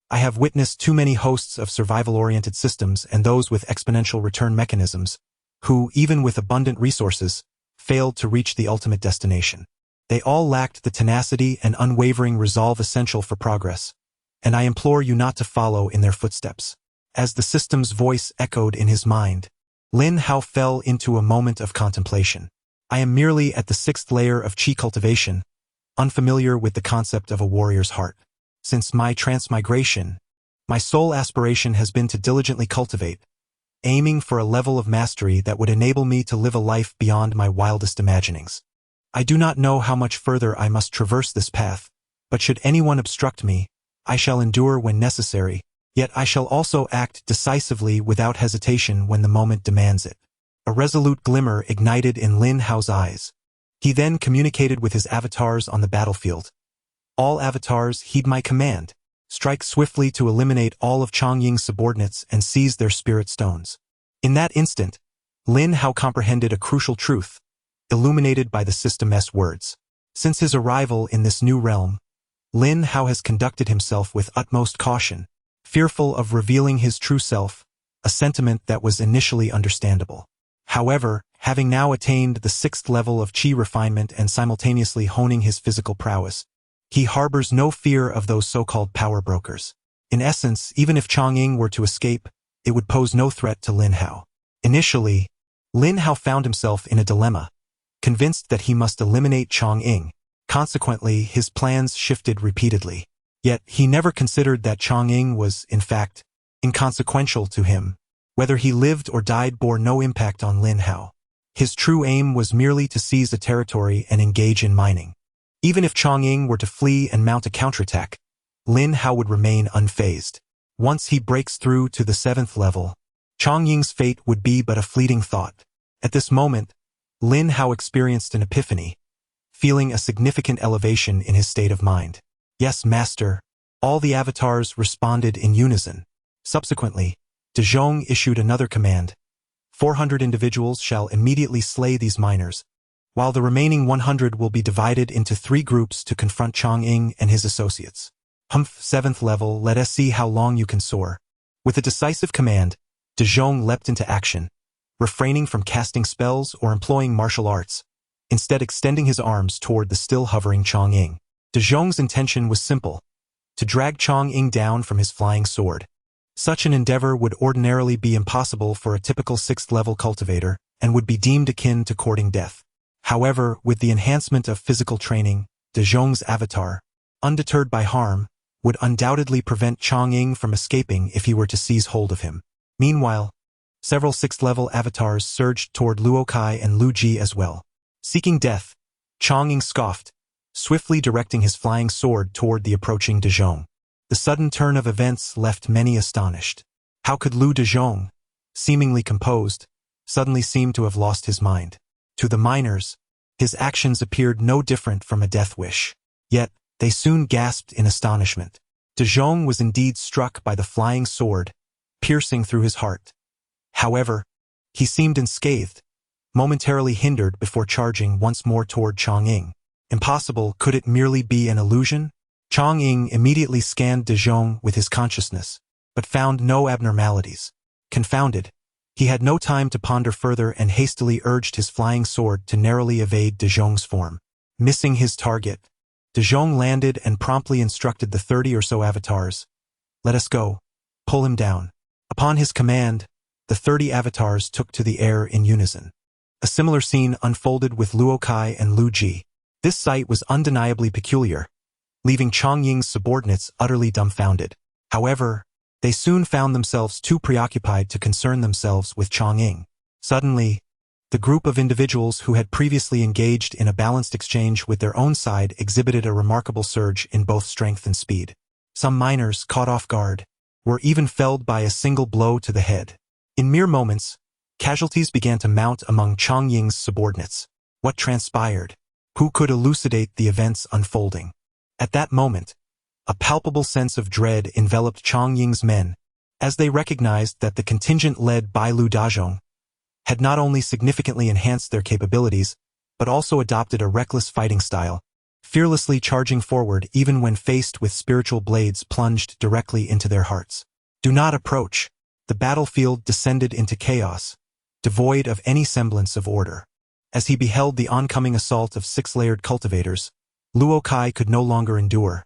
S1: I have witnessed too many hosts of survival-oriented systems and those with exponential return mechanisms, who, even with abundant resources, failed to reach the ultimate destination. They all lacked the tenacity and unwavering resolve essential for progress, and I implore you not to follow in their footsteps. As the system's voice echoed in his mind, Lin Hao fell into a moment of contemplation. I am merely at the 6th layer of Qi cultivation, unfamiliar with the concept of a warrior's heart. Since my transmigration, my sole aspiration has been to diligently cultivate, aiming for a level of mastery that would enable me to live a life beyond my wildest imaginings. I do not know how much further I must traverse this path, but should anyone obstruct me, I shall endure when necessary, yet I shall also act decisively without hesitation when the moment demands it. A resolute glimmer ignited in Lin Hao's eyes. He then communicated with his avatars on the battlefield. All avatars, heed my command. Strike swiftly to eliminate all of Chang'e's subordinates and seize their spirit stones. In that instant, Lin Hao comprehended a crucial truth, illuminated by the system's words. Since his arrival in this new realm, Lin Hao has conducted himself with utmost caution, fearful of revealing his true self, a sentiment that was initially understandable. However, having now attained the 6th level of Qi refinement and simultaneously honing his physical prowess, he harbors no fear of those so-called power brokers. In essence, even if Chang'e were to escape, it would pose no threat to Lin Hao. Initially, Lin Hao found himself in a dilemma, convinced that he must eliminate Chang'e. Consequently, his plans shifted repeatedly. Yet, he never considered that Chang'e was, in fact, inconsequential to him. Whether he lived or died bore no impact on Lin Hao. His true aim was merely to seize a territory and engage in mining. Even if Chang'e were to flee and mount a counterattack, Lin Hao would remain unfazed. Once he breaks through to the 7th level, Chang'e's fate would be but a fleeting thought. At this moment, Lin Hao experienced an epiphany, feeling a significant elevation in his state of mind. Yes, master. All the avatars responded in unison. Subsequently, De Jong issued another command. 400 individuals shall immediately slay these miners, while the remaining 100 will be divided into 3 groups to confront Chang'e and his associates. 7th level, let us see how long you can soar. With a decisive command, De Jong leapt into action, refraining from casting spells or employing martial arts, instead extending his arms toward the still hovering Chang'e. De Jong's intention was simple, to drag Chang'e down from his flying sword. Such an endeavor would ordinarily be impossible for a typical 6th level cultivator and would be deemed akin to courting death. However, with the enhancement of physical training, De Jong's avatar, undeterred by harm, would undoubtedly prevent Chang'ing from escaping if he were to seize hold of him. Meanwhile, several sixth-level avatars surged toward Luo Kai and Lu Ji as well. Seeking death, Chang'ing scoffed, swiftly directing his flying sword toward the approaching De Zhong. The sudden turn of events left many astonished. How could Lu De Zhong, seemingly composed, suddenly seem to have lost his mind? To the miners, his actions appeared no different from a death wish. Yet, they soon gasped in astonishment. De Zhong was indeed struck by the flying sword, piercing through his heart. However, he seemed unscathed, momentarily hindered before charging once more toward Chang'ing. Impossible, could it merely be an illusion? Chang'ing immediately scanned De Zhong with his consciousness, but found no abnormalities. Confounded, he had no time to ponder further and hastily urged his flying sword to narrowly evade De Zhong's form. Missing his target, De Zhong landed and promptly instructed the 30 or so avatars, "Let us go. Pull him down." Upon his command, the 30 avatars took to the air in unison. A similar scene unfolded with Luo Kai and Lu Ji. This sight was undeniably peculiar, leaving Chang'ing's subordinates utterly dumbfounded. However, they soon found themselves too preoccupied to concern themselves with Chang'ing. Suddenly, the group of individuals who had previously engaged in a balanced exchange with their own side exhibited a remarkable surge in both strength and speed. Some miners, caught off guard, were even felled by a single blow to the head. In mere moments, casualties began to mount among Chang'ing's subordinates. What transpired? Who could elucidate the events unfolding? At that moment, a palpable sense of dread enveloped Chang'ing's men, as they recognized that the contingent led by Lu Dazhong had not only significantly enhanced their capabilities, but also adopted a reckless fighting style, fearlessly charging forward even when faced with spiritual blades plunged directly into their hearts. Do not approach. The battlefield descended into chaos, devoid of any semblance of order. As he beheld the oncoming assault of 6-layered cultivators, Luo Kai could no longer endure.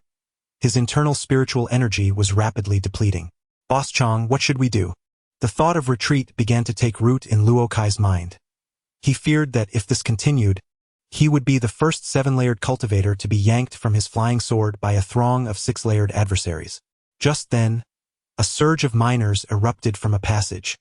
S1: His internal spiritual energy was rapidly depleting. "Boss Chang, what should we do?" The thought of retreat began to take root in Luo Kai's mind. He feared that if this continued, he would be the first 7-layered cultivator to be yanked from his flying sword by a throng of 6-layered adversaries. Just then, a surge of miners erupted from a passage,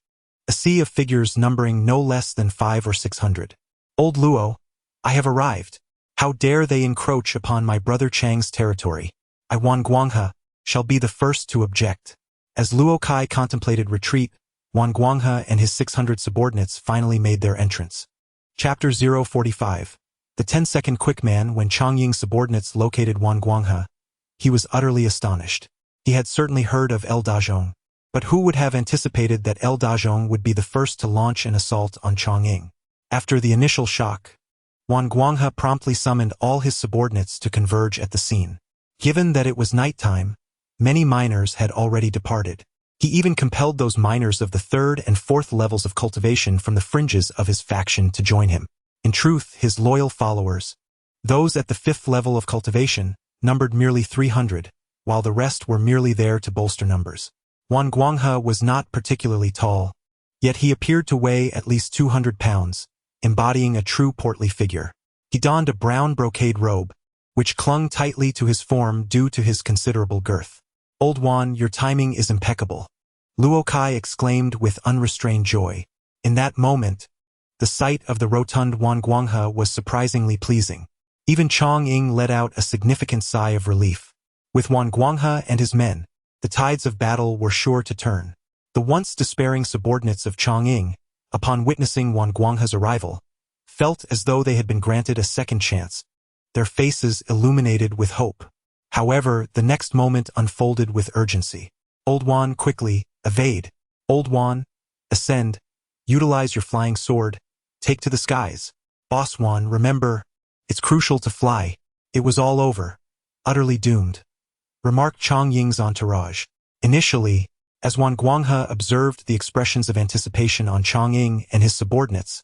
S1: a sea of figures numbering no less than 500 or 600. "Old Luo, I have arrived. How dare they encroach upon my brother Chang's territory? I, Wan Guanghe, shall be the first to object." As Luo Kai contemplated retreat, Wan Guanghe and his 600 subordinates finally made their entrance. Chapter 045. The 10-second quick man. When Chang'ing's subordinates located Wan Guanghe, he was utterly astonished. He had certainly heard of El Dazhong, but who would have anticipated that El Dazhong would be the first to launch an assault on Chang'ing? After the initial shock, Wan Guanghe promptly summoned all his subordinates to converge at the scene. Given that it was nighttime, many miners had already departed. He even compelled those miners of the 3rd and 4th levels of cultivation from the fringes of his faction to join him. In truth, his loyal followers, those at the 5th level of cultivation, numbered merely 300, while the rest were merely there to bolster numbers. Wan Guanghe was not particularly tall, yet he appeared to weigh at least 200 pounds, embodying a true portly figure. He donned a brown brocade robe, which clung tightly to his form due to his considerable girth. "Old Wan, your timing is impeccable," Luo Kai exclaimed with unrestrained joy. In that moment, the sight of the rotund Wan Guanghe was surprisingly pleasing. Even Chang'ing let out a significant sigh of relief. With Wan Guanghe and his men, the tides of battle were sure to turn. The once despairing subordinates of Chang'ing, upon witnessing Wan Guanghe's arrival, felt as though they had been granted a second chance, their faces illuminated with hope. However, the next moment unfolded with urgency. "Old Wan, quickly, evade. Old Wan, ascend. Utilize your flying sword. Take to the skies. Boss Wan, remember, it's crucial to fly." It was all over. Utterly doomed, remarked Chang'ing's entourage. Initially, as Wan Guanghe observed the expressions of anticipation on Chang'ing and his subordinates,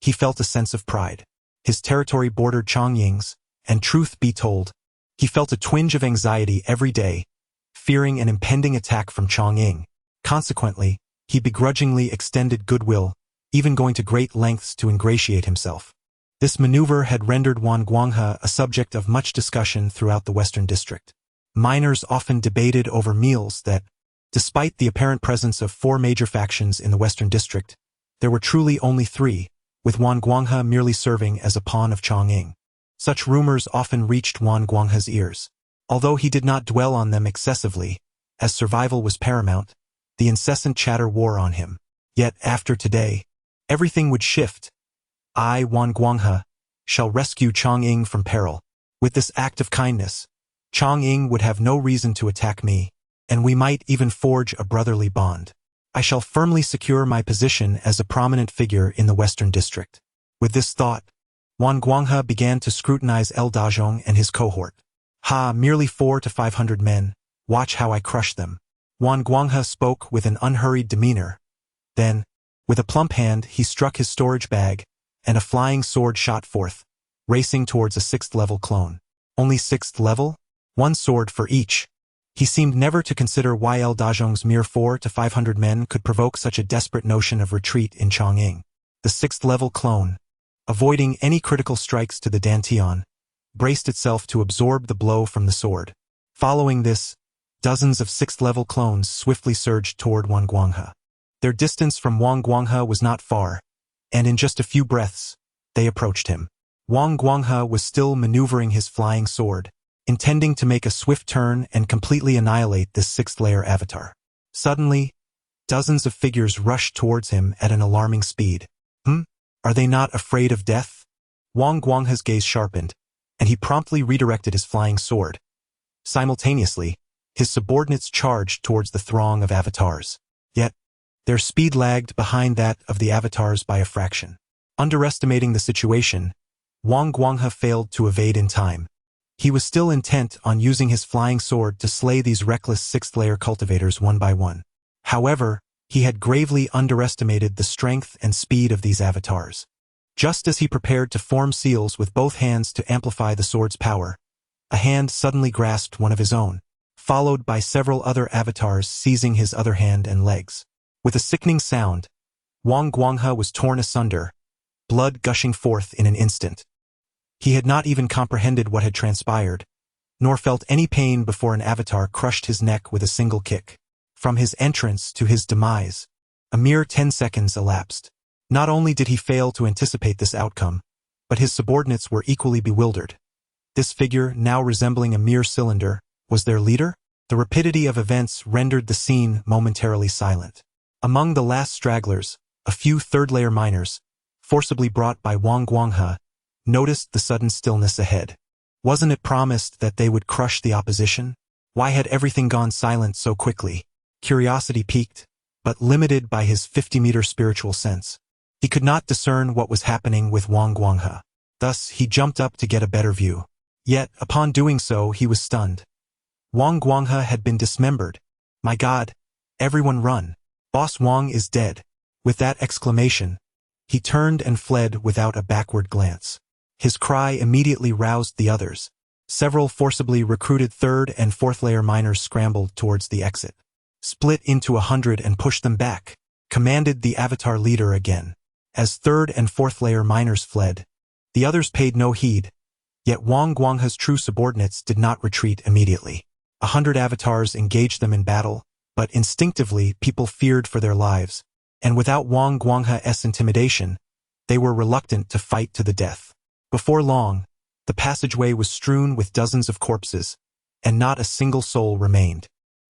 S1: he felt a sense of pride. His territory bordered Chang'ing's, and truth be told, he felt a twinge of anxiety every day, fearing an impending attack from Chang'ing. Consequently, he begrudgingly extended goodwill, even going to great lengths to ingratiate himself. This maneuver had rendered Wan Guanghe a subject of much discussion throughout the Western District. miners often debated over meals that, despite the apparent presence of 4 major factions in the Western District, there were truly only 3, with Wang Guanghe merely serving as a pawn of Chongqing. Such rumors often reached Wang Guanghe's ears. Although he did not dwell on them excessively, as survival was paramount, the incessant chatter wore on him. Yet after today, everything would shift. I, Wang Guanghe, shall rescue Chongqing from peril. With this act of kindness, Chongqing would have no reason to attack me, and we might even forge a brotherly bond. I shall firmly secure my position as a prominent figure in the Western District. With this thought, Wang Guanghe began to scrutinize El Dazhong and his cohort. Merely 400 to 500 men, watch how I crush them. Wang Guanghe spoke with an unhurried demeanor. Then, with a plump hand, he struck his storage bag, and a flying sword shot forth, racing towards a 6th-level clone. Only 6th level? 1 sword for each. He seemed never to consider why El Dazhong's mere 400 to 500 men could provoke such a desperate notion of retreat in Chongqing. The 6th-level clone, avoiding any critical strikes to the dantian, braced itself to absorb the blow from the sword. Following this, dozens of 6th-level clones swiftly surged toward Wang Guanghe. Their distance from Wang Guanghe was not far, and in just a few breaths, they approached him. Wang Guanghe was still maneuvering his flying sword, intending to make a swift turn and completely annihilate this 6th-layer avatar. Suddenly, dozens of figures rushed towards him at an alarming speed. Are they not afraid of death? Wang Guanghe's gaze sharpened, and he promptly redirected his flying sword. Simultaneously, his subordinates charged towards the throng of avatars. Yet, their speed lagged behind that of the avatars by a fraction. Underestimating the situation, Wang Guanghe failed to evade in time. He was still intent on using his flying sword to slay these reckless 6th-layer cultivators one by one. However, he had gravely underestimated the strength and speed of these avatars. Just as he prepared to form seals with both hands to amplify the sword's power, a hand suddenly grasped one of his own, followed by several other avatars seizing his other hand and legs. With a sickening sound, Wang Guanghe was torn asunder, blood gushing forth in an instant. He had not even comprehended what had transpired, nor felt any pain before an avatar crushed his neck with a single kick. From his entrance to his demise, a mere 10 seconds elapsed. Not only did he fail to anticipate this outcome, but his subordinates were equally bewildered. This figure, now resembling a mere cylinder, was their leader? The rapidity of events rendered the scene momentarily silent. Among the last stragglers, a few 3rd-layer miners, forcibly brought by Wang Guanghe, noticed the sudden stillness ahead. Wasn't it promised that they would crush the opposition? Why had everything gone silent so quickly? Curiosity piqued, but limited by his 50-meter spiritual sense. He could not discern what was happening with Wang Guanghe. Thus, he jumped up to get a better view. Yet, upon doing so, he was stunned. Wang Guanghe had been dismembered. My God! Everyone run! Boss Wang is dead. With that exclamation, he turned and fled without a backward glance. His cry immediately roused the others. Several forcibly recruited 3rd and 4th-layer miners scrambled towards the exit. Split into 100 and push them back, commanded the avatar leader again. As 3rd and 4th-layer miners fled, the others paid no heed. Yet Wang Guanghe's true subordinates did not retreat immediately. 100 avatars engaged them in battle, but instinctively people feared for their lives, and without Wang Guanghe's intimidation, they were reluctant to fight to the death. Before long, the passageway was strewn with dozens of corpses, and not a single soul remained.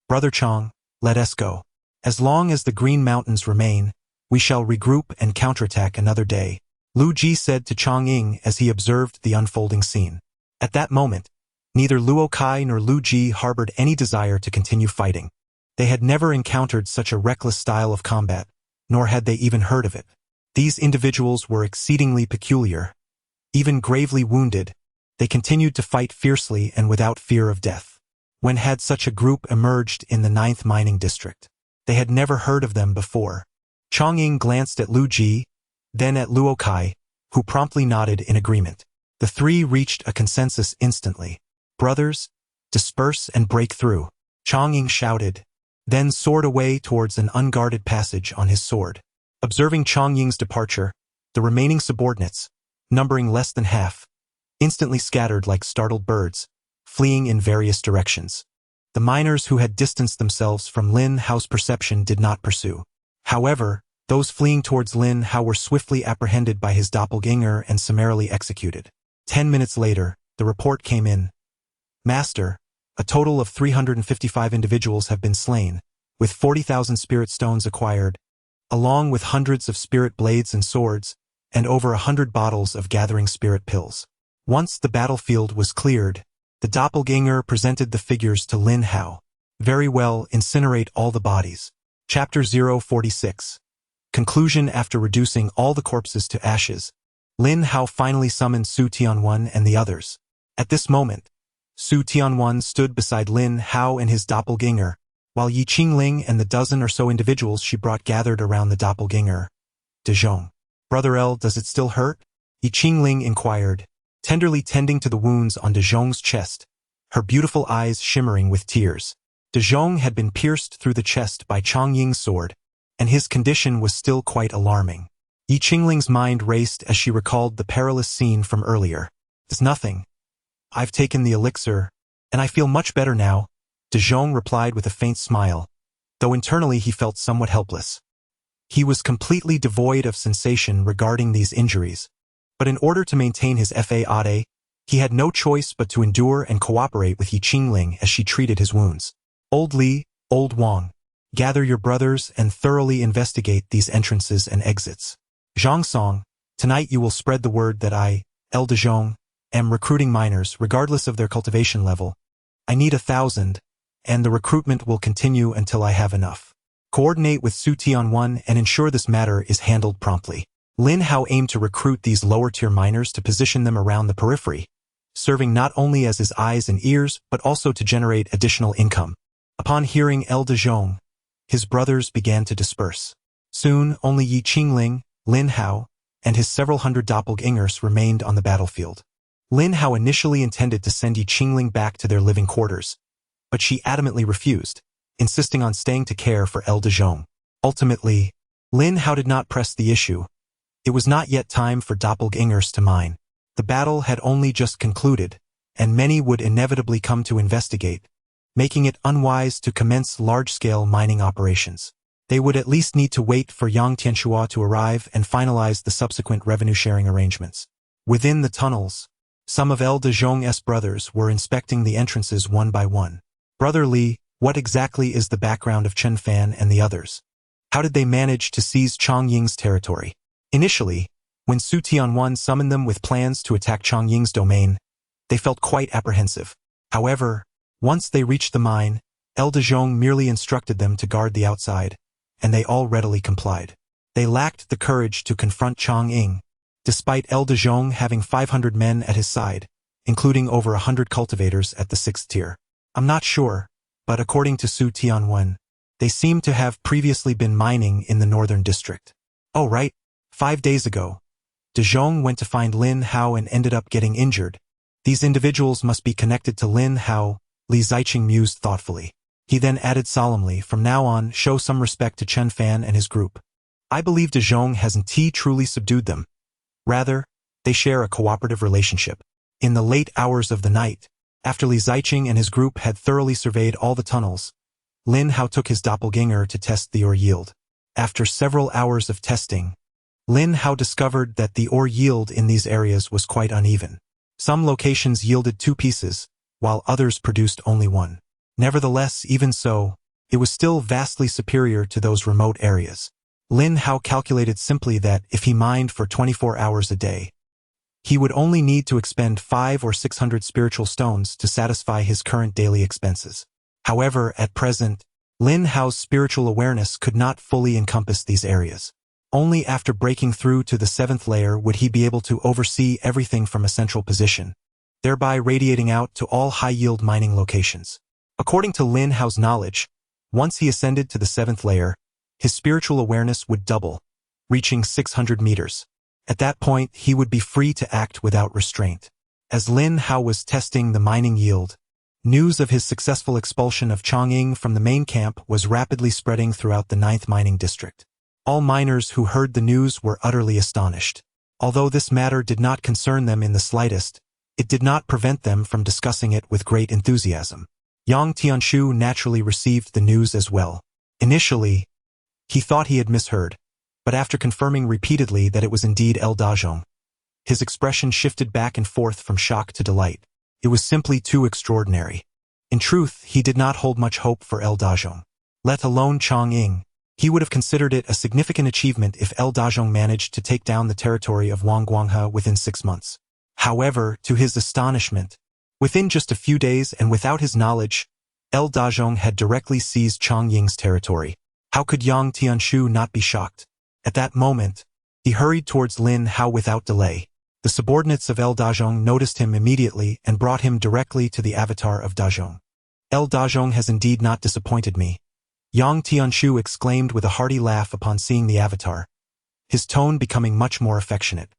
S1: Brother Chong, let us go. As long as the Green Mountains remain, we shall regroup and counterattack another day, Lu Ji said to Chongqing as he observed the unfolding scene. At that moment, neither Luo Kai nor Lu Ji harbored any desire to continue fighting. They had never encountered such a reckless style of combat, nor had they even heard of it. These individuals were exceedingly peculiar. Even gravely wounded, they continued to fight fiercely and without fear of death. When had such a group emerged in the 9th mining district? They had never heard of them before. Chongqing glanced at Lu Ji, then at Luo Kai, who promptly nodded in agreement. The 3 reached a consensus instantly. Brothers, disperse and break through, Chongqing shouted, then soared away towards an unguarded passage on his sword. Observing Chongqing's departure, the remaining subordinates, numbering less than half, instantly scattered like startled birds, fleeing in various directions. The miners who had distanced themselves from Lin Hao's perception did not pursue. However, those fleeing towards Lin Hao were swiftly apprehended by his doppelganger and summarily executed. 10 minutes later, the report came in. Master, a total of 355 individuals have been slain, with 40,000 spirit stones acquired, along with hundreds of spirit blades and swords, and over 100 bottles of gathering spirit pills. Once the battlefield was cleared, the doppelganger presented the figures to Lin Hao. Very well, incinerate all the bodies. Chapter 046. Conclusion. After reducing all the corpses to ashes, Lin Hao finally summoned Su Tianwen and the others. At this moment, Su Tianwen stood beside Lin Hao and his doppelganger, while Yi Qingling and the dozen or so individuals she brought gathered around the doppelganger. De Zhong. Brother L, does it still hurt? Yi Qingling inquired, tenderly tending to the wounds on De Zhong's chest, her beautiful eyes shimmering with tears. De Zhong had been pierced through the chest by Chang Ying's sword, and his condition was still quite alarming. Yi Qingling's mind raced as she recalled the perilous scene from earlier. It's nothing. I've taken the elixir, and I feel much better now, De Zhong replied with a faint smile, though internally he felt somewhat helpless. He was completely devoid of sensation regarding these injuries, but in order to maintain his FAAD, he had no choice but to endure and cooperate with Yi Qingling as she treated his wounds. Old Li, Old Wang, gather your brothers and thoroughly investigate these entrances and exits. Zhang Song, tonight you will spread the word that I, El De Zhong, am recruiting miners regardless of their cultivation level. I need 1,000, and the recruitment will continue until I have enough. Coordinate with Su Tianwen and ensure this matter is handled promptly. Lin Hao aimed to recruit these lower-tier miners to position them around the periphery, serving not only as his eyes and ears but also to generate additional income. Upon hearing El De Zhong, his brothers began to disperse. Soon, only Yi Qingling, Lin Hao, and his several hundred doppelgangers remained on the battlefield. Lin Hao initially intended to send Yi Qingling back to their living quarters, but she adamantly refused, insisting on staying to care for El De Zhong. Ultimately, Lin Hao did not press the issue. It was not yet time for doppelgangers to mine. The battle had only just concluded, and many would inevitably come to investigate, making it unwise to commence large-scale mining operations. They would at least need to wait for Yang Tianxua to arrive and finalize the subsequent revenue-sharing arrangements. Within the tunnels, some of El De Zhong's brothers were inspecting the entrances one by one. Brother Li, what exactly is the background of Chen Fan and the others? How did they manage to seize Chang Ying's territory? Initially, when Su Tianwen summoned them with plans to attack Chang Ying's domain, they felt quite apprehensive. However, once they reached the mine, El De Zhong merely instructed them to guard the outside, and they all readily complied. They lacked the courage to confront Chang Ying, despite El De Zhong having 500 men at his side, including over 100 cultivators at the 6th tier. I'm not sure, but according to Su Tianwen, they seem to have previously been mining in the northern district. Oh right, 5 days ago, De Zhong went to find Lin Hao and ended up getting injured. These individuals must be connected to Lin Hao, Li Ziqing mused thoughtfully. He then added solemnly, from now on, show some respect to Chen Fan and his group. I believe De Zhong hasn't truly subdued them. Rather, they share a cooperative relationship. In the late hours of the night, after Li Ziqing and his group had thoroughly surveyed all the tunnels, Lin Hao took his doppelganger to test the ore yield. After several hours of testing, Lin Hao discovered that the ore yield in these areas was quite uneven. Some locations yielded 2 pieces, while others produced only 1. Nevertheless, even so, it was still vastly superior to those remote areas. Lin Hao calculated simply that if he mined for 24 hours a day, he would only need to expend 500 or 600 spiritual stones to satisfy his current daily expenses. However, at present, Lin Hao's spiritual awareness could not fully encompass these areas. Only after breaking through to the 7th layer would he be able to oversee everything from a central position, thereby radiating out to all high-yield mining locations. According to Lin Hao's knowledge, once he ascended to the 7th layer, his spiritual awareness would double, reaching 600 meters. At that point, he would be free to act without restraint. As Lin Hao was testing the mining yield, news of his successful expulsion of Chang Ying from the main camp was rapidly spreading throughout the 9th mining district. All miners who heard the news were utterly astonished. Although this matter did not concern them in the slightest, it did not prevent them from discussing it with great enthusiasm. Yang Tianshu naturally received the news as well. Initially, he thought he had misheard, but after confirming repeatedly that it was indeed El Dajong, his expression shifted back and forth from shock to delight. It was simply too extraordinary. In truth, he did not hold much hope for El Dajong, let alone Chong Ying. He would have considered it a significant achievement if El Dajong managed to take down the territory of Wangguanghe within 6 months. However, to his astonishment, within just a few days and without his knowledge, El Dajong had directly seized Chong Ying's territory. How could Yang Tianshu not be shocked? At that moment, he hurried towards Lin Hao without delay. The subordinates of El Dajong noticed him immediately and brought him directly to the avatar of Dajong. El Dajong has indeed not disappointed me, Yang Tianshu exclaimed with a hearty laugh upon seeing the avatar, his tone becoming much more affectionate.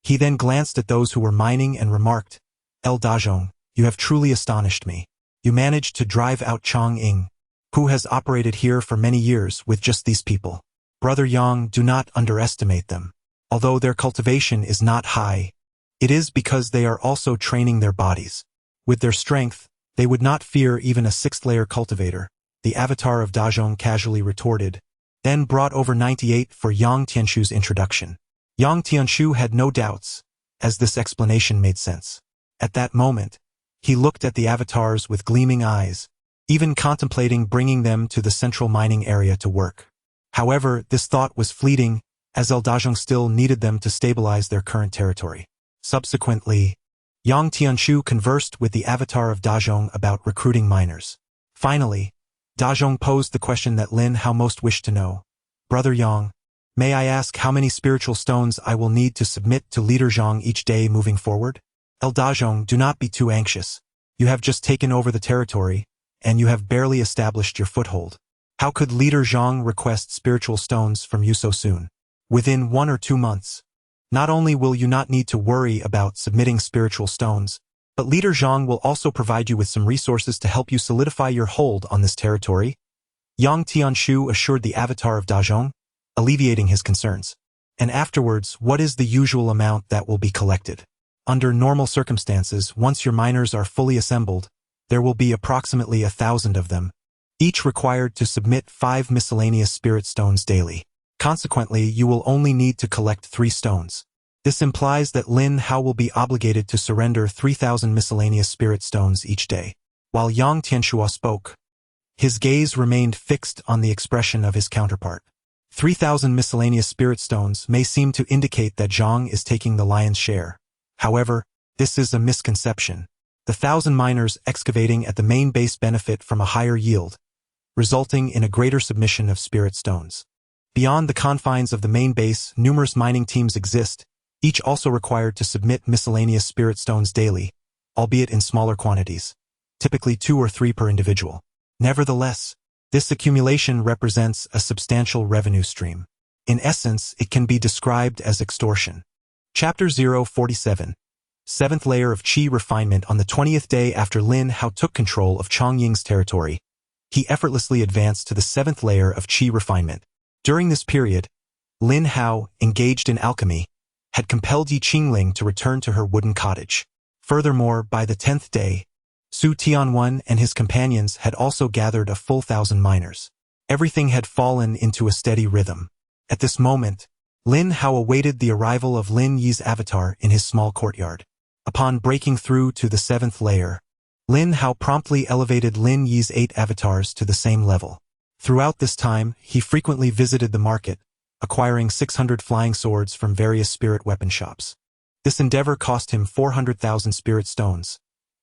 S1: He then glanced at those who were mining and remarked, El Dajong, you have truly astonished me. You managed to drive out Chong Ying, who has operated here for many years with just these people. Brother Yang, do not underestimate them. Although their cultivation is not high, it is because they are also training their bodies. With their strength, they would not fear even a 6th-layer cultivator, the avatar of Dajong casually retorted, then brought over 98 for Yang Tianshu's introduction. Yang Tianshu had no doubts, as this explanation made sense. At that moment, he looked at the avatars with gleaming eyes, even contemplating bringing them to the central mining area to work. However, this thought was fleeting, as El Dajong still needed them to stabilize their current territory. Subsequently, Yang Tianshu conversed with the avatar of Dajong about recruiting miners. Finally, Dajong posed the question that Lin Hao most wished to know. Brother Yang, may I ask how many spiritual stones I will need to submit to Leader Zhang each day moving forward? El Dajong, do not be too anxious. You have just taken over the territory, and you have barely established your foothold. How could Leader Zhang request spiritual stones from you so soon? Within 1 or 2 months. Not only will you not need to worry about submitting spiritual stones, but Leader Zhang will also provide you with some resources to help you solidify your hold on this territory. Yang Tianshu assured the avatar of Dajong, alleviating his concerns. And afterwards, what is the usual amount that will be collected? Under normal circumstances, once your miners are fully assembled, there will be approximately 1,000 of them, each required to submit 5 miscellaneous spirit stones daily. Consequently, you will only need to collect 3 stones. This implies that Lin Hao will be obligated to surrender 3,000 miscellaneous spirit stones each day. While Yang Tianshua spoke, his gaze remained fixed on the expression of his counterpart. 3,000 miscellaneous spirit stones may seem to indicate that Zhang is taking the lion's share. However, this is a misconception. The 1,000 miners excavating at the main base benefit from a higher yield, resulting in a greater submission of spirit stones. Beyond the confines of the main base, numerous mining teams exist, each also required to submit miscellaneous spirit stones daily, albeit in smaller quantities, typically 2 or 3 per individual. Nevertheless, this accumulation represents a substantial revenue stream. In essence, it can be described as extortion. Chapter 047. 7th layer of Qi refinement. On the 20th day after Lin Hao took control of Chong Ying's territory, he effortlessly advanced to the 7th layer of Qi refinement. During this period, Lin Hao, engaged in alchemy, had compelled Yi Qingling to return to her wooden cottage. Furthermore, by the 10th day, Su Tianwen and his companions had also gathered a full 1,000 miners. Everything had fallen into a steady rhythm. At this moment, Lin Hao awaited the arrival of Lin Yi's avatar in his small courtyard. Upon breaking through to the 7th layer, Lin Hao promptly elevated Lin Yi's 8 avatars to the same level. Throughout this time, he frequently visited the market, acquiring 600 flying swords from various spirit weapon shops. This endeavor cost him 400,000 spirit stones,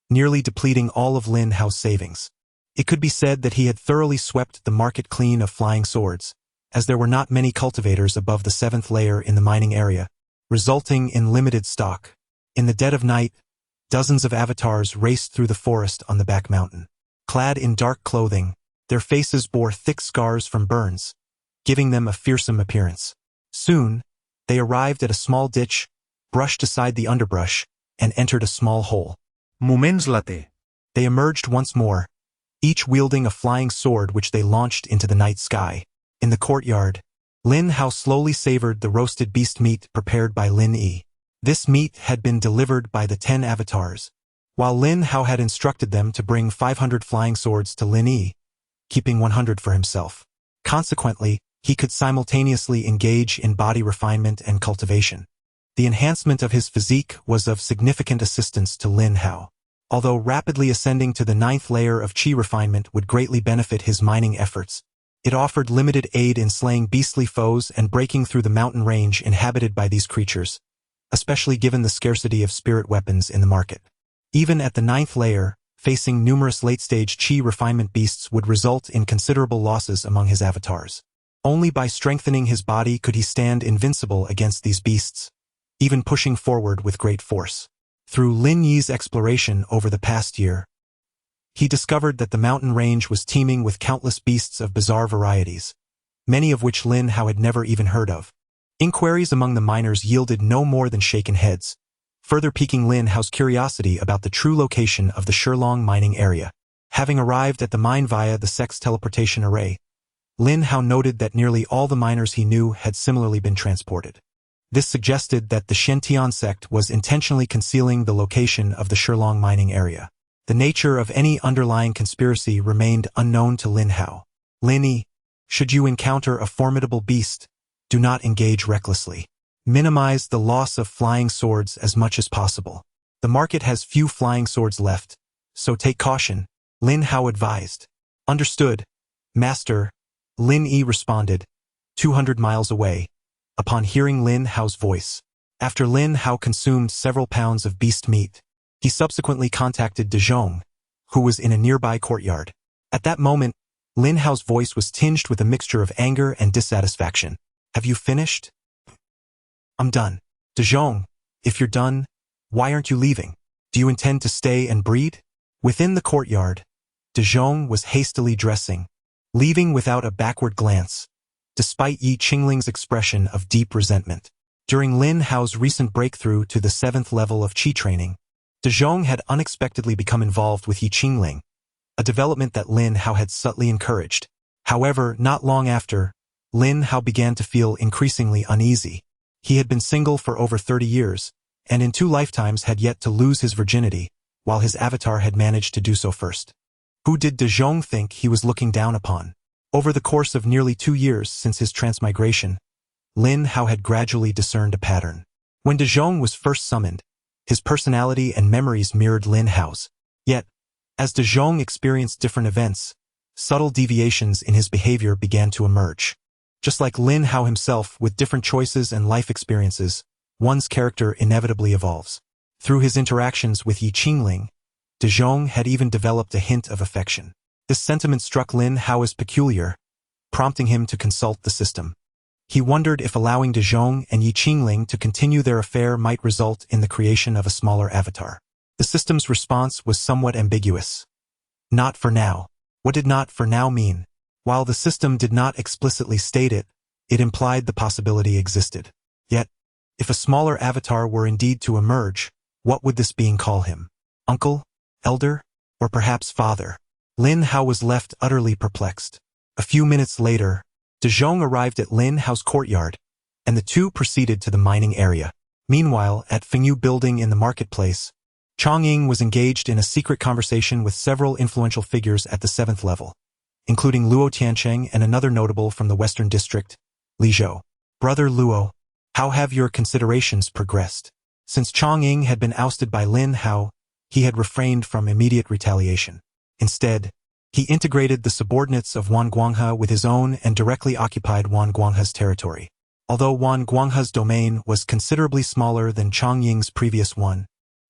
S1: nearly depleting all of Lin Hao's savings. It could be said that he had thoroughly swept the market clean of flying swords, as there were not many cultivators above the 7th layer in the mining area, resulting in limited stock. In the dead of night, dozens of avatars raced through the forest on the back mountain. Clad in dark clothing, their faces bore thick scars from burns, giving them a fearsome appearance. Soon, they arrived at a small ditch, brushed aside the underbrush, and entered a small hole.
S2: Moments later.
S1: They emerged once more, each wielding a flying sword which they launched into the night sky. In the courtyard, Lin Hao slowly savored the roasted beast meat prepared by Lin Yi. This meat had been delivered by the 10 avatars, while Lin Hao had instructed them to bring 500 flying swords to Lin Yi, keeping 100 for himself. Consequently, he could simultaneously engage in body refinement and cultivation. The enhancement of his physique was of significant assistance to Lin Hao. Although rapidly ascending to the 9th layer of qi refinement would greatly benefit his mining efforts, it offered limited aid in slaying beastly foes and breaking through the mountain range inhabited by these creatures, especially given the scarcity of spirit weapons in the market. Even at the 9th layer, facing numerous late-stage qi refinement beasts would result in considerable losses among his avatars. Only by strengthening his body could he stand invincible against these beasts, even pushing forward with great force. Through Lin Yi's exploration over the past year, he discovered that the mountain range was teeming with countless beasts of bizarre varieties, many of which Lin Hao had never even heard of. Inquiries among the miners yielded no more than shaken heads, further piquing Lin Hao's curiosity about the true location of the Shilong mining area. Having arrived at the mine via the Sex teleportation array, Lin Hao noted that nearly all the miners he knew had similarly been transported. This suggested that the Shen sect was intentionally concealing the location of the Shilong mining area. The nature of any underlying conspiracy remained unknown to Lin Hao. Lin Yi, should you encounter a formidable beast, do not engage recklessly. Minimize the loss of flying swords as much as possible. The market has few flying swords left, so take caution, Lin Hao advised. Understood, Master, Lin Yi responded, 200 miles away, upon hearing Lin Hao's voice. After Lin Hao consumed several pounds of beast meat, he subsequently contacted De Zhong, who was in a nearby courtyard. At that moment, Lin Hao's voice was tinged with a mixture of anger and dissatisfaction. Have you finished? I'm done. De Zhong, if you're done, why aren't you leaving? Do you intend to stay and breed? Within the courtyard, De Zhong was hastily dressing, leaving without a backward glance, despite Yi Qingling's expression of deep resentment. During Lin Hao's recent breakthrough to the 7th level of qi training, De Zhong had unexpectedly become involved with Yi Qingling, a development that Lin Hao had subtly encouraged. However, not long after, Lin Hao began to feel increasingly uneasy. He had been single for over 30 years, and in 2 lifetimes had yet to lose his virginity, while his avatar had managed to do so first. Who did De Zhong think he was looking down upon? Over the course of nearly 2 years since his transmigration, Lin Hao had gradually discerned a pattern. When De Zhong was first summoned, his personality and memories mirrored Lin Hao's. Yet, as De Zhong experienced different events, subtle deviations in his behavior began to emerge. Just like Lin Hao himself, with different choices and life experiences, one's character inevitably evolves. Through his interactions with Yi Qingling, De Zhong had even developed a hint of affection. This sentiment struck Lin Hao as peculiar, prompting him to consult the system. He wondered if allowing De Zhong and Yi Qingling to continue their affair might result in the creation of a smaller avatar. The system's response was somewhat ambiguous. Not for now. What did not for now mean? While the system did not explicitly state it, it implied the possibility existed. Yet, if a smaller avatar were indeed to emerge, what would this being call him? Uncle? Elder? Or perhaps father? Lin Hao was left utterly perplexed. A few minutes later, De Zhong arrived at Lin Hao's courtyard, and the two proceeded to the mining area. Meanwhile, at Fengyu Building in the marketplace, Chong Ying was engaged in a secret conversation with several influential figures at the 7th level, including Luo Tiancheng and another notable from the Western District, Li Zhou. Brother Luo, how have your considerations progressed? Since Chong Ying had been ousted by Lin Hao, he had refrained from immediate retaliation. Instead, he integrated the subordinates of Wan Guanghe with his own and directly occupied Wan Guanghe's territory. Although Wan Guanghe's domain was considerably smaller than Chong Ying's previous one,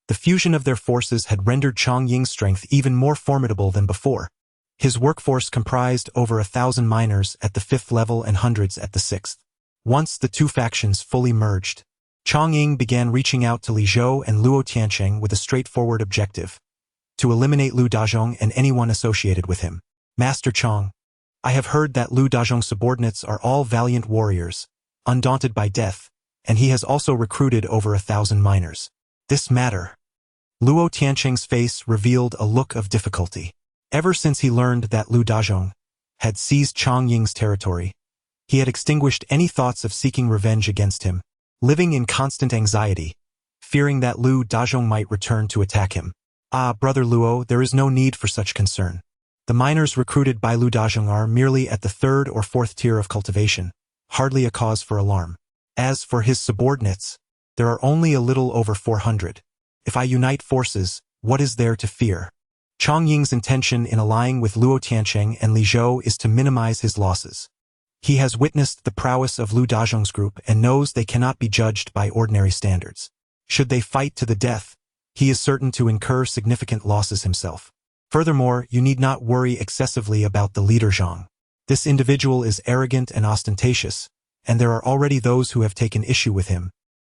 S1: the fusion of their forces had rendered Chong Ying's strength even more formidable than before. His workforce comprised over 1,000 miners at the 5th level and hundreds at the 6th. Once the two factions fully merged, Chong Ying began reaching out to Li Zhou and Luo Tiancheng with a straightforward objective: to eliminate Lu Dazhong and anyone associated with him. Master Chong, I have heard that Lu Dazhong's subordinates are all valiant warriors, undaunted by death, and he has also recruited over 1,000 miners. This matter. Luo Tiancheng's face revealed a look of difficulty. Ever since he learned that Lu Dazhong had seized Chong Ying's territory, he had extinguished any thoughts of seeking revenge against him, living in constant anxiety, fearing that Lu Dazhong might return to attack him. Ah, Brother Luo, there is no need for such concern. The miners recruited by Lu Dazhong are merely at the third or fourth tier of cultivation, hardly a cause for alarm. As for his subordinates, there are only a little over 400. If I unite forces, what is there to fear? Chang Ying's intention in allying with Luo Tiancheng and Li Zhou is to minimize his losses. He has witnessed the prowess of Lu Dazhong's group and knows they cannot be judged by ordinary standards. Should they fight to the death, he is certain to incur significant losses himself. Furthermore, you need not worry excessively about the leader Zhang. This individual is arrogant and ostentatious, and there are already those who have taken issue with him.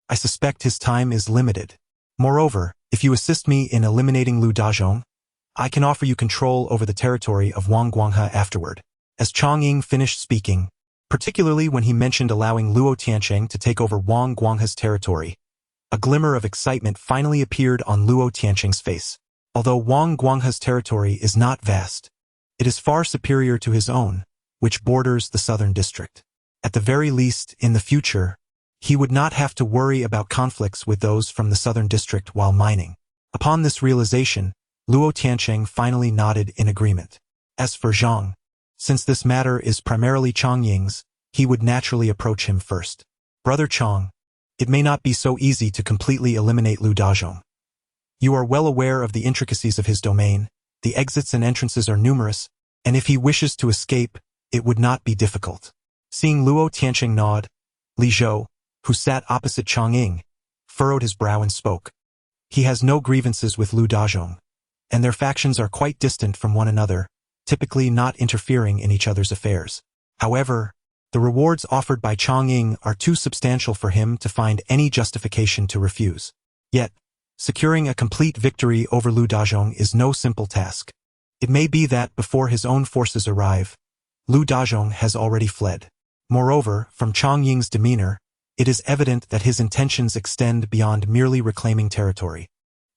S1: I suspect his time is limited. Moreover, if you assist me in eliminating Lu Dazhong, I can offer you control over the territory of Wang Guanghe afterward. As Chang Ying finished speaking, particularly when he mentioned allowing Luo Tiancheng to take over Wang Guanghe's territory, a glimmer of excitement finally appeared on Luo Tiancheng's face. Although Wang Guanghe's territory is not vast, it is far superior to his own, which borders the southern district. At the very least, in the future, he would not have to worry about conflicts with those from the southern district while mining. Upon this realization, Luo Tiancheng finally nodded in agreement. As for Zhang, since this matter is primarily Chang Ying's, he would naturally approach him first. Brother Chang, it may not be so easy to completely eliminate Lu Dazhong. You are well aware of the intricacies of his domain, the exits and entrances are numerous, and if he wishes to escape, it would not be difficult. Seeing Luo Tiancheng nod, Li Zhou, who sat opposite Chang Ying, furrowed his brow and spoke. He has no grievances with Lu Dazhong, and their factions are quite distant from one another, typically not interfering in each other's affairs. However, the rewards offered by Chang Ying are too substantial for him to find any justification to refuse. Yet, securing a complete victory over Lu Dazhong is no simple task. It may be that before his own forces arrive, Lu Dazhong has already fled. Moreover, from Chang Ying's demeanor, it is evident that his intentions extend beyond merely reclaiming territory.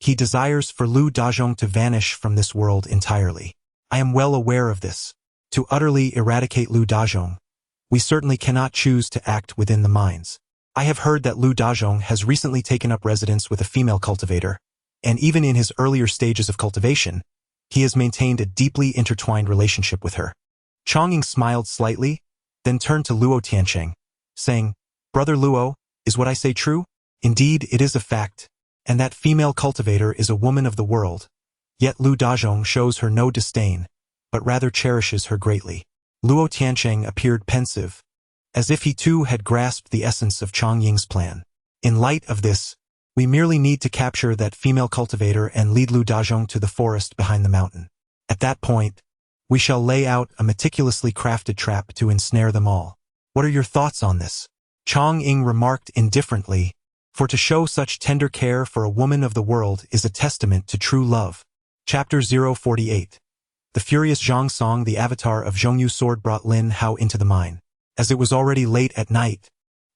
S1: He desires for Lu Dazhong to vanish from this world entirely. I am well aware of this. To utterly eradicate Lu Dazhong, we certainly cannot choose to act within the mines. I have heard that Lu Dazhong has recently taken up residence with a female cultivator, and even in his earlier stages of cultivation, he has maintained a deeply intertwined relationship with her. Chang Ying smiled slightly, then turned to Luo Tiancheng, saying, Brother Luo, is what I say true? Indeed, it is a fact, and that female cultivator is a woman of the world. Yet Lu Dazhong shows her no disdain, but rather cherishes her greatly. Luo Tiancheng appeared pensive, as if he too had grasped the essence of Chang Ying's plan. In light of this, we merely need to capture that female cultivator and lead Lu Dazhong to the forest behind the mountain. At that point, we shall lay out a meticulously crafted trap to ensnare them all. What are your thoughts on this? Chang Ying remarked indifferently, for to show such tender care for a woman of the world is a testament to true love. Chapter 048. The furious Zhang Song, the avatar of Zhongyu's sword, brought Lin Hao into the mine. As it was already late at night,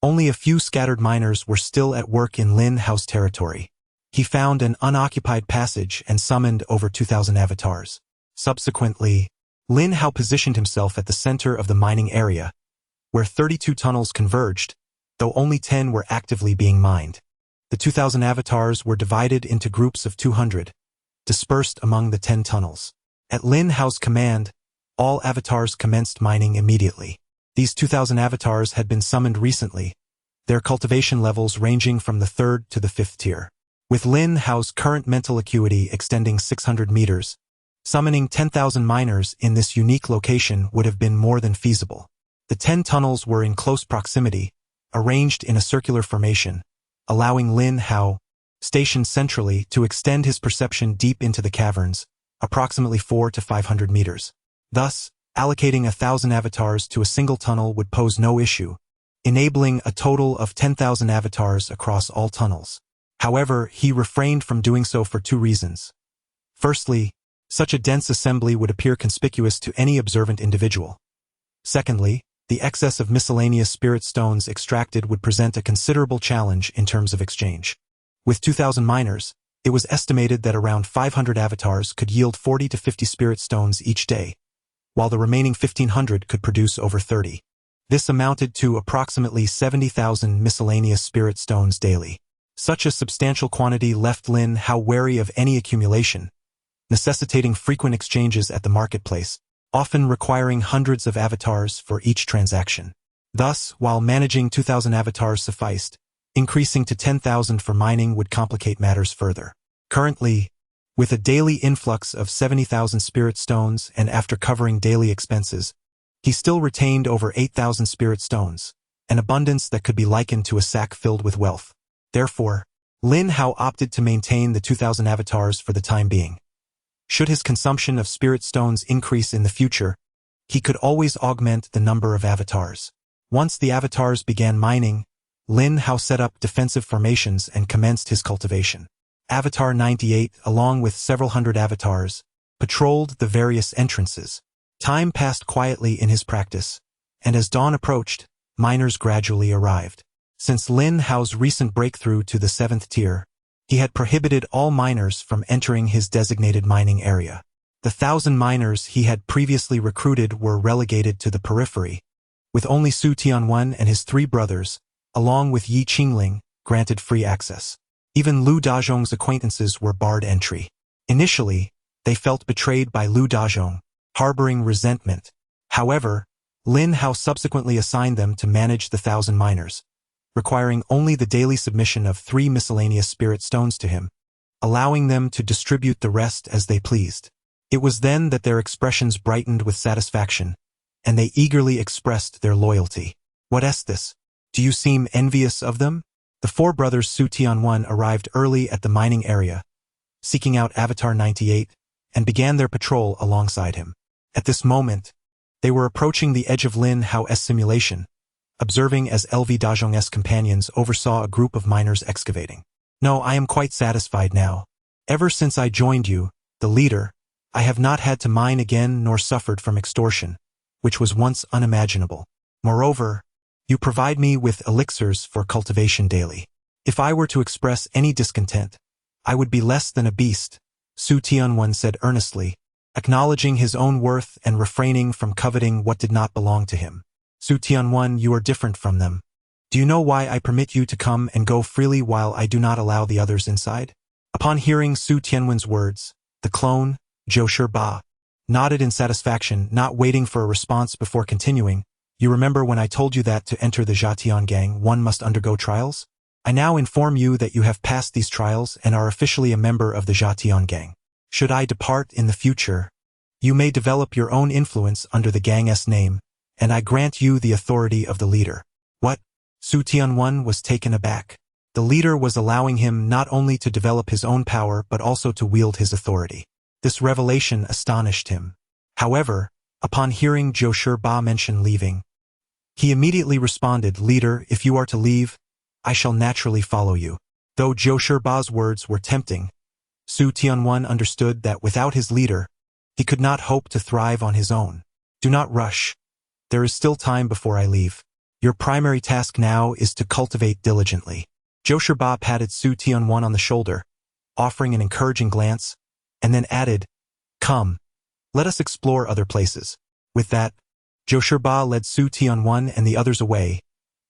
S1: only a few scattered miners were still at work in Lin Hao's territory. He found an unoccupied passage and summoned over 2,000 avatars. Subsequently, Lin Hao positioned himself at the center of the mining area, where 32 tunnels converged, though only 10 were actively being mined. The 2,000 avatars were divided into groups of 200, dispersed among the 10 tunnels. At Lin Hao's command, all avatars commenced mining immediately. These 2,000 avatars had been summoned recently, their cultivation levels ranging from the 3rd to the 5th tier. With Lin Hao's current mental acuity extending 600 meters, summoning 10,000 miners in this unique location would have been more than feasible. The 10 tunnels were in close proximity, arranged in a circular formation, allowing Lin Hao, stationed centrally, to extend his perception deep into the caverns, approximately 400 to 500 meters. Thus, allocating 1,000 avatars to a single tunnel would pose no issue, enabling a total of 10,000 avatars across all tunnels. However, he refrained from doing so for two reasons. Firstly, such a dense assembly would appear conspicuous to any observant individual. Secondly, the excess of miscellaneous spirit stones extracted would present a considerable challenge in terms of exchange. With 2,000 miners, it was estimated that around 500 avatars could yield 40 to 50 spirit stones each day, while the remaining 1,500 could produce over 30. This amounted to approximately 70,000 miscellaneous spirit stones daily. Such a substantial quantity left Lin Hao wary of any accumulation, necessitating frequent exchanges at the marketplace, often requiring hundreds of avatars for each transaction. Thus, while managing 2,000 avatars sufficed, increasing to 10,000 for mining would complicate matters further. Currently, with a daily influx of 70,000 spirit stones and after covering daily expenses, he still retained over 8,000 spirit stones, an abundance that could be likened to a sack filled with wealth. Therefore, Lin Hao opted to maintain the 2,000 avatars for the time being. Should his consumption of spirit stones increase in the future, he could always augment the number of avatars. Once the avatars began mining, Lin Hao set up defensive formations and commenced his cultivation. Avatar 98, along with several hundred avatars, patrolled the various entrances. Time passed quietly in his practice, and as dawn approached, miners gradually arrived. Since Lin Hao's recent breakthrough to the 7th tier, he had prohibited all miners from entering his designated mining area. The 1,000 miners he had previously recruited were relegated to the periphery, with only Su Tianwen and his 3 brothers, along with Yi Qingling, granted free access. Even Lu Dazhong's acquaintances were barred entry. Initially, they felt betrayed by Lu Dazhong, harboring resentment. However, Lin Hao subsequently assigned them to manage the 1,000 miners, requiring only the daily submission of 3 miscellaneous spirit stones to him, allowing them to distribute the rest as they pleased. It was then that their expressions brightened with satisfaction, and they eagerly expressed their loyalty. "What is this? Do you seem envious of them?" The 4 brothers Su Tianwen arrived early at the mining area, seeking out Avatar 98, and began their patrol alongside him. At this moment, they were approaching the edge of Lin Hao's simulation, observing as LV Dazhong's companions oversaw a group of miners excavating. "No, I am quite satisfied now. Ever since I joined you, the leader, I have not had to mine again nor suffered from extortion, which was once unimaginable. Moreover, you provide me with elixirs for cultivation daily. If I were to express any discontent, I would be less than a beast," Su Tianwen said earnestly, acknowledging his own worth and refraining from coveting what did not belong to him. "Su Tianwen, you are different from them. Do you know why I permit you to come and go freely while I do not allow the others inside?" Upon hearing Su Tianwen's words, the clone, Zhou Shiba, nodded in satisfaction, not waiting for a response before continuing. "You remember when I told you that to enter the Zhatian gang one must undergo trials? I now inform you that you have passed these trials and are officially a member of the Zhatian gang. Should I depart in the future, you may develop your own influence under the gang's name, and I grant you the authority of the leader." "What?" Su Tianwen was taken aback. The leader was allowing him not only to develop his own power but also to wield his authority. This revelation astonished him. However, upon hearing Zhou Shiba mention leaving, he immediately responded, "Leader, if you are to leave, I shall naturally follow you." Though Zhou Shiba's words were tempting, Su Tianwen understood that without his leader, he could not hope to thrive on his own. "Do not rush. There is still time before I leave. Your primary task now is to cultivate diligently." Zhou Shiba patted Su Tianwen on the shoulder, offering an encouraging glance, and then added, "Come, let us explore other places." With that, Zhou Shiba led Su Tianwen and the others away,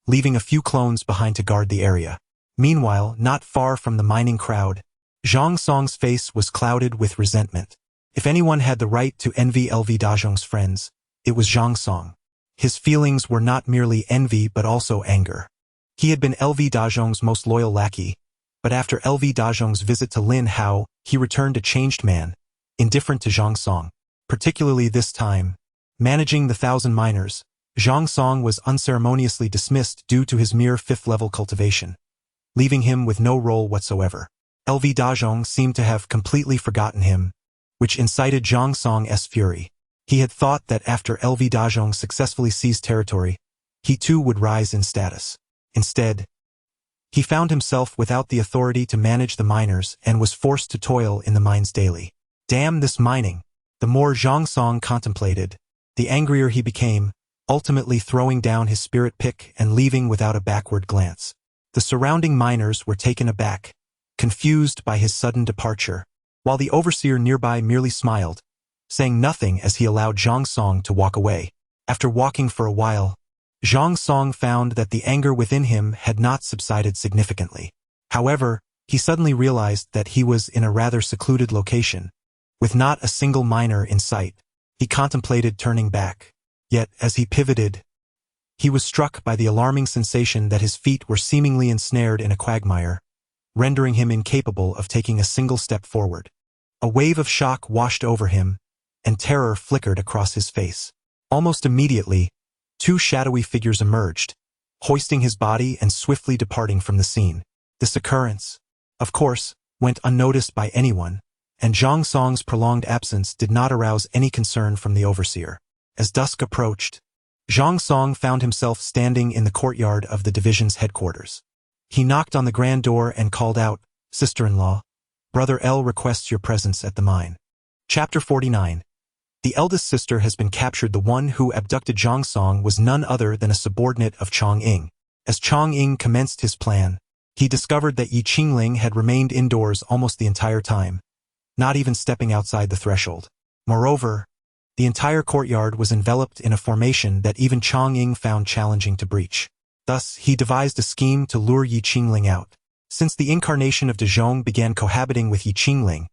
S1: leaving a few clones behind to guard the area. Meanwhile, not far from the mining crowd, Zhang Song's face was clouded with resentment. If anyone had the right to envy LV Dazhong's friends, it was Zhang Song. His feelings were not merely envy but also anger. He had been LV Dazhong's most loyal lackey, but after LV Dazhong's visit to Lin Hao, he returned a changed man, indifferent to Zhang Song. Particularly this time, managing the 1,000 miners, Zhang Song was unceremoniously dismissed due to his mere 5th-level cultivation, leaving him with no role whatsoever. LV Dazhong seemed to have completely forgotten him, which incited Zhang Song's fury. He had thought that after LV Dazhong successfully seized territory, he too would rise in status. Instead, he found himself without the authority to manage the miners and was forced to toil in the mines daily. Damn this mining! The more Zhang Song contemplated, the angrier he became, ultimately throwing down his spirit pick and leaving without a backward glance. The surrounding miners were taken aback, confused by his sudden departure, while the overseer nearby merely smiled, saying nothing as he allowed Zhang Song to walk away. After walking for a while, Zhang Song found that the anger within him had not subsided significantly. However, he suddenly realized that he was in a rather secluded location, with not a single miner in sight. He contemplated turning back. Yet, as he pivoted, he was struck by the alarming sensation that his feet were seemingly ensnared in a quagmire, rendering him incapable of taking a single step forward. A wave of shock washed over him, and terror flickered across his face. Almost immediately, two shadowy figures emerged, hoisting his body and swiftly departing from the scene. This occurrence, of course, went unnoticed by anyone, and Zhang Song's prolonged absence did not arouse any concern from the overseer. As dusk approached, Zhang Song found himself standing in the courtyard of the division's headquarters. He knocked on the grand door and called out, "Sister-in-law, Brother L requests your presence at the mine." Chapter 49. The eldest sister has been captured. The one who abducted Zhang Song was none other than a subordinate of Chong Ying. As Chong Ying commenced his plan, he discovered that Yi Qingling had remained indoors almost the entire time, not even stepping outside the threshold. Moreover, the entire courtyard was enveloped in a formation that even Chong Ying found challenging to breach. Thus, he devised a scheme to lure Yi Qingling out. Since the incarnation of De Zhong began cohabiting with Yi Qingling,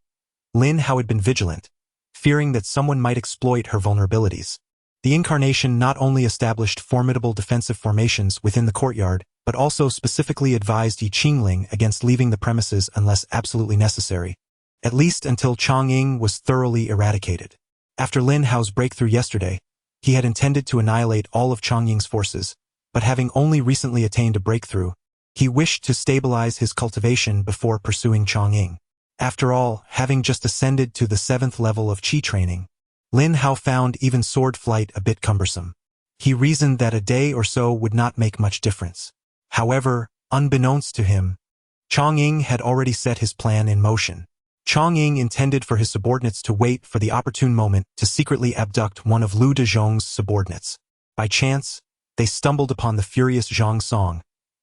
S1: Lin Hao had been vigilant, fearing that someone might exploit her vulnerabilities. The incarnation not only established formidable defensive formations within the courtyard, but also specifically advised Yi Qingling against leaving the premises unless absolutely necessary, at least until Chong Ying was thoroughly eradicated. After Lin Hao's breakthrough yesterday, he had intended to annihilate all of Chong Ying's forces, but having only recently attained a breakthrough, he wished to stabilize his cultivation before pursuing Chong Ying. After all, having just ascended to the 7th level of Qi training, Lin Hao found even sword flight a bit cumbersome. He reasoned that a day or so would not make much difference. However, unbeknownst to him, Chong Ying had already set his plan in motion. Chong Ying intended for his subordinates to wait for the opportune moment to secretly abduct one of Lu Dezhong's subordinates. By chance, they stumbled upon the furious Zhang Song,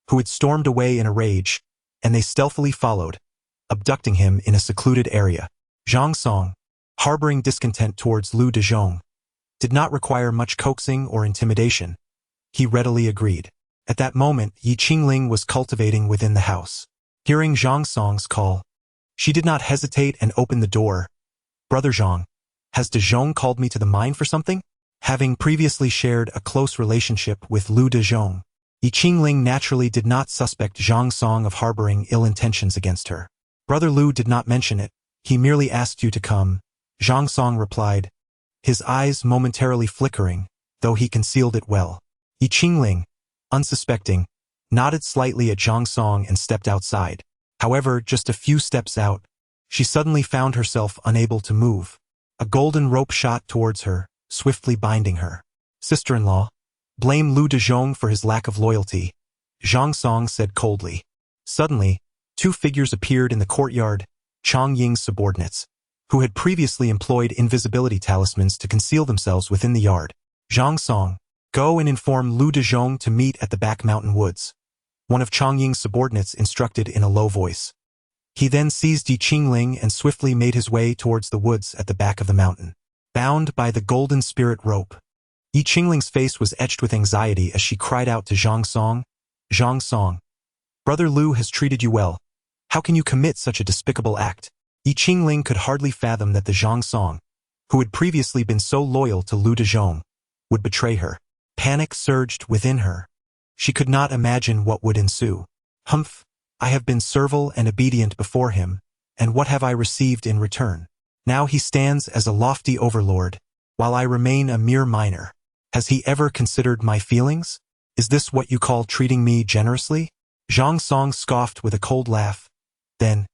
S1: who had stormed away in a rage, and they stealthily followed, abducting him in a secluded area. Zhang Song, harboring discontent towards Lu Dezhong, did not require much coaxing or intimidation. He readily agreed. At that moment, Yi Qingling was cultivating within the house. Hearing Zhang Song's call, she did not hesitate and opened the door. "Brother Zhang, has De Zhong called me to the mine for something?" Having previously shared a close relationship with Lu Dezhong, Yi Qingling naturally did not suspect Zhang Song of harboring ill intentions against her. "Brother Lu did not mention it, he merely asked you to come," Zhang Song replied, his eyes momentarily flickering, though he concealed it well. Yi Qingling, unsuspecting, nodded slightly at Zhang Song and stepped outside. However, just a few steps out, she suddenly found herself unable to move. A golden rope shot towards her, swiftly binding her. "Sister-in-law, blame Lu Dezhong for his lack of loyalty," Zhang Song said coldly. Suddenly, two figures appeared in the courtyard, Chong Ying's subordinates, who had previously employed invisibility talismans to conceal themselves within the yard. "Zhang Song, go and inform Lu Dezhong to meet at the back mountain woods," one of Chong Ying's subordinates instructed in a low voice. He then seized Yi Qingling and swiftly made his way towards the woods at the back of the mountain. Bound by the golden spirit rope, Yi Qingling's face was etched with anxiety as she cried out to Zhang Song, "Zhang Song, Brother Lu has treated you well. How can you commit such a despicable act?" Yi Qingling could hardly fathom that the Zhang Song, who had previously been so loyal to Lu Dezhong, would betray her. Panic surged within her. She could not imagine what would ensue. "Humph, I have been servile and obedient before him, and what have I received in return? Now he stands as a lofty overlord, while I remain a mere minor. Has he ever considered my feelings? Is this what you call treating me generously?" Zhang Song scoffed with a cold laugh. Then,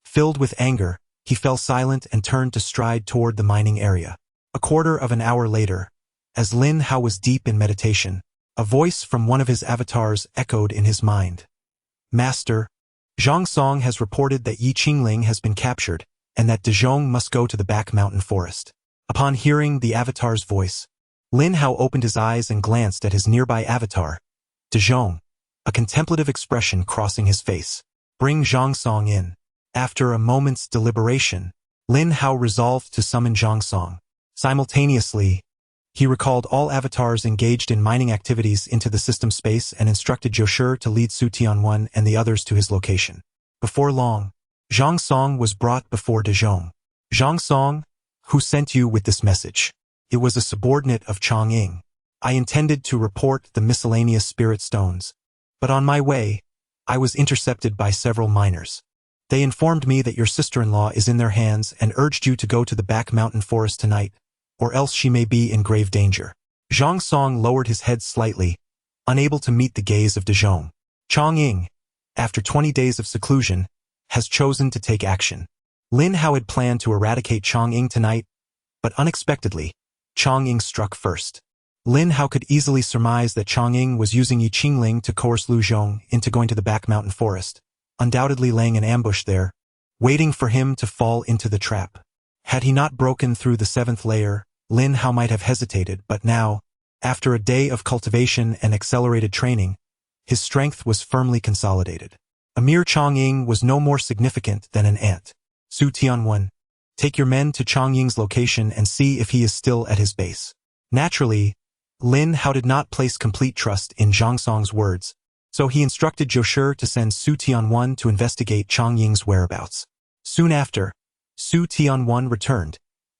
S1: filled with anger, he fell silent and turned to stride toward the mining area. A quarter of an hour later, as Lin Hao was deep in meditation, a voice from one of his avatars echoed in his mind. "Master, Zhang Song has reported that Yi Qingling has been captured, and that De Zhong must go to the back mountain forest." Upon hearing the avatar's voice, Lin Hao opened his eyes and glanced at his nearby avatar, De Zhong, a contemplative expression crossing his face. "Bring Zhang Song in." After a moment's deliberation, Lin Hao resolved to summon Zhang Song. Simultaneously, he recalled all avatars engaged in mining activities into the system space and instructed Joshur to lead Su Tianwen and the others to his location. Before long, Zhang Song was brought before De Zhong. "Zhang Song, Who sent you with this message? It was a subordinate of Chang'ing. I intended to report the miscellaneous spirit stones, but on my way, I was intercepted by several miners. They informed me that your sister-in-law is in their hands and urged you to go to the back mountain forest tonight, or else she may be in grave danger. Zhang Song lowered his head slightly, unable to meet the gaze of De Zhong. Chang'ing, after 20 days of seclusion, has chosen to take action. Lin Hao had planned to eradicate Chang'ing tonight, but unexpectedly, Chang'ing struck first. Lin Hao could easily surmise that Chang'ing was using Yi Qingling to coerce Lu Zhong into going to the back mountain forest, undoubtedly laying an ambush there, waiting for him to fall into the trap. Had he not broken through the 7th layer, Lin Hao might have hesitated, but now, after a day of cultivation and accelerated training, his strength was firmly consolidated. A mere Chang'ing was no more significant than an ant. Su Tianwen, take your men to Chang'ing's location and see if he is still at his base. Naturally, Lin Hao did not place complete trust in Zhang Song's words, so he instructed Zhou Shi to send Su Tianwen to investigate Chang'ing's whereabouts. Soon after, Su Tianwen returned,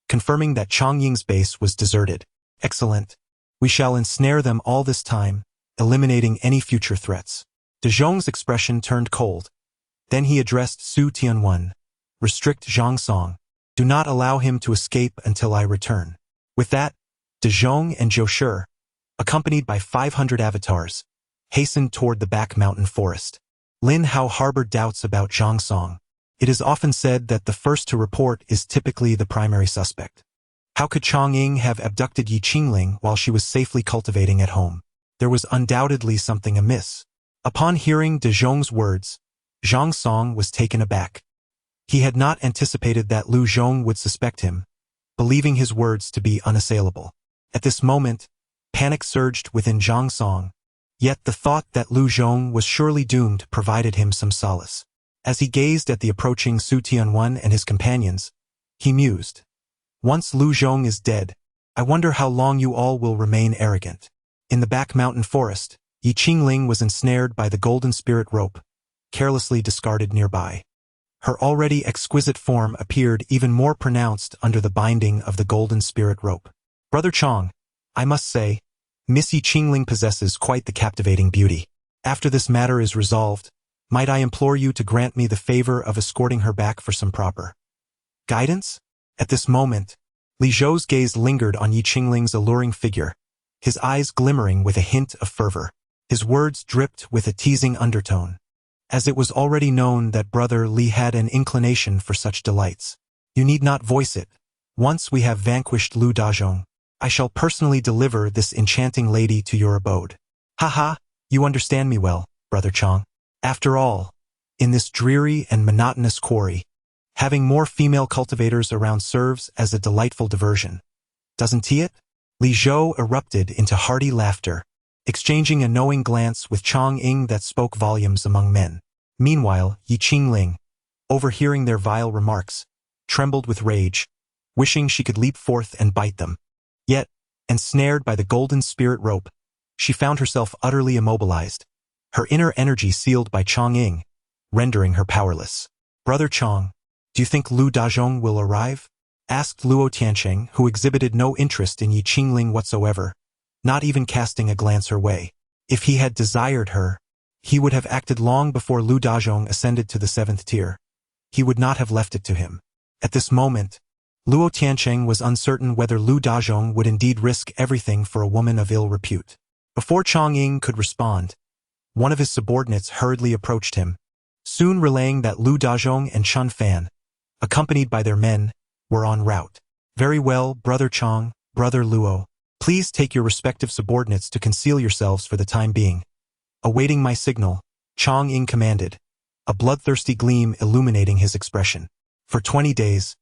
S1: confirming that Chang'ing's base was deserted. Excellent. We shall ensnare them all this time, eliminating any future threats. De Zhong's expression turned cold. Then he addressed Su Tianwen. Restrict Zhang Song. Do not allow him to escape until I return. With that, De Zhong and Zhou Shi, accompanied by 500 avatars, hastened toward the back mountain forest. Lin Hao harbored doubts about Zhang Song. It is often said that the first to report is typically the primary suspect. How could Chang'ing have abducted Yi Qingling while she was safely cultivating at home? There was undoubtedly something amiss. Upon hearing De Zhong's words, Zhang Song was taken aback. He had not anticipated that Lu Zhong would suspect him, believing his words to be unassailable. At this moment, panic surged within Zhang Song, yet the thought that Lu Zhong was surely doomed provided him some solace. As he gazed at the approaching Su Tianwen and his companions, he mused, once Lu Zhong is dead, I wonder how long you all will remain arrogant. In the back mountain forest, Yi Qingling was ensnared by the golden spirit rope, carelessly discarded nearby. Her already exquisite form appeared even more pronounced under the binding of the golden spirit rope. Brother Chang, I must say, Miss Yi Qingling possesses quite the captivating beauty. After this matter is resolved, might I implore you to grant me the favor of escorting her back for some proper guidance? At this moment, Li Zhou's gaze lingered on Yi Qingling's alluring figure, his eyes glimmering with a hint of fervor. His words dripped with a teasing undertone, as it was already known that Brother Li had an inclination for such delights. You need not voice it. Once we have vanquished Lu Dazhong, I shall personally deliver this enchanting lady to your abode. Haha, you understand me well, Brother Chang. After all, in this dreary and monotonous quarry, having more female cultivators around serves as a delightful diversion. Doesn't it? Li Zhou erupted into hearty laughter, exchanging a knowing glance with Chang'ing that spoke volumes among men. Meanwhile, Yi Qingling, overhearing their vile remarks, trembled with rage, wishing she could leap forth and bite them. Yet, ensnared by the golden spirit rope, she found herself utterly immobilized, her inner energy sealed by Chang'ing, rendering her powerless. Brother Chang, do you think Lu Dazhong will arrive? Asked Luo Tiancheng, who exhibited no interest in Yi Qingling whatsoever, not even casting a glance her way. If he had desired her, he would have acted long before Lu Dazhong ascended to the 7th tier. He would not have left it to him. At this moment, Luo Tiancheng was uncertain whether Lu Dazhong would indeed risk everything for a woman of ill repute. Before Chang'ing could respond, one of his subordinates hurriedly approached him, soon relaying that Lu Dazhong and Chun Fan, accompanied by their men, were en route. Very well, Brother Chang, Brother Luo. Please take your respective subordinates to conceal yourselves for the time being. Awaiting my signal, Chang'ing commanded, a bloodthirsty gleam illuminating his expression. For 20 days,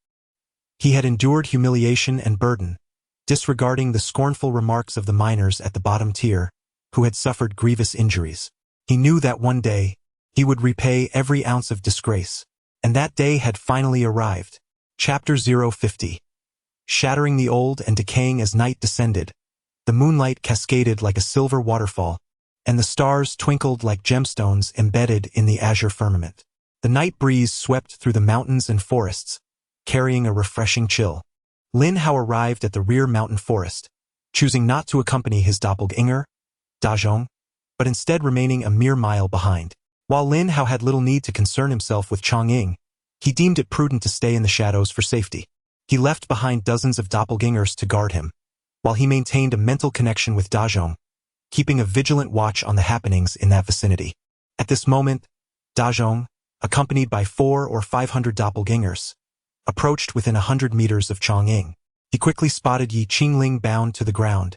S1: he had endured humiliation and burden, disregarding the scornful remarks of the miners at the bottom tier, who had suffered grievous injuries. He knew that one day, he would repay every ounce of disgrace, and that day had finally arrived. Chapter 050. Shattering the old and decaying as night descended, the moonlight cascaded like a silver waterfall, and the stars twinkled like gemstones embedded in the azure firmament. The night breeze swept through the mountains and forests, carrying a refreshing chill. Lin Hao arrived at the rear mountain forest, choosing not to accompany his doppelganger, Dazhong, but instead remaining a mere mile behind. While Lin Hao had little need to concern himself with Chang'ing, he deemed it prudent to stay in the shadows for safety. He left behind dozens of doppelgangers to guard him, while he maintained a mental connection with Dazhong, keeping a vigilant watch on the happenings in that vicinity. At this moment, Dazhong, accompanied by 400 or 500 doppelgangers, approached within 100 meters of Chang'ing. He quickly spotted Yi Qingling bound to the ground,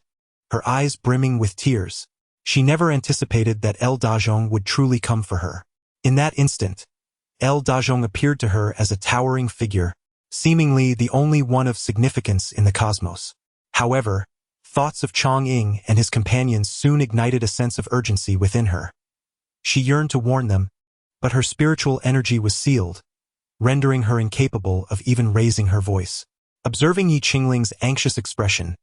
S1: her eyes brimming with tears. She never anticipated that El Dazhong would truly come for her. In that instant, El Dazhong appeared to her as a towering figure, seemingly the only one of significance in the cosmos. However, thoughts of Chang'ing and his companions soon ignited a sense of urgency within her. She yearned to warn them, but her spiritual energy was sealed, rendering her incapable of even raising her voice. Observing Yi Qingling's anxious expression,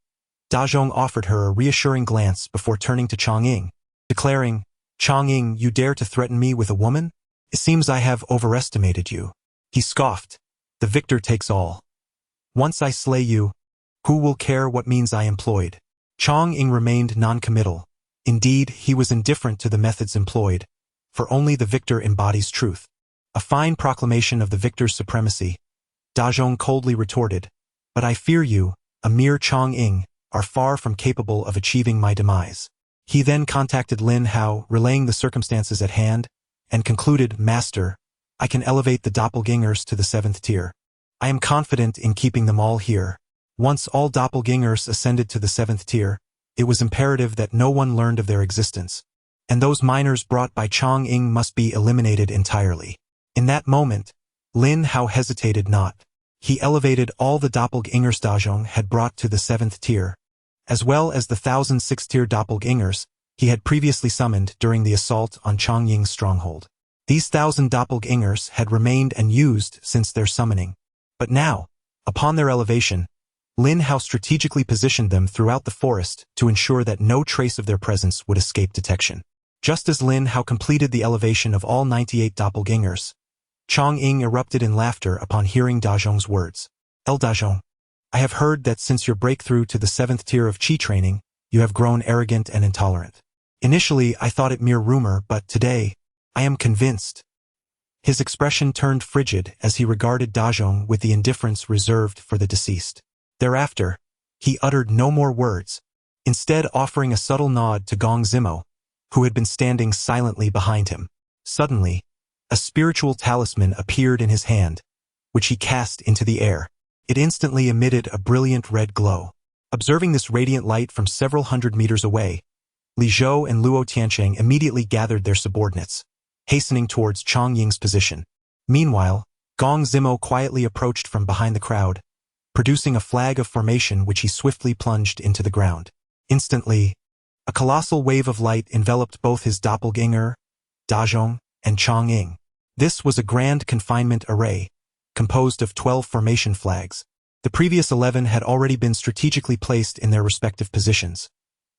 S1: Dazhong offered her a reassuring glance before turning to Chang'ing, declaring, "Chang'ing, you dare to threaten me with a woman? It seems I have overestimated you." He scoffed, "The victor takes all. Once I slay you, who will care what means I employed?" Chang'ing remained non-committal. Indeed, he was indifferent to the methods employed, for only the victor embodies truth. A fine proclamation of the victor's supremacy, Dazhong coldly retorted, "But I fear you, a mere Chang'ing, are far from capable of achieving my demise." He then contacted Lin Hao, relaying the circumstances at hand, and concluded, "Master, I can elevate the doppelgangers to the 7th tier. I am confident in keeping them all here." Once all doppelgangers ascended to the 7th tier, it was imperative that no one learned of their existence, and those minors brought by Chang'ing must be eliminated entirely. In that moment, Lin Hao hesitated not. He elevated all the doppelgangers Dazhong had brought to the 7th tier, as well as the 1,006-tier doppelgangers he had previously summoned during the assault on Chang'ing's stronghold. These 1,000 doppelgangers had remained unused since their summoning, but now, upon their elevation, Lin Hao strategically positioned them throughout the forest to ensure that no trace of their presence would escape detection. Just as Lin Hao completed the elevation of all 98 doppelgangers, Chang'ing erupted in laughter upon hearing Dazhong's words. "El Dazhong, I have heard that since your breakthrough to the 7th tier of Qi training, you have grown arrogant and intolerant. Initially, I thought it mere rumor, but today, I am convinced." His expression turned frigid as he regarded Dazhong with the indifference reserved for the deceased. Thereafter, he uttered no more words, instead offering a subtle nod to Gong Zimo, who had been standing silently behind him. Suddenly, a spiritual talisman appeared in his hand, which he cast into the air. It instantly emitted a brilliant red glow. Observing this radiant light from several hundred meters away, Li Zhou and Luo Tiancheng immediately gathered their subordinates, hastening towards Chang'ing's position. Meanwhile, Gong Zimo quietly approached from behind the crowd, producing a flag of formation which he swiftly plunged into the ground. Instantly, a colossal wave of light enveloped both his doppelganger, Dazhong, and Chang'ing. This was a grand confinement array, composed of 12 formation flags. The previous 11 had already been strategically placed in their respective positions,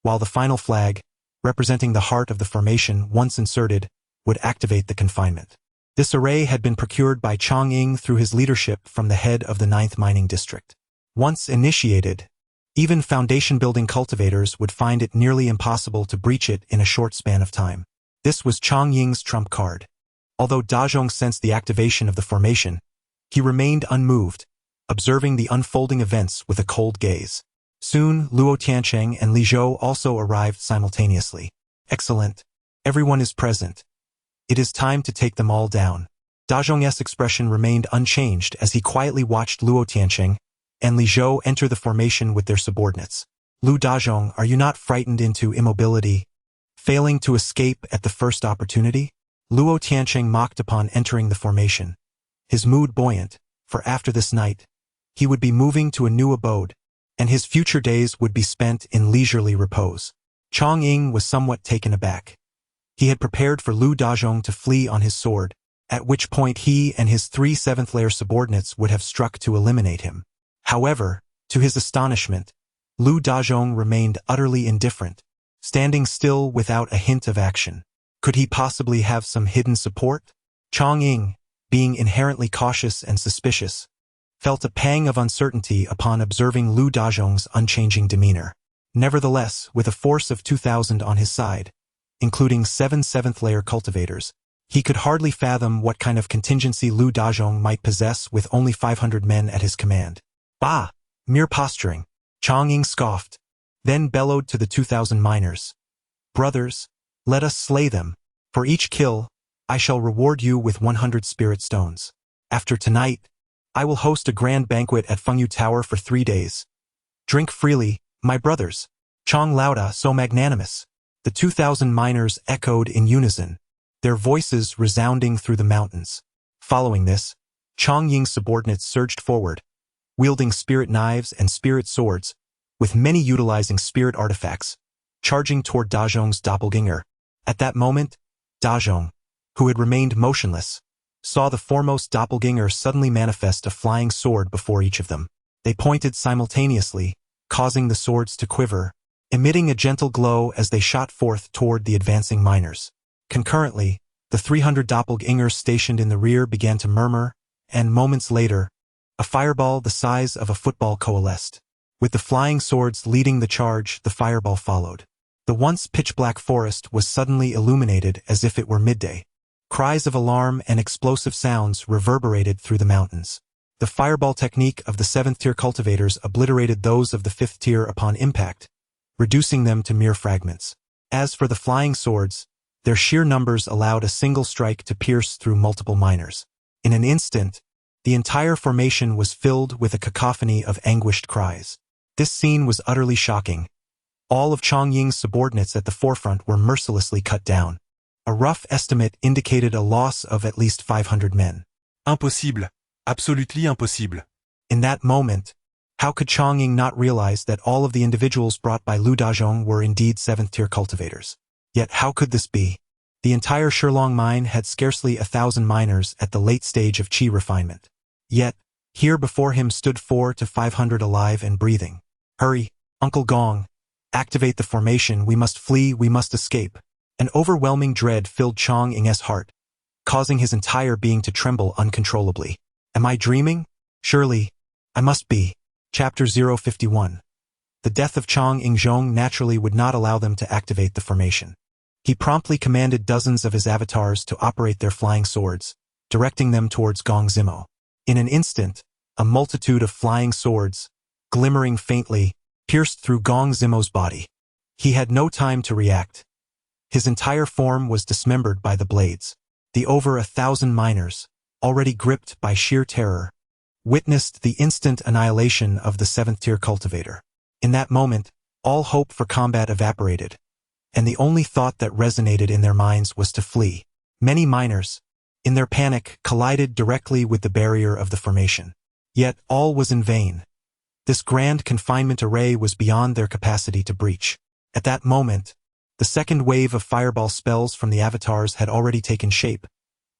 S1: while the final flag, representing the heart of the formation once inserted, would activate the confinement. This array had been procured by Chang'ing through his leadership from the head of the 9th Mining District. Once initiated, even foundation-building cultivators would find it nearly impossible to breach it in a short span of time. This was Chang'ing's trump card. Although Dazhong sensed the activation of the formation, he remained unmoved, observing the unfolding events with a cold gaze. Soon, Luo Tiancheng and Li Zhou also arrived simultaneously. "Excellent. Everyone is present. It is time to take them all down." Dazhong's expression remained unchanged as he quietly watched Luo Tiancheng and Li Zhou enter the formation with their subordinates. "Lu Dazhong, are you not frightened into immobility, failing to escape at the first opportunity?" Luo Tiancheng mocked upon entering the formation, his mood buoyant, for after this night, he would be moving to a new abode, and his future days would be spent in leisurely repose. Chang'ing was somewhat taken aback. He had prepared for Lu Dazhong to flee on his sword, at which point he and his 3 7th-layer subordinates would have struck to eliminate him. However, to his astonishment, Lu Dazhong remained utterly indifferent, standing still without a hint of action. Could he possibly have some hidden support? Chang'ing, being inherently cautious and suspicious, felt a pang of uncertainty upon observing Lu Dazhong's unchanging demeanor. Nevertheless, with a force of 2,000 on his side, including 7 seventh-layer cultivators, he could hardly fathom what kind of contingency Lu Dazhong might possess with only 500 men at his command. Bah! Mere posturing, Chang Ying scoffed, then bellowed to the 2,000 miners. Brothers, let us slay them. For each kill, I shall reward you with 100 spirit stones. After tonight, I will host a grand banquet at Fengyu Tower for 3 days. Drink freely, my brothers. Chang Lauda so magnanimous. The 2,000 miners echoed in unison, their voices resounding through the mountains. Following this, Chang Ying's subordinates surged forward, wielding spirit knives and spirit swords, with many utilizing spirit artifacts, charging toward Dazhong's doppelganger. At that moment, Dazhong, who had remained motionless, saw the foremost doppelganger suddenly manifest a flying sword before each of them. They pointed simultaneously, causing the swords to quiver, emitting a gentle glow as they shot forth toward the advancing miners. Concurrently, the 300 doppelgangers stationed in the rear began to murmur, and moments later, a fireball the size of a football coalesced. With the flying swords leading the charge, the fireball followed. The once pitch-black forest was suddenly illuminated as if it were midday. Cries of alarm and explosive sounds reverberated through the mountains. The fireball technique of the 7th-tier cultivators obliterated those of the 5th tier upon impact, reducing them to mere fragments. As for the flying swords, their sheer numbers allowed a single strike to pierce through multiple miners. In an instant, the entire formation was filled with a cacophony of anguished cries. This scene was utterly shocking. All of Chang Ying's subordinates at the forefront were mercilessly cut down. A rough estimate indicated a loss of at least 500 men.
S2: Impossible. Absolutely impossible.
S1: In that moment, how could Chang Ying not realize that all of the individuals brought by Lu Dazhong were indeed 7th-tier cultivators? Yet how could this be? The entire Shilong mine had scarcely 1,000 miners at the late stage of qi refinement. Yet, here before him stood 400 to 500 alive and breathing. Hurry, Uncle Gong. Activate the formation, we must flee, we must escape. An overwhelming dread filled Chang Ying's heart, causing his entire being to tremble uncontrollably. Am I dreaming? Surely, I must be. Chapter 051. The death of Chang Ying naturally would not allow them to activate the formation. He promptly commanded dozens of his avatars to operate their flying swords, directing them towards Gong Zimo. In an instant, a multitude of flying swords, glimmering faintly, pierced through Gong Zimo's body. He had no time to react. His entire form was dismembered by the blades. The over 1,000 miners, already gripped by sheer terror, witnessed the instant annihilation of the 7th-tier cultivator. In that moment, all hope for combat evaporated, and the only thought that resonated in their minds was to flee. Many miners, in their panic, collided directly with the barrier of the formation. Yet all was in vain. This grand confinement array was beyond their capacity to breach. At that moment, the second wave of fireball spells from the avatars had already taken shape,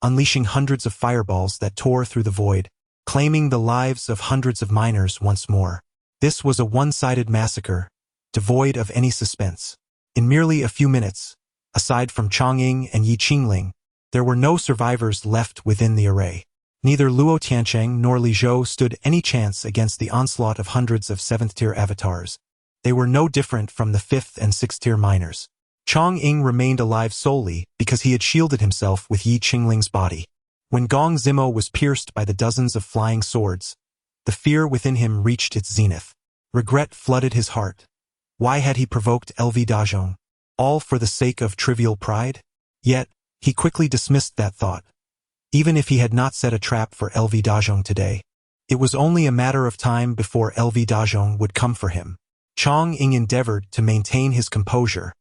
S1: unleashing hundreds of fireballs that tore through the void, claiming the lives of hundreds of miners once more. This was a one-sided massacre, devoid of any suspense. In merely a few minutes, aside from Chang Ying and Yi Qingling, there were no survivors left within the array. Neither Luo Tiancheng nor Li Zhou stood any chance against the onslaught of hundreds of 7th-tier avatars. They were no different from the 5th and 6th-tier miners. Chang Ying remained alive solely because he had shielded himself with Yi Qingling's body. When Gong Zimo was pierced by the dozens of flying swords, the fear within him reached its zenith. Regret flooded his heart. Why had he provoked LV Dazhong? All for the sake of trivial pride? Yet, he quickly dismissed that thought. Even if he had not set a trap for LV Dazhong today, it was only a matter of time before LV Dazhong would come for him. Chang Ying endeavored to maintain his composure,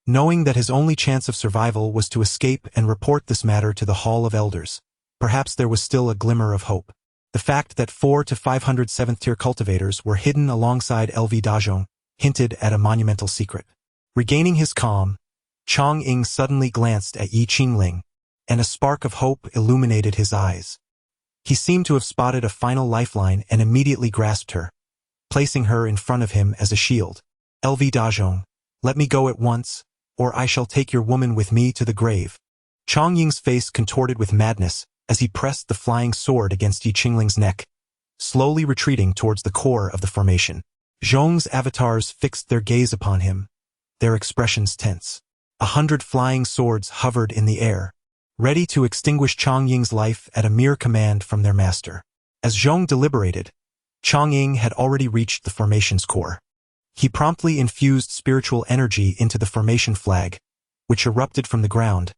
S1: knowing that his only chance of survival was to escape and report this matter to the Hall of Elders. Perhaps there was still a glimmer of hope. The fact that 400 to 500 7th-tier cultivators were hidden alongside LV Dazhong hinted at a monumental secret. Regaining his calm, Chang Ying suddenly glanced at Yi Qingling, and a spark of hope illuminated his eyes. He seemed to have spotted a final lifeline and immediately grasped her, placing her in front of him as a shield. LV Dazhong, let me go at once, or I shall take your woman with me to the grave. Chang Ying's face contorted with madness as he pressed the flying sword against Yi Qingling's neck, slowly retreating towards the core of the formation. Zhong's avatars fixed their gaze upon him, their expressions tense. 100 flying swords hovered in the air, ready to extinguish Chongying's life at a mere command from their master. As Zhong deliberated, Chongying had already reached the formation's core. He promptly infused spiritual energy into the formation flag, which erupted from the ground,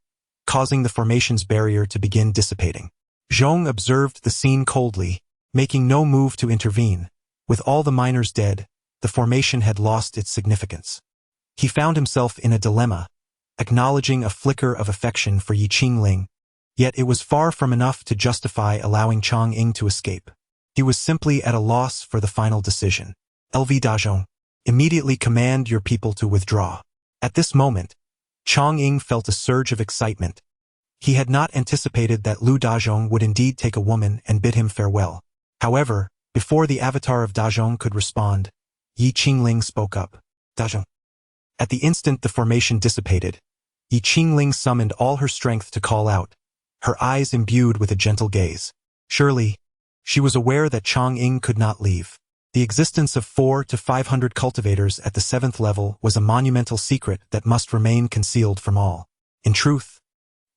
S1: causing the formation's barrier to begin dissipating. Zhong observed the scene coldly, making no move to intervene. With all the miners dead, the formation had lost its significance. He found himself in a dilemma, acknowledging a flicker of affection for Yi Qingling, yet it was far from enough to justify allowing Chongying to escape. He was simply at a loss for the final decision. LV Dazhong, immediately command your people to withdraw. At this moment, Chongying felt a surge of excitement. He had not anticipated that Lu Dazhong would indeed take a woman and bid him farewell. However, before the avatar of Dazhong could respond, Yi Qingling spoke up. Dazhong. At the instant the formation dissipated, Yi Qingling summoned all her strength to call out, her eyes imbued with a gentle gaze. Surely, she was aware that Chongying could not leave. The existence of 400 to 500 cultivators at the 7th level was a monumental secret that must remain concealed from all. In truth,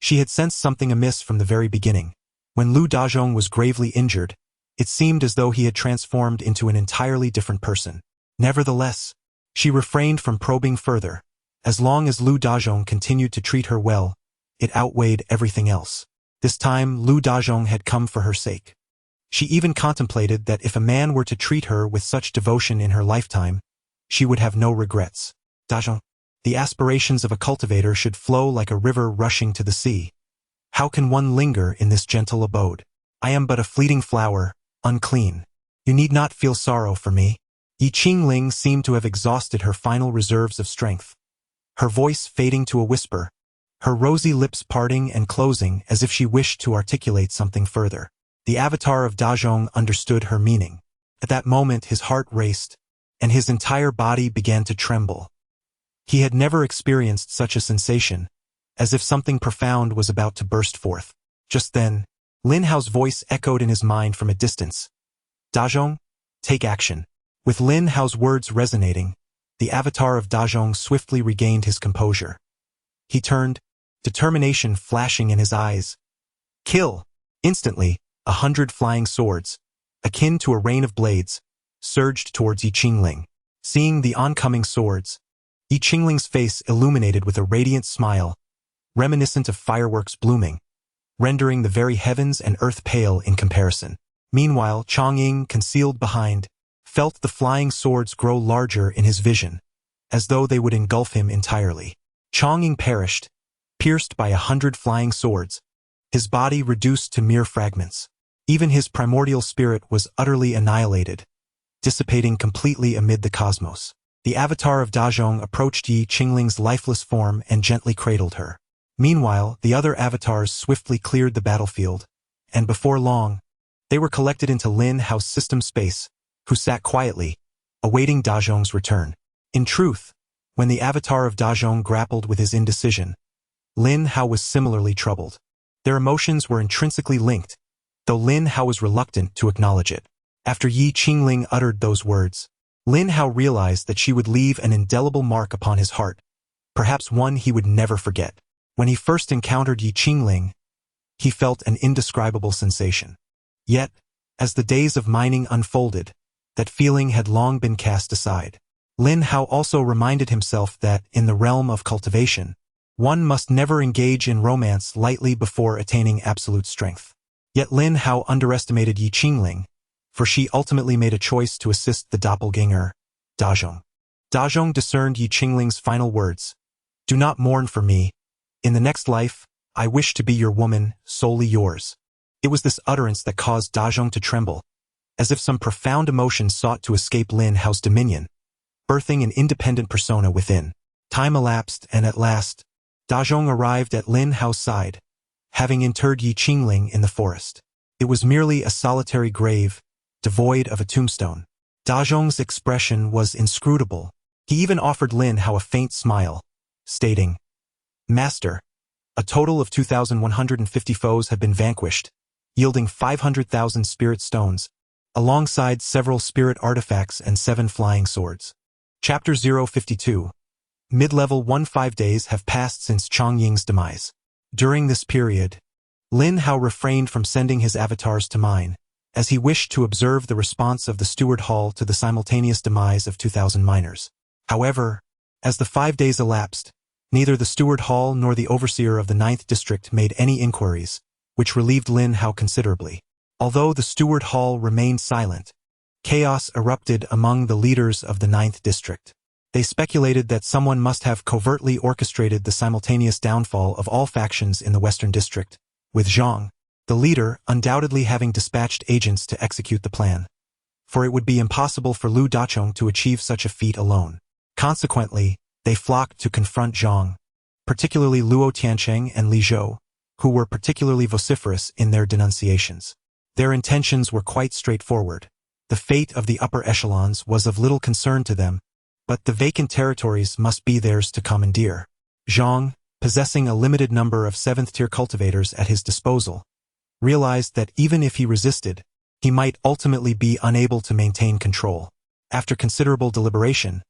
S1: she had sensed something amiss from the very beginning. When Lu Dazhong was gravely injured, it seemed as though he had transformed into an entirely different person. Nevertheless, she refrained from probing further. As long as Lu Dazhong continued to treat her well, it outweighed everything else. This time, Lu Dazhong had come for her sake. She even contemplated that if a man were to treat her with such devotion in her lifetime, she would have no regrets. Dazhong, the aspirations of a cultivator should flow like a river rushing to the sea. How can one linger in this gentle abode? I am but a fleeting flower, unclean. You need not feel sorrow for me. Yi Qingling seemed to have exhausted her final reserves of strength, her voice fading to a whisper, her rosy lips parting and closing as if she wished to articulate something further. The avatar of Dazhong understood her meaning. At that moment his heart raced, and his entire body began to tremble. He had never experienced such a sensation, as if something profound was about to burst forth. Just then, Lin Hao's voice echoed in his mind from a distance. Dazhong, take action. With Lin Hao's words resonating, the avatar of Dazhong swiftly regained his composure. He turned, determination flashing in his eyes. Kill! Instantly, 100 flying swords, akin to a rain of blades, surged towards Yi Qingling. Seeing the oncoming swords, Yi Qingling's face illuminated with a radiant smile, reminiscent of fireworks blooming, rendering the very heavens and earth pale in comparison. Meanwhile, Chongying, concealed behind, felt the flying swords grow larger in his vision, as though they would engulf him entirely. Chongying perished, pierced by 100 flying swords, his body reduced to mere fragments. Even his primordial spirit was utterly annihilated, dissipating completely amid the cosmos. The avatar of Dazhong approached Yi Qingling's lifeless form and gently cradled her. Meanwhile, the other avatars swiftly cleared the battlefield, and before long, they were collected into Lin Hao's system space, who sat quietly, awaiting Dazhong's return. In truth, when the avatar of Dazhong grappled with his indecision, Lin Hao was similarly troubled. Their emotions were intrinsically linked, though Lin Hao was reluctant to acknowledge it. After Yi Qingling uttered those words, Lin Hao realized that she would leave an indelible mark upon his heart, perhaps one he would never forget. When he first encountered Yi Qingling, he felt an indescribable sensation. Yet, as the days of mining unfolded, that feeling had long been cast aside. Lin Hao also reminded himself that, in the realm of cultivation, one must never engage in romance lightly before attaining absolute strength. Yet Lin Hao underestimated Yi Qingling, for she ultimately made a choice to assist the doppelganger, Dazhong. Dazhong discerned Yi Qingling's final words. Do not mourn for me. In the next life, I wish to be your woman, solely yours. It was this utterance that caused Dazhong to tremble, as if some profound emotion sought to escape Lin Hao's dominion, birthing an independent persona within. Time elapsed, and at last, Dazhong arrived at Lin Hao's side, having interred Yi Qingling in the forest. It was merely a solitary grave, devoid of a tombstone. Dazhong's expression was inscrutable. He even offered Lin Hao a faint smile, stating, Master, a total of 2,150 foes have been vanquished, yielding 500,000 spirit stones, alongside several spirit artifacts and 7 flying swords. Chapter 052. Mid-level 15 days have passed since Chong Ying's demise. During this period, Lin Hao refrained from sending his avatars to mine, as he wished to observe the response of the Steward Hall to the simultaneous demise of 2,000 miners. However, as the 5 days elapsed, neither the Steward Hall nor the overseer of the 9th District made any inquiries, which relieved Lin Hao considerably. Although the Steward Hall remained silent, chaos erupted among the leaders of the 9th District. They speculated that someone must have covertly orchestrated the simultaneous downfall of all factions in the Western District, with Zhang, the leader, undoubtedly having dispatched agents to execute the plan. For it would be impossible for Lu Dachong to achieve such a feat alone. Consequently, they flocked to confront Zhang, particularly Luo Tiancheng and Li Zhou, who were particularly vociferous in their denunciations. Their intentions were quite straightforward. The fate of the upper echelons was of little concern to them, but the vacant territories must be theirs to commandeer. Zhang, possessing a limited number of 7th-tier cultivators at his disposal, realized that even if he resisted, he might ultimately be unable to maintain control. After considerable deliberation,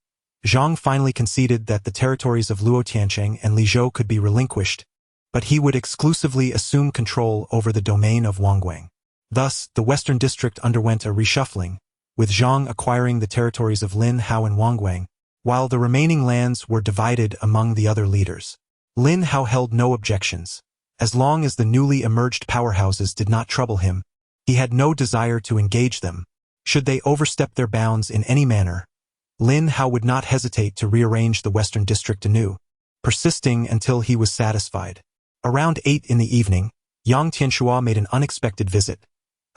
S1: Zhang finally conceded that the territories of Luo Tiancheng and Li Zhou could be relinquished, but he would exclusively assume control over the domain of Wangguang. Thus, the Western District underwent a reshuffling, with Zhang acquiring the territories of Lin Hao and Wangguang, while the remaining lands were divided among the other leaders. Lin Hao held no objections. As long as the newly emerged powerhouses did not trouble him, he had no desire to engage them. Should they overstep their bounds in any manner, Lin Hao would not hesitate to rearrange the Western District anew, persisting until he was satisfied. Around 8 in the evening, Yang Tianxua made an unexpected visit,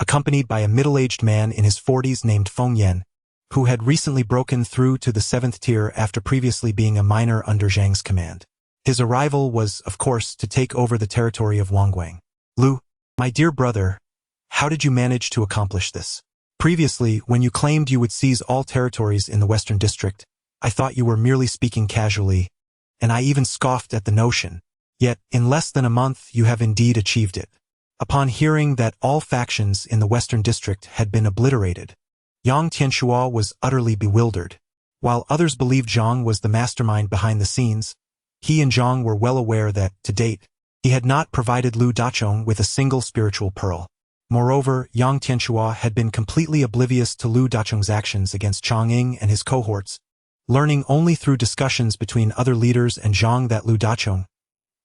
S1: accompanied by a middle-aged man in his 40s named Feng Yan, who had recently broken through to the 7th tier after previously being a miner under Zhang's command. His arrival was, of course, to take over the territory of Wangguang. Lu, my dear brother, how did you manage to accomplish this? Previously, when you claimed you would seize all territories in the Western District, I thought you were merely speaking casually, and I even scoffed at the notion. Yet, in less than a month, you have indeed achieved it. Upon hearing that all factions in the Western District had been obliterated, Yang Tianxua was utterly bewildered. While others believed Zhang was the mastermind behind the scenes, he and Zhang were well aware that, to date, he had not provided Lu Dachong with a single spiritual pearl. Moreover, Yang Tianxua had been completely oblivious to Lu Dachong's actions against Chang'ing and his cohorts, learning only through discussions between other leaders and Zhang that Lu Dachong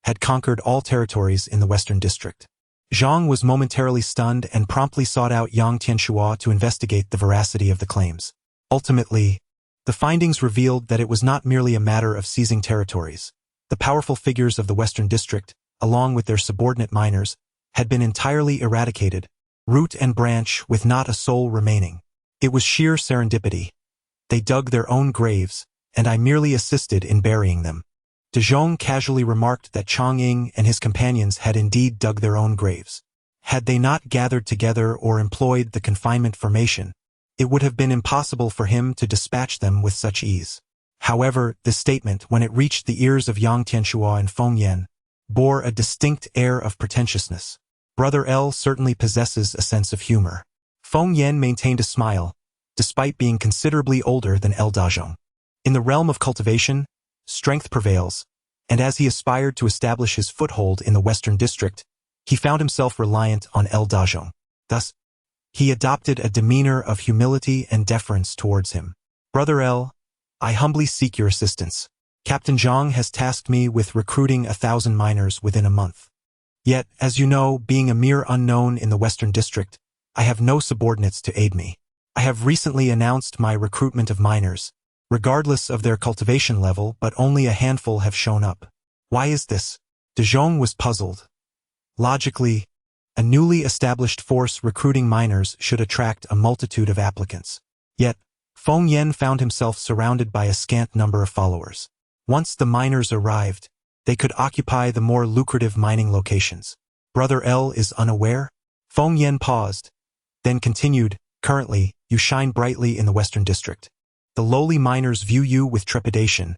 S1: had conquered all territories in the Western District. Zhang was momentarily stunned and promptly sought out Yang Tianxua to investigate the veracity of the claims. Ultimately, the findings revealed that it was not merely a matter of seizing territories. The powerful figures of the Western District, along with their subordinate miners, had been entirely eradicated, root and branch, with not a soul remaining. It was sheer serendipity. They dug their own graves, and I merely assisted in burying them. De Jong casually remarked that Chang'ing and his companions had indeed dug their own graves. Had they not gathered together or employed the confinement formation, it would have been impossible for him to dispatch them with such ease. However, this statement, when it reached the ears of Yang Tianxua and Feng Yan, bore a distinct air of pretentiousness. Brother L certainly possesses a sense of humor. Feng Yan maintained a smile, despite being considerably older than L Dazhong. In the realm of cultivation, strength prevails, and as he aspired to establish his foothold in the Western District, he found himself reliant on L Dazhong. Thus, he adopted a demeanor of humility and deference towards him. Brother L, I humbly seek your assistance. Captain Zhang has tasked me with recruiting 1,000 miners within a month. Yet, as you know, being a mere unknown in the Western District, I have no subordinates to aid me. I have recently announced my recruitment of miners, regardless of their cultivation level, but only a handful have shown up. Why is this? De Jong was puzzled. Logically, a newly established force recruiting miners should attract a multitude of applicants. Yet, Feng Yan found himself surrounded by a scant number of followers. Once the miners arrived, they could occupy the more lucrative mining locations. Brother L is unaware? Feng Yan paused, then continued, currently, you shine brightly in the Western District. The lowly miners view you with trepidation,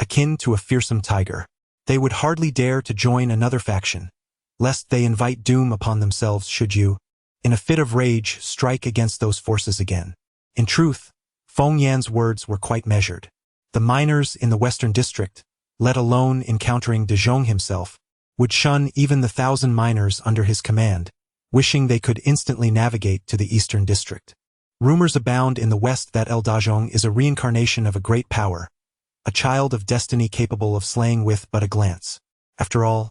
S1: akin to a fearsome tiger. They would hardly dare to join another faction, lest they invite doom upon themselves should you, in a fit of rage, strike against those forces again. In truth, Feng Yan's words were quite measured. The miners in the Western District, let alone encountering De Jong himself, would shun even the 1,000 miners under his command, wishing they could instantly navigate to the Eastern District. Rumors abound in the West that El Dajong is a reincarnation of a great power, a child of destiny capable of slaying with but a glance. After all,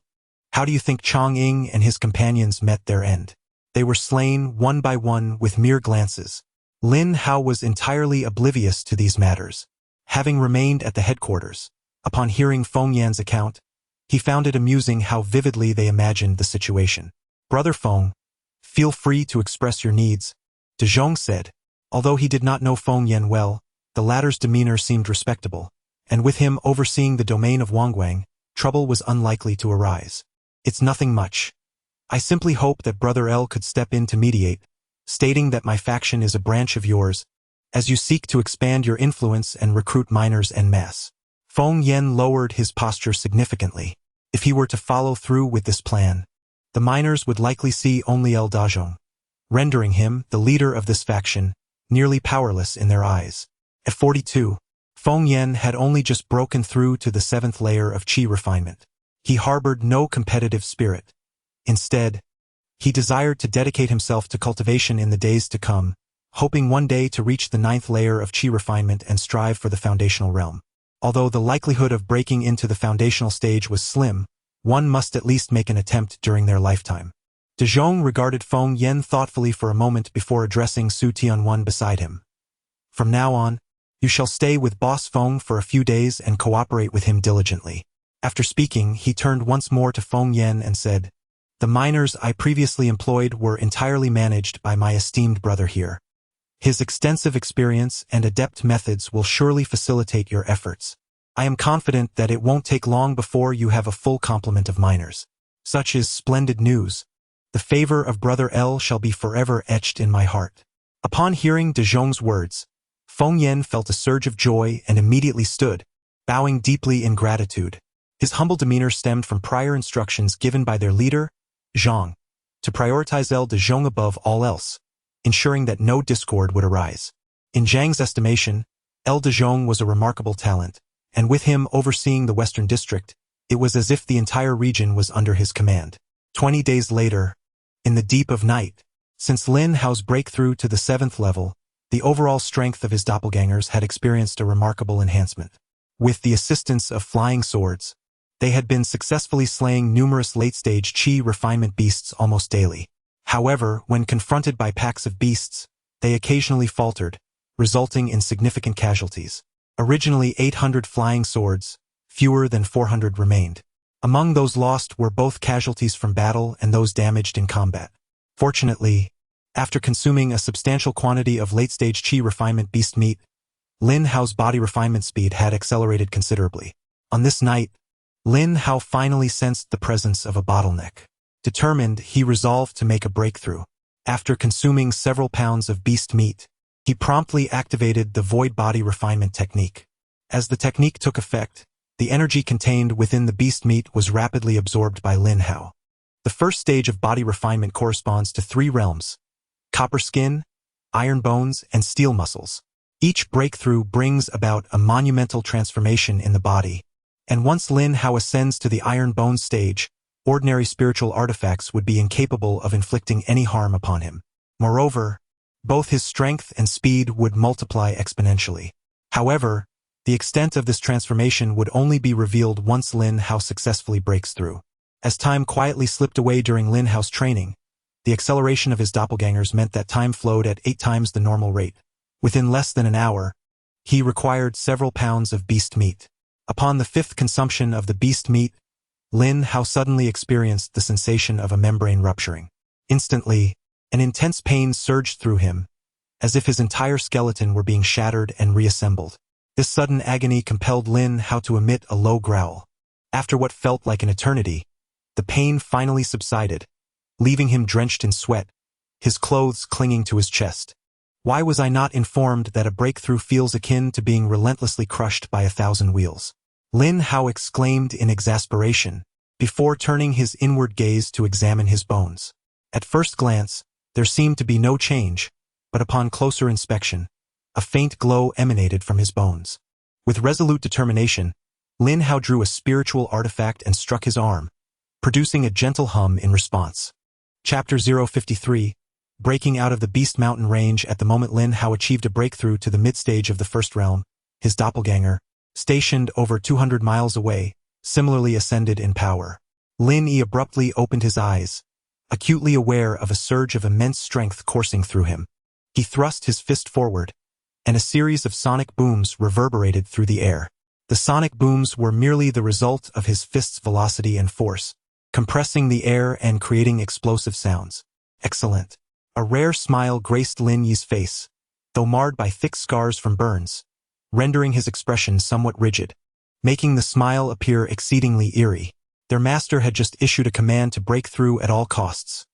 S1: how do you think Chong Ying and his companions met their end? They were slain one by one with mere glances. Lin Hao was entirely oblivious to these matters. Having remained at the headquarters, upon hearing Feng Yan's account, he found it amusing how vividly they imagined the situation. "Brother Feng, feel free to express your needs," De Jong said. Although he did not know Feng Yan well, the latter's demeanor seemed respectable, and with him overseeing the domain of Wangguang, trouble was unlikely to arise. "It's nothing much. I simply hope that Brother L could step in to mediate, stating that my faction is a branch of yours, as you seek to expand your influence and recruit miners en masse." Feng Yan lowered his posture significantly. If he were to follow through with this plan, the miners would likely see only El Dajong, rendering him, the leader of this faction, nearly powerless in their eyes. At 42, Feng Yan had only just broken through to the 7th layer of qi refinement. He harbored no competitive spirit. Instead, he desired to dedicate himself to cultivation in the days to come, hoping one day to reach the 9th layer of qi refinement and strive for the foundational realm. Although the likelihood of breaking into the foundational stage was slim, one must at least make an attempt during their lifetime. De Jong regarded Feng Yan thoughtfully for a moment before addressing Su Tianwan beside him. "From now on, you shall stay with Boss Feng for a few days and cooperate with him diligently." After speaking, he turned once more to Feng Yan and said, "The miners I previously employed were entirely managed by my esteemed brother here. His extensive experience and adept methods will surely facilitate your efforts. I am confident that it won't take long before you have a full complement of miners. Such is splendid news. The favor of Brother L shall be forever etched in my heart." Upon hearing De Jong's words, Feng Yan felt a surge of joy and immediately stood, bowing deeply in gratitude. His humble demeanor stemmed from prior instructions given by their leader, Zhang, to prioritize El Dajong above all else, ensuring that no discord would arise. In Zhang's estimation, El Dajong was a remarkable talent, and with him overseeing the Western District, it was as if the entire region was under his command. 20 days later, in the deep of night, since Lin Hao's breakthrough to the 7th level, the overall strength of his doppelgangers had experienced a remarkable enhancement. With the assistance of flying swords, they had been successfully slaying numerous late-stage qi refinement beasts almost daily. However, when confronted by packs of beasts, they occasionally faltered, resulting in significant casualties. Originally 800 flying swords, fewer than 400 remained. Among those lost were both casualties from battle and those damaged in combat. Fortunately, after consuming a substantial quantity of late-stage qi refinement beast meat, Lin Hao's body refinement speed had accelerated considerably. On this night, Lin Hao finally sensed the presence of a bottleneck. Determined, he resolved to make a breakthrough. After consuming several pounds of beast meat, he promptly activated the void body refinement technique. As the technique took effect, the energy contained within the beast meat was rapidly absorbed by Lin Hao. The first stage of body refinement corresponds to 3 realms: copper skin, iron bones, and steel muscles. Each breakthrough brings about a monumental transformation in the body, and once Lin Hao ascends to the iron bone stage, ordinary spiritual artifacts would be incapable of inflicting any harm upon him. Moreover, both his strength and speed would multiply exponentially. However, the extent of this transformation would only be revealed once Lin Hao successfully breaks through. As time quietly slipped away during Lin Hao's training, the acceleration of his doppelgangers meant that time flowed at 8 times the normal rate. Within less than an hour, he required several pounds of beast meat. Upon the 5th consumption of the beast meat, Lin Hao suddenly experienced the sensation of a membrane rupturing. Instantly, an intense pain surged through him, as if his entire skeleton were being shattered and reassembled. This sudden agony compelled Lin Hao to emit a low growl. After what felt like an eternity, the pain finally subsided, leaving him drenched in sweat, his clothes clinging to his chest. Why was I not informed that a breakthrough feels akin to being relentlessly crushed by 1,000 wheels? Lin Hao exclaimed in exasperation, before turning his inward gaze to examine his bones. At first glance, There seemed to be no change, but upon closer inspection, a faint glow emanated from his bones. With resolute determination, Lin Hao drew a spiritual artifact and struck his arm, producing a gentle hum in response. Chapter 053, Breaking out of the Beast Mountain range. At the moment Lin Hao achieved a breakthrough to the mid-stage of the first realm, his doppelganger, stationed over 200 miles away, similarly ascended in power. Lin Yi abruptly opened his eyes, acutely aware of a surge of immense strength coursing through him. He thrust his fist forward, and a series of sonic booms reverberated through the air. The sonic booms were merely the result of his fist's velocity and force, compressing the air and creating explosive sounds. Excellent. A rare smile graced Lin Yi's face, though marred by thick scars from burns, rendering his expression somewhat rigid, making the smile appear exceedingly eerie. Their master had just issued a command to break through at all costs.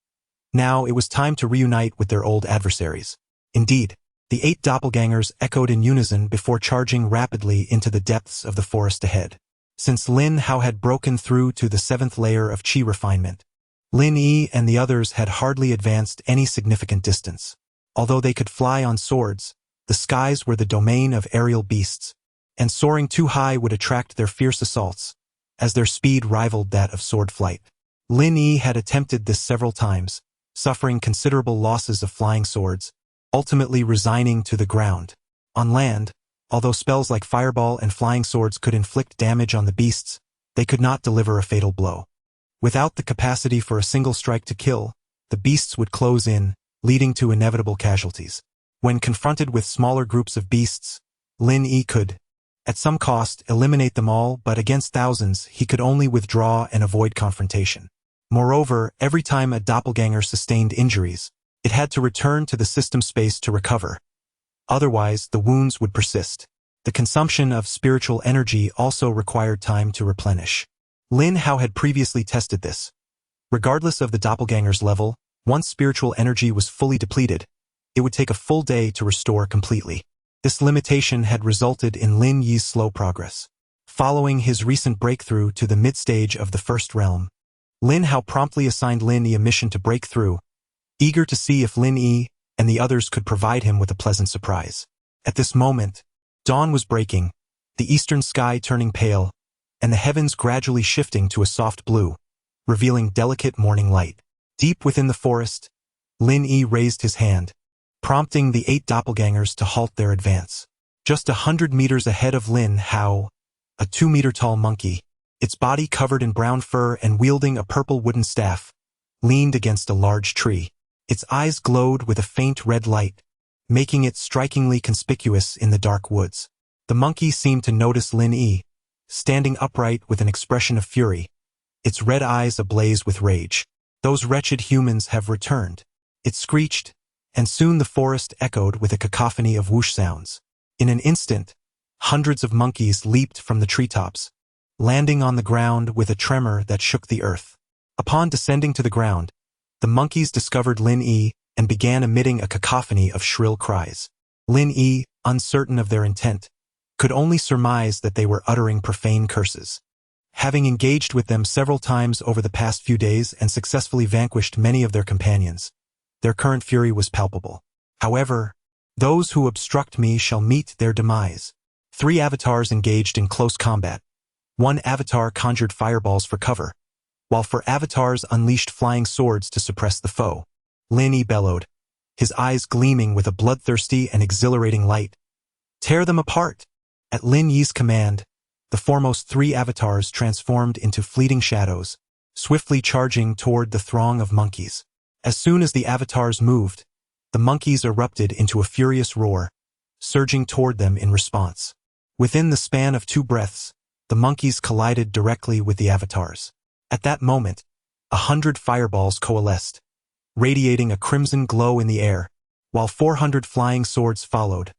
S1: Now it was time to reunite with their old adversaries. Indeed, the 8 doppelgangers echoed in unison before charging rapidly into the depths of the forest ahead. Since Lin Hao had broken through to the 7th layer of qi refinement, Lin Yi and the others had hardly advanced any significant distance. Although they could fly on swords, the skies were the domain of aerial beasts, and soaring too high would attract their fierce assaults, as their speed rivaled that of sword flight. Lin Yi had attempted this several times, suffering considerable losses of flying swords, ultimately resigning to the ground. On land, although spells like fireball and flying swords could inflict damage on the beasts, they could not deliver a fatal blow. Without the capacity for a single strike to kill, the beasts would close in, leading to inevitable casualties. When confronted with smaller groups of beasts, Lin Yi could, at some cost, eliminate them all, but against thousands he could only withdraw and avoid confrontation. Moreover, every time a doppelganger sustained injuries, it had to return to the system space to recover. Otherwise, the wounds would persist. The consumption of spiritual energy also required time to replenish. Lin Hao had previously tested this. Regardless of the doppelganger's level, once spiritual energy was fully depleted, it would take a full day to restore completely. This limitation had resulted in Lin Yi's slow progress. Following his recent breakthrough to the mid-stage of the first realm, Lin Hao promptly assigned Lin Yi a mission to break through, eager to see if Lin Yi and the others could provide him with a pleasant surprise. At this moment, dawn was breaking, the eastern sky turning pale, and the heavens gradually shifting to a soft blue, revealing delicate morning light. Deep within the forest, Lin Yi raised his hand, prompting the 8 doppelgangers to halt their advance. Just 100 meters ahead of Lin Hao, a 2-meter-tall monkey, its body covered in brown fur and wielding a purple wooden staff, leaned against a large tree. Its eyes glowed with a faint red light, making it strikingly conspicuous in the dark woods. The monkey seemed to notice Lin Yi, standing upright with an expression of fury, its red eyes ablaze with rage. "Those wretched humans have returned," it screeched, and soon the forest echoed with a cacophony of whoosh sounds. In an instant, hundreds of monkeys leaped from the treetops, landing on the ground with a tremor that shook the earth. Upon descending to the ground, the monkeys discovered Lin Yi and began emitting a cacophony of shrill cries. Lin Yi, uncertain of their intent, could only surmise that they were uttering profane curses. Having engaged with them several times over the past few days and successfully vanquished many of their companions, their current fury was palpable. However, "Those who obstruct me shall meet their demise." 3 avatars engaged in close combat. 1 avatar conjured fireballs for cover, while 4 avatars unleashed flying swords to suppress the foe. Lin Yi bellowed, his eyes gleaming with a bloodthirsty and exhilarating light. "Tear them apart!" At Lin Yi's command, the foremost 3 avatars transformed into fleeting shadows, swiftly charging toward the throng of monkeys. As soon as the avatars moved, the monkeys erupted into a furious roar, surging toward them in response. Within the span of 2 breaths, the monkeys collided directly with the avatars. At that moment, 100 fireballs coalesced, radiating a crimson glow in the air, while 400 flying swords followed,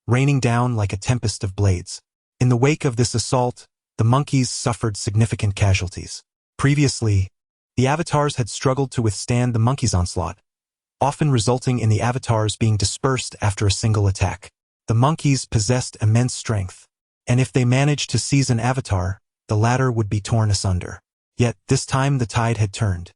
S1: raining down like a tempest of blades. In the wake of this assault, the monkeys suffered significant casualties. Previously, the avatars had struggled to withstand the monkeys' onslaught, often resulting in the avatars being dispersed after a single attack. The monkeys possessed immense strength, and if they managed to seize an avatar, the latter would be torn asunder. Yet, this time the tide had turned.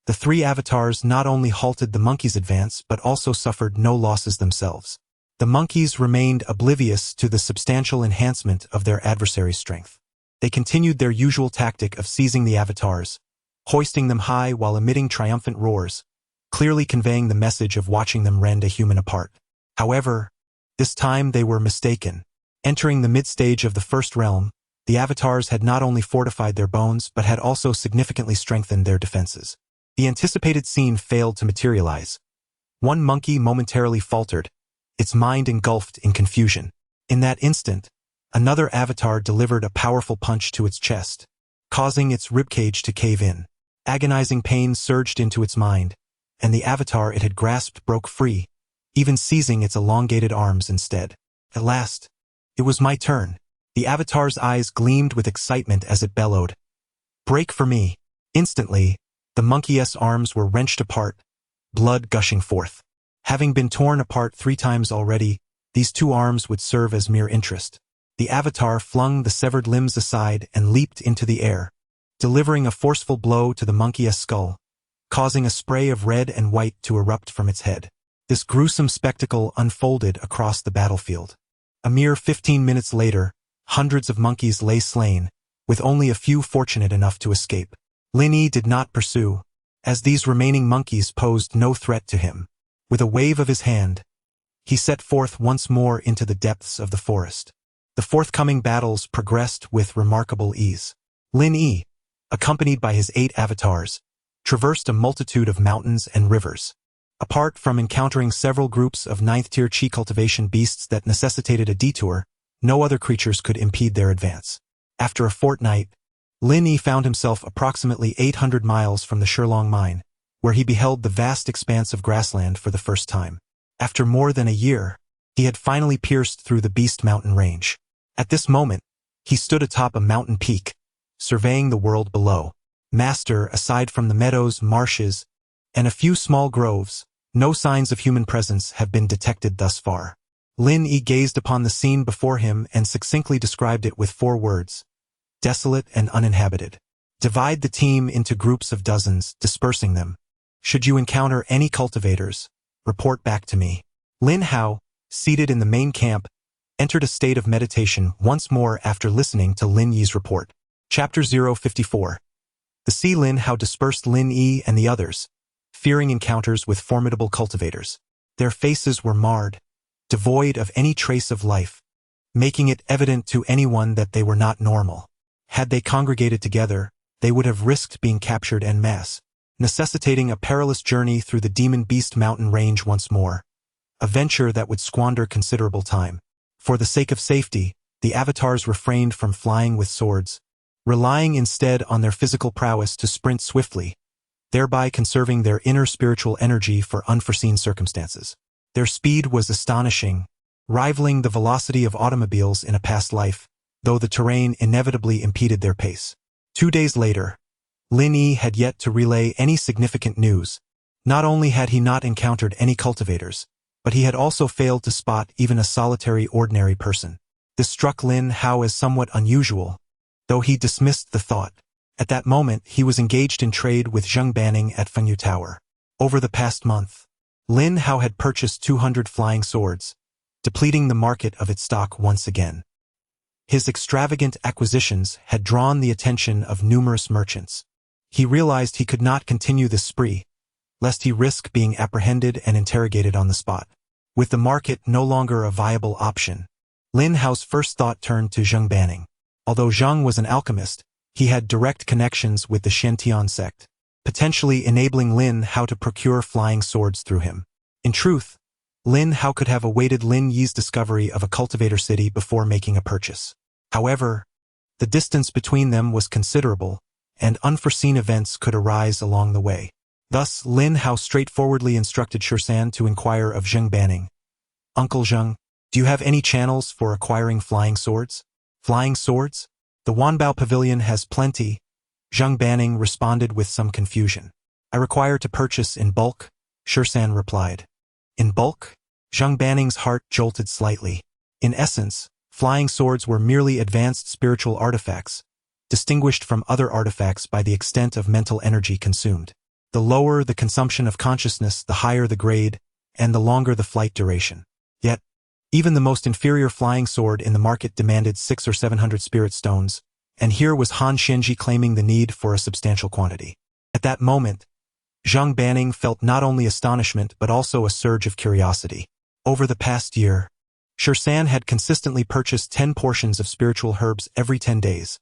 S1: The three avatars not only halted the monkeys' advance but also suffered no losses themselves. The monkeys remained oblivious to the substantial enhancement of their adversary's strength. They continued their usual tactic of seizing the avatars, hoisting them high while emitting triumphant roars, clearly conveying the message of watching them rend a human apart. However, this time they were mistaken. Entering the mid-stage of the first realm, the avatars had not only fortified their bones but had also significantly strengthened their defenses. The anticipated scene failed to materialize. One monkey momentarily faltered, its mind engulfed in confusion. In that instant, another avatar delivered a powerful punch to its chest, causing its ribcage to cave in. Agonizing pain surged into its mind, and the avatar it had grasped broke free, even seizing its elongated arms instead. At last, it was my turn. The avatar's eyes gleamed with excitement as it bellowed, "Break for me!" Instantly, the monkey's arms were wrenched apart, blood gushing forth. Having been torn apart 3 times already, these 2 arms would serve as mere interest. The avatar flung the severed limbs aside and leaped into the air, delivering a forceful blow to the monkey's skull, causing a spray of red and white to erupt from its head. This gruesome spectacle unfolded across the battlefield. A mere 15 minutes later, hundreds of monkeys lay slain, with only a few fortunate enough to escape. Lin Yi did not pursue, as these remaining monkeys posed no threat to him. With a wave of his hand, he set forth once more into the depths of the forest. The forthcoming battles progressed with remarkable ease. Lin Yi, accompanied by his 8 avatars, traversed a multitude of mountains and rivers. Apart from encountering several groups of 9th-tier Qi cultivation beasts that necessitated a detour, no other creatures could impede their advance. After a fortnight, Lin Yi found himself approximately 800 miles from the Shilong mine, where he beheld the vast expanse of grassland for the first time. After more than a year, he had finally pierced through the Beast Mountain range. At this moment, he stood atop a mountain peak, surveying the world below. Master, aside from the meadows, marshes, and a few small groves, no signs of human presence have been detected thus far. Lin Yi gazed upon the scene before him and succinctly described it with 4 words: desolate and uninhabited. Divide the team into groups of dozens, dispersing them. Should you encounter any cultivators, report back to me. Lin Hao, seated in the main camp, entered a state of meditation once more after listening to Lin Yi's report. Chapter 054. The Si Lin Hao dispersed Lin Yi and the others, fearing encounters with formidable cultivators. Their faces were marred, devoid of any trace of life, making it evident to anyone that they were not normal. Had they congregated together, they would have risked being captured en masse, necessitating a perilous journey through the Demon Beast Mountain range once more, a venture that would squander considerable time. For the sake of safety, the avatars refrained from flying with swords, relying instead on their physical prowess to sprint swiftly, thereby conserving their inner spiritual energy for unforeseen circumstances. Their speed was astonishing, rivaling the velocity of automobiles in a past life, though the terrain inevitably impeded their pace. 2 days later, Lin Yi had yet to relay any significant news. Not only had he not encountered any cultivators, but he had also failed to spot even a solitary ordinary person. This struck Lin Hao as somewhat unusual, though he dismissed the thought. At that moment, he was engaged in trade with Zheng Banning at Fengyu Tower. Over the past month, Lin Hao had purchased 200 flying swords, depleting the market of its stock once again. His extravagant acquisitions had drawn the attention of numerous merchants. He realized he could not continue this spree, lest he risk being apprehended and interrogated on the spot. With the market no longer a viable option, Lin Hao's first thought turned to Zheng Banning. Although Zheng was an alchemist, he had direct connections with the Shantian sect, potentially enabling Lin Hao to procure flying swords through him. In truth, Lin Hao could have awaited Lin Yi's discovery of a cultivator city before making a purchase. However, the distance between them was considerable, and unforeseen events could arise along the way. Thus, Lin Hao straightforwardly instructed Shursan to inquire of Zheng Banning. "Uncle Zheng, do you have any channels for acquiring flying swords?" "Flying swords? The Wanbao Pavilion has plenty," Zheng Banning responded with some confusion. "I require to purchase in bulk," Shursan replied. In bulk? Zheng Banning's heart jolted slightly. In essence, flying swords were merely advanced spiritual artifacts, distinguished from other artifacts by the extent of mental energy consumed. The lower the consumption of consciousness, the higher the grade, and the longer the flight duration. Yet, even the most inferior flying sword in the market demanded 600 or 700 spirit stones, and here was Han Xianji claiming the need for a substantial quantity. At that moment, Zhang Banning felt not only astonishment but also a surge of curiosity. Over the past year, Shirsan had consistently purchased 10 portions of spiritual herbs every 10 days,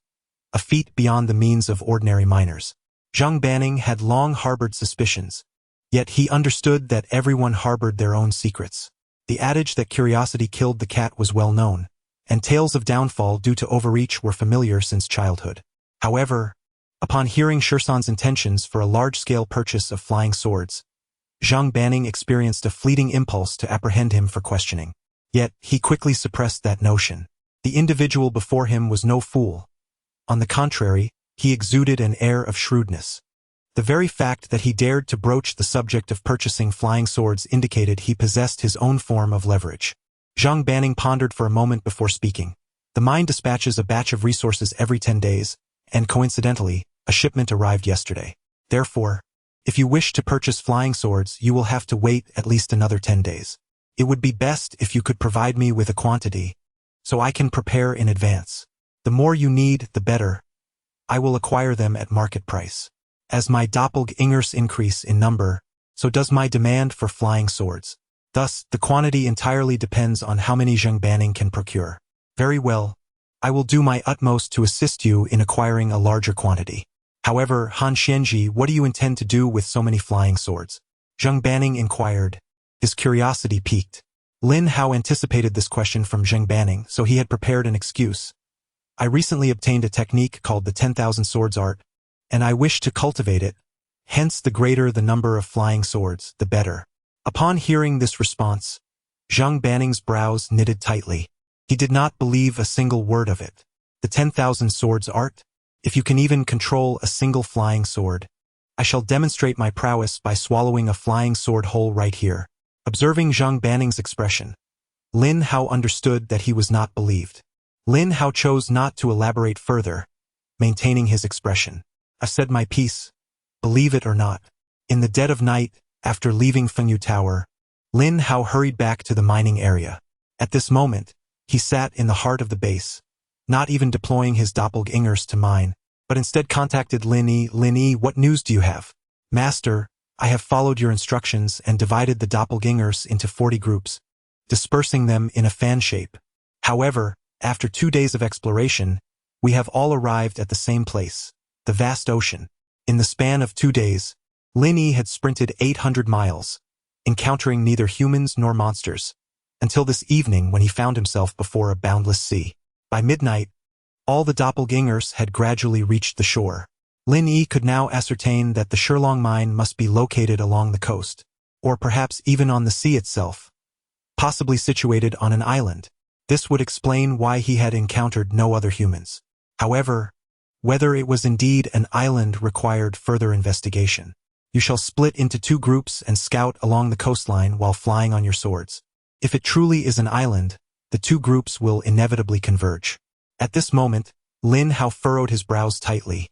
S1: a feat beyond the means of ordinary miners. Zhang Banning had long harbored suspicions, yet he understood that everyone harbored their own secrets. The adage that curiosity killed the cat was well known, and tales of downfall due to overreach were familiar since childhood. However, upon hearing Shirsan's intentions for a large-scale purchase of flying swords, Zhang Banning experienced a fleeting impulse to apprehend him for questioning. Yet, he quickly suppressed that notion. The individual before him was no fool. On the contrary, he exuded an air of shrewdness. The very fact that he dared to broach the subject of purchasing flying swords indicated he possessed his own form of leverage. Zhang Banning pondered for a moment before speaking. The mine dispatches a batch of resources every 10 days, and coincidentally, a shipment arrived yesterday. Therefore, if you wish to purchase flying swords, you will have to wait at least another 10 days. It would be best if you could provide me with a quantity, so I can prepare in advance. The more you need, the better. I will acquire them at market price. As my doppelgangers increase in number, so does my demand for flying swords. Thus, the quantity entirely depends on how many Zhang Banning can procure. Very well. I will do my utmost to assist you in acquiring a larger quantity. However, Han Xianji, what do you intend to do with so many flying swords? Zhang Banning inquired. His curiosity piqued. Lin Hao anticipated this question from Zhang Banning, so he had prepared an excuse. I recently obtained a technique called the 10,000 swords art, and I wish to cultivate it. Hence, the greater the number of flying swords, the better. Upon hearing this response, Zhang Banning's brows knitted tightly. He did not believe a single word of it. The 10,000 swords art? If you can even control a single flying sword, I shall demonstrate my prowess by swallowing a flying sword whole right here. Observing Zhang Banning's expression, Lin Hao understood that he was not believed. Lin Hao chose not to elaborate further, maintaining his expression. I've said my piece, believe it or not. In the dead of night, after leaving Fengyu Tower, Lin Hao hurried back to the mining area. At this moment, he sat in the heart of the base, not even deploying his doppelgangers to mine, but instead contacted Lin Yi. Lin Yi, what news do you have? Master, I have followed your instructions and divided the doppelgangers into 40 groups, dispersing them in a fan shape. However, after 2 days of exploration, we have all arrived at the same place, the vast ocean. In the span of 2 days, Lin Yi had sprinted 800 miles, encountering neither humans nor monsters, until this evening when he found himself before a boundless sea. By midnight, all the doppelgangers had gradually reached the shore. Lin Yi could now ascertain that the Shirlong mine must be located along the coast, or perhaps even on the sea itself, possibly situated on an island. This would explain why he had encountered no other humans. However, whether it was indeed an island required further investigation. You shall split into 2 groups and scout along the coastline while flying on your swords. If it truly is an island, the 2 groups will inevitably converge. At this moment, Lin Hao furrowed his brows tightly.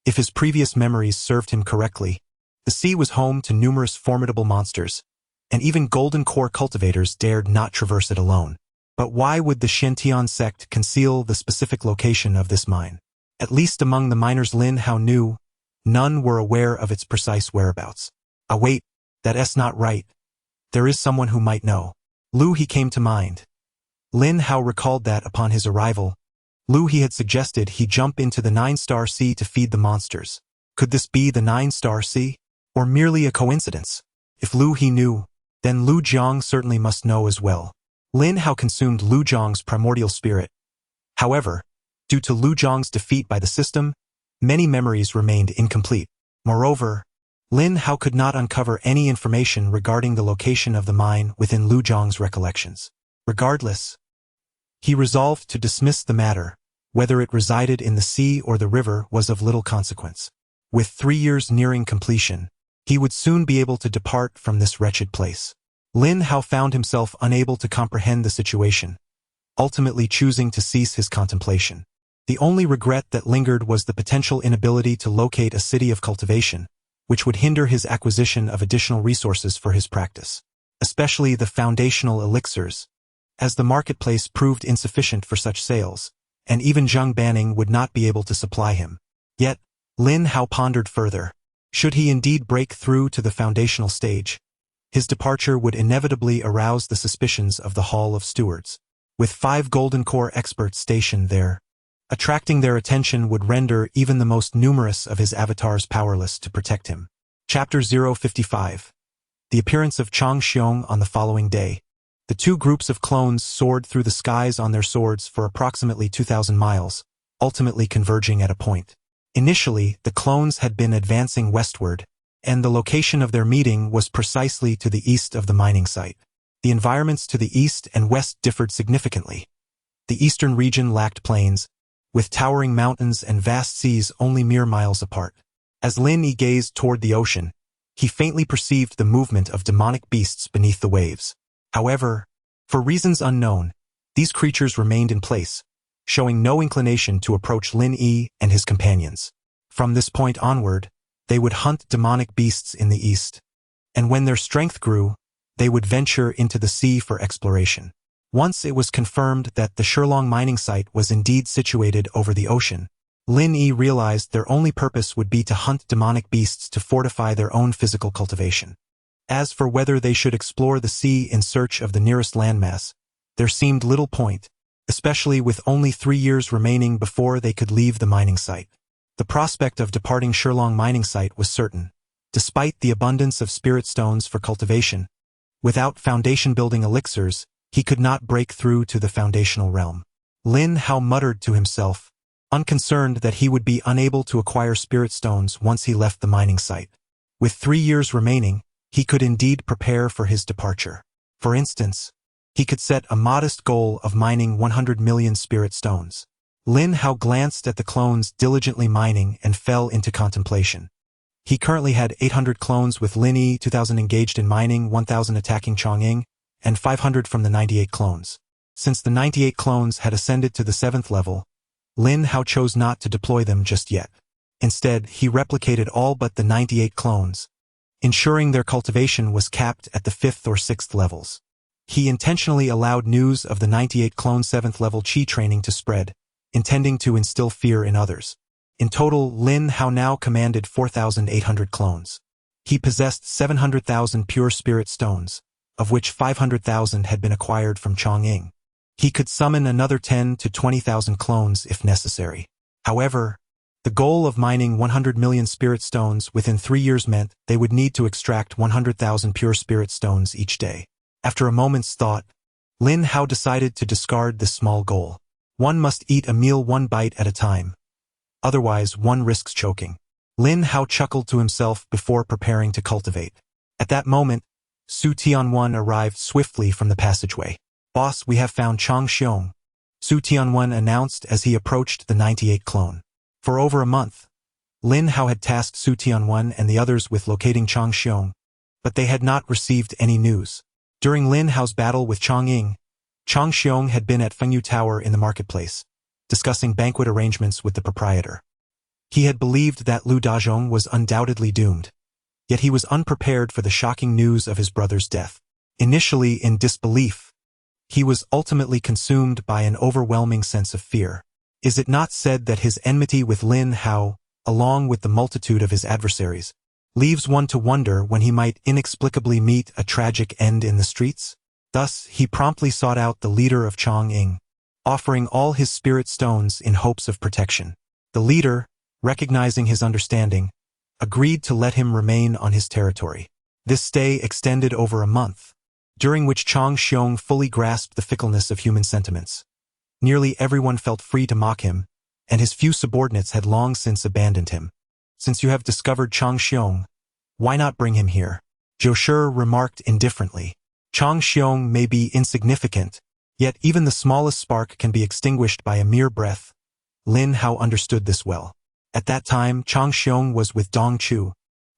S1: If his previous memories served him correctly, the sea was home to numerous formidable monsters, and even golden core cultivators dared not traverse it alone. But why would the Shantian sect conceal the specific location of this mine? At least among the miners Lin Hao knew, none were aware of its precise whereabouts. Wait, that's not right. There is someone who might know. Lu He came to mind. Lin Hao recalled that upon his arrival, Lu He had suggested he jump into the 9-star sea to feed the monsters. Could this be the 9-star sea? Or merely a coincidence? If Lu He knew, then Lu Jiang certainly must know as well. Lin Hao consumed Lu Jiang's primordial spirit. However, due to Lu Jiang's defeat by the system, many memories remained incomplete. Moreover, Lin Hao could not uncover any information regarding the location of the mine within Lu Jiang's recollections. Regardless, he resolved to dismiss the matter. Whether it resided in the sea or the river was of little consequence. With 3 years nearing completion, he would soon be able to depart from this wretched place. Lin Hao found himself unable to comprehend the situation, ultimately choosing to cease his contemplation. The only regret that lingered was the potential inability to locate a city of cultivation, which would hinder his acquisition of additional resources for his practice, especially the foundational elixirs, as the marketplace proved insufficient for such sales, and even Zheng Banning would not be able to supply him. Yet, Lin Hao pondered further. Should he indeed break through to the foundational stage, his departure would inevitably arouse the suspicions of the Hall of Stewards. With 5 Golden Core experts stationed there, attracting their attention would render even the most numerous of his avatars powerless to protect him. Chapter 055. The appearance of Chang Xiong on the following day. The 2 groups of clones soared through the skies on their swords for approximately 2,000 miles, ultimately converging at a point. Initially, the clones had been advancing westward, and the location of their meeting was precisely to the east of the mining site. The environments to the east and west differed significantly. The eastern region lacked plains, with towering mountains and vast seas only mere miles apart. As Lin Yi gazed toward the ocean, he faintly perceived the movement of demonic beasts beneath the waves. However, for reasons unknown, these creatures remained in place, showing no inclination to approach Lin Yi and his companions. From this point onward, they would hunt demonic beasts in the east, and when their strength grew, they would venture into the sea for exploration. Once it was confirmed that the Shilong mining site was indeed situated over the ocean, Lin Yi realized their only purpose would be to hunt demonic beasts to fortify their own physical cultivation. As for whether they should explore the sea in search of the nearest landmass, there seemed little point, especially with only 3 years remaining before they could leave the mining site. The prospect of departing Shilong mining site was certain, despite the abundance of spirit stones for cultivation. Without foundation-building elixirs, he could not break through to the foundational realm. Lin Hao muttered to himself, unconcerned that he would be unable to acquire spirit stones once he left the mining site. With 3 years remaining, he could indeed prepare for his departure. For instance, he could set a modest goal of mining 100 million spirit stones. Lin Hao glanced at the clones diligently mining and fell into contemplation. He currently had 800 clones with Lin Yi 2,000 engaged in mining, 1,000 attacking Chongqing, and 500 from the 98 clones. Since the 98 clones had ascended to the 7th level, Lin Hao chose not to deploy them just yet. Instead, he replicated all but the 98 clones, ensuring their cultivation was capped at the 5th or 6th levels. He intentionally allowed news of the 98 clone 7th level Qi training to spread, intending to instill fear in others. In total, Lin Hao now commanded 4,800 clones. He possessed 700,000 pure spirit stones, of which 500,000 had been acquired from Chongqing. He could summon another 10 to 20,000 clones if necessary. However, the goal of mining 100 million spirit stones within 3 years meant they would need to extract 100,000 pure spirit stones each day. After a moment's thought, Lin Hao decided to discard this small goal. One must eat a meal 1 bite at a time. Otherwise, one risks choking. Lin Hao chuckled to himself before preparing to cultivate. At that moment, Su Tianwen arrived swiftly from the passageway. "Boss, we have found Chang Xiong," Su Tianwen announced as he approached the 98 clone. For over a month, Lin Hao had tasked Su Tianwen and the others with locating Chang Xiong, but they had not received any news. During Lin Hao's battle with Chongqing, Chang Xiong had been at Fengyu Tower in the marketplace, discussing banquet arrangements with the proprietor. He had believed that Lu Dazhong was undoubtedly doomed, yet he was unprepared for the shocking news of his brother's death. Initially in disbelief, he was ultimately consumed by an overwhelming sense of fear. Is it not said that his enmity with Lin Hao, along with the multitude of his adversaries, leaves one to wonder when he might inexplicably meet a tragic end in the streets? Thus, he promptly sought out the leader of Chongqing, offering all his spirit stones in hopes of protection. The leader, recognizing his understanding, agreed to let him remain on his territory. This stay extended over a month, during which Chang Xiong fully grasped the fickleness of human sentiments. Nearly everyone felt free to mock him, and his few subordinates had long since abandoned him. "Since you have discovered Chang Xiong, why not bring him here?" Zhou Shi remarked indifferently. Chang Xiong may be insignificant, yet even the smallest spark can be extinguished by a mere breath. Lin Hao understood this well. At that time, Chang Xiong was with Dong Chu,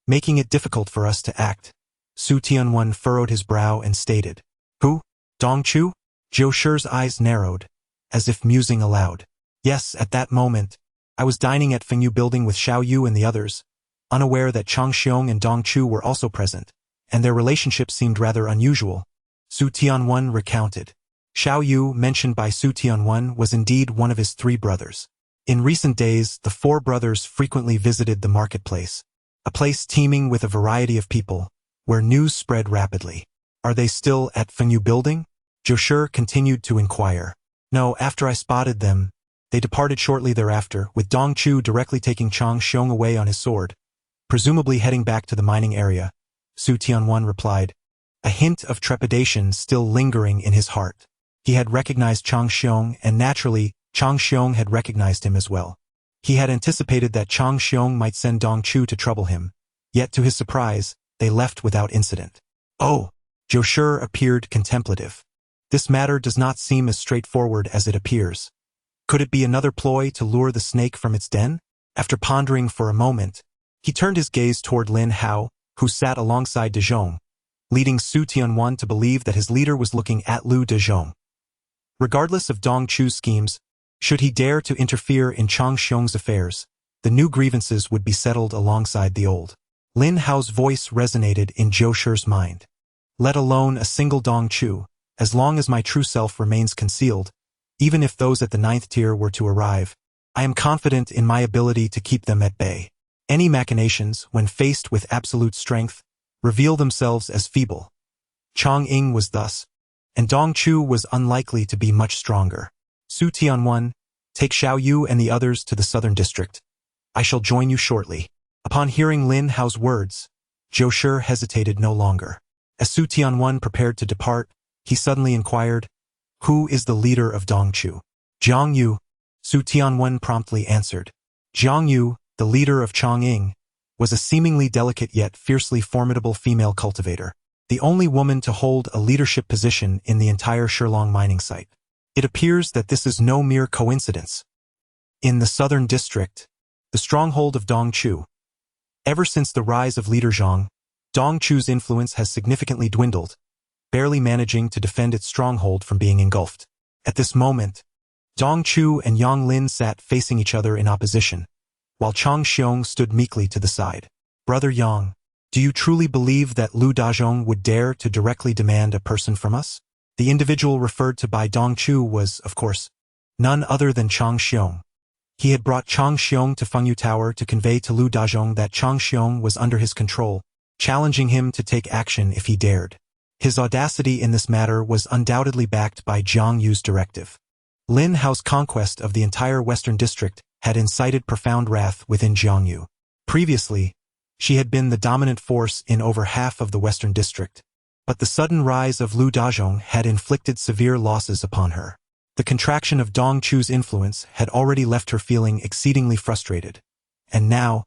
S1: making it difficult for us to act. Su Tianwen furrowed his brow and stated, "Who? Dong Chu?" Zhou Shi's eyes narrowed, as if musing aloud. "Yes, at that moment, I was dining at Fengyu Building with Xiao Yu and the others. unaware that Chang Xiong and Dong Chu were also present, and their relationship seemed rather unusual. Su Tianwen recounted. Xiao Yu, mentioned by Su Tianwen, was indeed one of his 3 brothers. In recent days, the 4 brothers frequently visited the marketplace, a place teeming with a variety of people, where news spread rapidly. Are they still at Fengyu Building? Zhou Shi continued to inquire. No, after I spotted them, they departed shortly thereafter, with Dong Chu directly taking Chang Xiong away on his sword, presumably heading back to the mining area. Su Tianwen replied, a hint of trepidation still lingering in his heart. He had recognized Chang Xiong, and naturally, Chang Xiong had recognized him as well. He had anticipated that Chang Xiong might send Dong Chu to trouble him, yet to his surprise, they left without incident. Oh! Zhou Shi appeared contemplative. This matter does not seem as straightforward as it appears. Could it be another ploy to lure the snake from its den? After pondering for a moment, he turned his gaze toward Lin Hao, who sat alongside De Zhong, leading Su Tianwen to believe that his leader was looking at Lu De Zhong. Regardless of Dong Chu's schemes, should he dare to interfere in Chang Xiong's affairs, the new grievances would be settled alongside the old. Lin Hao's voice resonated in Zhou Shi's mind. Let alone a single Dong Chu, as long as my true self remains concealed, even if those at the 9th tier were to arrive, I am confident in my ability to keep them at bay. Any machinations, when faced with absolute strength, reveal themselves as feeble. Chang Ying was thus, and Dong Chu was unlikely to be much stronger. Su Tianwen, take Xiao Yu and the others to the southern district. I shall join you shortly. Upon hearing Lin Hao's words, Zhou Shi hesitated no longer. As Su Tianwen prepared to depart, he suddenly inquired, who is the leader of Dong Chu? Jiang Yu. Su Tianwen promptly answered. Jiang Yu, the leader of Chang Ying, was a seemingly delicate yet fiercely formidable female cultivator, the only woman to hold a leadership position in the entire Shilong mining site. It appears that this is no mere coincidence. In the southern district, the stronghold of Dong Chu, ever since the rise of leader Zhang, Dong Chu's influence has significantly dwindled, barely managing to defend its stronghold from being engulfed. At this moment, Dong Chu and Yang Lin sat facing each other in opposition, while Chang Xiong stood meekly to the side. Brother Yang, do you truly believe that Lu Dazhong would dare to directly demand a person from us? The individual referred to by Dong Chu was, of course, none other than Chang Xiong. He had brought Chang Xiong to Fengyu Tower to convey to Lu Dazhong that Chang Xiong was under his control, challenging him to take action if he dared. His audacity in this matter was undoubtedly backed by Jiang Yu's directive. Lin Hao's conquest of the entire western district had incited profound wrath within Jiang Yu. Previously, she had been the dominant force in over half of the western district, but the sudden rise of Lu Dazhong had inflicted severe losses upon her. The contraction of Dong Chu's influence had already left her feeling exceedingly frustrated, and now,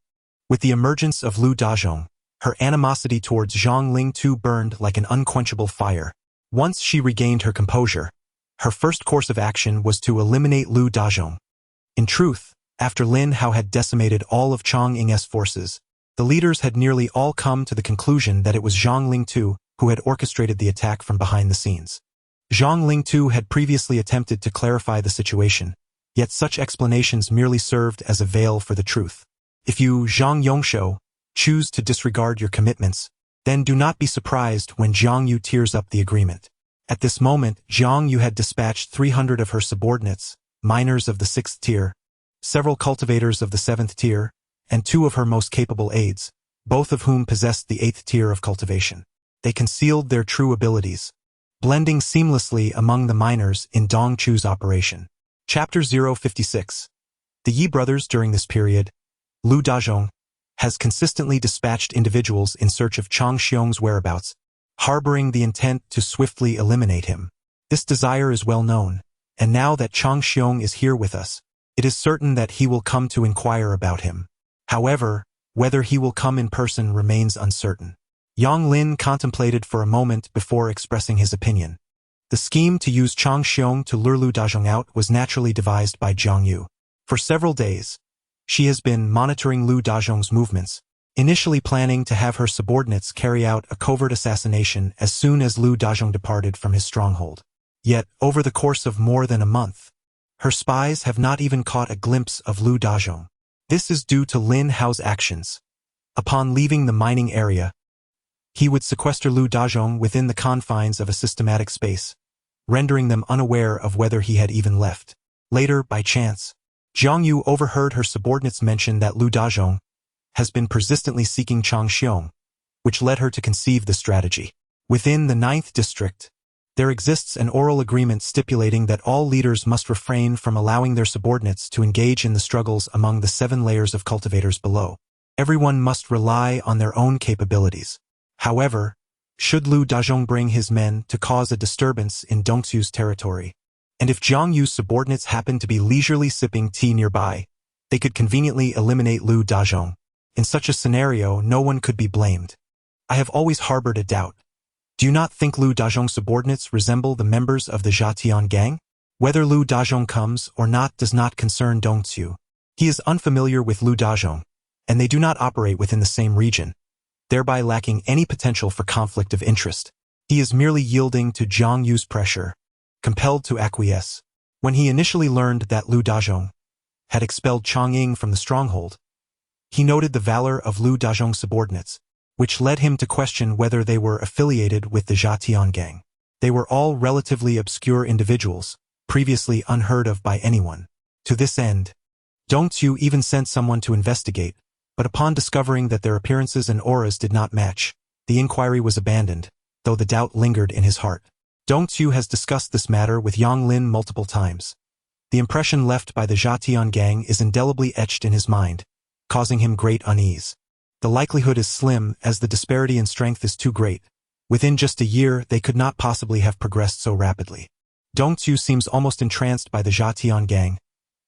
S1: with the emergence of Lu Dazhong, her animosity towards Zhang Ling too burned like an unquenchable fire. Once she regained her composure, her first course of action was to eliminate Lu Dazhong. In truth, after Lin Hao had decimated all of Chang Ying's forces, the leaders had nearly all come to the conclusion that it was Zhang Ling too who had orchestrated the attack from behind the scenes. Zhang Ling too had previously attempted to clarify the situation, yet such explanations merely served as a veil for the truth. If you, Zhang Yongshou, choose to disregard your commitments, then do not be surprised when Jiang Yu tears up the agreement. At this moment, Jiang Yu had dispatched 300 of her subordinates, miners of the 6th tier, several cultivators of the 7th tier, and 2 of her most capable aides, both of whom possessed the 8th tier of cultivation. They concealed their true abilities, blending seamlessly among the miners in Dong Chu's operation. Chapter 056. The Yi brothers during this period, Lu Dazhong, has consistently dispatched individuals in search of Chang Xiong's whereabouts, harboring the intent to swiftly eliminate him. This desire is well known, and now that Chang Xiong is here with us, it is certain that he will come to inquire about him. However, whether he will come in person remains uncertain. Yang Lin contemplated for a moment before expressing his opinion. The scheme to use Chang Xiong to lure Lu Dazhong out was naturally devised by Jiang Yu. For several days, she has been monitoring Lu Dazhong's movements, initially planning to have her subordinates carry out a covert assassination as soon as Lu Dazhong departed from his stronghold. Yet, over the course of more than a month, her spies have not even caught a glimpse of Lu Dazhong. This is due to Lin Hao's actions, Upon leaving the mining area, he would sequester Lu Dazhong within the confines of a systematic space, rendering them unaware of whether he had even left. Later, by chance, Jiang Yu overheard her subordinates mention that Lu Dazhong has been persistently seeking Chang Xiong, which led her to conceive the strategy. Within the 9th district, there exists an oral agreement stipulating that all leaders must refrain from allowing their subordinates to engage in the struggles among the 7 layers of cultivators below. Everyone must rely on their own capabilities. However, should Lu Dazhong bring his men to cause a disturbance in Dongxu's territory, and if Jiang Yu's subordinates happened to be leisurely sipping tea nearby, they could conveniently eliminate Lu Dazhong. In such a scenario, no one could be blamed. I have always harbored a doubt. Do you not think Lu Dazhong's subordinates resemble the members of the Zhatian gang? Whether Lu Dazhong comes or not does not concern Dongxu. He is unfamiliar with Lu Dazhong, and they do not operate within the same region, thereby lacking any potential for conflict of interest. He is merely yielding to Jiang Yu's pressure, compelled to acquiesce. When he initially learned that Lu Dazhong had expelled Chang'ing from the stronghold, he noted the valor of Lu Dazhong's subordinates, which led him to question whether they were affiliated with the Zhatian gang. They were all relatively obscure individuals, previously unheard of by anyone. To this end, Dongxu even sent someone to investigate, but upon discovering that their appearances and auras did not match, the inquiry was abandoned, though the doubt lingered in his heart. Dongxu has discussed this matter with Yang Lin multiple times. The impression left by the Zhatian gang is indelibly etched in his mind, causing him great unease. The likelihood is slim as the disparity in strength is too great. Within just a year, they could not possibly have progressed so rapidly. Dongxu seems almost entranced by the Zhatian gang,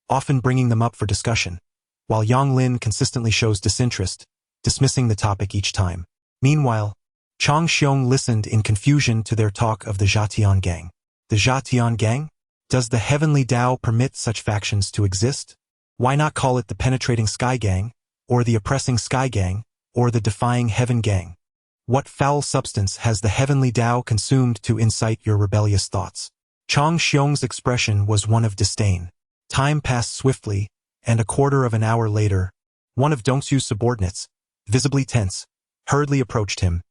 S1: often bringing them up for discussion, while Yang Lin consistently shows disinterest, dismissing the topic each time. Meanwhile, Chang Xiong listened in confusion to their talk of the Zhatian gang. The Zhatian gang? Does the Heavenly Tao permit such factions to exist? Why not call it the Penetrating Sky Gang, or the Oppressing Sky Gang, or the Defying Heaven Gang? What foul substance has the Heavenly Tao consumed to incite your rebellious thoughts? Chang Xiong's expression was one of disdain. Time passed swiftly, and a quarter of an hour later, one of Dongxu's subordinates, visibly tense, hurriedly approached him.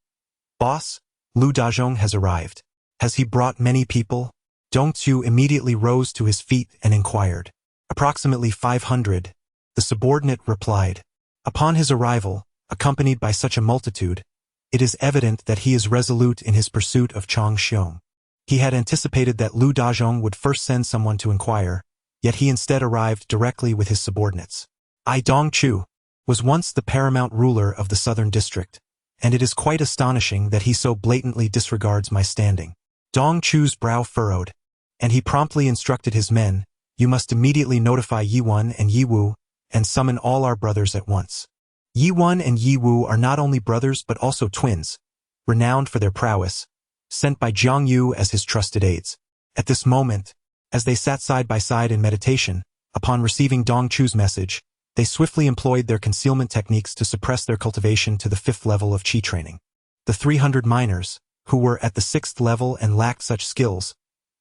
S1: "Boss, Lu Dazhong has arrived. Has he brought many people?" Dongxu immediately rose to his feet and inquired. "Approximately 500, the subordinate replied. Upon his arrival, accompanied by such a multitude, it is evident that he is resolute in his pursuit of Chang Xiong. He had anticipated that Lu Dazhong would first send someone to inquire, yet he instead arrived directly with his subordinates. I Dongxu was once the paramount ruler of the southern district, and it is quite astonishing that he so blatantly disregards my standing." Dongxu's brow furrowed, and he promptly instructed his men, "You must immediately notify Yiwen and Yiwu, and summon all our brothers at once." Yiwen and Yiwu are not only brothers but also twins, renowned for their prowess, sent by Jiang Yu as his trusted aides. At this moment, as they sat side by side in meditation, upon receiving Dongxu's message, they swiftly employed their concealment techniques to suppress their cultivation to the 5th level of Qi training. The 300 miners, who were at the 6th level and lacked such skills,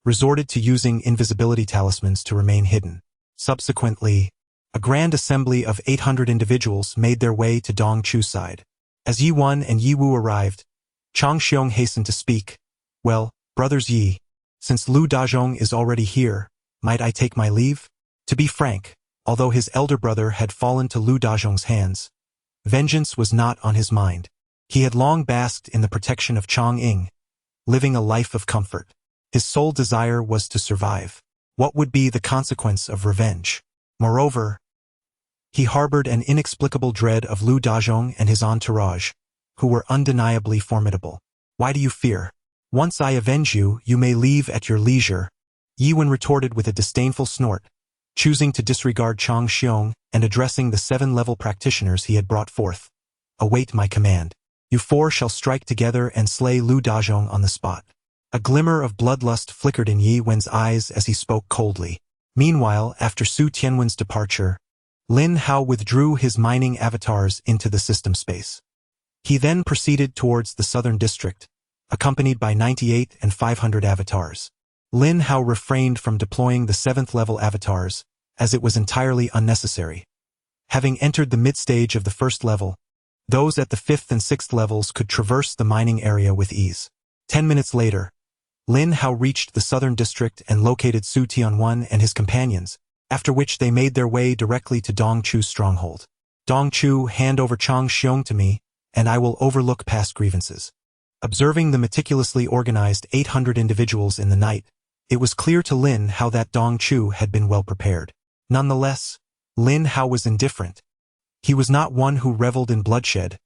S1: resorted to using invisibility talismans to remain hidden. Subsequently, a grand assembly of 800 individuals made their way to Dongxu's side. As Yiwen and Yiwu arrived, Chang Xiong hastened to speak. "Well, brothers Yi, since Lu Dazhong is already here, might I take my leave?" To be frank, although his elder brother had fallen to Lu Dazhong's hands, vengeance was not on his mind. He had long basked in the protection of Chang'ing, living a life of comfort. His sole desire was to survive. What would be the consequence of revenge? Moreover, he harbored an inexplicable dread of Lu Dazhong and his entourage, who were undeniably formidable. "Why do you fear? Once I avenge you, you may leave at your leisure," Yiwen retorted with a disdainful snort, choosing to disregard Chang Xiong and addressing the 7-level practitioners he had brought forth. "Await my command. You 4 shall strike together and slay Lu Dazhong on the spot." A glimmer of bloodlust flickered in Yiwen's eyes as he spoke coldly. Meanwhile, after Su Tianwen's departure, Lin Hao withdrew his mining avatars into the system space. He then proceeded towards the southern district, accompanied by 98 and 500 avatars. Lin Hao refrained from deploying the 7th level avatars, as it was entirely unnecessary. Having entered the mid-stage of the 1st level, Those at the 5th and 6th levels could traverse the mining area with ease. 10 minutes later, Lin Hao reached the southern district and located Su Tianwen and his companions, after which they made their way directly to Dong Chu's stronghold. Dong Chu, hand over Chang Xiong to me, and I will overlook past grievances. Observing the meticulously organized 800 individuals in the night, it was clear to Lin Hao that Dong Chu had been well prepared. Nonetheless, Lin Hao was indifferent. He was not one who reveled in bloodshed,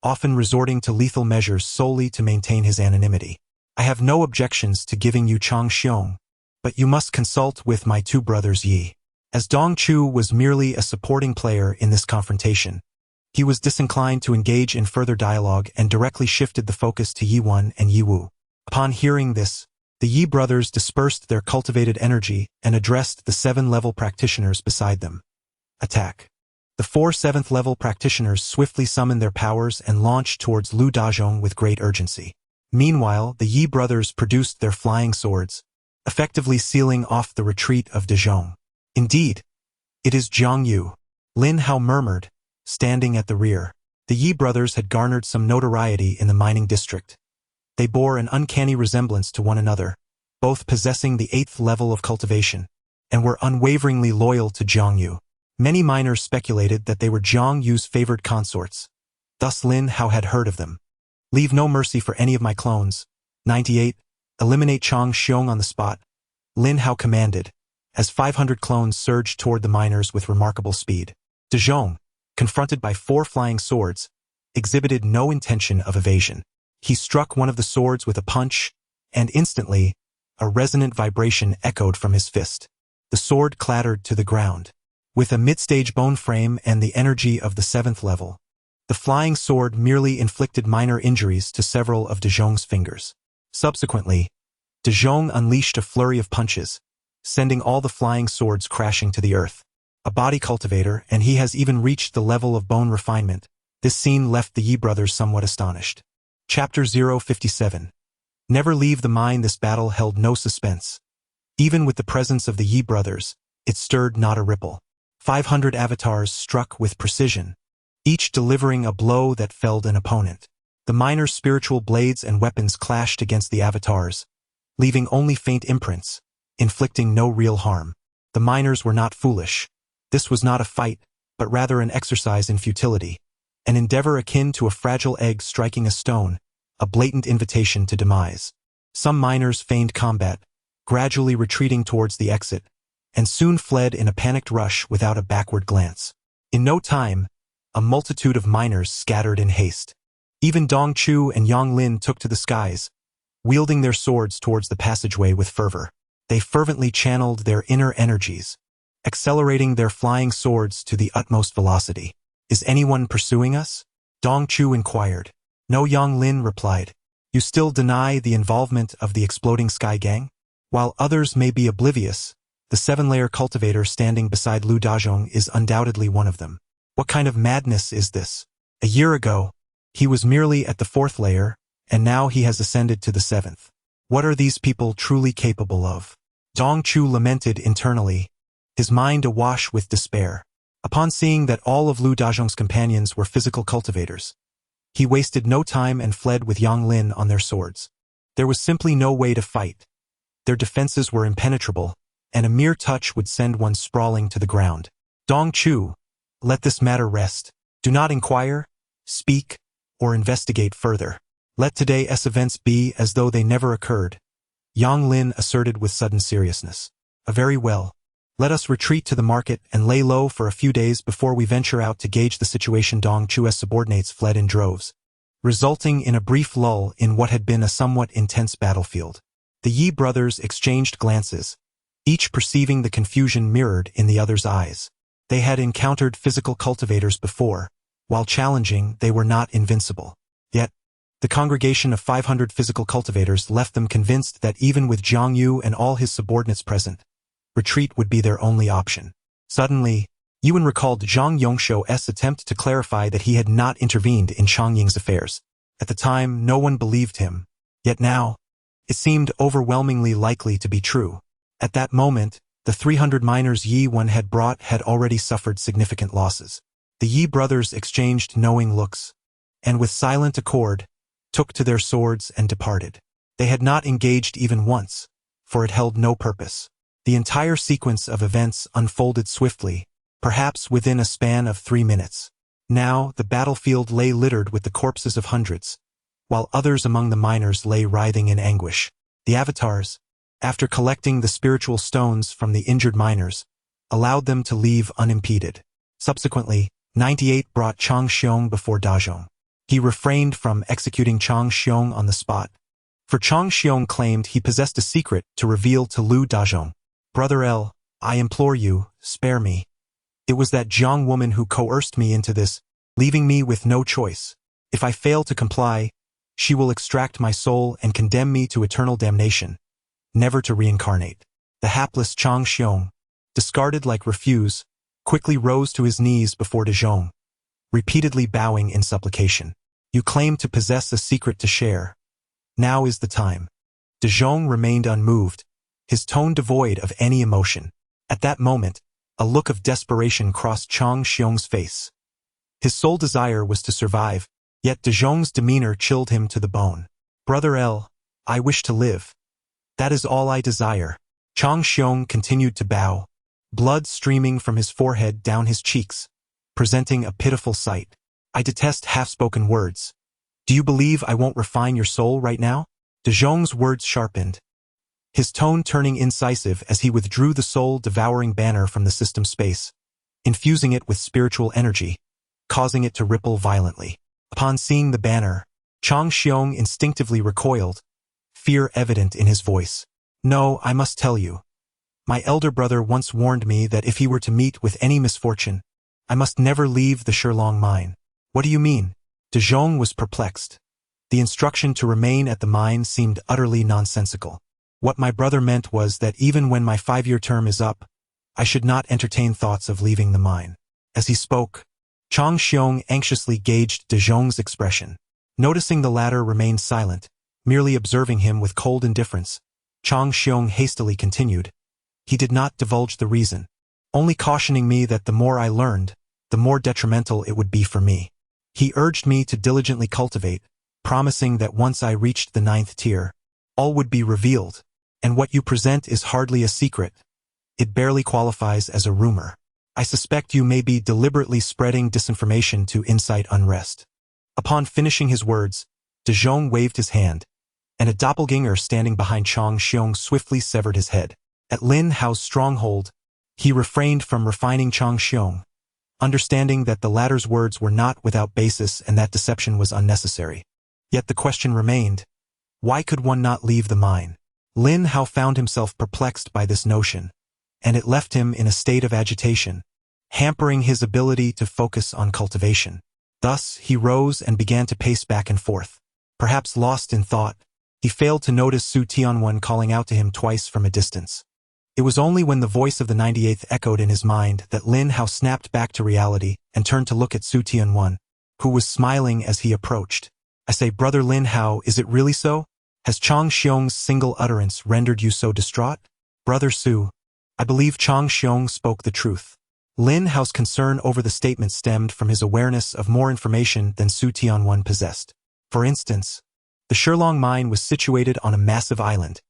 S1: often resorting to lethal measures solely to maintain his anonymity. I have no objections to giving you Chang Xiong, but you must consult with my two brothers Yi. As Dong Chu was merely a supporting player in this confrontation, he was disinclined to engage in further dialogue and directly shifted the focus to Yi Wen and Yi Wu. Upon hearing this, the Yi brothers dispersed their cultivated energy and addressed the 7th-level practitioners beside them. Attack. The 4 7th-level practitioners swiftly summoned their powers and launched towards Lu Dazhong with great urgency. Meanwhile, the Yi brothers produced their flying swords, effectively sealing off the retreat of Dazhong. Indeed, it is Zhang Yu, Lin Hao murmured, standing at the rear. The Yi brothers had garnered some notoriety in the mining district. They bore an uncanny resemblance to one another, both possessing the 8th level of cultivation, and were unwaveringly loyal to Zhang Yu. Many miners speculated that they were Zhang Yu's favored consorts. Thus Lin Hao had heard of them. Leave no mercy for any of my clones. 98. Eliminate Chang Xiong on the spot, Lin Hao commanded, as 500 clones surged toward the miners with remarkable speed. Dazhong, confronted by 4 flying swords, exhibited no intention of evasion. He struck one of the swords with a punch, and instantly, a resonant vibration echoed from his fist. The sword clattered to the ground. With a mid-stage bone frame and the energy of the 7th level, the flying sword merely inflicted minor injuries to several of Dazhong's fingers. Subsequently, Dazhong unleashed a flurry of punches, sending all the flying swords crashing to the earth. A body cultivator, and he has even reached the level of bone refinement. This scene left the Yi brothers somewhat astonished. Chapter 057. Never leave the mine. This battle held no suspense. Even with the presence of the Yi brothers, it stirred not a ripple. 500 avatars struck with precision, each delivering a blow that felled an opponent. The miners' spiritual blades and weapons clashed against the avatars, leaving only faint imprints, inflicting no real harm. The miners were not foolish. This was not a fight, but rather an exercise in futility, an endeavor akin to a fragile egg striking a stone, a blatant invitation to demise. Some miners feigned combat, gradually retreating towards the exit, and soon fled in a panicked rush without a backward glance. In no time, a multitude of miners scattered in haste. Even Dong Chu and Yang Lin took to the skies, wielding their swords towards the passageway with fervor. They fervently channeled their inner energies, accelerating their flying swords to the utmost velocity. Is anyone pursuing us? Dong Chu inquired. No, Yang Lin replied. You still deny the involvement of the exploding sky gang? While others may be oblivious, the 7-layer cultivator standing beside Lu Dazhong is undoubtedly one of them. What kind of madness is this? A year ago, he was merely at the 4th layer, and now he has ascended to the 7th. What are these people truly capable of? Dong Chu lamented internally, his mind awash with despair. Upon seeing that all of Lu Dazhong's companions were physical cultivators, he wasted no time and fled with Yang Lin on their swords. There was simply no way to fight. Their defenses were impenetrable, and a mere touch would send one sprawling to the ground. Dong Chu, let this matter rest. Do not inquire, speak, or investigate further. Let today's events be as though they never occurred, Yang Lin asserted with sudden seriousness. Very well. Let us retreat to the market and lay low for a few days before we venture out to gauge the situation. Dong Chu's subordinates fled in droves, resulting in a brief lull in what had been a somewhat intense battlefield. The Yi brothers exchanged glances, each perceiving the confusion mirrored in the other's eyes. They had encountered physical cultivators before. While challenging, they were not invincible. Yet, the congregation of 500 physical cultivators left them convinced that even with Zhang Yu and all his subordinates present, retreat would be their only option. Suddenly, Yuan recalled Zhang Yongshou's attempt to clarify that he had not intervened in Changying's affairs. At the time, no one believed him. Yet now, it seemed overwhelmingly likely to be true. At that moment, the 300 miners Yi Wen had brought had already suffered significant losses. The Yi brothers exchanged knowing looks. and with silent accord, took to their swords and departed. They had not engaged even once, for it held no purpose. The entire sequence of events unfolded swiftly, perhaps within a span of 3 minutes. Now, the battlefield lay littered with the corpses of hundreds, while others among the miners lay writhing in anguish. The avatars, after collecting the spiritual stones from the injured miners, allowed them to leave unimpeded. Subsequently, 98 brought Chang Xiong before Dazhong. He refrained from executing Chang Xiong on the spot, for Chang Xiong claimed he possessed a secret to reveal to Lu Dazhong. "Brother L, I implore you, spare me. It was that Jiang woman who coerced me into this, leaving me with no choice. If I fail to comply, she will extract my soul and condemn me to eternal damnation, never to reincarnate." The hapless Chang Xiong, discarded like refuse, quickly rose to his knees before Dazhong, repeatedly bowing in supplication. "You claim to possess a secret to share. Now is the time." Dazhong remained unmoved, his tone devoid of any emotion. At that moment, a look of desperation crossed Chang Xiong's face. His sole desire was to survive, yet Dazhong's demeanor chilled him to the bone. "Brother L, I wish to live. That is all I desire." Chang Xiong continued to bow, blood streaming from his forehead down his cheeks, presenting a pitiful sight. "I detest half-spoken words. Do you believe I won't refine your soul right now?" Dazhong's words sharpened, his tone turning incisive as he withdrew the soul-devouring banner from the system space, infusing it with spiritual energy, causing it to ripple violently. Upon seeing the banner, Chang Xiong instinctively recoiled, fear evident in his voice. "No, I must tell you. My elder brother once warned me that if he were to meet with any misfortune, I must never leave the Shilong mine." "What do you mean?" Dazhong was perplexed. The instruction to remain at the mine seemed utterly nonsensical. "What my brother meant was that even when my 5-year term is up, I should not entertain thoughts of leaving the mine." As he spoke, Chang Xiong anxiously gauged Dazhong's expression. Noticing the latter remained silent, merely observing him with cold indifference, Chang Xiong hastily continued, "He did not divulge the reason, only cautioning me that the more I learned, the more detrimental it would be for me. He urged me to diligently cultivate, promising that once I reached the 9th tier, all would be revealed, and what you present is hardly a secret. It barely qualifies as a rumor. I suspect you may be deliberately spreading disinformation to incite unrest." Upon finishing his words, Dazhong waved his hand, and a doppelganger standing behind Chang Xiong swiftly severed his head. At Lin Hao's stronghold, he refrained from refining Chang Xiong, understanding that the latter's words were not without basis and that deception was unnecessary. Yet the question remained, why could one not leave the mine? Lin Hao found himself perplexed by this notion, and it left him in a state of agitation, hampering his ability to focus on cultivation. Thus, he rose and began to pace back and forth. Perhaps lost in thought, he failed to notice Su Tianwen calling out to him twice from a distance. It was only when the voice of the 98th echoed in his mind that Lin Hao snapped back to reality and turned to look at Su Tianwen, who was smiling as he approached. "I say, Brother Lin Hao, is it really so? Has Chang Xiong's single utterance rendered you so distraught?" "Brother Su, I believe Chang Xiong spoke the truth." Lin Hao's concern over the statement stemmed from his awareness of more information than Su Tianwen possessed. For instance, the Shilong mine was situated on a massive island,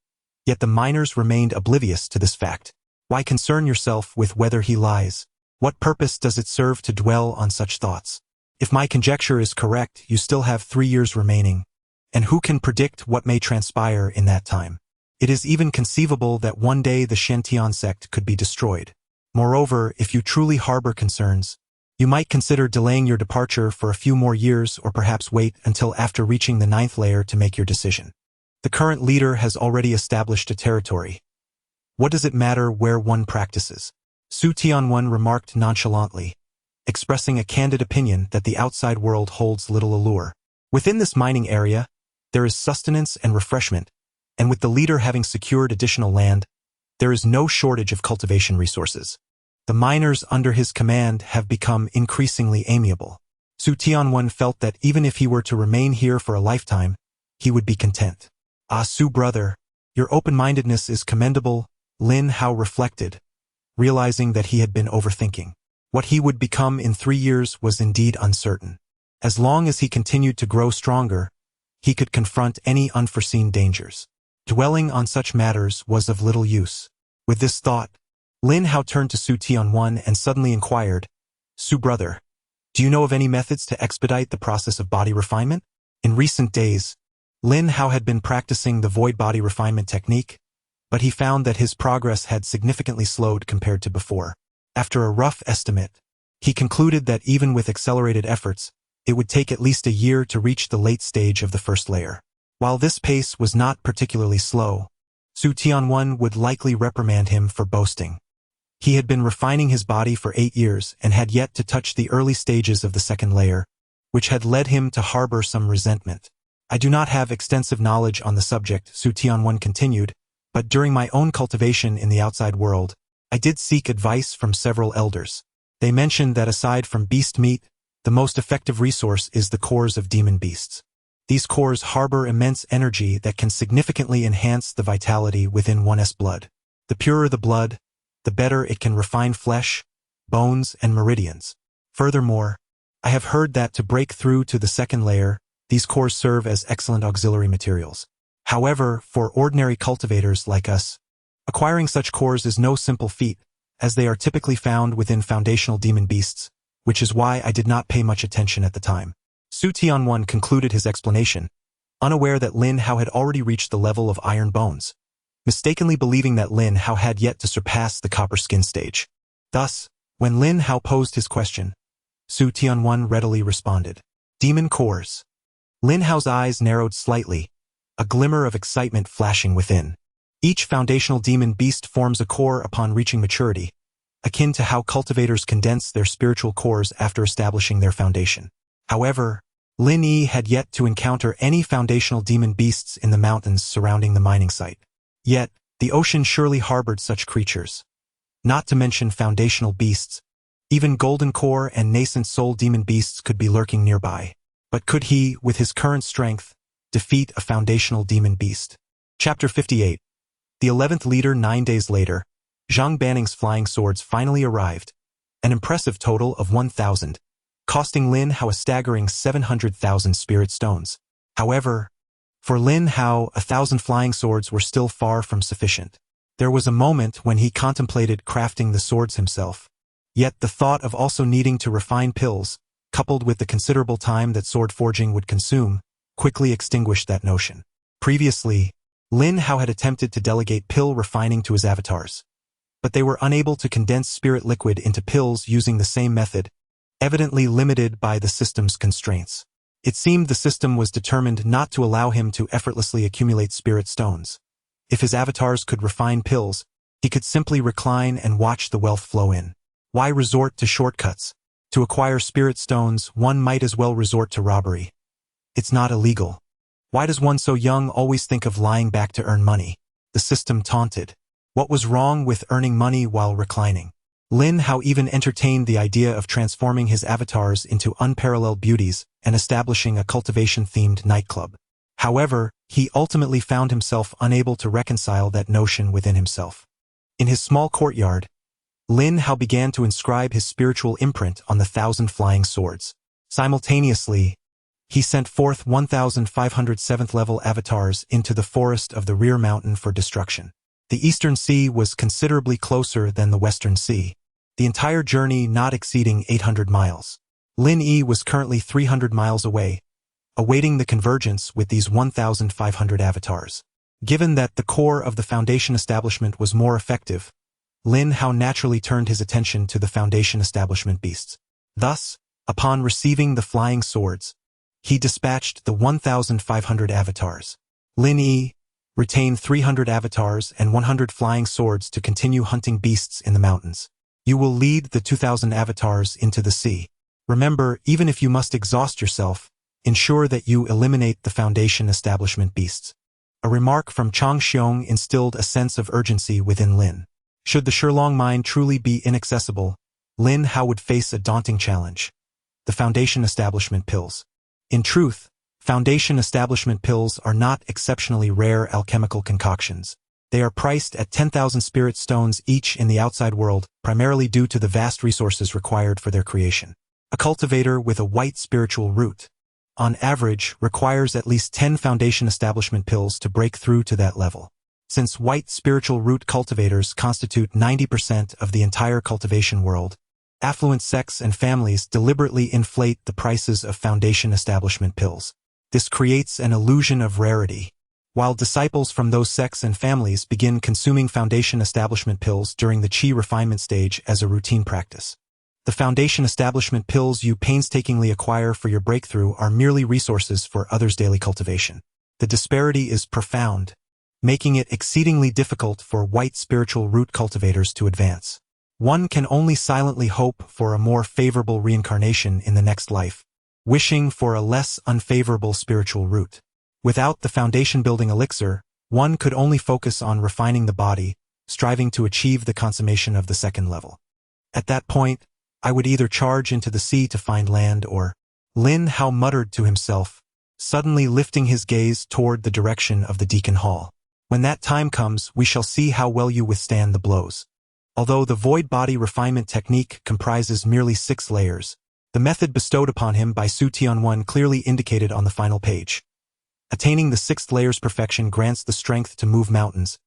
S1: yet the miners remained oblivious to this fact. Why concern yourself with whether he lies? What purpose does it serve to dwell on such thoughts? If my conjecture is correct, you still have 3 years remaining, and who can predict what may transpire in that time? It is even conceivable that one day the Shantian sect could be destroyed. Moreover, if you truly harbor concerns, you might consider delaying your departure for a few more years or perhaps wait until after reaching the 9th layer to make your decision. The current leader has already established a territory. What does it matter where one practices? Su Tianwen remarked nonchalantly, expressing a candid opinion that the outside world holds little allure. Within this mining area, there is sustenance and refreshment, and with the leader having secured additional land, there is no shortage of cultivation resources. The miners under his command have become increasingly amiable. Su Tianwen felt that even if he were to remain here for a lifetime, he would be content. "Ah, Su brother, your open-mindedness is commendable," Lin Hao reflected, realizing that he had been overthinking. What he would become in 3 years was indeed uncertain. As long as he continued to grow stronger, he could confront any unforeseen dangers. Dwelling on such matters was of little use. With this thought, Lin Hao turned to Su Tianwan and suddenly inquired, "Su brother, do you know of any methods to expedite the process of body refinement?" In recent days, Lin Hao had been practicing the void body refinement technique, but he found that his progress had significantly slowed compared to before. After a rough estimate, he concluded that even with accelerated efforts, it would take at least a year to reach the late stage of the first layer. While this pace was not particularly slow, Su Tianwan would likely reprimand him for boasting. He had been refining his body for 8 years and had yet to touch the early stages of the second layer, which had led him to harbor some resentment. "I do not have extensive knowledge on the subject," Su Tianwan continued, "but during my own cultivation in the outside world, I did seek advice from several elders. They mentioned that aside from beast meat, the most effective resource is the cores of demon beasts. These cores harbor immense energy that can significantly enhance the vitality within one's blood. The purer the blood, the better it can refine flesh, bones, and meridians. Furthermore, I have heard that to break through to the second layer, these cores serve as excellent auxiliary materials. However, for ordinary cultivators like us, acquiring such cores is no simple feat, as they are typically found within foundational demon beasts, which is why I did not pay much attention at the time." Su Tianwan concluded his explanation, unaware that Lin Hao had already reached the level of iron bones, mistakenly believing that Lin Hao had yet to surpass the copper skin stage. Thus, when Lin Hao posed his question, Su Tianwan readily responded, "Demon cores." Lin Hao's eyes narrowed slightly, a glimmer of excitement flashing within. Each foundational demon beast forms a core upon reaching maturity, akin to how cultivators condense their spiritual cores after establishing their foundation. However, Lin Yi had yet to encounter any foundational demon beasts in the mountains surrounding the mining site. Yet, the ocean surely harbored such creatures. Not to mention foundational beasts, even golden core and nascent soul demon beasts could be lurking nearby. But could he, with his current strength, defeat a foundational demon beast? Chapter 58. The 11th leader. 9 days later, Zhang Banning's flying swords finally arrived, an impressive total of 1,000, costing Lin Hao a staggering 700,000 spirit stones. However, for Lin Hao, 1,000 flying swords were still far from sufficient. There was a moment when he contemplated crafting the swords himself. Yet the thought of also needing to refine pills, coupled with the considerable time that sword forging would consume, quickly extinguished that notion. Previously, Lin Hao had attempted to delegate pill refining to his avatars, but they were unable to condense spirit liquid into pills using the same method, evidently limited by the system's constraints. It seemed the system was determined not to allow him to effortlessly accumulate spirit stones. If his avatars could refine pills, he could simply recline and watch the wealth flow in. Why resort to shortcuts? To acquire spirit stones, one might as well resort to robbery. It's not illegal. Why does one so young always think of lying back to earn money? The system taunted. What was wrong with earning money while reclining? Lin Hao even entertained the idea of transforming his avatars into unparalleled beauties and establishing a cultivation-themed nightclub. However, he ultimately found himself unable to reconcile that notion within himself. In his small courtyard, Lin Hao began to inscribe his spiritual imprint on the 1,000 flying swords. Simultaneously, he sent forth 1,500 7th-level avatars into the forest of the rear mountain for destruction. The Eastern Sea was considerably closer than the Western Sea, the entire journey not exceeding 800 miles. Lin Yi was currently 300 miles away, awaiting the convergence with these 1,500 avatars. Given that the core of the Foundation establishment was more effective, Lin Hao naturally turned his attention to the Foundation establishment beasts. Thus, upon receiving the flying swords, he dispatched the 1,500 avatars. Lin Yi retained 300 avatars and 100 flying swords to continue hunting beasts in the mountains. You will lead the 2,000 avatars into the sea. Remember, even if you must exhaust yourself, ensure that you eliminate the Foundation establishment beasts. A remark from Chang Xiong instilled a sense of urgency within Lin. Should the Shilong mine truly be inaccessible, Lin Hao would face a daunting challenge: the Foundation establishment pills. In truth, Foundation establishment pills are not exceptionally rare alchemical concoctions. They are priced at 10,000 spirit stones each in the outside world, primarily due to the vast resources required for their creation. A cultivator with a white spiritual root, on average, requires at least 10 foundation establishment pills to break through to that level. Since white spiritual root cultivators constitute 90% of the entire cultivation world, affluent sects and families deliberately inflate the prices of foundation establishment pills. This creates an illusion of rarity. While disciples from those sects and families begin consuming foundation establishment pills during the qi refinement stage as a routine practice. The foundation establishment pills you painstakingly acquire for your breakthrough are merely resources for others' daily cultivation. The disparity is profound, making it exceedingly difficult for white spiritual root cultivators to advance. One can only silently hope for a more favorable reincarnation in the next life, wishing for a less unfavorable spiritual root. Without the foundation-building elixir, one could only focus on refining the body, striving to achieve the consummation of the second level. At that point, I would either charge into the sea to find land or, Lin Hao muttered to himself, suddenly lifting his gaze toward the direction of the Deacon Hall. When that time comes, we shall see how well you withstand the blows. Although the void body refinement technique comprises merely 6 layers, the method bestowed upon him by Su Tianwen clearly indicated on the final page. Attaining the 6th layer's perfection grants the strength to move mountains,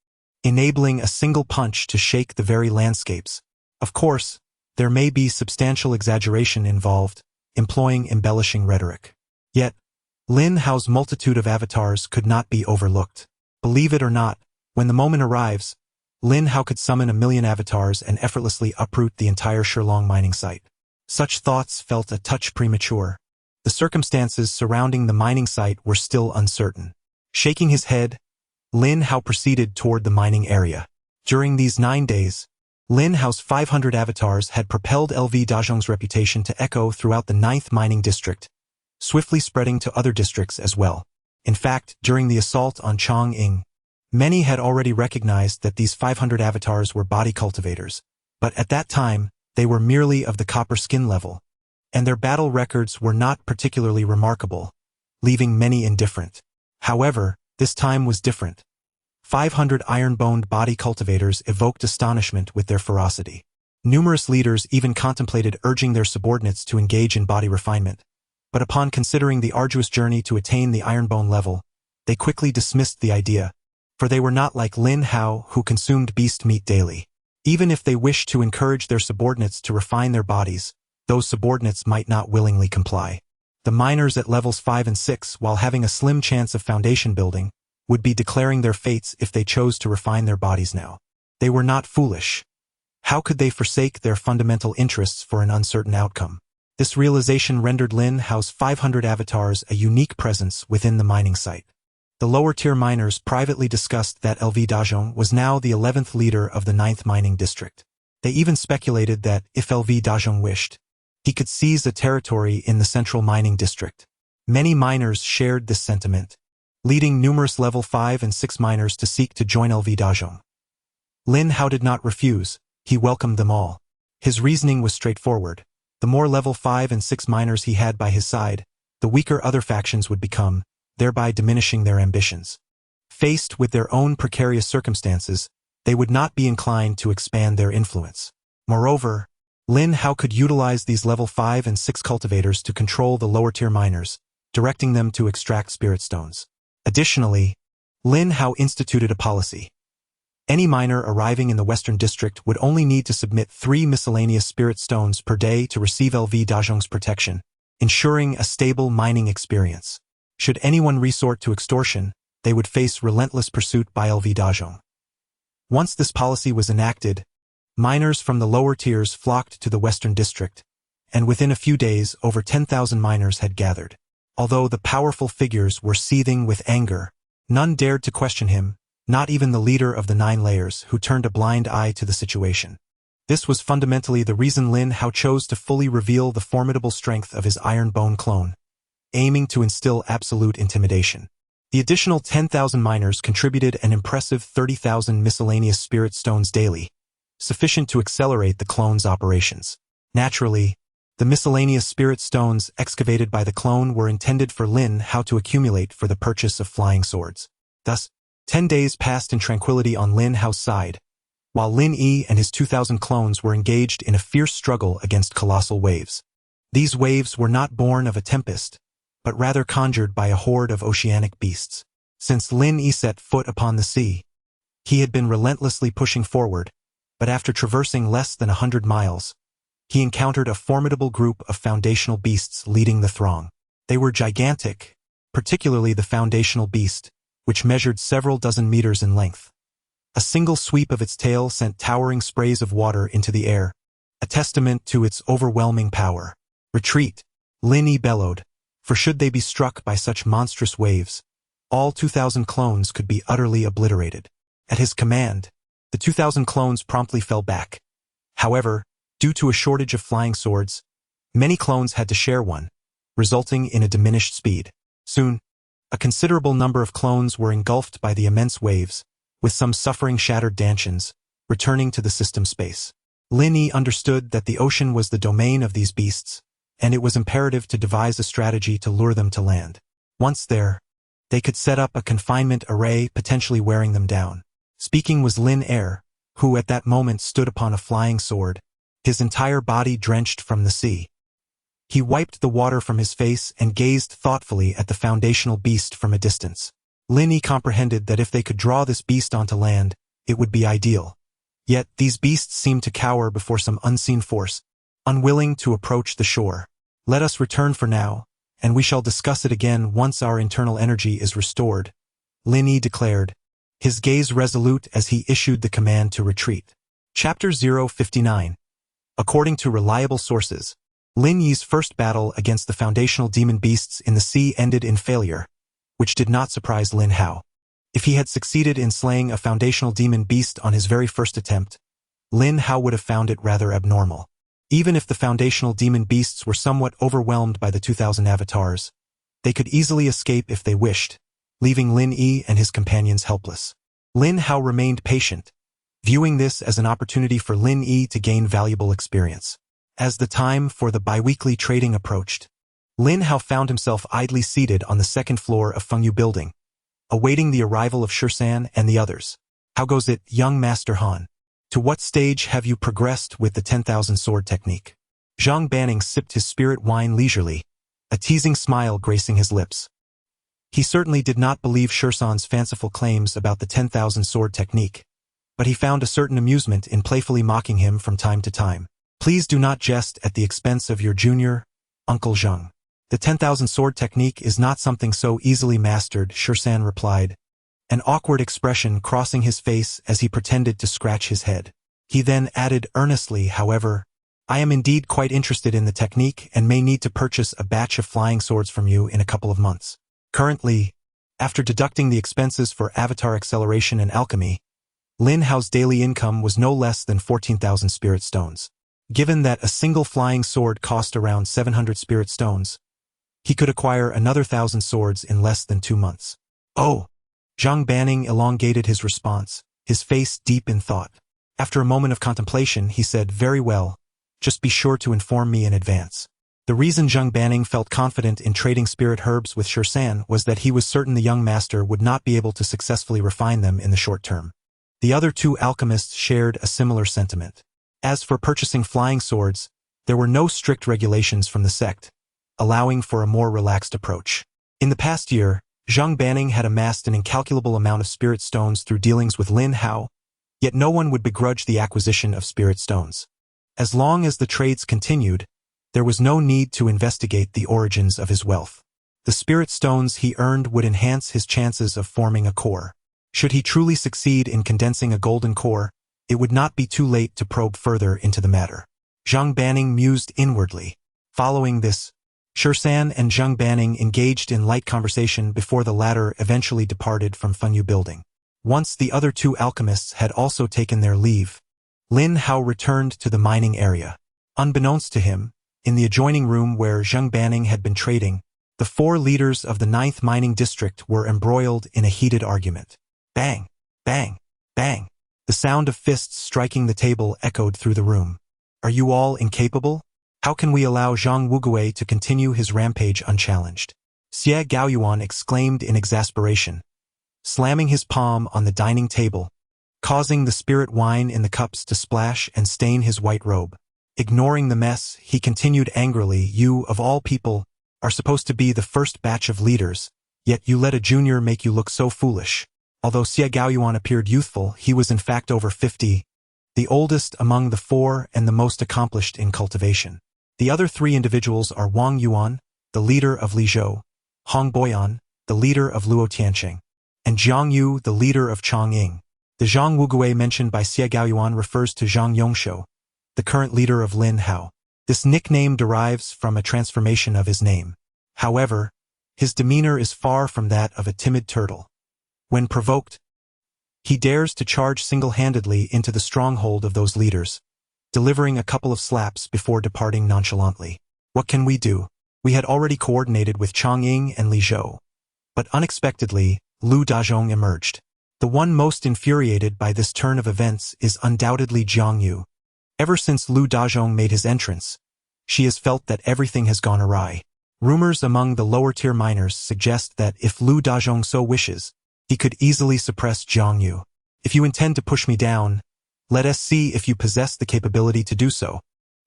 S1: enabling a single punch to shake the very landscapes. Of course, there may be substantial exaggeration involved, employing embellishing rhetoric. Yet, Lin Hao's multitude of avatars could not be overlooked. Believe it or not, when the moment arrives, Lin Hao could summon 1,000,000 avatars and effortlessly uproot the entire Shilong mining site. Such thoughts felt a touch premature. The circumstances surrounding the mining site were still uncertain. Shaking his head, Lin Hao proceeded toward the mining area. During these 9 days, Lin Hao's 500 avatars had propelled LV Dazhong's reputation to echo throughout the 9th mining district, swiftly spreading to other districts as well. In fact, during the assault on Chongqing, many had already recognized that these 500 avatars were body cultivators, but at that time, they were merely of the copper skin level, and their battle records were not particularly remarkable, leaving many indifferent. However, this time was different. 500 iron-boned body cultivators evoked astonishment with their ferocity. Numerous leaders even contemplated urging their subordinates to engage in body refinement, but upon considering the arduous journey to attain the iron-bone level, they quickly dismissed the idea, for they were not like Lin Hao who consumed beast meat daily. Even if they wished to encourage their subordinates to refine their bodies, those subordinates might not willingly comply. The miners at levels 5 and 6, while having a slim chance of foundation building, would be declaring their fates if they chose to refine their bodies now. They were not foolish. How could they forsake their fundamental interests for an uncertain outcome? This realization rendered Lin Hao's 500 avatars a unique presence within the mining site. The lower-tier miners privately discussed that LV Dazhong was now the 11th leader of the 9th mining district. They even speculated that, if LV Dazhong wished, he could seize the territory in the central mining district. Many miners shared this sentiment, leading numerous level 5 and 6 miners to seek to join LV Dazhong. Lin Hao did not refuse, he welcomed them all. His reasoning was straightforward. The more level 5 and 6 miners he had by his side, the weaker other factions would become, thereby diminishing their ambitions. Faced with their own precarious circumstances, they would not be inclined to expand their influence. Moreover, Lin Hao could utilize these level 5 and 6 cultivators to control the lower-tier miners, directing them to extract spirit stones. Additionally, Lin Hao instituted a policy. Any miner arriving in the Western District would only need to submit 3 miscellaneous spirit stones per day to receive LV Dazhong's protection, ensuring a stable mining experience. Should anyone resort to extortion, they would face relentless pursuit by LV Dazhong. Once this policy was enacted, miners from the lower tiers flocked to the Western District, and within a few days over 10,000 miners had gathered. Although the powerful figures were seething with anger, none dared to question him, not even the leader of the 9 layers who turned a blind eye to the situation. This was fundamentally the reason Lin Hao chose to fully reveal the formidable strength of his iron bone clone, aiming to instill absolute intimidation. The additional 10,000 miners contributed an impressive 30,000 miscellaneous spirit stones daily, sufficient to accelerate the clone's operations. Naturally, the miscellaneous spirit stones excavated by the clone were intended for Lin Hao to accumulate for the purchase of flying swords. Thus, 10 days passed in tranquility on Lin Hao's side, while Lin Yi and his 2,000 clones were engaged in a fierce struggle against colossal waves. These waves were not born of a tempest, but rather conjured by a horde of oceanic beasts. Since Lin Yi set foot upon the sea, he had been relentlessly pushing forward, but after traversing less than 100 miles, he encountered a formidable group of foundational beasts leading the throng. They were gigantic, particularly the foundational beast, which measured several dozen meters in length. A single sweep of its tail sent towering sprays of water into the air, a testament to its overwhelming power. "Retreat," Lin Yi bellowed, for should they be struck by such monstrous waves, all 2,000 clones could be utterly obliterated. At his command, the 2,000 clones promptly fell back. However, due to a shortage of flying swords, many clones had to share one, resulting in a diminished speed. Soon, a considerable number of clones were engulfed by the immense waves, with some suffering shattered dantians, returning to the system space. Lin Yi understood that the ocean was the domain of these beasts, and it was imperative to devise a strategy to lure them to land. Once there, they could set up a confinement array, potentially wearing them down. Speaking was Lin Air, who at that moment stood upon a flying sword, his entire body drenched from the sea. He wiped the water from his face and gazed thoughtfully at the foundational beast from a distance. Lin Yi comprehended that if they could draw this beast onto land, it would be ideal. Yet these beasts seemed to cower before some unseen force, unwilling to approach the shore. "Let us return for now, and we shall discuss it again once our internal energy is restored," Lin Yi declared, his gaze resolute as he issued the command to retreat. Chapter 059. According to reliable sources, Lin Yi's first battle against the foundational demon beasts in the sea ended in failure, which did not surprise Lin Hao. If he had succeeded in slaying a foundational demon beast on his very first attempt, Lin Hao would have found it rather abnormal. Even if the foundational demon beasts were somewhat overwhelmed by the 2,000 avatars, they could easily escape if they wished, leaving Lin Yi and his companions helpless. Lin Hao remained patient, viewing this as an opportunity for Lin Yi to gain valuable experience. As the time for the biweekly trading approached, Lin Hao found himself idly seated on the second floor of Fengyu Building, awaiting the arrival of Shisan and the others. "How goes it, young Master Han? To what stage have you progressed with the 10,000 sword technique?" Zhang Banning sipped his spirit wine leisurely, a teasing smile gracing his lips. He certainly did not believe Shisan's fanciful claims about the 10,000 sword technique, but he found a certain amusement in playfully mocking him from time to time. "Please do not jest at the expense of your junior, Uncle Zhang. The 10,000 sword technique is not something so easily mastered," Shisan replied, an awkward expression crossing his face as he pretended to scratch his head. He then added earnestly, "However, I am indeed quite interested in the technique and may need to purchase a batch of flying swords from you in a couple of months." Currently, after deducting the expenses for avatar acceleration and alchemy, Lin Hao's daily income was no less than 14,000 spirit stones. Given that a single flying sword cost around 700 spirit stones, he could acquire another 1,000 swords in less than 2 months. "Oh!" Zhang Banning elongated his response, his face deep in thought. After a moment of contemplation, he said, "Very well, just be sure to inform me in advance." The reason Zhang Banning felt confident in trading spirit herbs with Shisan was that he was certain the young master would not be able to successfully refine them in the short term. The other two alchemists shared a similar sentiment. As for purchasing flying swords, there were no strict regulations from the sect, allowing for a more relaxed approach. In the past year, Zhang Banning had amassed an incalculable amount of spirit stones through dealings with Lin Hao, yet no one would begrudge the acquisition of spirit stones. As long as the trades continued, there was no need to investigate the origins of his wealth. The spirit stones he earned would enhance his chances of forming a core. Should he truly succeed in condensing a golden core, it would not be too late to probe further into the matter. Zhang Banning mused inwardly. Following this, Shisan and Zhang Banning engaged in light conversation before the latter eventually departed from Fengyu Building. Once the other two alchemists had also taken their leave, Lin Hao returned to the mining area. Unbeknownst to him, in the adjoining room where Zhang Banning had been trading, the 4 leaders of the 9th mining district were embroiled in a heated argument. Bang! Bang! Bang! The sound of fists striking the table echoed through the room. "Are you all incapable? How can we allow Zhang Wugui to continue his rampage unchallenged?" Xie Gaoyuan exclaimed in exasperation, slamming his palm on the dining table, causing the spirit wine in the cups to splash and stain his white robe. Ignoring the mess, he continued angrily, "You, of all people, are supposed to be the first batch of leaders, yet you let a junior make you look so foolish." Although Xie Gaoyuan appeared youthful, he was in fact over 50, the oldest among the four and the most accomplished in cultivation. The other three individuals are Wang Yuan, the leader of Lizhou, Hong Boyan, the leader of Luo Tianqing, and Zhang Yu, the leader of Chongqing. The Zhang Wugui mentioned by Xie Gaoyuan refers to Zhang Yongshou, the current leader of Lin Hao. This nickname derives from a transformation of his name. However, his demeanor is far from that of a timid turtle. When provoked, he dares to charge single-handedly into the stronghold of those leaders, delivering a couple of slaps before departing nonchalantly. What can we do? We had already coordinated with Chongqing and Lizhou, but unexpectedly, Lu Dazhong emerged. The one most infuriated by this turn of events is undoubtedly Jiang Yu. Ever since Lu Dazhong made his entrance, she has felt that everything has gone awry. Rumors among the lower-tier miners suggest that if Lu Dazhong so wishes, he could easily suppress Jiang Yu. If you intend to push me down, let us see if you possess the capability to do so.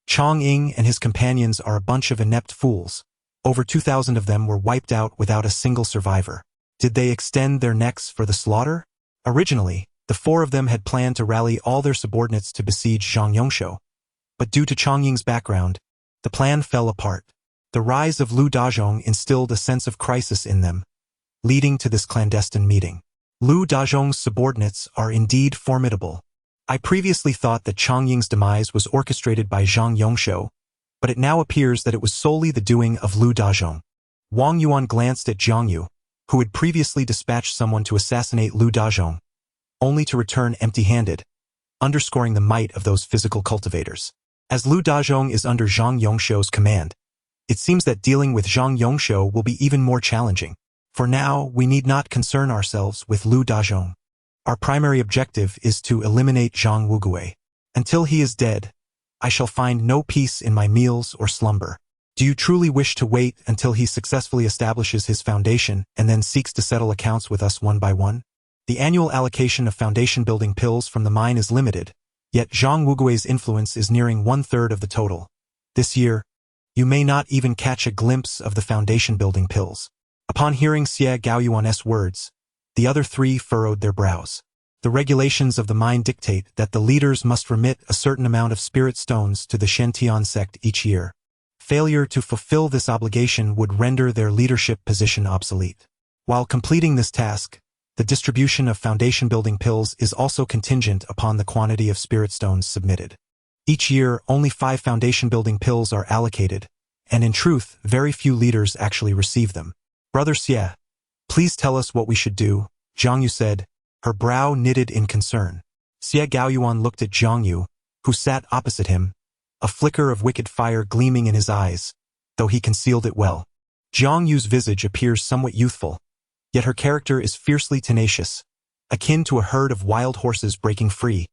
S1: Chongqing and his companions are a bunch of inept fools. Over 2,000 of them were wiped out without a single survivor. Did they extend their necks for the slaughter? Originally, the four of them had planned to rally all their subordinates to besiege Zhang Yongshou, but due to Chongqing's background, the plan fell apart. The rise of Lu Dazhong instilled a sense of crisis in them, leading to this clandestine meeting. Lu Dazhong's subordinates are indeed formidable. I previously thought that Chongqing's demise was orchestrated by Zhang Yongshou, but it now appears that it was solely the doing of Lu Dazhong. Wang Yuan glanced at Jiang Yu, who had previously dispatched someone to assassinate Lu Dazhong, only to return empty-handed, underscoring the might of those physical cultivators. As Lu Dazhong is under Zhang Yongshou's command, it seems that dealing with Zhang Yongshou will be even more challenging. For now, we need not concern ourselves with Lu Dazhong. Our primary objective is to eliminate Zhang Wugui. Until he is dead, I shall find no peace in my meals or slumber. Do you truly wish to wait until he successfully establishes his foundation and then seeks to settle accounts with us one by one? The annual allocation of foundation-building pills from the mine is limited, yet Zhang Wugui's influence is nearing 1/3 of the total. This year, you may not even catch a glimpse of the foundation-building pills. Upon hearing Xie Gaoyuan's words, the other three furrowed their brows. The regulations of the mine dictate that the leaders must remit a certain amount of spirit stones to the Shen sect each year. Failure to fulfill this obligation would render their leadership position obsolete. While completing this task, the distribution of foundation-building pills is also contingent upon the quantity of spirit stones submitted. Each year, only 5 foundation-building pills are allocated, and in truth, very few leaders actually receive them. Brother Xie, please tell us what we should do, Jiang Yu said, her brow knitted in concern. Xie Gaoyuan looked at Jiang Yu, who sat opposite him, a flicker of wicked fire gleaming in his eyes, though he concealed it well. Jiang Yu's visage appears somewhat youthful, yet her character is fiercely tenacious, akin to a herd of wild horses breaking free,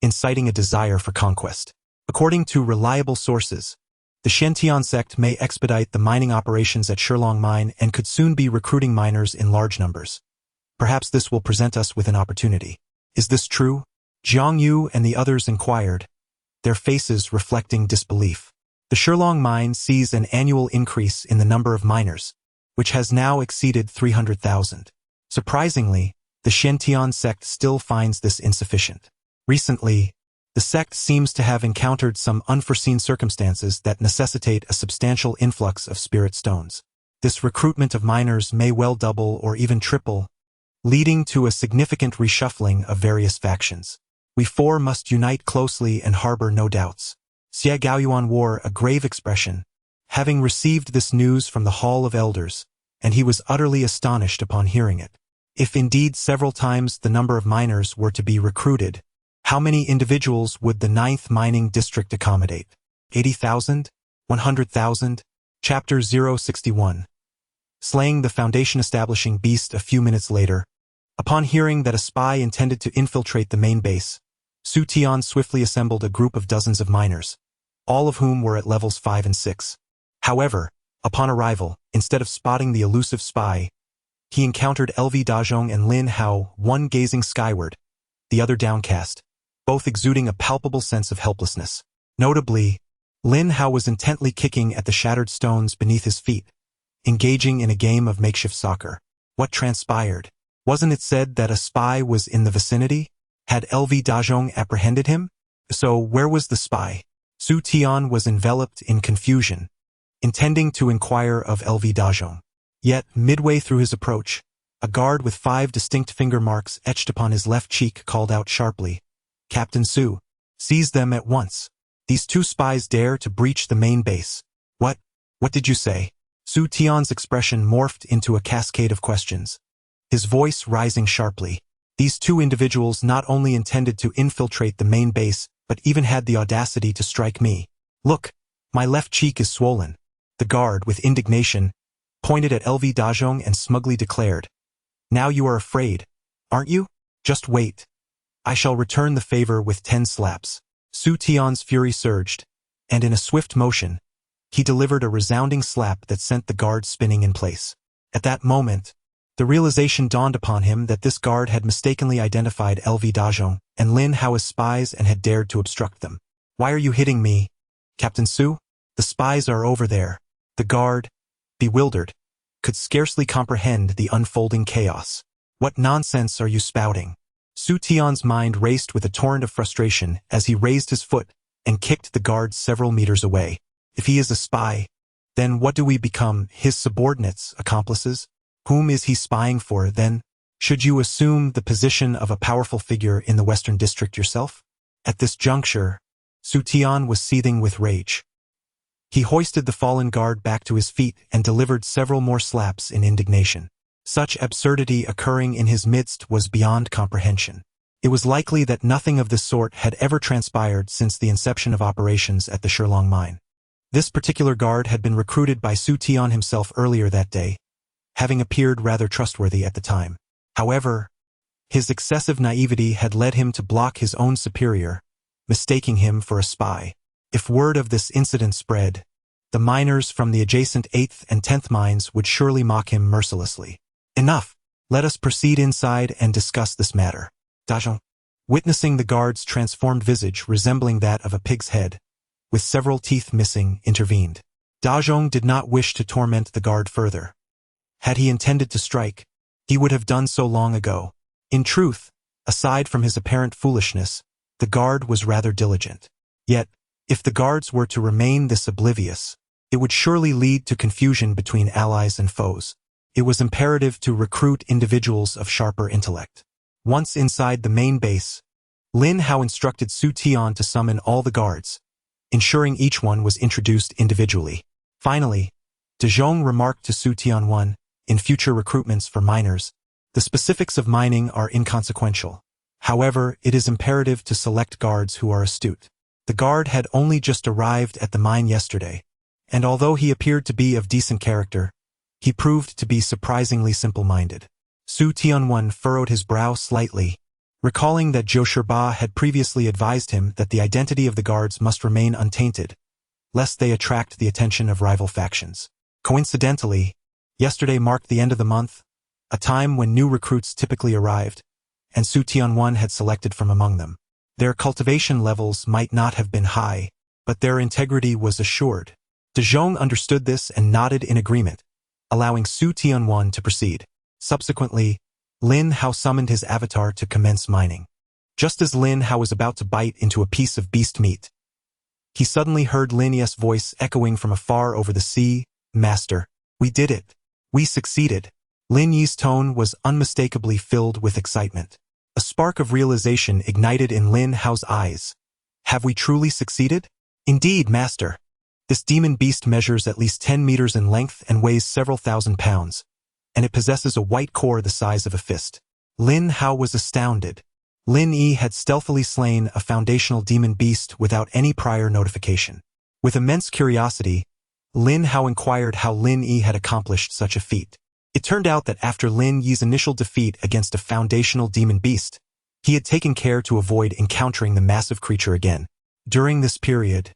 S1: inciting a desire for conquest. According to reliable sources, the Shen sect may expedite the mining operations at Shilong Mine and could soon be recruiting miners in large numbers. Perhaps this will present us with an opportunity. Is this true? Jiang Yu and the others inquired, their faces reflecting disbelief. The Shilong Mine sees an annual increase in the number of miners, which has now exceeded 300,000. Surprisingly, the Shen sect still finds this insufficient. Recently, the sect seems to have encountered some unforeseen circumstances that necessitate a substantial influx of spirit stones. This recruitment of miners may well double or even triple, leading to a significant reshuffling of various factions. We four must unite closely and harbor no doubts. Xie Gaoyuan wore a grave expression, having received this news from the Hall of Elders, and he was utterly astonished upon hearing it. If indeed several times the number of miners were to be recruited, how many individuals would the 9th mining district accommodate? 80,000? 100,000? Chapter 061. Slaying the foundation-establishing beast a few minutes later, upon hearing that a spy intended to infiltrate the main base, Su Tian swiftly assembled a group of dozens of miners, all of whom were at levels 5 and 6. However, upon arrival, instead of spotting the elusive spy, he encountered LV Dazhong and Lin Hao, one gazing skyward, the other downcast, both exuding a palpable sense of helplessness. Notably, Lin Hao was intently kicking at the shattered stones beneath his feet, engaging in a game of makeshift soccer. What transpired? Wasn't it said that a spy was in the vicinity? Had LV Dazhong apprehended him? So where was the spy? Su Tian was enveloped in confusion, intending to inquire of LV Dazhong. Yet, midway through his approach, a guard with 5 distinct finger marks etched upon his left cheek called out sharply, "Captain Su, seize them at once. These 2 spies dare to breach the main base." What did you say? Su Tian's expression morphed into a cascade of questions, his voice rising sharply. These 2 individuals not only intended to infiltrate the main base, but even had the audacity to strike me. Look, my left cheek is swollen. The guard, with indignation, pointed at LV Dazhong and smugly declared, "Now you are afraid, aren't you? Just wait. I shall return the favor with 10 slaps." Su Tian's fury surged, and in a swift motion, he delivered a resounding slap that sent the guard spinning in place. At that moment, the realization dawned upon him that this guard had mistakenly identified LV Dazhong and Lin Hao as spies and had dared to obstruct them. "Why are you hitting me, Captain Su? The spies are over there." The guard, bewildered, could scarcely comprehend the unfolding chaos. "What nonsense are you spouting?" Su Tian's mind raced with a torrent of frustration as he raised his foot and kicked the guard several meters away. If he is a spy, then what do we become, his subordinates, accomplices? Whom is he spying for, then? Should you assume the position of a powerful figure in the Western District yourself? At this juncture, Su Tian was seething with rage. He hoisted the fallen guard back to his feet and delivered several more slaps in indignation. Such absurdity occurring in his midst was beyond comprehension. It was likely that nothing of this sort had ever transpired since the inception of operations at the Shilong mine. This particular guard had been recruited by Su Tian himself earlier that day, having appeared rather trustworthy at the time. However, his excessive naivety had led him to block his own superior, mistaking him for a spy. If word of this incident spread, the miners from the adjacent 8th and 10th mines would surely mock him mercilessly. "Enough! Let us proceed inside and discuss this matter." Dazhong, witnessing the guard's transformed visage resembling that of a pig's head, with several teeth missing, intervened. Dazhong did not wish to torment the guard further. Had he intended to strike, he would have done so long ago. In truth, aside from his apparent foolishness, the guard was rather diligent. Yet, if the guards were to remain this oblivious, it would surely lead to confusion between allies and foes. It was imperative to recruit individuals of sharper intellect. Once inside the main base, Lin Hao instructed Su Tian to summon all the guards, ensuring each one was introduced individually. Finally, Dazhong remarked to Su Tian, "In future recruitments for miners, the specifics of mining are inconsequential. However, it is imperative to select guards who are astute." The guard had only just arrived at the mine yesterday, and although he appeared to be of decent character, he proved to be surprisingly simple-minded. Su Tianwen furrowed his brow slightly, recalling that Zhou Shiba had previously advised him that the identity of the guards must remain untainted, lest they attract the attention of rival factions. Coincidentally, yesterday marked the end of the month, a time when new recruits typically arrived, and Su Tianwen had selected from among them. Their cultivation levels might not have been high, but their integrity was assured. Dazhong understood this and nodded in agreement, allowing Su Tianwen to proceed. Subsequently, Lin Hao summoned his avatar to commence mining. Just as Lin Hao was about to bite into a piece of beast meat, he suddenly heard Lin Yi's voice echoing from afar over the sea, "Master, we did it. We succeeded." Lin Yi's tone was unmistakably filled with excitement. A spark of realization ignited in Lin Hao's eyes. "Have we truly succeeded?" "Indeed, Master. This demon beast measures at least 10 meters in length and weighs several thousand pounds, and it possesses a white core the size of a fist." Lin Hao was astounded. Lin Yi had stealthily slain a foundational demon beast without any prior notification. With immense curiosity, Lin Hao inquired how Lin Yi had accomplished such a feat. It turned out that after Lin Yi's initial defeat against a foundational demon beast, he had taken care to avoid encountering the massive creature again. During this period,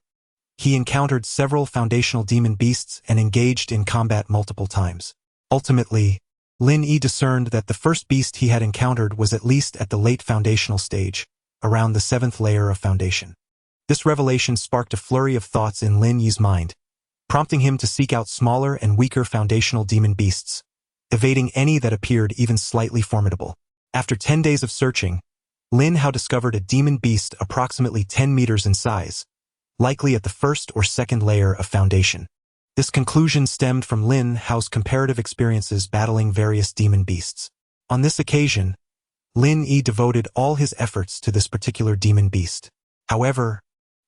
S1: he encountered several foundational demon beasts and engaged in combat multiple times. Ultimately, Lin Yi discerned that the first beast he had encountered was at least at the late foundational stage, around the 7th layer of foundation. This revelation sparked a flurry of thoughts in Lin Yi's mind, prompting him to seek out smaller and weaker foundational demon beasts, evading any that appeared even slightly formidable. After 10 days of searching, Lin Hao discovered a demon beast approximately 10 meters in size, likely at the first or second layer of foundation. This conclusion stemmed from Lin Hao's comparative experiences battling various demon beasts. On this occasion, Lin Yi devoted all his efforts to this particular demon beast. However,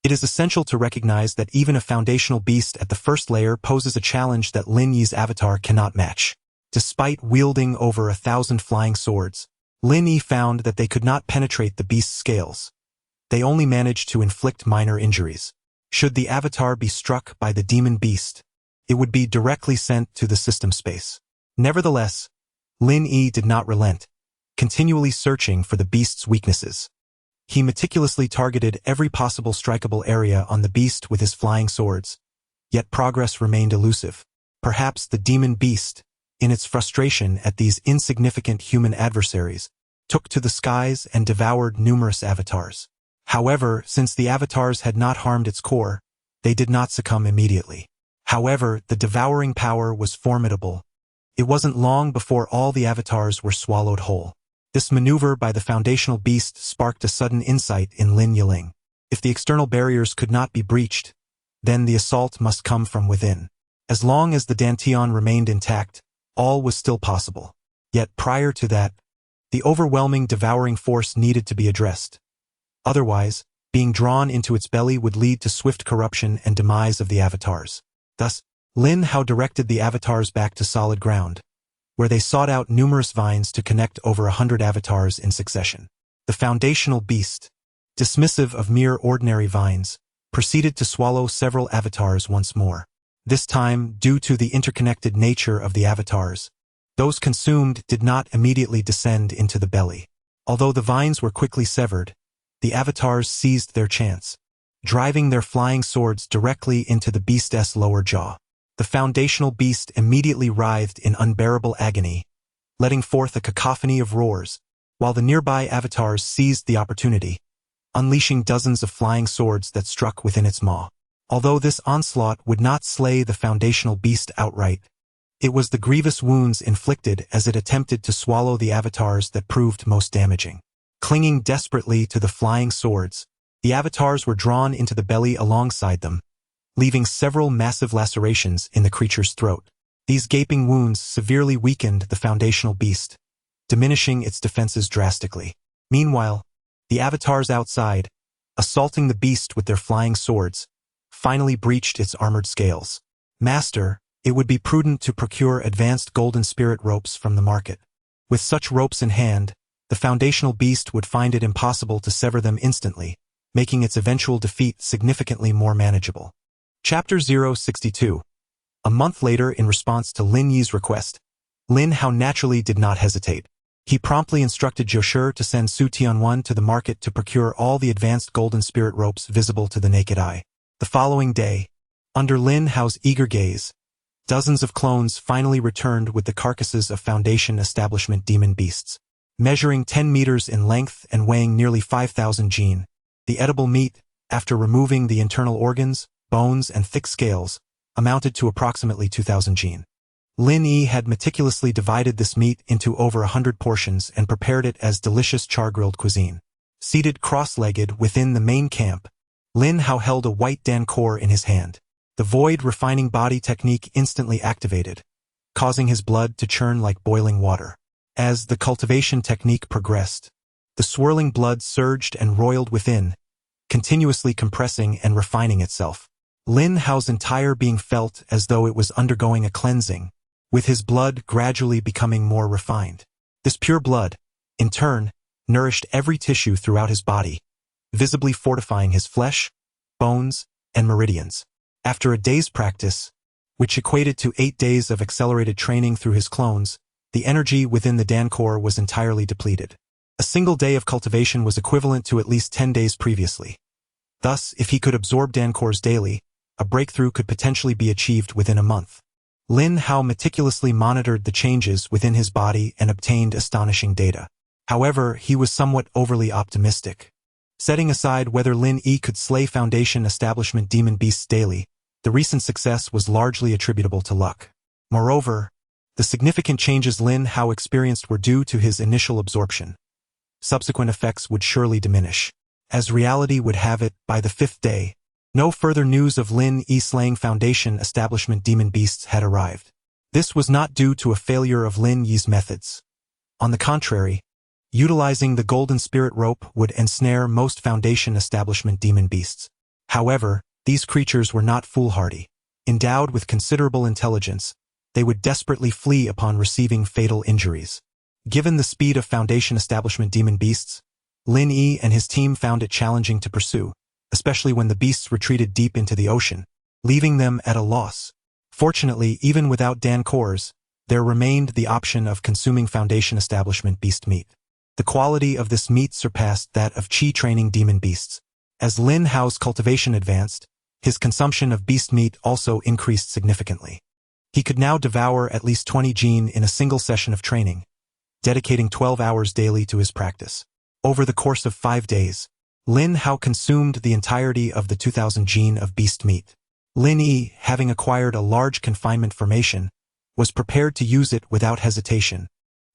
S1: it is essential to recognize that even a foundational beast at the first layer poses a challenge that Lin Yi's avatar cannot match. Despite wielding over 1,000 flying swords, Lin Yi found that they could not penetrate the beast's scales. They only managed to inflict minor injuries. Should the avatar be struck by the demon beast, it would be directly sent to the system space. Nevertheless, Lin Yi did not relent, continually searching for the beast's weaknesses. He meticulously targeted every possible strikeable area on the beast with his flying swords, yet progress remained elusive. Perhaps the demon beast, in its frustration at these insignificant human adversaries, took to the skies and devoured numerous avatars. However, since the avatars had not harmed its core, they did not succumb immediately. However, the devouring power was formidable. It wasn't long before all the avatars were swallowed whole. This maneuver by the foundational beast sparked a sudden insight in Lin Yiling. If the external barriers could not be breached, then the assault must come from within. As long as the Dantian remained intact, all was still possible. Yet prior to that, the overwhelming devouring force needed to be addressed. Otherwise, being drawn into its belly would lead to swift corruption and demise of the avatars. Thus, Lin Hao directed the avatars back to solid ground, where they sought out numerous vines to connect over 100 avatars in succession. The foundational beast, dismissive of mere ordinary vines, proceeded to swallow several avatars once more. This time, due to the interconnected nature of the avatars, those consumed did not immediately descend into the belly. Although the vines were quickly severed, the avatars seized their chance, driving their flying swords directly into the beast's lower jaw. The foundational beast immediately writhed in unbearable agony, letting forth a cacophony of roars, while the nearby avatars seized the opportunity, unleashing dozens of flying swords that struck within its maw. Although this onslaught would not slay the foundational beast outright, it was the grievous wounds inflicted as it attempted to swallow the avatars that proved most damaging. Clinging desperately to the flying swords, the avatars were drawn into the belly alongside them, leaving several massive lacerations in the creature's throat. These gaping wounds severely weakened the foundational beast, diminishing its defenses drastically. Meanwhile, the avatars outside, assaulting the beast with their flying swords, finally breached its armored scales. Master, it would be prudent to procure advanced golden spirit ropes from the market. With such ropes in hand, the foundational beast would find it impossible to sever them instantly, making its eventual defeat significantly more manageable. Chapter 062. A month later, in response to Lin Yi's request, Lin Hao naturally did not hesitate. He promptly instructed Zhou to send Su Tianwan to the market to procure all the advanced golden spirit ropes visible to the naked eye. The following day, under Lin Hao's eager gaze, dozens of clones finally returned with the carcasses of Foundation establishment demon beasts. Measuring 10 meters in length and weighing nearly 5,000 jin, the edible meat, after removing the internal organs, bones, and thick scales, amounted to approximately 2,000 jin. Lin Yi had meticulously divided this meat into over 100 portions and prepared it as delicious char-grilled cuisine. Seated cross-legged within the main camp, Lin Hao held a white dan core in his hand. The void refining body technique instantly activated, causing his blood to churn like boiling water. As the cultivation technique progressed, the swirling blood surged and roiled within, continuously compressing and refining itself. Lin Hao's entire being felt as though it was undergoing a cleansing, with his blood gradually becoming more refined. This pure blood, in turn, nourished every tissue throughout his body, visibly fortifying his flesh, bones, and meridians. After a day's practice, which equated to 8 days of accelerated training through his clones, the energy within the Dan core was entirely depleted. A single day of cultivation was equivalent to at least 10 days previously. Thus, if he could absorb Dan cores daily, a breakthrough could potentially be achieved within a month. Lin Hao meticulously monitored the changes within his body and obtained astonishing data. However, he was somewhat overly optimistic. Setting aside whether Lin Yi could slay Foundation establishment demon beasts daily, the recent success was largely attributable to luck. Moreover, the significant changes Lin Hao experienced were due to his initial absorption. Subsequent effects would surely diminish. As reality would have it, by the 5th day, no further news of Lin Yi slaying Foundation establishment demon beasts had arrived. This was not due to a failure of Lin Yi's methods. On the contrary, utilizing the golden spirit rope would ensnare most Foundation establishment demon beasts. However, these creatures were not foolhardy. Endowed with considerable intelligence, they would desperately flee upon receiving fatal injuries. Given the speed of Foundation establishment demon beasts, Lin Yi and his team found it challenging to pursue, especially when the beasts retreated deep into the ocean, leaving them at a loss. Fortunately, even without Dan cores, there remained the option of consuming Foundation establishment beast meat. The quality of this meat surpassed that of Qi training demon beasts. As Lin Hao's cultivation advanced, his consumption of beast meat also increased significantly. He could now devour at least 20 gene in a single session of training, dedicating 12 hours daily to his practice. Over the course of 5 days, Lin Hao consumed the entirety of the 2,000 gene of beast meat. Lin Yi, having acquired a large confinement formation, was prepared to use it without hesitation,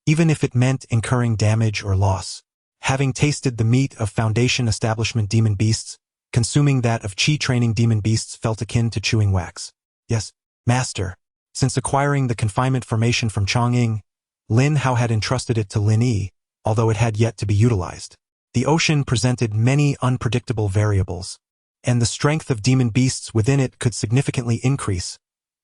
S1: even if it meant incurring damage or loss. Having tasted the meat of Foundation establishment demon beasts, consuming that of Qi training demon beasts felt akin to chewing wax. Yes, master. Since acquiring the confinement formation from Chongqing, Lin Hao had entrusted it to Lin Yi, although it had yet to be utilized. The ocean presented many unpredictable variables, and the strength of demon beasts within it could significantly increase,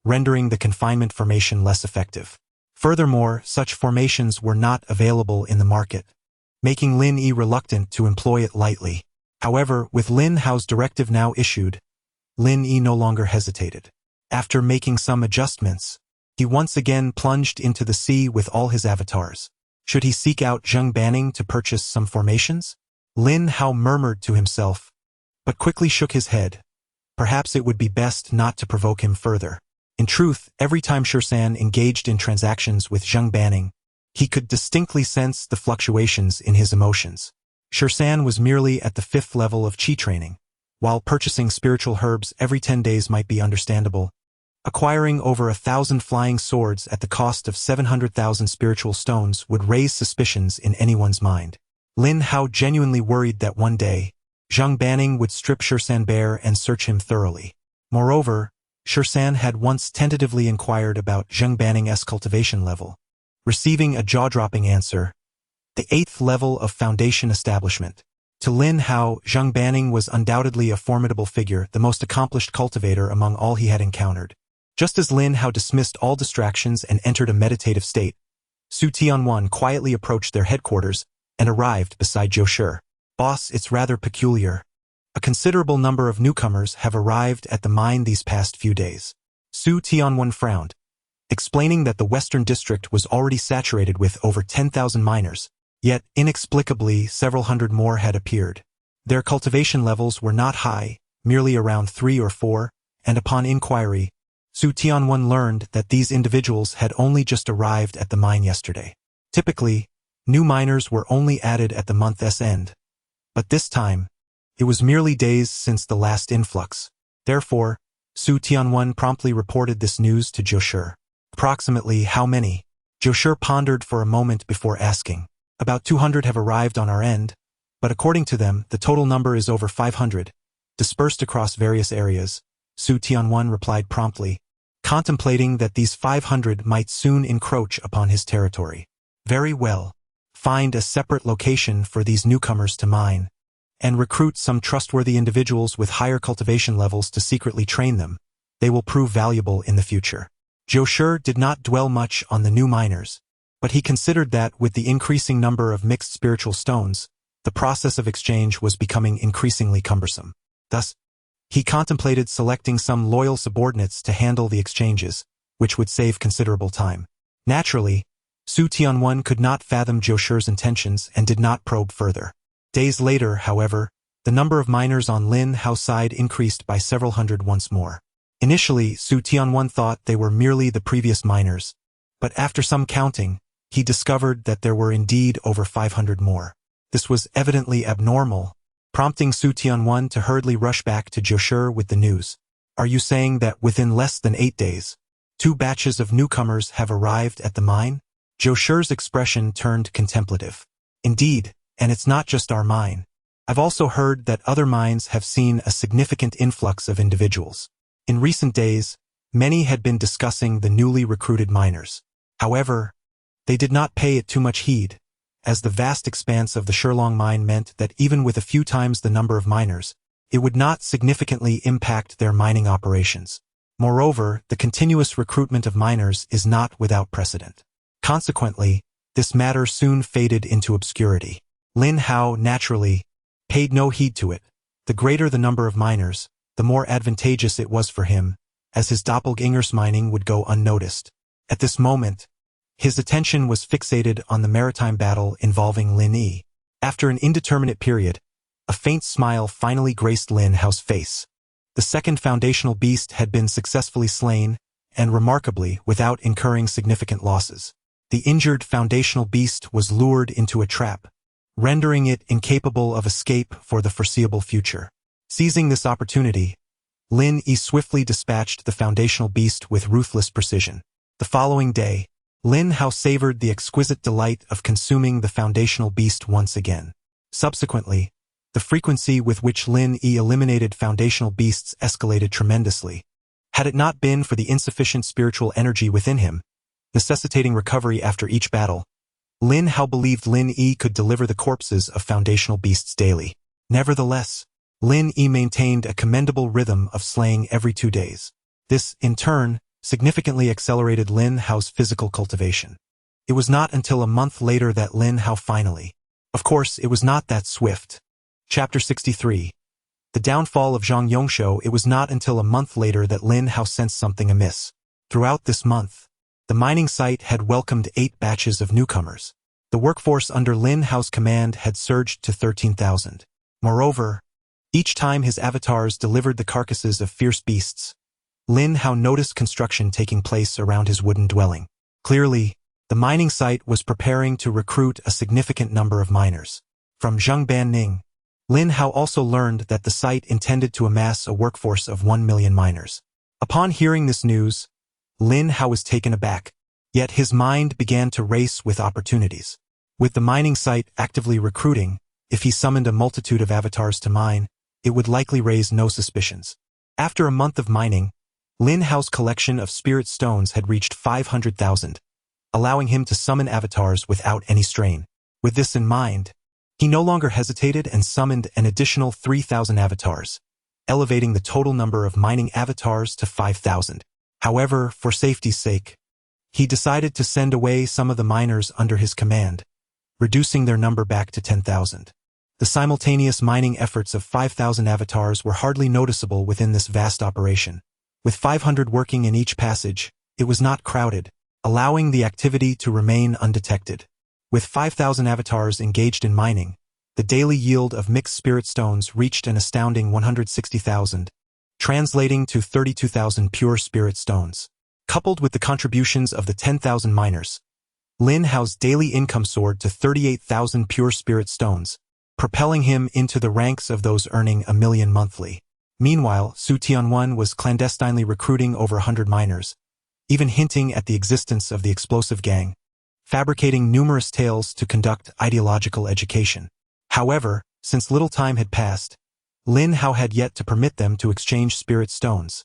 S1: rendering the confinement formation less effective. Furthermore, such formations were not available in the market, making Lin Yi reluctant to employ it lightly. However, with Lin Hao's directive now issued, Lin Yi no longer hesitated. After making some adjustments, he once again plunged into the sea with all his avatars. Should he seek out Zheng Banning to purchase some formations? Lin Hao murmured to himself, but quickly shook his head. Perhaps it would be best not to provoke him further. In truth, every time Shirsan engaged in transactions with Zheng Banning, he could distinctly sense the fluctuations in his emotions. Shirsan was merely at the 5th level of Qi training. While purchasing spiritual herbs every 10 days might be understandable, acquiring over 1,000 flying swords at the cost of 700,000 spiritual stones would raise suspicions in anyone's mind. Lin Hao genuinely worried that one day, Zheng Banning would strip Shirsan bare and search him thoroughly. Moreover, Shirsan had once tentatively inquired about Zheng Banning's cultivation level, receiving a jaw-dropping answer: the 8th level of Foundation establishment. To Lin Hao, Zheng Banning was undoubtedly a formidable figure, the most accomplished cultivator among all he had encountered. Just as Lin Hao dismissed all distractions and entered a meditative state, Su Tianwan quietly approached their headquarters and arrived beside Zhou Shi. Boss, it's rather peculiar. A considerable number of newcomers have arrived at the mine these past few days. Su Tianwan frowned, explaining that the Western District was already saturated with over 10,000 miners, yet inexplicably several hundred more had appeared. Their cultivation levels were not high, merely around 3 or 4, and upon inquiry, Su Tianwan learned that these individuals had only just arrived at the mine yesterday. Typically, new miners were only added at the month's end, but this time, it was merely days since the last influx. Therefore, Su Tianwan promptly reported this news to Zhou Shi. Approximately how many? Zhou Shi pondered for a moment before asking. About 200 have arrived on our end, but according to them, the total number is over 500, dispersed across various areas. Su Tianwan replied promptly, contemplating that these 500 might soon encroach upon his territory. Very well. Find a separate location for these newcomers to mine, and recruit some trustworthy individuals with higher cultivation levels to secretly train them. They will prove valuable in the future. Zhou Shi did not dwell much on the new miners, but he considered that with the increasing number of mixed spiritual stones, the process of exchange was becoming increasingly cumbersome. Thus, he contemplated selecting some loyal subordinates to handle the exchanges, which would save considerable time. Naturally, Su Tianwan could not fathom Zhou Shi's intentions and did not probe further. Days later, however, the number of miners on Lin Hao's side increased by several hundred once more. Initially, Su Tianwan thought they were merely the previous miners, but after some counting, he discovered that there were indeed over 500 more. This was evidently abnormal, prompting Su Tianwan to hurriedly rush back to Joshur with the news. Are you saying that within less than 8 days, 2 batches of newcomers have arrived at the mine? Joshur's expression turned contemplative. Indeed, and it's not just our mine. I've also heard that other mines have seen a significant influx of individuals. In recent days, many had been discussing the newly recruited miners. However, they did not pay it too much heed, as the vast expanse of the Shurlong mine meant that even with a few times the number of miners, it would not significantly impact their mining operations. Moreover, the continuous recruitment of miners is not without precedent. Consequently, this matter soon faded into obscurity. Lin Hao, naturally, paid no heed to it. The greater the number of miners, the more advantageous it was for him, as his doppelganger's mining would go unnoticed. At this moment, his attention was fixated on the maritime battle involving Lin Yi. After an indeterminate period, a faint smile finally graced Lin Hao's face. The second foundational beast had been successfully slain, and remarkably, without incurring significant losses. The injured foundational beast was lured into a trap, rendering it incapable of escape for the foreseeable future. Seizing this opportunity, Lin Yi swiftly dispatched the foundational beast with ruthless precision. The following day, Lin Hao savored the exquisite delight of consuming the foundational beast once again. Subsequently, the frequency with which Lin Yi eliminated foundational beasts escalated tremendously. Had it not been for the insufficient spiritual energy within him, necessitating recovery after each battle, Lin Hao believed Lin Yi could deliver the corpses of foundational beasts daily. Nevertheless, Lin Yi maintained a commendable rhythm of slaying every 2 days. This, in turn, significantly accelerated Lin Hao's physical cultivation. It was not until a month later that Lin Hao finally— Of course, it was not that swift. Chapter 63. The downfall of Zhang Yongshou. It was not until a month later that Lin Hao sensed something amiss. Throughout this month, the mining site had welcomed 8 batches of newcomers. The workforce under Lin Hao's command had surged to 13,000. Moreover, each time his avatars delivered the carcasses of fierce beasts, Lin Hao noticed construction taking place around his wooden dwelling. Clearly, the mining site was preparing to recruit a significant number of miners. From Zheng Banning, Lin Hao also learned that the site intended to amass a workforce of 1 million miners. Upon hearing this news, Lin Hao was taken aback, yet his mind began to race with opportunities. With the mining site actively recruiting, if he summoned a multitude of avatars to mine, it would likely raise no suspicions. After a month of mining, Lin Hao's collection of spirit stones had reached 500,000, allowing him to summon avatars without any strain. With this in mind, he no longer hesitated and summoned an additional 3,000 avatars, elevating the total number of mining avatars to 5,000. However, for safety's sake, he decided to send away some of the miners under his command, reducing their number back to 10,000. The simultaneous mining efforts of 5,000 avatars were hardly noticeable within this vast operation. With 500 working in each passage, it was not crowded, allowing the activity to remain undetected. With 5,000 avatars engaged in mining, the daily yield of mixed spirit stones reached an astounding 160,000, translating to 32,000 pure spirit stones. Coupled with the contributions of the 10,000 miners, Lin Hao's daily income soared to 38,000 pure spirit stones, propelling him into the ranks of those earning 1 million monthly. Meanwhile, Su Tianwan was clandestinely recruiting over 100 miners, even hinting at the existence of the explosive gang, fabricating numerous tales to conduct ideological education. However, since little time had passed, Lin Hao had yet to permit them to exchange spirit stones,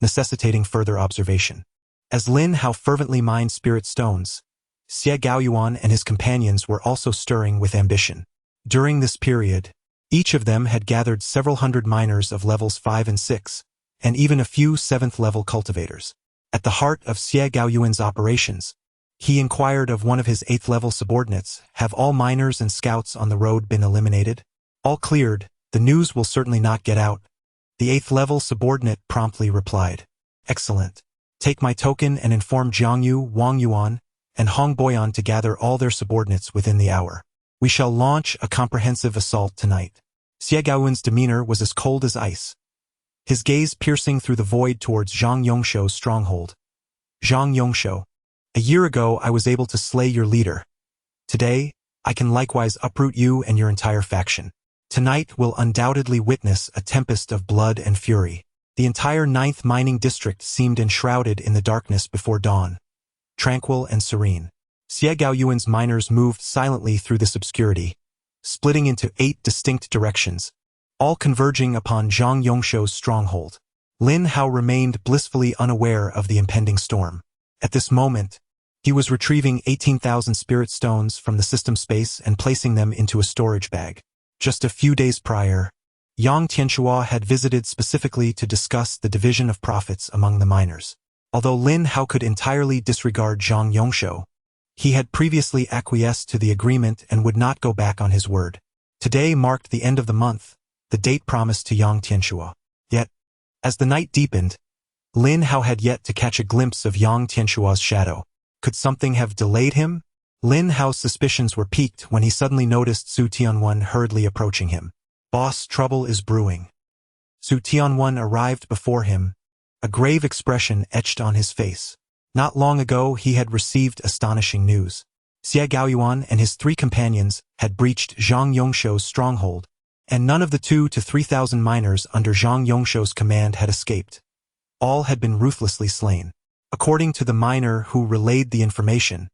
S1: necessitating further observation. As Lin Hao fervently mined spirit stones, Xie Gaoyuan and his companions were also stirring with ambition. During this period, each of them had gathered several hundred miners of levels 5 and 6, and even a few 7th-level cultivators. At the heart of Xie Gaoyuan's operations, he inquired of one of his 8th-level subordinates, "Have all miners and scouts on the road been eliminated?" "All cleared. The news will certainly not get out." The 8th-level subordinate promptly replied. "Excellent. Take my token and inform Jiangyu, Wang Yuan, and Hong Boyan to gather all their subordinates within the hour. We shall launch a comprehensive assault tonight." Xie Gaoyuan's demeanor was as cold as ice, his gaze piercing through the void towards Zhang Yongshou's stronghold. "Zhang Yongshou, a year ago I was able to slay your leader. Today, I can likewise uproot you and your entire faction. Tonight we'll undoubtedly witness a tempest of blood and fury. The entire 9th mining district seemed enshrouded in the darkness before dawn, tranquil and serene. Xie Gaoyuan's miners moved silently through this obscurity, splitting into 8 distinct directions, all converging upon Zhang Yongshou's stronghold. Lin Hao remained blissfully unaware of the impending storm. At this moment, he was retrieving 18,000 spirit stones from the system space and placing them into a storage bag. Just a few days prior, Yang Tianxua had visited specifically to discuss the division of profits among the miners. Although Lin Hao could entirely disregard Zhang Yongshou, he had previously acquiesced to the agreement and would not go back on his word. Today marked the end of the month, the date promised to Yang Tianxua. Yet, as the night deepened, Lin Hao had yet to catch a glimpse of Yang Tianxua's shadow. Could something have delayed him? Lin Hao's suspicions were piqued when he suddenly noticed Su Tianwen hurriedly approaching him. Boss, trouble is brewing. Su Tianwen arrived before him, a grave expression etched on his face. Not long ago he had received astonishing news. Xie Gaoyuan and his 3 companions had breached Zhang Yongshou's stronghold, and none of the 2,000 to 3,000 miners under Zhang Yongshou's command had escaped. All had been ruthlessly slain. According to the miner who relayed the information,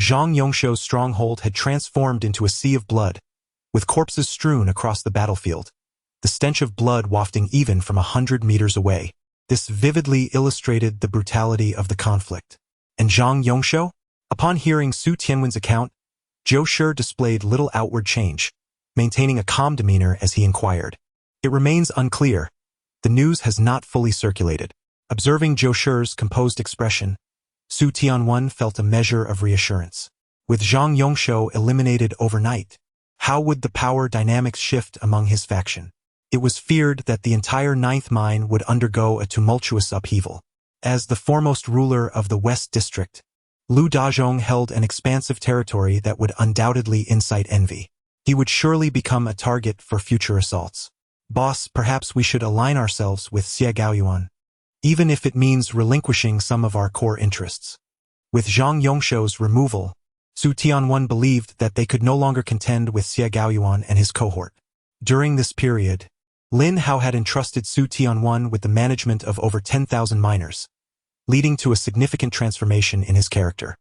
S1: Zhang Yongshou's stronghold had transformed into a sea of blood, with corpses strewn across the battlefield, the stench of blood wafting even from 100 meters away. This vividly illustrated the brutality of the conflict. And Zhang Yongshou? Upon hearing Su Tianwen's account, Zhou Shi displayed little outward change, maintaining a calm demeanor as he inquired. It remains unclear. The news has not fully circulated. Observing Zhou Shi's composed expression, Su Tianwen felt a measure of reassurance. With Zhang Yongshou eliminated overnight, how would the power dynamics shift among his faction? It was feared that the entire 9th mine would undergo a tumultuous upheaval. As the foremost ruler of the West District, Lu Dazhong held an expansive territory that would undoubtedly incite envy. He would surely become a target for future assaults. Boss, perhaps we should align ourselves with Xie Gaoyuan, even if it means relinquishing some of our core interests. With Zhang Yongshou's removal, Su Tianwen believed that they could no longer contend with Xie Gaoyuan and his cohort. During this period, Lin Hao had entrusted Su Tianwen with the management of over 10,000 miners, leading to a significant transformation in his character.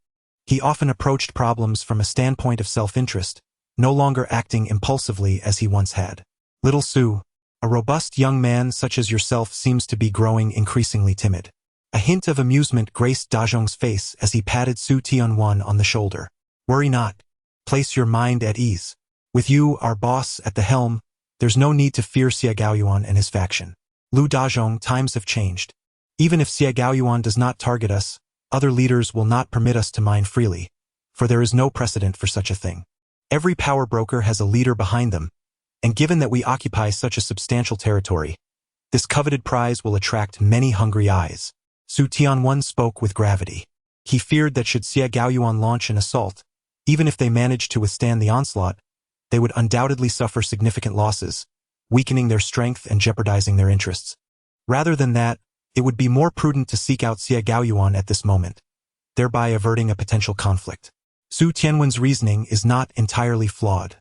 S1: He often approached problems from a standpoint of self-interest, no longer acting impulsively as he once had. Little Su, a robust young man such as yourself seems to be growing increasingly timid. A hint of amusement graced Dazhong's face as he patted Su Tianwen on the shoulder. Worry not. Place your mind at ease. With you, our boss, at the helm, there's no need to fear Xie Gaoyuan and his faction. Lu Dazhong, times have changed. Even if Xie Gaoyuan does not target us, other leaders will not permit us to mine freely, for there is no precedent for such a thing. Every power broker has a leader behind them, and given that we occupy such a substantial territory, this coveted prize will attract many hungry eyes. Su Tianwen spoke with gravity. He feared that should Xie Gaoyuan launch an assault, even if they managed to withstand the onslaught, they would undoubtedly suffer significant losses, weakening their strength and jeopardizing their interests. Rather than that, it would be more prudent to seek out Xie Gaoyuan at this moment, thereby averting a potential conflict. Su Tianwen's reasoning is not entirely flawed.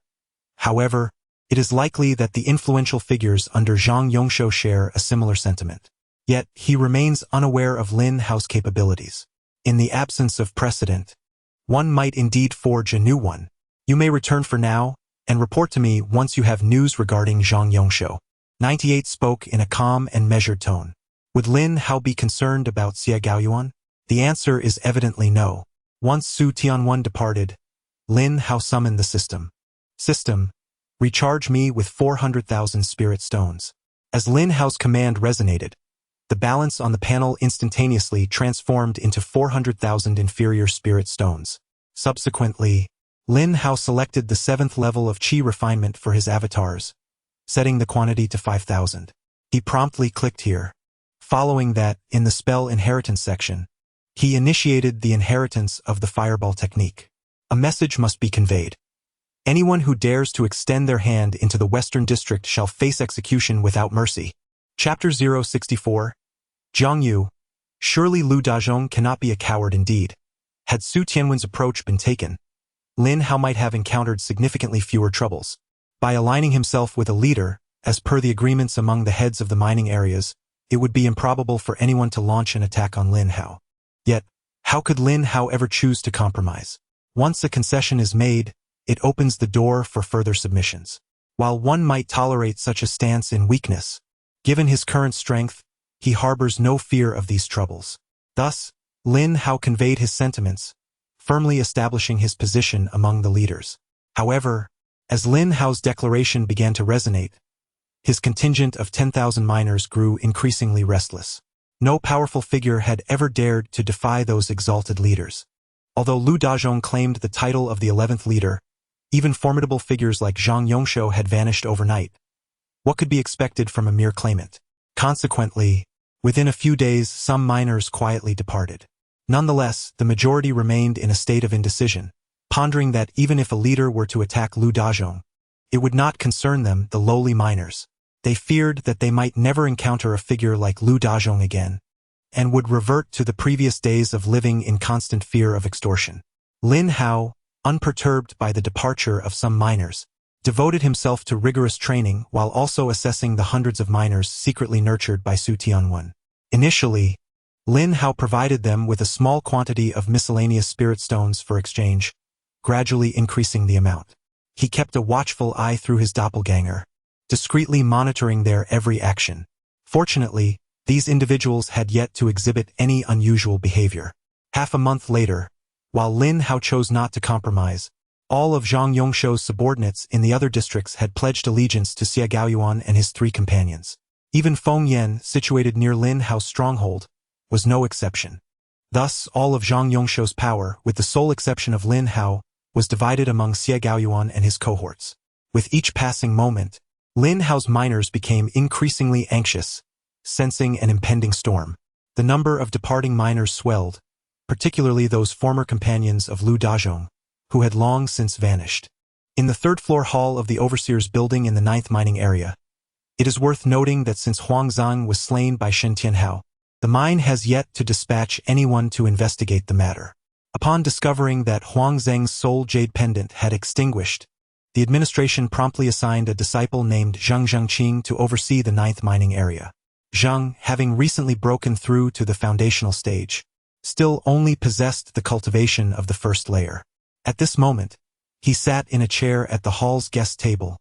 S1: However, it is likely that the influential figures under Zhang Yongshou share a similar sentiment. Yet, he remains unaware of Lin Hao's capabilities. In the absence of precedent, one might indeed forge a new one. You may return for now, and report to me once you have news regarding Zhang Yongshou. 98 spoke in a calm and measured tone. Would Lin Hao be concerned about Xie Gaoyuan? The answer is evidently no. Once Su Tianwen departed, Lin Hao summoned the system. System, recharge me with 400,000 spirit stones. As Lin Hao's command resonated, the balance on the panel instantaneously transformed into 400,000 inferior spirit stones. Subsequently, Lin Hao selected the 7th level of Qi refinement for his avatars, setting the quantity to 5,000. He promptly clicked here. Following that, in the spell inheritance section, he initiated the inheritance of the fireball technique. A message must be conveyed. Anyone who dares to extend their hand into the Western District shall face execution without mercy. Chapter 064. Zhang Yu. Surely Lu Dazhong cannot be a coward indeed. Had Su Tianwen's approach been taken, Lin Hao might have encountered significantly fewer troubles. By aligning himself with a leader, as per the agreements among the heads of the mining areas, it would be improbable for anyone to launch an attack on Lin Hao. Yet, how could Lin Hao ever choose to compromise? Once a concession is made, it opens the door for further submissions. While one might tolerate such a stance in weakness, given his current strength, he harbors no fear of these troubles. Thus, Lin Hao conveyed his sentiments, firmly establishing his position among the leaders. However, as Lin Hao's declaration began to resonate, his contingent of 10,000 miners grew increasingly restless. No powerful figure had ever dared to defy those exalted leaders. Although Lu Dazhong claimed the title of the 11th leader, even formidable figures like Zhang Yongshou had vanished overnight. What could be expected from a mere claimant? Consequently, within a few days some miners quietly departed. Nonetheless, the majority remained in a state of indecision, pondering that even if a leader were to attack Lu Dazhong, it would not concern them, the lowly miners. They feared that they might never encounter a figure like Lu Dazhong again, and would revert to the previous days of living in constant fear of extortion. Lin Hao, unperturbed by the departure of some miners, devoted himself to rigorous training while also assessing the hundreds of miners secretly nurtured by Su Tianwen. Initially, Lin Hao provided them with a small quantity of miscellaneous spirit stones for exchange, gradually increasing the amount. He kept a watchful eye through his doppelganger, discreetly monitoring their every action. Fortunately, these individuals had yet to exhibit any unusual behavior. Half a month later, while Lin Hao chose not to compromise, all of Zhang Yongshou's subordinates in the other districts had pledged allegiance to Xie Gaoyuan and his 3 companions. Even Feng Yan, situated near Lin Hao's stronghold, was no exception. Thus, all of Zhang Yongshou's power, with the sole exception of Lin Hao, was divided among Xie Gaoyuan and his cohorts. With each passing moment, Lin Hao's miners became increasingly anxious, sensing an impending storm. The number of departing miners swelled, particularly those former companions of Lu Dazhong, who had long since vanished. In the 3rd-floor hall of the Overseer's building in the 9th mining area, it is worth noting that since Huang Zhang was slain by Shen Tianhao, the mine has yet to dispatch anyone to investigate the matter. Upon discovering that Huang Zheng's sole jade pendant had extinguished, the administration promptly assigned a disciple named Zhang Zhengqing to oversee the 9th mining area. Zhang, having recently broken through to the foundational stage, still only possessed the cultivation of the 1st layer. At this moment, he sat in a chair at the hall's guest table,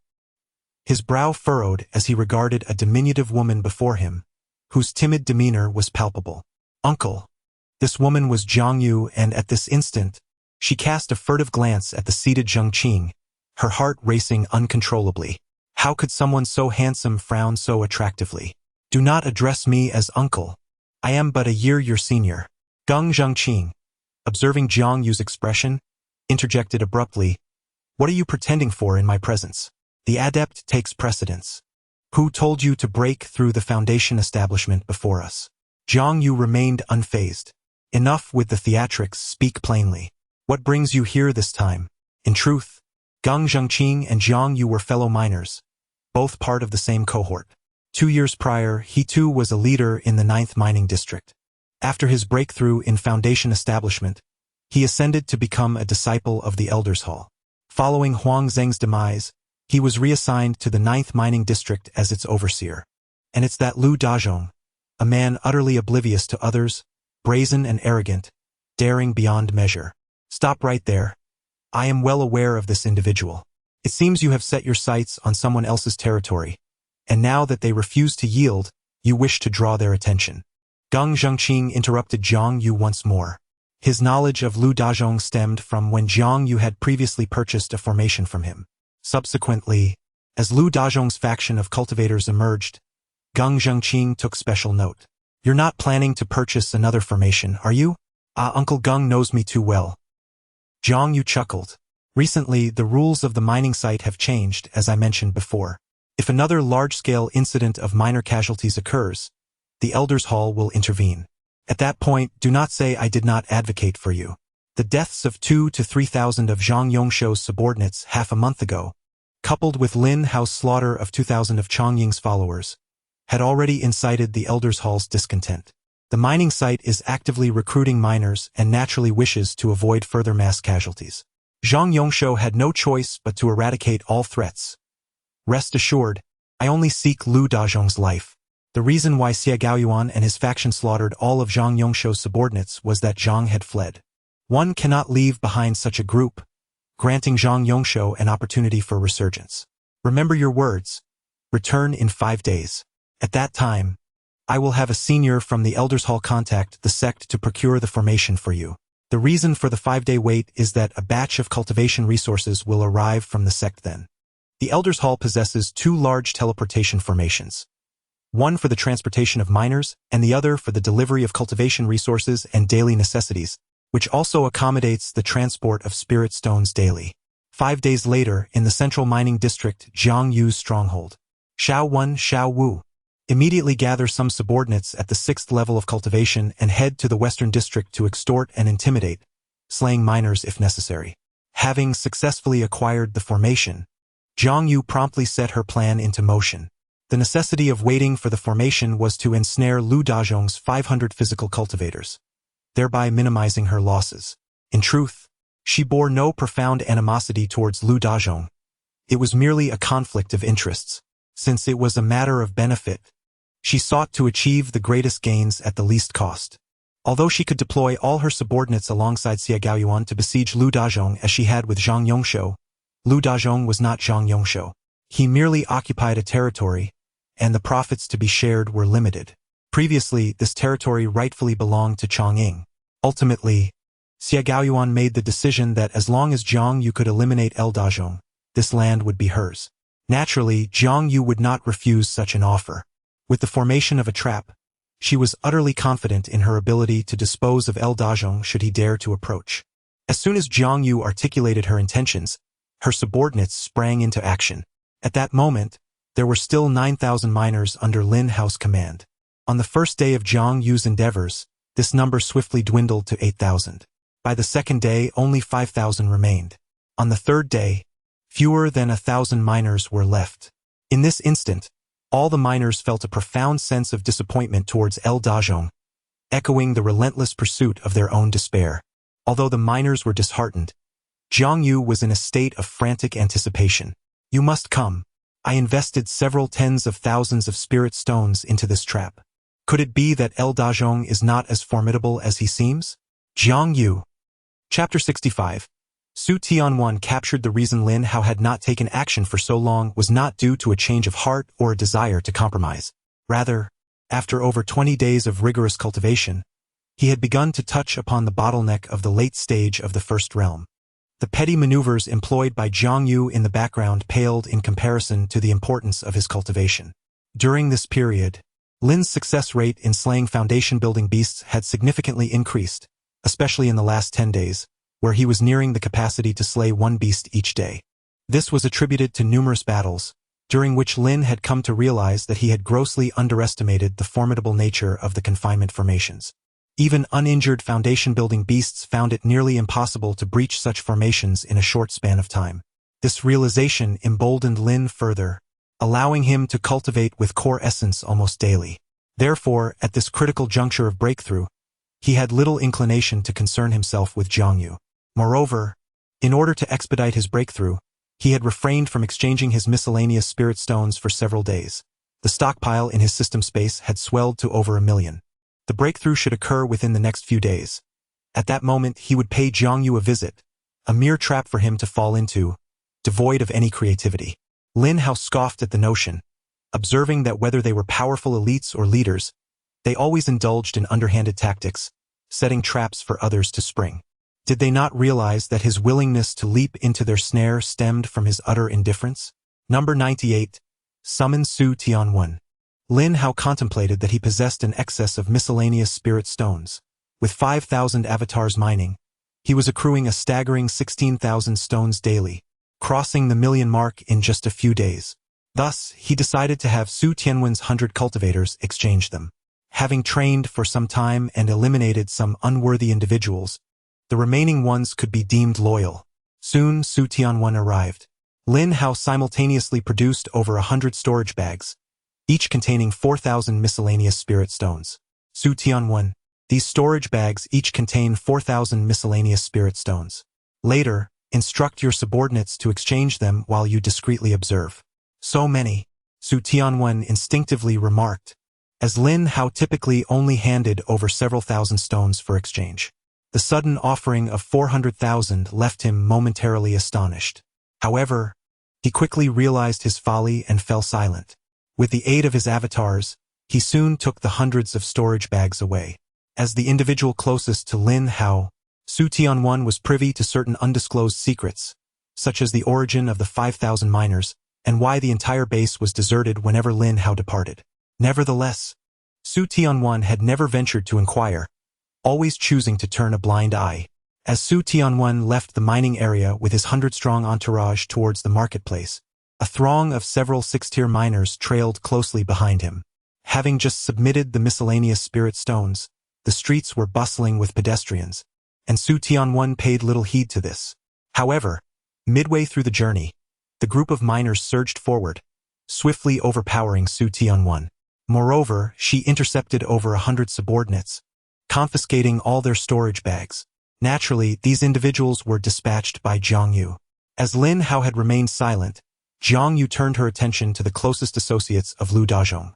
S1: his brow furrowed as he regarded a diminutive woman before him, whose timid demeanor was palpable. "Uncle." This woman was Zhang Yu, and at this instant, she cast a furtive glance at the seated Zhengqing, her heart racing uncontrollably. How could someone so handsome frown so attractively? "Do not address me as uncle. I am but a year your senior." Gung Zhengqing, observing Zhang Yu's expression, interjected abruptly, "What are you pretending for in my presence? The adept takes precedence. Who told you to break through the foundation establishment before us?" Zhang Yu remained unfazed. "Enough with the theatrics, speak plainly. What brings you here this time?" In truth, Gung Zhengqing and Zhang Yu were fellow miners, both part of the same cohort. 2 years prior, he too was a leader in the 9th mining district. After his breakthrough in foundation establishment, he ascended to become a disciple of the Elders' Hall. Following Huang Zheng's demise, he was reassigned to the 9th mining district as its overseer. And it's that Lu Dazhong, a man utterly oblivious to others, brazen and arrogant, daring beyond measure. Stop right there. I am well aware of this individual. It seems you have set your sights on someone else's territory, and now that they refuse to yield, you wish to draw their attention. Gung Zhengqing interrupted Zhang Yu once more. His knowledge of Lu Dazhong stemmed from when Zhang Yu had previously purchased a formation from him. Subsequently, as Lu Dazhong's faction of cultivators emerged, Gung Zhengqing took special note. "You're not planning to purchase another formation, are you?" Uncle Gung knows me too well." Zhang Yu chuckled. "Recently, the rules of the mining site have changed, as I mentioned before. If another large-scale incident of minor casualties occurs, the Elders' Hall will intervene. At that point, do not say I did not advocate for you. The deaths of 2,000 to 3,000 of Zhang Yongshou's subordinates half a month ago, coupled with Lin Hao's slaughter of 2,000 of Chang Ying's followers, had already incited the Elders' Hall's discontent. The mining site is actively recruiting miners and naturally wishes to avoid further mass casualties. Zhang Yongshou had no choice but to eradicate all threats, Rest assured, I only seek Lu Dazhong's life. The reason why Xie Gaoyuan and his faction slaughtered all of Zhang Yongshou's subordinates was that Zhang had fled. One cannot leave behind such a group, granting Zhang Yongshou an opportunity for resurgence. Remember your words. Return in 5 days. At that time, I will have a senior from the Elders Hall contact the sect to procure the formation for you. The reason for the 5-day wait is that a batch of cultivation resources will arrive from the sect then. The Elders Hall possesses 2 large teleportation formations. One for the transportation of miners, and the other for the delivery of cultivation resources and daily necessities, which also accommodates the transport of spirit stones daily. 5 days later, in the central mining district Jiang Yu's stronghold, Xiao Wen, Xiao Wu immediately gather some subordinates at the 6th level of cultivation and head to the western district to extort and intimidate, slaying miners if necessary. Having successfully acquired the formation, Jiang Yu promptly set her plan into motion. The necessity of waiting for the formation was to ensnare Lu Dazhong's 500 physical cultivators, thereby minimizing her losses. In truth, she bore no profound animosity towards Lu Dazhong. It was merely a conflict of interests. Since it was a matter of benefit, she sought to achieve the greatest gains at the least cost. Although she could deploy all her subordinates alongside Xie Gaoyuan to besiege Lu Dazhong as she had with Zhang Yongshou, Lu Dazhong was not Zhang Yongshou. He merely occupied a territory, and the profits to be shared were limited. Previously, this territory rightfully belonged to Chongqing. Ultimately, Xie Gaoyuan made the decision that as long as Jiang Yu could eliminate El Dazhong, this land would be hers. Naturally, Jiang Yu would not refuse such an offer. With the formation of a trap, she was utterly confident in her ability to dispose of El Dazhong should he dare to approach. As soon as Jiang Yu articulated her intentions, her subordinates sprang into action. At that moment, there were still 9,000 miners under Lin Hao's command. On the first day of Jiang Yu's endeavors, this number swiftly dwindled to 8,000. By the second day, only 5,000 remained. On the third day, fewer than 1,000 miners were left. In this instant, all the miners felt a profound sense of disappointment towards El Dazhong, echoing the relentless pursuit of their own despair. Although the miners were disheartened, Jiang Yu was in a state of frantic anticipation. You must come. I invested several tens of thousands of spirit stones into this trap. Could it be that El Dazhong is not as formidable as he seems? Jiang Yu. Chapter 65. Su Tianwan captured the reason Lin Hao had not taken action for so long was not due to a change of heart or a desire to compromise. Rather, after over 20 days of rigorous cultivation, he had begun to touch upon the bottleneck of the late stage of the First Realm. The petty maneuvers employed by Jiang Yu in the background paled in comparison to the importance of his cultivation. During this period, Lin's success rate in slaying foundation-building beasts had significantly increased, especially in the last 10 days, where he was nearing the capacity to slay 1 beast each day. This was attributed to numerous battles, during which Lin had come to realize that he had grossly underestimated the formidable nature of the confinement formations. Even uninjured foundation-building beasts found it nearly impossible to breach such formations in a short span of time. This realization emboldened Lin further, allowing him to cultivate with core essence almost daily. Therefore, at this critical juncture of breakthrough, he had little inclination to concern himself with Jiang Yu. Moreover, in order to expedite his breakthrough, he had refrained from exchanging his miscellaneous spirit stones for several days. The stockpile in his system space had swelled to over 1 million. The breakthrough should occur within the next few days. At that moment, he would pay Jiang Yu a visit, a mere trap for him to fall into, devoid of any creativity. Lin Hao scoffed at the notion, observing that whether they were powerful elites or leaders, they always indulged in underhanded tactics, setting traps for others to spring. Did they not realize that his willingness to leap into their snare stemmed from his utter indifference? Number 98. Summon Su Tianwen. Lin Hao contemplated that he possessed an excess of miscellaneous spirit stones. With 5,000 avatars mining, he was accruing a staggering 16,000 stones daily, crossing the million mark in just a few days. Thus, he decided to have Su Tianwen's 100 cultivators exchange them. Having trained for some time and eliminated some unworthy individuals, the remaining ones could be deemed loyal. Soon, Su Tianwen arrived. Lin Hao simultaneously produced over 100 storage bags, each containing 4,000 miscellaneous spirit stones. Su Tianwen. These storage bags each contain 4,000 miscellaneous spirit stones. Later, instruct your subordinates to exchange them while you discreetly observe. So many, Su Tianwen instinctively remarked, as Lin Hao typically only handed over several thousand stones for exchange. The sudden offering of 400,000 left him momentarily astonished. However, he quickly realized his folly and fell silent. With the aid of his avatars, he soon took the hundreds of storage bags away. As the individual closest to Lin Hao, Su Tianwen was privy to certain undisclosed secrets, such as the origin of the 5,000 miners, and why the entire base was deserted whenever Lin Hao departed. Nevertheless, Su Tianwen had never ventured to inquire, always choosing to turn a blind eye. As Su Tianwen left the mining area with his 100-strong entourage towards the marketplace, a throng of several six-tier miners trailed closely behind him. Having just submitted the miscellaneous spirit stones, the streets were bustling with pedestrians, and Su Tianwen paid little heed to this. However, midway through the journey, the group of miners surged forward, swiftly overpowering Su Tianwen. Moreover, she intercepted over 100 subordinates, confiscating all their storage bags. Naturally, these individuals were dispatched by Zhang Yu. As Lin Hao had remained silent, Zhang Yu turned her attention to the closest associates of Lu Dazhong.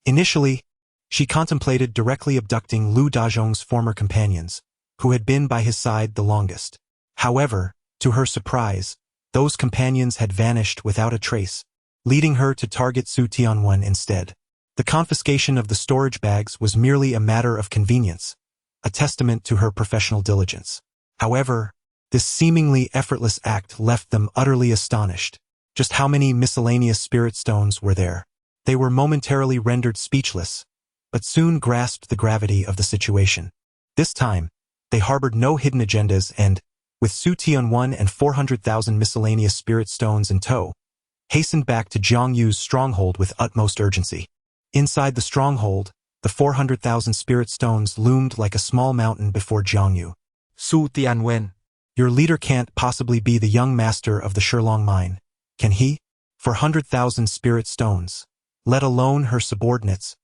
S1: Initially, she contemplated directly abducting Lu Dazhong's former companions, who had been by his side the longest. However, to her surprise, those companions had vanished without a trace, leading her to target Su Tianwen instead. The confiscation of the storage bags was merely a matter of convenience, a testament to her professional diligence. However, this seemingly effortless act left them utterly astonished. Just how many miscellaneous spirit stones were there? They were momentarily rendered speechless, but soon grasped the gravity of the situation. This time, they harbored no hidden agendas and, with Su Tianwen and 400,000 miscellaneous spirit stones in tow, hastened back to Zhang Yu's stronghold with utmost urgency. Inside the stronghold, the 400,000 spirit stones loomed like a small mountain before Zhang Yu.
S3: Su Tianwen.
S1: Your leader can't possibly be the young master of the Shilong mine, can he? For 100,000 spirit stones, let alone her subordinates.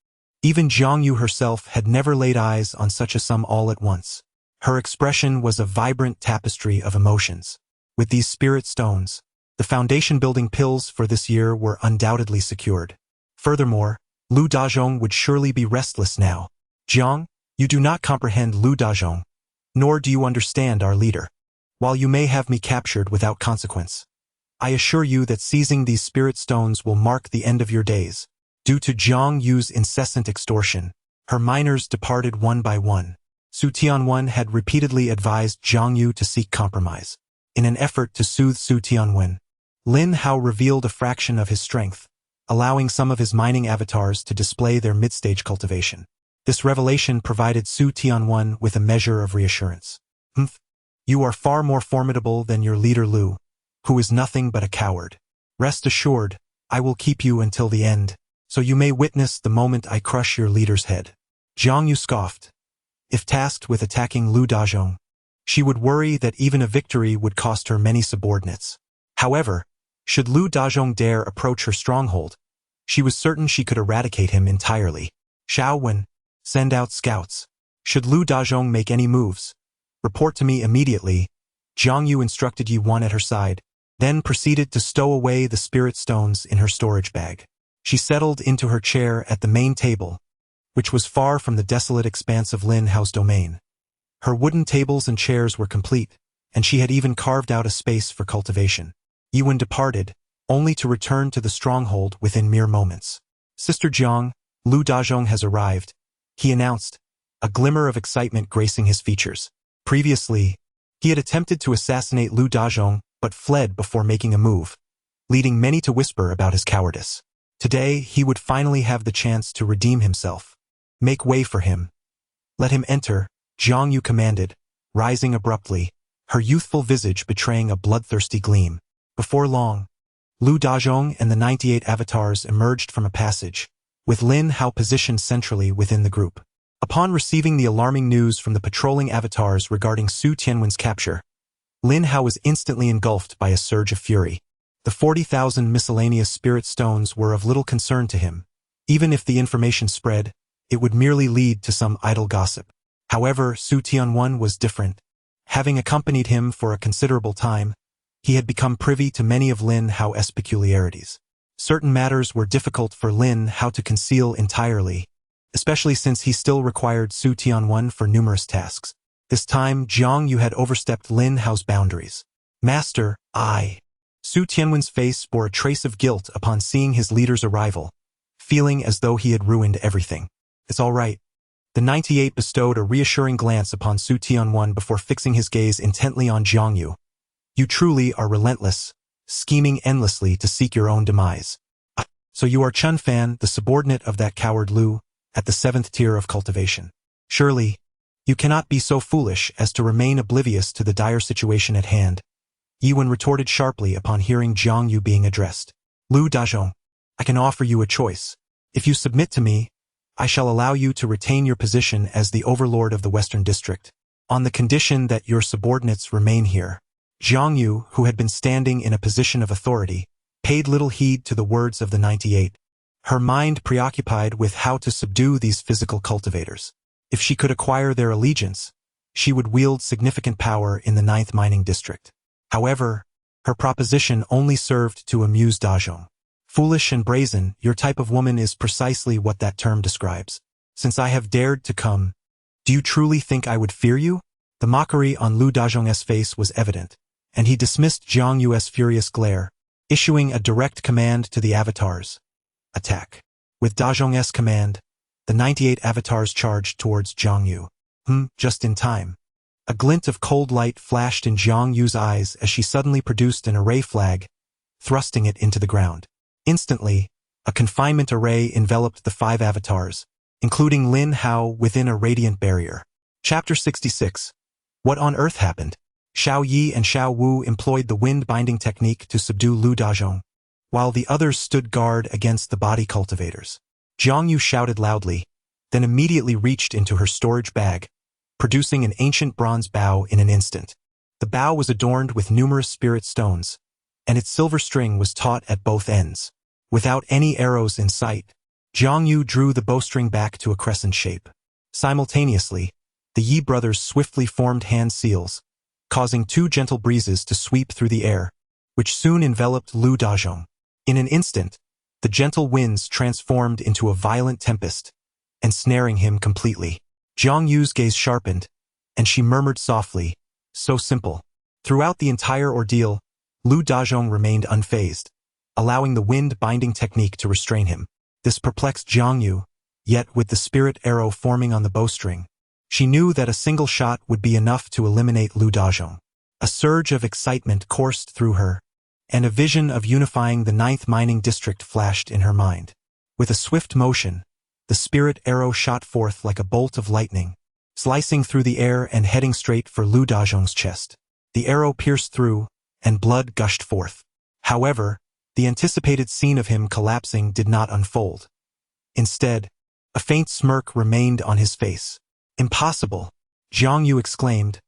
S1: Even Zhang Yu herself had never laid eyes on such a sum all at once. Her expression was a vibrant tapestry of emotions. With these spirit stones, the foundation-building pills for this year were undoubtedly secured. Furthermore, Lu Dazhong would surely be restless now. Jiang, you do not comprehend Lu Dazhong, nor do you understand our leader. While you may have me captured without consequence, I assure you that seizing these spirit stones will mark the end of your days. Due to Zhang Yu's incessant extortion, her miners departed one by one. Su Tianwen had repeatedly advised Zhang Yu to seek compromise. In an effort to soothe Su Tianwen, Lin Hao revealed a fraction of his strength, allowing some of his mining avatars to display their mid-stage cultivation. This revelation provided Su Tianwen with a measure of reassurance. You are far more formidable than your leader Lu, who is nothing but a coward. Rest assured, I will keep you until the end, so you may witness the moment I crush your leader's head. Zhang Yu scoffed. If tasked with attacking Lu Dazhong, she would worry that even a victory would cost her many subordinates. However, should Lu Dazhong dare approach her stronghold, she was certain she could eradicate him entirely. Xiao Wen, send out scouts. Should Lu Dazhong make any moves, report to me immediately. Zhang Yu instructed Yi-Wan at her side, then proceeded to stow away the spirit stones in her storage bag. She settled into her chair at the main table, which was far from the desolate expanse of Lin Hao's domain. Her wooden tables and chairs were complete, and she had even carved out a space for cultivation. Yi-Wan departed, only to return to the stronghold within mere moments. Sister Jiang, Lu Dazhong has arrived, he announced, a glimmer of excitement gracing his features. Previously, he had attempted to assassinate Lu Dazhong but fled before making a move, leading many to whisper about his cowardice. Today, he would finally have the chance to redeem himself. Make way for him. Let him enter, Zhang Yu commanded, rising abruptly, her youthful visage betraying a bloodthirsty gleam. Before long, Lu Dazhong and the 98 avatars emerged from a passage, with Lin Hao positioned centrally within the group. Upon receiving the alarming news from the patrolling avatars regarding Su Tianwen's capture, Lin Hao was instantly engulfed by a surge of fury. The 40,000 miscellaneous spirit stones were of little concern to him. Even if the information spread, it would merely lead to some idle gossip. However, Su Tianwen was different. Having accompanied him for a considerable time, he had become privy to many of Lin Hao's peculiarities. Certain matters were difficult for Lin Hao to conceal entirely, especially since he still required Su Tianwen for numerous tasks. This time, Jiang Yu had overstepped Lin Hao's boundaries. Master, Su Tianwen's face bore a trace of guilt upon seeing his leader's arrival, feeling as though he had ruined everything. It's all right. The 98 bestowed a reassuring glance upon Su Tianwen before fixing his gaze intently on Jiang Yu. You truly are relentless, scheming endlessly to seek your own demise. So you are Chun Fan, the subordinate of that coward Lu, at the 7th tier of cultivation. Surely, you cannot be so foolish as to remain oblivious to the dire situation at hand. Yiwen retorted sharply upon hearing Jiang Yu being addressed. Lu Dazhong, I can offer you a choice. If you submit to me, I shall allow you to retain your position as the overlord of the Western District, on the condition that your subordinates remain here. Jiang Yu, who had been standing in a position of authority, paid little heed to the words of the 98, her mind preoccupied with how to subdue these physical cultivators. If she could acquire their allegiance, she would wield significant power in the 9th mining district. However, her proposition only served to amuse Dazhong. Foolish and brazen, your type of woman is precisely what that term describes. Since I have dared to come, do you truly think I would fear you? The mockery on Lu Dazhong's face was evident, and he dismissed Jiang Yu's furious glare, issuing a direct command to the avatars. Attack. With Dazhong's command, the 98 avatars charged towards Jiang Yu. Just in time. A glint of cold light flashed in Jiang Yu's eyes as she suddenly produced an array flag, thrusting it into the ground. Instantly, a confinement array enveloped the 5 avatars, including Lin Hao within a radiant barrier. Chapter 66. What on earth happened? Xiao Yi and Xiao Wu employed the wind-binding technique to subdue Lu Dazhong, while the others stood guard against the body cultivators. Jiang Yu shouted loudly, then immediately reached into her storage bag, producing an ancient bronze bow in an instant. The bow was adorned with numerous spirit stones, and its silver string was taut at both ends. Without any arrows in sight, Jiang Yu drew the bowstring back to a crescent shape. Simultaneously, the Yi brothers swiftly formed hand seals, causing 2 gentle breezes to sweep through the air, which soon enveloped Lu Dazhong. In an instant, the gentle winds transformed into a violent tempest, ensnaring him completely. Jiang Yu's gaze sharpened, and she murmured softly, so simple. Throughout the entire ordeal, Lu Dazhong remained unfazed, allowing the wind-binding technique to restrain him. This perplexed Jiang Yu, yet with the spirit arrow forming on the bowstring, she knew that a single shot would be enough to eliminate Lu Dazhong. A surge of excitement coursed through her, and a vision of unifying the 9th mining district flashed in her mind. With a swift motion, the spirit arrow shot forth like a bolt of lightning, slicing through the air and heading straight for Lu Dazhong's chest. The arrow pierced through, and blood gushed forth. However, the anticipated scene of him collapsing did not unfold. Instead, a faint smirk remained on his face. Impossible, Jiang Yu exclaimed,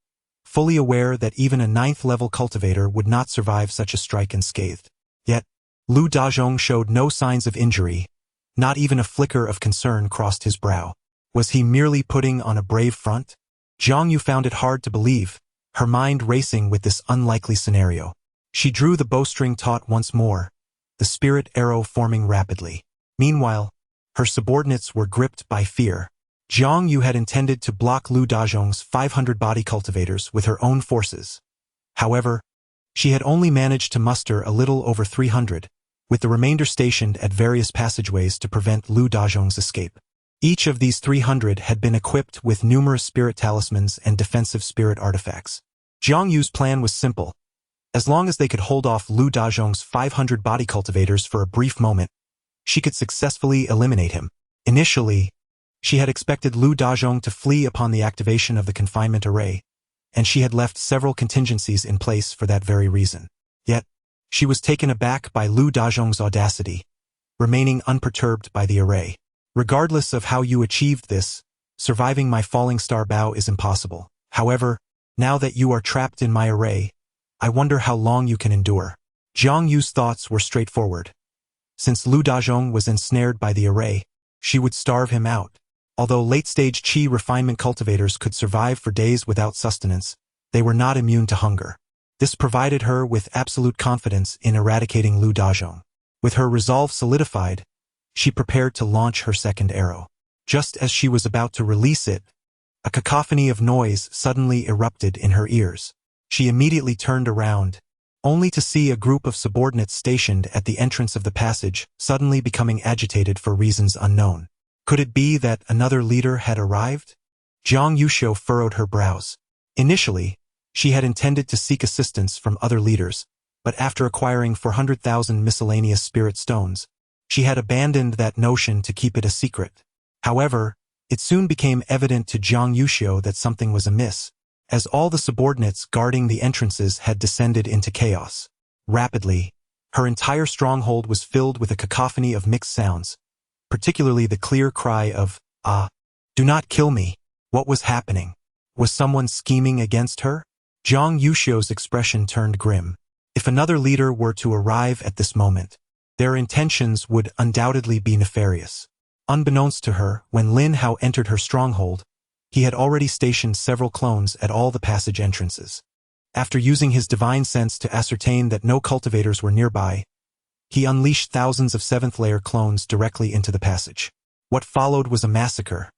S1: fully aware that even a 9th-level cultivator would not survive such a strike unscathed. Yet, Lu Dazhong showed no signs of injury, not even a flicker of concern crossed his brow. Was he merely putting on a brave front? Jiang Yu found it hard to believe, her mind racing with this unlikely scenario. She drew the bowstring taut once more, the spirit arrow forming rapidly. Meanwhile, her subordinates were gripped by fear. Jiang Yu had intended to block Lu Dazhong's 500 body cultivators with her own forces. However, she had only managed to muster a little over 300, with the remainder stationed at various passageways to prevent Lu Dazhong's escape. Each of these 300 had been equipped with numerous spirit talismans and defensive spirit artifacts. Jiang Yu's plan was simple. As long as they could hold off Lu Dazhong's 500 body cultivators for a brief moment, she could successfully eliminate him. Initially, she had expected Lu Dazhong to flee upon the activation of the confinement array, and she had left several contingencies in place for that very reason. Yet, she was taken aback by Lu Dazhong's audacity, remaining unperturbed by the array. Regardless of how you achieved this, surviving my falling star bow is impossible. However, now that you are trapped in my array, I wonder how long you can endure. Jiang Yu's thoughts were straightforward. Since Lu Dazhong was ensnared by the array, she would starve him out. Although late-stage qi refinement cultivators could survive for days without sustenance, they were not immune to hunger. This provided her with absolute confidence in eradicating Lu Dazhong. With her resolve solidified, she prepared to launch her second arrow. Just as she was about to release it, a cacophony of noise suddenly erupted in her ears. She immediately turned around, only to see a group of subordinates stationed at the entrance of the passage suddenly becoming agitated for reasons unknown. Could it be that another leader had arrived? Zhang Yusho furrowed her brows. Initially, she had intended to seek assistance from other leaders, but after acquiring 400,000 miscellaneous spirit stones, she had abandoned that notion to keep it a secret. However, it soon became evident to Zhang Yusho that something was amiss, as all the subordinates guarding the entrances had descended into chaos. Rapidly, her entire stronghold was filled with a cacophony of mixed sounds, particularly the clear cry of, "Ah! Do not kill me!" What was happening? Was someone scheming against her? Zhang Yusho's expression turned grim. If another leader were to arrive at this moment, their intentions would undoubtedly be nefarious. Unbeknownst to her, when Lin Hao entered her stronghold, he had already stationed several clones at all the passage entrances. After using his divine sense to ascertain that no cultivators were nearby, he unleashed thousands of seventh-layer clones directly into the passage. What followed was a massacre.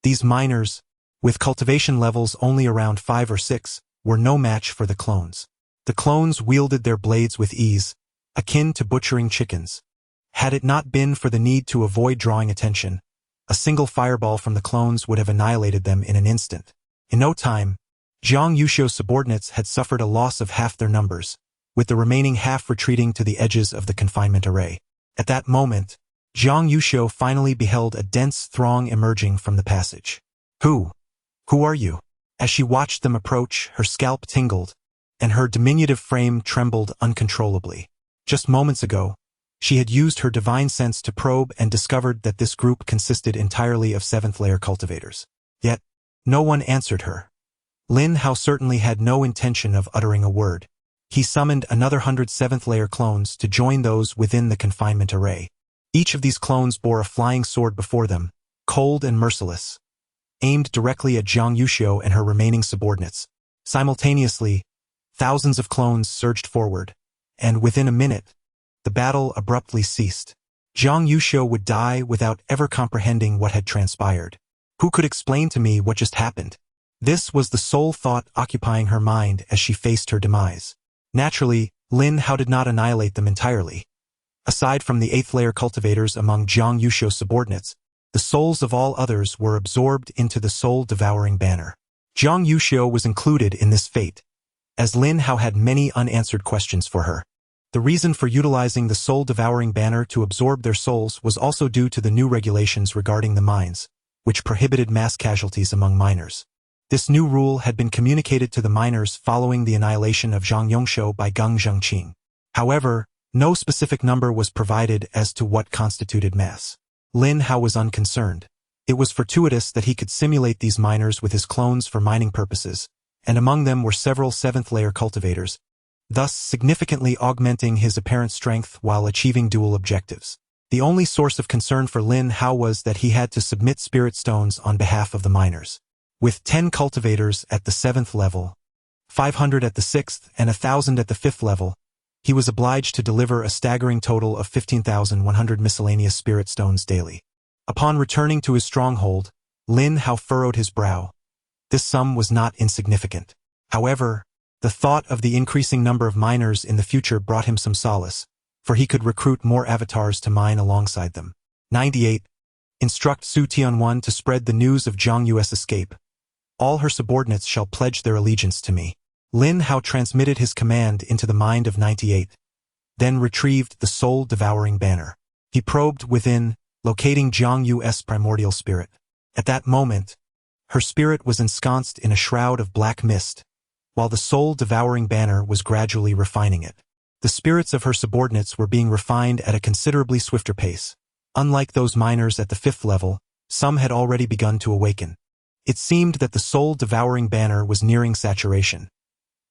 S1: These miners, with cultivation levels only around 5 or 6, were no match for the clones. The clones wielded their blades with ease, akin to butchering chickens. Had it not been for the need to avoid drawing attention, a single fireball from the clones would have annihilated them in an instant. In no time, Zhang Yusho's subordinates had suffered a loss of half their numbers, with the remaining half retreating to the edges of the confinement array. At that moment, Zhang Yusho finally beheld a dense throng emerging from the passage. Who are you? As she watched them approach, her scalp tingled, and her diminutive frame trembled uncontrollably. Just moments ago, she had used her divine sense to probe and discovered that this group consisted entirely of seventh-layer cultivators. Yet, no one answered her. Lin Hao certainly had no intention of uttering a word. He summoned another 100 seventh-layer clones to join those within the confinement array. Each of these clones bore a flying sword before them, cold and merciless, aimed directly at Zhang Yusho and her remaining subordinates. Simultaneously, thousands of clones surged forward, and within a minute, the battle abruptly ceased. Zhang Yusho would die without ever comprehending what had transpired. Who could explain to me what just happened? This was the sole thought occupying her mind as she faced her demise. Naturally, Lin Hao did not annihilate them entirely. Aside from the 8th-layer cultivators among Zhang Yusho's subordinates, the souls of all others were absorbed into the soul-devouring banner. Zhang Yusho was included in this fate, as Lin Hao had many unanswered questions for her. The reason for utilizing the soul-devouring banner to absorb their souls was also due to the new regulations regarding the mines, which prohibited mass casualties among miners. This new rule had been communicated to the miners following the annihilation of Zhang Yongshou by Geng Zhengqing. However, no specific number was provided as to what constituted mass. Lin Hao was unconcerned. It was fortuitous that he could simulate these miners with his clones for mining purposes, and among them were several 7th-layer cultivators, thus significantly augmenting his apparent strength while achieving dual objectives. The only source of concern for Lin Hao was that he had to submit spirit stones on behalf of the miners. With 10 cultivators at the 7th level, 500 at the 6th, and 1,000 at the 5th level, he was obliged to deliver a staggering total of 15,100 miscellaneous spirit stones daily. Upon returning to his stronghold, Lin Hao furrowed his brow. This sum was not insignificant. However, the thought of the increasing number of miners in the future brought him some solace, for he could recruit more avatars to mine alongside them. 98. Instruct Su Tianwan to spread the news of Zhang Yu's escape. All her subordinates shall pledge their allegiance to me. Lin Hao transmitted his command into the mind of 98, then retrieved the soul-devouring banner. He probed within, locating Zhang Yu's primordial spirit. At that moment, her spirit was ensconced in a shroud of black mist, while the soul-devouring banner was gradually refining it. The spirits of her subordinates were being refined at a considerably swifter pace. Unlike those miners at the 5th level, some had already begun to awaken. It seemed that the soul-devouring banner was nearing saturation.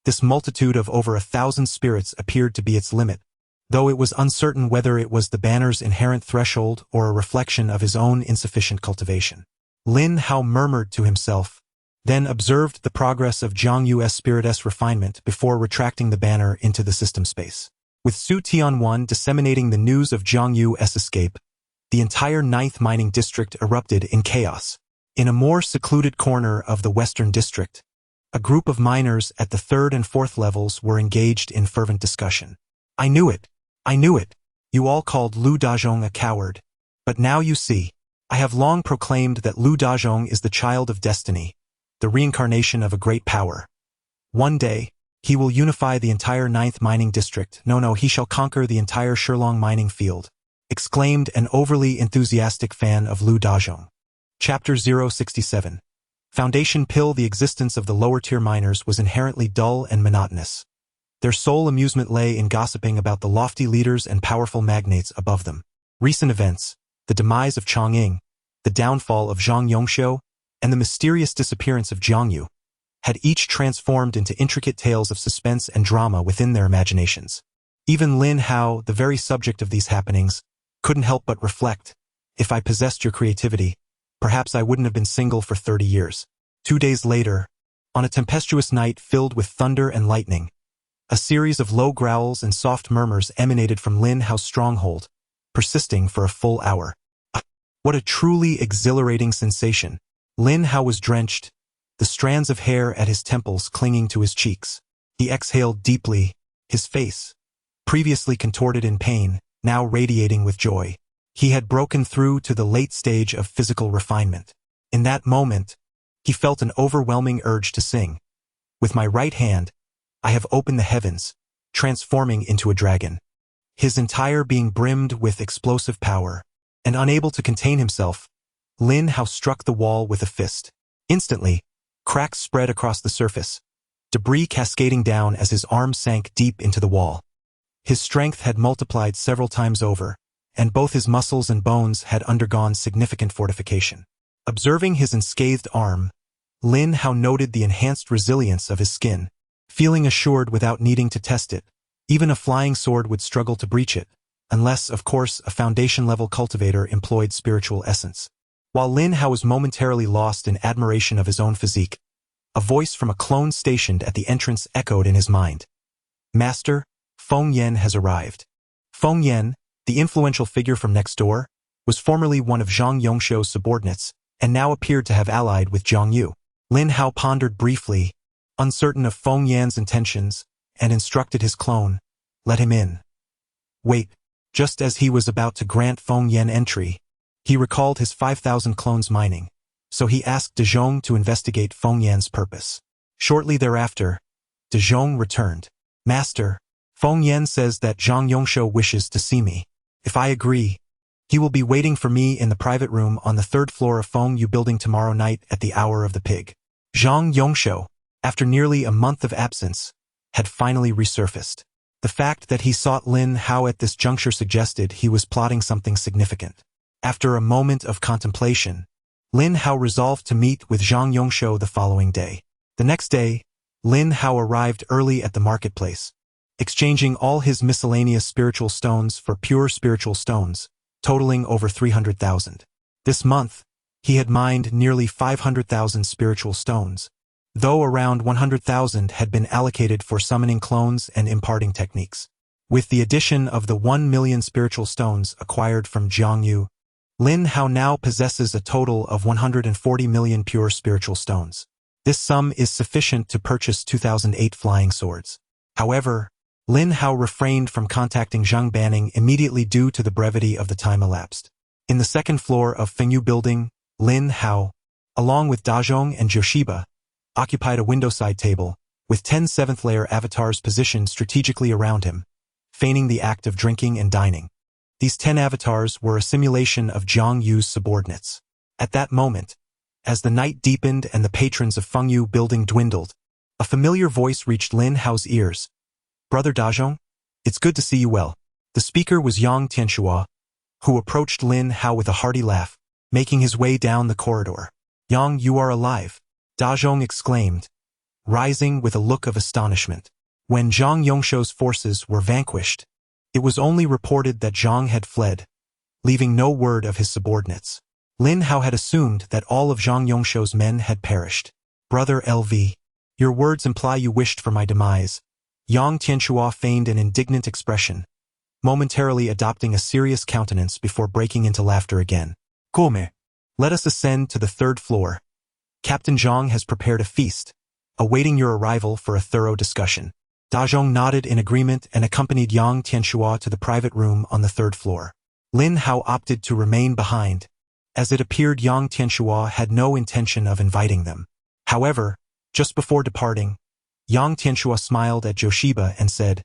S1: This multitude of over 1,000 spirits appeared to be its limit, though it was uncertain whether it was the banner's inherent threshold or a reflection of his own insufficient cultivation. Lin Hao murmured to himself, then observed the progress of Zhang Yu's spirit's refinement before retracting the banner into the system space. With Su Tianwan disseminating the news of Zhang Yu's escape, the entire 9th mining district erupted in chaos. In a more secluded corner of the western district, a group of miners at the 3rd and 4th levels were engaged in fervent discussion. I knew it. I knew it. You all called Lu Dazhong a coward. But now you see. I have long proclaimed that Lu Dazhong is the child of destiny, the reincarnation of a great power. One day, he will unify the entire 9th mining district. No, he shall conquer the entire Shilong mining field, exclaimed an overly enthusiastic fan of Lu Dazhong. Chapter 067. Foundation Pill. The existence of the lower-tier miners was inherently dull and monotonous. Their sole amusement lay in gossiping about the lofty leaders and powerful magnates above them. Recent events, the demise of Chongqing, the downfall of Zhang Yongshou, and the mysterious disappearance of Jiang Yu, had each transformed into intricate tales of suspense and drama within their imaginations. Even Lin Hao, the very subject of these happenings, couldn't help but reflect, if I possessed your creativity, perhaps I wouldn't have been single for 30 years. 2 days later, on a tempestuous night filled with thunder and lightning, a series of low growls and soft murmurs emanated from Lin Hao's stronghold, persisting for a full hour. What a truly exhilarating sensation! Lin Hao was drenched, the strands of hair at his temples clinging to his cheeks. He exhaled deeply, his face, previously contorted in pain, now radiating with joy. He had broken through to the late stage of physical refinement. In that moment, he felt an overwhelming urge to sing. With my right hand, I have opened the heavens, transforming into a dragon. His entire being brimmed with explosive power, and unable to contain himself, Lin Hao struck the wall with a fist. Instantly, cracks spread across the surface, debris cascading down as his arm sank deep into the wall. His strength had multiplied several times over, and both his muscles and bones had undergone significant fortification. Observing his unscathed arm, Lin Hao noted the enhanced resilience of his skin, feeling assured without needing to test it. Even a flying sword would struggle to breach it, unless, of course, a foundation-level cultivator employed spiritual essence. While Lin Hao was momentarily lost in admiration of his own physique, a voice from a clone stationed at the entrance echoed in his mind. Master, Feng Yan has arrived. Feng Yan, the influential figure from next door, was formerly one of Zhang Yongshou's subordinates, and now appeared to have allied with Jiang Yu. Lin Hao pondered briefly, uncertain of Feng Yan's intentions, and instructed his clone, "Let him in." Wait, just as he was about to grant Feng Yan entry, he recalled his 5,000 clones mining, so he asked De Zhong to investigate Feng Yan's purpose. Shortly thereafter, De Zhong returned. Master, Feng Yan says that Zhang Yongshou wishes to see me. If I agree, he will be waiting for me in the private room on the 3rd floor of Feng Yu building tomorrow night at the hour of the pig. Zhang Yongshou, after nearly a month of absence, had finally resurfaced. The fact that he sought Lin Hao at this juncture suggested he was plotting something significant. After a moment of contemplation, Lin Hao resolved to meet with Zhang Yongshou the following day. The next day, Lin Hao arrived early at the marketplace, exchanging all his miscellaneous spiritual stones for pure spiritual stones, totaling over 300,000. This month, he had mined nearly 500,000 spiritual stones, though around 100,000 had been allocated for summoning clones and imparting techniques. With the addition of the 1 million spiritual stones acquired from Jiang Yu, Lin Hao now possesses a total of 140 million pure spiritual stones. This sum is sufficient to purchase 2008 flying swords. However, Lin Hao refrained from contacting Zhang Banning immediately due to the brevity of the time elapsed. In the 2nd floor of Feng Yu building, Lin Hao, along with Dazhong and Joshiba, occupied a windowside table, with 10 7th-layer avatars positioned strategically around him, feigning the act of drinking and dining. These 10 avatars were a simulation of Jiang Yu's subordinates. At that moment, as the night deepened and the patrons of Feng Yu building dwindled, a familiar voice reached Lin Hao's ears. "Brother Dazhong, it's good to see you well." The speaker was Yang Tianshua, who approached Lin Hao with a hearty laugh, making his way down the corridor. "Yang, you are alive," Dazhong exclaimed, rising with a look of astonishment. When Zhang Yongshou's forces were vanquished, it was only reported that Zhang had fled, leaving no word of his subordinates. Lin Hao had assumed that all of Zhang Yongshou's men had perished. "Brother LV, your words imply you wished for my demise, Yang Tianchua feigned an indignant expression, momentarily adopting a serious countenance before breaking into laughter again.
S2: Come?
S1: Let us ascend to the 3rd floor. Captain Zhang has prepared a feast, awaiting your arrival for a thorough discussion. Da Zhong nodded in agreement and accompanied Yang Tianchua to the private room on the 3rd floor. Lin Hao opted to remain behind, as it appeared Yang Tianchua had no intention of inviting them. However, just before departing, Yang Tianchua smiled at Joshiba and said,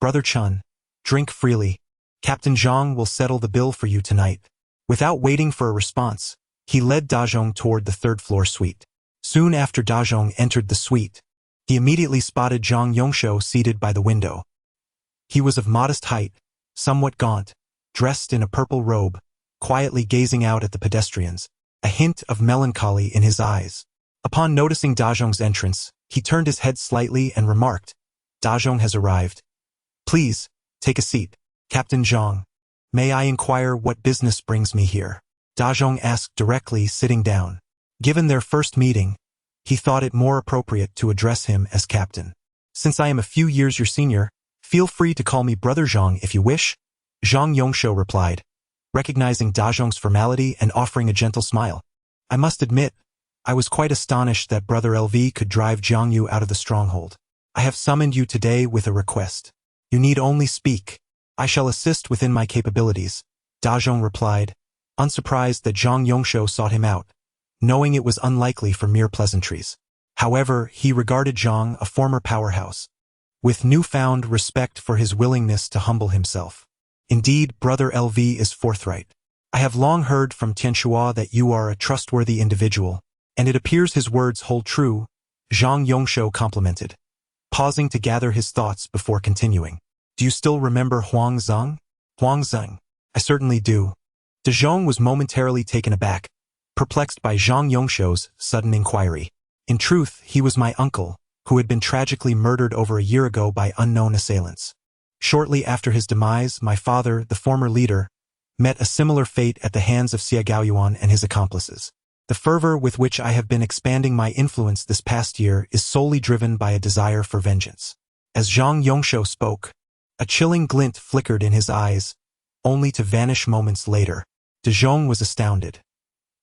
S1: "Brother Chun, drink freely. Captain Zhang will settle the bill for you tonight." Without waiting for a response, he led Da Zhong toward the 3rd floor suite. Soon after Da Zhong entered the suite, he immediately spotted Zhang Yongshou seated by the window. He was of modest height, somewhat gaunt, dressed in a purple robe, quietly gazing out at the pedestrians, a hint of melancholy in his eyes. Upon noticing Da Zhong's entrance, he turned his head slightly and remarked, "Da Zhong has arrived. Please, take a seat. Captain Zhang, may I inquire what business brings me here?" Da Zhong asked directly, sitting down. Given their first meeting, he thought it more appropriate to address him as captain. "Since I am a few years your senior, feel free to call me Brother Zhang if you wish," Zhang Yongshou replied, recognizing Da Zhong's formality and offering a gentle smile. "I must admit, I was quite astonished that Brother LV could drive Jiang Yu out of the stronghold. I have summoned you today with a request. You need only speak. I shall assist within my capabilities," Da Zhong replied, unsurprised that Zhang Yongshou sought him out, knowing it was unlikely for mere pleasantries. However, he regarded Zhang, a former powerhouse, with newfound respect for his willingness to humble himself. "Indeed, Brother LV is forthright. I have long heard from Tianchua that you are a trustworthy individual, and it appears his words hold true," Zhang Yongshou complimented, pausing to gather his thoughts before continuing. "Do you still remember Huang Zhang?" "Huang Zhang? I certainly do." De Zhong was momentarily taken aback, perplexed by Zhang Yongshou's sudden inquiry. "In truth, he was my uncle, who had been tragically murdered over a year ago by unknown assailants. Shortly after his demise, my father, the former leader, met a similar fate at the hands of Xie Gaoyuan and his accomplices. The fervor with which I have been expanding my influence this past year is solely driven by a desire for vengeance." As Zhang Yongshou spoke, a chilling glint flickered in his eyes, only to vanish moments later. De Zhong was astounded.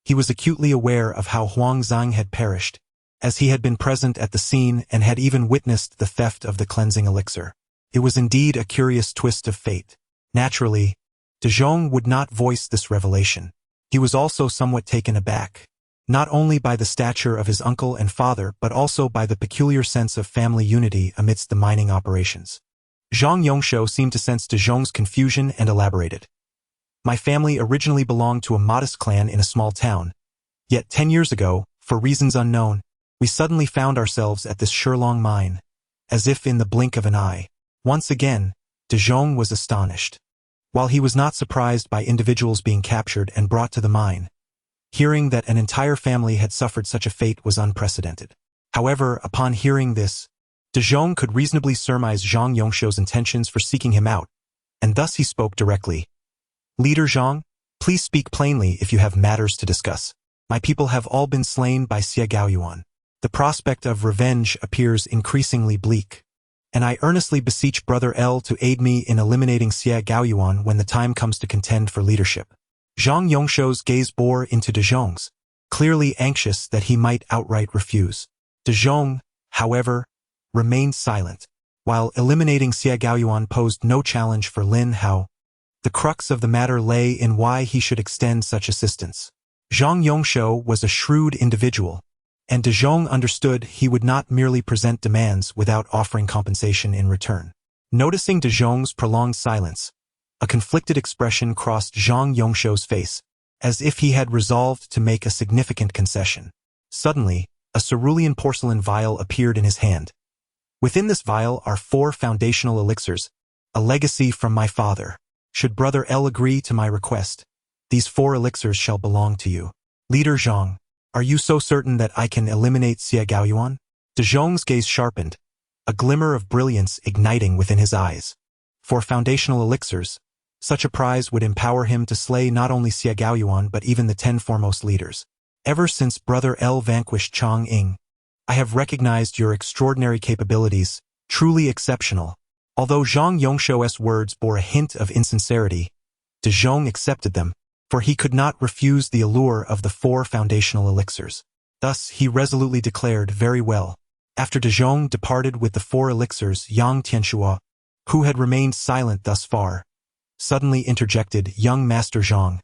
S1: He was acutely aware of how Huang Zhang had perished, as he had been present at the scene and had even witnessed the theft of the cleansing elixir. It was indeed a curious twist of fate. Naturally, De Zhong would not voice this revelation. He was also somewhat taken aback, not only by the stature of his uncle and father but also by the peculiar sense of family unity amidst the mining operations. Zhang Yongshou seemed to sense De Zhong's confusion and elaborated. "My family originally belonged to a modest clan in a small town, yet 10 years ago, for reasons unknown, we suddenly found ourselves at this Shurlong mine, as if in the blink of an eye." Once again, De Zhong was astonished. While he was not surprised by individuals being captured and brought to the mine, hearing that an entire family had suffered such a fate was unprecedented. However, upon hearing this, De Zhong could reasonably surmise Zhang Yongshou's intentions for seeking him out, and thus he spoke directly. "Leader Zhang, please speak plainly if you have matters to discuss. My people have all been slain by Xie Gaoyuan. The prospect of revenge appears increasingly bleak, and I earnestly beseech Brother L to aid me in eliminating Xie Gaoyuan when the time comes to contend for leadership." Zhang Yongshou's gaze bore into De Zhong's, clearly anxious that he might outright refuse. De Zhong, however, remained silent. While eliminating Xie Gaoyuan posed no challenge for Lin Hao, the crux of the matter lay in why he should extend such assistance. Zhang Yongshou was a shrewd individual, and De Zhong understood he would not merely present demands without offering compensation in return. Noticing De Zhong's prolonged silence, a conflicted expression crossed Zhang Yongshou's face, as if he had resolved to make a significant concession. Suddenly, a cerulean porcelain vial appeared in his hand. Within this vial are 4 foundational elixirs, a legacy from my father. Should Brother L agree to my request, these 4 elixirs shall belong to you. Leader Zhang, are you so certain that I can eliminate Xie Gaoyuan? De Zhong's gaze sharpened, a glimmer of brilliance igniting within his eyes. 4 foundational elixirs, such a prize would empower him to slay not only Xie Gaoyuan but even the 10 foremost leaders. Ever since Brother L vanquished Chang Ying, I have recognized your extraordinary capabilities, Truly exceptional. Although Zhang Yongshuo's words bore a hint of insincerity, De Jong accepted them, for he could not refuse the allure of the 4 foundational elixirs. Thus, he resolutely declared, very well. After De Jong departed with the 4 elixirs, Yang Tianxue, who had remained silent thus far, suddenly interjected, young Master Zhang,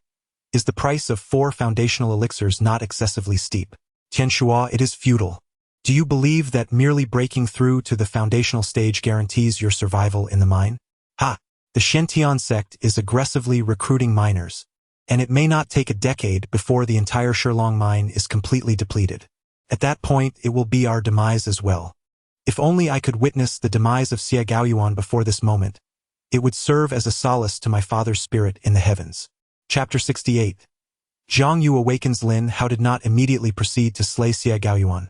S1: is the price of 4 foundational elixirs not excessively steep? Tianxue, it is futile. Do you believe that merely breaking through to the foundational stage guarantees your survival in the mine? Ha! The Shentian sect is aggressively recruiting miners, and it may not take a decade before the entire Shilong mine is completely depleted. At that point, it will be our demise as well. If only I could witness the demise of Xie Gaoyuan before this moment, it would serve as a solace to my father's spirit in the heavens. Chapter 68. Zhang Yu awakens. Lin Hao did not immediately proceed to slay Xie Gaoyuan.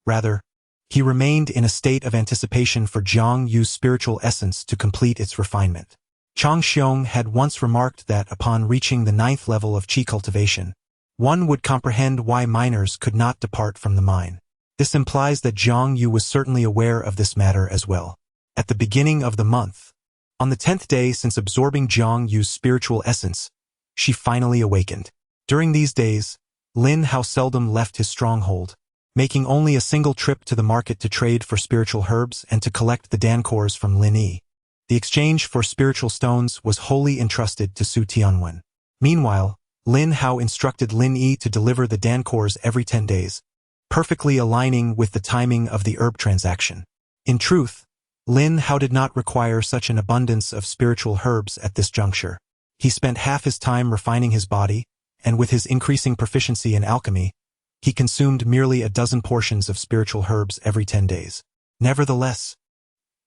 S1: Rather, he remained in a state of anticipation for Zhang Yu's spiritual essence to complete its refinement. Chang Xiong had once remarked that upon reaching the 9th level of qi cultivation, one would comprehend why miners could not depart from the mine. This implies that Zhang Yu was certainly aware of this matter as well. At the beginning of the month, on the 10th day since absorbing Zhang Yu's spiritual essence, she finally awakened. During these days, Lin Hao seldom left his stronghold, making only a single trip to the market to trade for spiritual herbs and to collect the dancores from Lin Yi. The exchange for spiritual stones was wholly entrusted to Su Tianwen. Meanwhile, Lin Hao instructed Lin Yi to deliver the dancores every 10 days, perfectly aligning with the timing of the herb transaction. In truth, Lin Hao did not require such an abundance of spiritual herbs at this juncture. He spent half his time refining his body, and with his increasing proficiency in alchemy, he consumed merely a dozen portions of spiritual herbs every 10 days. Nevertheless,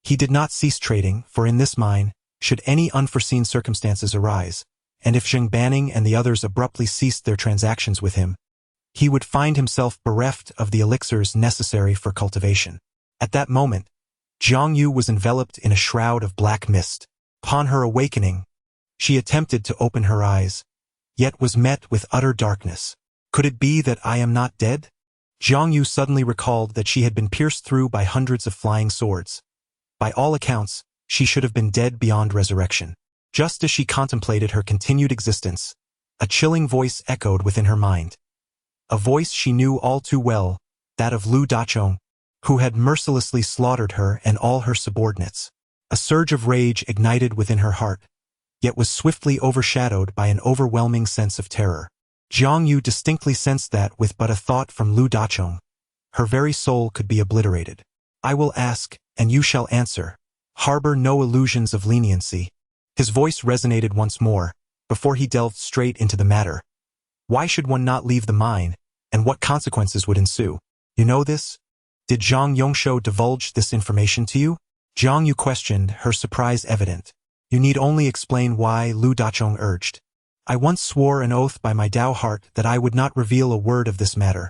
S1: he did not cease trading, for in this mine, should any unforeseen circumstances arise, and if Zheng Banning and the others abruptly ceased their transactions with him, he would find himself bereft of the elixirs necessary for cultivation. At that moment, Zhang Yu was enveloped in a shroud of black mist. Upon her awakening, she attempted to open her eyes, yet was met with utter darkness. Could it be that I am not dead? Zhang Yu suddenly recalled that she had been pierced through by hundreds of flying swords. By all accounts, she should have been dead beyond resurrection. Just as she contemplated her continued existence, a chilling voice echoed within her mind. A voice she knew all too well, that of Lu Dachong, who had mercilessly slaughtered her and all her subordinates. A surge of rage ignited within her heart, yet was swiftly overshadowed by an overwhelming sense of terror. Zhang Yu distinctly sensed that with but a thought from Lu Dachong, her very soul could be obliterated. I will ask, and you shall answer. Harbor no illusions of leniency. His voice resonated once more, before he delved straight into the matter. Why should one not leave the mine, and what consequences would ensue? You know this? Did Zhang Yongshuo divulge this information to you? Zhang Yu questioned, her surprise evident. You need only explain why, Lu Dachong urged. I once swore an oath by my Tao heart that I would not reveal a word of this matter,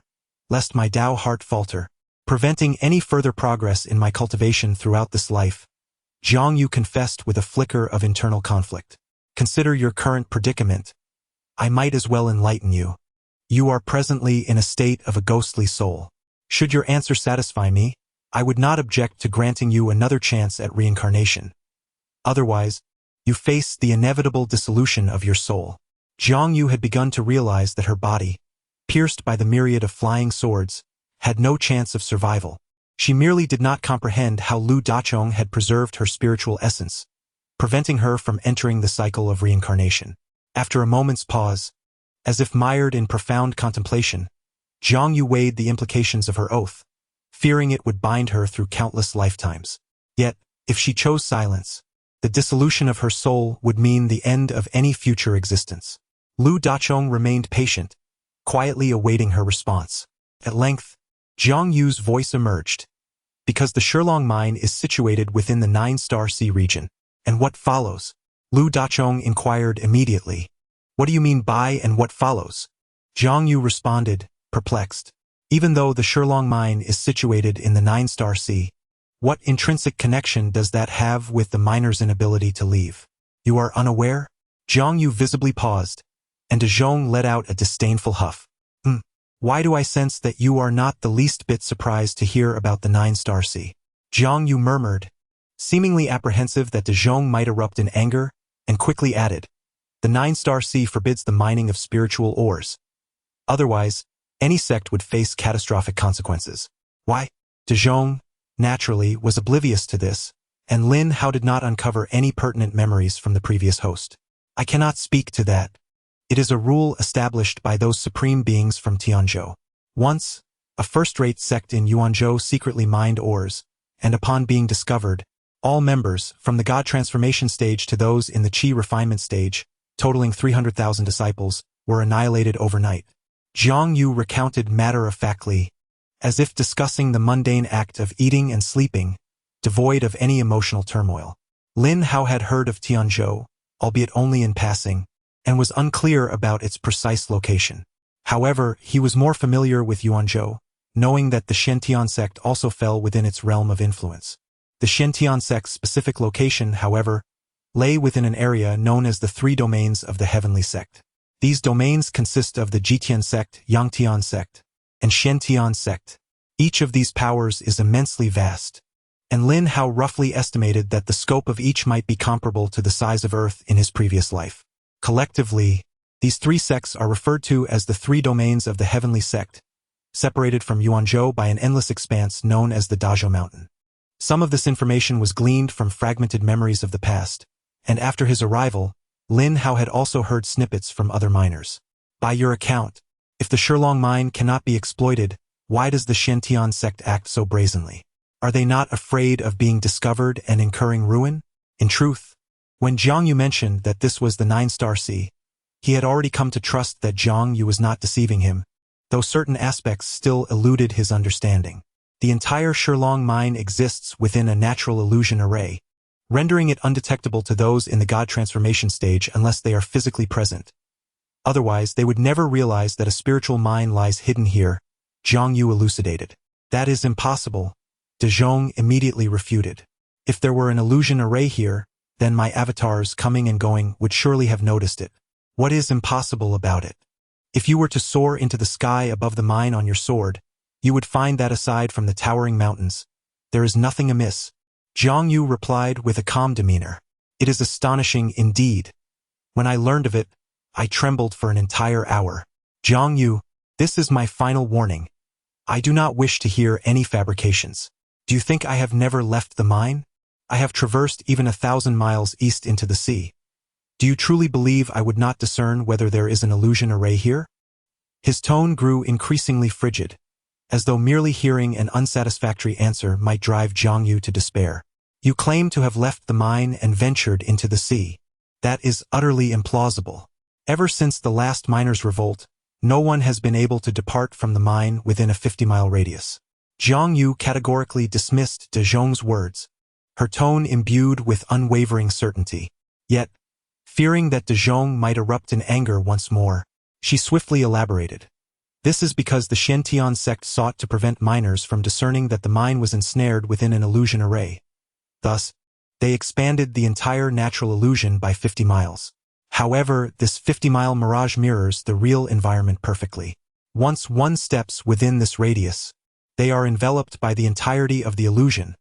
S1: lest my Tao heart falter, preventing any further progress in my cultivation throughout this life. Zhang Yu confessed with a flicker of internal conflict. Consider your current predicament. I might as well enlighten you. You are presently in a state of a ghostly soul. Should your answer satisfy me, I would not object to granting you another chance at reincarnation. Otherwise, you face the inevitable dissolution of your soul. Zhang Yu had begun to realize that her body, pierced by the myriad of flying swords, had no chance of survival. She merely did not comprehend how Lu Dachong had preserved her spiritual essence, preventing her from entering the cycle of reincarnation. After a moment's pause, as if mired in profound contemplation, Zhang Yu weighed the implications of her oath, fearing it would bind her through countless lifetimes. Yet, if she chose silence, the dissolution of her soul would mean the end of any future existence. Lu Dachong remained patient, quietly awaiting her response. At length, Zhang Yu's voice emerged. Because the Shilong mine is situated within the 9-star sea region. And what follows? Lu Dachong inquired immediately. What do you mean by and what follows? Zhang Yu responded, perplexed. Even though the Shilong mine is situated in the 9-star sea, what intrinsic connection does that have with the miner's inability to leave? You are unaware? Zhang Yu visibly paused, and De Jong let out a disdainful huff. Why do I sense that you are not the least bit surprised to hear about the 9-star sea? Jiang Yu murmured, seemingly apprehensive that De Zhong might erupt in anger, and quickly added, "The Nine-Star Sea forbids the mining of spiritual ores. Otherwise, any sect would face catastrophic consequences." Why? De Zhong, naturally, was oblivious to this, and Lin Hao did not uncover any pertinent memories from the previous host. "I cannot speak to that. It is a rule established by those supreme beings from Tianzhou. Once, a first-rate sect in Yuanzhou secretly mined ores, and upon being discovered, all members, from the God transformation stage to those in the Qi refinement stage, totaling 300,000 disciples, were annihilated overnight." Jiang Yu recounted matter-of-factly, as if discussing the mundane act of eating and sleeping, devoid of any emotional turmoil. Lin Hao had heard of Tianzhou, albeit only in passing, and was unclear about its precise location. However, he was more familiar with Yuanzhou, knowing that the Shentian sect also fell within its realm of influence. The Shentian sect's specific location, however, lay within an area known as the Three Domains of the Heavenly Sect. These domains consist of the Jitian sect, Yangtian sect, and Shentian sect. Each of these powers is immensely vast, and Lin Hao roughly estimated that the scope of each might be comparable to the size of Earth in his previous life. Collectively, these three sects are referred to as the Three Domains of the Heavenly Sect, separated from Yuanzhou by an endless expanse known as the Dazhou Mountain. Some of this information was gleaned from fragmented memories of the past, and after his arrival, Lin Hao had also heard snippets from other miners. "By your account, if the Shilong mine cannot be exploited, why does the Shentian sect act so brazenly? Are they not afraid of being discovered and incurring ruin?" In truth, when Jiang Yu mentioned that this was the Nine-Star Sea, he had already come to trust that Jiang Yu was not deceiving him, though certain aspects still eluded his understanding. The entire Shilong mine exists within a natural illusion array, rendering it undetectable to those in the God transformation stage unless they are physically present. Otherwise, they would never realize that a spiritual mine lies hidden here, Jiang Yu elucidated. "That is impossible," De Zhong immediately refuted. "If there were an illusion array here, then my avatars coming and going would surely have noticed it. What is impossible about it? If you were to soar into the sky above the mine on your sword, you would find that aside from the towering mountains, there is nothing amiss." Jiang Yu replied with a calm demeanor. "It is astonishing indeed. When I learned of it, I trembled for an entire hour. Jiang Yu, this is my final warning. I do not wish to hear any fabrications. Do you think I have never left the mine? I have traversed even 1,000 miles east into the sea. Do you truly believe I would not discern whether there is an illusion array here?" His tone grew increasingly frigid, as though merely hearing an unsatisfactory answer might drive Jiang Yu to despair. "You claim to have left the mine and ventured into the sea. That is utterly implausible. Ever since the last miners' revolt, no one has been able to depart from the mine within a 50-mile radius." Jiang Yu categorically dismissed De Zhong's words, her tone imbued with unwavering certainty. Yet, fearing that De Zhong might erupt in anger once more, she swiftly elaborated. "This is because the Shentian sect sought to prevent miners from discerning that the mine was ensnared within an illusion array. Thus, they expanded the entire natural illusion by 50 miles. However, this 50-mile mirage mirrors the real environment perfectly. Once one steps within this radius, they are enveloped by the entirety of the illusion,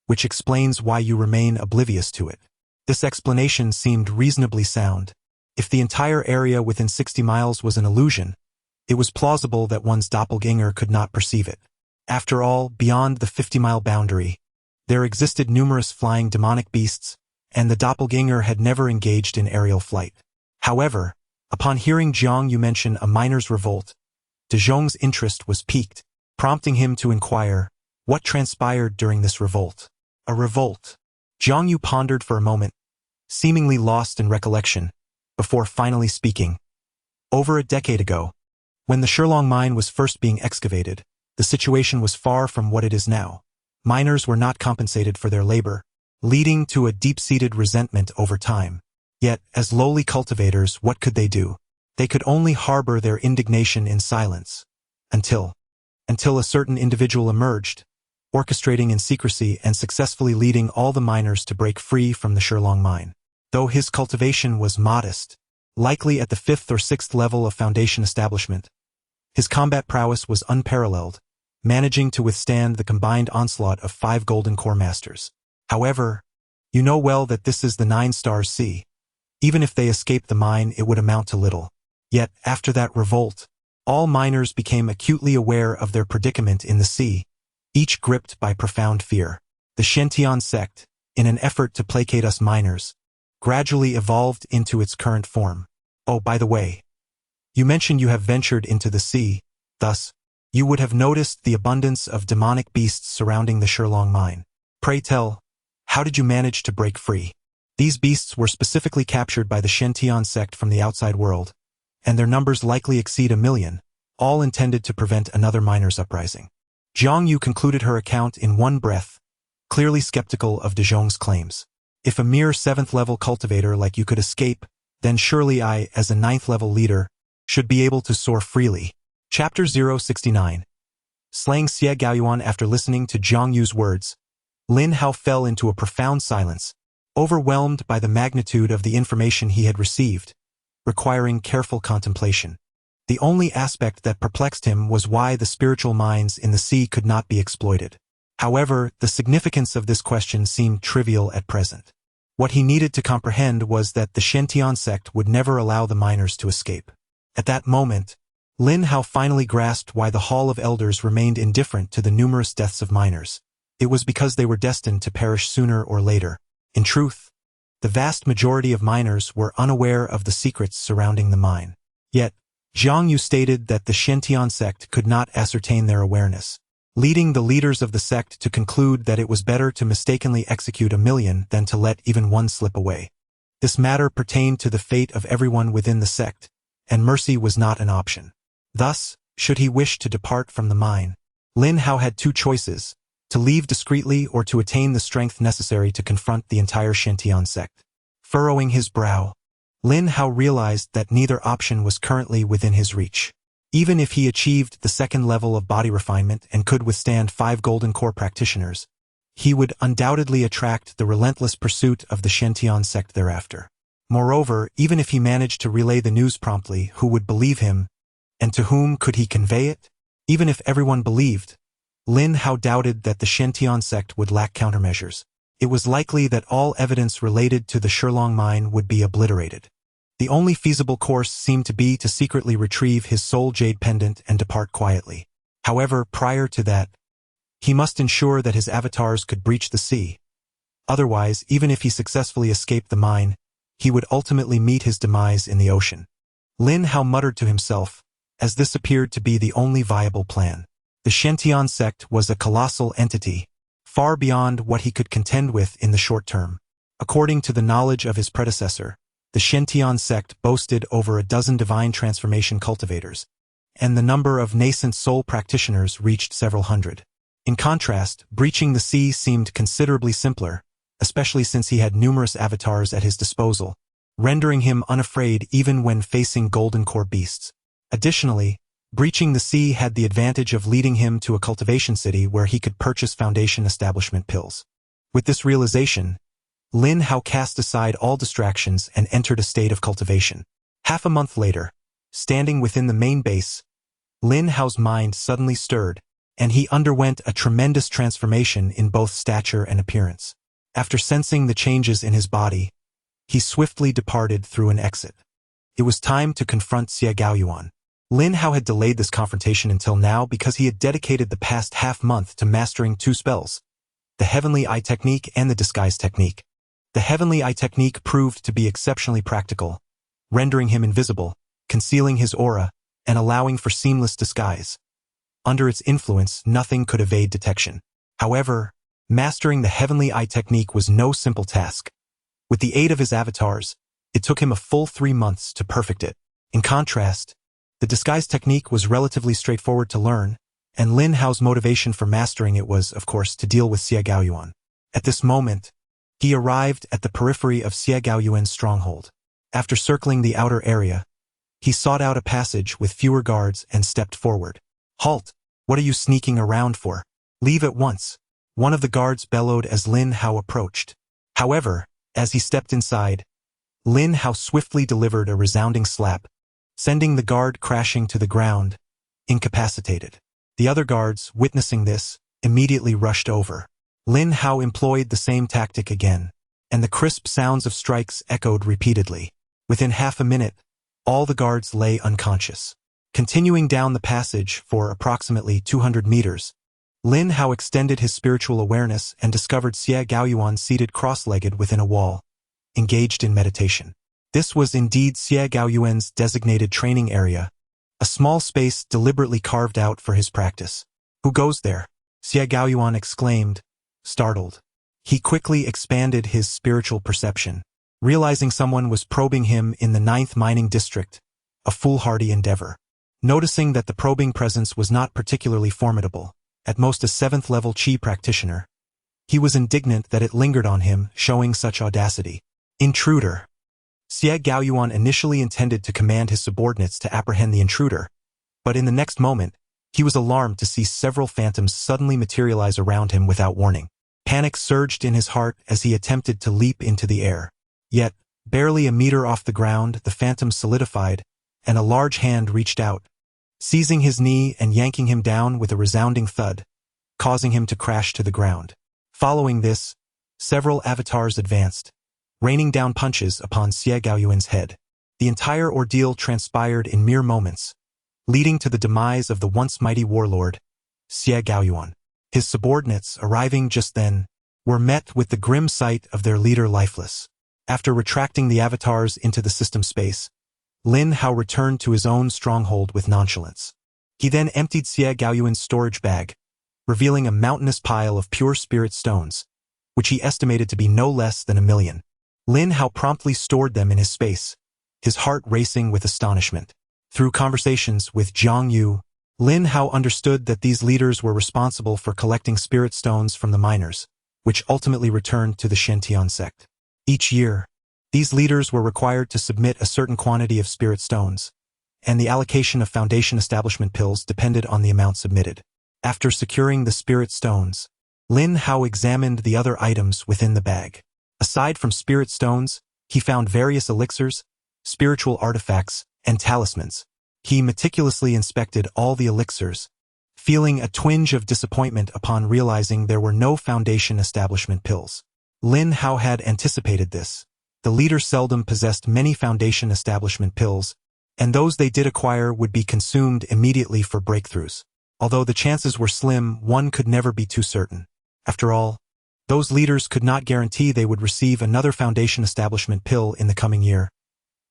S1: which explains why you remain oblivious to it." This explanation seemed reasonably sound. If the entire area within 60 miles was an illusion, it was plausible that one's doppelganger could not perceive it. After all, beyond the 50-mile boundary, there existed numerous flying demonic beasts, and the doppelganger had never engaged in aerial flight. However, upon hearing Jiang Yu mention a miner's revolt, De Zhong's interest was piqued, prompting him to inquire, what transpired during this revolt? A revolt? Jiang Yu pondered for a moment, seemingly lost in recollection, before finally speaking. "Over a decade ago, when the Shilong mine was first being excavated, the situation was far from what it is now. Miners were not compensated for their labor, leading to a deep-seated resentment over time. Yet, as lowly cultivators, what could they do? They could only harbor their indignation in silence, until a certain individual emerged, orchestrating in secrecy and successfully leading all the miners to break free from the Shilong mine. Though his cultivation was modest, likely at the 5th or 6th level of foundation establishment, his combat prowess was unparalleled, managing to withstand the combined onslaught of 5 golden core masters. However, you know well that this is the 9 stars sea. Even if they escaped the mine, it would amount to little. Yet, after that revolt, all miners became acutely aware of their predicament in the sea, each gripped by profound fear. The Shentian sect, in an effort to placate us miners, gradually evolved into its current form. Oh, by the way, you mentioned you have ventured into the sea, thus, you would have noticed the abundance of demonic beasts surrounding the Shurlong mine. Pray tell, how did you manage to break free? These beasts were specifically captured by the Shentian sect from the outside world, and their numbers likely exceed 1 million, all intended to prevent another miners' uprising. Zhang Yu concluded her account in one breath, clearly skeptical of De Zhong's claims. If a mere 7th-level cultivator like you could escape, then surely I, as a 9th-level leader, should be able to soar freely. Chapter 069. Slaying Xie Gaoyuan. After listening to Zhang Yu's words, Lin Hao fell into a profound silence, overwhelmed by the magnitude of the information he had received, requiring careful contemplation. The only aspect that perplexed him was why the spiritual mines in the sea could not be exploited. However, the significance of this question seemed trivial at present. What he needed to comprehend was that the Shentian sect would never allow the miners to escape. At that moment, Lin Hao finally grasped why the Hall of Elders remained indifferent to the numerous deaths of miners. It was because they were destined to perish sooner or later. In truth, the vast majority of miners were unaware of the secrets surrounding the mine. Yet, Zhang Yu stated that the Shentian sect could not ascertain their awareness, leading the leaders of the sect to conclude that it was better to mistakenly execute 1 million than to let even one slip away. This matter pertained to the fate of everyone within the sect, and mercy was not an option. Thus, should he wish to depart from the mine, Lin Hao had 2 choices: to leave discreetly or to attain the strength necessary to confront the entire Shentian sect. Furrowing his brow, Lin Hao realized that neither option was currently within his reach. Even if he achieved the 2nd level of body refinement and could withstand 5 golden core practitioners, he would undoubtedly attract the relentless pursuit of the Shentian sect thereafter. Moreover, even if he managed to relay the news promptly, who would believe him, and to whom could he convey it? Even if everyone believed, Lin Hao doubted that the Shentian sect would lack countermeasures. It was likely that all evidence related to the Shurlong mine would be obliterated. The only feasible course seemed to be to secretly retrieve his soul jade pendant and depart quietly. However, prior to that, he must ensure that his avatars could breach the sea. Otherwise, even if he successfully escaped the mine, he would ultimately meet his demise in the ocean. Lin Hao muttered to himself, as this appeared to be the only viable plan. The Shentian sect was a colossal entity, far beyond what he could contend with in the short term. According to the knowledge of his predecessor, the Shentian sect boasted over 12 divine transformation cultivators, and the number of nascent soul practitioners reached several hundred. In contrast, breaching the sea seemed considerably simpler, especially since he had numerous avatars at his disposal, rendering him unafraid even when facing golden core beasts. Additionally, breaching the sea had the advantage of leading him to a cultivation city where he could purchase foundation establishment pills. With this realization, Lin Hao cast aside all distractions and entered a state of cultivation. Half a month later, standing within the main base, Lin Hao's mind suddenly stirred, and he underwent a tremendous transformation in both stature and appearance. After sensing the changes in his body, he swiftly departed through an exit. It was time to confront Xie Gaoyuan. Lin Hao had delayed this confrontation until now because he had dedicated the past half-month to mastering 2 spells, the Heavenly Eye Technique and the Disguise Technique. The Heavenly Eye Technique proved to be exceptionally practical, rendering him invisible, concealing his aura, and allowing for seamless disguise. Under its influence, nothing could evade detection. However, mastering the Heavenly Eye Technique was no simple task. With the aid of his avatars, it took him a full 3 months to perfect it. In contrast, the disguise technique was relatively straightforward to learn, and Lin Hao's motivation for mastering it was, of course, to deal with Xie Gaoyuan. At this moment, he arrived at the periphery of Xie Gaoyuan's stronghold. After circling the outer area, he sought out a passage with fewer guards and stepped forward. "Halt! What are you sneaking around for? Leave at once!" One of the guards bellowed as Lin Hao approached. However, as he stepped inside, Lin Hao swiftly delivered a resounding slap, sending the guard crashing to the ground, incapacitated. The other guards, witnessing this, immediately rushed over. Lin Hao employed the same tactic again, and the crisp sounds of strikes echoed repeatedly. Within half a minute, all the guards lay unconscious. Continuing down the passage for approximately 200 meters, Lin Hao extended his spiritual awareness and discovered Xie Gaoyuan seated cross-legged within a wall, engaged in meditation. This was indeed Xie Gaoyuan's designated training area, a small space deliberately carved out for his practice. "Who goes there?" Xie Gaoyuan exclaimed, startled. He quickly expanded his spiritual perception, realizing someone was probing him in the 9th mining district, a foolhardy endeavor. Noticing that the probing presence was not particularly formidable, at most a 7th-level Qi practitioner, he was indignant that it lingered on him, showing such audacity. Intruder. Xie Gaoyuan initially intended to command his subordinates to apprehend the intruder, but in the next moment, he was alarmed to see several phantoms suddenly materialize around him without warning. Panic surged in his heart as he attempted to leap into the air. Yet, barely a meter off the ground, the phantom solidified, and a large hand reached out, seizing his knee and yanking him down with a resounding thud, causing him to crash to the ground. Following this, several avatars advanced, raining down punches upon Xie Gaoyuan's head. The entire ordeal transpired in mere moments, leading to the demise of the once mighty warlord, Xie Gaoyuan. His subordinates, arriving just then, were met with the grim sight of their leader lifeless. After retracting the avatars into the system space, Lin Hao returned to his own stronghold with nonchalance. He then emptied Xie Gaoyuan's storage bag, revealing a mountainous pile of pure spirit stones, which he estimated to be no less than 1,000,000. Lin Hao promptly stored them in his space, his heart racing with astonishment. Through conversations with Zhang Yu, Lin Hao understood that these leaders were responsible for collecting spirit stones from the miners, which ultimately returned to the Shentian sect. Each year, these leaders were required to submit a certain quantity of spirit stones, and the allocation of foundation establishment pills depended on the amount submitted. After securing the spirit stones, Lin Hao examined the other items within the bag. Aside from spirit stones, he found various elixirs, spiritual artifacts, and talismans. He meticulously inspected all the elixirs, feeling a twinge of disappointment upon realizing there were no foundation establishment pills. Lin Hao had anticipated this. The leader seldom possessed many foundation establishment pills, and those they did acquire would be consumed immediately for breakthroughs. Although the chances were slim, one could never be too certain. After all, those leaders could not guarantee they would receive another foundation establishment pill in the coming year,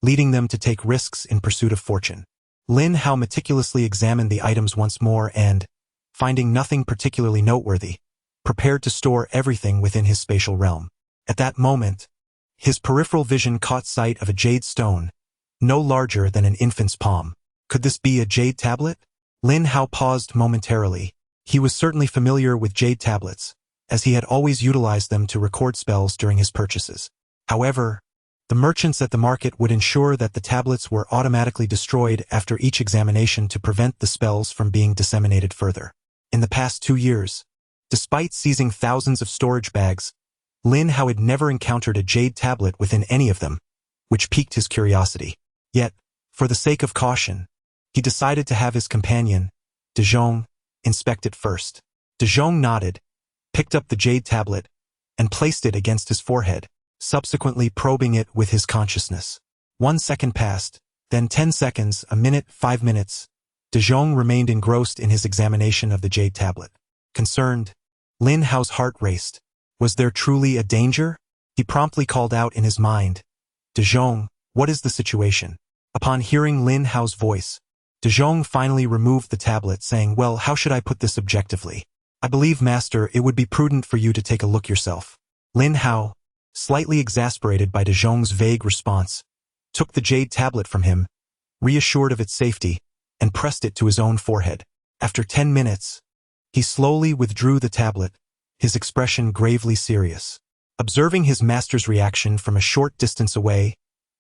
S1: leading them to take risks in pursuit of fortune. Lin Hao meticulously examined the items once more and, finding nothing particularly noteworthy, prepared to store everything within his spatial realm. At that moment, his peripheral vision caught sight of a jade stone, no larger than an infant's palm. Could this be a jade tablet? Lin Hao paused momentarily. He was certainly familiar with jade tablets, as he had always utilized them to record spells during his purchases. However, the merchants at the market would ensure that the tablets were automatically destroyed after each examination to prevent the spells from being disseminated further. In the past 2 years, despite seizing thousands of storage bags, Lin Hao had never encountered a jade tablet within any of them, which piqued his curiosity. Yet, for the sake of caution, he decided to have his companion, De Jong, inspect it first. De Jong nodded, picked up the jade tablet, and placed it against his forehead, subsequently probing it with his consciousness. 1 second passed, then 10 seconds, a minute, 5 minutes. De Jong remained engrossed in his examination of the jade tablet. Concerned, Lin Hao's heart raced. Was there truly a danger? He promptly called out in his mind, "De Jong, what is the situation?" Upon hearing Lin Hao's voice, De Jong finally removed the tablet, saying, "Well, how should I put this objectively? I believe, Master, it would be prudent for you to take a look yourself." Lin Hao, slightly exasperated by De Jong's vague response, took the jade tablet from him, reassured of its safety, and pressed it to his own forehead. After 10 minutes, he slowly withdrew the tablet, his expression gravely serious. Observing his master's reaction from a short distance away,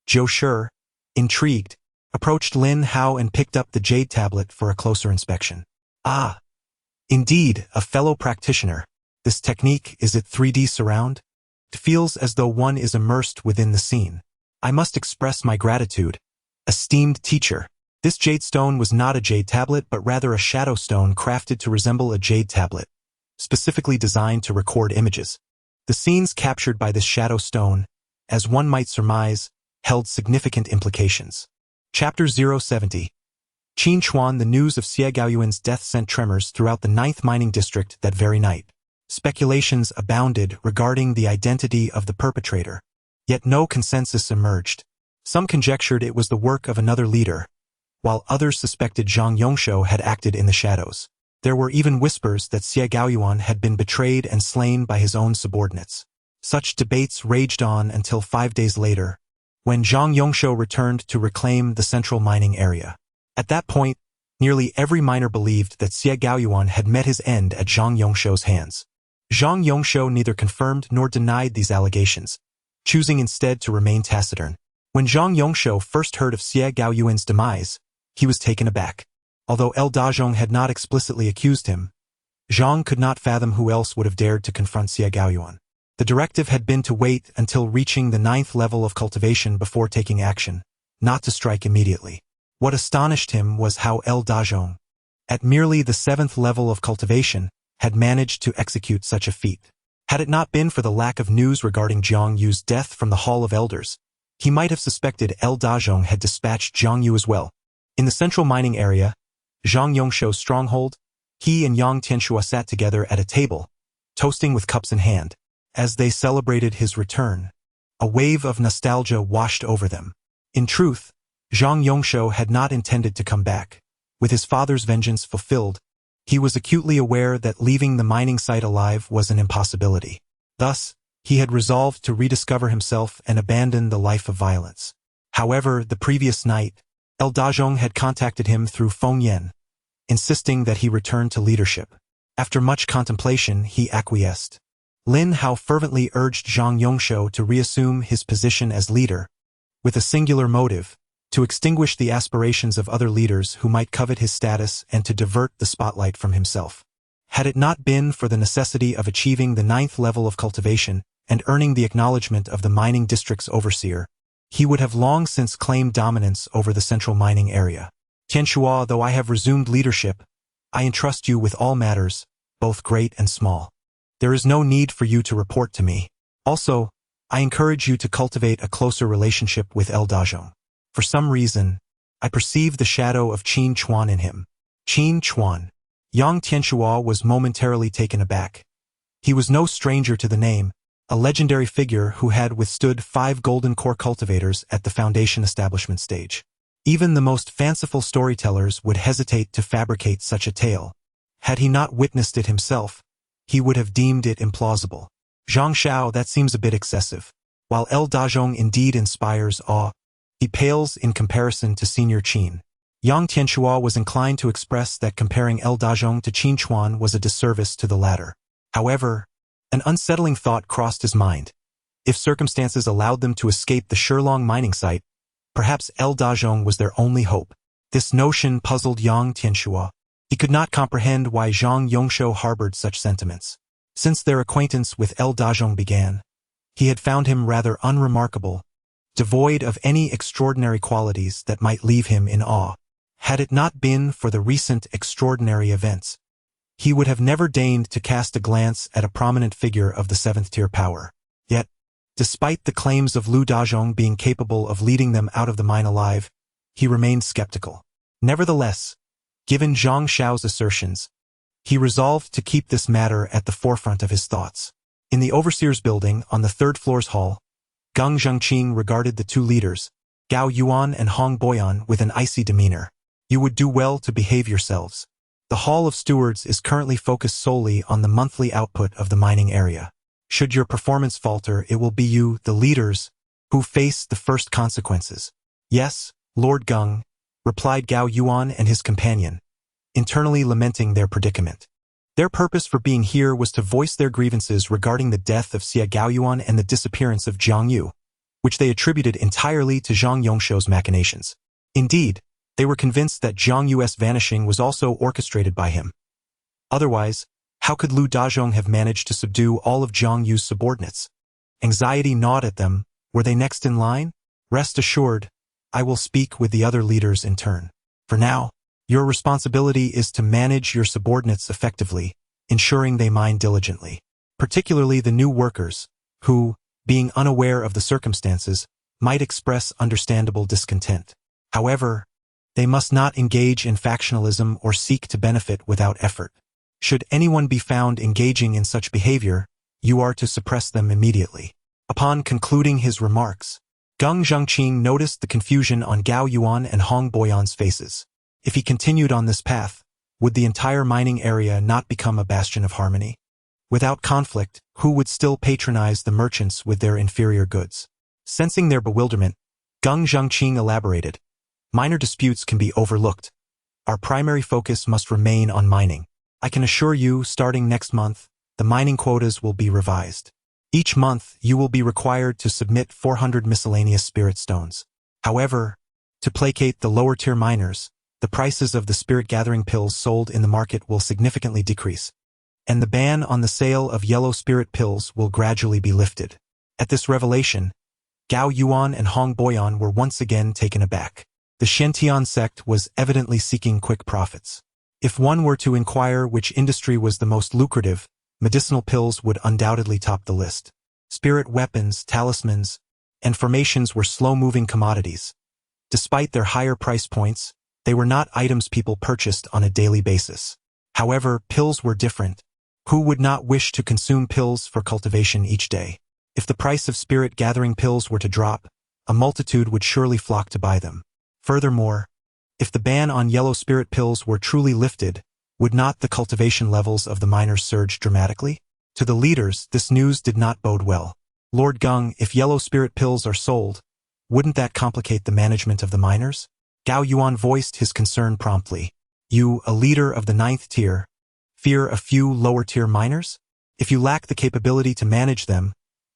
S1: Zhou Shi, intrigued, approached Lin Hao and picked up the jade tablet for a closer inspection. "Ah, indeed, a fellow practitioner. This technique, is it 3D surround? It feels as though one is immersed within the scene. I must express my gratitude, esteemed teacher." This jade stone was not a jade tablet but rather a shadow stone crafted to resemble a jade tablet, specifically designed to record images. The scenes captured by this shadow stone, as one might surmise, held significant implications. Chapter 070. Qin Chuan. The news of Xie Gaoyuan's death sent tremors throughout the 9th mining district that very night. Speculations abounded regarding the identity of the perpetrator, yet no consensus emerged. Some conjectured it was the work of another leader, while others suspected Zhang Yongshou had acted in the shadows. There were even whispers that Xie Gaoyuan had been betrayed and slain by his own subordinates. Such debates raged on until 5 days later, when Zhang Yongshou returned to reclaim the central mining area. At that point, nearly every miner believed that Xie Gaoyuan had met his end at Zhang Yongshou's hands. Zhang Yongshou neither confirmed nor denied these allegations, choosing instead to remain taciturn. When Zhang Yongshou first heard of Xie Gaoyuan's demise, he was taken aback. Although El Dazhong had not explicitly accused him, Zhang could not fathom who else would have dared to confront Xie Gaoyuan. The directive had been to wait until reaching the 9th level of cultivation before taking action, not to strike immediately. What astonished him was how El Dazhong, at merely the 7th level of cultivation, had managed to execute such a feat. Had it not been for the lack of news regarding Jiang Yu's death from the Hall of Elders, he might have suspected El Dazhong had dispatched Jiang Yu as well. In the central mining area, Zhang Yongshou's stronghold, he and Yang Tianxua sat together at a table, toasting with cups in hand. As they celebrated his return, a wave of nostalgia washed over them. In truth, Zhang Yongshou had not intended to come back. With his father's vengeance fulfilled, he was acutely aware that leaving the mining site alive was an impossibility. Thus, he had resolved to rediscover himself and abandon the life of violence. However, the previous night, El Dazhong had contacted him through Feng Yan, insisting that he return to leadership. After much contemplation, he acquiesced. Lin Hao fervently urged Zhang Yongshou to reassume his position as leader, with a singular motive, to extinguish the aspirations of other leaders who might covet his status and to divert the spotlight from himself. Had it not been for the necessity of achieving the 9th level of cultivation and earning the acknowledgement of the mining district's overseer, he would have long since claimed dominance over the central mining area. Tianxua, though I have resumed leadership, I entrust you with all matters, both great and small. There is no need for you to report to me. Also, I encourage you to cultivate a closer relationship with El Dazhong. For some reason, I perceive the shadow of Qin Chuan in him. Qin Chuan. Yang Tianxua was momentarily taken aback. He was no stranger to the name, a legendary figure who had withstood 5 golden core cultivators at the foundation establishment stage. Even the most fanciful storytellers would hesitate to fabricate such a tale. Had he not witnessed it himself, he would have deemed it implausible. Zhang Shao, that seems a bit excessive. While El Dazhong indeed inspires awe, he pales in comparison to Senior Qin. Yang Tianxua was inclined to express that comparing El Dazhong to Qin Chuan was a disservice to the latter. However, an unsettling thought crossed his mind. If circumstances allowed them to escape the Shilong mining site, perhaps El Dazhong was their only hope. This notion puzzled Yang Tianxua. He could not comprehend why Zhang Yongshou harbored such sentiments. Since their acquaintance with El Dazhong began, he had found him rather unremarkable, devoid of any extraordinary qualities that might leave him in awe. Had it not been for the recent extraordinary events, he would have never deigned to cast a glance at a prominent figure of the 7th-tier power. Yet, despite the claims of Lu Dazhong being capable of leading them out of the mine alive, he remained skeptical. Nevertheless, given Zhang Shao's assertions, he resolved to keep this matter at the forefront of his thoughts. In the overseer's building on the 3rd floor's hall, Geng Zhengqing regarded the two leaders, Gao Yuan and Hong Boyan, with an icy demeanor. You would do well to behave yourselves. The Hall of Stewards is currently focused solely on the monthly output of the mining area. Should your performance falter, it will be you, the leaders, who face the first consequences. Yes, Lord Geng, replied Gao Yuan and his companion, internally lamenting their predicament. Their purpose for being here was to voice their grievances regarding the death of Xie Gaoyuan and the disappearance of Jiang Yu, which they attributed entirely to Zhang Yongshou's machinations. Indeed, they were convinced that Jiang Yu's vanishing was also orchestrated by him. Otherwise, how could Lu Dazhong have managed to subdue all of Jiang Yu's subordinates? Anxiety gnawed at them. Were they next in line? Rest assured, I will speak with the other leaders in turn. For now, your responsibility is to manage your subordinates effectively, ensuring they mine diligently. Particularly the new workers, who, being unaware of the circumstances, might express understandable discontent. However, they must not engage in factionalism or seek to benefit without effort. Should anyone be found engaging in such behavior, you are to suppress them immediately. Upon concluding his remarks, Geng Zhengqing noticed the confusion on Gao Yuan and Hong Boyan's faces. If he continued on this path, would the entire mining area not become a bastion of harmony? Without conflict, who would still patronize the merchants with their inferior goods? Sensing their bewilderment, Geng Zhengqing elaborated. Minor disputes can be overlooked. Our primary focus must remain on mining. I can assure you, starting next month, the mining quotas will be revised. Each month, you will be required to submit 400 miscellaneous spirit stones. However, to placate the lower-tier miners, the prices of the spirit-gathering pills sold in the market will significantly decrease, and the ban on the sale of yellow spirit pills will gradually be lifted. At this revelation, Gao Yuan and Hong Boyan were once again taken aback. The Shantian sect was evidently seeking quick profits. If one were to inquire which industry was the most lucrative, medicinal pills would undoubtedly top the list. Spirit weapons, talismans, and formations were slow-moving commodities. Despite their higher price points, they were not items people purchased on a daily basis. However, pills were different. Who would not wish to consume pills for cultivation each day? If the price of spirit-gathering pills were to drop, a multitude would surely flock to buy them. Furthermore, if the ban on yellow spirit pills were truly lifted, would not the cultivation levels of the miners surge dramatically? To the leaders, this news did not bode well. Lord Geng, if yellow spirit pills are sold, wouldn't that complicate the management of the miners? Gao Yuan voiced his concern promptly. You, a leader of the 9th tier, fear a few lower-tier miners? If you lack the capability to manage them,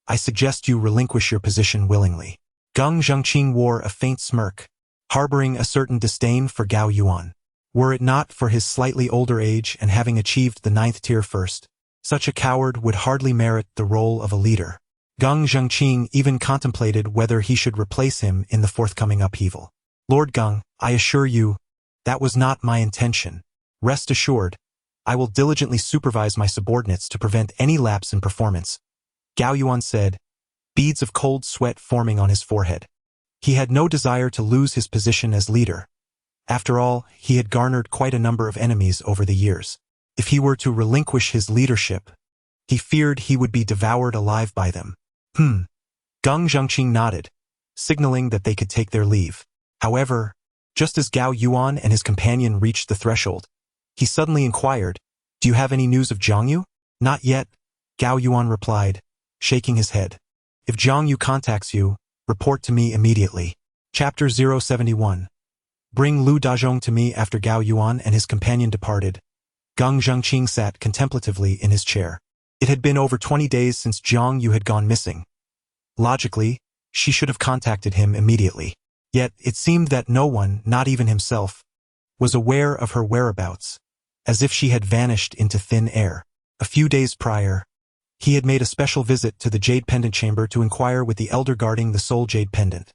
S1: I suggest you relinquish your position willingly. Geng Zhengqing wore a faint smirk, harboring a certain disdain for Gao Yuan. Were it not for his slightly older age and having achieved the 9th tier first, such a coward would hardly merit the role of a leader. Geng Zhengqing even contemplated whether he should replace him in the forthcoming upheaval. Lord Geng, I assure you, that was not my intention. Rest assured, I will diligently supervise my subordinates to prevent any lapse in performance, Gao Yuan said, beads of cold sweat forming on his forehead. He had no desire to lose his position as leader. After all, he had garnered quite a number of enemies over the years. If he were to relinquish his leadership, he feared he would be devoured alive by them. Geng Zhengqing nodded, signaling that they could take their leave. However, just as Gao Yuan and his companion reached the threshold, he suddenly inquired, Do you have any news of Zhang? Not yet, Gao Yuan replied, shaking his head. If Zhang Yu contacts you, report to me immediately. Chapter 071. Bring Lu Dazhong to me. After Gao Yuan and his companion departed, Geng Zhengqing sat contemplatively in his chair. It had been over 20 days since Zhang Yu had gone missing. Logically, she should have contacted him immediately. Yet, it seemed that no one, not even himself, was aware of her whereabouts, as if she had vanished into thin air. A few days prior, he had made a special visit to the Jade Pendant Chamber to inquire with the elder guarding the Soul Jade Pendant.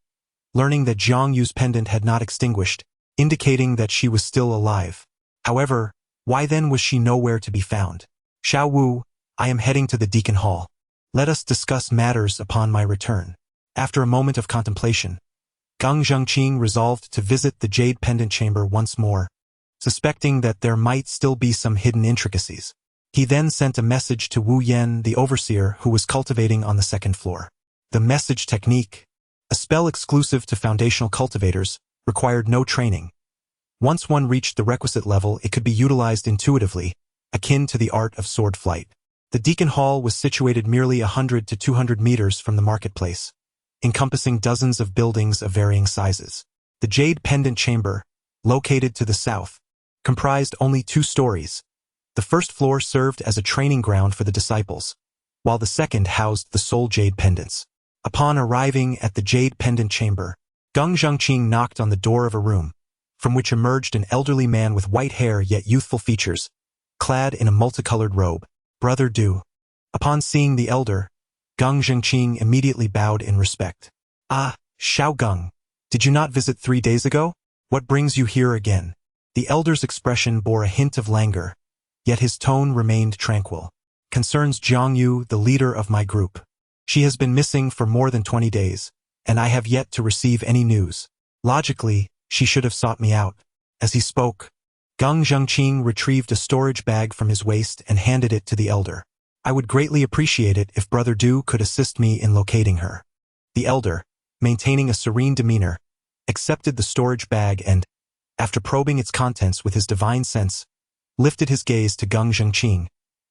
S1: Learning that Zhang Yu's pendant had not extinguished, indicating that she was still alive. However, why then was she nowhere to be found? Xiao Wu, I am heading to the Deacon Hall. Let us discuss matters upon my return. After a moment of contemplation, Geng Zhengqing resolved to visit the Jade Pendant Chamber once more, suspecting that there might still be some hidden intricacies. He then sent a message to Wu Yan, the overseer who was cultivating on the 2nd floor. The message technique, a spell exclusive to foundational cultivators, required no training. Once one reached the requisite level, it could be utilized intuitively, akin to the art of sword flight. The Deacon Hall was situated merely 100 to 200 meters from the marketplace, encompassing dozens of buildings of varying sizes. The Jade Pendant Chamber, located to the south, comprised only 2 stories. The first floor served as a training ground for the disciples, while the second housed the Soul Jade Pendants. Upon arriving at the Jade Pendant Chamber, Geng Zhengqing knocked on the door of a room, from which emerged an elderly man with white hair yet youthful features, clad in a multicolored robe. Brother Du. Upon seeing the elder, Geng Zhengqing immediately bowed in respect. Ah, Xiao Geng, did you not visit 3 days ago? What brings you here again? The elder's expression bore a hint of languor, yet his tone remained tranquil. Concerns Jiang Yu, the leader of my group. She has been missing for more than 20 days, and I have yet to receive any news. Logically, she should have sought me out. As he spoke, Geng Zhengqing retrieved a storage bag from his waist and handed it to the elder. I would greatly appreciate it if Brother Du could assist me in locating her. The elder, maintaining a serene demeanor, accepted the storage bag and, after probing its contents with his divine sense, lifted his gaze to Geng Zhengqing,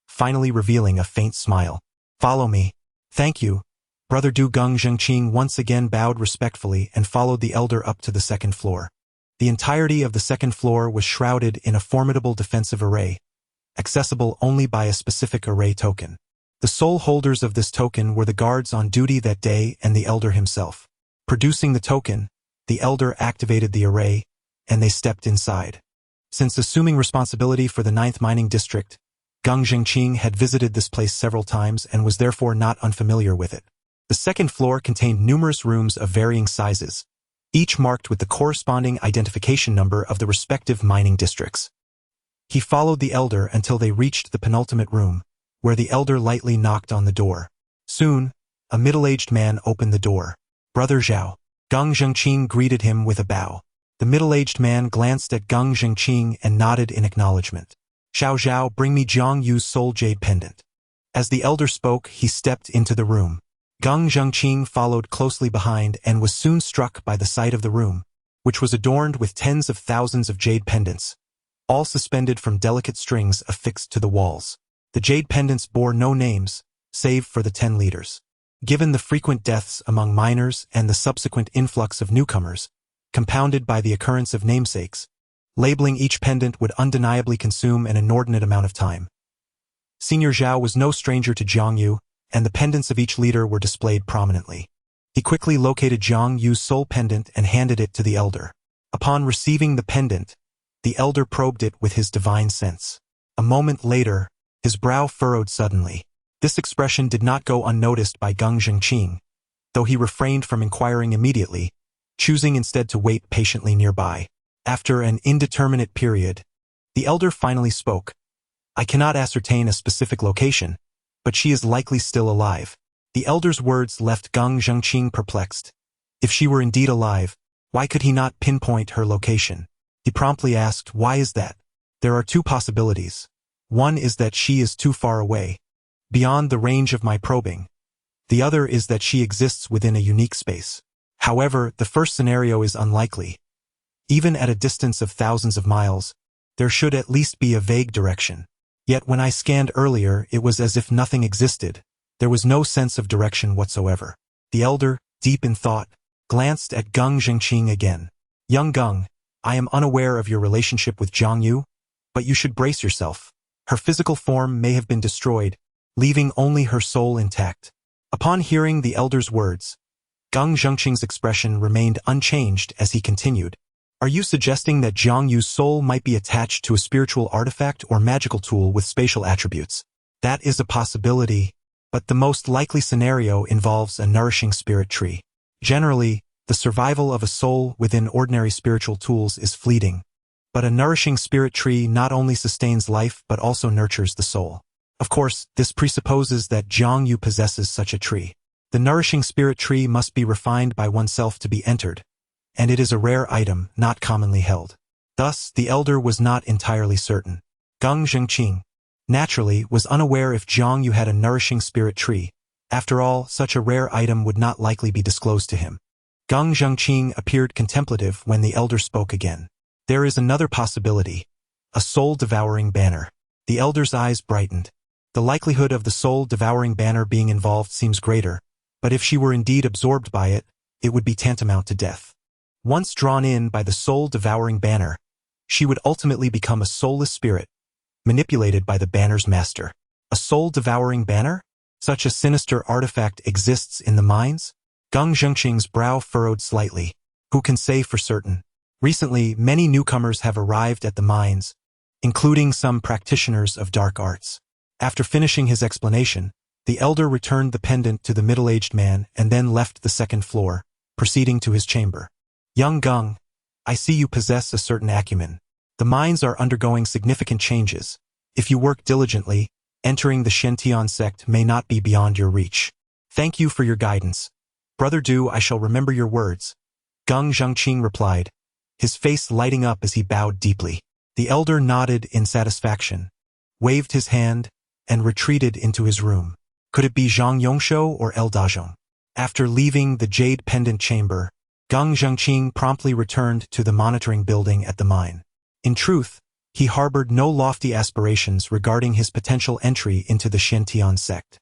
S1: finally revealing a faint smile. Follow me. Thank you. Brother Du. Geng Zhengqing once again bowed respectfully and followed the elder up to the second floor. The entirety of the second floor was shrouded in a formidable defensive array, accessible only by a specific array token. The sole holders of this token were the guards on duty that day and the elder himself. Producing the token, the elder activated the array, and they stepped inside. Since assuming responsibility for the 9th mining district, Geng Zhengqing had visited this place several times and was therefore not unfamiliar with it. The second floor contained numerous rooms of varying sizes, each marked with the corresponding identification number of the respective mining districts. He followed the elder until they reached the penultimate room, where the elder lightly knocked on the door. Soon, a middle-aged man opened the door. Brother Zhao. Geng Zhengqing greeted him with a bow. The middle-aged man glanced at Geng Zhengqing and nodded in acknowledgement. Xiao Zhao, bring me Jiang Yu's soul jade pendant. As the elder spoke, he stepped into the room. Geng Zhengqing followed closely behind and was soon struck by the sight of the room, which was adorned with tens of thousands of jade pendants, all suspended from delicate strings affixed to the walls. The jade pendants bore no names, save for the 10 leaders. Given the frequent deaths among miners and the subsequent influx of newcomers, compounded by the occurrence of namesakes, labeling each pendant would undeniably consume an inordinate amount of time. Senior Zhao was no stranger to Jiang Yu, and the pendants of each leader were displayed prominently. He quickly located Jiang Yu's soul pendant and handed it to the elder. Upon receiving the pendant, the elder probed it with his divine sense. A moment later, his brow furrowed suddenly. This expression did not go unnoticed by Geng Zhengqing, though he refrained from inquiring immediately, choosing instead to wait patiently nearby. After an indeterminate period, the elder finally spoke. I cannot ascertain a specific location, but she is likely still alive. The elder's words left Geng Zhengqing perplexed. If she were indeed alive, why could he not pinpoint her location? He promptly asked, why is that? There are two possibilities. One is that she is too far away, beyond the range of my probing. The other is that she exists within a unique space. However, the first scenario is unlikely. Even at a distance of thousands of miles, there should at least be a vague direction. Yet when I scanned earlier, it was as if nothing existed. There was no sense of direction whatsoever. The elder, deep in thought, glanced at Geng Zhengqing again. Young Geng, I am unaware of your relationship with Jiang Yu, but you should brace yourself. Her physical form may have been destroyed, leaving only her soul intact. Upon hearing the elder's words, Geng Zhengqing's expression remained unchanged as he continued. Are you suggesting that Jiang Yu's soul might be attached to a spiritual artifact or magical tool with spatial attributes? That is a possibility, but the most likely scenario involves a nourishing spirit tree. Generally, the survival of a soul within ordinary spiritual tools is fleeting, but a nourishing spirit tree not only sustains life but also nurtures the soul. Of course, this presupposes that Jiang Yu possesses such a tree. The nourishing spirit tree must be refined by oneself to be entered, and it is a rare item not commonly held. Thus, the elder was not entirely certain. Geng Zhengqing, naturally, was unaware if Jiang Yu had a nourishing spirit tree. After all, such a rare item would not likely be disclosed to him. Geng Zhengqing appeared contemplative when the elder spoke again. There is another possibility, a soul-devouring banner. The elder's eyes brightened. The likelihood of the soul-devouring banner being involved seems greater, but if she were indeed absorbed by it, it would be tantamount to death. Once drawn in by the soul-devouring banner, she would ultimately become a soulless spirit, manipulated by the banner's master. A soul-devouring banner? Such a sinister artifact exists in the mines? Geng Zhengqing's brow furrowed slightly. Who can say for certain? Recently, many newcomers have arrived at the mines, including some practitioners of dark arts. After finishing his explanation, the elder returned the pendant to the middle-aged man and then left the second floor, proceeding to his chamber. Young Geng, I see you possess a certain acumen. The mines are undergoing significant changes. If you work diligently, entering the Shentian sect may not be beyond your reach. Thank you for your guidance. Brother Du, I shall remember your words. Geng Zhengqing replied, his face lighting up as he bowed deeply. The elder nodded in satisfaction, waved his hand, and retreated into his room. Could it be Zhang Yongshou or El Dazhong? After leaving the jade pendant chamber, Geng Zhengqing promptly returned to the monitoring building at the mine. In truth, he harbored no lofty aspirations regarding his potential entry into the Shentian sect.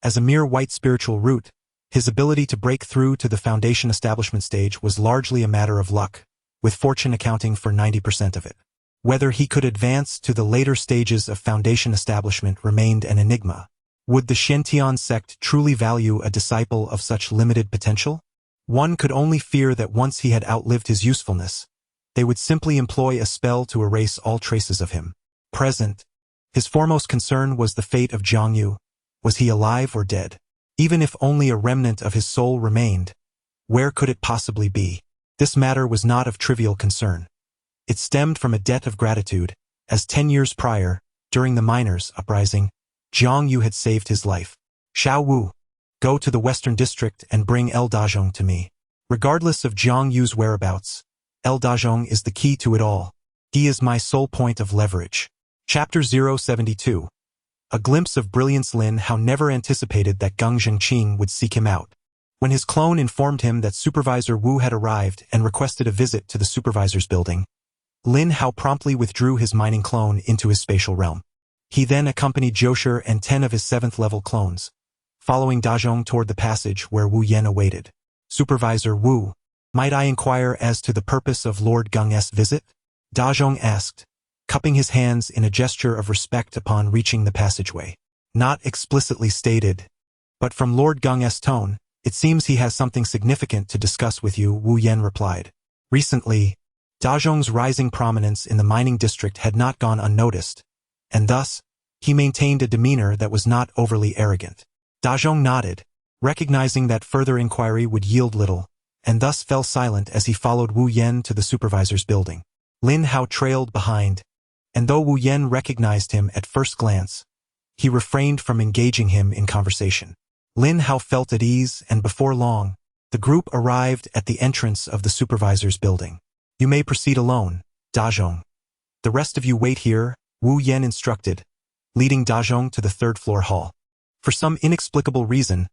S1: As a mere white spiritual root, his ability to break through to the foundation establishment stage was largely a matter of luck, with fortune accounting for 90% of it. Whether he could advance to the later stages of foundation establishment remained an enigma. Would the Shentian sect truly value a disciple of such limited potential? One could only fear that once he had outlived his usefulness, they would simply employ a spell to erase all traces of him. Present, his foremost concern was the fate of Zhang Yu. Was he alive or dead? Even if only a remnant of his soul remained, where could it possibly be? This matter was not of trivial concern. It stemmed from a debt of gratitude, as 10 years prior, during the miners' uprising, Zhang Yu had saved his life. Xiao Wu, go to the Western District and bring El Dazhong to me. Regardless of Zhang Yu's whereabouts, El Dazhong is the key to it all. He is my sole point of leverage. Chapter 072. A glimpse of brilliance. Lin Hao never anticipated that Geng Zhengqing would seek him out. When his clone informed him that Supervisor Wu had arrived and requested a visit to the supervisor's building, Lin Hao promptly withdrew his mining clone into his spatial realm. He then accompanied Zhoushi and 10 of his 7th-level clones, following Dazhong toward the passage where Wu Yan awaited. Supervisor Wu, might I inquire as to the purpose of Lord Geng's visit? Dazhong asked, cupping his hands in a gesture of respect upon reaching the passageway. Not explicitly stated, but from Lord Geng's tone, it seems he has something significant to discuss with you, Wu Yan replied. Recently, Dazhong's rising prominence in the mining district had not gone unnoticed, and thus, he maintained a demeanor that was not overly arrogant. Dazhong nodded, recognizing that further inquiry would yield little, and thus fell silent as he followed Wu Yan to the supervisor's building. Lin Hao trailed behind, and though Wu Yan recognized him at first glance, he refrained from engaging him in conversation. Lin Hao felt at ease, and before long, the group arrived at the entrance of the supervisor's building. You may proceed alone, Dazhong. The rest of you wait here, Wu Yan instructed, leading Dazhong to the 3rd-floor hall. For some inexplicable reason,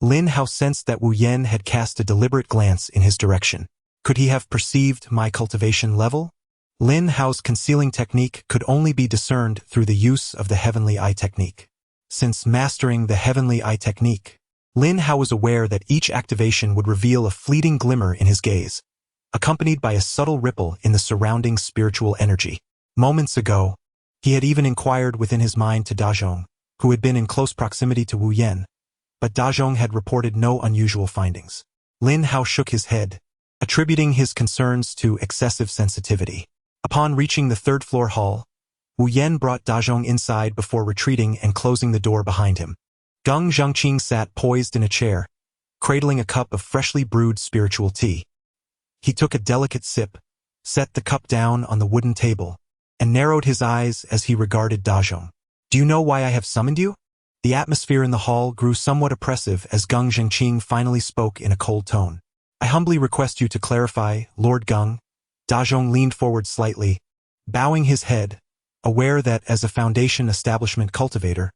S1: Lin Hao sensed that Wu Yan had cast a deliberate glance in his direction. Could he have perceived my cultivation level? Lin Hao's concealing technique could only be discerned through the use of the Heavenly Eye technique. Since mastering the Heavenly Eye technique, Lin Hao was aware that each activation would reveal a fleeting glimmer in his gaze, accompanied by a subtle ripple in the surrounding spiritual energy. Moments ago, he had even inquired within his mind to Dazhong, who had been in close proximity to Wu Yan, but Dazhong had reported no unusual findings. Lin Hao shook his head, attributing his concerns to excessive sensitivity. Upon reaching the 3rd-floor hall, Wu Yan brought Dazhong inside before retreating and closing the door behind him. Geng Zhengqing sat poised in a chair, cradling a cup of freshly brewed spiritual tea. He took a delicate sip, set the cup down on the wooden table, and narrowed his eyes as he regarded Dazhong. Do you know why I have summoned you? The atmosphere in the hall grew somewhat oppressive as Geng Zhengqing finally spoke in a cold tone. I humbly request you to clarify, Lord Geng. Dazhong leaned forward slightly, bowing his head, aware that as a foundation establishment cultivator,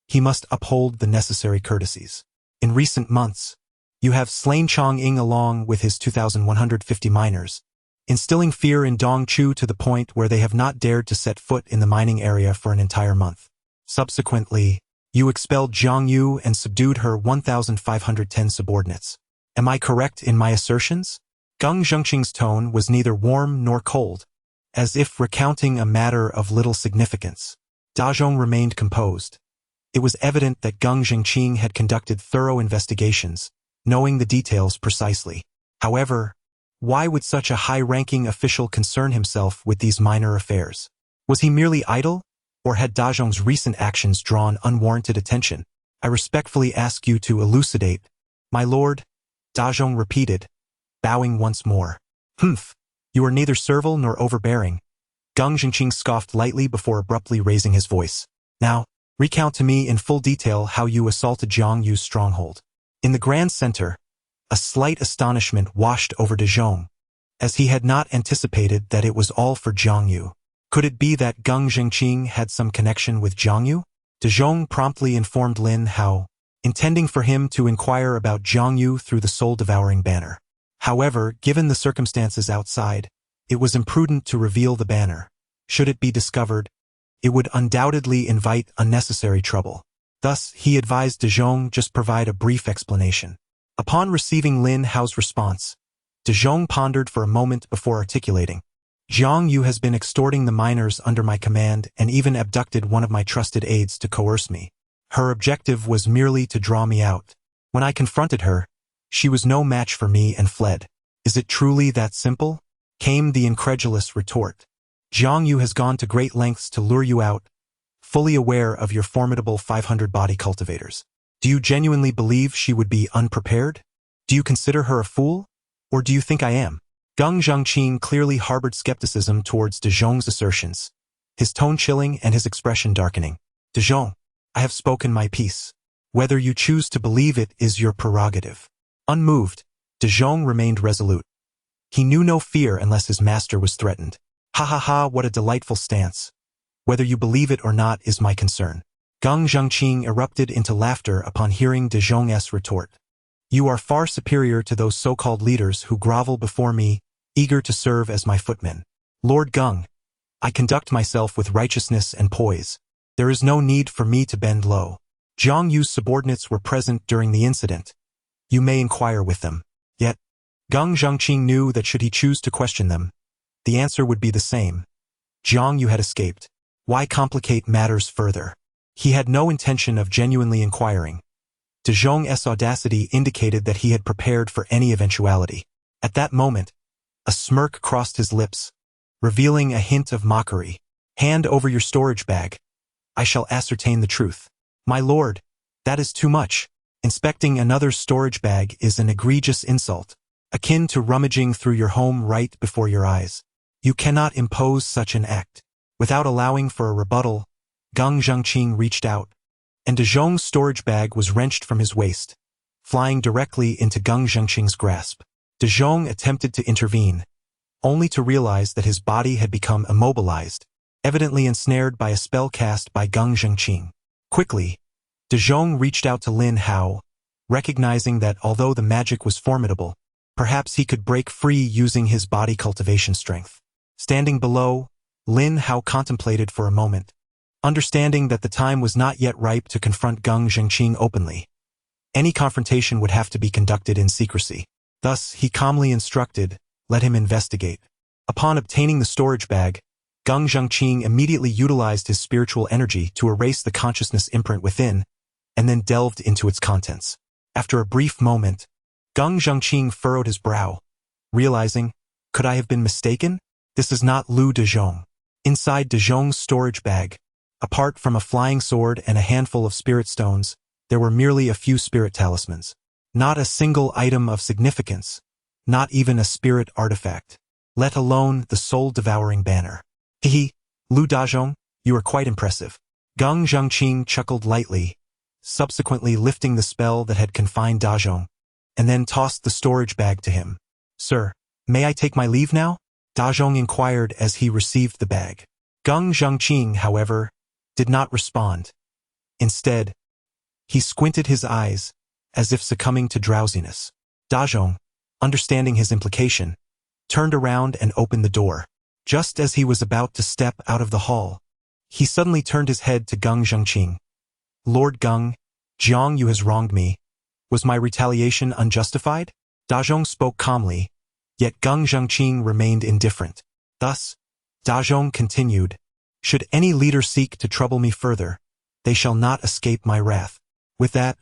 S1: he must uphold the necessary courtesies. In recent months, you have slain Chang'ing along with his 2,150 miners, instilling fear in Dongchu to the point where they have not dared to set foot in the mining area for an entire month. Subsequently, you expelled Zhang Yu and subdued her 1,510 subordinates. Am I correct in my assertions? Geng Zhengqing's tone was neither warm nor cold, as if recounting a matter of little significance. Dazhong remained composed. It was evident that Geng Zhengqing had conducted thorough investigations, knowing the details precisely. However, why would such a high-ranking official concern himself with these minor affairs? Was he merely idle, or had Dazhong's recent actions drawn unwarranted attention? I respectfully ask you to elucidate. My lord, Dazhong repeated, bowing once more. Humph, You are neither servile nor overbearing. Gang Zhengqing scoffed lightly before abruptly raising his voice. Now, recount to me in full detail how you assaulted Jiang Yu's stronghold. In the Grand Center, a slight astonishment washed over De Jong, as he had not anticipated that it was all for Jiang Yu. Could it be that Gang Zhengqing had some connection with Jiang Yu? De Jong promptly informed Lin Hao, intending for him to inquire about Jiang Yu through the soul-devouring banner. However, given the circumstances outside, it was imprudent to reveal the banner. Should it be discovered, it would undoubtedly invite unnecessary trouble. Thus, he advised De Jong just provide a brief explanation. Upon receiving Lin Hao's response, De Jong pondered for a moment before articulating. Jiang Yu has been extorting the miners under my command and even abducted one of my trusted aides to coerce me. Her objective was merely to draw me out. When I confronted her, she was no match for me and fled. Is it truly that simple? Came the incredulous retort. Jiang Yu has gone to great lengths to lure you out, fully aware of your formidable 500 body cultivators. Do you genuinely believe she would be unprepared? Do you consider her a fool? Or do you think I am? Gang Zhengqing clearly harbored skepticism towards De Jong's assertions, his tone chilling and his expression darkening. De Jong, I have spoken my piece. Whether you choose to believe it is your prerogative. Unmoved, De Jong remained resolute. He knew no fear unless his master was threatened. Ha ha ha, what a delightful stance. Whether you believe it or not is my concern. Gang Zhengqing erupted into laughter upon hearing De Jong's retort. You are far superior to those so-called leaders who grovel before me, eager to serve as my footmen. Lord Gang, I conduct myself with righteousness and poise. There is no need for me to bend low. Jiang Yu's subordinates were present during the incident. You may inquire with them. Yet, Gang Zhengqing knew that should he choose to question them, the answer would be the same. Jiang Yu had escaped. Why complicate matters further? He had no intention of genuinely inquiring. De Jong's audacity indicated that he had prepared for any eventuality. At that moment, a smirk crossed his lips, revealing a hint of mockery. Hand over your storage bag. I shall ascertain the truth. My lord, that is too much. Inspecting another's storage bag is an egregious insult, akin to rummaging through your home right before your eyes. You cannot impose such an act. Without allowing for a rebuttal, Gang Zhengqing reached out, and De Jong's storage bag was wrenched from his waist, flying directly into Gang Zhengqing's grasp. De Jong attempted to intervene, only to realize that his body had become immobilized, evidently ensnared by a spell cast by Gang Zhengqing. Quickly, De Jong reached out to Lin Hao, recognizing that although the magic was formidable, perhaps he could break free using his body cultivation strength. Standing below, Lin Hao contemplated for a moment, understanding that the time was not yet ripe to confront Gang Zhengqing openly. Any confrontation would have to be conducted in secrecy. Thus, he calmly instructed, let him investigate. Upon obtaining the storage bag, Gang Zhengqing immediately utilized his spiritual energy to erase the consciousness imprint within, and then delved into its contents. After a brief moment, Gang Zhengqing furrowed his brow, realizing, could I have been mistaken? This is not Lu De Jong. Inside De Jong's storage bag, apart from a flying sword and a handful of spirit stones, there were merely a few spirit talismans. Not a single item of significance, not even a spirit artifact, let alone the soul-devouring banner. Hehe, Lu Dajong, you are quite impressive. Gang Zhengqing chuckled lightly, subsequently lifting the spell that had confined Dajong, and then tossed the storage bag to him. Sir, may I take my leave now? Dajong inquired as he received the bag. Gang Zhengqing, however, did not respond. Instead, he squinted his eyes, as if succumbing to drowsiness. Dajong, understanding his implication, turned around and opened the door. Just as he was about to step out of the hall, he suddenly turned his head to Gang Zhengqing. Lord Gang, Jiang Yu has wronged me. Was my retaliation unjustified? Dajong spoke calmly, yet Gang Zhengqing remained indifferent. Thus, Dajong continued, should any leader seek to trouble me further, they shall not escape my wrath. With that,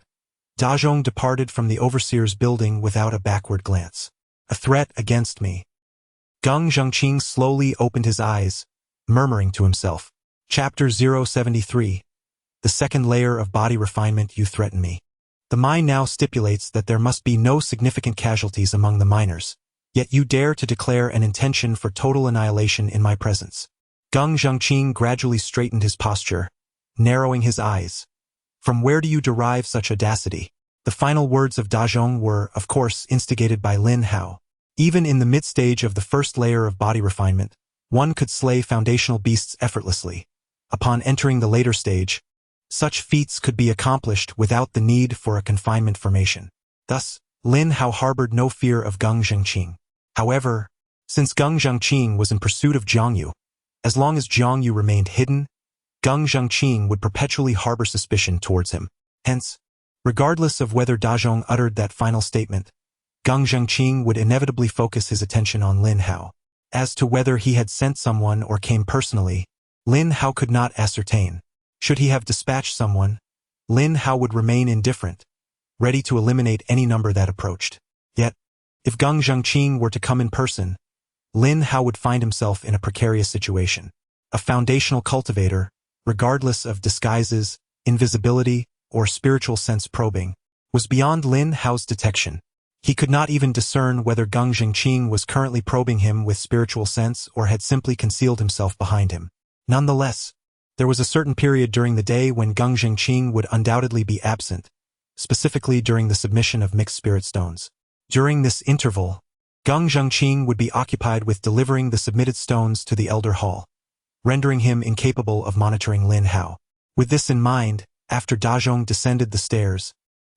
S1: Dajong departed from the overseer's building without a backward glance. A threat against me. Gang Zhengqing slowly opened his eyes, murmuring to himself. Chapter 073. The second layer of body refinement. You threaten me. The mine now stipulates that there must be no significant casualties among the miners. Yet you dare to declare an intention for total annihilation in my presence. Geng Zhengqing gradually straightened his posture, narrowing his eyes. From where do you derive such audacity? The final words of Dazhong were, of course, instigated by Lin Hao. Even in the mid-stage of the first layer of body refinement, one could slay foundational beasts effortlessly. Upon entering the later stage, such feats could be accomplished without the need for a confinement formation. Thus, Lin Hao harbored no fear of Geng Zhengqing. However, since Geng Zhengqing was in pursuit of Jiang Yu, as long as Jiang Yu remained hidden, Geng Zhengqing would perpetually harbor suspicion towards him. Hence, regardless of whether Dazhong uttered that final statement, Geng Zhengqing would inevitably focus his attention on Lin Hao. As to whether he had sent someone or came personally, Lin Hao could not ascertain. Should he have dispatched someone, Lin Hao would remain indifferent, ready to eliminate any number that approached. Yet, if Geng Zhengqing were to come in person, Lin Hao would find himself in a precarious situation. A foundational cultivator, regardless of disguises, invisibility, or spiritual sense probing, was beyond Lin Hao's detection. He could not even discern whether Geng Zhengqing was currently probing him with spiritual sense or had simply concealed himself behind him. Nonetheless, there was a certain period during the day when Geng Zhengqing would undoubtedly be absent, specifically during the submission of mixed spirit stones. During this interval, Geng Zhengqing would be occupied with delivering the submitted stones to the Elder Hall, rendering him incapable of monitoring Lin Hao. With this in mind, after Dazhong descended the stairs,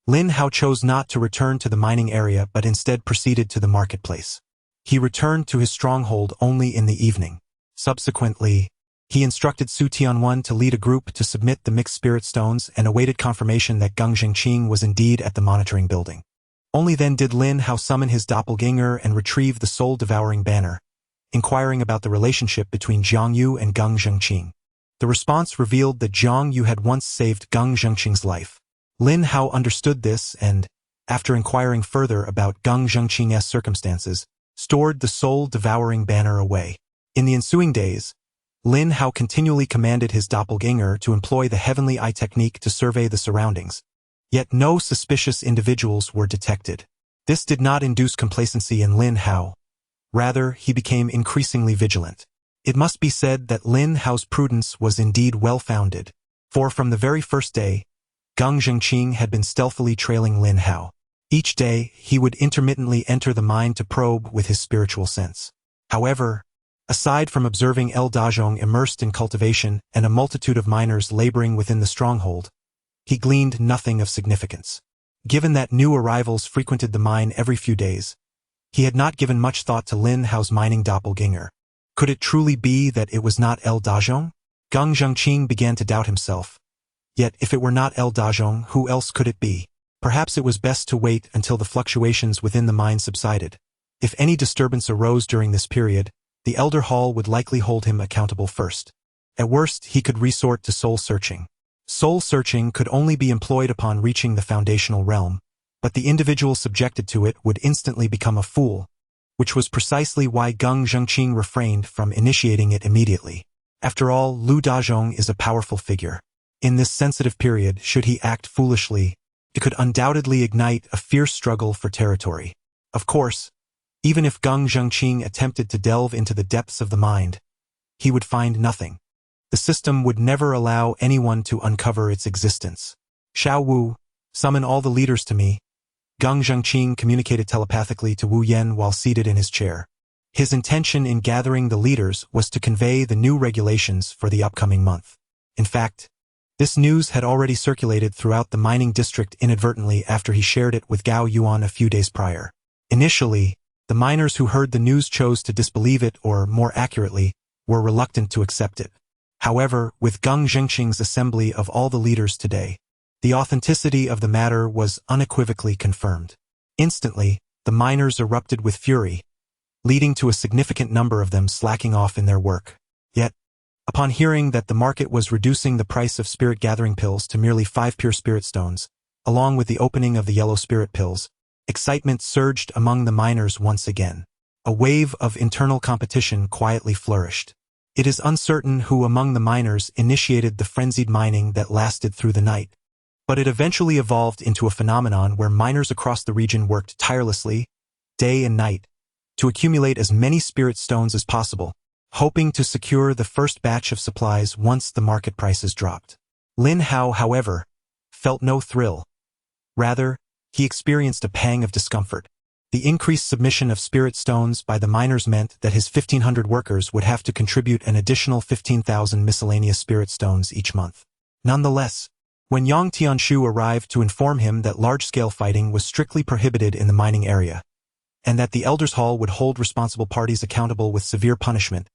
S1: Lin Hao chose not to return to the mining area but instead proceeded to the marketplace. He returned to his stronghold only in the evening. Subsequently, he instructed Su Tianwen to lead a group to submit the mixed spirit stones and awaited confirmation that Geng Zhengqing was indeed at the monitoring building. Only then did Lin Hao summon his doppelganger and retrieve the soul-devouring banner, inquiring about the relationship between Jiang Yu and Geng Zhengqing. The response revealed that Jiang Yu had once saved Geng Zhengqing's life. Lin Hao understood this and, after inquiring further about Geng Zhengqing's circumstances, stored the soul-devouring banner away. In the ensuing days, Lin Hao continually commanded his doppelganger to employ the heavenly eye technique to survey the surroundings. Yet no suspicious individuals were detected. This did not induce complacency in Lin Hao. Rather, he became increasingly vigilant. It must be said that Lin Hao's prudence was indeed well-founded, for from the very first day, Geng Zhengqing had been stealthily trailing Lin Hao. Each day, he would intermittently enter the mine to probe with his spiritual sense. However, aside from observing El Dazhong immersed in cultivation and a multitude of miners laboring within the stronghold, he gleaned nothing of significance. Given that new arrivals frequented the mine every few days, he had not given much thought to Lin Hao's mining doppelganger. Could it truly be that it was not El Dazhong? Geng Zhengqing began to doubt himself. Yet if it were not El Dazhong, who else could it be? Perhaps it was best to wait until the fluctuations within the mine subsided. If any disturbance arose during this period, the Elder Hall would likely hold him accountable first. At worst, he could resort to soul-searching. Soul-searching could only be employed upon reaching the foundational realm, but the individual subjected to it would instantly become a fool, which was precisely why Geng Zhengqing refrained from initiating it immediately. After all, Lu Dazhong is a powerful figure. In this sensitive period, should he act foolishly, it could undoubtedly ignite a fierce struggle for territory. Of course, even if Geng Zhengqing attempted to delve into the depths of the mind, he would find nothing. The system would never allow anyone to uncover its existence. Xiao Wu, summon all the leaders to me. Geng Zhengqing communicated telepathically to Wu Yan while seated in his chair. His intention in gathering the leaders was to convey the new regulations for the upcoming month. In fact, this news had already circulated throughout the mining district inadvertently after he shared it with Gao Yuan a few days prior. Initially, the miners who heard the news chose to disbelieve it or, more accurately, were reluctant to accept it. However, with Geng Zhengqing's assembly of all the leaders today, the authenticity of the matter was unequivocally confirmed. Instantly, the miners erupted with fury, leading to a significant number of them slacking off in their work. Yet, upon hearing that the market was reducing the price of spirit gathering pills to merely 5 pure spirit stones, along with the opening of the yellow spirit pills, excitement surged among the miners once again. A wave of internal competition quietly flourished. It is uncertain who among the miners initiated the frenzied mining that lasted through the night, but it eventually evolved into a phenomenon where miners across the region worked tirelessly, day and night, to accumulate as many spirit stones as possible, hoping to secure the first batch of supplies once the market prices dropped. Lin Hao, however, felt no thrill. Rather, he experienced a pang of discomfort. The increased submission of spirit stones by the miners meant that his 1,500 workers would have to contribute an additional 15,000 miscellaneous spirit stones each month. Nonetheless, when Yang Tianshu arrived to inform him that large-scale fighting was strictly prohibited in the mining area, and that the Elders' Hall would hold responsible parties accountable with severe punishment,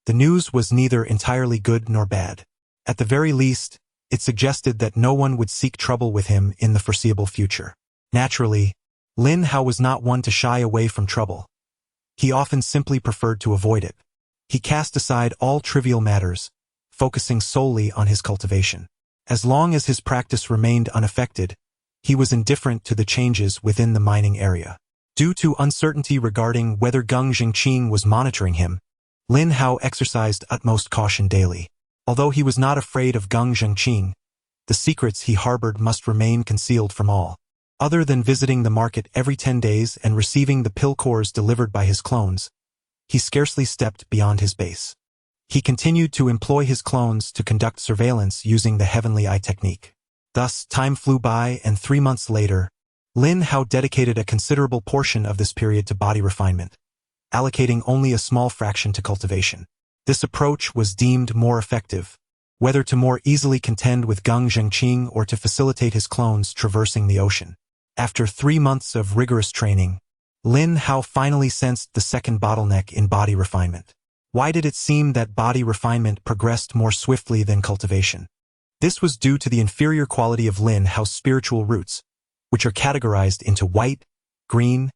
S1: the news was neither entirely good nor bad. At the very least, it suggested that no one would seek trouble with him in the foreseeable future. Naturally, Lin Hao was not one to shy away from trouble. He often simply preferred to avoid it. He cast aside all trivial matters, focusing solely on his cultivation. As long as his practice remained unaffected, he was indifferent to the changes within the mining area. Due to uncertainty regarding whether Geng Zhengqing was monitoring him, Lin Hao exercised utmost caution daily. Although he was not afraid of Geng Zhengqing, the secrets he harbored must remain concealed from all. Other than visiting the market every 10 days and receiving the pill cores delivered by his clones, he scarcely stepped beyond his base. He continued to employ his clones to conduct surveillance using the Heavenly Eye technique. Thus, time flew by, and 3 months later, Lin Hao dedicated a considerable portion of this period to body refinement, allocating only a small fraction to cultivation. This approach was deemed more effective, whether to more easily contend with Geng Zhengqing or to facilitate his clones traversing the ocean. After 3 months of rigorous training, Lin Hao finally sensed the second bottleneck in body refinement. Why did it seem that body refinement progressed more swiftly than cultivation? This was due to the inferior quality of Lin Hao's spiritual roots, which are categorized into white, green,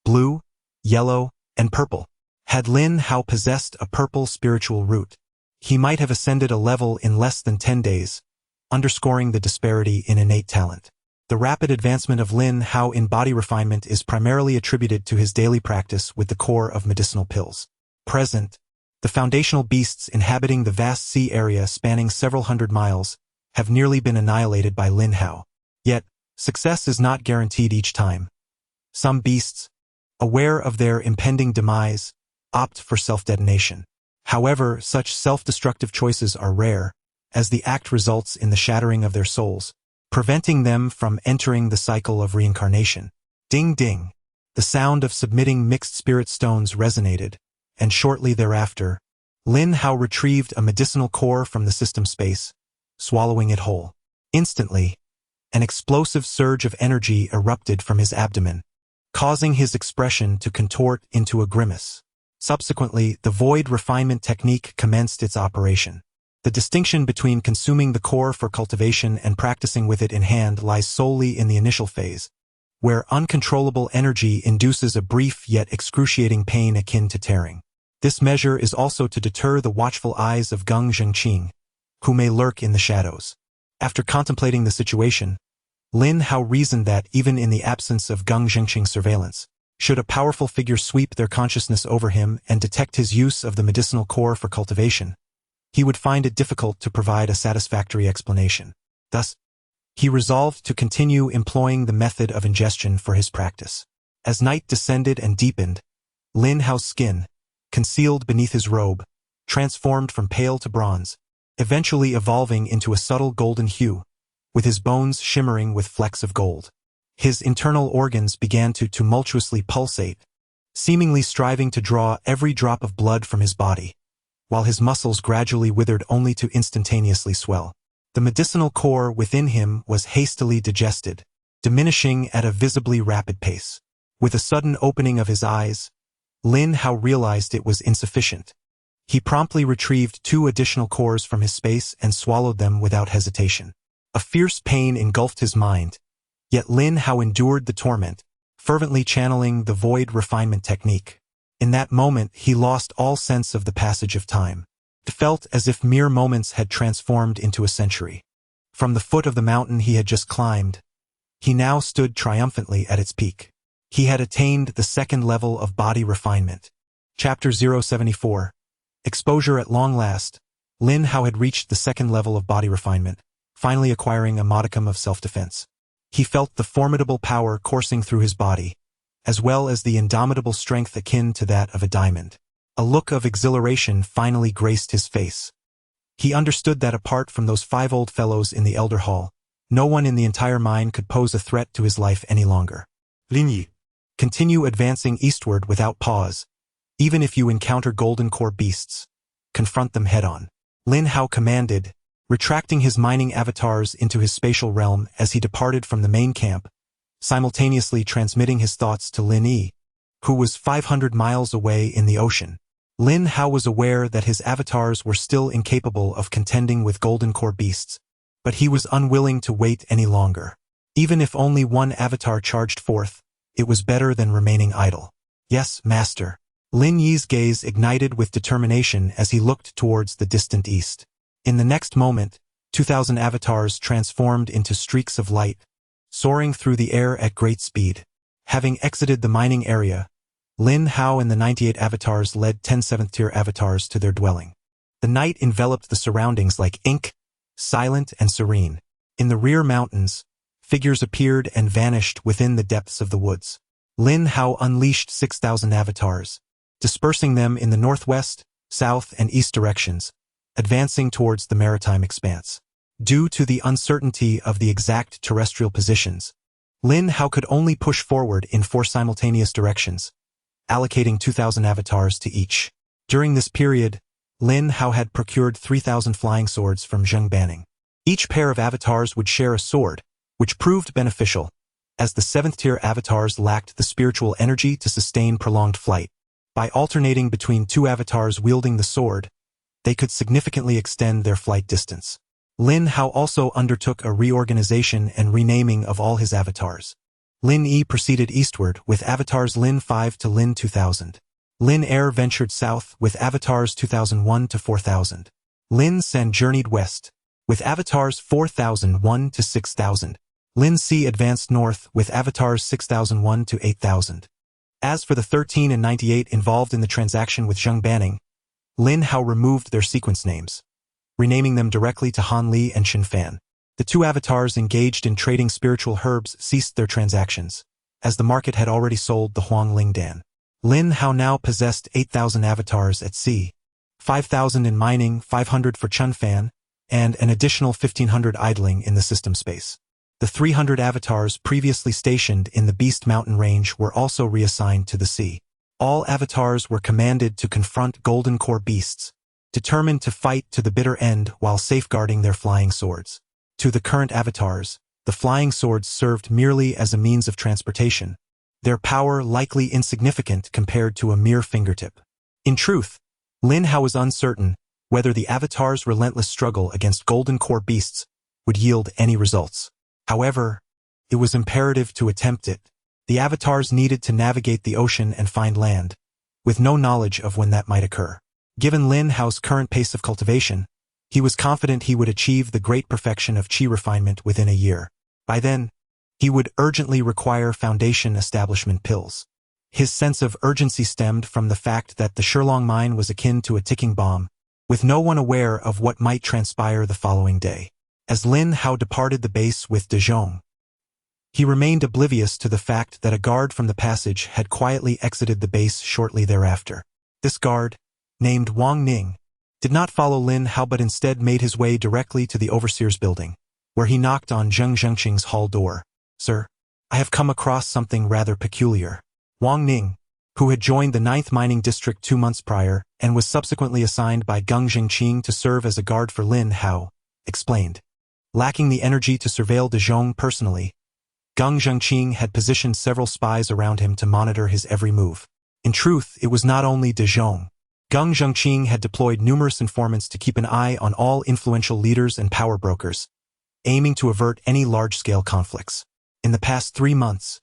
S1: blue, yellow, and purple. Had Lin Hao possessed a purple spiritual root, he might have ascended a level in less than 10 days, underscoring the disparity in innate talent. The rapid advancement of Lin Hao in body refinement is primarily attributed to his daily practice with the core of medicinal pills. Present, the foundational beasts inhabiting the vast sea area spanning several hundred miles have nearly been annihilated by Lin Hao. Yet, success is not guaranteed each time. Some beasts, aware of their impending demise, opt for self-detonation. However, such self-destructive choices are rare, as the act results in the shattering of their souls, preventing them from entering the cycle of reincarnation. Ding ding! The sound of submitting mixed spirit stones resonated, and shortly thereafter, Lin Hao retrieved a medicinal core from the system space, swallowing it whole. Instantly, an explosive surge of energy erupted from his abdomen, causing his expression to contort into a grimace. Subsequently, the void refinement technique commenced its operation. The distinction between consuming the core for cultivation and practicing with it in hand lies solely in the initial phase, where uncontrollable energy induces a brief yet excruciating pain akin to tearing. This measure is also to deter the watchful eyes of Geng Zhengqing, who may lurk in the shadows. After contemplating the situation, Lin Hao reasoned that even in the absence of Geng Zhengqing's surveillance, should a powerful figure sweep their consciousness over him and detect his use of the medicinal core for cultivation, he would find it difficult to provide a satisfactory explanation. Thus, he resolved to continue employing the method of ingestion for his practice. As night descended and deepened, Lin Hao's skin, concealed beneath his robe, transformed from pale to bronze, eventually evolving into a subtle golden hue, with his bones shimmering with flecks of gold. His internal organs began to tumultuously pulsate, seemingly striving to draw every drop of blood from his body, while his muscles gradually withered only to instantaneously swell. The medicinal core within him was hastily digested, diminishing at a visibly rapid pace. With a sudden opening of his eyes, Lin Hao realized it was insufficient. He promptly retrieved 2 additional cores from his space and swallowed them without hesitation. A fierce pain engulfed his mind, yet Lin Hao endured the torment, fervently channeling the void refinement technique. In that moment, he lost all sense of the passage of time. It felt as if mere moments had transformed into a century. From the foot of the mountain he had just climbed, he now stood triumphantly at its peak. He had attained the second level of body refinement. Chapter 074. Exposure at long last. Lin Hao had reached the second level of body refinement, finally acquiring a modicum of self-defense. He felt the formidable power coursing through his body, as well as the indomitable strength akin to that of a diamond. A look of exhilaration finally graced his face. He understood that apart from those 5 old fellows in the Elder Hall, no one in the entire mine could pose a threat to his life any longer.
S2: Ligny.
S1: Continue advancing eastward without pause. Even if you encounter golden core beasts, confront them head-on. Lin Hao commanded, retracting his mining avatars into his spatial realm as he departed from the main camp, simultaneously transmitting his thoughts to Lin Yi, who was 500 miles away in the ocean. Lin Hao was aware that his avatars were still incapable of contending with golden core beasts, but he was unwilling to wait any longer. Even if only one avatar charged forth, it was better than remaining idle. Yes, master. Lin Yi's gaze ignited with determination as he looked towards the distant east. In the next moment, 2,000 avatars transformed into streaks of light, soaring through the air at great speed. Having exited the mining area, Lin Hao and the 98 avatars led 10 7th-tier avatars to their dwelling. The night enveloped the surroundings like ink, silent and serene. In the rear mountains, figures appeared and vanished within the depths of the woods. Lin Hao unleashed 6,000 avatars, dispersing them in the northwest, south, and east directions, advancing towards the maritime expanse. Due to the uncertainty of the exact terrestrial positions, Lin Hao could only push forward in 4 simultaneous directions, allocating 2,000 avatars to each. During this period, Lin Hao had procured 3,000 flying swords from Zheng Banning. Each pair of avatars would share a sword, which proved beneficial, as the 7th-tier avatars lacked the spiritual energy to sustain prolonged flight. By alternating between 2 avatars wielding the sword, they could significantly extend their flight distance. Lin Hao also undertook a reorganization and renaming of all his avatars. Lin Yi proceeded eastward with avatars Lin 5 to Lin 2000. Lin Air ventured south with avatars 2001 to 4000. Lin Sen journeyed west with avatars 4001 to 6000. Lin C advanced north with avatars 6001 to 8000. As for the 13 and 98 involved in the transaction with Zheng Banning, Lin Hao removed their sequence names, renaming them directly to Han Li and Xin Fan. The 2 avatars engaged in trading spiritual herbs ceased their transactions, as the market had already sold the Huang Ling Dan. Lin Hao now possessed 8,000 avatars at sea, 5,000 in mining, 500 for Chun Fan, and an additional 1,500 idling in the system space. The 300 avatars previously stationed in the Beast Mountain range were also reassigned to the sea. All avatars were commanded to confront golden core beasts, determined to fight to the bitter end while safeguarding their flying swords. To the current avatars, the flying swords served merely as a means of transportation, their power likely insignificant compared to a mere fingertip. In truth, Lin Hao was uncertain whether the avatar's relentless struggle against golden core beasts would yield any results. However, it was imperative to attempt it. The avatars needed to navigate the ocean and find land, with no knowledge of when that might occur. Given Lin Hao's current pace of cultivation, he was confident he would achieve the great perfection of qi refinement within a year. By then, he would urgently require foundation establishment pills. His sense of urgency stemmed from the fact that the Shilong mine was akin to a ticking bomb, with no one aware of what might transpire the following day. As Lin Hao departed the base with De Jong, he remained oblivious to the fact that a guard from the passage had quietly exited the base shortly thereafter. This guard, named Wang Ning, did not follow Lin Hao but instead made his way directly to the overseer's building, where he knocked on Zheng Zhengqing's hall door. "Sir, I have come across something rather peculiar." Wang Ning, who had joined the 9th Mining District 2 months prior and was subsequently assigned by Geng Zhengqing to serve as a guard for Lin Hao, explained. Lacking the energy to surveil De Jong personally, Geng Zhengqing had positioned several spies around him to monitor his every move. In truth, it was not only De Jong. Geng Zhengqing had deployed numerous informants to keep an eye on all influential leaders and power brokers, aiming to avert any large-scale conflicts. In the past 3 months,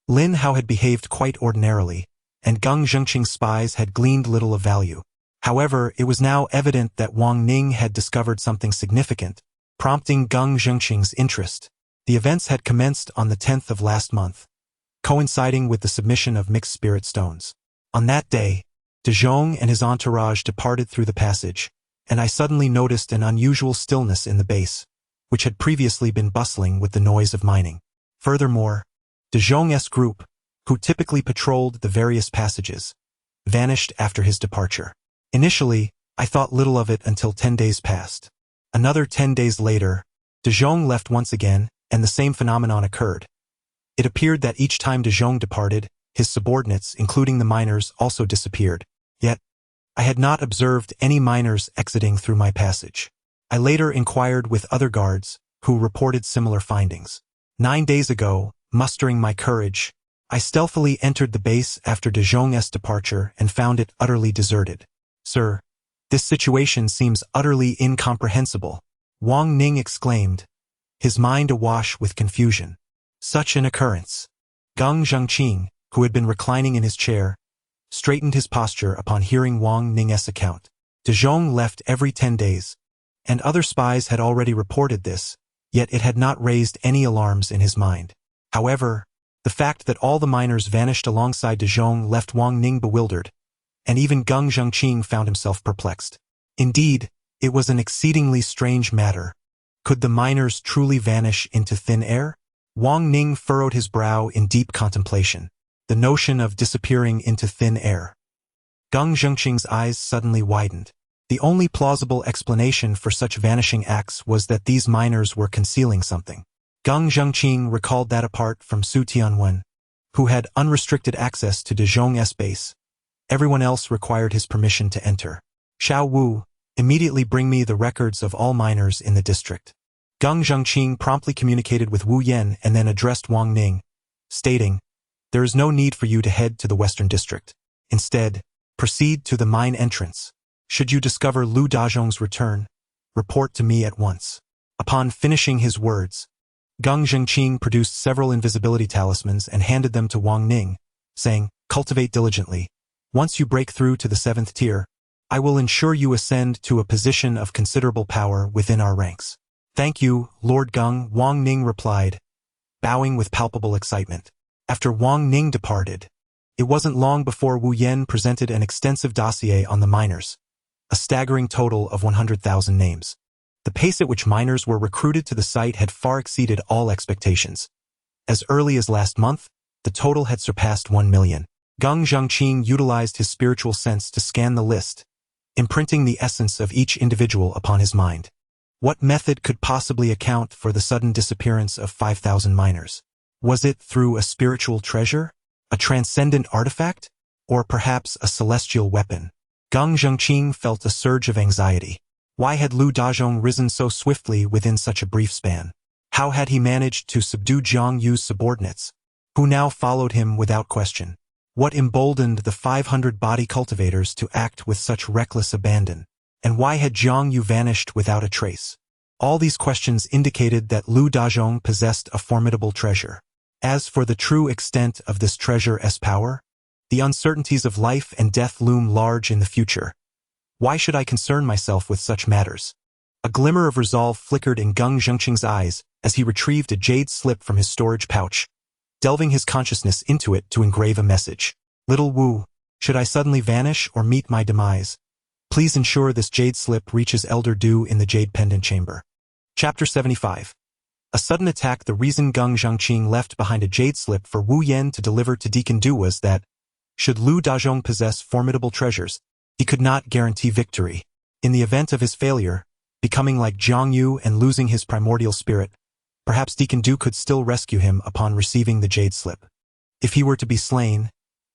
S1: Lin Hao had behaved quite ordinarily, and Geng Zhengqing's spies had gleaned little of value. However, it was now evident that Wang Ning had discovered something significant, prompting Geng Zhengqing's interest. The events had commenced on the 10th of last month, coinciding with the submission of mixed spirit stones. On that day, De Jong and his entourage departed through the passage, and I suddenly noticed an unusual stillness in the base, which had previously been bustling with the noise of mining. Furthermore, De Jong's group, who typically patrolled the various passages, vanished after his departure. Initially, I thought little of it until 10 days passed. Another 10 days later, De Jong left once again, and the same phenomenon occurred. It appeared that each time De Jong departed, his subordinates, including the miners, also disappeared. Yet, I had not observed any miners exiting through my passage. I later inquired with other guards, who reported similar findings. 9 days ago, mustering my courage, I stealthily entered the base after De Jong's departure and found it utterly deserted. Sir, this situation seems utterly incomprehensible, Wang Ning exclaimed, his mind awash with confusion. Such an occurrence. Geng Zhengqing, who had been reclining in his chair, straightened his posture upon hearing Wang Ning's account. De Jong left every 10 days, and other spies had already reported this, yet it had not raised any alarms in his mind. However, the fact that all the miners vanished alongside De Jong left Wang Ning bewildered, and even Geng Zhengqing found himself perplexed. Indeed, it was an exceedingly strange matter. Could the miners truly vanish into thin air? Wang Ning furrowed his brow in deep contemplation. The notion of disappearing into thin air. Geng Zhengqing's eyes suddenly widened. The only plausible explanation for such vanishing acts was that these miners were concealing something. Geng Zhengqing recalled that apart from Su Tianwen, who had unrestricted access to De Jong's base, everyone else required his permission to enter. Xiao Wu, immediately bring me the records of all miners in the district. Geng Zhengqing promptly communicated with Wu Yan and then addressed Wang Ning, stating, there is no need for you to head to the Western District. Instead, proceed to the mine entrance. Should you discover Lu Dazhong's return, report to me at once. Upon finishing his words, Geng Zhengqing produced several invisibility talismans and handed them to Wang Ning, saying, cultivate diligently. Once you break through to the 7th tier, I will ensure you ascend to a position of considerable power within our ranks. Thank you, Lord Geng, Wang Ning replied, bowing with palpable excitement. After Wang Ning departed, it wasn't long before Wu Yan presented an extensive dossier on the miners, a staggering total of 100,000 names. The pace at which miners were recruited to the site had far exceeded all expectations. As early as last month, the total had surpassed 1 million. Geng Zhengqing utilized his spiritual sense to scan the list, imprinting the essence of each individual upon his mind. What method could possibly account for the sudden disappearance of 5,000 miners? Was it through a spiritual treasure, a transcendent artifact, or perhaps a celestial weapon? Geng Zhengqing felt a surge of anxiety. Why had Lu Dazhong risen so swiftly within such a brief span? How had he managed to subdue Jiang Yu's subordinates, who now followed him without question? What emboldened the 500 body cultivators to act with such reckless abandon? And why had Jiang Yu vanished without a trace? All these questions indicated that Lu Dazhong possessed a formidable treasure. As for the true extent of this treasure's power, the uncertainties of life and death loom large in the future. Why should I concern myself with such matters? A glimmer of resolve flickered in Geng Zhengqing's eyes as he retrieved a jade slip from his storage pouch, delving his consciousness into it to engrave a message. Little Wu, should I suddenly vanish or meet my demise, please ensure this jade slip reaches Elder Du in the Jade Pendant Chamber. Chapter 75. A sudden attack. The reason Geng Zhengqing left behind a jade slip for Wu Yan to deliver to Deacon Du was that, should Lu Dazhong possess formidable treasures, he could not guarantee victory. In the event of his failure, becoming like Jiang Yu and losing his primordial spirit, perhaps Deacon Du could still rescue him upon receiving the jade slip. If he were to be slain,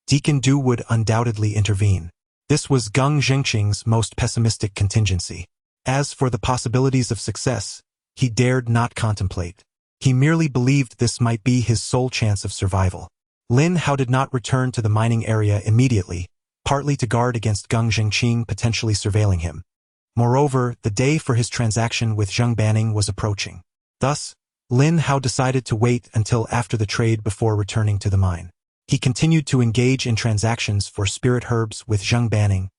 S1: Deacon Du would undoubtedly intervene. This was Geng Zhengqing's most pessimistic contingency. As for the possibilities of success, he dared not contemplate. He merely believed this might be his sole chance of survival. Lin Hao did not return to the mining area immediately, partly to guard against Geng Zhengqing potentially surveilling him. Moreover, the day for his transaction with Zheng Banning was approaching. Thus, Lin Hao decided to wait until after the trade before returning to the mine. He continued to engage in transactions for spirit herbs with Zheng Banning,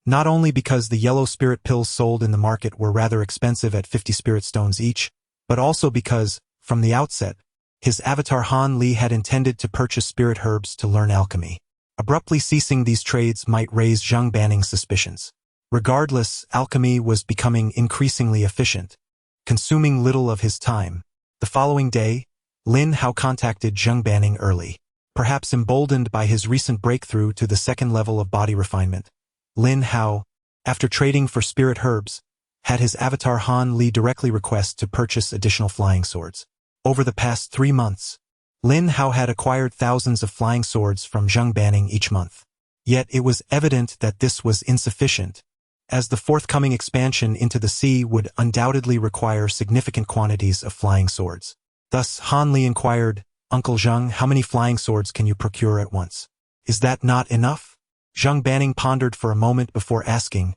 S1: not only because the yellow spirit pills sold in the market were rather expensive at 50 spirit stones each, but also because, from the outset, his avatar Han Li had intended to purchase spirit herbs to learn alchemy. Abruptly ceasing these trades might raise Zheng Banning's suspicions. Regardless, alchemy was becoming increasingly efficient, consuming little of his time. The following day, Lin Hao contacted Zheng Banning early. perhaps emboldened by his recent breakthrough to the second level of body refinement. Lin Hao, after trading for spirit herbs, had his avatar Han Li directly request to purchase additional flying swords. Over the past 3 months, Lin Hao had acquired thousands of flying swords from Zheng Banning each month. Yet it was evident that this was insufficient, as the forthcoming expansion into the sea would undoubtedly require significant quantities of flying swords. Thus, Han Li inquired, "Uncle Zheng, how many flying swords can you procure at once? Is that not enough?" Zheng Banning pondered for a moment before asking,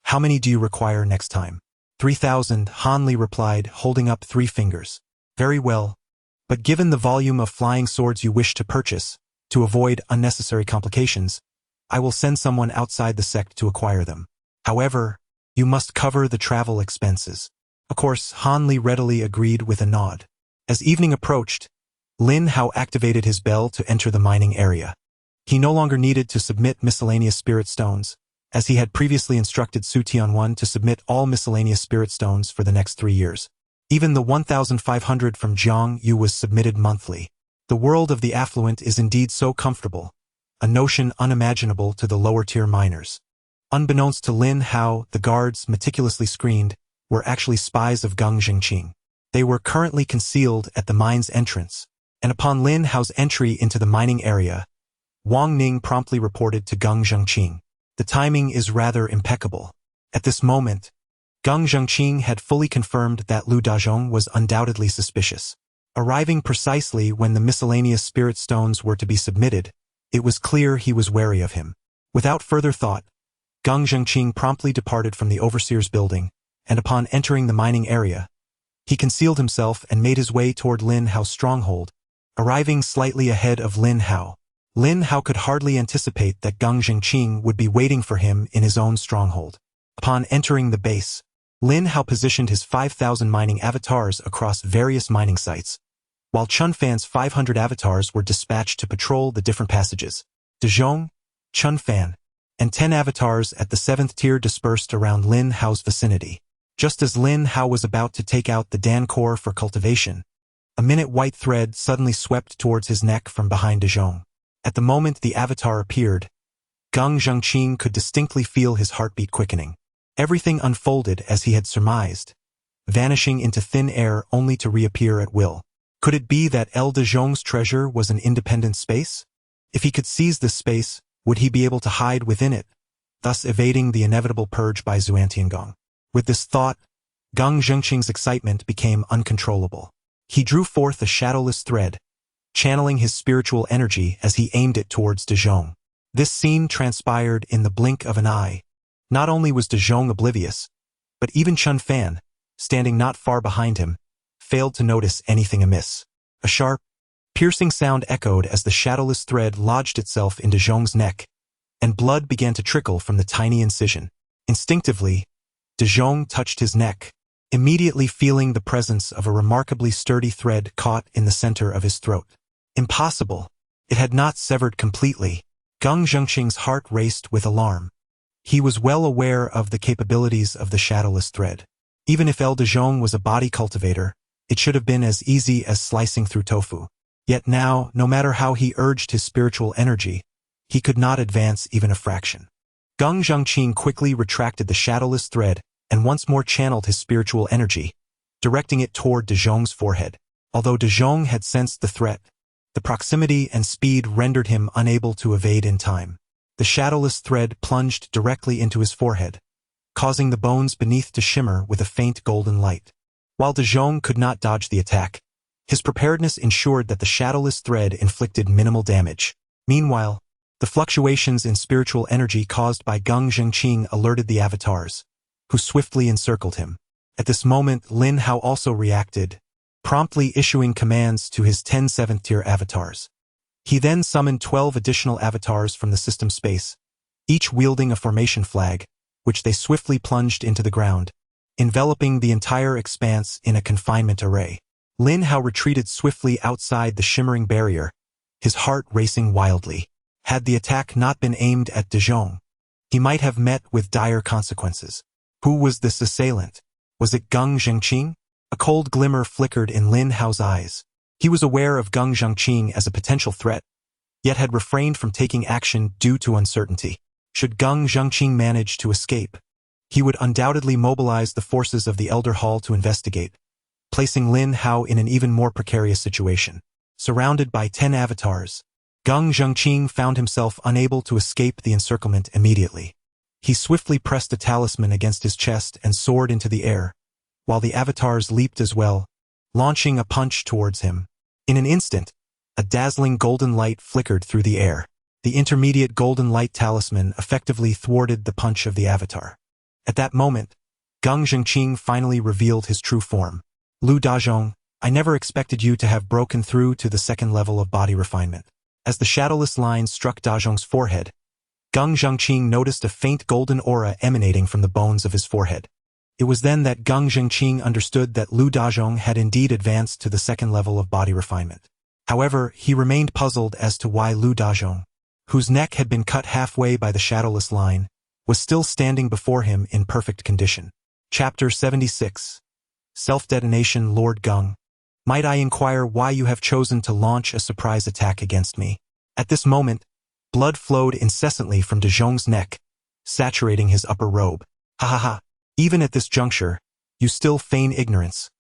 S1: "How many do you require next time?" 3,000, Han Li replied, holding up 3 fingers. "Very well. But given the volume of flying swords you wish to purchase, to avoid unnecessary complications, I will send someone outside the sect to acquire them. However, you must cover the travel expenses." Of course, Han Li readily agreed with a nod. As evening approached, Lin Hao activated his bell to enter the mining area. He no longer needed to submit miscellaneous spirit stones, as he had previously instructed Su Tianwan to submit all miscellaneous spirit stones for the next 3 years. Even the 1,500 from Jiang Yu was submitted monthly. The world of the affluent is indeed so comfortable, a notion unimaginable to the lower-tier miners. Unbeknownst to Lin Hao, the guards, meticulously screened, were actually spies of Gang Zhengqing. They were currently concealed at the mine's entrance, and upon Lin Hao's entry into the mining area, Wang Ning promptly reported to Gang Zhengqing. The timing is rather impeccable. At this moment, Gang Zhengqing had fully confirmed that Lu Dazhong was undoubtedly suspicious. Arriving precisely when the miscellaneous spirit stones were to be submitted, it was clear he was wary of him. Without further thought, Gang Zhengqing promptly departed from the overseer's building, and upon entering the mining area, he concealed himself and made his way toward Lin Hao's stronghold, arriving slightly ahead of Lin Hao. Lin Hao could hardly anticipate that Gang Zhengqing would be waiting for him in his own stronghold. Upon entering the base, Lin Hao positioned his 5,000 mining avatars across various mining sites, while Chun Fan's 500 avatars were dispatched to patrol the different passages. De Zhong, Chun Fan, and 10 avatars at the 7th tier dispersed around Lin Hao's vicinity. Just as Lin Hao was about to take out the Dan core for cultivation, a minute white thread suddenly swept towards his neck from behind De Zhong. At the moment the avatar appeared, Gang Zhengqing could distinctly feel his heartbeat quickening. Everything unfolded as he had surmised, vanishing into thin air only to reappear at will. Could it be that El De Zhong's treasure was an independent space? If he could seize this space, would he be able to hide within it, thus evading the inevitable purge by Xuantiangong? With this thought, Gang Zhengqing's excitement became uncontrollable. He drew forth a shadowless thread, channeling his spiritual energy as he aimed it towards De Zhong. This scene transpired in the blink of an eye. Not only was De Zhong oblivious, but even Chun Fan, standing not far behind him, failed to notice anything amiss. A sharp, piercing sound echoed as the shadowless thread lodged itself in De Zhong's neck, and blood began to trickle from the tiny incision. Instinctively, De Zhong touched his neck, immediately feeling the presence of a remarkably sturdy thread caught in the center of his throat. Impossible! It had not severed completely. Gang Zhengqing's heart raced with alarm. He was well aware of the capabilities of the shadowless thread. Even if El De Zhong was a body cultivator, it should have been as easy as slicing through tofu. Yet now, no matter how he urged his spiritual energy, he could not advance even a fraction. Gang Zhengqing quickly retracted the shadowless thread and once more channeled his spiritual energy, directing it toward De Zhong's forehead. Although De Zhong had sensed the threat, the proximity and speed rendered him unable to evade in time. The shadowless thread plunged directly into his forehead, causing the bones beneath to shimmer with a faint golden light. While De Zhong could not dodge the attack, his preparedness ensured that the shadowless thread inflicted minimal damage. Meanwhile, the fluctuations in spiritual energy caused by Gang Zhengqing alerted the avatars, who swiftly encircled him. At this moment, Lin Hao also reacted, promptly issuing commands to his 10 7th-tier avatars. He then summoned 12 additional avatars from the system space, each wielding a formation flag, which they swiftly plunged into the ground, enveloping the entire expanse in a confinement array. Lin Hao retreated swiftly outside the shimmering barrier, his heart racing wildly. Had the attack not been aimed at De Zhong, he might have met with dire consequences. Who was this assailant? Was it Gang Zhengqing? A cold glimmer flickered in Lin Hao's eyes. He was aware of Gang Zhengqing as a potential threat, yet had refrained from taking action due to uncertainty. Should Gang Zhengqing manage to escape, he would undoubtedly mobilize the forces of the Elder Hall to investigate, placing Lin Hao in an even more precarious situation. Surrounded by 10 avatars, Gang Zhengqing found himself unable to escape the encirclement immediately. He swiftly pressed a talisman against his chest and soared into the air, while the avatars leaped as well, launching a punch towards him. In an instant, a dazzling golden light flickered through the air. The intermediate golden light talisman effectively thwarted the punch of the avatar. At that moment, Gang Zhengqing finally revealed his true form. Lu Dazhong, I never expected you to have broken through to the second level of body refinement. As the shadowless line struck Dazhong's forehead, Gang Zhengqing noticed a faint golden aura emanating from the bones of his forehead. It was then that Gang Zhengqing understood that Lu Dazhong had indeed advanced to the second level of body refinement. However, he remained puzzled as to why Lu Dazhong, whose neck had been cut halfway by the shadowless line, was still standing before him in perfect condition. Chapter 76. Self-detonation. Lord Gang, might I inquire why you have chosen to launch a surprise attack against me? At this moment, blood flowed incessantly from De Zhong's neck, saturating his upper robe. Ha ha ha! Even at this juncture, you still feign ignorance,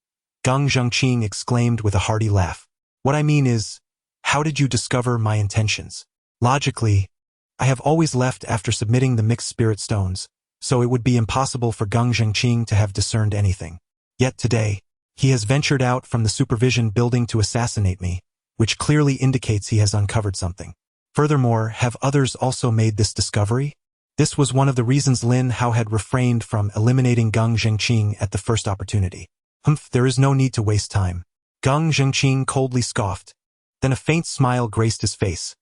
S1: Gang Zhengqing exclaimed with a hearty laugh. What I mean is, how did you discover my intentions? Logically, I have always left after submitting the mixed spirit stones, so it would be impossible for Gang Zhengqing to have discerned anything. Yet today, he has ventured out from the supervision building to assassinate me, which clearly indicates he has uncovered something. Furthermore, have others also made this discovery? This was one of the reasons Lin Hao had refrained from eliminating Gang Zhengqing at the first opportunity. There is no need to waste time. Gang Zhengqing coldly scoffed. Then a faint smile graced his face.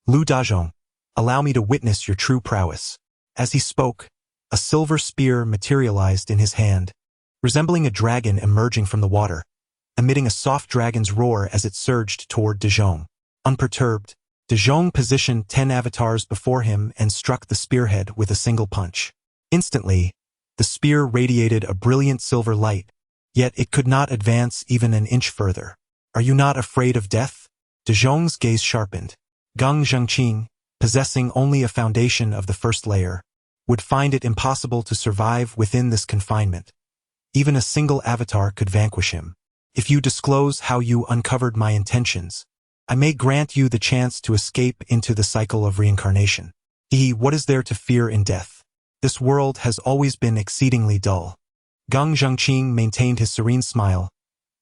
S1: Lu Dazhong, allow me to witness your true prowess. As he spoke, a silver spear materialized in his hand, resembling a dragon emerging from the water, emitting a soft dragon's roar as it surged toward De Zhong. Unperturbed, De Zhong positioned 10 avatars before him and struck the spearhead with a single punch. Instantly, the spear radiated a brilliant silver light, yet it could not advance even an inch further. Are you not afraid of death? De Zhong's gaze sharpened. Gang Zhengqing, possessing only a foundation of the first layer, would find it impossible to survive within this confinement. Even a single avatar could vanquish him. If you disclose how you uncovered my intentions, I may grant you the chance to escape into the cycle of reincarnation. What is there to fear in death? This world has always been exceedingly dull. Gang Zhengqing maintained his serene smile,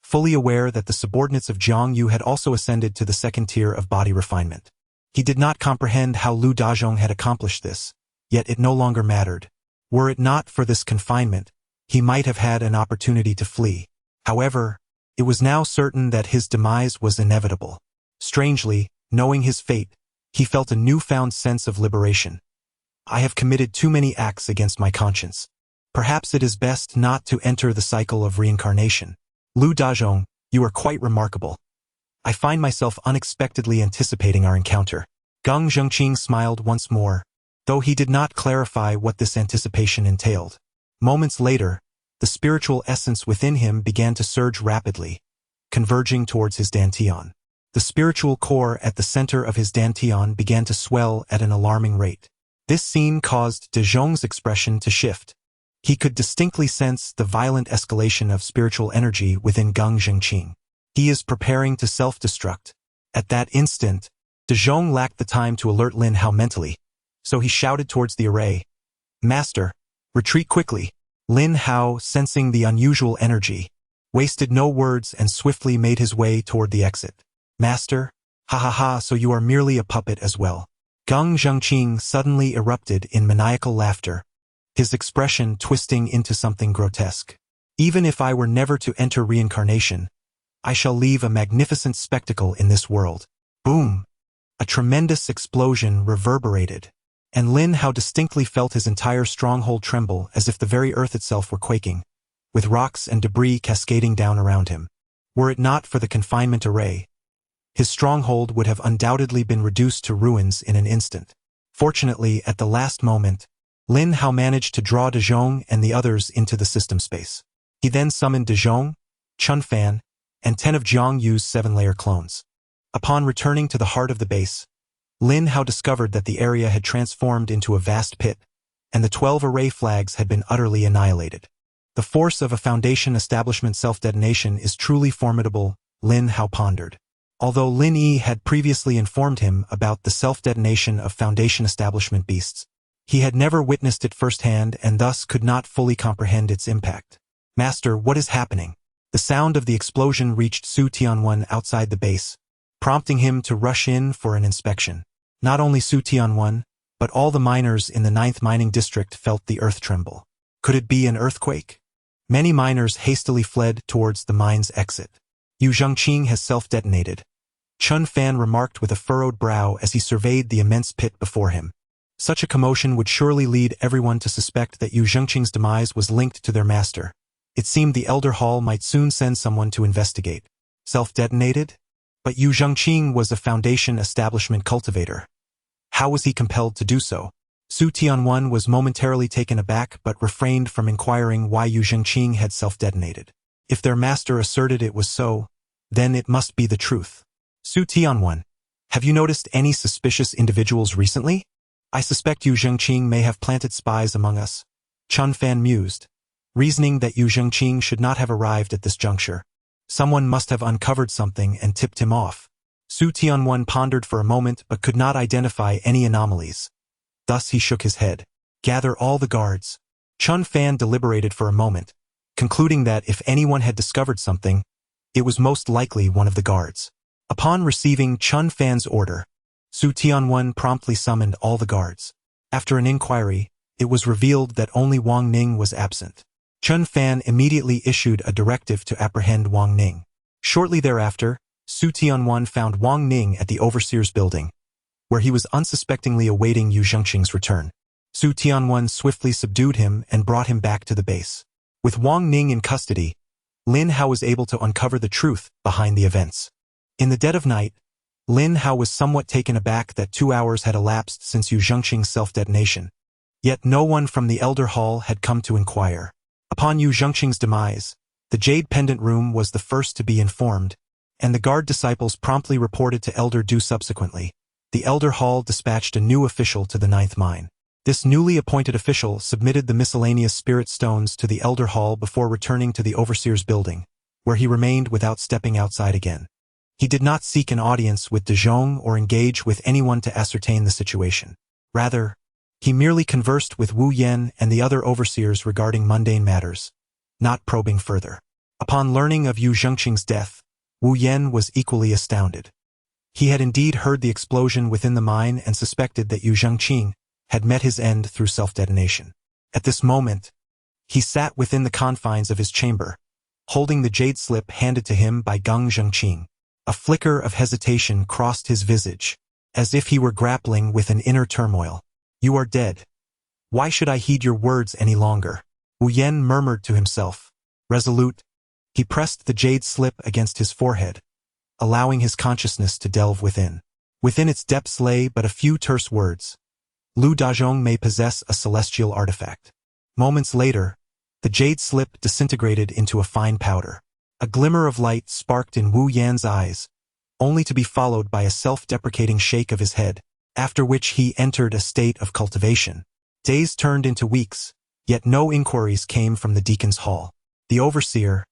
S1: fully aware that the subordinates of Jiang Yu had also ascended to the second tier of body refinement. He did not comprehend how Lu Dazhong had accomplished this, yet it no longer mattered. Were it not for this confinement, he might have had an opportunity to flee. However, it was now certain that his demise was inevitable. Strangely, knowing his fate, he felt a newfound sense of liberation. I have committed too many acts against my conscience. Perhaps it is best not to enter the cycle of reincarnation. Lu Dazhong, you are quite remarkable. I find myself unexpectedly anticipating our encounter. Gang Zhengqing smiled once more, though he did not clarify what this anticipation entailed. Moments later, the spiritual essence within him began to surge rapidly, converging towards his dantian. The spiritual core at the center of his dantian began to swell at an alarming rate. This scene caused De Zhong's expression to shift. He could distinctly sense the violent escalation of spiritual energy within Gang Zhengqing. He is preparing to self-destruct. At that instant, De Zhong lacked the time to alert Lin Hao mentally, so he shouted towards the array, "Master, retreat quickly." Lin Hao, sensing the unusual energy, wasted no words and swiftly made his way toward the exit. "Master? Ha ha ha, so you are merely a puppet as well." Gang Zhengqing suddenly erupted in maniacal laughter, his expression twisting into something grotesque. "Even if I were never to enter reincarnation, I shall leave a magnificent spectacle in this world." Boom! A tremendous explosion reverberated, and Lin Hao distinctly felt his entire stronghold tremble as if the very earth itself were quaking, with rocks and debris cascading down around him. Were it not for the confinement array, his stronghold would have undoubtedly been reduced to ruins in an instant. Fortunately, at the last moment, Lin Hao managed to draw De Zhong and the others into the system space. He then summoned De Zhong, Chun Fan, and 10 of Jiang Yu's 7-layer clones. Upon returning to the heart of the base, Lin Hao discovered that the area had transformed into a vast pit, and the 12 array flags had been utterly annihilated. The force of a Foundation establishment self-detonation is truly formidable, Lin Hao pondered. Although Lin Yi had previously informed him about the self-detonation of Foundation establishment beasts, he had never witnessed it firsthand and thus could not fully comprehend its impact. Master, what is happening? The sound of the explosion reached Su Tianwen outside the base, prompting him to rush in for an inspection. Not only Su Tianwen, but all the miners in the 9th mining district felt the earth tremble. Could it be an earthquake? Many miners hastily fled towards the mine's exit. Yu Zhengqing has self-detonated, Chun Fan remarked with a furrowed brow as he surveyed the immense pit before him. Such a commotion would surely lead everyone to suspect that Yu Zhengqing's demise was linked to their master. It seemed the Elder Hall might soon send someone to investigate. Self-detonated? But Yu Zhengqing was a Foundation establishment cultivator. How was he compelled to do so? Su Tianwen was momentarily taken aback but refrained from inquiring why Yu Zhengqing had self-detonated. If their master asserted it was so, then it must be the truth. Su Tianwen, have you noticed any suspicious individuals recently? I suspect Yu Zhengqing may have planted spies among us, Chun Fan mused, reasoning that Yu Zhengqing should not have arrived at this juncture. Someone must have uncovered something and tipped him off. Su Tianwen pondered for a moment but could not identify any anomalies. Thus he shook his head. Gather all the guards. Chun Fan deliberated for a moment, concluding that if anyone had discovered something, it was most likely one of the guards. Upon receiving Chun Fan's order, Su Tianwen promptly summoned all the guards. After an inquiry, it was revealed that only Wang Ning was absent. Chun Fan immediately issued a directive to apprehend Wang Ning. Shortly thereafter, Su Tianwen found Wang Ning at the Overseer's building, where he was unsuspectingly awaiting Yu Zhengqing's return. Su Tianwen swiftly subdued him and brought him back to the base. With Wang Ning in custody, Lin Hao was able to uncover the truth behind the events. In the dead of night, Lin Hao was somewhat taken aback that 2 hours had elapsed since Yu Zhengqing's self-detonation. Yet no one from the Elder Hall had come to inquire. Upon Yu Zhengqing's demise, the Jade Pendant Room was the first to be informed, and the guard disciples promptly reported to Elder Du subsequently. The Elder Hall dispatched a new official to the 9th mine. This newly appointed official submitted the miscellaneous spirit stones to the Elder Hall before returning to the Overseer's building, where he remained without stepping outside again. He did not seek an audience with De Zhong or engage with anyone to ascertain the situation. Rather, he merely conversed with Wu Yan and the other overseers regarding mundane matters, not probing further. Upon learning of Yu Zhengqing's death, Wu Yan was equally astounded. He had indeed heard the explosion within the mine and suspected that Yu Zhengqing had met his end through self-detonation. At this moment, he sat within the confines of his chamber, holding the jade slip handed to him by Gang Zhengqing. A flicker of hesitation crossed his visage, as if he were grappling with an inner turmoil. You are dead. Why should I heed your words any longer? Wu Yan murmured to himself. Resolute, he pressed the jade slip against his forehead, allowing his consciousness to delve within. Within its depths lay but a few terse words. Lu Dazhong may possess a celestial artifact. Moments later, the jade slip disintegrated into a fine powder. A glimmer of light sparked in Wu Yan's eyes, only to be followed by a self-deprecating shake of his head, after which he entered a state of cultivation. Days turned into weeks, yet no inquiries came from the Deacon's Hall. The Overseer,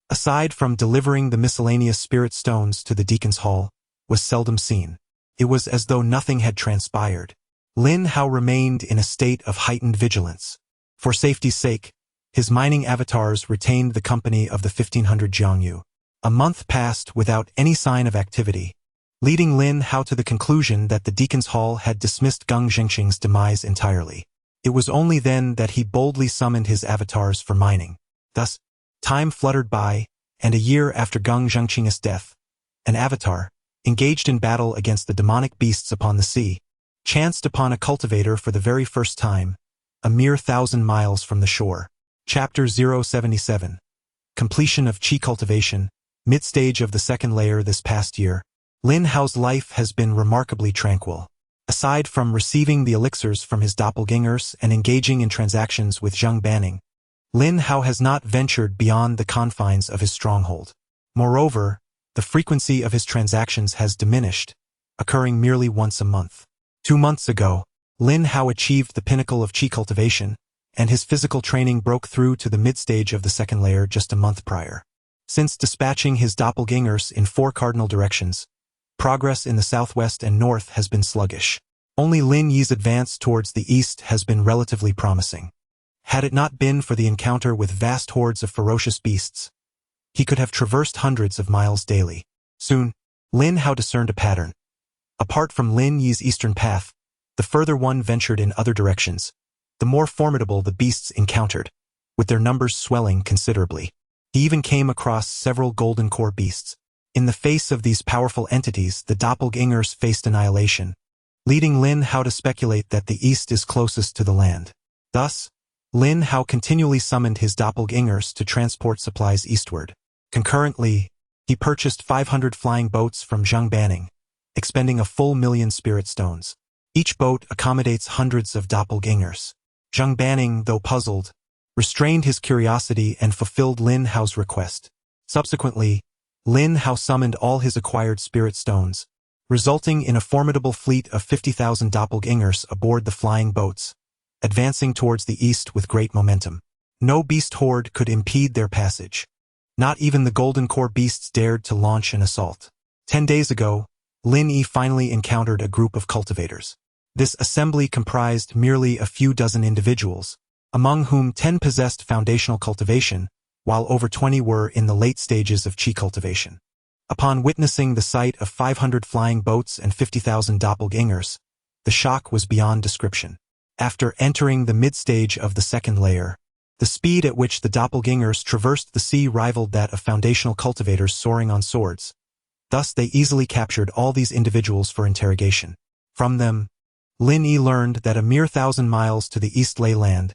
S1: aside from delivering the miscellaneous spirit stones to the Deacon's Hall, was seldom seen. It was as though nothing had transpired. Lin Hao remained in a state of heightened vigilance. For safety's sake, his mining avatars retained the company of the 1500 Jiangyu. A month passed without any sign of activity, leading Lin Hao to the conclusion that the Deacon's Hall had dismissed Gang Zhengqing's demise entirely. It was only then that he boldly summoned his avatars for mining. Thus, time fluttered by, and a year after Gang Zhengqing's death, an avatar, engaged in battle against the demonic beasts upon the sea, chanced upon a cultivator for the very first time, a mere 1,000 miles from the shore. Chapter 077. Completion of Qi cultivation, mid-stage of the second layer this past year. Lin Hao's life has been remarkably tranquil. Aside from receiving the elixirs from his doppelgangers and engaging in transactions with Zheng Banning, Lin Hao has not ventured beyond the confines of his stronghold. Moreover, the frequency of his transactions has diminished, occurring merely once a month. 2 months ago, Lin Hao achieved the pinnacle of qi cultivation, and his physical training broke through to the mid-stage of the second layer just a month prior. Since dispatching his doppelgangers in 4 cardinal directions, progress in the southwest and north has been sluggish. Only Lin Yi's advance towards the east has been relatively promising. Had it not been for the encounter with vast hordes of ferocious beasts, he could have traversed hundreds of miles daily. Soon, Lin Hao discerned a pattern. Apart from Lin Yi's eastern path, the further one ventured in other directions, the more formidable the beasts encountered, with their numbers swelling considerably. He even came across several golden core beasts. In the face of these powerful entities, the doppelgangers faced annihilation, leading Lin Hao to speculate that the east is closest to the land. Thus, Lin Hao continually summoned his doppelgangers to transport supplies eastward. Concurrently, he purchased 500 flying boats from Zhang Banning, expending a full 1,000,000 spirit stones. Each boat accommodates hundreds of doppelgangers. Zhang Banning, though puzzled, restrained his curiosity and fulfilled Lin Hao's request. Subsequently, Lin Hao summoned all his acquired spirit stones, resulting in a formidable fleet of 50,000 doppelgangers aboard the flying boats, advancing towards the east with great momentum. No beast horde could impede their passage. Not even the golden core beasts dared to launch an assault. 10 days ago, Lin Yi finally encountered a group of cultivators. This assembly comprised merely a few dozen individuals, among whom 10 possessed foundational cultivation, while over 20 were in the late stages of qi cultivation. Upon witnessing the sight of 500 flying boats and 50,000 doppelgangers, the shock was beyond description. After entering the mid-stage of the second layer, the speed at which the doppelgangers traversed the sea rivaled that of foundational cultivators soaring on swords. Thus they easily captured all these individuals for interrogation. From them, Lin Yi learned that a mere 1,000 miles to the east lay land,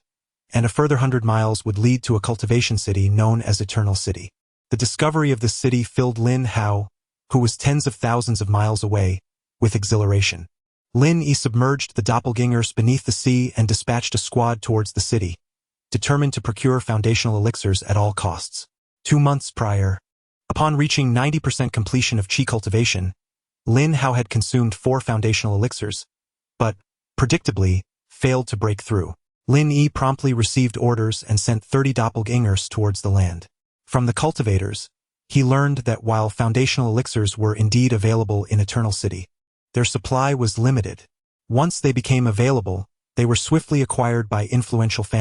S1: and a further 100 miles would lead to a cultivation city known as Eternal City. The discovery of this city filled Lin Hao, who was tens of thousands of miles away, with exhilaration. Lin Yi submerged the doppelgangers beneath the sea and dispatched a squad towards the city, determined to procure foundational elixirs at all costs. 2 months prior, upon reaching 90% completion of qi cultivation, Lin Hao had consumed 4 foundational elixirs, but, predictably, failed to break through. Lin Yi promptly received orders and sent 30 doppelgangers towards the land. From the cultivators, he learned that while foundational elixirs were indeed available in Eternal City, their supply was limited. Once they became available, they were swiftly acquired by influential families.